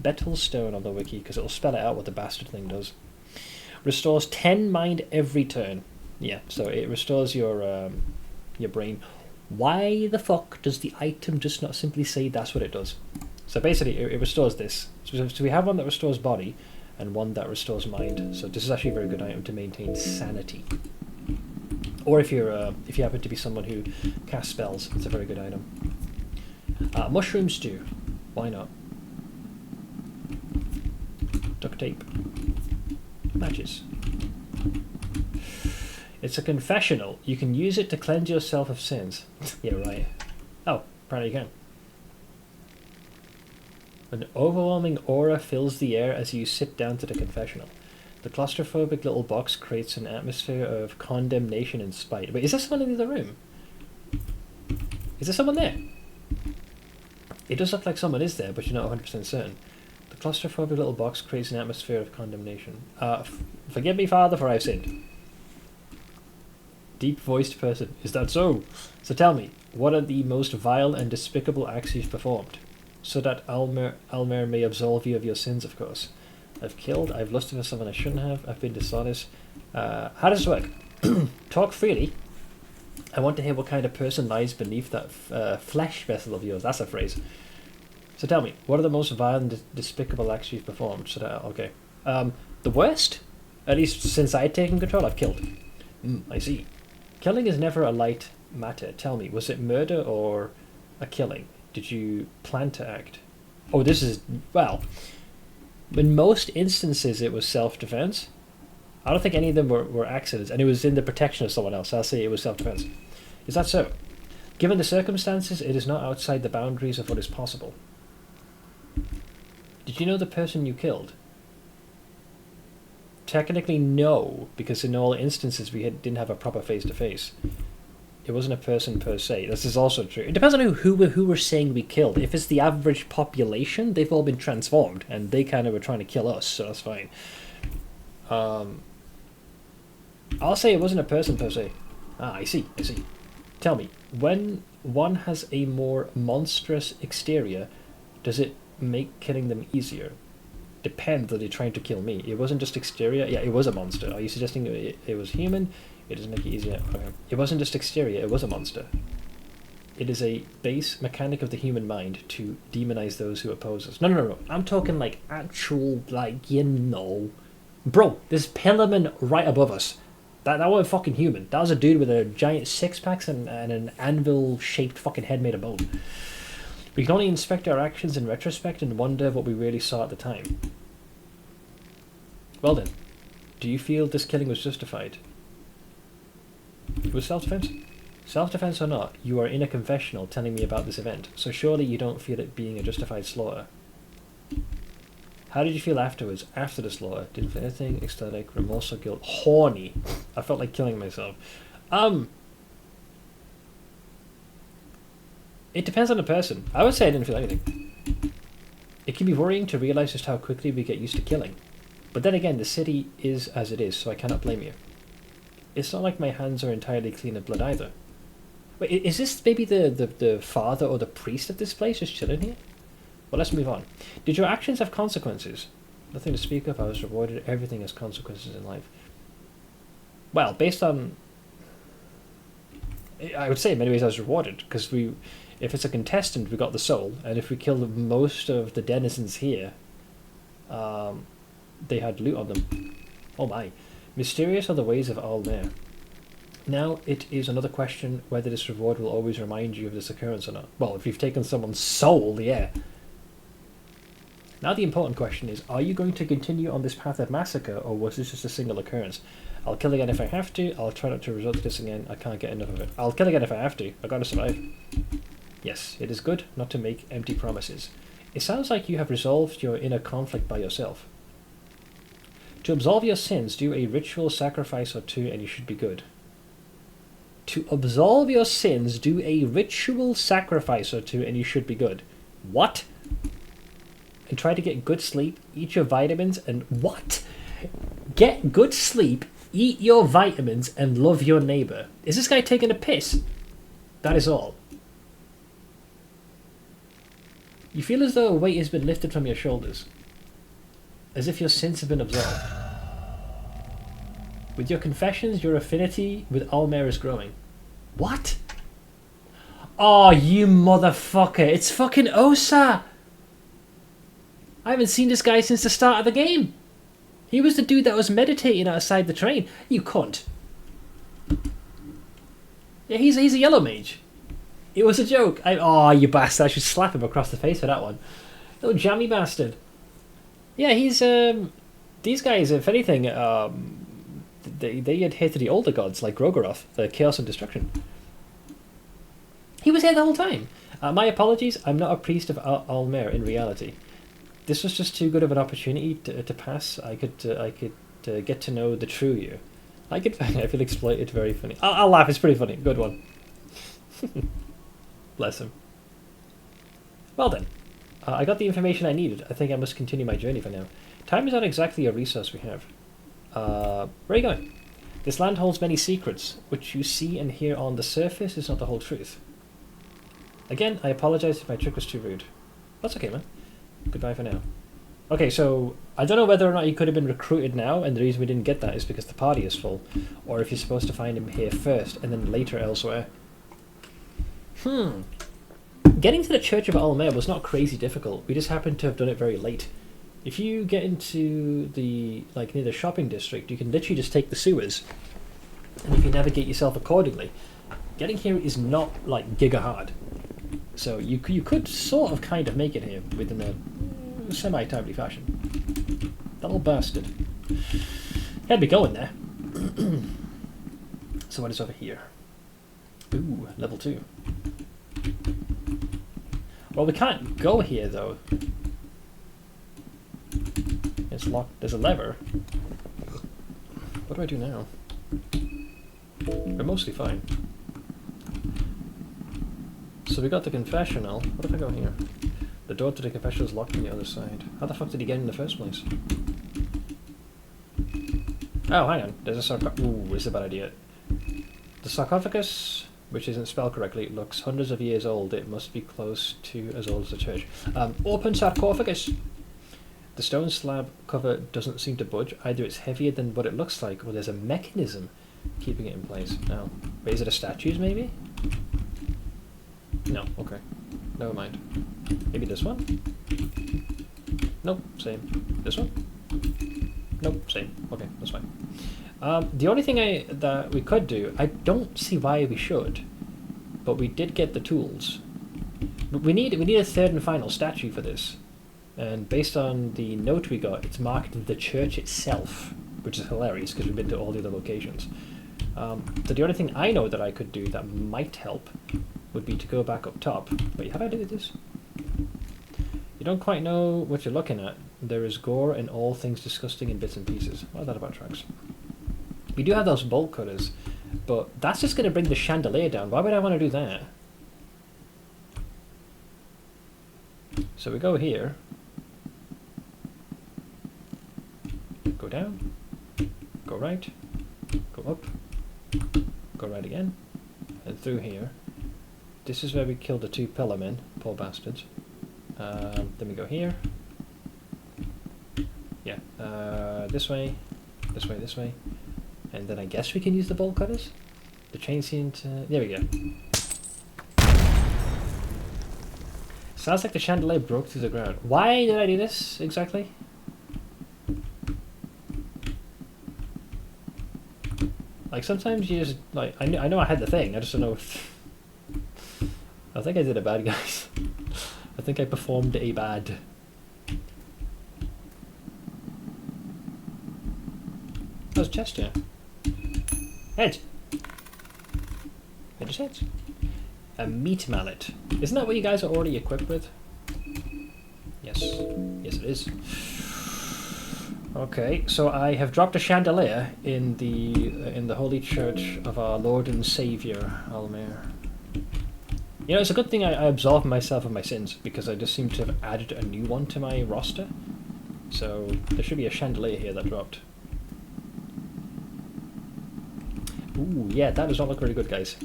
Betel stone on the wiki because it'll spell it out what the bastard thing does. Restores 10 mind every turn. Yeah, so it restores your brain. Why the fuck does the item just not simply say that's what it does? So basically it restores this. So we have one that restores body and one that restores mind. So this is actually a very good item to maintain sanity. Or if you happen to be someone who casts spells, it's a very good item. Mushroom stew. Why not? Duct tape. Matches. It's a confessional. You can use it to cleanse yourself of sins. Yeah, right. Oh, apparently you can. An overwhelming aura fills the air as you sit down to the confessional. The claustrophobic little box creates an atmosphere of condemnation and spite. Wait, is there someone in the other room? Is there someone there? It does look like someone is there, but you're not 100% certain. The claustrophobic little box creates an atmosphere of condemnation. Forgive me, Father, for I've sinned. Deep-voiced person. Is that so? So tell me, what are the most vile and despicable acts you've performed? So that Alll-mer may absolve you of your sins, of course. I've killed, I've lusted for someone I shouldn't have, I've been dishonest. How does this work? Talk freely. I want to hear what kind of person lies beneath that flesh vessel of yours. That's a phrase. So tell me, what are the most vile and despicable acts you've performed? So that, okay. The worst? At least since I've taken control, I've killed. I see. Killing is never a light matter. Tell me, was it murder or a killing? Did you plan to act? Oh, this is, well, in most instances it was self-defense. I don't think any of them were accidents, and it was in the protection of someone else. I'll say it was self-defense. Is that so? Given the circumstances, it is not outside the boundaries of what is possible. Did you know the person you killed? Technically, no, because in all instances we didn't have a proper face-to-face. It wasn't a person per se. This is also true. It depends on who we're saying we killed. If it's the average population, they've all been transformed, and they kind of were trying to kill us, so that's fine. I'll say it wasn't a person per se. Ah, I see. Tell me, when one has a more monstrous exterior, does it make killing them easier? Depends that they're trying to kill me. It wasn't just exterior. Yeah, it was a monster. Are you suggesting it was human? It doesn't make it easier. Okay. It wasn't just exterior, it was a monster. It is a base mechanic of the human mind to demonize those who oppose us. No. I'm talking like actual, like, you know. Bro, there's Pillarman right above us. That wasn't fucking human. That was a dude with a giant six-packs and an anvil-shaped fucking head made of bone. We can only inspect our actions in retrospect and wonder what we really saw at the time. Well then, do you feel this killing was justified? It was self-defense? Self-defense or not, you are in a confessional telling me about this event, so surely you don't feel it being a justified slaughter. How did you feel afterwards, after the slaughter? Did you feel anything, ecstatic, remorse or guilt? Horny. I felt like killing myself. It depends on the person. I would say I didn't feel anything. It can be worrying to realise just how quickly we get used to killing. But then again, the city is as it is, so I cannot blame you. It's not like my hands are entirely clean of blood either. Wait, is this maybe the father or the priest of this place just chilling here? Well, let's move on. Did your actions have consequences? Nothing to speak of. I was rewarded. Everything has consequences in life. Well, based on... I would say in many ways I was rewarded, because if it's a contestant, we got the soul, and if we killed most of the denizens here, they had loot on them. Oh my. Mysterious are the ways of Alll-mer. Now, it is another question whether this reward will always remind you of this occurrence or not. Well, if you've taken someone's soul, yeah. Now the important question is, are you going to continue on this path of massacre, or was this just a single occurrence? I'll kill again if I have to. I'll try not to resort to this again. I can't get enough of it. I'll kill again if I have to. I gotta survive. Yes, it is good not to make empty promises. It sounds like you have resolved your inner conflict by yourself. To absolve your sins, do a ritual sacrifice or two and you should be good. To absolve your sins, do a ritual sacrifice or two and you should be good. What? And try to get good sleep, eat your vitamins, and what? Get good sleep, eat your vitamins, and love your neighbour. Is this guy taking a piss? That is all. You feel as though a weight has been lifted from your shoulders. As if your sins have been absolved. With your confessions, your affinity with Alll-mer is growing. What? Oh, you motherfucker. It's fucking Osa. I haven't seen this guy since the start of the game. He was the dude that was meditating outside the train. You cunt. Yeah, he's a yellow mage. It was a joke. Oh, you bastard. I should slap him across the face for that one. Little jammy bastard. Yeah, he's... these guys, if anything, they adhere to the older gods, like Gro-Goroth, the Chaos and Destruction. He was here the whole time. My apologies, I'm not a priest of Alll-mer in reality. This was just too good of an opportunity to pass. I could get to know the true you. I feel exploited, very funny. I'll laugh, it's pretty funny. Good one. Bless him. Well then. I got the information I needed. I think I must continue my journey for now. Time is not exactly a resource we have. Where are you going? This land holds many secrets. Which you see and hear on the surface is not the whole truth. Again, I apologize if my trick was too rude. That's okay, man. Goodbye for now. Okay, so I don't know whether or not he could have been recruited now, and the reason we didn't get that is because the party is full, or if you're supposed to find him here first and then later elsewhere. Getting to the Church of Alll-mer was not crazy difficult. We just happened to have done it very late. If you get into the, like, near the shopping district, you can literally just take the sewers, and if you navigate yourself accordingly, getting here is not, like, giga hard. So you could sort of kind of make it here within a semi-timely fashion. That little bastard. Had me going there. So what is over here? Ooh, level 2. Well, we can't go here though. It's locked. There's a lever. What do I do now? We're mostly fine. So we got the confessional. What if I go here? The door to the confessional is locked on the other side. How the fuck did he get in the first place? Oh, hang on. There's a sarcophagus. Ooh, this is a bad idea. The sarcophagus, which isn't spelled correctly, looks hundreds of years old. It must be close to as old as the church. Open sarcophagus! The stone slab cover doesn't seem to budge. Either it's heavier than what it looks like, or there's a mechanism keeping it in place. No. Wait, is it a statues, maybe? No, okay. Never mind. Maybe this one? Nope, same. This one? Nope, same. Okay, that's fine. The only thing that we could do, I don't see why we should, but we did get the tools. But we need a third and final statue for this. And based on the note we got, it's marked the church itself, which is hilarious because we've been to all the other locations. So the only thing I know that I could do that might help would be to go back up top. Wait, how do I do this? You don't quite know what you're looking at. There is gore and all things disgusting in bits and pieces. What are that about tracks? We do have those bolt cutters, but that's just going to bring the chandelier down. Why would I want to do that? So we go here. Go down. Go right. Go up. Go right again. And through here. This is where we killed the 2 pillar men. Poor bastards. Then we go here. Yeah. This way. This way, this way. And then I guess we can use the bolt cutters? The chain seemed to... There we go. Sounds like the chandelier broke through the ground. Why did I do this, exactly? Like, sometimes you just... Like, I know I had the thing, I just don't know if... I think I did it bad, guys. I think I performed a bad. How's chest here? Head! Head is heads. A meat mallet. Isn't that what you guys are already equipped with? Yes. Yes, it is. Okay, so I have dropped a chandelier in the holy church of our Lord and Savior, Alll-mer. You know, it's a good thing I absolved myself of my sins, because I just seem to have added a new one to my roster. So, there should be a chandelier here that dropped. Ooh, yeah, that does not look really good, guys.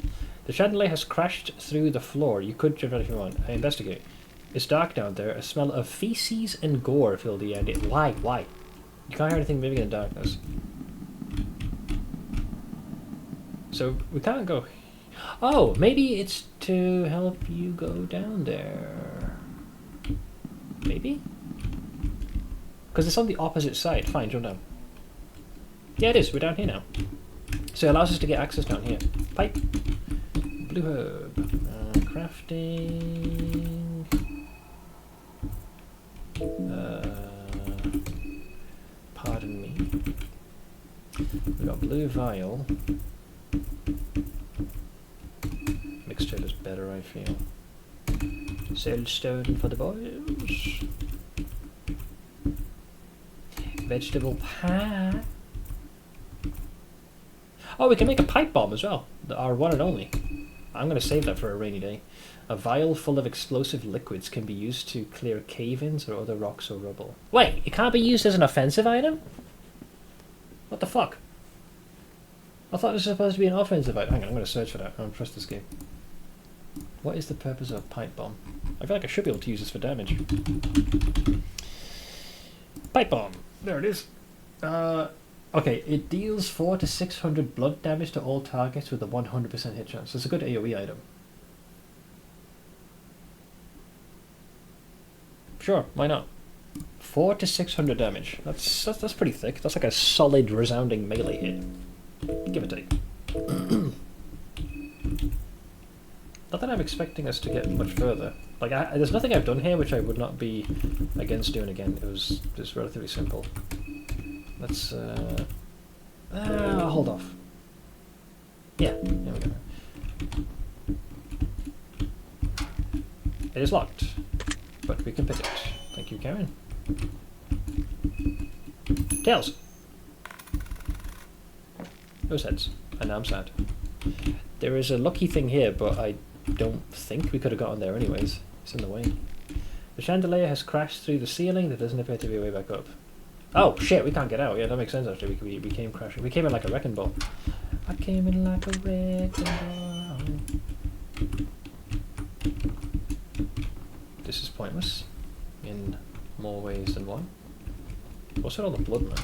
The chandelier has crashed through the floor. You could jump out if you want. Investigate. It's dark down there. A smell of feces and gore filled the air. Why? Why? You can't hear anything moving in the darkness. So, we can't go... Oh, maybe it's to help you go down there. Maybe? Because it's on the opposite side. Fine, jump down. Yeah, it is. We're down here now. So it allows us to get access down here. Pipe. Blue herb. Crafting. Pardon me. We got blue vial. Mixture is better, I feel. Soulstone for the boys. Vegetable pie. Oh, we can make a pipe bomb as well. Our one and only. I'm going to save that for a rainy day. A vial full of explosive liquids can be used to clear cave-ins or other rocks or rubble. Wait, it can't be used as an offensive item? What the fuck? I thought this was supposed to be an offensive item. Hang on, I'm going to search for that. I don't trust this game. What is the purpose of a pipe bomb? I feel like I should be able to use this for damage. Pipe bomb. There it is. Okay, it deals 400 to 600 blood damage to all targets with a 100% hit chance. It's a good AoE item. Sure, why not? 400 to 600 damage. That's pretty thick. That's like a solid, resounding melee hit. Give or take. Not that I'm expecting us to get much further. Like, there's nothing I've done here which I would not be against doing again. It was just relatively simple. Let's, hold off. Yeah, there we go. It is locked, but we can pick it. Thank you, Karen. Tails! Those heads. And now I'm sad. There is a lucky thing here, but I don't think we could have gotten there anyways. It's in the way. The chandelier has crashed through the ceiling. There doesn't appear to be a way back up. Oh, shit, we can't get out. Yeah, that makes sense, actually. We came crashing. We came in like a wrecking ball. I came in like a wrecking ball. This is pointless. In more ways than one. What's with all the blood, man?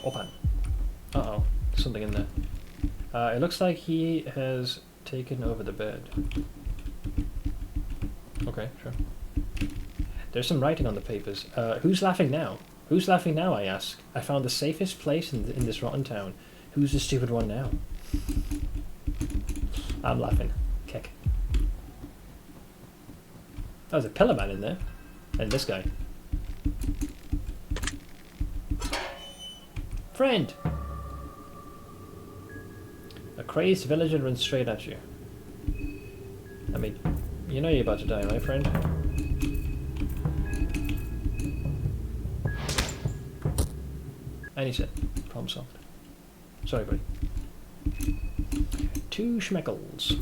Open. Uh-oh. Something in there. It looks like he has taken over the bed. Okay, sure. There's some writing on the papers. Who's laughing now? Who's laughing now, I ask? I found the safest place in this rotten town. Who's the stupid one now? I'm laughing. Kick. Oh, there's a pillar man in there. And this guy. Friend! A crazed villager runs straight at you. I mean, you know you're about to die, right, friend? And he said, problem solved. Sorry, buddy. 2 schmeckles.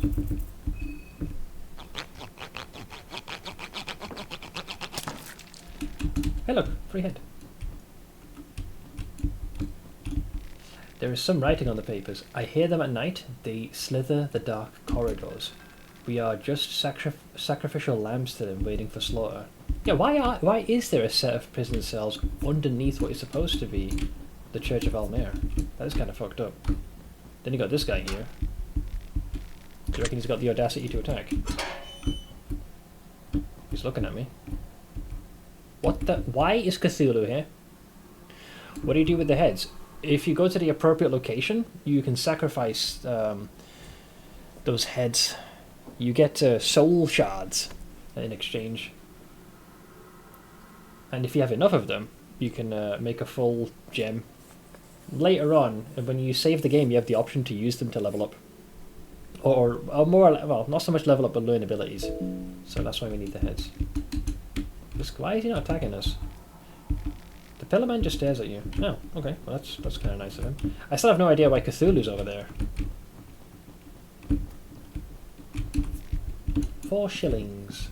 Hey look, free head. There is some writing on the papers. I hear them at night. They slither the dark corridors. We are just sacrificial lambs to them, waiting for slaughter. Yeah, why is there a set of prison cells underneath what is supposed to be the Church of Alll-mer? That is kind of fucked up. Then you got this guy here. Do you reckon he's got the audacity to attack? He's looking at me. What the? Why is Cthulhu here? What do you do with the heads? If you go to the appropriate location, you can sacrifice those heads. You get soul shards in exchange. And if you have enough of them, you can make a full gem. Later on, when you save the game, you have the option to use them to level up. Or more, well, not so much level up, but learn abilities. So that's why we need the heads. Why is he not attacking us? The pillar man just stares at you. Oh, okay. Well, that's kind of nice of him. I still have no idea why Cthulhu's over there. 4 shillings.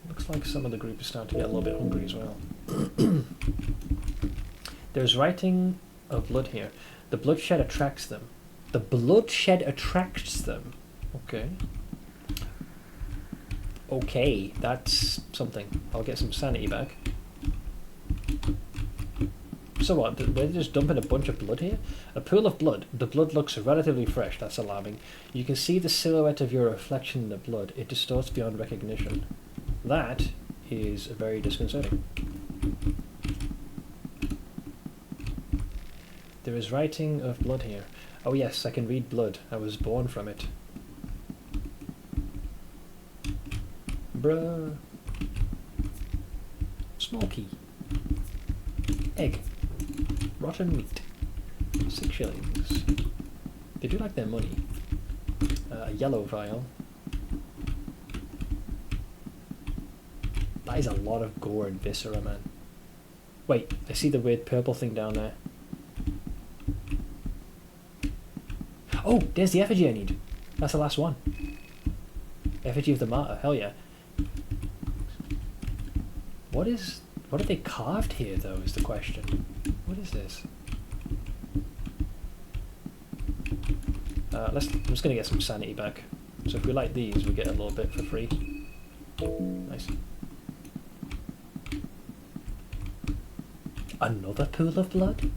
Looks like some of the group is starting to get a little bit hungry as well. There's writing of blood here. The bloodshed attracts them. The bloodshed attracts them. Okay. Okay, that's something. I'll get some sanity back. So what, we're just dumping a bunch of blood here? A pool of blood. The blood looks relatively fresh, that's alarming. You can see the silhouette of your reflection in the blood. It distorts beyond recognition. That is very disconcerting. There is writing of blood here. Oh yes, I can read blood. I was born from it. Bruh. Small key. Egg. Rotten meat. 6 shillings. They do like their money. A yellow vial. That is a lot of gore and viscera, man. Wait, I see the weird purple thing down there. Oh, there's the effigy I need. That's the last one. Effigy of the martyr, hell yeah. What have they carved here, though, is the question. What is this? I'm just going to get some sanity back. So if we like these, we get a little bit for free. Nice. Another pool of blood?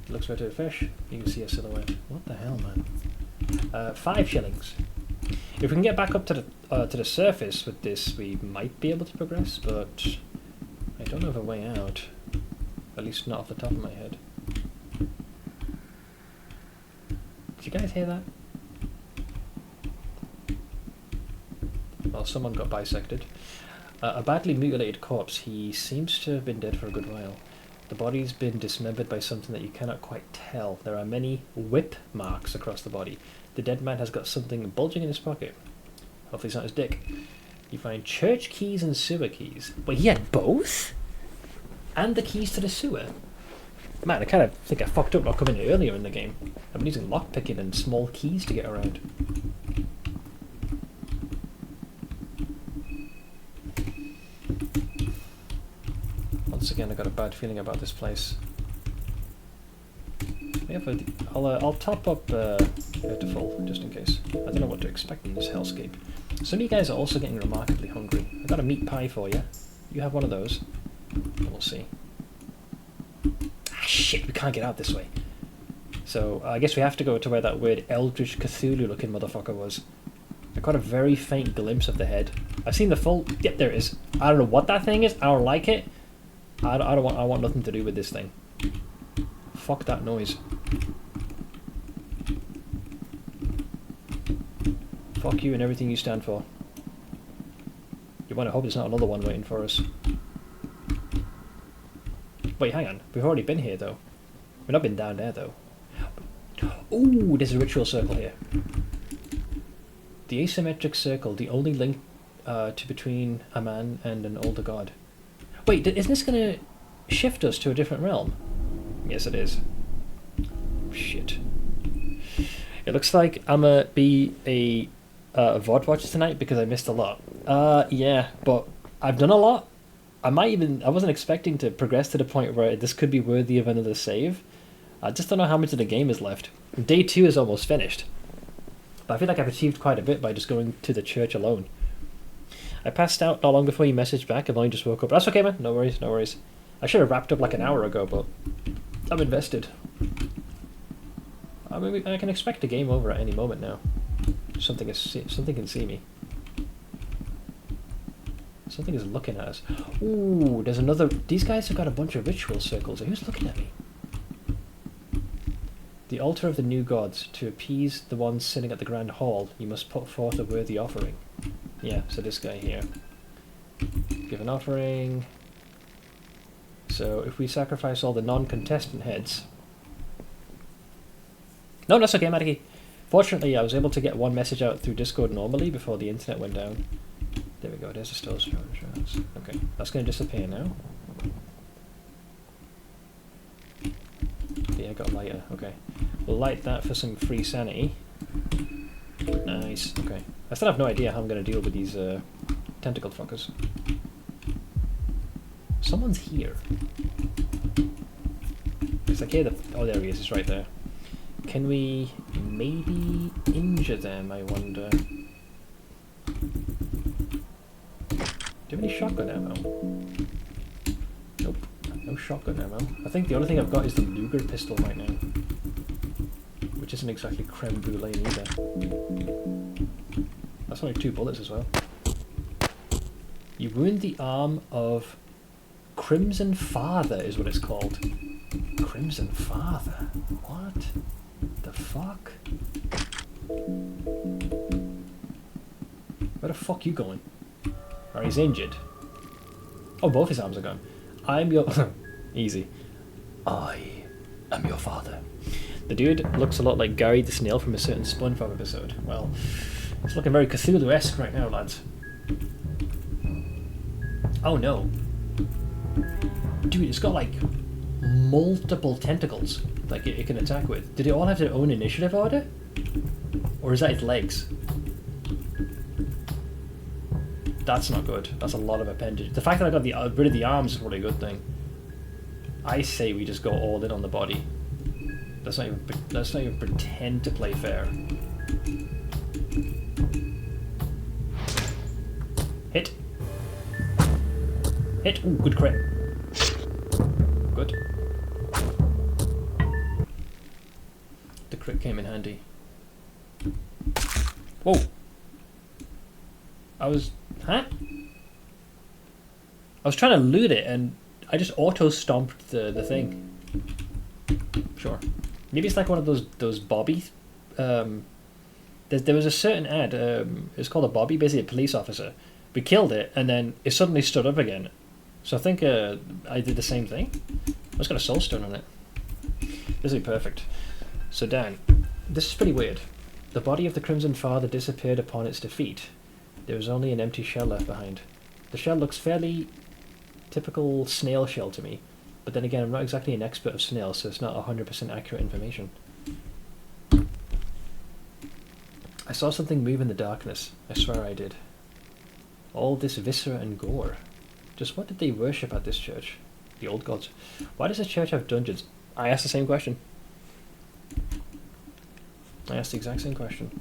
Looks right at a fish. You can see a silhouette. What the hell, man? 5 shillings. If we can get back up to the surface with this, we might be able to progress, but I don't know of a way out. At least not off the top of my head. Did you guys hear that? Well, someone got bisected. A badly mutilated corpse. He seems to have been dead for a good while. The body's been dismembered by something that you cannot quite tell. There are many whip marks across the body. The dead man has got something bulging in his pocket. Hopefully it's not his dick. You find church keys and sewer keys. Wait, he had both? And the keys to the sewer? Man, I kind of think I fucked up not coming in earlier in the game. I've been using lockpicking and small keys to get around. Once again, I got a bad feeling about this place. I'll top up Beautiful, just in case. I don't know what to expect in this hellscape. Some of you guys are also getting remarkably hungry. I've got a meat pie for you. You have one of those. And we'll see. Ah, shit, we can't get out this way. So, I guess we have to go to where that weird Eldritch Cthulhu-looking motherfucker was. I got a very faint glimpse of the head. I've seen the full... Yep, there it is. I don't know what that thing is. I don't like it. I want nothing to do with this thing. Fuck that noise. Fuck you and everything you stand for. You want to hope there's not another one waiting for us. Wait, hang on. We've already been here, though. We've not been down there, though. Ooh, there's a ritual circle here. The asymmetric circle, the only link between a man and an older god. Wait, isn't this going to shift us to a different realm? Yes, it is. Shit. It looks like I'm going to be a VOD watcher tonight because I missed a lot. Yeah, but I've done a lot. I wasn't expecting to progress to the point where this could be worthy of another save. I just don't know how much of the game is left. Day 2 is almost finished. But I feel like I've achieved quite a bit by just going to the church alone. I passed out not long before you messaged back. I've only just woke up. That's okay, man. No worries, no worries. I should have wrapped up like an hour ago, but I'm invested. I mean, I can expect a game over at any moment now. Something can see me. Something is looking at us. Ooh, there's another... These guys have got a bunch of ritual circles. Who's looking at me? The altar of the new gods. To appease the ones sitting at the grand hall, you must put forth a worthy offering. Yeah, so this guy here. Give an offering. So if we sacrifice all the non-contestant heads... No, that's okay, Matty. Fortunately, I was able to get one message out through Discord normally before the internet went down. There we go, there's a still insurance. Okay, that's going to disappear now. Yeah, I got a lighter, okay. We'll light that for some free sanity. Nice, okay. I still have no idea how I'm going to deal with these tentacled fuckers. Someone's here. It's like here, oh there he is, he's right there. Can we maybe injure them, I wonder? Do you have any shotgun ammo? Nope, no shotgun ammo. I think the only thing I've got is the Luger pistol right now. Which isn't exactly creme brulee either. That's only 2 bullets as well. You wound the arm of Crimson Father is what it's called. Crimson Father? What the fuck? Where the fuck you going? Or he's injured. Oh, both his arms are gone. I'm your... Easy. I am your father. The dude looks a lot like Gary the Snail from a certain SpongeBob episode. Well, it's looking very Cthulhu-esque right now, lads. Oh no. Dude, it's got like multiple tentacles like it can attack with. Did they all have their own initiative order? Or is that its legs? That's not good. That's a lot of appendage. The fact that I got rid of the arms is probably a good thing. I say we just go all in on the body. Let's not even pretend to play fair. Hit. Hit. Ooh, good crit. Good. The crit came in handy. Whoa. Huh? I was trying to loot it and I just auto-stomped the thing. Sure. Maybe it's like one of those bobby there was a certain ad. It's called a Bobby, basically a police officer. We killed it, and then it suddenly stood up again. So I think I did the same thing. I just got a soul stone on it. This will be perfect. So Dan, this is pretty weird. The body of the Crimson Father disappeared upon its defeat. There was only an empty shell left behind. The shell looks fairly typical snail shell to me, but then again, I'm not exactly an expert of snails, so it's not 100% accurate information. I saw something move in the darkness. I swear I did. All this viscera and gore. Just what did they worship at this church? The old gods. Why does the church have dungeons? I asked the same question. I asked the exact same question.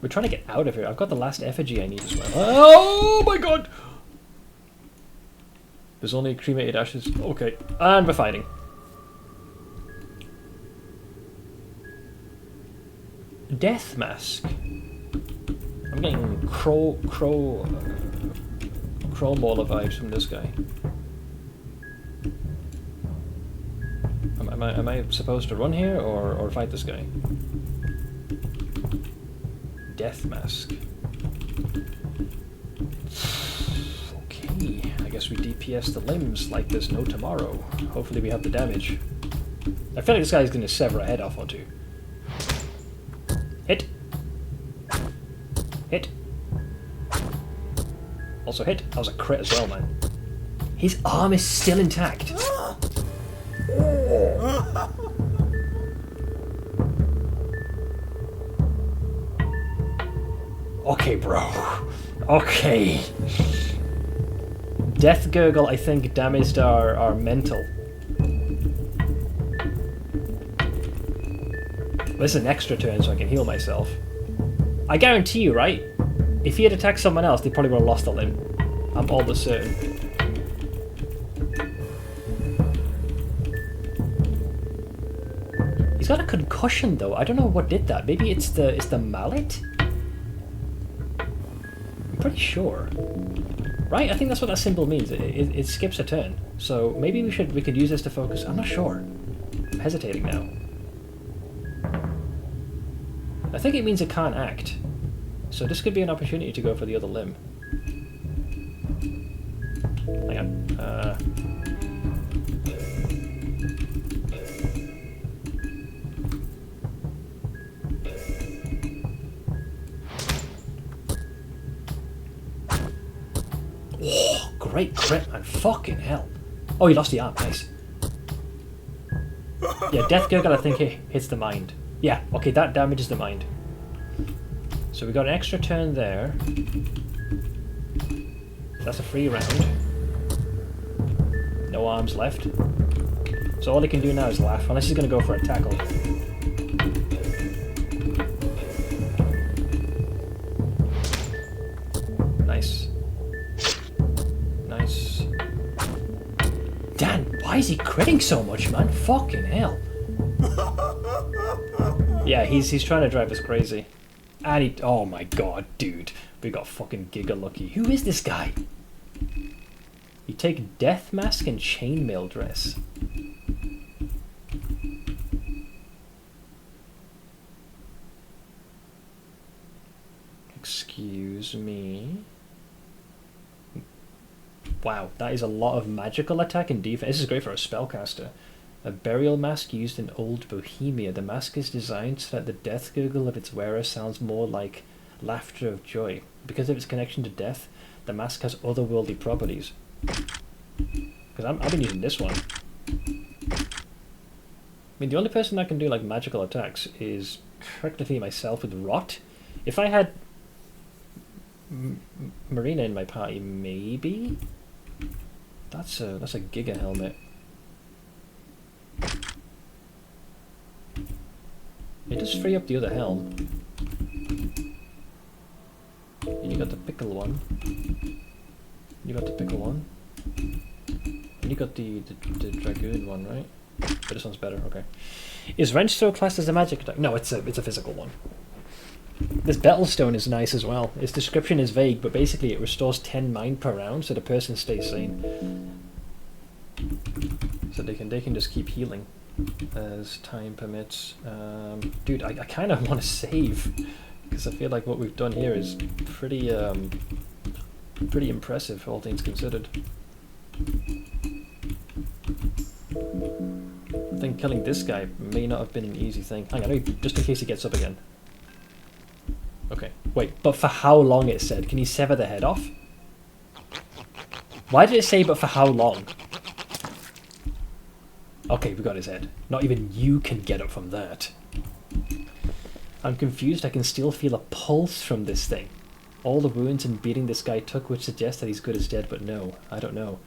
We're trying to get out of here. I've got the last effigy I need as well. Oh my god! There's only cremated ashes. Okay. And we're fighting. Death mask. I'm getting crow mauler vibes from this guy. Am I supposed to run here or fight this guy? Death mask. Okay, I guess we DPS the limbs like there's no tomorrow. Hopefully we have the damage. I feel like this guy's going to sever a head off or two. Hit. Hit. Also hit. That was a crit as well, man. His arm is still intact. Okay, bro. Okay. Death Gurgle, I think, damaged our mental. This is an extra turn so I can heal myself. I guarantee you, right? If he had attacked someone else, they probably would have lost a limb. I'm almost certain. He's got a concussion though. I don't know what did that. Maybe it's the mallet? I'm pretty sure. Right? I think that's what that symbol means. It skips a turn. So maybe we could use this to focus. I'm not sure. I'm hesitating now. I think it means it can't act. So this could be an opportunity to go for the other limb. Hang on. Oh, great crit, man. Fucking hell. Oh, he lost the arm. Nice. Yeah, Death Gurgle, I think it hits the mind. Yeah, okay, that damages the mind. So we got an extra turn there. That's a free round. No arms left. So all he can do now is laugh, unless he's going to go for a tackle. Nice. Nice. Dan, why is he critting so much, man? Fucking hell. Yeah, he's trying to drive us crazy. And he... Oh my god, dude. We got fucking giga lucky. Who is this guy? You take Death Mask and Chainmail Dress. Excuse me. Wow, that is a lot of magical attack and defense. This is great for a spellcaster. A burial mask used in old Bohemia. The mask is designed so that the death gurgle of its wearer sounds more like laughter of joy. Because of its connection to death, the mask has otherworldly properties. Because I've been using this one. I mean, the only person that can do like magical attacks is practically myself with Rot. If I had Marina in my party, maybe? That's a Giga helmet. It does free up the other helm. You got the pickle one. You got the pickle one. And you got the dragoon one, right? But this one's better, okay. Is Wrench Throw classed as a magic attack? No, it's a physical one. This Battlestone is nice as well. Its description is vague, but basically it restores 10 mind per round so the person stays sane. So they can just keep healing. as time permits. Dude, I kind of want to save because I feel like what we've done here is pretty pretty impressive, all things considered. I think killing this guy may not have been an easy thing. Hang on, just in case he gets up again. Okay, wait, but for how long it said? Can you sever the head off? Why did it say but for how long? Okay, we got his head. Not even you can get up from that. I'm confused. I can still feel a pulse from this thing. All the wounds and beating this guy took would suggest that he's good as dead, but no, I don't know.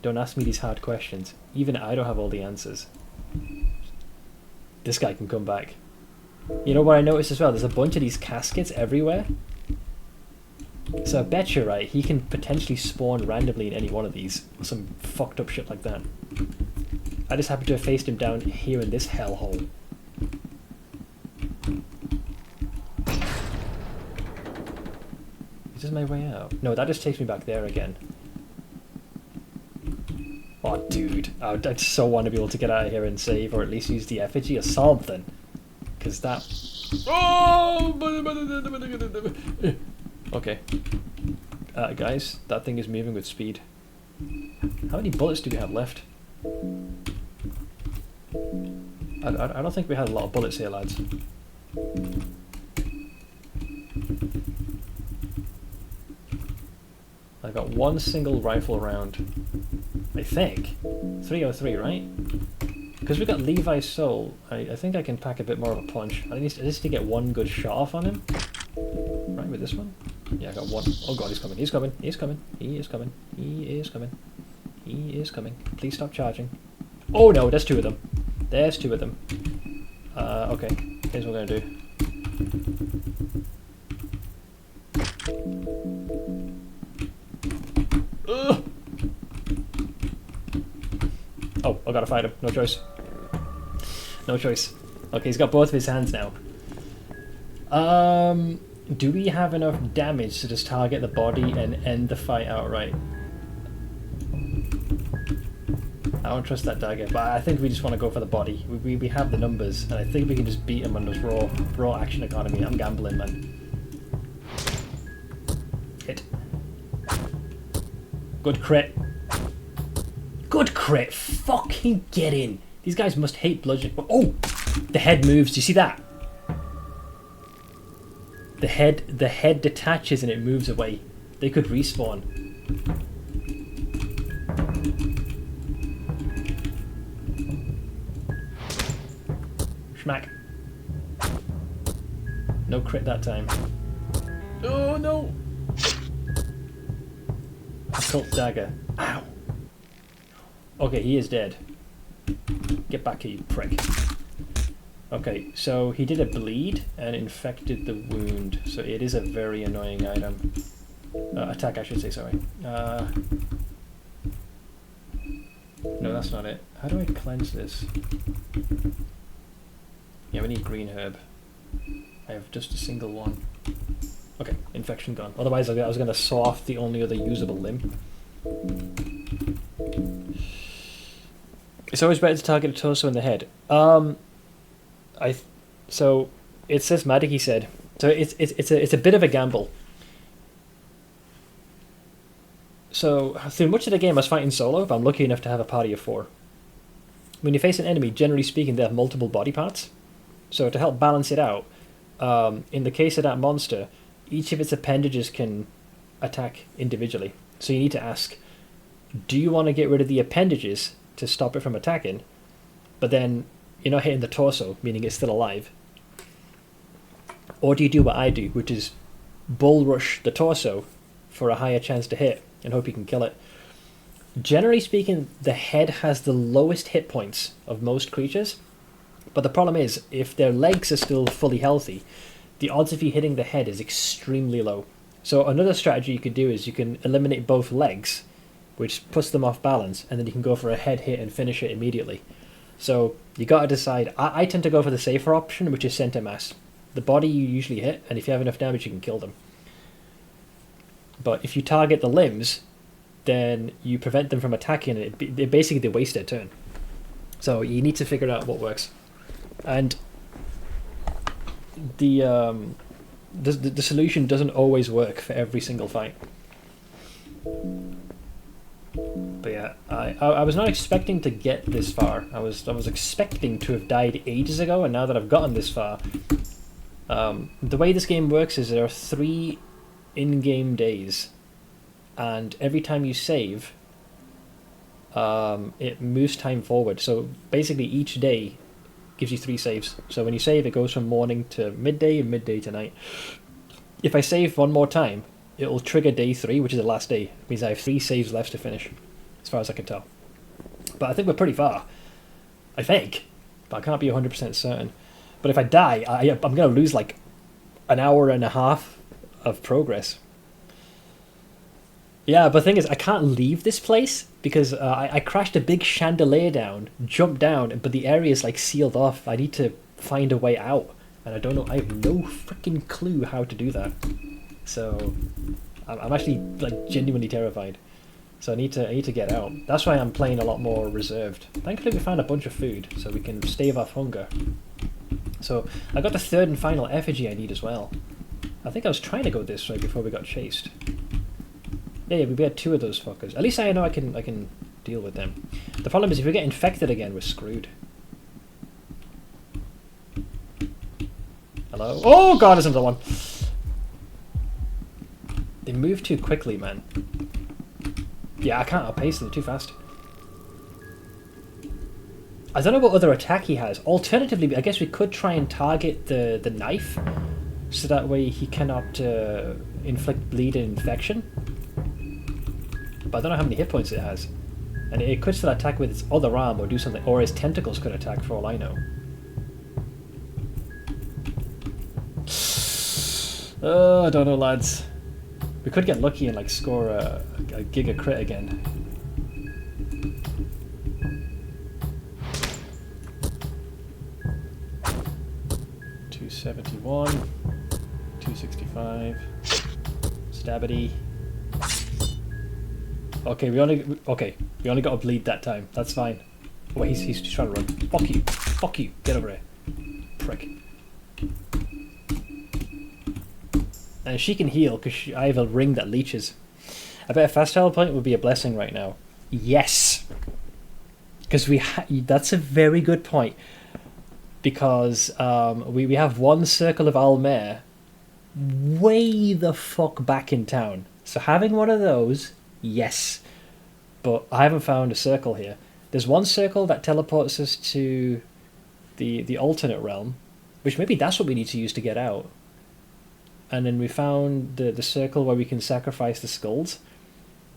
Don't ask me these hard questions. Even I don't have all the answers. This guy can come back. You know what I noticed as well? There's a bunch of these caskets everywhere. So I bet you're right. He can potentially spawn randomly in any one of these. Some fucked up shit like that. I just happen to have faced him down here in this hellhole. Is this my way out? No, that just takes me back there again. Oh, dude. I'd so want to be able to get out of here and save, or at least use the effigy or something. Because that... Oh! Okay. Guys, that thing is moving with speed. How many bullets do we have left? I don't think we had a lot of bullets here, lads. I got one single rifle round. I think. 303, right? Because we got Levi's soul, I think I can pack a bit more of a punch. I just need to get one good shot off on him. Right, with this one? Yeah, I got one. Oh god, he's coming, he's coming, he's coming, he is coming, he is coming, he is coming. Please stop charging. Oh no, there's two of them. There's two of them. Okay, here's what we're gonna do. Ugh. Oh, I gotta fight him. No choice. No choice. Okay, he's got both of his hands now. Do we have enough damage to just target the body and end the fight outright? I don't trust that dagger, but I think we just want to go for the body. We have the numbers, and I think we can just beat him on this raw action economy. I'm gambling, man. Hit. Good crit. Good crit. Fucking get in. These guys must hate bludgeoning. Oh! The head moves. Do you see that? The head detaches and it moves away. They could respawn. Schmack. No crit that time. Oh no! Occult dagger. Ow! Okay, he is dead. Get back here, you prick. Okay, so he did a bleed and infected the wound, so it is a very annoying item. Attack, I should say, sorry. No, that's not it. How do I cleanse this? Yeah, we need green herb. I have just a single one. Okay, infection gone. Otherwise, I was going to saw off the only other usable limb. It's always better to target a torso in the head. So it says Madiki said. So it's a bit of a gamble. So through much of the game I was fighting solo, but I'm lucky enough to have a party of 4. When you face an enemy, generally speaking, they have multiple body parts. So to help balance it out, in the case of that monster, each of its appendages can attack individually. So you need to ask, do you want to get rid of the appendages to stop it from attacking, but then you're not hitting the torso, meaning it's still alive? Or do you do what I do, which is bull rush the torso for a higher chance to hit and hope you can kill it? Generally speaking, the head has the lowest hit points of most creatures, but the problem is, if their legs are still fully healthy, the odds of you hitting the head is extremely low. So another strategy you could do is you can eliminate both legs, which puts them off balance, and then you can go for a head hit and finish it immediately. So you got to decide. I tend to go for the safer option, which is center mass. The body you usually hit, and if you have enough damage, you can kill them. But if you target the limbs, then you prevent them from attacking, and basically they waste their turn. So you need to figure out what works. And the solution doesn't always work for every single fight. But yeah, I was not expecting to get this far. I was expecting to have died ages ago, and now that I've gotten this far, the way this game works is there are 3 in-game days, and every time you save, it moves time forward. So basically each day gives you 3 saves. So when you save, it goes from morning to midday and midday to night. If I save one more time, it will trigger day 3, which is the last day. It means I have 3 saves left to finish, as far as I can tell. But I think we're pretty far. I think. But I can't be 100% certain. But if I die, I'm going to lose like an hour and a half of progress. Yeah, but the thing is, I can't leave this place because I crashed a big chandelier down, jumped down, but the area is like sealed off. I need to find a way out, and I don't know. I have no freaking clue how to do that. So I'm actually like genuinely terrified. So I need to get out. That's why I'm playing a lot more reserved. Thankfully, we found a bunch of food, so we can stave off hunger. So I got the 3rd and final effigy I need as well. I think I was trying to go this way before we got chased. Yeah, we had 2 of those fuckers. At least I know I can deal with them. The problem is if we get infected again, we're screwed. Hello? Oh god, there's another one. They move too quickly, man. Yeah, I can't outpace them, they're too fast. I don't know what other attack he has. Alternatively, I guess we could try and target the knife, so that way he cannot inflict bleed and infection. But I don't know how many hit points it has. And it could still attack with its other arm or do something, or his tentacles could attack for all I know. Oh, I don't know, lads. We could get lucky and like score a giga crit again. $271, $265, Stabity. Okay, we only got to bleed that time. That's fine. Oh, wait, he's trying to run. Fuck you, get over here, prick. And she can heal because I have a ring that leeches. I bet a fast travel point would be a blessing right now. Yes, because that's a very good point. Because we have one circle of Alll-mer way the fuck back in town. So having one of those, yes. But I haven't found a circle here. There's one circle that teleports us to the alternate realm, which maybe that's what we need to use to get out. And then we found the circle where we can sacrifice the skulls.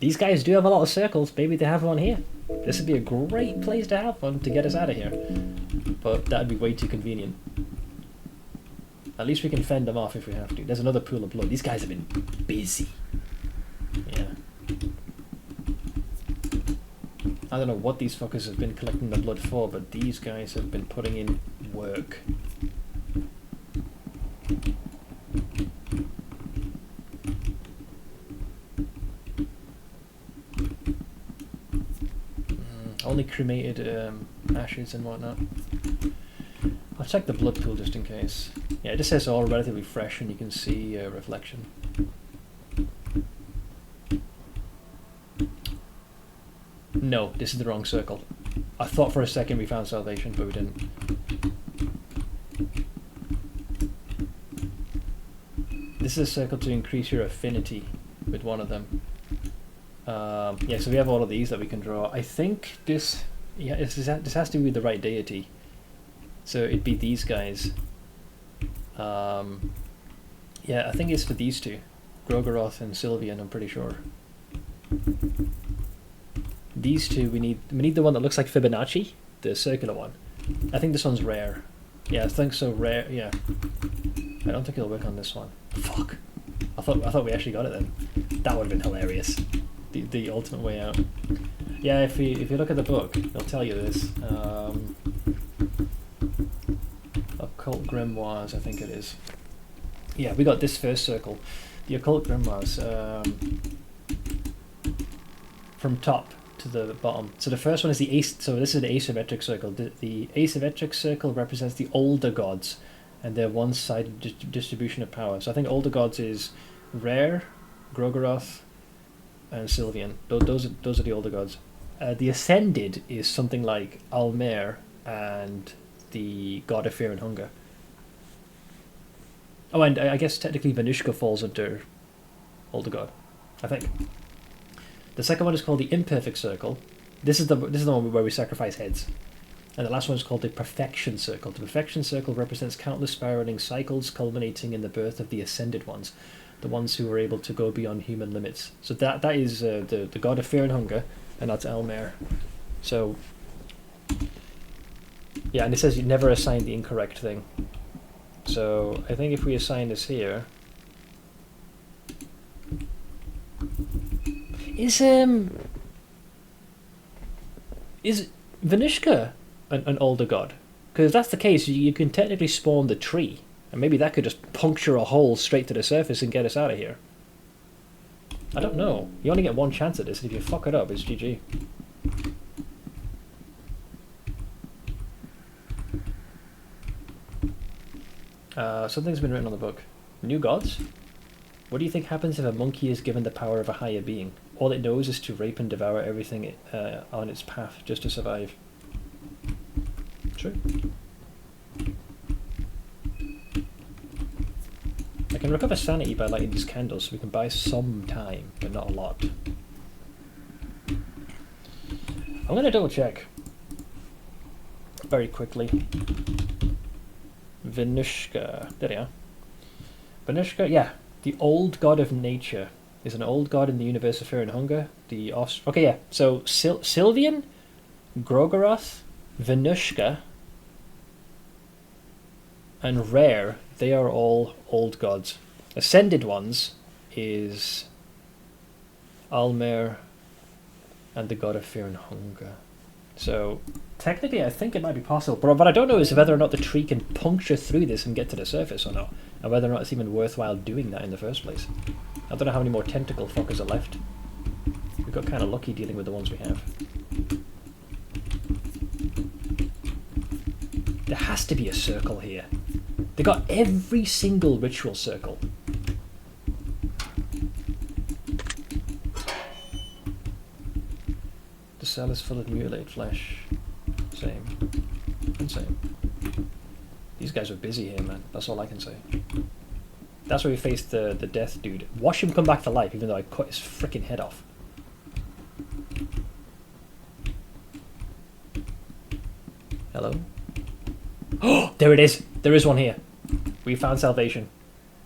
These guys do have a lot of circles. Maybe they have one here. This would be a great place to have one to get us out of here. But that would be way too convenient. At least we can fend them off if we have to. There's another pool of blood. These guys have been busy. Yeah. I don't know what these fuckers have been collecting the blood for, but these guys have been putting in work. Only cremated ashes and whatnot. I'll check the blood pool just in case. Yeah, it just says all relatively fresh and you can see reflection. No, this is the wrong circle. I thought for a second we found salvation, but we didn't. This is a circle to increase your affinity with one of them. Yeah, so we have all of these that we can draw. I think this has to be the right deity. So it'd be these guys. Yeah, I think it's for these two. Gro-Goroth and Sylvian, I'm pretty sure. These two, we need the one that looks like Fibonacci, the circular one. I think this one's rare. Yeah, I think so, rare, yeah. I don't think it'll work on this one. Fuck. I thought we actually got it then. That would have been hilarious. The ultimate way out. Yeah, if you look at the book, it'll tell you this. Occult Grimoires, I think it is. Yeah, we got this first circle. The Occult Grimoires. From top to the bottom. So the first one is the so this is the asymmetric circle. The asymmetric circle represents the older gods, and their one-sided distribution of power. So I think older gods is Rare, Gro-Goroth, and Sylvian. Those are the older gods. The ascended is something like Alll-mer and the god of fear and hunger. Oh, and I guess technically Venushka falls under older god, I think. The second one is called the imperfect circle. This is the one where we sacrifice heads. And the last one is called the perfection circle. The perfection circle represents countless spiraling cycles culminating in the birth of the ascended ones, the ones who are able to go beyond human limits. So that is the god of fear and hunger, and that's Alll-mer. So yeah, and it says you never assign the incorrect thing. So I think if we assign this here, is Venushka an older god? Because if that's the case, you can technically spawn the tree, and maybe that could just puncture a hole straight to the surface and get us out of here. I don't know. You only get one chance at this, and if you fuck it up, it's GG. Something's been written on the book. New gods? What do you think happens if a monkey is given the power of a higher being? All it knows is to rape and devour everything on its path just to survive. True. I can recover sanity by lighting these candles, so we can buy some time, but not a lot. I'm going to double check very quickly. Venushka. There we are. Venushka, yeah. The old god of nature is an old god in the universe of fear and hunger. Okay, yeah. So Sylvian, Gro-Goroth, Venushka, and Rare, they are all old gods. Ascended ones is Alll-mer and the god of fear and hunger. So technically I think it might be possible, but what I don't know is whether or not the tree can puncture through this and get to the surface or not, and whether or not it's even worthwhile doing that in the first place. I don't know how many more tentacle fuckers are left. We got kind of lucky dealing with the ones we have. There has to be a circle here. They got every single ritual circle. The cell is full of mutilated flesh. Same. And same. These guys are busy here, man. That's all I can say. That's where we faced the death dude. Watch him come back to life, even though I cut his freaking head off. Hello? Oh, there it is! There is one here. We found salvation.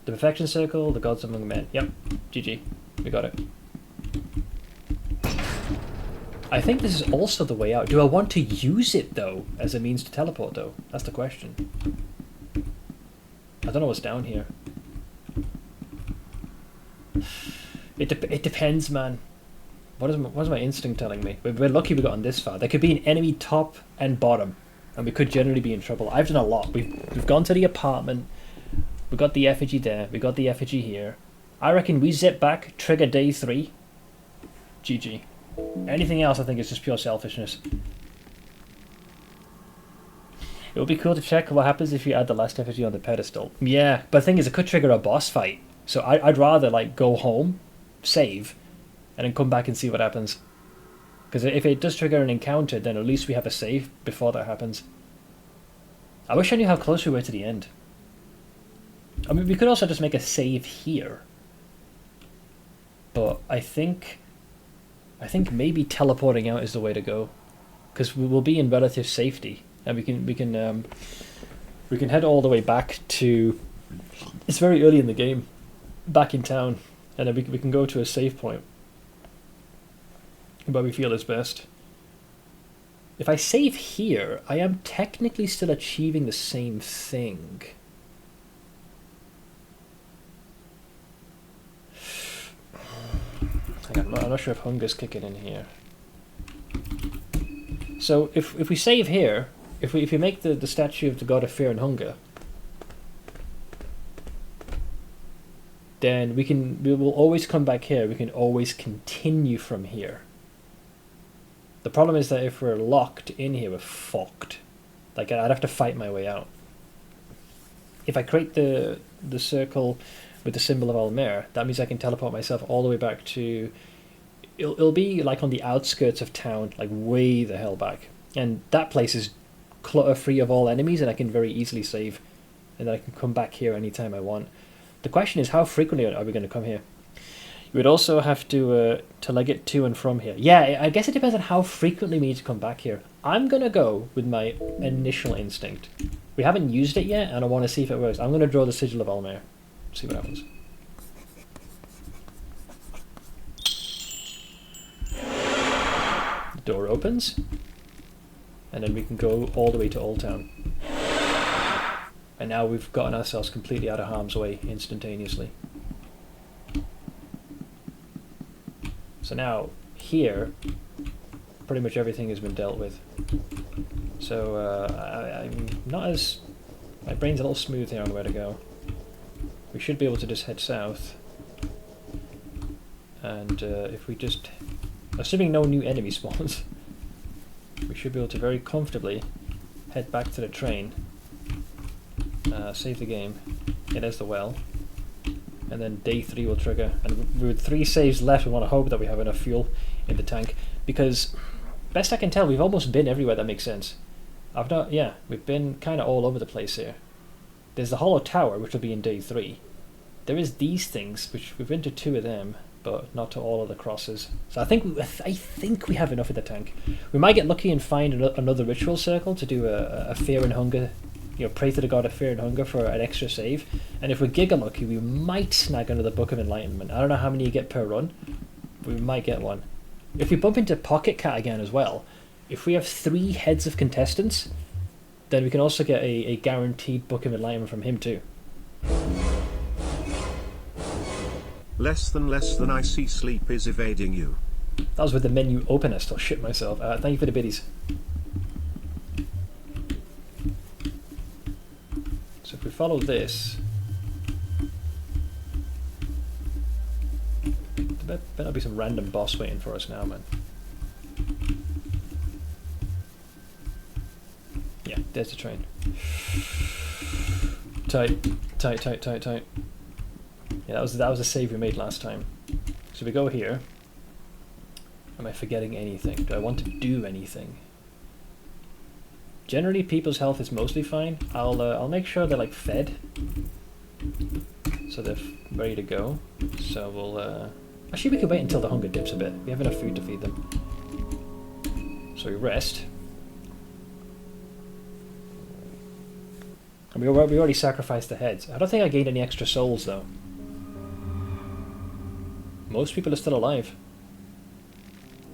The perfection circle, the gods among men. Yep. GG. We got it. I think this is also the way out. Do I want to use it, though, as a means to teleport, though? That's the question. I don't know what's down here. It depends, man. What is my instinct telling me? We're lucky we got on this far. There could be an enemy top and bottom, and we could generally be in trouble. I've done a lot. We've gone to the apartment. We got the effigy there. We got the effigy here. I reckon we zip back, trigger day 3. GG. Anything else I think is just pure selfishness. It would be cool to check what happens if you add the last effigy on the pedestal. Yeah, but the thing is it could trigger a boss fight. So I'd rather like go home, save, and then come back and see what happens. Because if it does trigger an encounter, then at least we have a save before that happens. I wish I knew how close we were to the end. I mean, we could also just make a save here. But I think maybe teleporting out is the way to go, because we will be in relative safety, and we can head all the way back to. It's very early in the game, back in town, and then we can go to a save point. But we feel is best. If I save here, I am technically still achieving the same thing. I'm not sure if hunger's kicking in here. So if we save here, if we make the statue of the god of fear and hunger, then we will always come back here. We can always continue from here. The problem is that if we're locked in here, we're fucked. Like, I'd have to fight my way out. If I create the circle with the symbol of Alll-mer, that means I can teleport myself all the way back to... It'll be like on the outskirts of town, like way the hell back. And that place is clutter-free of all enemies, and I can very easily save. And then I can come back here anytime I want. The question is, how frequently are we going to come here? You would also have to leg it to and from here. Yeah, I guess it depends on how frequently we need to come back here. I'm going to go with my initial instinct. We haven't used it yet, and I want to see if it works. I'm going to draw the sigil of Alll-mer. See what happens. The door opens. And then we can go all the way to Old Town. And now we've gotten ourselves completely out of harm's way instantaneously. So now, here, pretty much everything has been dealt with. So I'm not as... My brain's a little smooth here on where to go. We should be able to just head south. And if we just... Assuming no new enemy spawns, we should be able to very comfortably head back to the train. Save the game. Yeah, there's the well. And then day 3 will trigger. And with 3 saves left, we want to hope that we have enough fuel in the tank. Because, best I can tell, we've almost been everywhere that makes sense. We've been kind of all over the place here. There's the Hollow Tower, which will be in day 3. There is these things, which we've been to 2 of them, but not to all of the crosses. So I think we have enough in the tank. We might get lucky and find another ritual circle to do a fear and hunger. You know, pray to the god of fear and hunger for an extra save. And if we're giga lucky, we might snag another Book of Enlightenment. I don't know how many you get per run, but we might get one. If we bump into Pocket Cat again as well, if we have 3 heads of contestants, then we can also get a guaranteed Book of Enlightenment from him too. Less than I see sleep is evading you. That was with the menu open. I still shit myself. Thank you for the biddies. So if we follow this, there better be some random boss waiting for us now, man. Yeah, there's the train. Tight. Yeah, that was a save we made last time. So we go here. Am I forgetting anything? Do I want to do anything? Generally, people's health is mostly fine. I'll make sure they're like fed, so they're ready to go. So we'll actually we could wait until the hunger dips a bit. We have enough food to feed them. So we rest. And we already sacrificed the heads. I don't think I gained any extra souls though. Most people are still alive.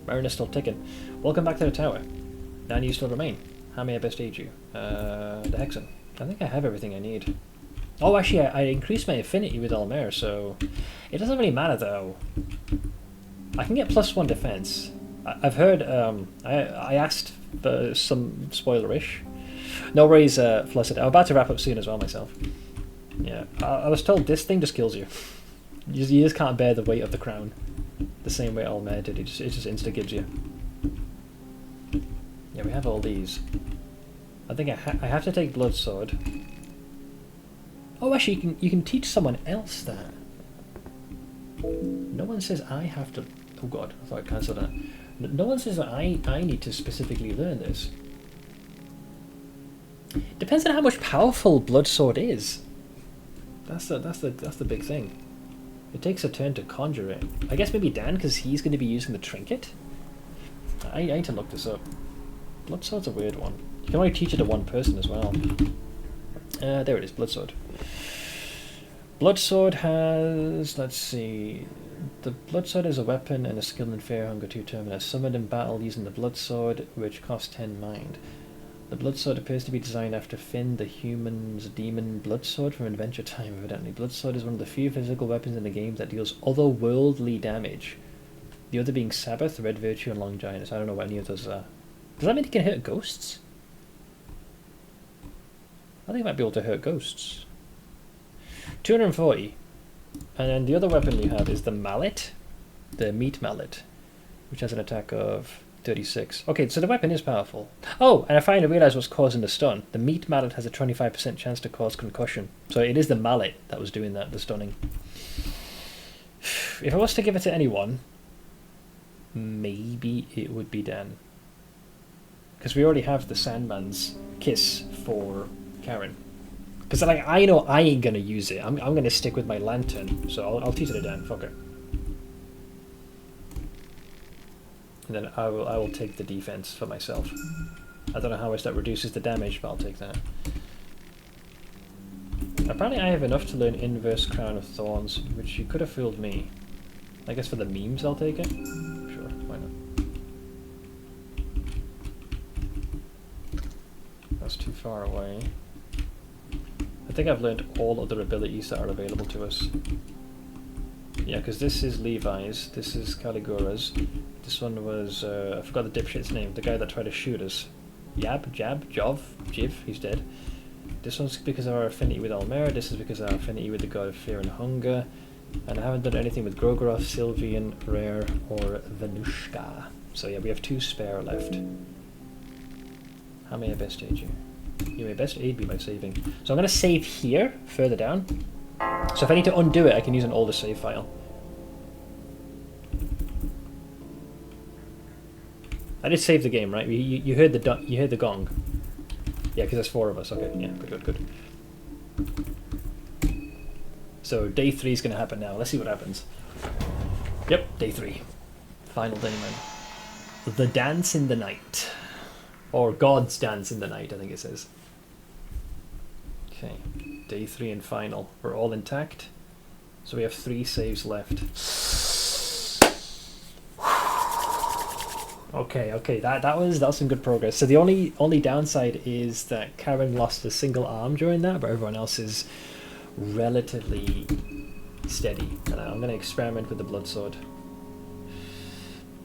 Marin is still ticking. Welcome back to the tower. 9 you still remain. How may I best aid you? The Hexen. I think I have everything I need. Oh, actually, I increased my affinity with Alll-mer, so it doesn't really matter though. I can get +1 defense. I've heard. I asked for some spoilerish. No worries, Flustered. I'm about to wrap up soon as well myself. Yeah, I was told this thing just kills you. You just can't bear the weight of the crown. The same way Alll-mer did. It just insta-gives you. Yeah, we have all these. I think I have to take Bloodsword. Oh, actually, you can teach someone else that. No one says I have to... Oh god, I thought I cancelled that. No one says that I need to specifically learn this. Depends on how much powerful Bloodsword is. That's the big thing. It takes a turn to conjure it. I guess maybe Dan, because he's going to be using the trinket. I need to look this up. Bloodsword's a weird one. You can only teach it to one person as well. There it is, Bloodsword. Bloodsword has... let's see... The Bloodsword is a weapon and a skill in Fear, Hunger 2 Termina. Summoned in battle using the Bloodsword, which costs 10 mind. The Bloodsword appears to be designed after Finn, the human's demon Bloodsword from Adventure Time, evidently. Bloodsword is one of the few physical weapons in the game that deals otherworldly damage. The other being Sabbath, Red Virtue, and Long Giant. I don't know what any of those are. Does that mean it can hurt ghosts? I think it might be able to hurt ghosts. 240. And then the other weapon we have is the Mallet. The Meat Mallet. Which has an attack of 36. Okay, so the weapon is powerful. Oh, and I finally realised what's causing the stun. The meat mallet has a 25% chance to cause concussion. So it is the mallet that was doing that, the stunning. If I was to give it to anyone, maybe it would be Dan. Because we already have the Sandman's kiss for Karen. Because like, I know I ain't going to use it. I'm going to stick with my lantern. So I'll teach it to Dan. Fuck it. And then I will take the defense for myself. I don't know how much that reduces the damage, but I'll take that. Apparently I have enough to learn Inverse Crown of Thorns, which you could have fooled me. I guess for the memes I'll take it. Sure, why not? That's too far away. I think I've learned all other abilities that are available to us. Yeah, because this is Levi's, this is Caligora's, this one was, I forgot the dipshit's name, the guy that tried to shoot us. Jiv, he's dead. This one's because of our affinity with Alll-mer, this is because of our affinity with the god of fear and hunger, and I haven't done anything with Gro-Goroth, Sylvian, Rare, or Venushka. So yeah, we have 2 spare left. How may I best aid you? You may best aid me by saving. So I'm going to save here, further down. So if I need to undo it, I can use an older save file. I did save the game, right? You heard the gong. Yeah, because there's 4 of us. Okay, yeah, good. So day 3 is going to happen now. Let's see what happens. Yep, day 3. Final day, man. The dance in the night. Or God's dance in the night, I think it says. Okay, day 3 and final. We're all intact. So we have 3 saves left. Okay, that was some good progress. So the only downside is that Karen lost a single arm during that, but everyone else is relatively steady. And I'm going to experiment with the blood sword.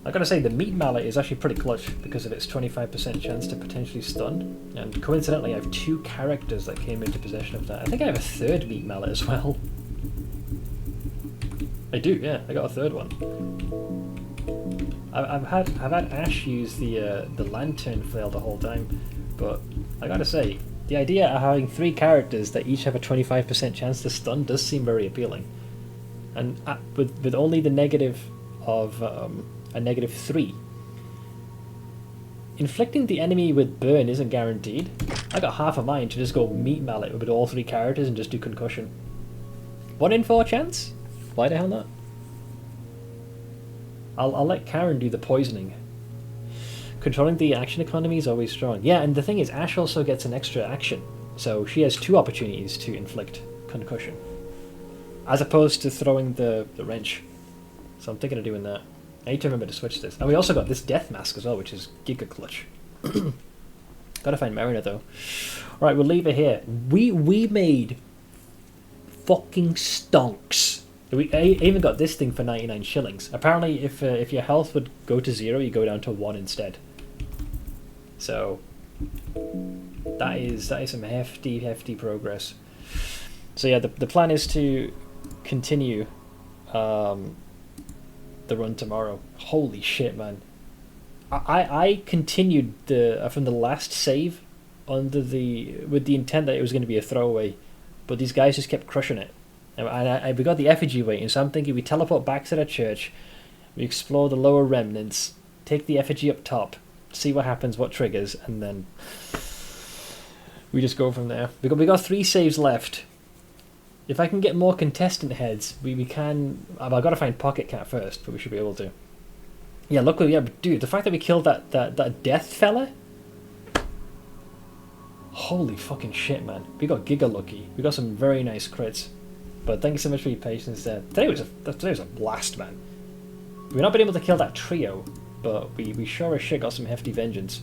I gotta say, the meat mallet is actually pretty clutch because of its 25% chance to potentially stun. And coincidentally, I have 2 characters that came into possession of that. I think I have a 3rd meat mallet as well. I do, yeah. I got a 3rd one. I've had Ash use the lantern flail the whole time, but I gotta say, the idea of having 3 characters that each have a 25% chance to stun does seem very appealing. And with only the negative of a -3. Inflicting the enemy with burn isn't guaranteed. I got half a mind to just go meat mallet with all 3 characters and just do concussion. 1 in 4 chance? Why the hell not? I'll let Karen do the poisoning. Controlling the action economy is always strong. Yeah, and the thing is, Ash also gets an extra action, so she has 2 opportunities to inflict concussion, as opposed to throwing the wrench. So I'm thinking of doing that. I need to remember to switch this. And we also got this death mask as well, which is giga clutch. Gotta find Mariner though. Alright, we'll leave it here. We made fucking stonks. I even got this thing for 99 shillings. Apparently if your health would go to 0, you go down to 1 instead. So that is some hefty progress. So yeah, the plan is to continue the run tomorrow. Holy shit, man! I continued from the last save with the intent that it was going to be a throwaway, but these guys just kept crushing it, and we got the effigy waiting. So I'm thinking we teleport back to the church, we explore the lower remnants, take the effigy up top, see what happens, what triggers, and then we just go from there. We got 3 saves left. If I can get more contestant heads, we can... I've got to find Pocket Cat first, but we should be able to. Yeah, look, yeah, dude, the fact that we killed that death fella... Holy fucking shit, man. We got giga lucky. We got some very nice crits. But thank you so much for your patience there. Today was a blast, man. We've not been able to kill that trio, but we sure as shit got some hefty vengeance.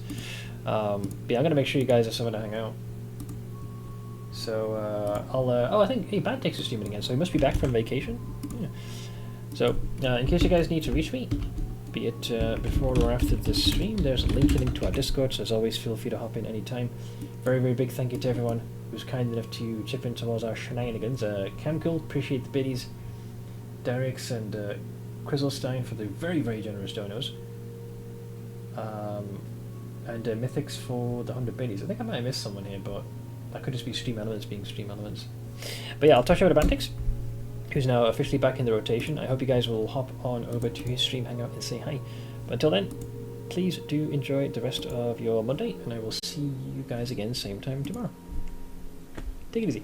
Yeah, I'm going to make sure you guys have somewhere to hang out. So, oh, I think, hey, Bad Takes is streaming again, so he must be back from vacation. Yeah. So, in case you guys need to reach me, be it before or after this stream, there's a link to our Discord, so as always, feel free to hop in anytime. Very, very big thank you to everyone who's kind enough to chip in towards our shenanigans. Camcool, appreciate the biddies. Derek's and Crizzlestein for the very, very generous donos. and mythics for the 100 biddies. I think I might have missed someone here, but that could just be Stream Elements being Stream Elements. But yeah, I'll touch over to Bantix, who's now officially back in the rotation. I hope you guys will hop on over to his stream hangout and say hi. But until then, please do enjoy the rest of your Monday, and I will see you guys again same time tomorrow. Take it easy.